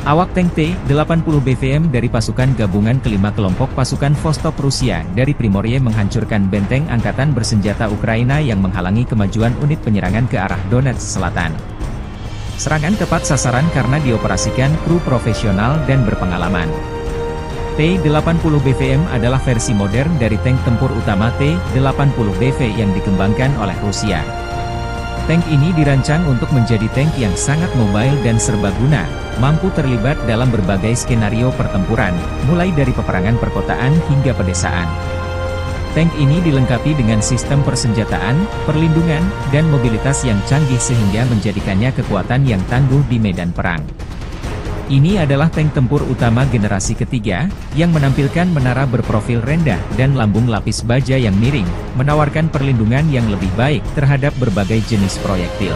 Awak tank T-80 BVM dari pasukan gabungan kelima kelompok pasukan Vostok Rusia dari Primorye menghancurkan benteng Angkatan Bersenjata Ukraina yang menghalangi kemajuan unit penyerangan ke arah Donetsk Selatan. Serangan tepat sasaran karena dioperasikan kru profesional dan berpengalaman. T-80 BVM adalah versi modern dari tank tempur utama T-80 BV yang dikembangkan oleh Rusia. Tank ini dirancang untuk menjadi tank yang sangat mobile dan serbaguna, mampu terlibat dalam berbagai skenario pertempuran, mulai dari peperangan perkotaan hingga pedesaan. Tank ini dilengkapi dengan sistem persenjataan, perlindungan, dan mobilitas yang canggih sehingga menjadikannya kekuatan yang tangguh di medan perang. Ini adalah tank tempur utama generasi ketiga, yang menampilkan menara berprofil rendah dan lambung lapis baja yang miring, menawarkan perlindungan yang lebih baik terhadap berbagai jenis proyektil.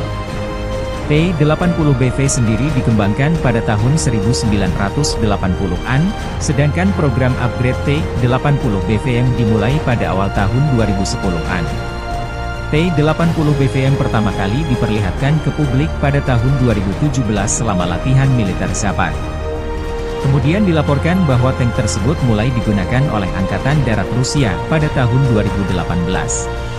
T-80 BV sendiri dikembangkan pada tahun 1980-an, sedangkan program upgrade T-80 BVM dimulai pada awal tahun 2010-an. T-80 BVM pertama kali diperlihatkan ke publik pada tahun 2017 selama latihan militer Zapad. Kemudian dilaporkan bahwa tank tersebut mulai digunakan oleh Angkatan Darat Rusia pada tahun 2018.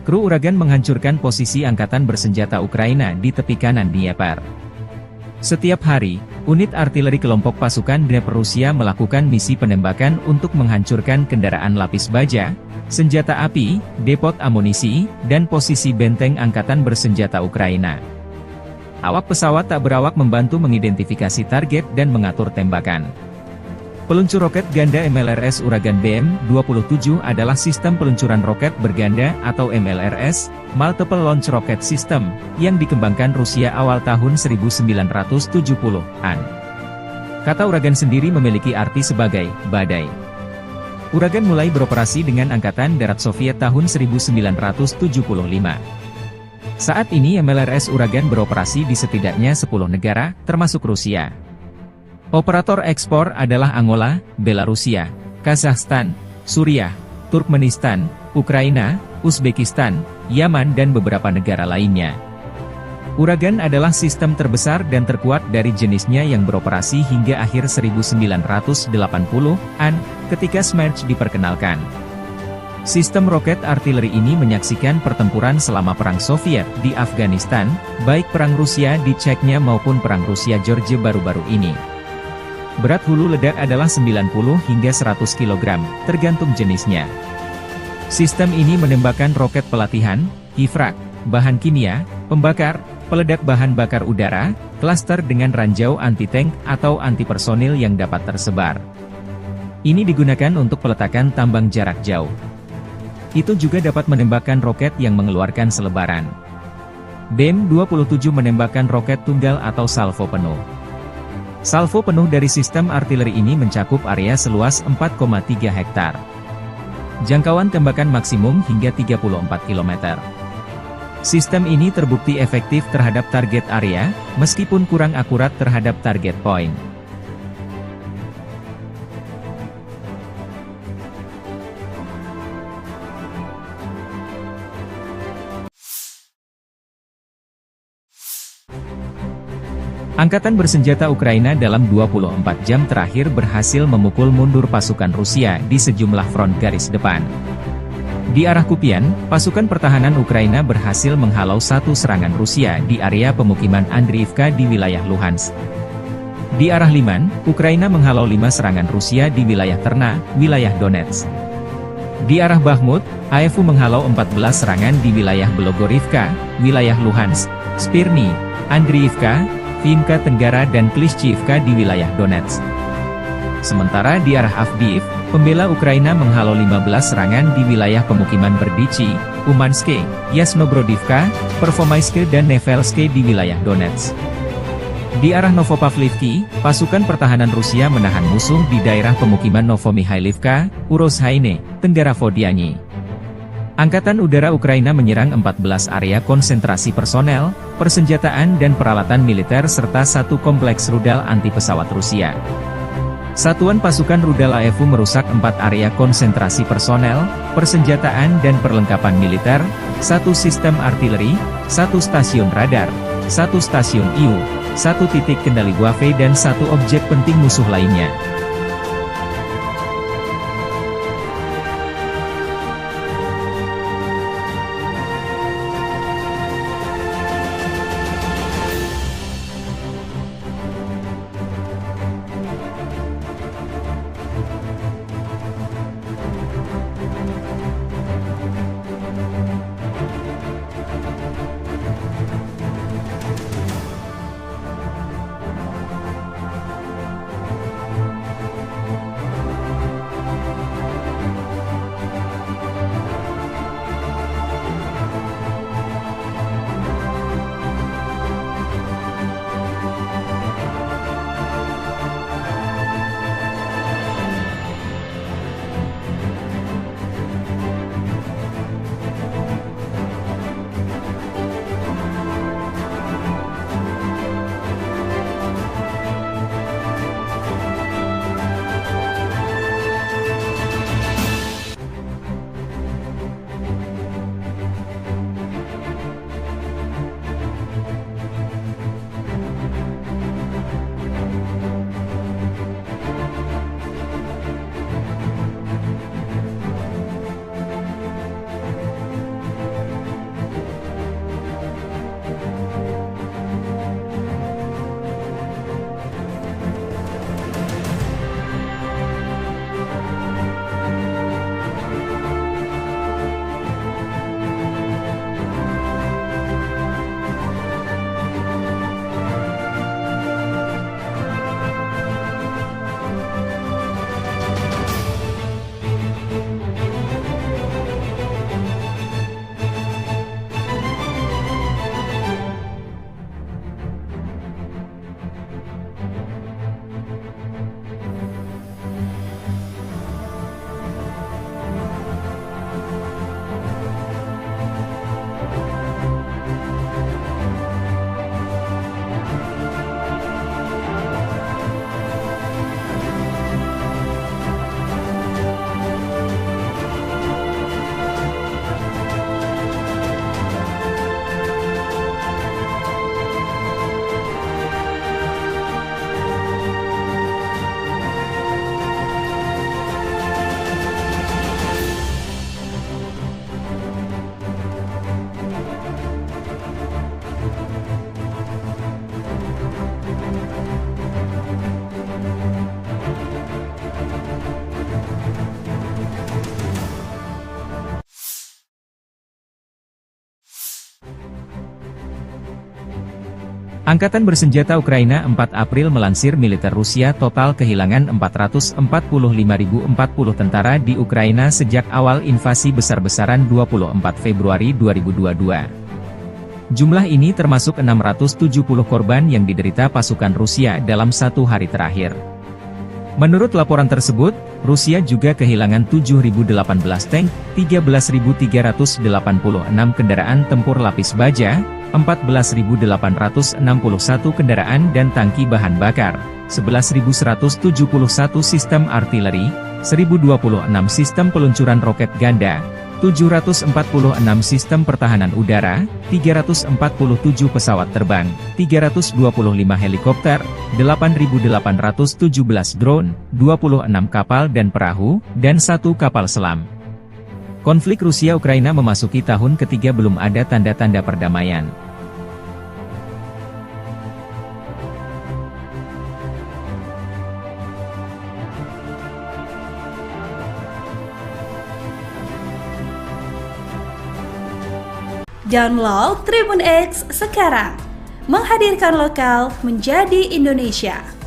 Kru Uragan menghancurkan posisi angkatan bersenjata Ukraina di tepi kanan Dnieper. Setiap hari, unit artileri kelompok pasukan Dnieper Rusia melakukan misi penembakan untuk menghancurkan kendaraan lapis baja, senjata api, depot amunisi, dan posisi benteng angkatan bersenjata Ukraina. Awak pesawat tak berawak membantu mengidentifikasi target dan mengatur tembakan. Peluncur roket ganda MLRS Uragan BM-27 adalah sistem peluncuran roket berganda atau MLRS, Multiple Launch Rocket System, yang dikembangkan Rusia awal tahun 1970-an. Kata Uragan sendiri memiliki arti sebagai badai. Uragan mulai beroperasi dengan Angkatan Darat Soviet tahun 1975. Saat ini MLRS Uragan beroperasi di setidaknya 10 negara, termasuk Rusia. Operator ekspor adalah Angola, Belarusia, Kazakhstan, Suriah, Turkmenistan, Ukraina, Uzbekistan, Yaman dan beberapa negara lainnya. Uragan adalah sistem terbesar dan terkuat dari jenisnya yang beroperasi hingga akhir 1980-an, ketika Smerch diperkenalkan. Sistem roket artileri ini menyaksikan pertempuran selama Perang Soviet di Afghanistan, baik Perang Rusia di Chechnya maupun Perang Rusia-Georgia baru-baru ini. Berat hulu ledak adalah 90 hingga 100 kg, tergantung jenisnya. Sistem ini menembakkan roket pelatihan, kifrak, bahan kimia, pembakar, peledak bahan bakar udara, klaster dengan ranjau anti-tank atau anti-personil yang dapat tersebar. Ini digunakan untuk peletakan tambang jarak jauh. Itu juga dapat menembakkan roket yang mengeluarkan selebaran. BM-27 menembakkan roket tunggal atau salvo penuh. Salvo penuh dari sistem artileri ini mencakup area seluas 4,3 hektar. Jangkauan tembakan maksimum hingga 34 km. Sistem ini terbukti efektif terhadap target area, meskipun kurang akurat terhadap target point. Angkatan bersenjata Ukraina dalam 24 jam terakhir berhasil memukul mundur pasukan Rusia di sejumlah front garis depan. Di arah Kupian, pasukan pertahanan Ukraina berhasil menghalau satu serangan Rusia di area pemukiman Andriivka di wilayah Luhansk. Di arah Liman, Ukraina menghalau 5 serangan Rusia di wilayah Terna, wilayah Donetsk. Di arah Bakhmut, AFU menghalau 14 serangan di wilayah Belogorivka, wilayah Luhansk, Spirny, Andriivka, Vinka Tenggara dan Klishchiivka di wilayah Donetsk. Sementara di arah Avdiivka, pembela Ukraina menghalau 15 serangan di wilayah pemukiman Berdichi, Umanske, Yasnobrodivka, Pervomaiske dan Nevelske di wilayah Donetsk. Di arah Novopavlivki, pasukan pertahanan Rusia menahan musuh di daerah pemukiman Novomihailivka, Urozhaine, Tenggara Vodiani. Angkatan Udara Ukraina menyerang 14 area konsentrasi personel, persenjataan dan peralatan militer serta satu kompleks rudal anti-pesawat Rusia. Satuan pasukan rudal AFU merusak 4 area konsentrasi personel, persenjataan dan perlengkapan militer, 1 sistem artileri, 1 stasiun radar, 1 stasiun IU, 1 titik kendali Wave dan 1 objek penting musuh lainnya. Angkatan bersenjata Ukraina 4 April melansir militer Rusia total kehilangan 445.040 tentara di Ukraina sejak awal invasi besar-besaran 24 Februari 2022. Jumlah ini termasuk 670 korban yang diderita pasukan Rusia dalam satu hari terakhir. Menurut laporan tersebut, Rusia juga kehilangan 7.018 tank, 13.386 kendaraan tempur lapis baja, 14.861 kendaraan dan tangki bahan bakar, 11.171 sistem artileri, 1.026 sistem peluncuran roket ganda, 746 sistem pertahanan udara, 347 pesawat terbang, 325 helikopter, 8.817 drone, 26 kapal dan perahu, dan 1 kapal selam. Konflik Rusia-Ukraina memasuki tahun ketiga belum ada tanda-tanda perdamaian. Download Tribun X sekarang, menghadirkan lokal menjadi Indonesia.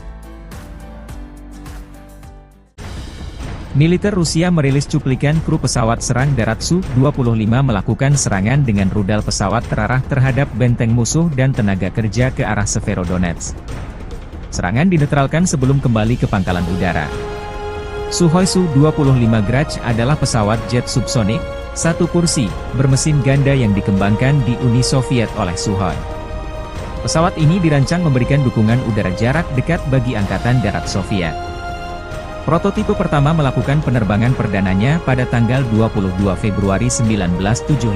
Militer Rusia merilis cuplikan kru pesawat serang darat Su-25 melakukan serangan dengan rudal pesawat terarah terhadap benteng musuh dan tenaga kerja ke arah Severodonetsk. Serangan dinetralkan sebelum kembali ke pangkalan udara. Sukhoi Su-25 Grach adalah pesawat jet subsonik, satu kursi, bermesin ganda yang dikembangkan di Uni Soviet oleh Sukhoi. Pesawat ini dirancang memberikan dukungan udara jarak dekat bagi Angkatan Darat Soviet. Prototipe pertama melakukan penerbangan perdananya pada tanggal 22 Februari 1975.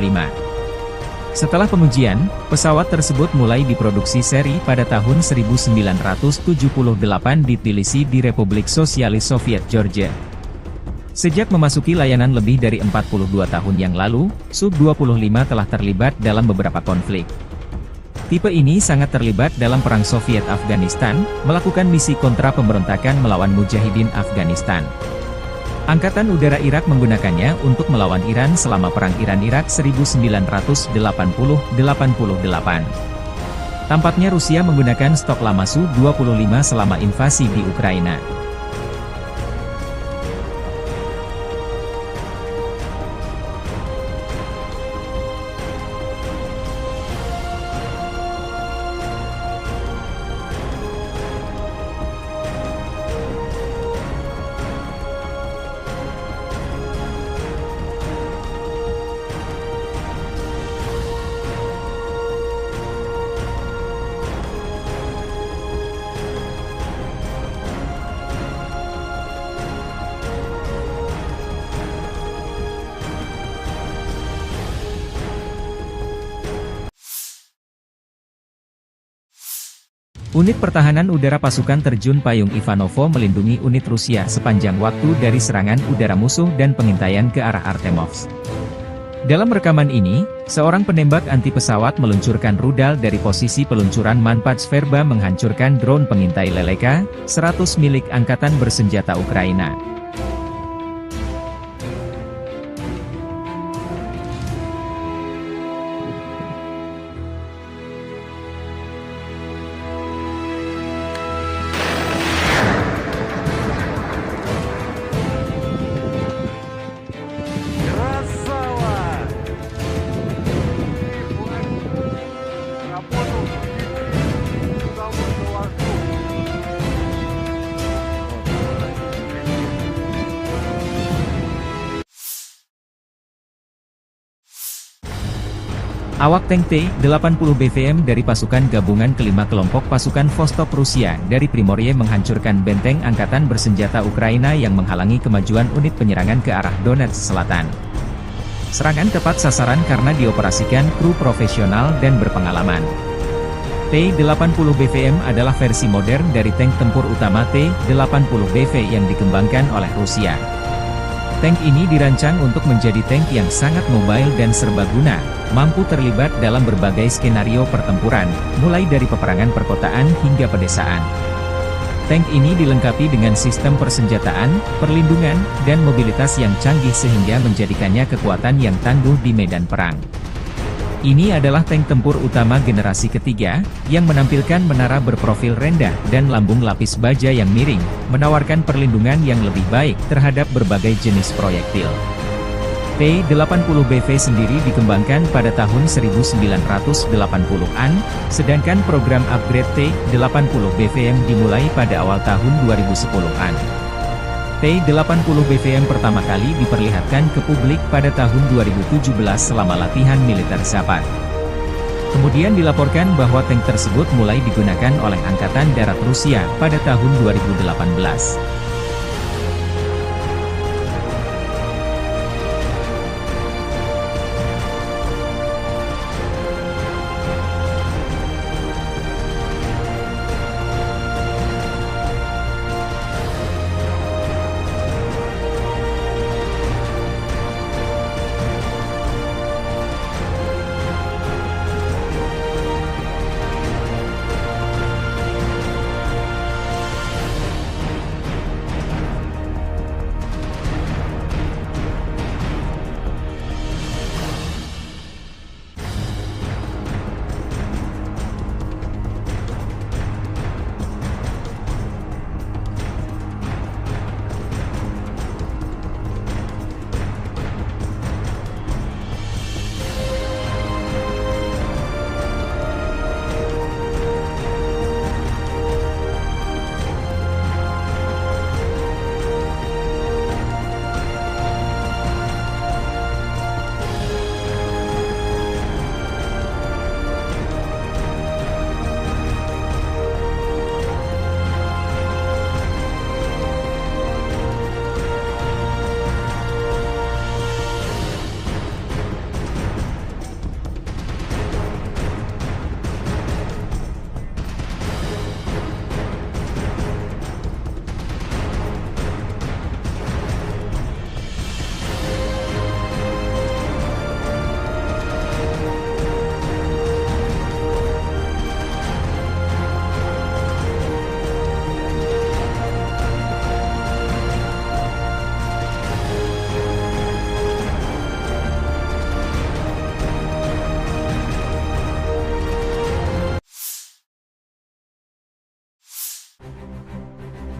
Setelah pengujian, pesawat tersebut mulai diproduksi seri pada tahun 1978 di Tbilisi di Republik Sosialis Soviet Georgia. Sejak memasuki layanan lebih dari 42 tahun yang lalu, Su-25 telah terlibat dalam beberapa konflik. Tipe ini sangat terlibat dalam Perang Soviet-Afghanistan, melakukan misi kontra pemberontakan melawan Mujahidin Afghanistan. Angkatan Udara Irak menggunakannya untuk melawan Iran selama Perang Iran-Irak 1980-88. Tampaknya Rusia menggunakan stok lama Su-25 selama invasi di Ukraina. Unit Pertahanan Udara Pasukan Terjun Payung Ivanovo melindungi unit Rusia sepanjang waktu dari serangan udara musuh dan pengintaian ke arah Artemovsk. Dalam rekaman ini, seorang penembak anti pesawat meluncurkan rudal dari posisi peluncuran Manpad Sverba menghancurkan drone pengintai Leleka 100 milik Angkatan Bersenjata Ukraina. Awak tank T-80 BVM dari pasukan gabungan kelima kelompok pasukan Vostok Rusia dari Primorye menghancurkan benteng Angkatan Bersenjata Ukraina yang menghalangi kemajuan unit penyerangan ke arah Donetsk Selatan. Serangan tepat sasaran karena dioperasikan kru profesional dan berpengalaman. T-80 BVM adalah versi modern dari tank tempur utama T-80 BV yang dikembangkan oleh Rusia. Tank ini dirancang untuk menjadi tank yang sangat mobile dan serbaguna, mampu terlibat dalam berbagai skenario pertempuran, mulai dari peperangan perkotaan hingga pedesaan. Tank ini dilengkapi dengan sistem persenjataan, perlindungan, dan mobilitas yang canggih sehingga menjadikannya kekuatan yang tangguh di medan perang. Ini adalah tank tempur utama generasi ketiga, yang menampilkan menara berprofil rendah dan lambung lapis baja yang miring, menawarkan perlindungan yang lebih baik terhadap berbagai jenis proyektil. T-80BV sendiri dikembangkan pada tahun 1980-an, sedangkan program upgrade T-80BVM dimulai pada awal tahun 2010-an. T-80BVM pertama kali diperlihatkan ke publik pada tahun 2017 selama latihan militer Zapad. Kemudian dilaporkan bahwa tank tersebut mulai digunakan oleh Angkatan Darat Rusia pada tahun 2018.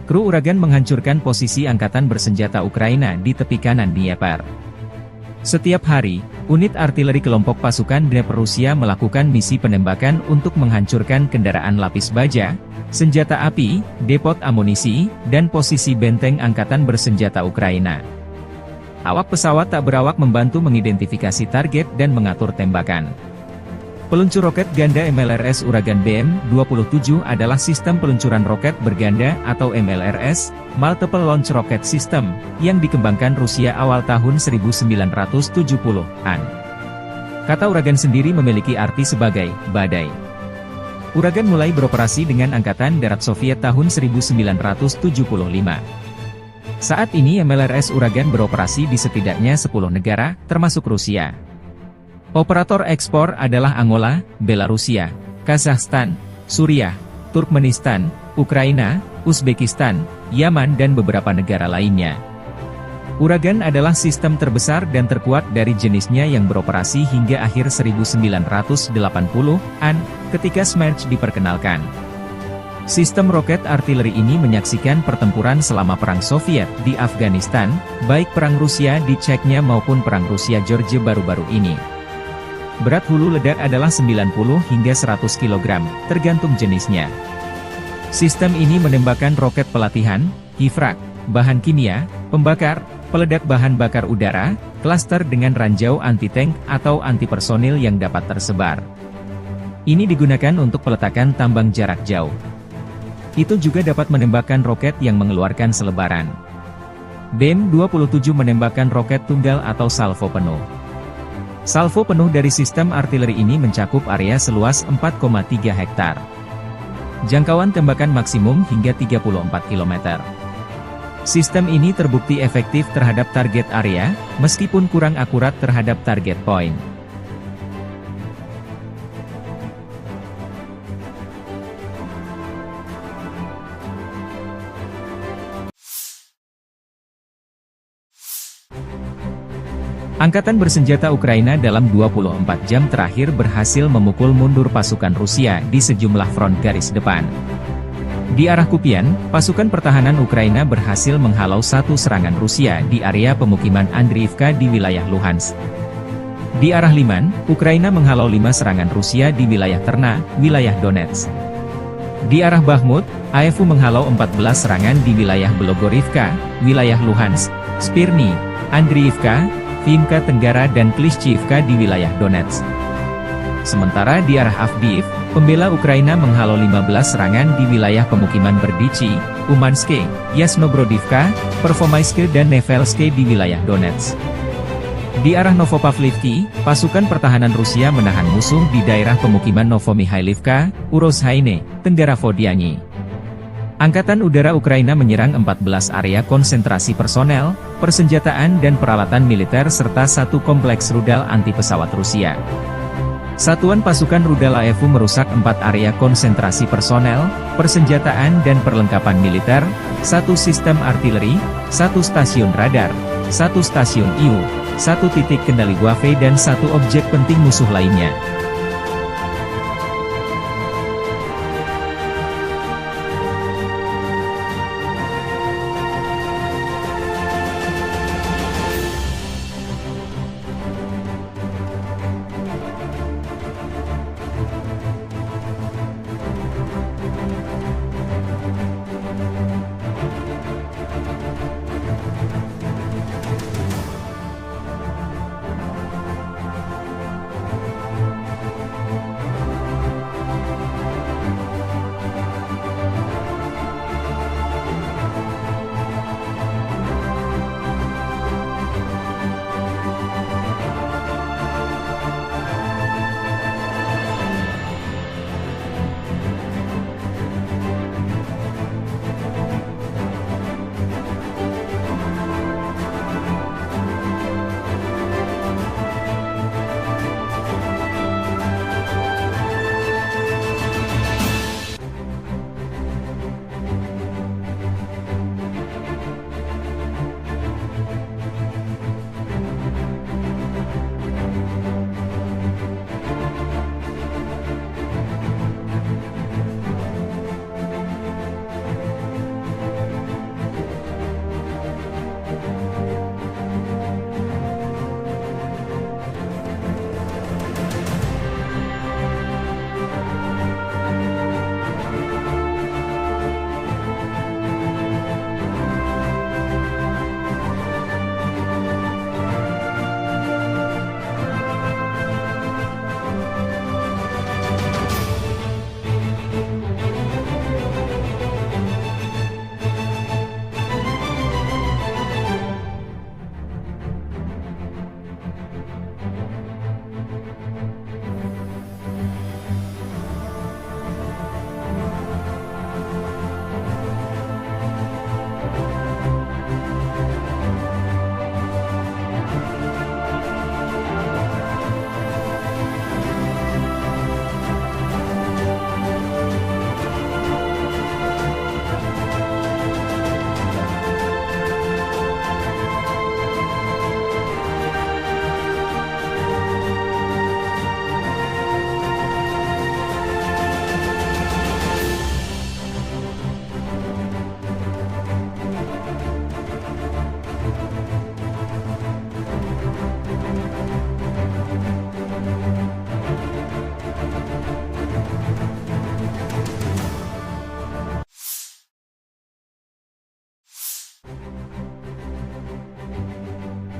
Kru Uragan menghancurkan posisi angkatan bersenjata Ukraina di tepi kanan Dnieper. Setiap hari, unit artileri kelompok pasukan Dnieper Rusia melakukan misi penembakan untuk menghancurkan kendaraan lapis baja, senjata api, depot amunisi, dan posisi benteng angkatan bersenjata Ukraina. Awak pesawat tak berawak membantu mengidentifikasi target dan mengatur tembakan. Peluncur roket ganda MLRS Uragan BM-27 adalah sistem peluncuran roket berganda atau MLRS, Multiple Launch Rocket System, yang dikembangkan Rusia awal tahun 1970-an. Kata Uragan sendiri memiliki arti sebagai badai. Uragan mulai beroperasi dengan Angkatan Darat Soviet tahun 1975. Saat ini MLRS Uragan beroperasi di setidaknya 10 negara, termasuk Rusia. Operator ekspor adalah Angola, Belarusia, Kazakhstan, Suriah, Turkmenistan, Ukraina, Uzbekistan, Yaman dan beberapa negara lainnya. Uragan adalah sistem terbesar dan terkuat dari jenisnya yang beroperasi hingga akhir 1980-an, ketika Smerch diperkenalkan. Sistem roket artileri ini menyaksikan pertempuran selama Perang Soviet di Afghanistan, baik Perang Rusia di Chechnya maupun Perang Rusia-Georgia baru-baru ini. Berat hulu ledak adalah 90 hingga 100 kg, tergantung jenisnya. Sistem ini menembakkan roket pelatihan, hifrak, bahan kimia, pembakar, peledak bahan bakar udara, klaster dengan ranjau anti-tank atau anti-personil yang dapat tersebar. Ini digunakan untuk peletakan tambang jarak jauh. Itu juga dapat menembakkan roket yang mengeluarkan selebaran. BM-27 menembakkan roket tunggal atau salvo penuh. Salvo penuh dari sistem artileri ini mencakup area seluas 4,3 hektar. Jangkauan tembakan maksimum hingga 34 km. Sistem ini terbukti efektif terhadap target area, meskipun kurang akurat terhadap target point. Angkatan bersenjata Ukraina dalam 24 jam terakhir berhasil memukul mundur pasukan Rusia di sejumlah front garis depan. Di arah Kupian, pasukan pertahanan Ukraina berhasil menghalau satu serangan Rusia di area pemukiman Andriivka di wilayah Luhansk. Di arah Liman, Ukraina menghalau 5 serangan Rusia di wilayah Terna, wilayah Donetsk. Di arah Bakhmut, AFU menghalau 14 serangan di wilayah Belogorivka, wilayah Luhansk, Spirny, Andriivka, Vimka Tenggara dan Klishchiivka di wilayah Donetsk. Sementara di arah Avdiivka, pembela Ukraina menghalau 15 serangan di wilayah pemukiman Berdichi, Umanske, Yasnobrodivka, Pervomaiske dan Nevelske di wilayah Donetsk. Di arah Novopavlivki, pasukan pertahanan Rusia menahan musuh di daerah pemukiman Novomihailivka, Urozhaine, Tenggara Vodiani. Angkatan Udara Ukraina menyerang 14 area konsentrasi personel, persenjataan dan peralatan militer serta satu kompleks rudal anti-pesawat Rusia. Satuan pasukan rudal AFU merusak 4 area konsentrasi personel, persenjataan dan perlengkapan militer, 1 sistem artileri, 1 stasiun radar, 1 stasiun IU, 1 titik kendali Waffe dan 1 objek penting musuh lainnya.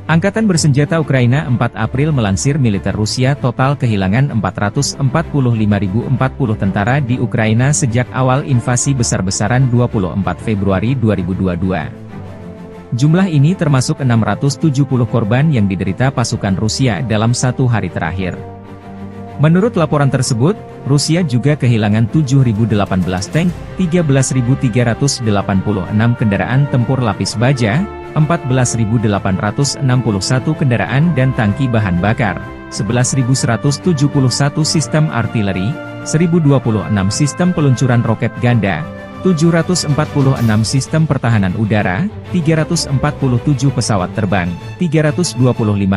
Angkatan bersenjata Ukraina 4 April melansir militer Rusia total kehilangan 445.040 tentara di Ukraina sejak awal invasi besar-besaran 24 Februari 2022. Jumlah ini termasuk 670 korban yang diderita pasukan Rusia dalam 1 hari terakhir. Menurut laporan tersebut, Rusia juga kehilangan 7.018 tank, 13.386 kendaraan tempur lapis baja, 14.861 kendaraan dan tangki bahan bakar, 11.171 sistem artileri, 1.026 sistem peluncuran roket ganda, 746 sistem pertahanan udara, 347 pesawat terbang, 325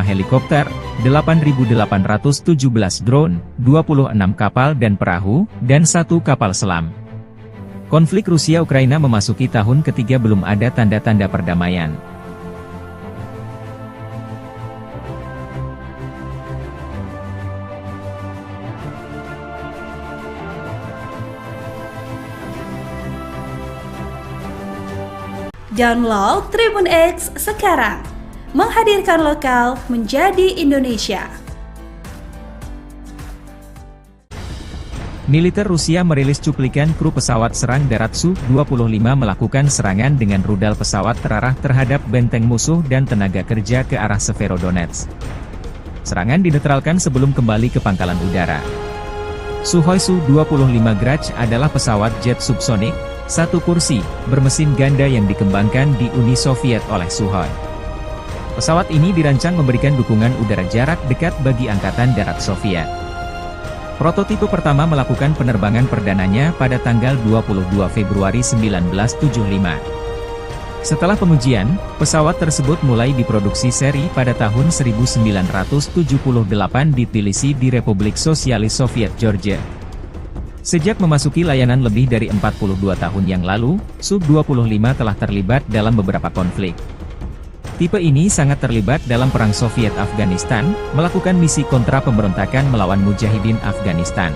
helikopter, 8.817 drone, 26 kapal dan perahu, dan 1 kapal selam. Konflik Rusia-Ukraina memasuki tahun ketiga belum ada tanda-tanda perdamaian. Download Tribun X sekarang, menghadirkan lokal menjadi Indonesia. Militer Rusia merilis cuplikan kru pesawat serang darat Su-25 melakukan serangan dengan rudal pesawat terarah terhadap benteng musuh dan tenaga kerja ke arah Severodonetsk. Serangan dinetralkan sebelum kembali ke pangkalan udara. Sukhoi Su-25 Grach adalah pesawat jet subsonik, satu kursi, bermesin ganda yang dikembangkan di Uni Soviet oleh Sukhoi. Pesawat ini dirancang memberikan dukungan udara jarak dekat bagi Angkatan Darat Soviet. Prototipe pertama melakukan penerbangan perdananya pada tanggal 22 Februari 1975. Setelah pengujian, pesawat tersebut mulai diproduksi seri pada tahun 1978 di Tbilisi di Republik Sosialis Soviet Georgia. Sejak memasuki layanan lebih dari 42 tahun yang lalu, Su-25 telah terlibat dalam beberapa konflik. Tipe ini sangat terlibat dalam Perang Soviet-Afghanistan, melakukan misi kontra pemberontakan melawan Mujahidin Afghanistan.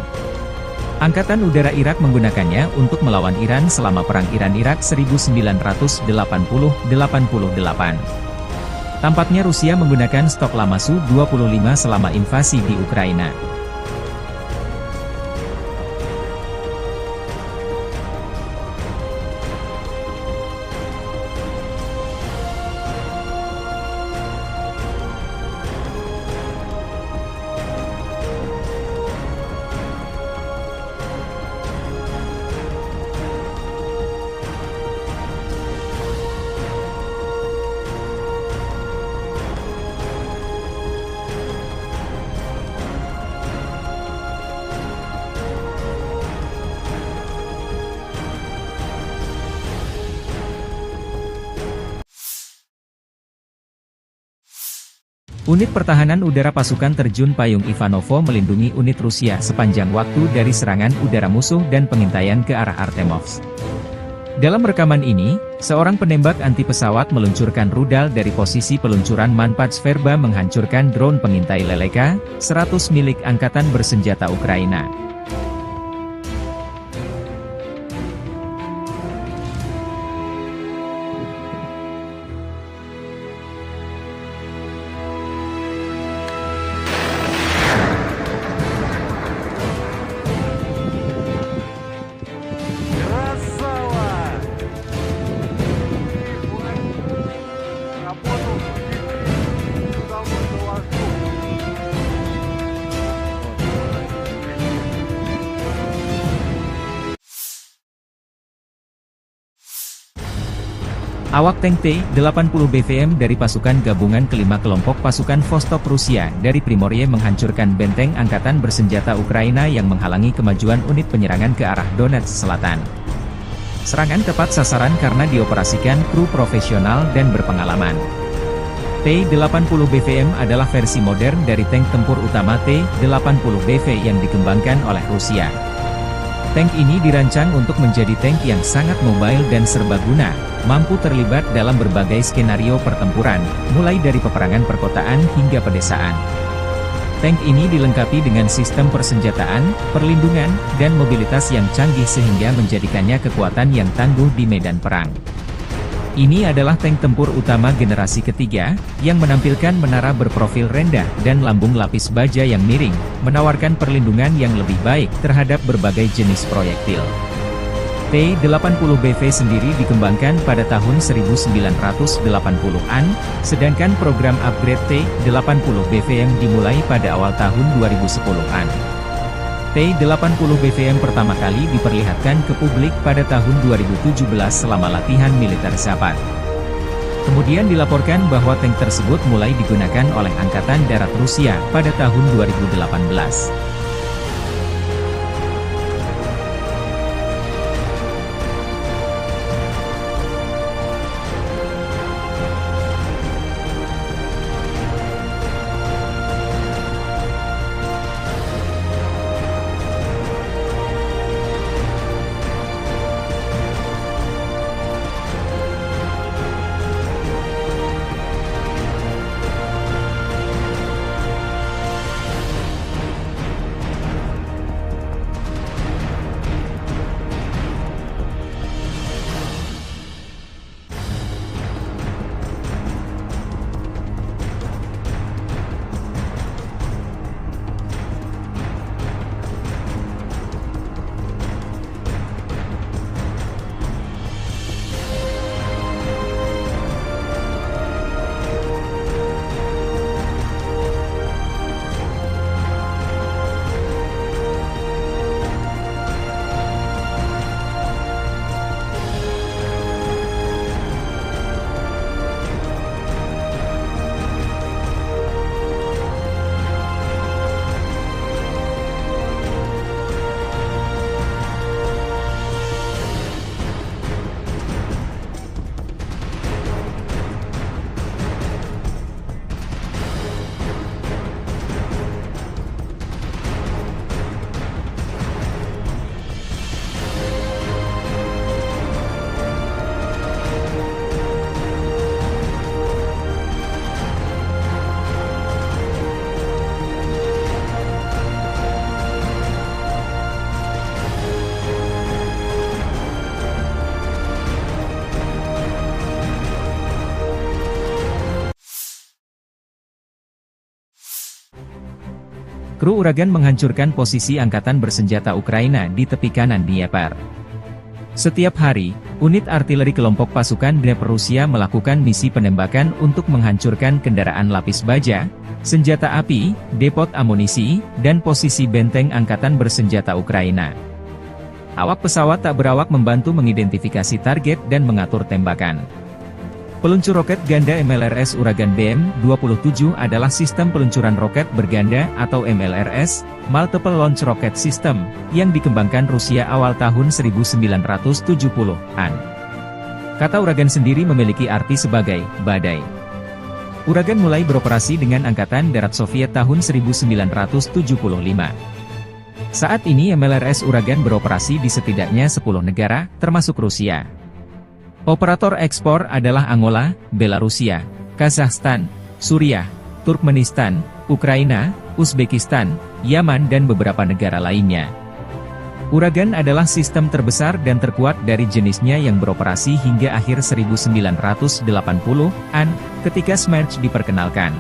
Angkatan Udara Irak menggunakannya untuk melawan Iran selama Perang Iran-Irak 1980-88. Tampaknya Rusia menggunakan stok lama Su-25 selama invasi di Ukraina. Unit Pertahanan Udara Pasukan Terjun Payung Ivanovo melindungi unit Rusia sepanjang waktu dari serangan udara musuh dan pengintaian ke arah Artemovsk. Dalam rekaman ini, seorang penembak anti pesawat meluncurkan rudal dari posisi peluncuran Manpad Sverba menghancurkan drone pengintai Leleka 100 milik Angkatan Bersenjata Ukraina. Awak tank T-80 BVM dari pasukan gabungan kelima kelompok pasukan Vostok Rusia dari Primorye menghancurkan benteng Angkatan Bersenjata Ukraina yang menghalangi kemajuan unit penyerangan ke arah Donetsk Selatan. Serangan tepat sasaran karena dioperasikan kru profesional dan berpengalaman. T-80 BVM adalah versi modern dari tank tempur utama T-80 BV yang dikembangkan oleh Rusia. Tank ini dirancang untuk menjadi tank yang sangat mobile dan serbaguna, mampu terlibat dalam berbagai skenario pertempuran, mulai dari peperangan perkotaan hingga pedesaan. Tank ini dilengkapi dengan sistem persenjataan, perlindungan, dan mobilitas yang canggih sehingga menjadikannya kekuatan yang tangguh di medan perang. Ini adalah tank tempur utama generasi ketiga, yang menampilkan menara berprofil rendah dan lambung lapis baja yang miring, menawarkan perlindungan yang lebih baik terhadap berbagai jenis proyektil. T-80 BV sendiri dikembangkan pada tahun 1980-an, sedangkan program upgrade T-80 BVM dimulai pada awal tahun 2010-an. T-80 BVM pertama kali diperlihatkan ke publik pada tahun 2017 selama latihan militer Zapad. Kemudian dilaporkan bahwa tank tersebut mulai digunakan oleh Angkatan Darat Rusia pada tahun 2018. Kru Uragan menghancurkan posisi angkatan bersenjata Ukraina di tepi kanan Dnieper. Setiap hari, unit artileri kelompok pasukan Dnieper Rusia melakukan misi penembakan untuk menghancurkan kendaraan lapis baja, senjata api, depot amunisi, dan posisi benteng angkatan bersenjata Ukraina. Awak pesawat tak berawak membantu mengidentifikasi target dan mengatur tembakan. Peluncur roket ganda MLRS Uragan BM-27 adalah sistem peluncuran roket berganda atau MLRS, Multiple Launch Rocket System, yang dikembangkan Rusia awal tahun 1970-an. Kata Uragan sendiri memiliki arti sebagai badai. Uragan mulai beroperasi dengan Angkatan Darat Soviet tahun 1975. Saat ini MLRS Uragan beroperasi di setidaknya 10 negara, termasuk Rusia. Operator ekspor adalah Angola, Belarusia, Kazakhstan, Suriah, Turkmenistan, Ukraina, Uzbekistan, Yaman dan beberapa negara lainnya. Uragan adalah sistem terbesar dan terkuat dari jenisnya yang beroperasi hingga akhir 1980-an, ketika Smerch diperkenalkan.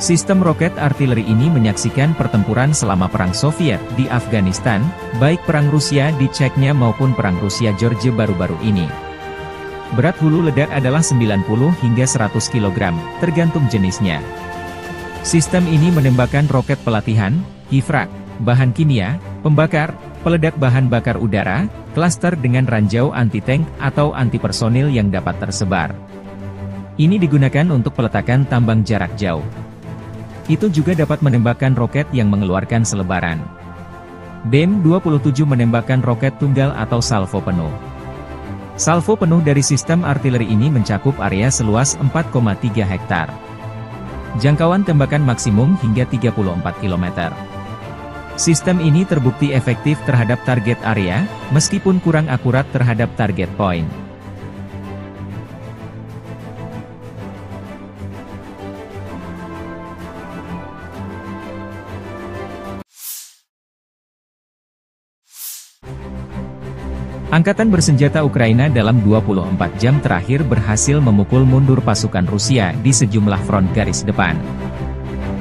Sistem roket artileri ini menyaksikan pertempuran selama Perang Soviet di Afghanistan, baik Perang Rusia di Chechnya maupun Perang Rusia-Georgia baru-baru ini. Berat hulu ledak adalah 90 hingga 100 kg, tergantung jenisnya. Sistem ini menembakkan roket pelatihan, hifrak, bahan kimia, pembakar, peledak bahan bakar udara, klaster dengan ranjau anti-tank atau anti-personil yang dapat tersebar. Ini digunakan untuk peletakan tambang jarak jauh. Itu juga dapat menembakkan roket yang mengeluarkan selebaran. BM-27 menembakkan roket tunggal atau salvo penuh. Salvo penuh dari sistem artileri ini mencakup area seluas 4,3 hektar. Jangkauan tembakan maksimum hingga 34 km. Sistem ini terbukti efektif terhadap target area, meskipun kurang akurat terhadap target point. Angkatan bersenjata Ukraina dalam 24 jam terakhir berhasil memukul mundur pasukan Rusia di sejumlah front garis depan.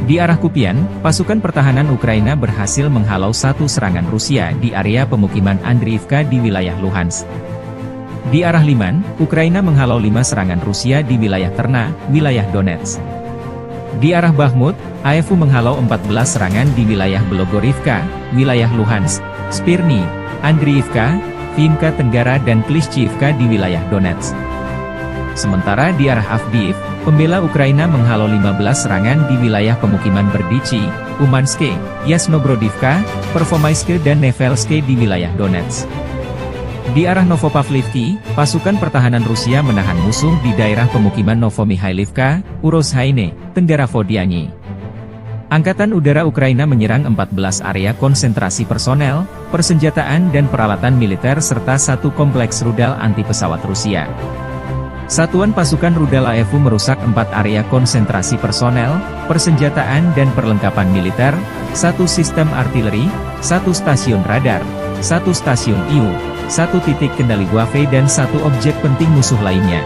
Di arah Kupian, pasukan pertahanan Ukraina berhasil menghalau satu serangan Rusia di area pemukiman Andriivka di wilayah Luhansk. Di arah Liman, Ukraina menghalau 5 serangan Rusia di wilayah Terna, wilayah Donetsk. Di arah Bakhmut, AFU menghalau 14 serangan di wilayah Belogorivka, wilayah Luhansk, Spirny, Andriivka, Vinka Tenggara dan Klishchiivka di wilayah Donetsk. Sementara di arah Avdiivka, pembela Ukraina menghalau 15 serangan di wilayah pemukiman Berdichi, Umanske, Yasnobrodivka, Pervomaiske dan Nevelske di wilayah Donetsk. Di arah Novopavlivki, pasukan pertahanan Rusia menahan musuh di daerah pemukiman Novomihailivka, Urozhaine, Tenggara Vodiani. Angkatan Udara Ukraina menyerang 14 area konsentrasi personel, persenjataan dan peralatan militer serta satu kompleks rudal anti-pesawat Rusia. Satuan pasukan rudal AFU merusak 4 area konsentrasi personel, persenjataan dan perlengkapan militer, 1 sistem artileri, 1 stasiun radar, 1 stasiun IU, 1 titik kendali Waffe dan 1 objek penting musuh lainnya.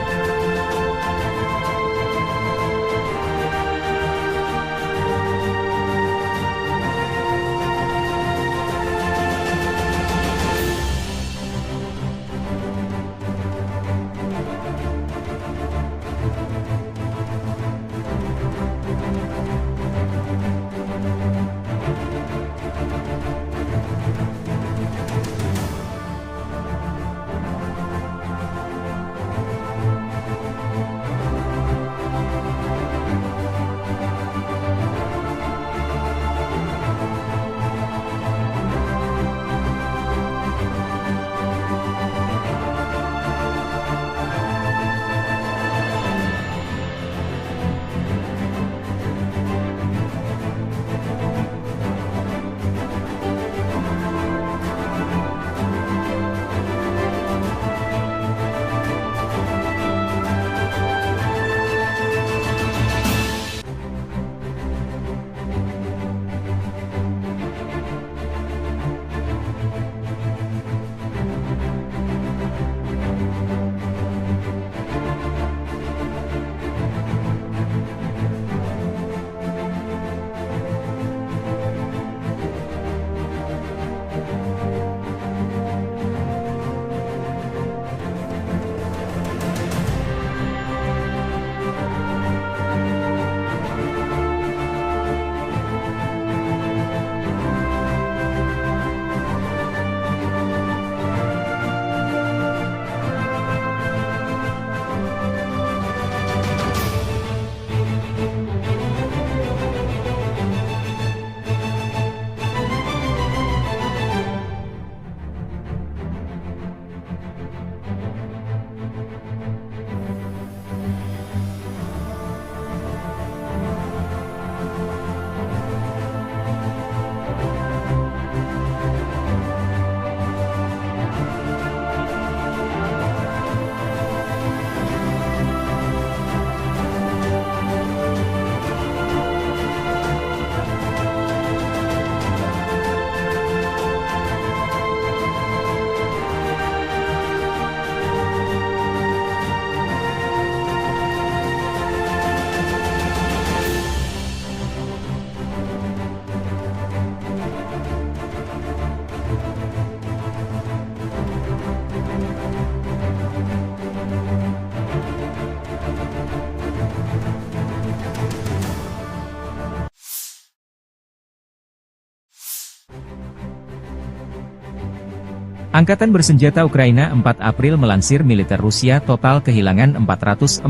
Angkatan bersenjata Ukraina 4 April melansir militer Rusia total kehilangan 445.040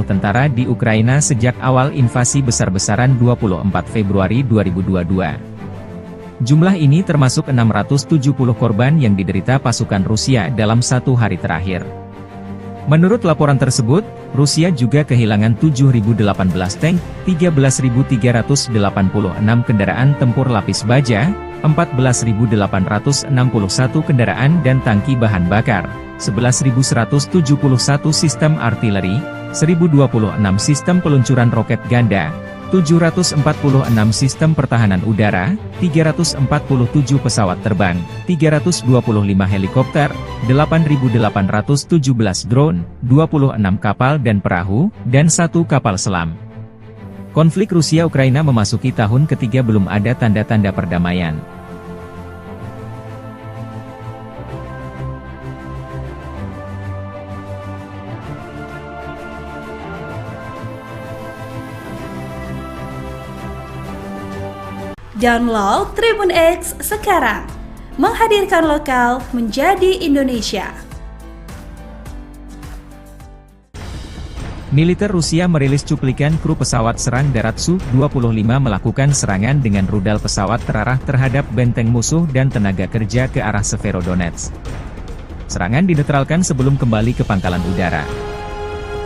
tentara di Ukraina sejak awal invasi besar-besaran 24 Februari 2022. Jumlah ini termasuk 670 korban yang diderita pasukan Rusia dalam satu hari terakhir. Menurut laporan tersebut, Rusia juga kehilangan 7.018 tank, 13.386 kendaraan tempur lapis baja, 14.861 kendaraan dan tangki bahan bakar, 11.171 sistem artileri, 1.026 sistem peluncuran roket ganda, 746 sistem pertahanan udara, 347 pesawat terbang, 325 helikopter, 8.817 drone, 26 kapal dan perahu, dan 1 kapal selam. Konflik Rusia-Ukraina memasuki tahun ketiga belum ada tanda-tanda perdamaian. Download Tribun X sekarang, menghadirkan lokal menjadi Indonesia. Militer Rusia merilis cuplikan kru pesawat serang darat Su-25 melakukan serangan dengan rudal pesawat terarah terhadap benteng musuh dan tenaga kerja ke arah Severodonetsk. Serangan dinetralkan sebelum kembali ke pangkalan udara.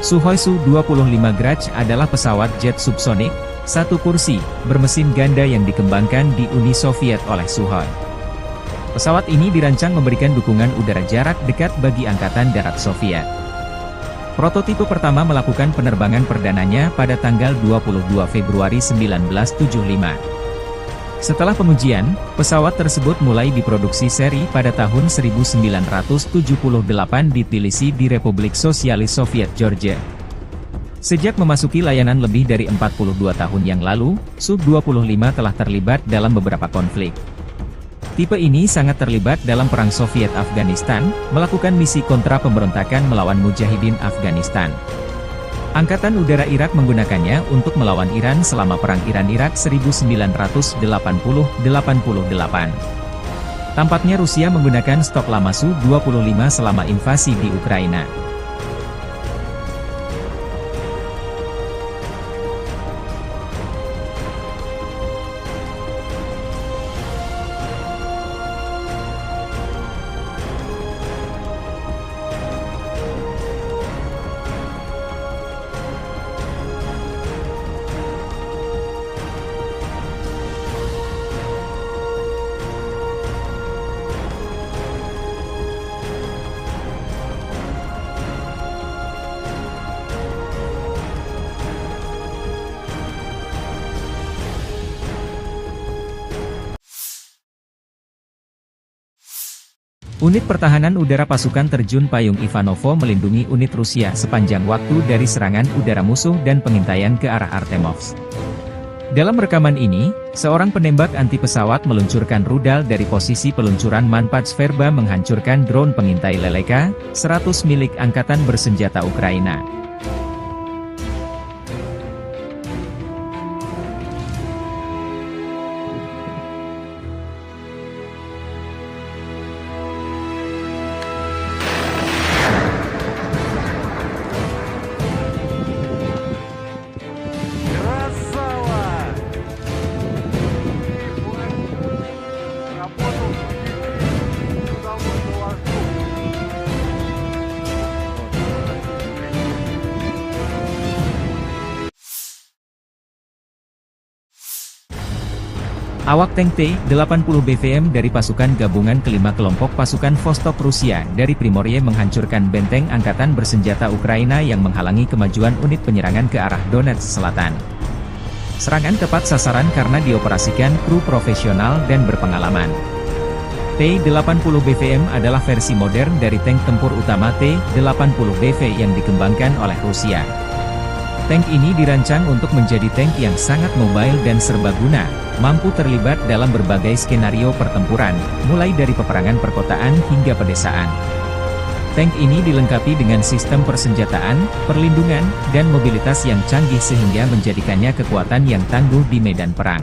Sukhoi Su-25 Grach adalah pesawat jet subsonik, satu kursi, bermesin ganda yang dikembangkan di Uni Soviet oleh Sukhoi. Pesawat ini dirancang memberikan dukungan udara jarak dekat bagi Angkatan Darat Soviet. Prototipe pertama melakukan penerbangan perdananya pada tanggal 22 Februari 1975. Setelah pengujian, pesawat tersebut mulai diproduksi seri pada tahun 1978 di Tbilisi di Republik Sosialis Soviet Georgia. Sejak memasuki layanan lebih dari 42 tahun yang lalu, Su-25 telah terlibat dalam beberapa konflik. Tipe ini sangat terlibat dalam Perang Soviet-Afghanistan, melakukan misi kontra pemberontakan melawan Mujahidin Afghanistan. Angkatan Udara Irak menggunakannya untuk melawan Iran selama Perang Iran-Irak 1980-88. Tampaknya Rusia menggunakan stok lama Su-25 selama invasi di Ukraina. Unit Pertahanan Udara Pasukan Terjun Payung Ivanovo melindungi unit Rusia sepanjang waktu dari serangan udara musuh dan pengintaian ke arah Artemovsk. Dalam rekaman ini, seorang penembak anti pesawat meluncurkan rudal dari posisi peluncuran Manpats Verba menghancurkan drone pengintai Leleka 100 milik Angkatan Bersenjata Ukraina. Awak tank T-80 BVM dari pasukan gabungan kelima kelompok pasukan Vostok Rusia dari Primorye menghancurkan benteng Angkatan Bersenjata Ukraina yang menghalangi kemajuan unit penyerangan ke arah Donetsk Selatan. Serangan tepat sasaran karena dioperasikan kru profesional dan berpengalaman. T-80 BVM adalah versi modern dari tank tempur utama T-80 BV yang dikembangkan oleh Rusia. Tank ini dirancang untuk menjadi tank yang sangat mobile dan serbaguna, mampu terlibat dalam berbagai skenario pertempuran, mulai dari peperangan perkotaan hingga pedesaan. Tank ini dilengkapi dengan sistem persenjataan, perlindungan, dan mobilitas yang canggih sehingga menjadikannya kekuatan yang tangguh di medan perang.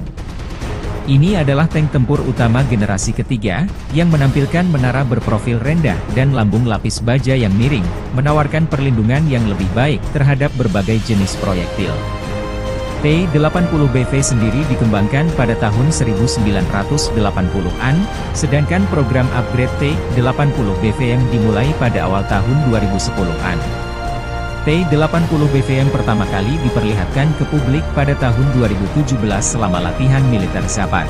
Ini adalah tank tempur utama generasi ketiga, yang menampilkan menara berprofil rendah dan lambung lapis baja yang miring, menawarkan perlindungan yang lebih baik terhadap berbagai jenis proyektil. T-80BV sendiri dikembangkan pada tahun 1980-an, sedangkan program upgrade T-80BV yang dimulai pada awal tahun 2010-an. T-80BV yang pertama kali diperlihatkan ke publik pada tahun 2017 selama latihan militer Zapad.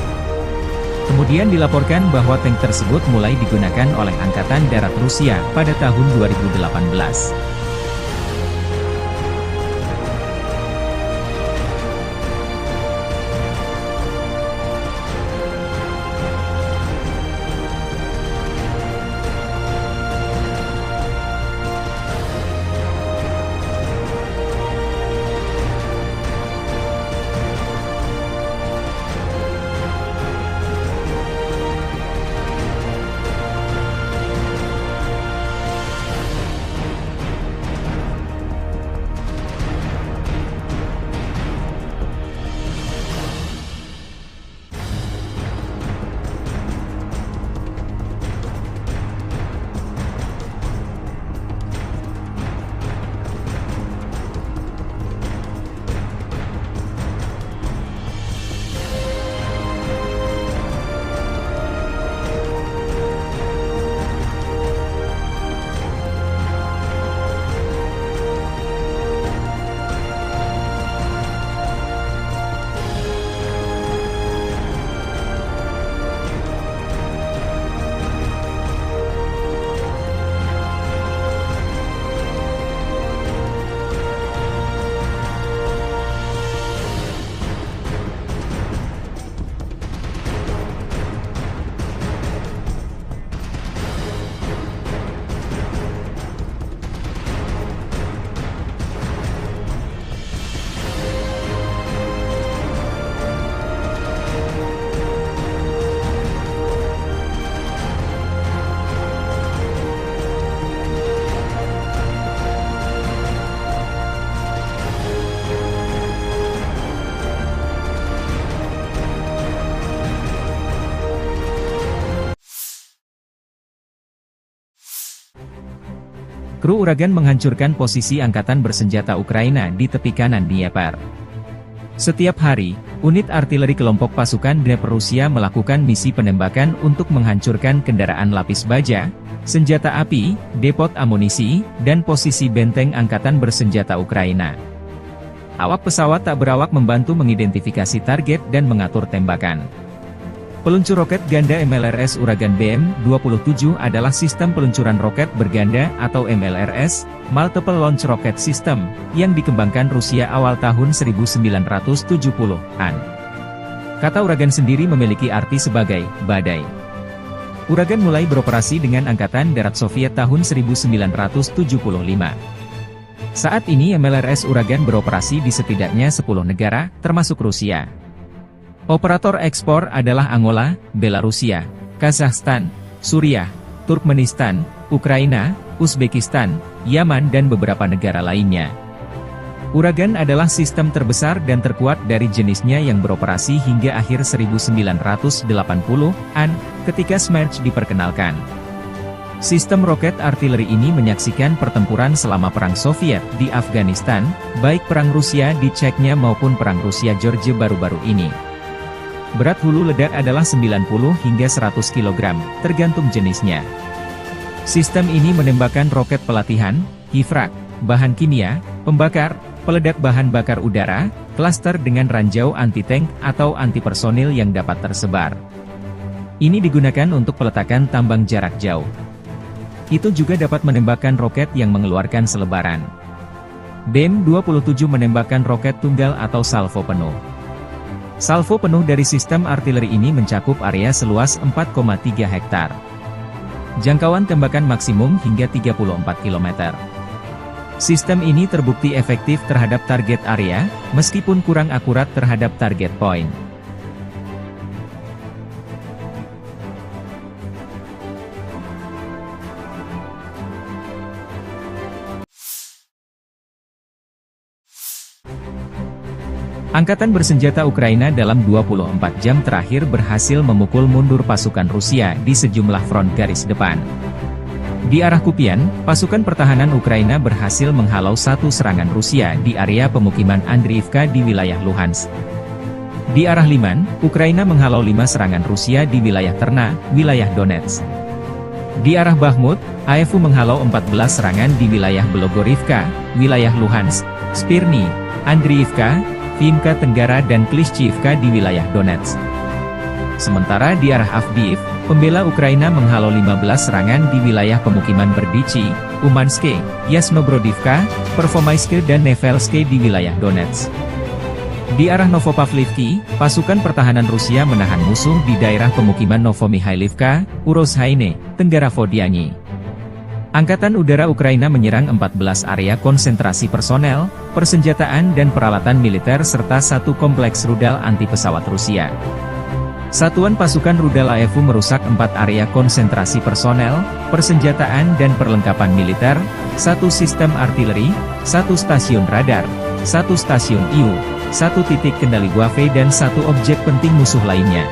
Kemudian dilaporkan bahwa tank tersebut mulai digunakan oleh Angkatan Darat Rusia pada tahun 2018. Kru Uragan menghancurkan posisi angkatan bersenjata Ukraina di tepi kanan Dnieper. Setiap hari, unit artileri kelompok pasukan Dnieper Rusia melakukan misi penembakan untuk menghancurkan kendaraan lapis baja, senjata api, depot amunisi, dan posisi benteng angkatan bersenjata Ukraina. Awak pesawat tak berawak membantu mengidentifikasi target dan mengatur tembakan. Peluncur roket ganda MLRS Uragan BM-27 adalah sistem peluncuran roket berganda atau MLRS, Multiple Launch Rocket System, yang dikembangkan Rusia awal tahun 1970-an. Kata Uragan sendiri memiliki arti sebagai badai. Uragan mulai beroperasi dengan Angkatan Darat Soviet tahun 1975. Saat ini MLRS Uragan beroperasi di setidaknya 10 negara, termasuk Rusia. Operator ekspor adalah Angola, Belarusia, Kazakhstan, Suriah, Turkmenistan, Ukraina, Uzbekistan, Yaman dan beberapa negara lainnya. Uragan adalah sistem terbesar dan terkuat dari jenisnya yang beroperasi hingga akhir 1980-an, ketika Smerch diperkenalkan. Sistem roket artileri ini menyaksikan pertempuran selama Perang Soviet di Afghanistan, baik Perang Rusia di Chechnya maupun Perang Rusia-Georgia baru-baru ini. Berat hulu ledak adalah 90 hingga 100 kg, tergantung jenisnya. Sistem ini menembakkan roket pelatihan, hifrak, bahan kimia, pembakar, peledak bahan bakar udara, klaster dengan ranjau anti-tank atau anti-personil yang dapat tersebar. Ini digunakan untuk peletakan tambang jarak jauh. Itu juga dapat menembakkan roket yang mengeluarkan selebaran. BM-27 menembakkan roket tunggal atau salvo penuh. Salvo penuh dari sistem artileri ini mencakup area seluas 4,3 hektar. Jangkauan tembakan maksimum hingga 34 km. Sistem ini terbukti efektif terhadap target area, meskipun kurang akurat terhadap target point. Angkatan bersenjata Ukraina dalam 24 jam terakhir berhasil memukul mundur pasukan Rusia di sejumlah front garis depan. Di arah Kupian, pasukan pertahanan Ukraina berhasil menghalau satu serangan Rusia di area pemukiman Andriivka di wilayah Luhansk. Di arah Liman, Ukraina menghalau 5 serangan Rusia di wilayah Terna, wilayah Donetsk. Di arah Bakhmut, AFU menghalau 14 serangan di wilayah Belogorivka, wilayah Luhansk, Spirny, Andriivka, Vimka Tenggara dan Klishchiivka di wilayah Donetsk. Sementara di arah Avdiivka, pembela Ukraina menghalau 15 serangan di wilayah pemukiman Berdichi, Umanske, Yasnobrodivka, Pervomaiske dan Nevelske di wilayah Donetsk. Di arah Novopavlivki, pasukan pertahanan Rusia menahan musuh di daerah pemukiman Novomihailivka, Urozhaine, Tenggara Vodiani. Angkatan Udara Ukraina menyerang 14 area konsentrasi personel, persenjataan dan peralatan militer serta satu kompleks rudal anti-pesawat Rusia. Satuan pasukan rudal AFU merusak 4 area konsentrasi personel, persenjataan dan perlengkapan militer, 1 sistem artileri, 1 stasiun radar, 1 stasiun IU, 1 titik kendali Wave dan 1 objek penting musuh lainnya.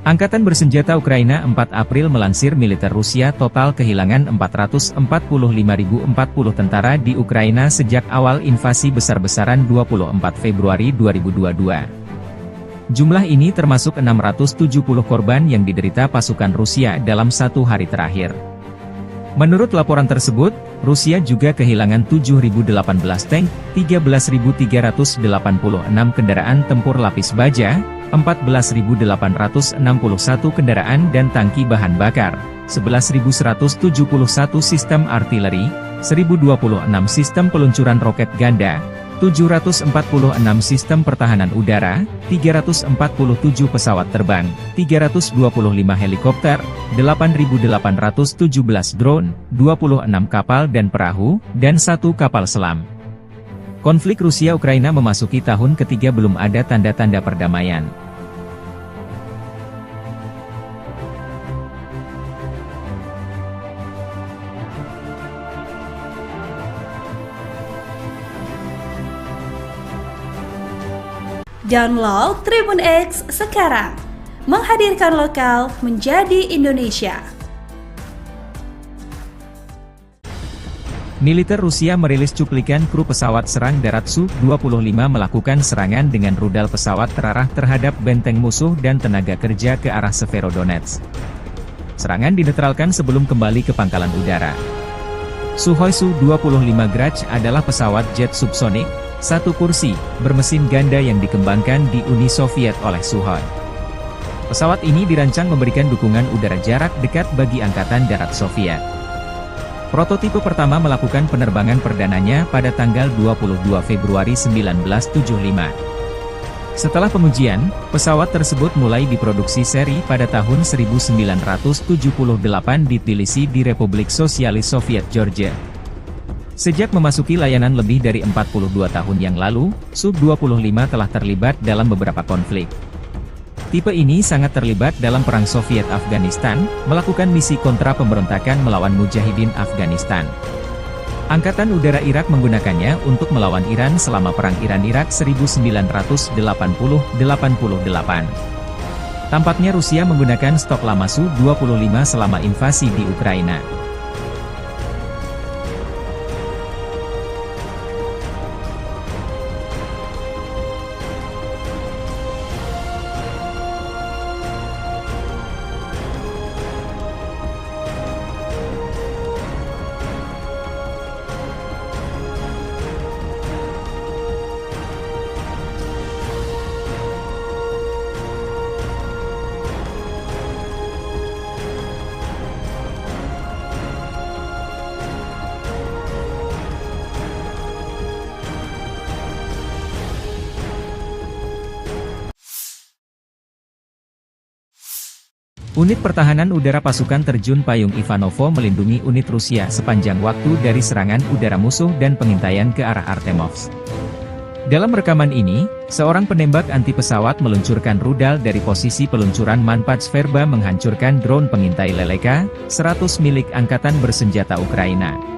Angkatan bersenjata Ukraina 4 April melansir militer Rusia total kehilangan 445.040 tentara di Ukraina sejak awal invasi besar-besaran 24 Februari 2022. Jumlah ini termasuk 670 korban yang diderita pasukan Rusia dalam 1 hari terakhir. Menurut laporan tersebut, Rusia juga kehilangan 7.018 tank, 13.386 kendaraan tempur lapis baja, 14.861 kendaraan dan tangki bahan bakar, 11.171 sistem artileri, 1.026 sistem peluncuran roket ganda, 746 sistem pertahanan udara, 347 pesawat terbang, 325 helikopter, 8.817 drone, 26 kapal dan perahu, dan 1 kapal selam. Konflik Rusia-Ukraina memasuki tahun ketiga belum ada tanda-tanda perdamaian. Download Tribun X sekarang, menghadirkan lokal menjadi Indonesia. Militer Rusia merilis cuplikan kru pesawat serang darat Su-25 melakukan serangan dengan rudal pesawat terarah terhadap benteng musuh dan tenaga kerja ke arah Severodonetsk. Serangan dinetralkan sebelum kembali ke pangkalan udara. Sukhoi Su-25 Grach adalah pesawat jet subsonik, satu kursi, bermesin ganda yang dikembangkan di Uni Soviet oleh Sukhoi. Pesawat ini dirancang memberikan dukungan udara jarak dekat bagi Angkatan Darat Soviet. Prototipe pertama melakukan penerbangan perdananya pada tanggal 22 Februari 1975. Setelah pengujian, pesawat tersebut mulai diproduksi seri pada tahun 1978 di Tbilisi di Republik Sosialis Soviet Georgia. Sejak memasuki layanan lebih dari 42 tahun yang lalu, Su-25 telah terlibat dalam beberapa konflik. Tipe ini sangat terlibat dalam Perang Soviet-Afghanistan, melakukan misi kontra pemberontakan melawan Mujahidin Afghanistan. Angkatan Udara Irak menggunakannya untuk melawan Iran selama Perang Iran-Irak 1980-88. Tampaknya Rusia menggunakan stok lama Su-25 selama invasi di Ukraina. Unit Pertahanan Udara Pasukan Terjun Payung Ivanovo melindungi unit Rusia sepanjang waktu dari serangan udara musuh dan pengintaian ke arah Artemovsk. Dalam rekaman ini, seorang penembak anti pesawat meluncurkan rudal dari posisi peluncuran Manpats Verba menghancurkan drone pengintai Leleka 100 milik Angkatan Bersenjata Ukraina.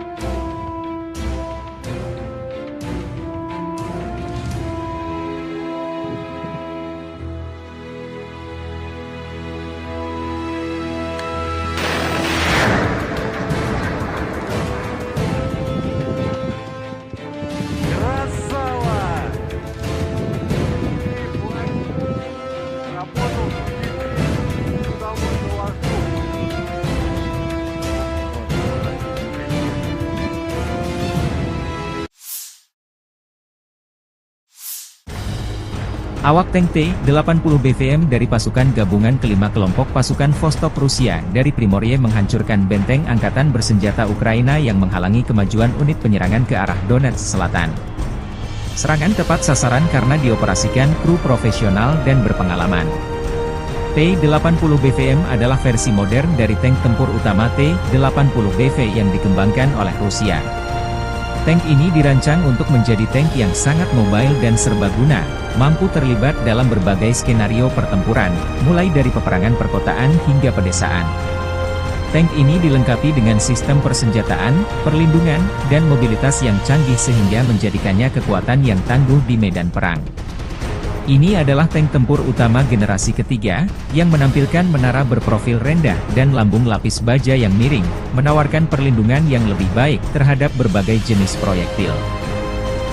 Awak tank T-80 BVM dari pasukan gabungan kelima kelompok pasukan Vostok Rusia dari Primorye menghancurkan benteng Angkatan Bersenjata Ukraina yang menghalangi kemajuan unit penyerangan ke arah Donetsk Selatan. Serangan tepat sasaran karena dioperasikan kru profesional dan berpengalaman. T-80 BVM adalah versi modern dari tank tempur utama T-80 BV yang dikembangkan oleh Rusia. Tank ini dirancang untuk menjadi tank yang sangat mobile dan serbaguna, mampu terlibat dalam berbagai skenario pertempuran, mulai dari peperangan perkotaan hingga pedesaan. Tank ini dilengkapi dengan sistem persenjataan, perlindungan, dan mobilitas yang canggih sehingga menjadikannya kekuatan yang tangguh di medan perang. Ini adalah tank tempur utama generasi ketiga, yang menampilkan menara berprofil rendah dan lambung lapis baja yang miring, menawarkan perlindungan yang lebih baik terhadap berbagai jenis proyektil.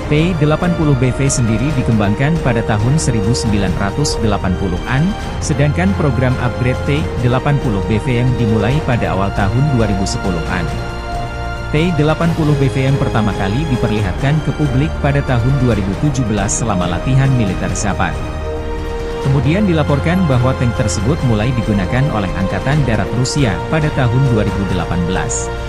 T-80BV sendiri dikembangkan pada tahun 1980-an, sedangkan program upgrade T-80BV yang dimulai pada awal tahun 2010-an. T-80 BVM pertama kali diperlihatkan ke publik pada tahun 2017 selama latihan militer Zapad. Kemudian dilaporkan bahwa tank tersebut mulai digunakan oleh Angkatan Darat Rusia pada tahun 2018.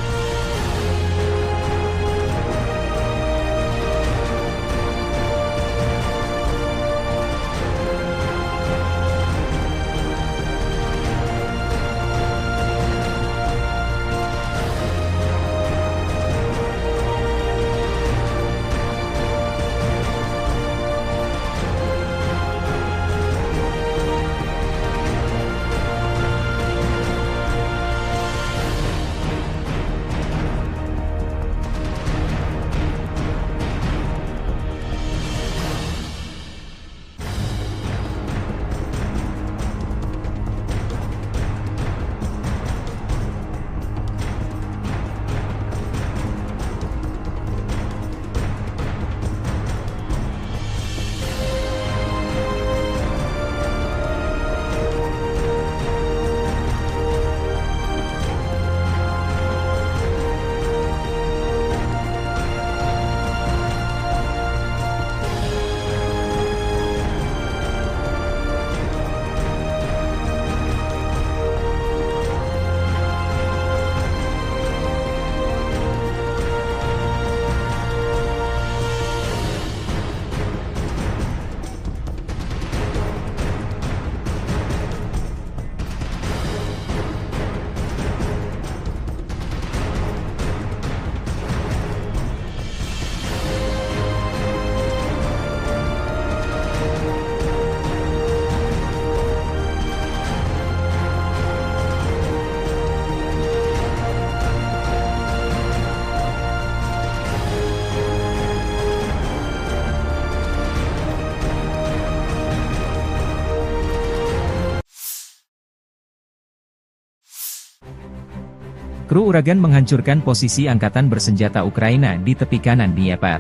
Kru Uragan menghancurkan posisi angkatan bersenjata Ukraina di tepi kanan Dnieper.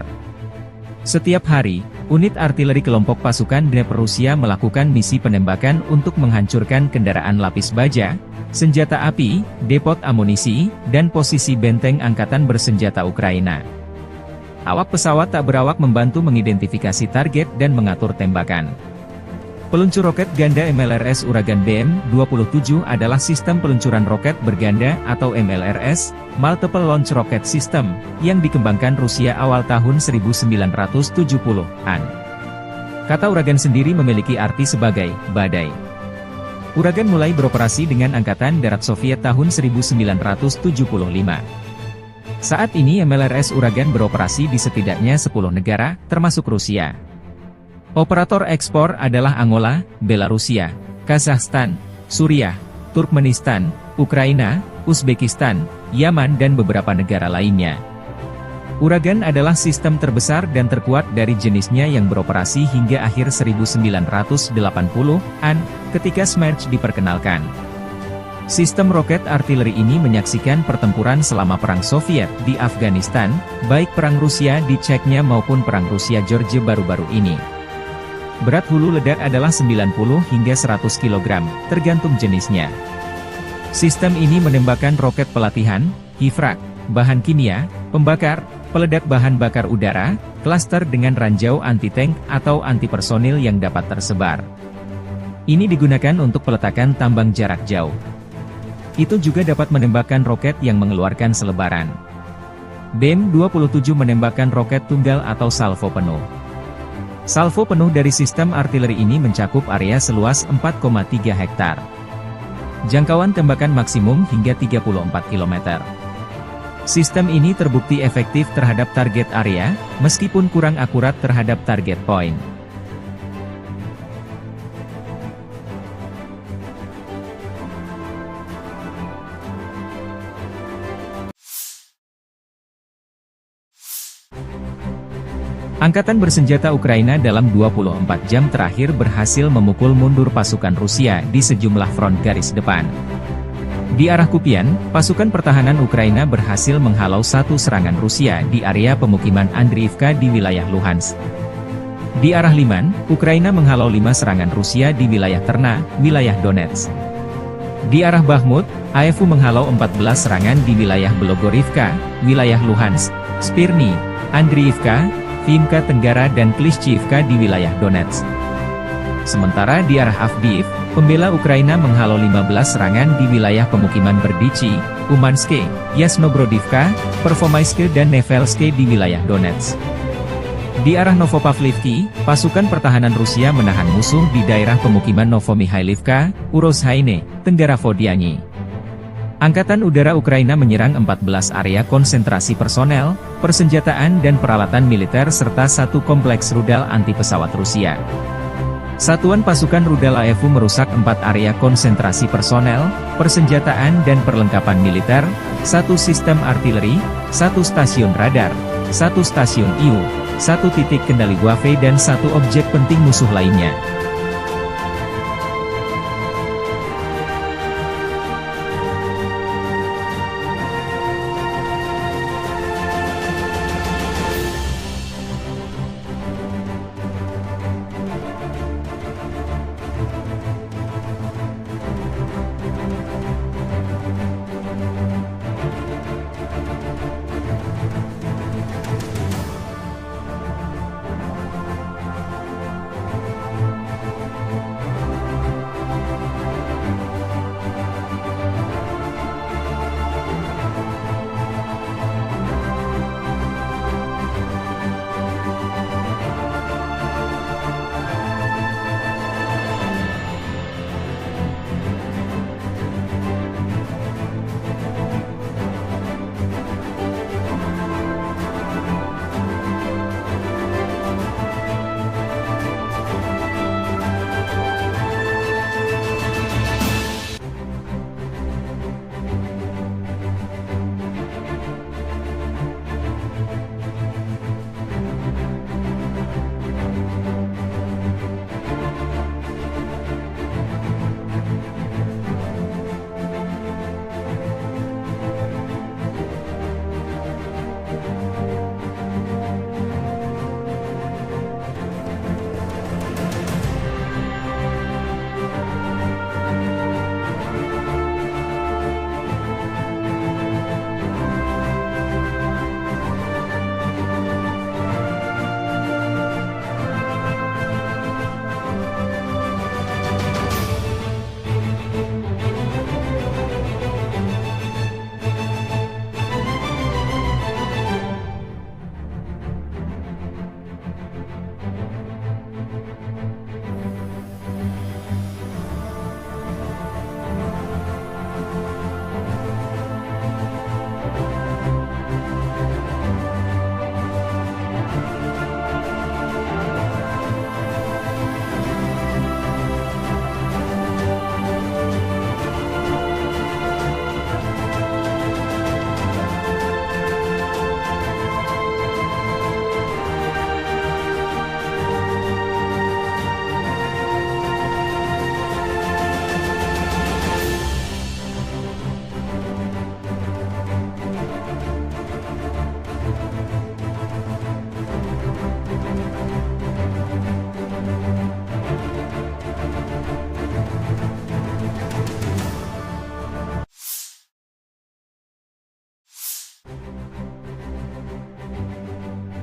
Setiap hari, unit artileri kelompok pasukan Dnieper Rusia melakukan misi penembakan untuk menghancurkan kendaraan lapis baja, senjata api, depot amunisi, dan posisi benteng angkatan bersenjata Ukraina. Awak pesawat tak berawak membantu mengidentifikasi target dan mengatur tembakan. Peluncur roket ganda MLRS Uragan BM-27 adalah sistem peluncuran roket berganda atau MLRS, Multiple Launch Rocket System, yang dikembangkan Rusia awal tahun 1970-an. Kata Uragan sendiri memiliki arti sebagai badai. Uragan mulai beroperasi dengan Angkatan Darat Soviet tahun 1975. Saat ini MLRS Uragan beroperasi di setidaknya 10 negara, termasuk Rusia. Operator ekspor adalah Angola, Belarusia, Kazakhstan, Suriah, Turkmenistan, Ukraina, Uzbekistan, Yaman dan beberapa negara lainnya. Uragan adalah sistem terbesar dan terkuat dari jenisnya yang beroperasi hingga akhir 1980-an, ketika Smerch diperkenalkan. Sistem roket artileri ini menyaksikan pertempuran selama Perang Soviet di Afghanistan, baik Perang Rusia di Chechnya maupun Perang Rusia-Georgia baru-baru ini. Berat hulu ledak adalah 90 hingga 100 kg, tergantung jenisnya. Sistem ini menembakkan roket pelatihan, hifrak, bahan kimia, pembakar, peledak bahan bakar udara, klaster dengan ranjau anti-tank atau anti-personil yang dapat tersebar. Ini digunakan untuk peletakan tambang jarak jauh. Itu juga dapat menembakkan roket yang mengeluarkan selebaran. BM-27 menembakkan roket tunggal atau salvo penuh. Salvo penuh dari sistem artileri ini mencakup area seluas 4,3 hektar. Jangkauan tembakan maksimum hingga 34 km. Sistem ini terbukti efektif terhadap target area, meskipun kurang akurat terhadap target point. Angkatan bersenjata Ukraina dalam 24 jam terakhir berhasil memukul mundur pasukan Rusia di sejumlah front garis depan. Di arah Kupian, pasukan pertahanan Ukraina berhasil menghalau satu serangan Rusia di area pemukiman Andriivka di wilayah Luhansk. Di arah Liman, Ukraina menghalau 5 serangan Rusia di wilayah Terna, wilayah Donetsk. Di arah Bakhmut, AFU menghalau 14 serangan di wilayah Belogorivka, wilayah Luhansk, Spirny, Andriivka, Vimka Tenggara dan Klishchiivka di wilayah Donetsk. Sementara di arah Avdiivka, pembela Ukraina menghalau 15 serangan di wilayah pemukiman Berdichi, Umanske, Yasnobrodivka, Pervomaiske dan Nevelske di wilayah Donetsk. Di arah Novopavlivki, pasukan pertahanan Rusia menahan musuh di daerah pemukiman Novomihailivka, Urozhaine, Tenggara Vodiany. Angkatan Udara Ukraina menyerang 14 area konsentrasi personel, persenjataan dan peralatan militer serta satu kompleks rudal anti-pesawat Rusia. Satuan pasukan rudal AFU merusak 4 area konsentrasi personel, persenjataan dan perlengkapan militer, 1 sistem artileri, 1 stasiun radar, 1 stasiun IU, 1 titik kendali Waffe dan 1 objek penting musuh lainnya.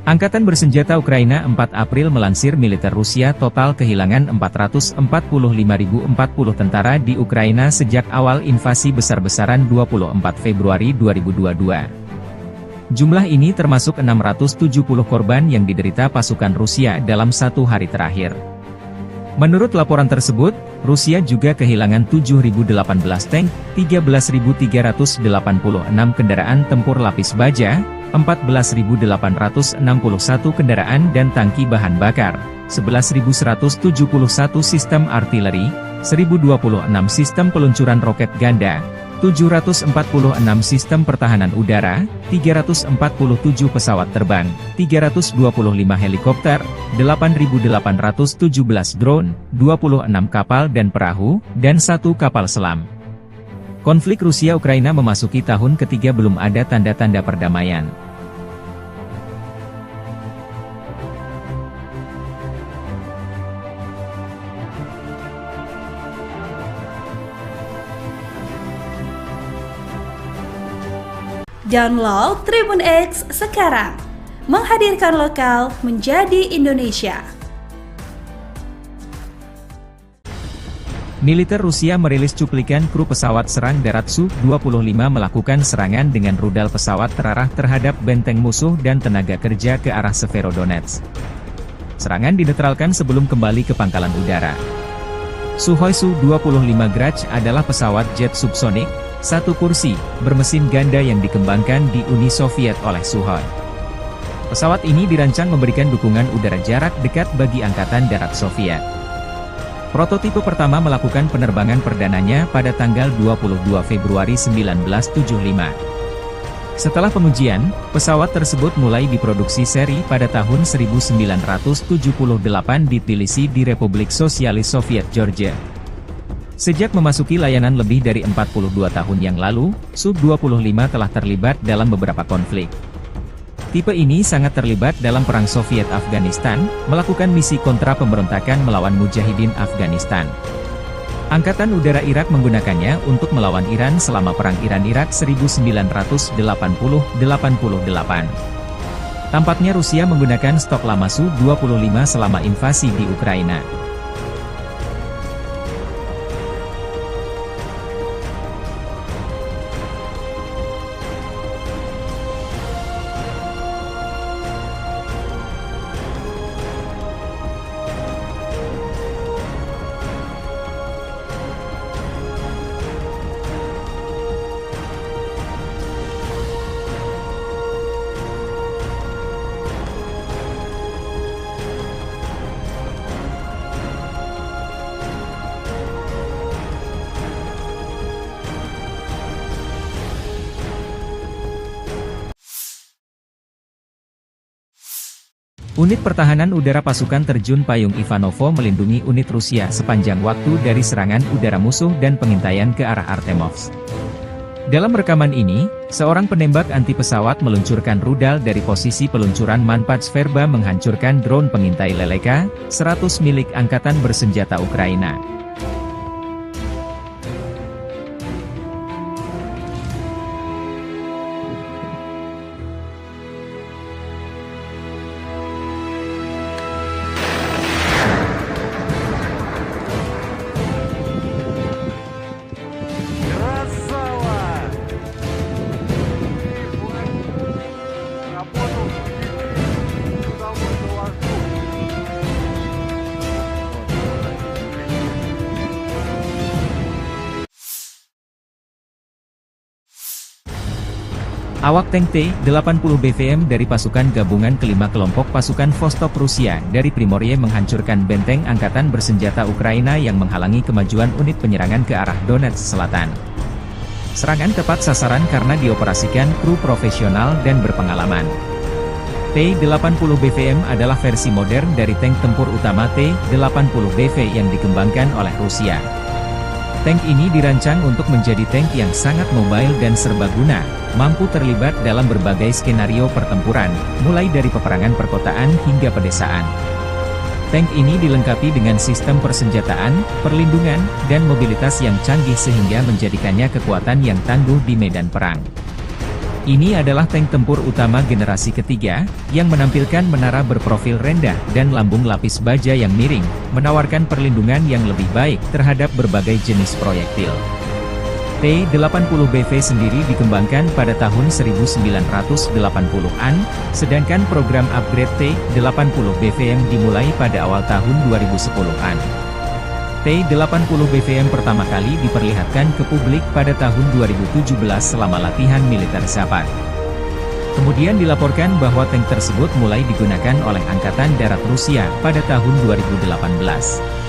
Angkatan bersenjata Ukraina 4 April melansir militer Rusia total kehilangan 445.040 tentara di Ukraina sejak awal invasi besar-besaran 24 Februari 2022. Jumlah ini termasuk 670 korban yang diderita pasukan Rusia dalam satu hari terakhir. Menurut laporan tersebut, Rusia juga kehilangan 7.018 tank, 13.386 kendaraan tempur lapis baja, 14.861 kendaraan dan tangki bahan bakar, 11.171 sistem artileri, 1.026 sistem peluncuran roket ganda, 746 sistem pertahanan udara, 347 pesawat terbang, 325 helikopter, 8.817 drone, 26 kapal dan perahu, dan 1 kapal selam. Konflik Rusia-Ukraina memasuki tahun ketiga belum ada tanda-tanda perdamaian. Download Tribun X sekarang, menghadirkan lokal menjadi Indonesia. Militer Rusia merilis cuplikan kru pesawat serang darat Su-25 melakukan serangan dengan rudal pesawat terarah terhadap benteng musuh dan tenaga kerja ke arah Severodonetsk. Serangan dinetralkan sebelum kembali ke pangkalan udara. Sukhoi Su-25 Grach adalah pesawat jet subsonik, satu kursi, bermesin ganda yang dikembangkan di Uni Soviet oleh Sukhoi. Pesawat ini dirancang memberikan dukungan udara jarak dekat bagi Angkatan Darat Soviet. Prototipe pertama melakukan penerbangan perdananya pada tanggal 22 Februari 1975. Setelah pengujian, pesawat tersebut mulai diproduksi seri pada tahun 1978 di Tbilisi di Republik Sosialis Soviet Georgia. Sejak memasuki layanan lebih dari 42 tahun yang lalu, Su-25 telah terlibat dalam beberapa konflik. Tipe ini sangat terlibat dalam Perang Soviet-Afghanistan, melakukan misi kontra pemberontakan melawan Mujahidin Afghanistan. Angkatan Udara Irak menggunakannya untuk melawan Iran selama Perang Iran-Irak 1980-88. Tampaknya Rusia menggunakan stok lama Su-25 selama invasi di Ukraina. Unit Pertahanan Udara Pasukan Terjun Payung Ivanovo melindungi unit Rusia sepanjang waktu dari serangan udara musuh dan pengintaian ke arah Artemovsk. Dalam rekaman ini, seorang penembak anti pesawat meluncurkan rudal dari posisi peluncuran Manpad Sverba menghancurkan drone pengintai Leleka 100 milik Angkatan Bersenjata Ukraina. Awak tank T-80 BVM dari pasukan gabungan kelima kelompok pasukan Vostok Rusia dari Primorye menghancurkan benteng Angkatan Bersenjata Ukraina yang menghalangi kemajuan unit penyerangan ke arah Donetsk Selatan. Serangan tepat sasaran karena dioperasikan kru profesional dan berpengalaman. T-80 BVM adalah versi modern dari tank tempur utama T-80 BV yang dikembangkan oleh Rusia. Tank ini dirancang untuk menjadi tank yang sangat mobile dan serbaguna, mampu terlibat dalam berbagai skenario pertempuran, mulai dari peperangan perkotaan hingga pedesaan. Tank ini dilengkapi dengan sistem persenjataan, perlindungan, dan mobilitas yang canggih sehingga menjadikannya kekuatan yang tangguh di medan perang. Ini adalah tank tempur utama generasi ketiga, yang menampilkan menara berprofil rendah dan lambung lapis baja yang miring, menawarkan perlindungan yang lebih baik terhadap berbagai jenis proyektil. T-80BV sendiri dikembangkan pada tahun 1980-an, sedangkan program upgrade T-80BVM dimulai pada awal tahun 2010-an. T-80BVM pertama kali diperlihatkan ke publik pada tahun 2017 selama latihan militer Zapad. Kemudian dilaporkan bahwa tank tersebut mulai digunakan oleh Angkatan Darat Rusia pada tahun 2018.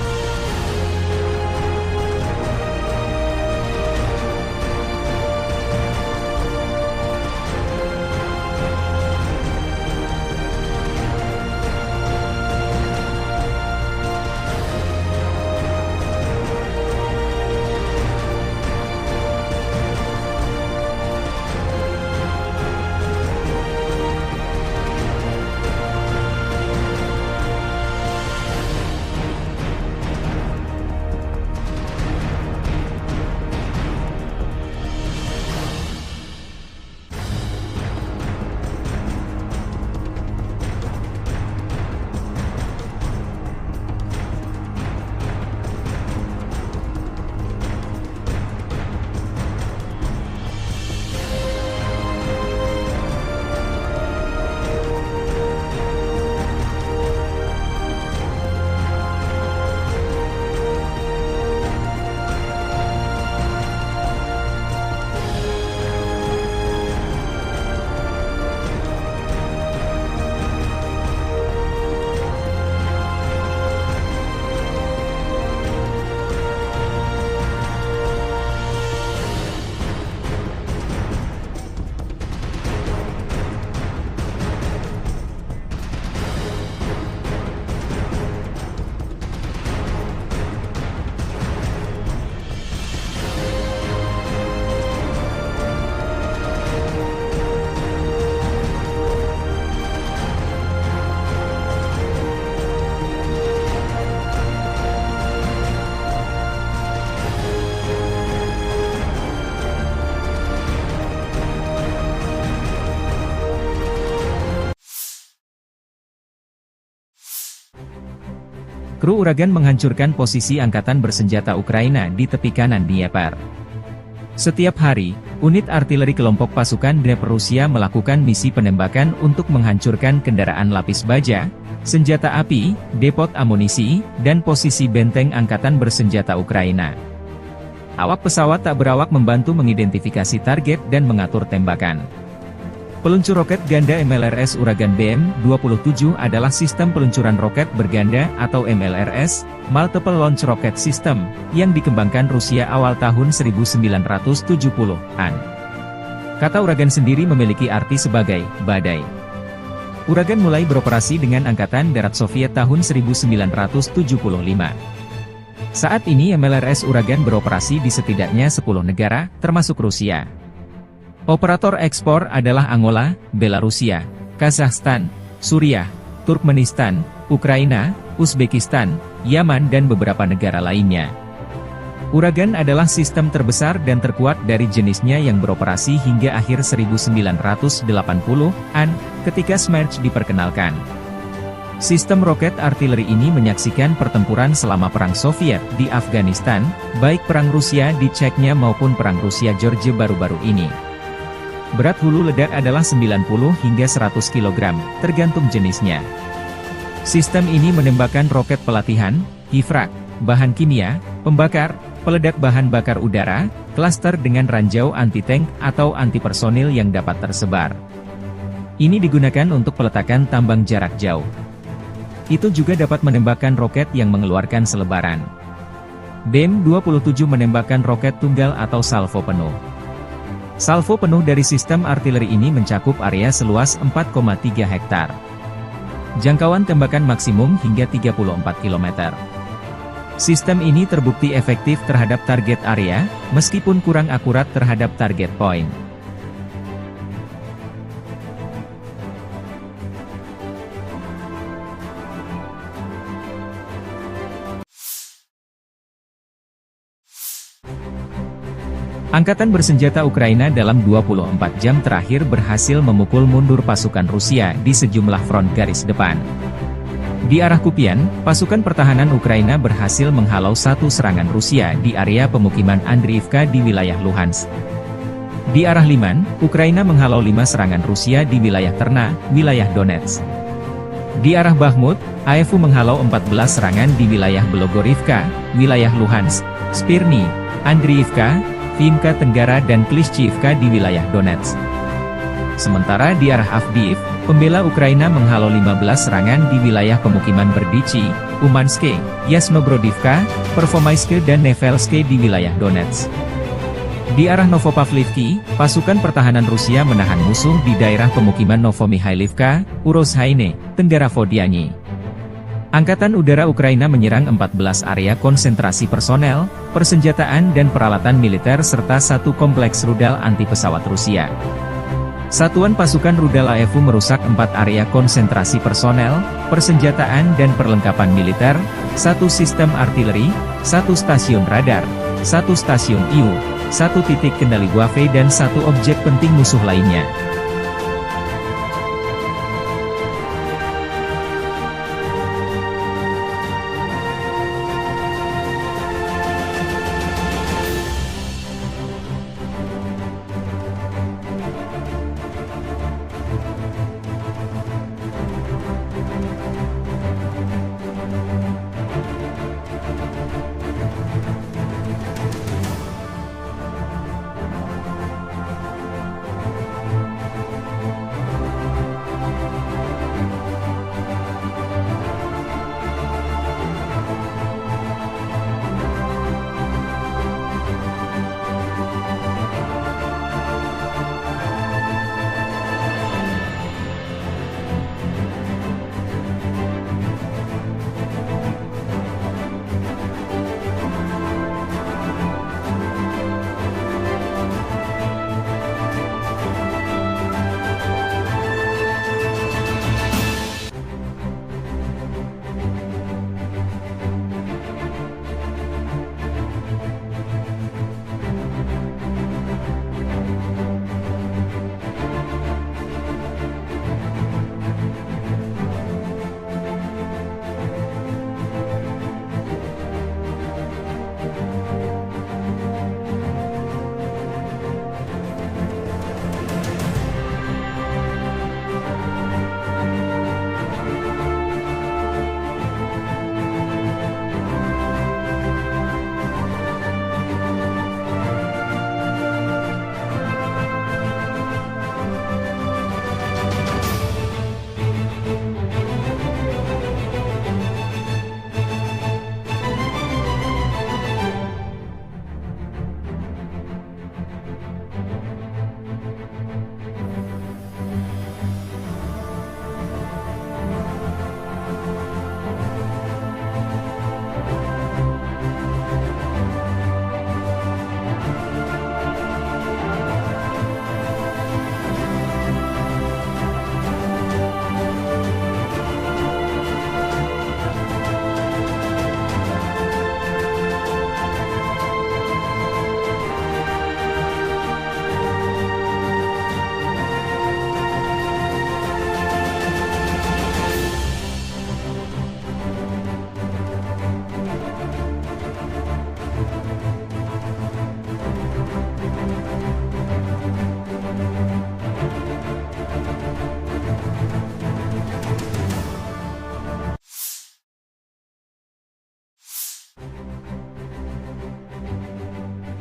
Kru Uragan menghancurkan posisi angkatan bersenjata Ukraina di tepi kanan Dnieper. Setiap hari, unit artileri kelompok pasukan Dnieper Rusia melakukan misi penembakan untuk menghancurkan kendaraan lapis baja, senjata api, depot amunisi, dan posisi benteng angkatan bersenjata Ukraina. Awak pesawat tak berawak membantu mengidentifikasi target dan mengatur tembakan. Peluncur roket ganda MLRS Uragan BM-27 adalah sistem peluncuran roket berganda atau MLRS, Multiple Launch Rocket System, yang dikembangkan Rusia awal tahun 1970-an. Kata Uragan sendiri memiliki arti sebagai badai. Uragan mulai beroperasi dengan Angkatan Darat Soviet tahun 1975. Saat ini MLRS Uragan beroperasi di setidaknya 10 negara, termasuk Rusia. Operator ekspor adalah Angola, Belarusia, Kazakhstan, Suriah, Turkmenistan, Ukraina, Uzbekistan, Yaman dan beberapa negara lainnya. Uragan adalah sistem terbesar dan terkuat dari jenisnya yang beroperasi hingga akhir 1980-an, ketika Smerch diperkenalkan. Sistem roket artileri ini menyaksikan pertempuran selama Perang Soviet di Afghanistan, baik Perang Rusia di Chechnya maupun Perang Rusia-Georgia baru-baru ini. Berat hulu ledak adalah 90 hingga 100 kg, tergantung jenisnya. Sistem ini menembakkan roket pelatihan, hifrak, bahan kimia, pembakar, peledak bahan bakar udara, klaster dengan ranjau anti-tank atau anti-personil yang dapat tersebar. Ini digunakan untuk peletakan tambang jarak jauh. Itu juga dapat menembakkan roket yang mengeluarkan selebaran. BM-27 menembakkan roket tunggal atau salvo penuh. Salvo penuh dari sistem artileri ini mencakup area seluas 4,3 hektar. Jangkauan tembakan maksimum hingga 34 km. Sistem ini terbukti efektif terhadap target area, meskipun kurang akurat terhadap target point. Angkatan bersenjata Ukraina dalam 24 jam terakhir berhasil memukul mundur pasukan Rusia di sejumlah front garis depan. Di arah Kupian, pasukan pertahanan Ukraina berhasil menghalau satu serangan Rusia di area pemukiman Andriivka di wilayah Luhansk. Di arah Liman, Ukraina menghalau 5 serangan Rusia di wilayah Terna, wilayah Donetsk. Di arah Bakhmut, AEFU menghalau 14 serangan di wilayah Belogorivka, wilayah Luhansk, Spirny, Andriivka, Vimka Tenggara dan Klishchiivka di wilayah Donetsk. Sementara di arah Avdiivka, pembela Ukraina menghalau 15 serangan di wilayah pemukiman Berdichi, Umanske, Yasnobrodivka, Pervomaiske dan Nevelske di wilayah Donetsk. Di arah Novopavlivki, pasukan pertahanan Rusia menahan musuh di daerah pemukiman Novomihailivka, Urozhaine, Tenggara Vodiani. Angkatan Udara Ukraina menyerang 14 area konsentrasi personel, persenjataan dan peralatan militer serta satu kompleks rudal anti-pesawat Rusia. Satuan pasukan rudal AEFU merusak 4 area konsentrasi personel, persenjataan dan perlengkapan militer, 1 sistem artileri, 1 stasiun radar, 1 stasiun IU, 1 titik kendali Guave dan 1 objek penting musuh lainnya.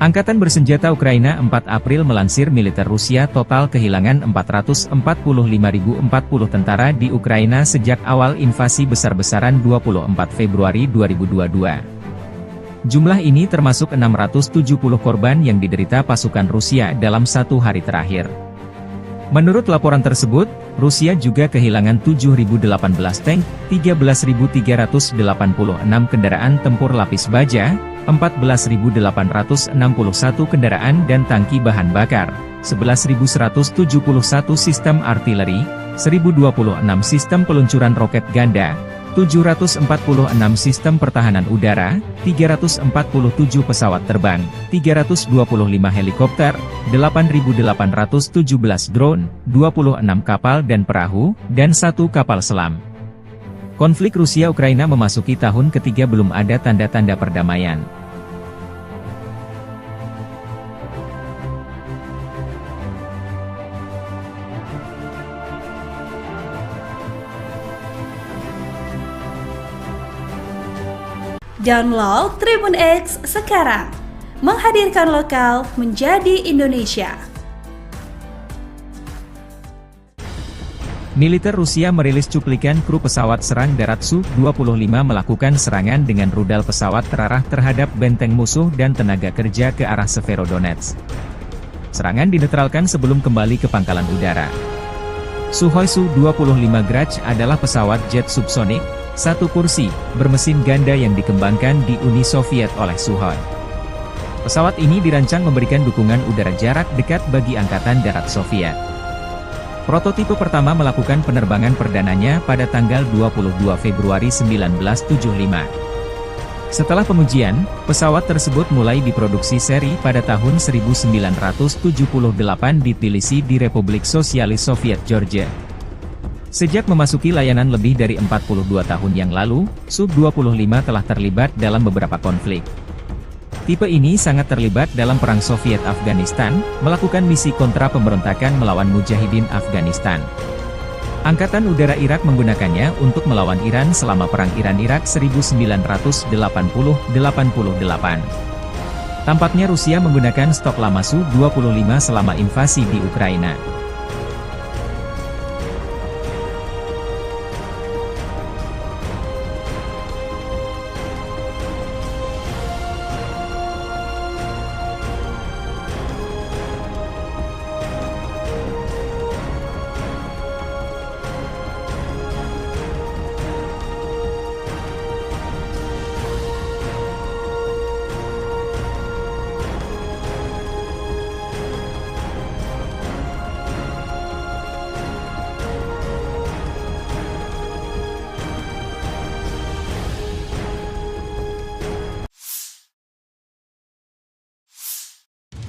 Angkatan bersenjata Ukraina 4 April melansir militer Rusia total kehilangan 445.040 tentara di Ukraina sejak awal invasi besar-besaran 24 Februari 2022. Jumlah ini termasuk 670 korban yang diderita pasukan Rusia dalam 1 hari terakhir. Menurut laporan tersebut, Rusia juga kehilangan 7.018 tank, 13.386 kendaraan tempur lapis baja, 14.861 kendaraan dan tangki bahan bakar, 11.171 sistem artileri, 1.026 sistem peluncuran roket ganda, 746 sistem pertahanan udara, 347 pesawat terbang, 325 helikopter, 8.817 drone, 26 kapal dan perahu, dan 1 kapal selam. Konflik Rusia-Ukraina memasuki tahun ketiga belum ada tanda-tanda perdamaian. Download Tribun X sekarang, menghadirkan lokal menjadi Indonesia. Militer Rusia merilis cuplikan kru pesawat serang darat Su-25 melakukan serangan dengan rudal pesawat terarah terhadap benteng musuh dan tenaga kerja ke arah Severodonetsk. Serangan dinetralkan sebelum kembali ke pangkalan udara. Sukhoi Su-25 Grach adalah pesawat jet subsonik, satu kursi, bermesin ganda yang dikembangkan di Uni Soviet oleh Sukhoi. Pesawat ini dirancang memberikan dukungan udara jarak dekat bagi Angkatan Darat Soviet. Prototipe pertama melakukan penerbangan perdananya pada tanggal 22 Februari 1975. Setelah pengujian, pesawat tersebut mulai diproduksi seri pada tahun 1978 di Tbilisi di Republik Sosialis Soviet Georgia. Sejak memasuki layanan lebih dari 42 tahun yang lalu, Su-25 telah terlibat dalam beberapa konflik. Tipe ini sangat terlibat dalam Perang Soviet-Afghanistan, melakukan misi kontra pemberontakan melawan Mujahidin Afghanistan. Angkatan Udara Irak menggunakannya untuk melawan Iran selama Perang Iran-Irak 1980-88. Tampaknya Rusia menggunakan stok lama Su-25 selama invasi di Ukraina.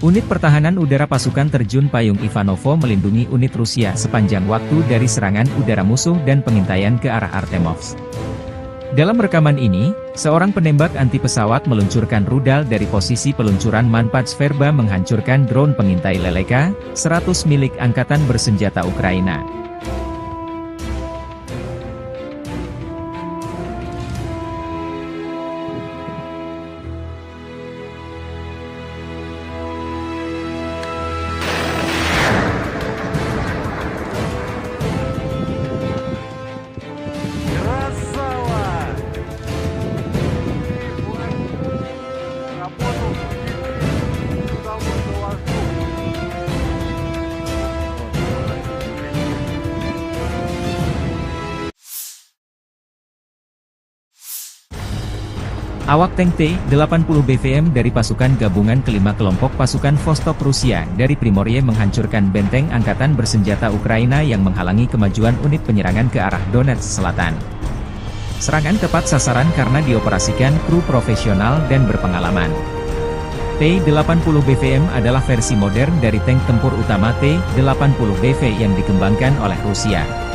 Unit Pertahanan Udara Pasukan Terjun Payung Ivanovo melindungi unit Rusia sepanjang waktu dari serangan udara musuh dan pengintaian ke arah Artemovsk. Dalam rekaman ini, seorang penembak anti pesawat meluncurkan rudal dari posisi peluncuran Manpats Verba menghancurkan drone pengintai Leleka 100 milik Angkatan Bersenjata Ukraina. Awak tank T-80 BVM dari pasukan gabungan kelima kelompok pasukan Vostok Rusia dari Primorye menghancurkan benteng Angkatan Bersenjata Ukraina yang menghalangi kemajuan unit penyerangan ke arah Donetsk Selatan. Serangan tepat sasaran karena dioperasikan kru profesional dan berpengalaman. T-80 BVM adalah versi modern dari tank tempur utama T-80 BV yang dikembangkan oleh Rusia.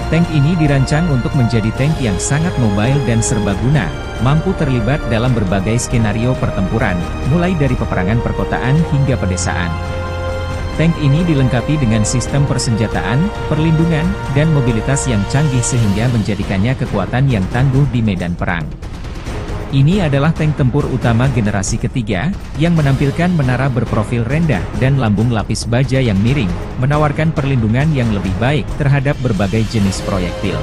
Tank ini dirancang untuk menjadi tank yang sangat mobile dan serbaguna, mampu terlibat dalam berbagai skenario pertempuran, mulai dari peperangan perkotaan hingga pedesaan. Tank ini dilengkapi dengan sistem persenjataan, perlindungan, dan mobilitas yang canggih sehingga menjadikannya kekuatan yang tangguh di medan perang. Ini adalah tank tempur utama generasi ketiga, yang menampilkan menara berprofil rendah dan lambung lapis baja yang miring, menawarkan perlindungan yang lebih baik terhadap berbagai jenis proyektil.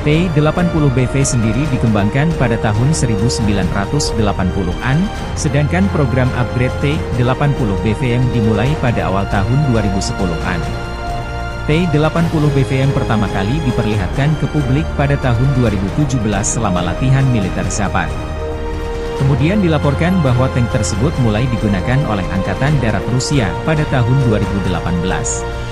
T-80 BV sendiri dikembangkan pada tahun 1980-an, sedangkan program upgrade T-80 BVM dimulai pada awal tahun 2010-an. T-80 BVM pertama kali diperlihatkan ke publik pada tahun 2017 selama latihan militer Zapad. Kemudian dilaporkan bahwa tank tersebut mulai digunakan oleh Angkatan Darat Rusia pada tahun 2018.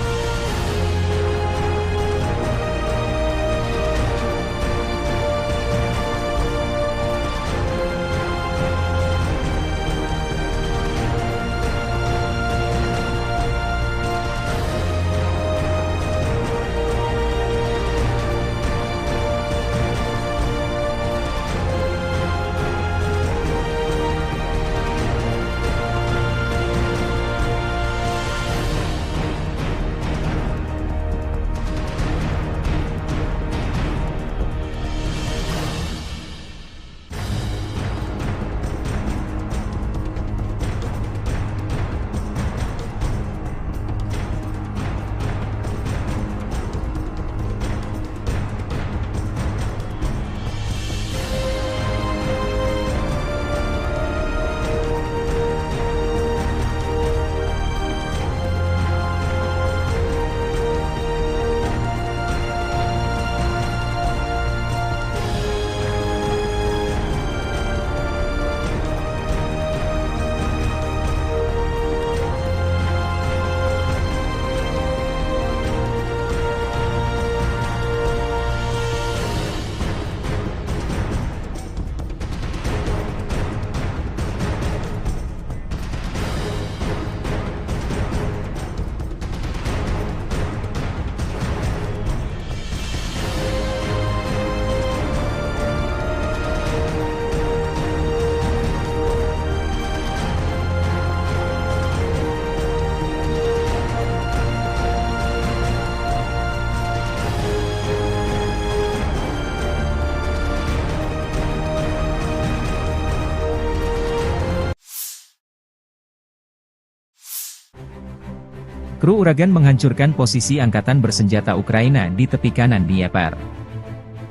Kru Uragan menghancurkan posisi angkatan bersenjata Ukraina di tepi kanan Dnieper.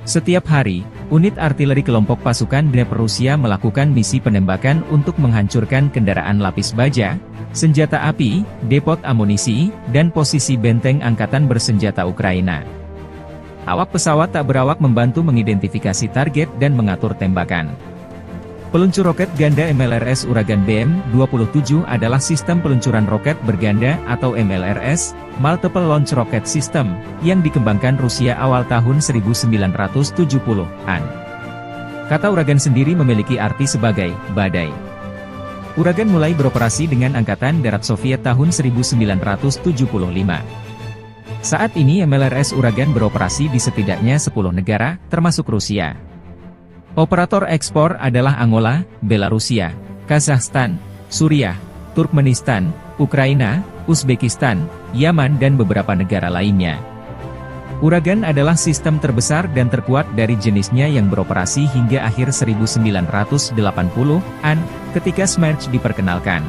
Setiap hari, unit artileri kelompok pasukan Dnieper Rusia melakukan misi penembakan untuk menghancurkan kendaraan lapis baja, senjata api, depot amunisi, dan posisi benteng angkatan bersenjata Ukraina. Awak pesawat tak berawak membantu mengidentifikasi target dan mengatur tembakan. Peluncur roket ganda MLRS Uragan BM-27 adalah sistem peluncuran roket berganda atau MLRS, Multiple Launch Rocket System, yang dikembangkan Rusia awal tahun 1970-an. Kata Uragan sendiri memiliki arti sebagai badai. Uragan mulai beroperasi dengan Angkatan Darat Soviet tahun 1975. Saat ini MLRS Uragan beroperasi di setidaknya 10 negara, termasuk Rusia. Operator ekspor adalah Angola, Belarusia, Kazakhstan, Suriah, Turkmenistan, Ukraina, Uzbekistan, Yaman dan beberapa negara lainnya. Uragan adalah sistem terbesar dan terkuat dari jenisnya yang beroperasi hingga akhir 1980-an, ketika Smerch diperkenalkan.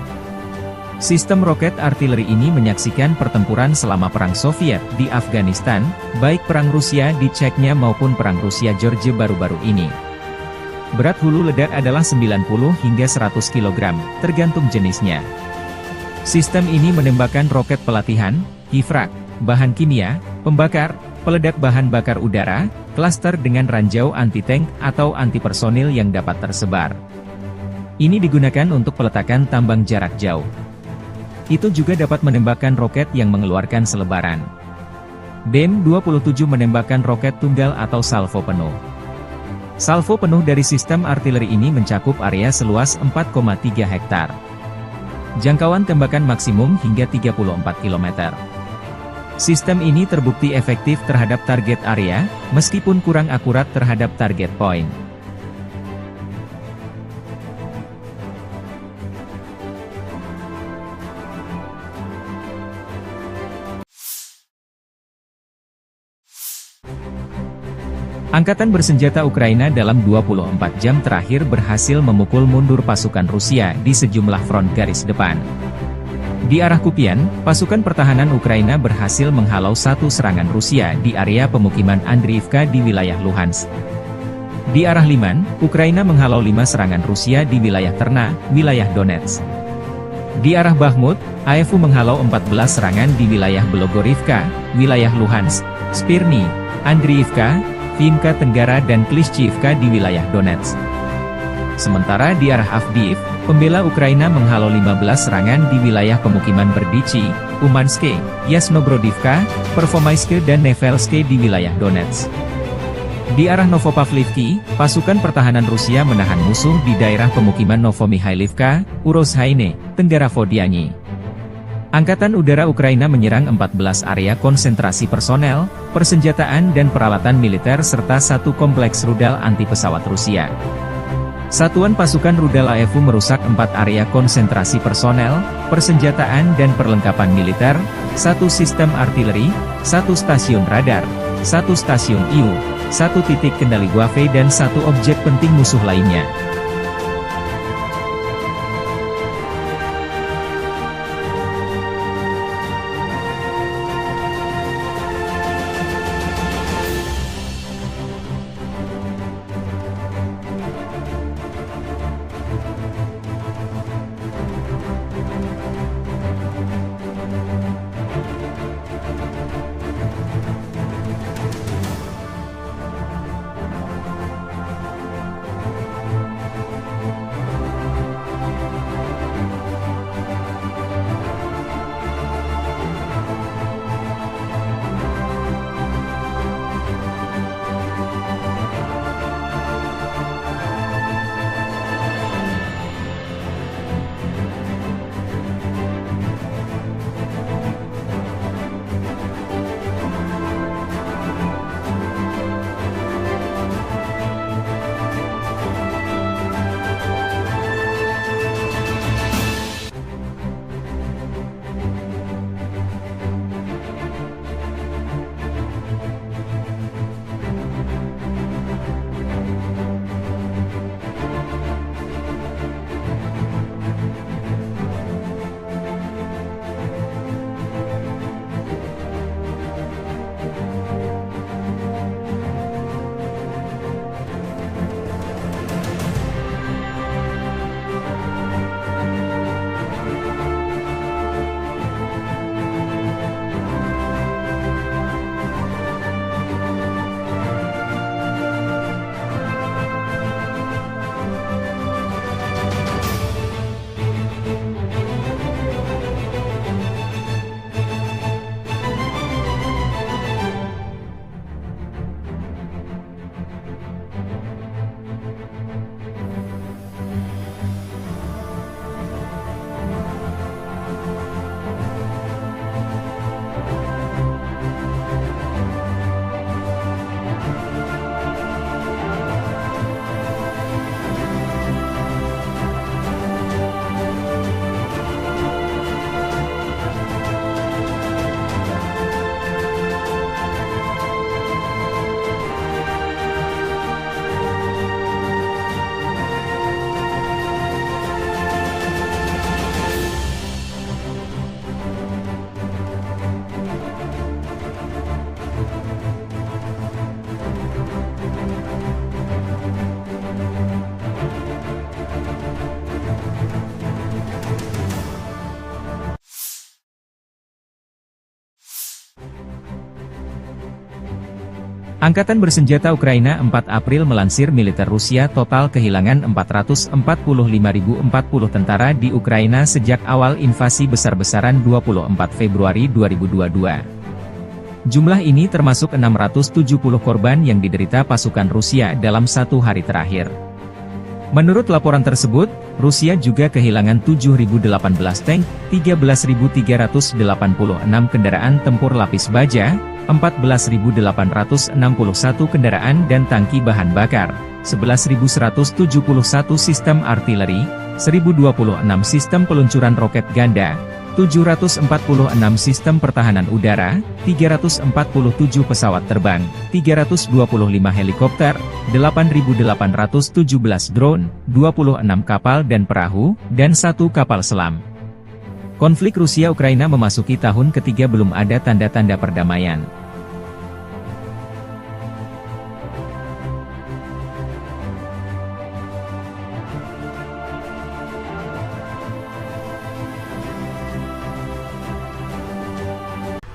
Sistem roket artileri ini menyaksikan pertempuran selama Perang Soviet di Afghanistan, baik Perang Rusia di Chechnya maupun Perang Rusia-Georgia baru-baru ini. Berat hulu ledak adalah 90 hingga 100 kg, tergantung jenisnya. Sistem ini menembakkan roket pelatihan, kifrak, bahan kimia, pembakar, peledak bahan bakar udara, klaster dengan ranjau anti-tank atau anti-personil yang dapat tersebar. Ini digunakan untuk peletakan tambang jarak jauh. Itu juga dapat menembakkan roket yang mengeluarkan selebaran. BM-27 menembakkan roket tunggal atau salvo penuh. Salvo penuh dari sistem artileri ini mencakup area seluas 4,3 hektar. Jangkauan tembakan maksimum hingga 34 km. Sistem ini terbukti efektif terhadap target area, meskipun kurang akurat terhadap target point. Angkatan bersenjata Ukraina dalam 24 jam terakhir berhasil memukul mundur pasukan Rusia di sejumlah front garis depan. Di arah Kupian, pasukan pertahanan Ukraina berhasil menghalau satu serangan Rusia di area pemukiman Andriivka di wilayah Luhansk. Di arah Liman, Ukraina menghalau 5 serangan Rusia di wilayah Terna, wilayah Donetsk. Di arah Bakhmut, AFU menghalau 14 serangan di wilayah Belogorivka, wilayah Luhansk, Spirny, Andriivka, Vimka Tenggara dan Klishchiivka di wilayah Donetsk. Sementara di arah Avdiivka, pembela Ukraina menghalau 15 serangan di wilayah pemukiman Berdichi, Umanske, Yasnobrodivka, Pervomaiske dan Nevelske di wilayah Donetsk. Di arah Novopavlivki, pasukan pertahanan Rusia menahan musuh di daerah pemukiman Novomihailivka, Urozhaine, Tenggara Vodiany. Angkatan Udara Ukraina menyerang 14 area konsentrasi personel, persenjataan dan peralatan militer serta satu kompleks rudal anti-pesawat Rusia. Satuan pasukan rudal AFU merusak 4 area konsentrasi personel, persenjataan dan perlengkapan militer, 1 sistem artileri, 1 stasiun radar, 1 stasiun IU, 1 titik kendali Guave dan 1 objek penting musuh lainnya. Angkatan bersenjata Ukraina 4 April melansir militer Rusia total kehilangan 445.040 tentara di Ukraina sejak awal invasi besar-besaran 24 Februari 2022. Jumlah ini termasuk 670 korban yang diderita pasukan Rusia dalam satu hari terakhir. Menurut laporan tersebut, Rusia juga kehilangan 7.018 tank, 13.386 kendaraan tempur lapis baja, 14.861 kendaraan dan tangki bahan bakar, 11.171 sistem artileri, 1.026 sistem peluncuran roket ganda, 746 sistem pertahanan udara, 347 pesawat terbang, 325 helikopter, 8.817 drone, 26 kapal dan perahu, dan 1 kapal selam. Konflik Rusia-Ukraina memasuki tahun ketiga belum ada tanda-tanda perdamaian.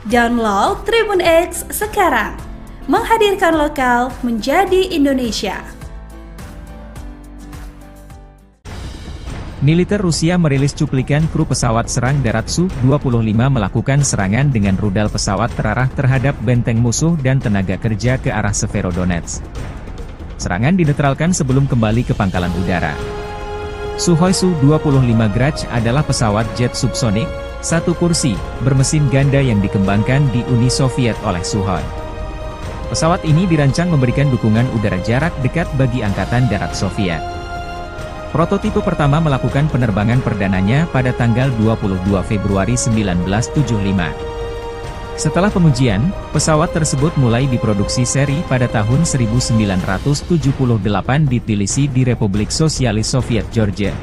Download Tribun X sekarang, menghadirkan lokal menjadi Indonesia. Militer Rusia merilis cuplikan kru pesawat serang darat Su-25 melakukan serangan dengan rudal pesawat terarah terhadap benteng musuh dan tenaga kerja ke arah Severodonetsk. Serangan dinetralkan sebelum kembali ke pangkalan udara. Sukhoi Su-25 Grach adalah pesawat jet subsonik, satu kursi, bermesin ganda yang dikembangkan di Uni Soviet oleh Sukhoi. Pesawat ini dirancang memberikan dukungan udara jarak dekat bagi Angkatan Darat Soviet. Prototipe pertama melakukan penerbangan perdananya pada tanggal 22 Februari 1975. Setelah pengujian, pesawat tersebut mulai diproduksi seri pada tahun 1978 di Tbilisi di Republik Sosialis Soviet Georgia.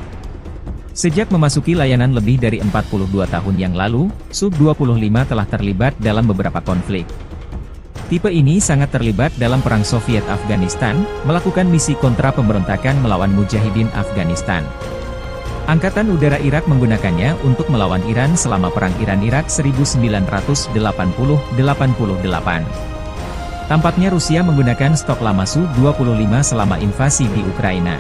Sejak memasuki layanan lebih dari 42 tahun yang lalu, Su-25 telah terlibat dalam beberapa konflik. Tipe ini sangat terlibat dalam Perang Soviet-Afghanistan, melakukan misi kontra pemberontakan melawan Mujahidin Afghanistan. Angkatan Udara Irak menggunakannya untuk melawan Iran selama Perang Iran-Irak 1980-88. Tampaknya Rusia menggunakan stok lama Su-25 selama invasi di Ukraina.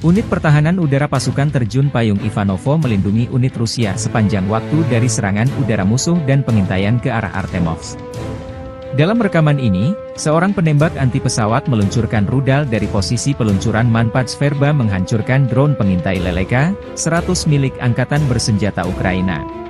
Unit Pertahanan Udara Pasukan Terjun Payung Ivanovo melindungi unit Rusia sepanjang waktu dari serangan udara musuh dan pengintaian ke arah Artemovsk. Dalam rekaman ini, seorang penembak anti pesawat meluncurkan rudal dari posisi peluncuran Manpad Sverba menghancurkan drone pengintai Leleka 100 milik Angkatan Bersenjata Ukraina.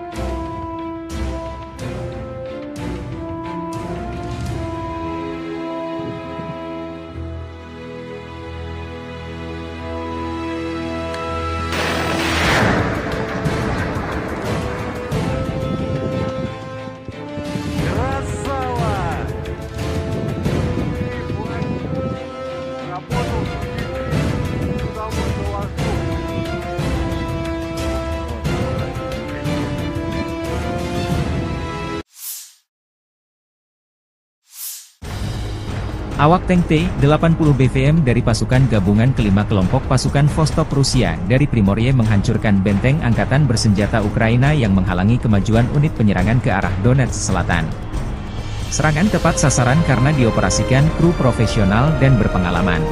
Awak tank T-80 BVM dari pasukan gabungan kelima kelompok pasukan Vostok Rusia dari Primorye menghancurkan benteng Angkatan Bersenjata Ukraina yang menghalangi kemajuan unit penyerangan ke arah Donetsk Selatan. Serangan tepat sasaran karena dioperasikan kru profesional dan berpengalaman.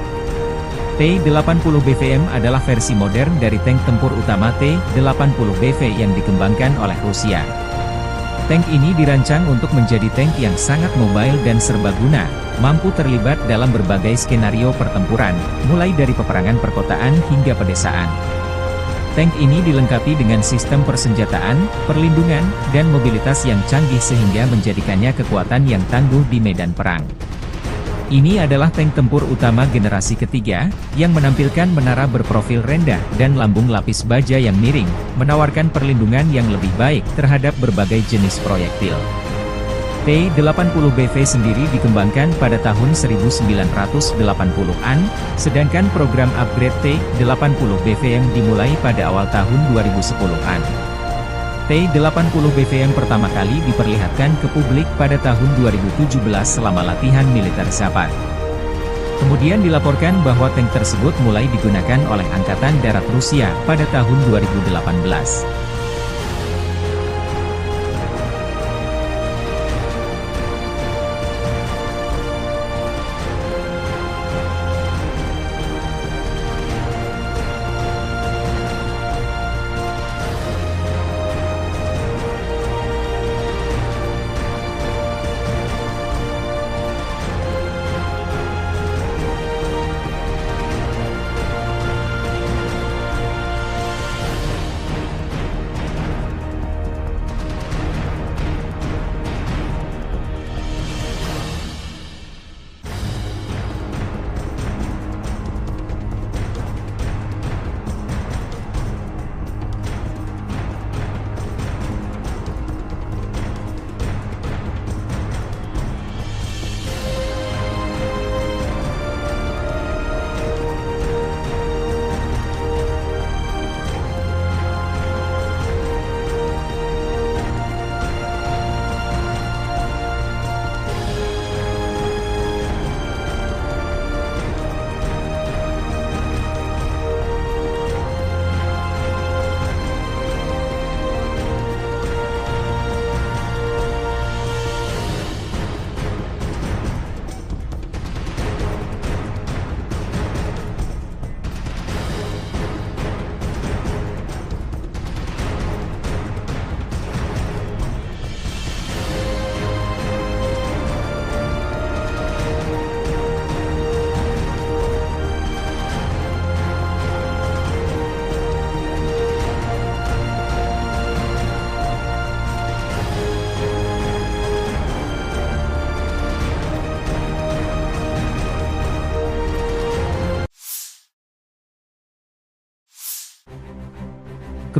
T-80 BVM adalah versi modern dari tank tempur utama T-80 BV yang dikembangkan oleh Rusia. Tank ini dirancang untuk menjadi tank yang sangat mobile dan serbaguna, mampu terlibat dalam berbagai skenario pertempuran, mulai dari peperangan perkotaan hingga pedesaan. Tank ini dilengkapi dengan sistem persenjataan, perlindungan, dan mobilitas yang canggih sehingga menjadikannya kekuatan yang tangguh di medan perang. Ini adalah tank tempur utama generasi ketiga, yang menampilkan menara berprofil rendah dan lambung lapis baja yang miring, menawarkan perlindungan yang lebih baik terhadap berbagai jenis proyektil. T-80BV sendiri dikembangkan pada tahun 1980-an, sedangkan program upgrade T-80BVM dimulai pada awal tahun 2010-an. T-80BVM pertama kali diperlihatkan ke publik pada tahun 2017 selama latihan militer Zapad. Kemudian dilaporkan bahwa tank tersebut mulai digunakan oleh Angkatan Darat Rusia pada tahun 2018.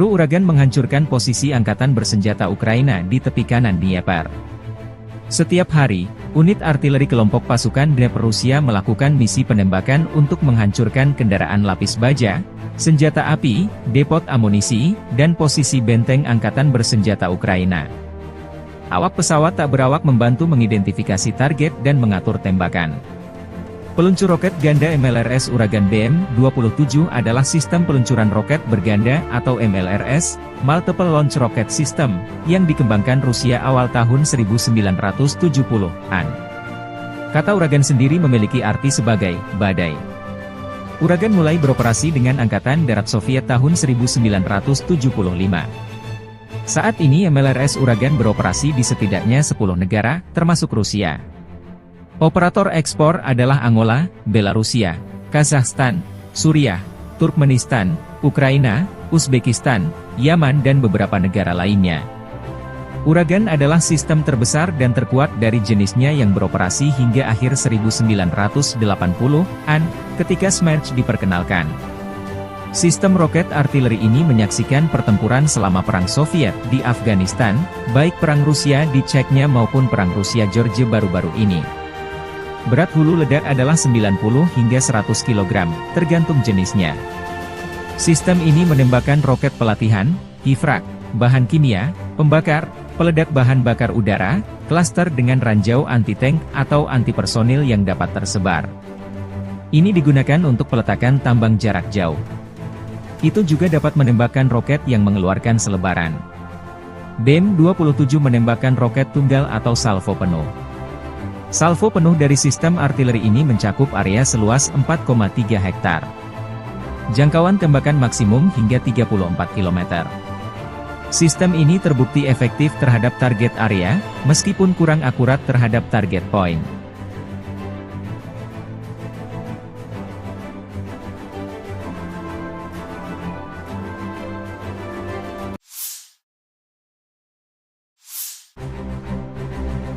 Kru Uragan menghancurkan posisi angkatan bersenjata Ukraina di tepi kanan Dnieper. Setiap hari, unit artileri kelompok pasukan Dnieper Rusia melakukan misi penembakan untuk menghancurkan kendaraan lapis baja, senjata api, depot amunisi, dan posisi benteng angkatan bersenjata Ukraina. Awak pesawat tak berawak membantu mengidentifikasi target dan mengatur tembakan. Peluncur roket ganda MLRS Uragan BM-27 adalah sistem peluncuran roket berganda atau MLRS, Multiple Launch Rocket System, yang dikembangkan Rusia awal tahun 1970-an. Kata Uragan sendiri memiliki arti sebagai badai. Uragan mulai beroperasi dengan Angkatan Darat Soviet tahun 1975. Saat ini MLRS Uragan beroperasi di setidaknya 10 negara, termasuk Rusia. Operator ekspor adalah Angola, Belarusia, Kazakhstan, Suriah, Turkmenistan, Ukraina, Uzbekistan, Yaman dan beberapa negara lainnya. Uragan adalah sistem terbesar dan terkuat dari jenisnya yang beroperasi hingga akhir 1980-an, ketika Smerch diperkenalkan. Sistem roket artileri ini menyaksikan pertempuran selama Perang Soviet di Afghanistan, baik Perang Rusia di Chechnya maupun Perang Rusia-Georgia baru-baru ini. Berat hulu ledak adalah 90 hingga 100 kg, tergantung jenisnya. Sistem ini menembakkan roket pelatihan, hifrak, bahan kimia, pembakar, peledak bahan bakar udara, klaster dengan ranjau anti-tank atau anti-personil yang dapat tersebar. Ini digunakan untuk peletakan tambang jarak jauh. Itu juga dapat menembakkan roket yang mengeluarkan selebaran. BM-27 menembakkan roket tunggal atau salvo penuh. Salvo penuh dari sistem artileri ini mencakup area seluas 4,3 hektar. Jangkauan tembakan maksimum hingga 34 km. Sistem ini terbukti efektif terhadap target area, meskipun kurang akurat terhadap target point.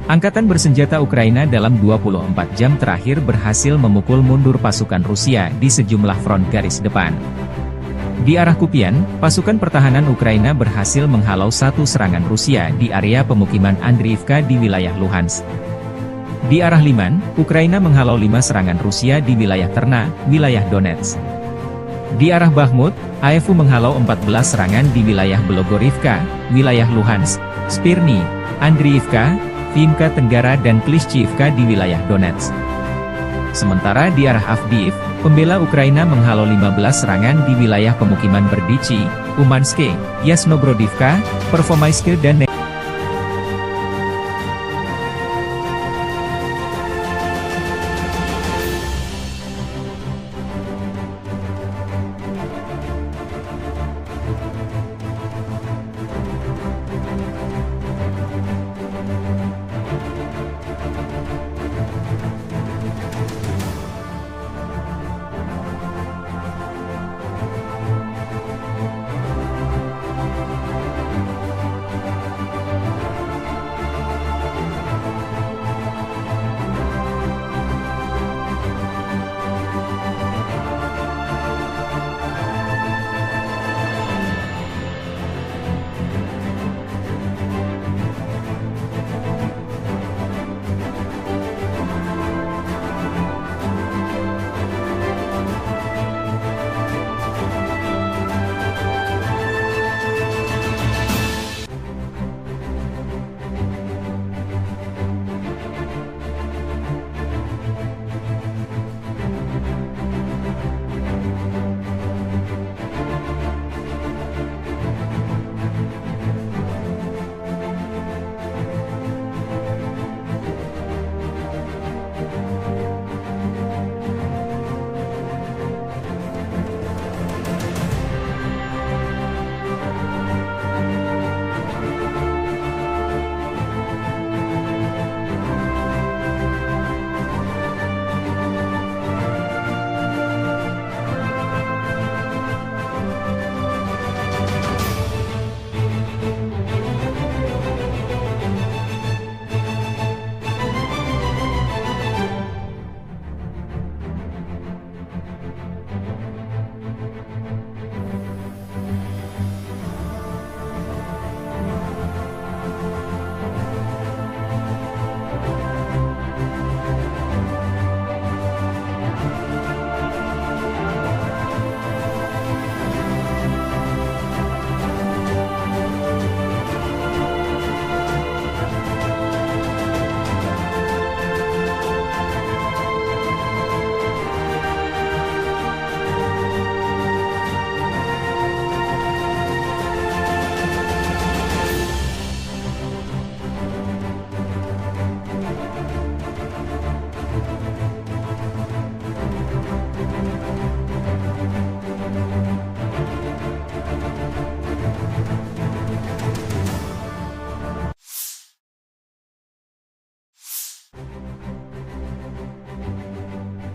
Angkatan bersenjata Ukraina dalam 24 jam terakhir berhasil memukul mundur pasukan Rusia di sejumlah front garis depan. Di arah Kupian, pasukan pertahanan Ukraina berhasil menghalau satu serangan Rusia di area pemukiman Andriivka di wilayah Luhansk. Di arah Liman, Ukraina menghalau 5 serangan Rusia di wilayah Terna, wilayah Donetsk. Di arah Bakhmut, AFU menghalau 14 serangan di wilayah Belogorivka, wilayah Luhansk, Spirny, Andriivka, Vimka Tenggara dan Klishchiivka di wilayah Donetsk. Sementara di arah Avdiivka, pembela Ukraina menghalau 15 serangan di wilayah pemukiman Berdichi, Umanske, Yasnobrodivka, Pervomaiske dan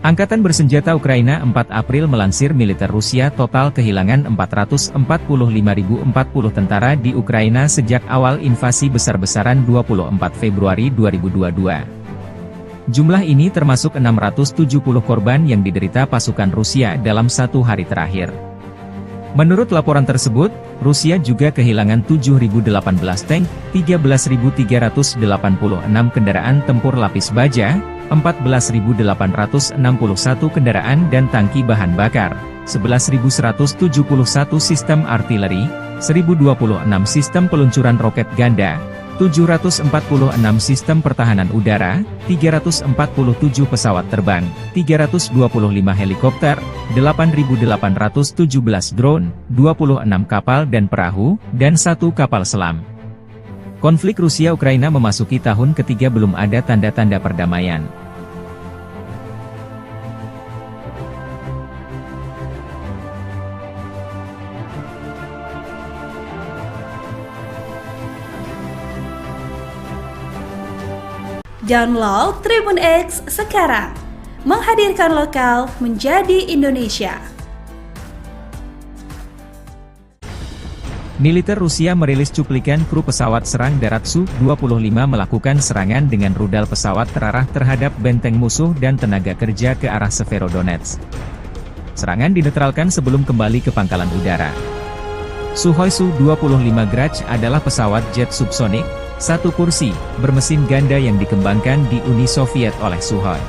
Angkatan bersenjata Ukraina 4 April melansir militer Rusia total kehilangan 445.040 tentara di Ukraina sejak awal invasi besar-besaran 24 Februari 2022. Jumlah ini termasuk 670 korban yang diderita pasukan Rusia dalam satu hari terakhir. Menurut laporan tersebut, Rusia juga kehilangan 7.018 tank, 13.386 kendaraan tempur lapis baja, 14.861 kendaraan dan tangki bahan bakar, 11.171 sistem artileri, 1.026 sistem peluncuran roket ganda, 746 sistem pertahanan udara, 347 pesawat terbang, 325 helikopter, 8.817 drone, 26 kapal dan perahu, dan 1 kapal selam. Konflik Rusia-Ukraina memasuki tahun ketiga belum ada tanda-tanda perdamaian. Download Tribun X sekarang, menghadirkan lokal menjadi Indonesia. Militer Rusia merilis cuplikan kru pesawat serang darat Su-25 melakukan serangan dengan rudal pesawat terarah terhadap benteng musuh dan tenaga kerja ke arah Severodonetsk. Serangan dinetralkan sebelum kembali ke pangkalan udara. Sukhoi Su-25 Grach adalah pesawat jet subsonik, satu kursi, bermesin ganda yang dikembangkan di Uni Soviet oleh Sukhoi.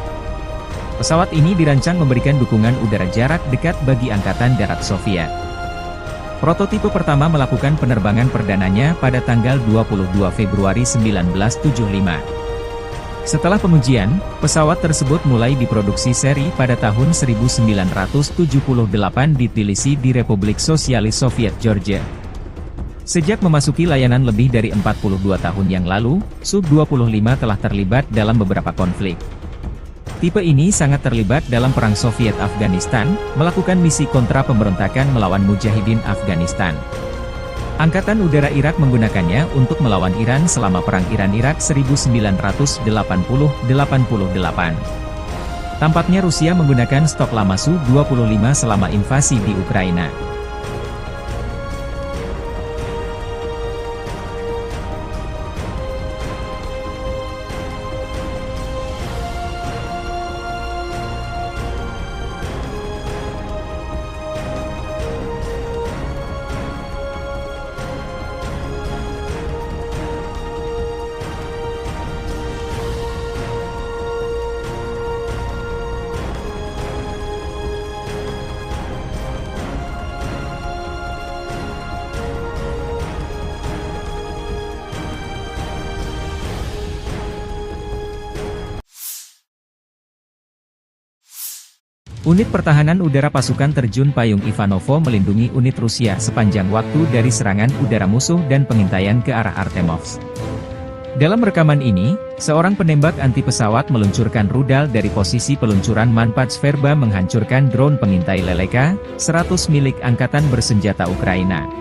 Pesawat ini dirancang memberikan dukungan udara jarak dekat bagi Angkatan Darat Soviet. Prototipe pertama melakukan penerbangan perdananya pada tanggal 22 Februari 1975. Setelah pengujian, pesawat tersebut mulai diproduksi seri pada tahun 1978 di Tbilisi di Republik Sosialis Soviet Georgia. Sejak memasuki layanan lebih dari 42 tahun yang lalu, Su-25 telah terlibat dalam beberapa konflik. Tipe ini sangat terlibat dalam Perang Soviet-Afghanistan, melakukan misi kontra pemberontakan melawan Mujahidin Afghanistan. Angkatan Udara Irak menggunakannya untuk melawan Iran selama Perang Iran-Irak 1980-88. Tampaknya Rusia menggunakan stok lama Su-25 selama invasi di Ukraina. Unit Pertahanan Udara Pasukan Terjun Payung Ivanovo melindungi unit Rusia sepanjang waktu dari serangan udara musuh dan pengintaian ke arah Artemovsk. Dalam rekaman ini, seorang penembak anti pesawat meluncurkan rudal dari posisi peluncuran Manpats Verba menghancurkan drone pengintai Leleka 100 milik Angkatan Bersenjata Ukraina.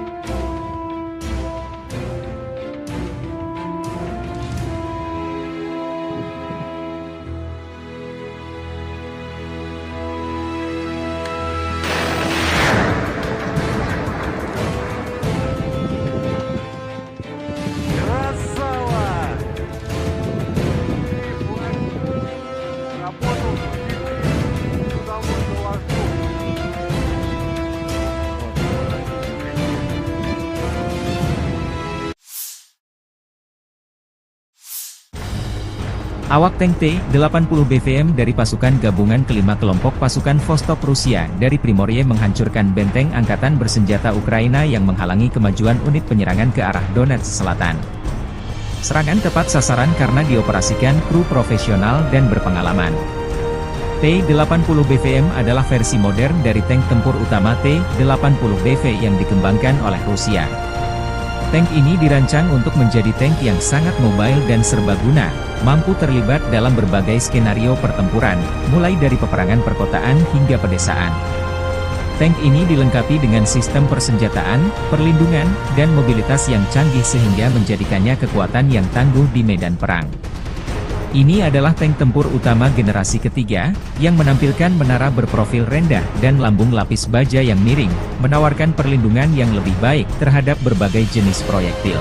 Awak tank T-80 BVM dari pasukan gabungan kelima kelompok pasukan Vostok Rusia dari Primorye menghancurkan benteng Angkatan Bersenjata Ukraina yang menghalangi kemajuan unit penyerangan ke arah Donetsk Selatan. Serangan tepat sasaran karena dioperasikan kru profesional dan berpengalaman. T-80 BVM adalah versi modern dari tank tempur utama T-80 BV yang dikembangkan oleh Rusia. Tank ini dirancang untuk menjadi tank yang sangat mobile dan serbaguna, mampu terlibat dalam berbagai skenario pertempuran, mulai dari peperangan perkotaan hingga pedesaan. Tank ini dilengkapi dengan sistem persenjataan, perlindungan, dan mobilitas yang canggih sehingga menjadikannya kekuatan yang tangguh di medan perang. Ini adalah tank tempur utama generasi ketiga, yang menampilkan menara berprofil rendah dan lambung lapis baja yang miring, menawarkan perlindungan yang lebih baik terhadap berbagai jenis proyektil.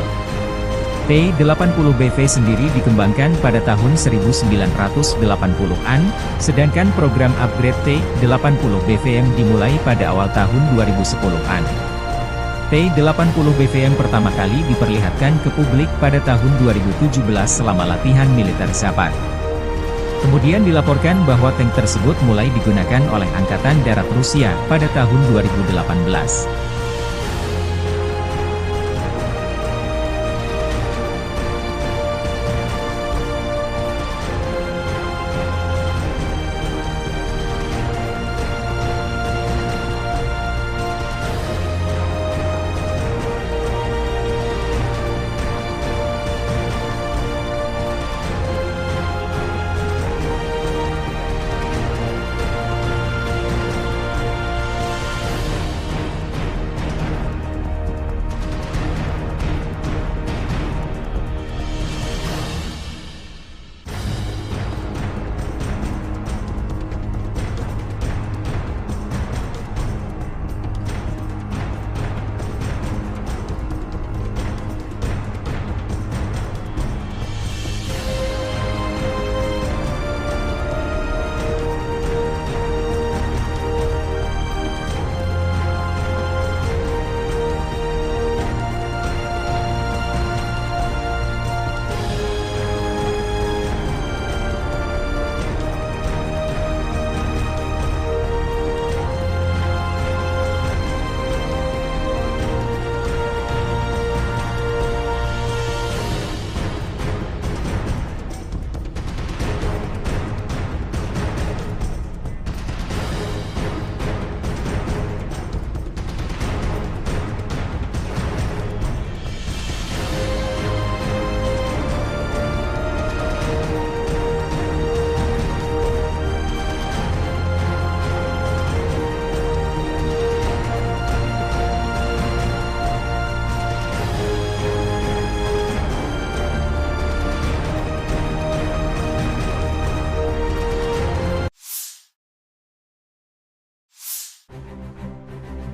T-80 BV sendiri dikembangkan pada tahun 1980-an, sedangkan program upgrade T-80 BVM dimulai pada awal tahun 2010-an. T-80 BVM pertama kali diperlihatkan ke publik pada tahun 2017 selama latihan militer Zapad. Kemudian dilaporkan bahwa tank tersebut mulai digunakan oleh Angkatan Darat Rusia pada tahun 2018.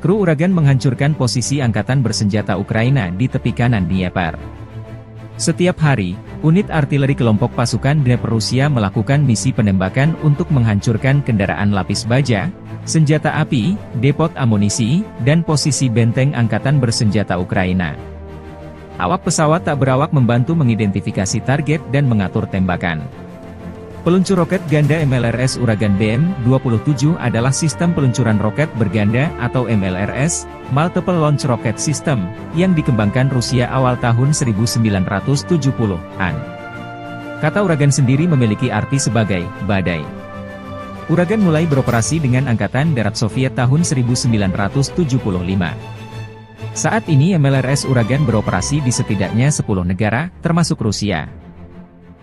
Kru Uragan menghancurkan posisi angkatan bersenjata Ukraina di tepi kanan Dnieper. Setiap hari, unit artileri kelompok pasukan Dnieper Rusia melakukan misi penembakan untuk menghancurkan kendaraan lapis baja, senjata api, depot amunisi, dan posisi benteng angkatan bersenjata Ukraina. Awak pesawat tak berawak membantu mengidentifikasi target dan mengatur tembakan. Peluncur roket ganda MLRS Uragan BM-27 adalah sistem peluncuran roket berganda atau MLRS, Multiple Launch Rocket System, yang dikembangkan Rusia awal tahun 1970-an. Kata Uragan sendiri memiliki arti sebagai badai. Uragan mulai beroperasi dengan Angkatan Darat Soviet tahun 1975. Saat ini MLRS Uragan beroperasi di setidaknya 10 negara, termasuk Rusia.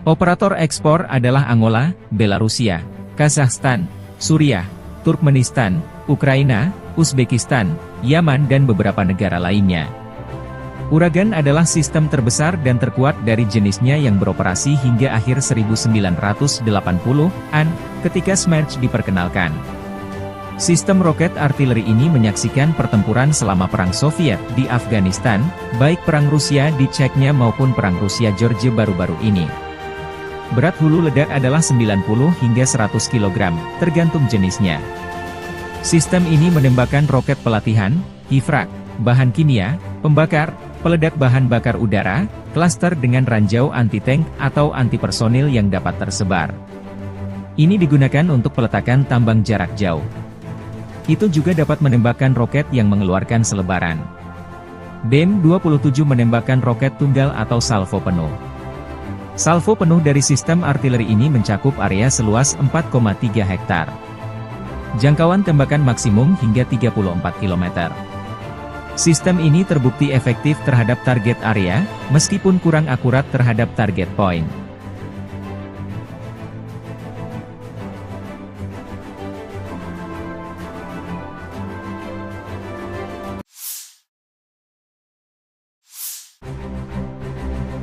Operator ekspor adalah Angola, Belarusia, Kazakhstan, Suriah, Turkmenistan, Ukraina, Uzbekistan, Yaman dan beberapa negara lainnya. Uragan adalah sistem terbesar dan terkuat dari jenisnya yang beroperasi hingga akhir 1980-an, ketika Smerch diperkenalkan. Sistem roket artileri ini menyaksikan pertempuran selama Perang Soviet di Afghanistan, baik Perang Rusia di Chechnya maupun Perang Rusia-Georgia baru-baru ini. Berat hulu ledak adalah 90 hingga 100 kg, tergantung jenisnya. Sistem ini menembakkan roket pelatihan, hifrak, bahan kimia, pembakar, peledak bahan bakar udara, klaster dengan ranjau anti-tank atau anti-personil yang dapat tersebar. Ini digunakan untuk peletakan tambang jarak jauh. Itu juga dapat menembakkan roket yang mengeluarkan selebaran. BM-27 menembakkan roket tunggal atau salvo penuh. Salvo penuh dari sistem artileri ini mencakup area seluas 4,3 hektar. Jangkauan tembakan maksimum hingga 34 km. Sistem ini terbukti efektif terhadap target area, meskipun kurang akurat terhadap target point.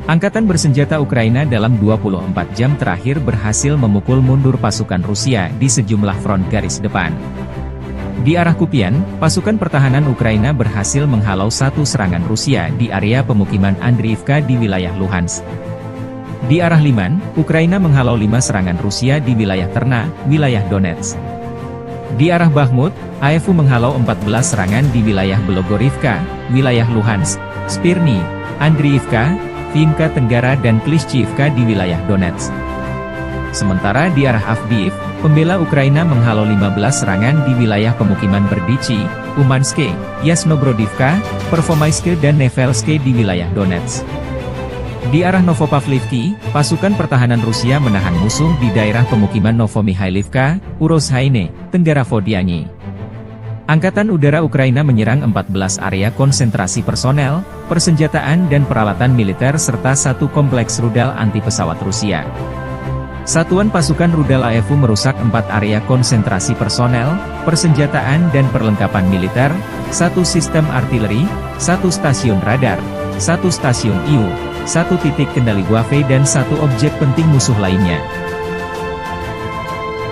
Angkatan bersenjata Ukraina dalam 24 jam terakhir berhasil memukul mundur pasukan Rusia di sejumlah front garis depan. Di arah Kupian, pasukan pertahanan Ukraina berhasil menghalau satu serangan Rusia di area pemukiman Andriivka di wilayah Luhansk. Di arah Liman, Ukraina menghalau 5 serangan Rusia di wilayah Terna, wilayah Donetsk. Di arah Bakhmut, AFU menghalau 14 serangan di wilayah Belogorivka, wilayah Luhansk, Spirny, Andriivka, Vinka Tenggara dan Klishchiivka di wilayah Donetsk. Sementara di arah Avdiivka, pembela Ukraina menghalau 15 serangan di wilayah pemukiman Berdichi, Umanske, Yasnobrodivka, Pervomaiske dan Nevelske di wilayah Donetsk. Di arah Novopavlivki, pasukan pertahanan Rusia menahan musuh di daerah pemukiman Novomihailivka, Urozhaine, Tenggara Vodiani. Angkatan Udara Ukraina menyerang 14 area konsentrasi personel, persenjataan dan peralatan militer serta satu kompleks rudal anti-pesawat Rusia. Satuan pasukan rudal AFU merusak 4 area konsentrasi personel, persenjataan dan perlengkapan militer, 1 sistem artileri, 1 stasiun radar, 1 stasiun IU, 1 titik kendali Guave dan 1 objek penting musuh lainnya.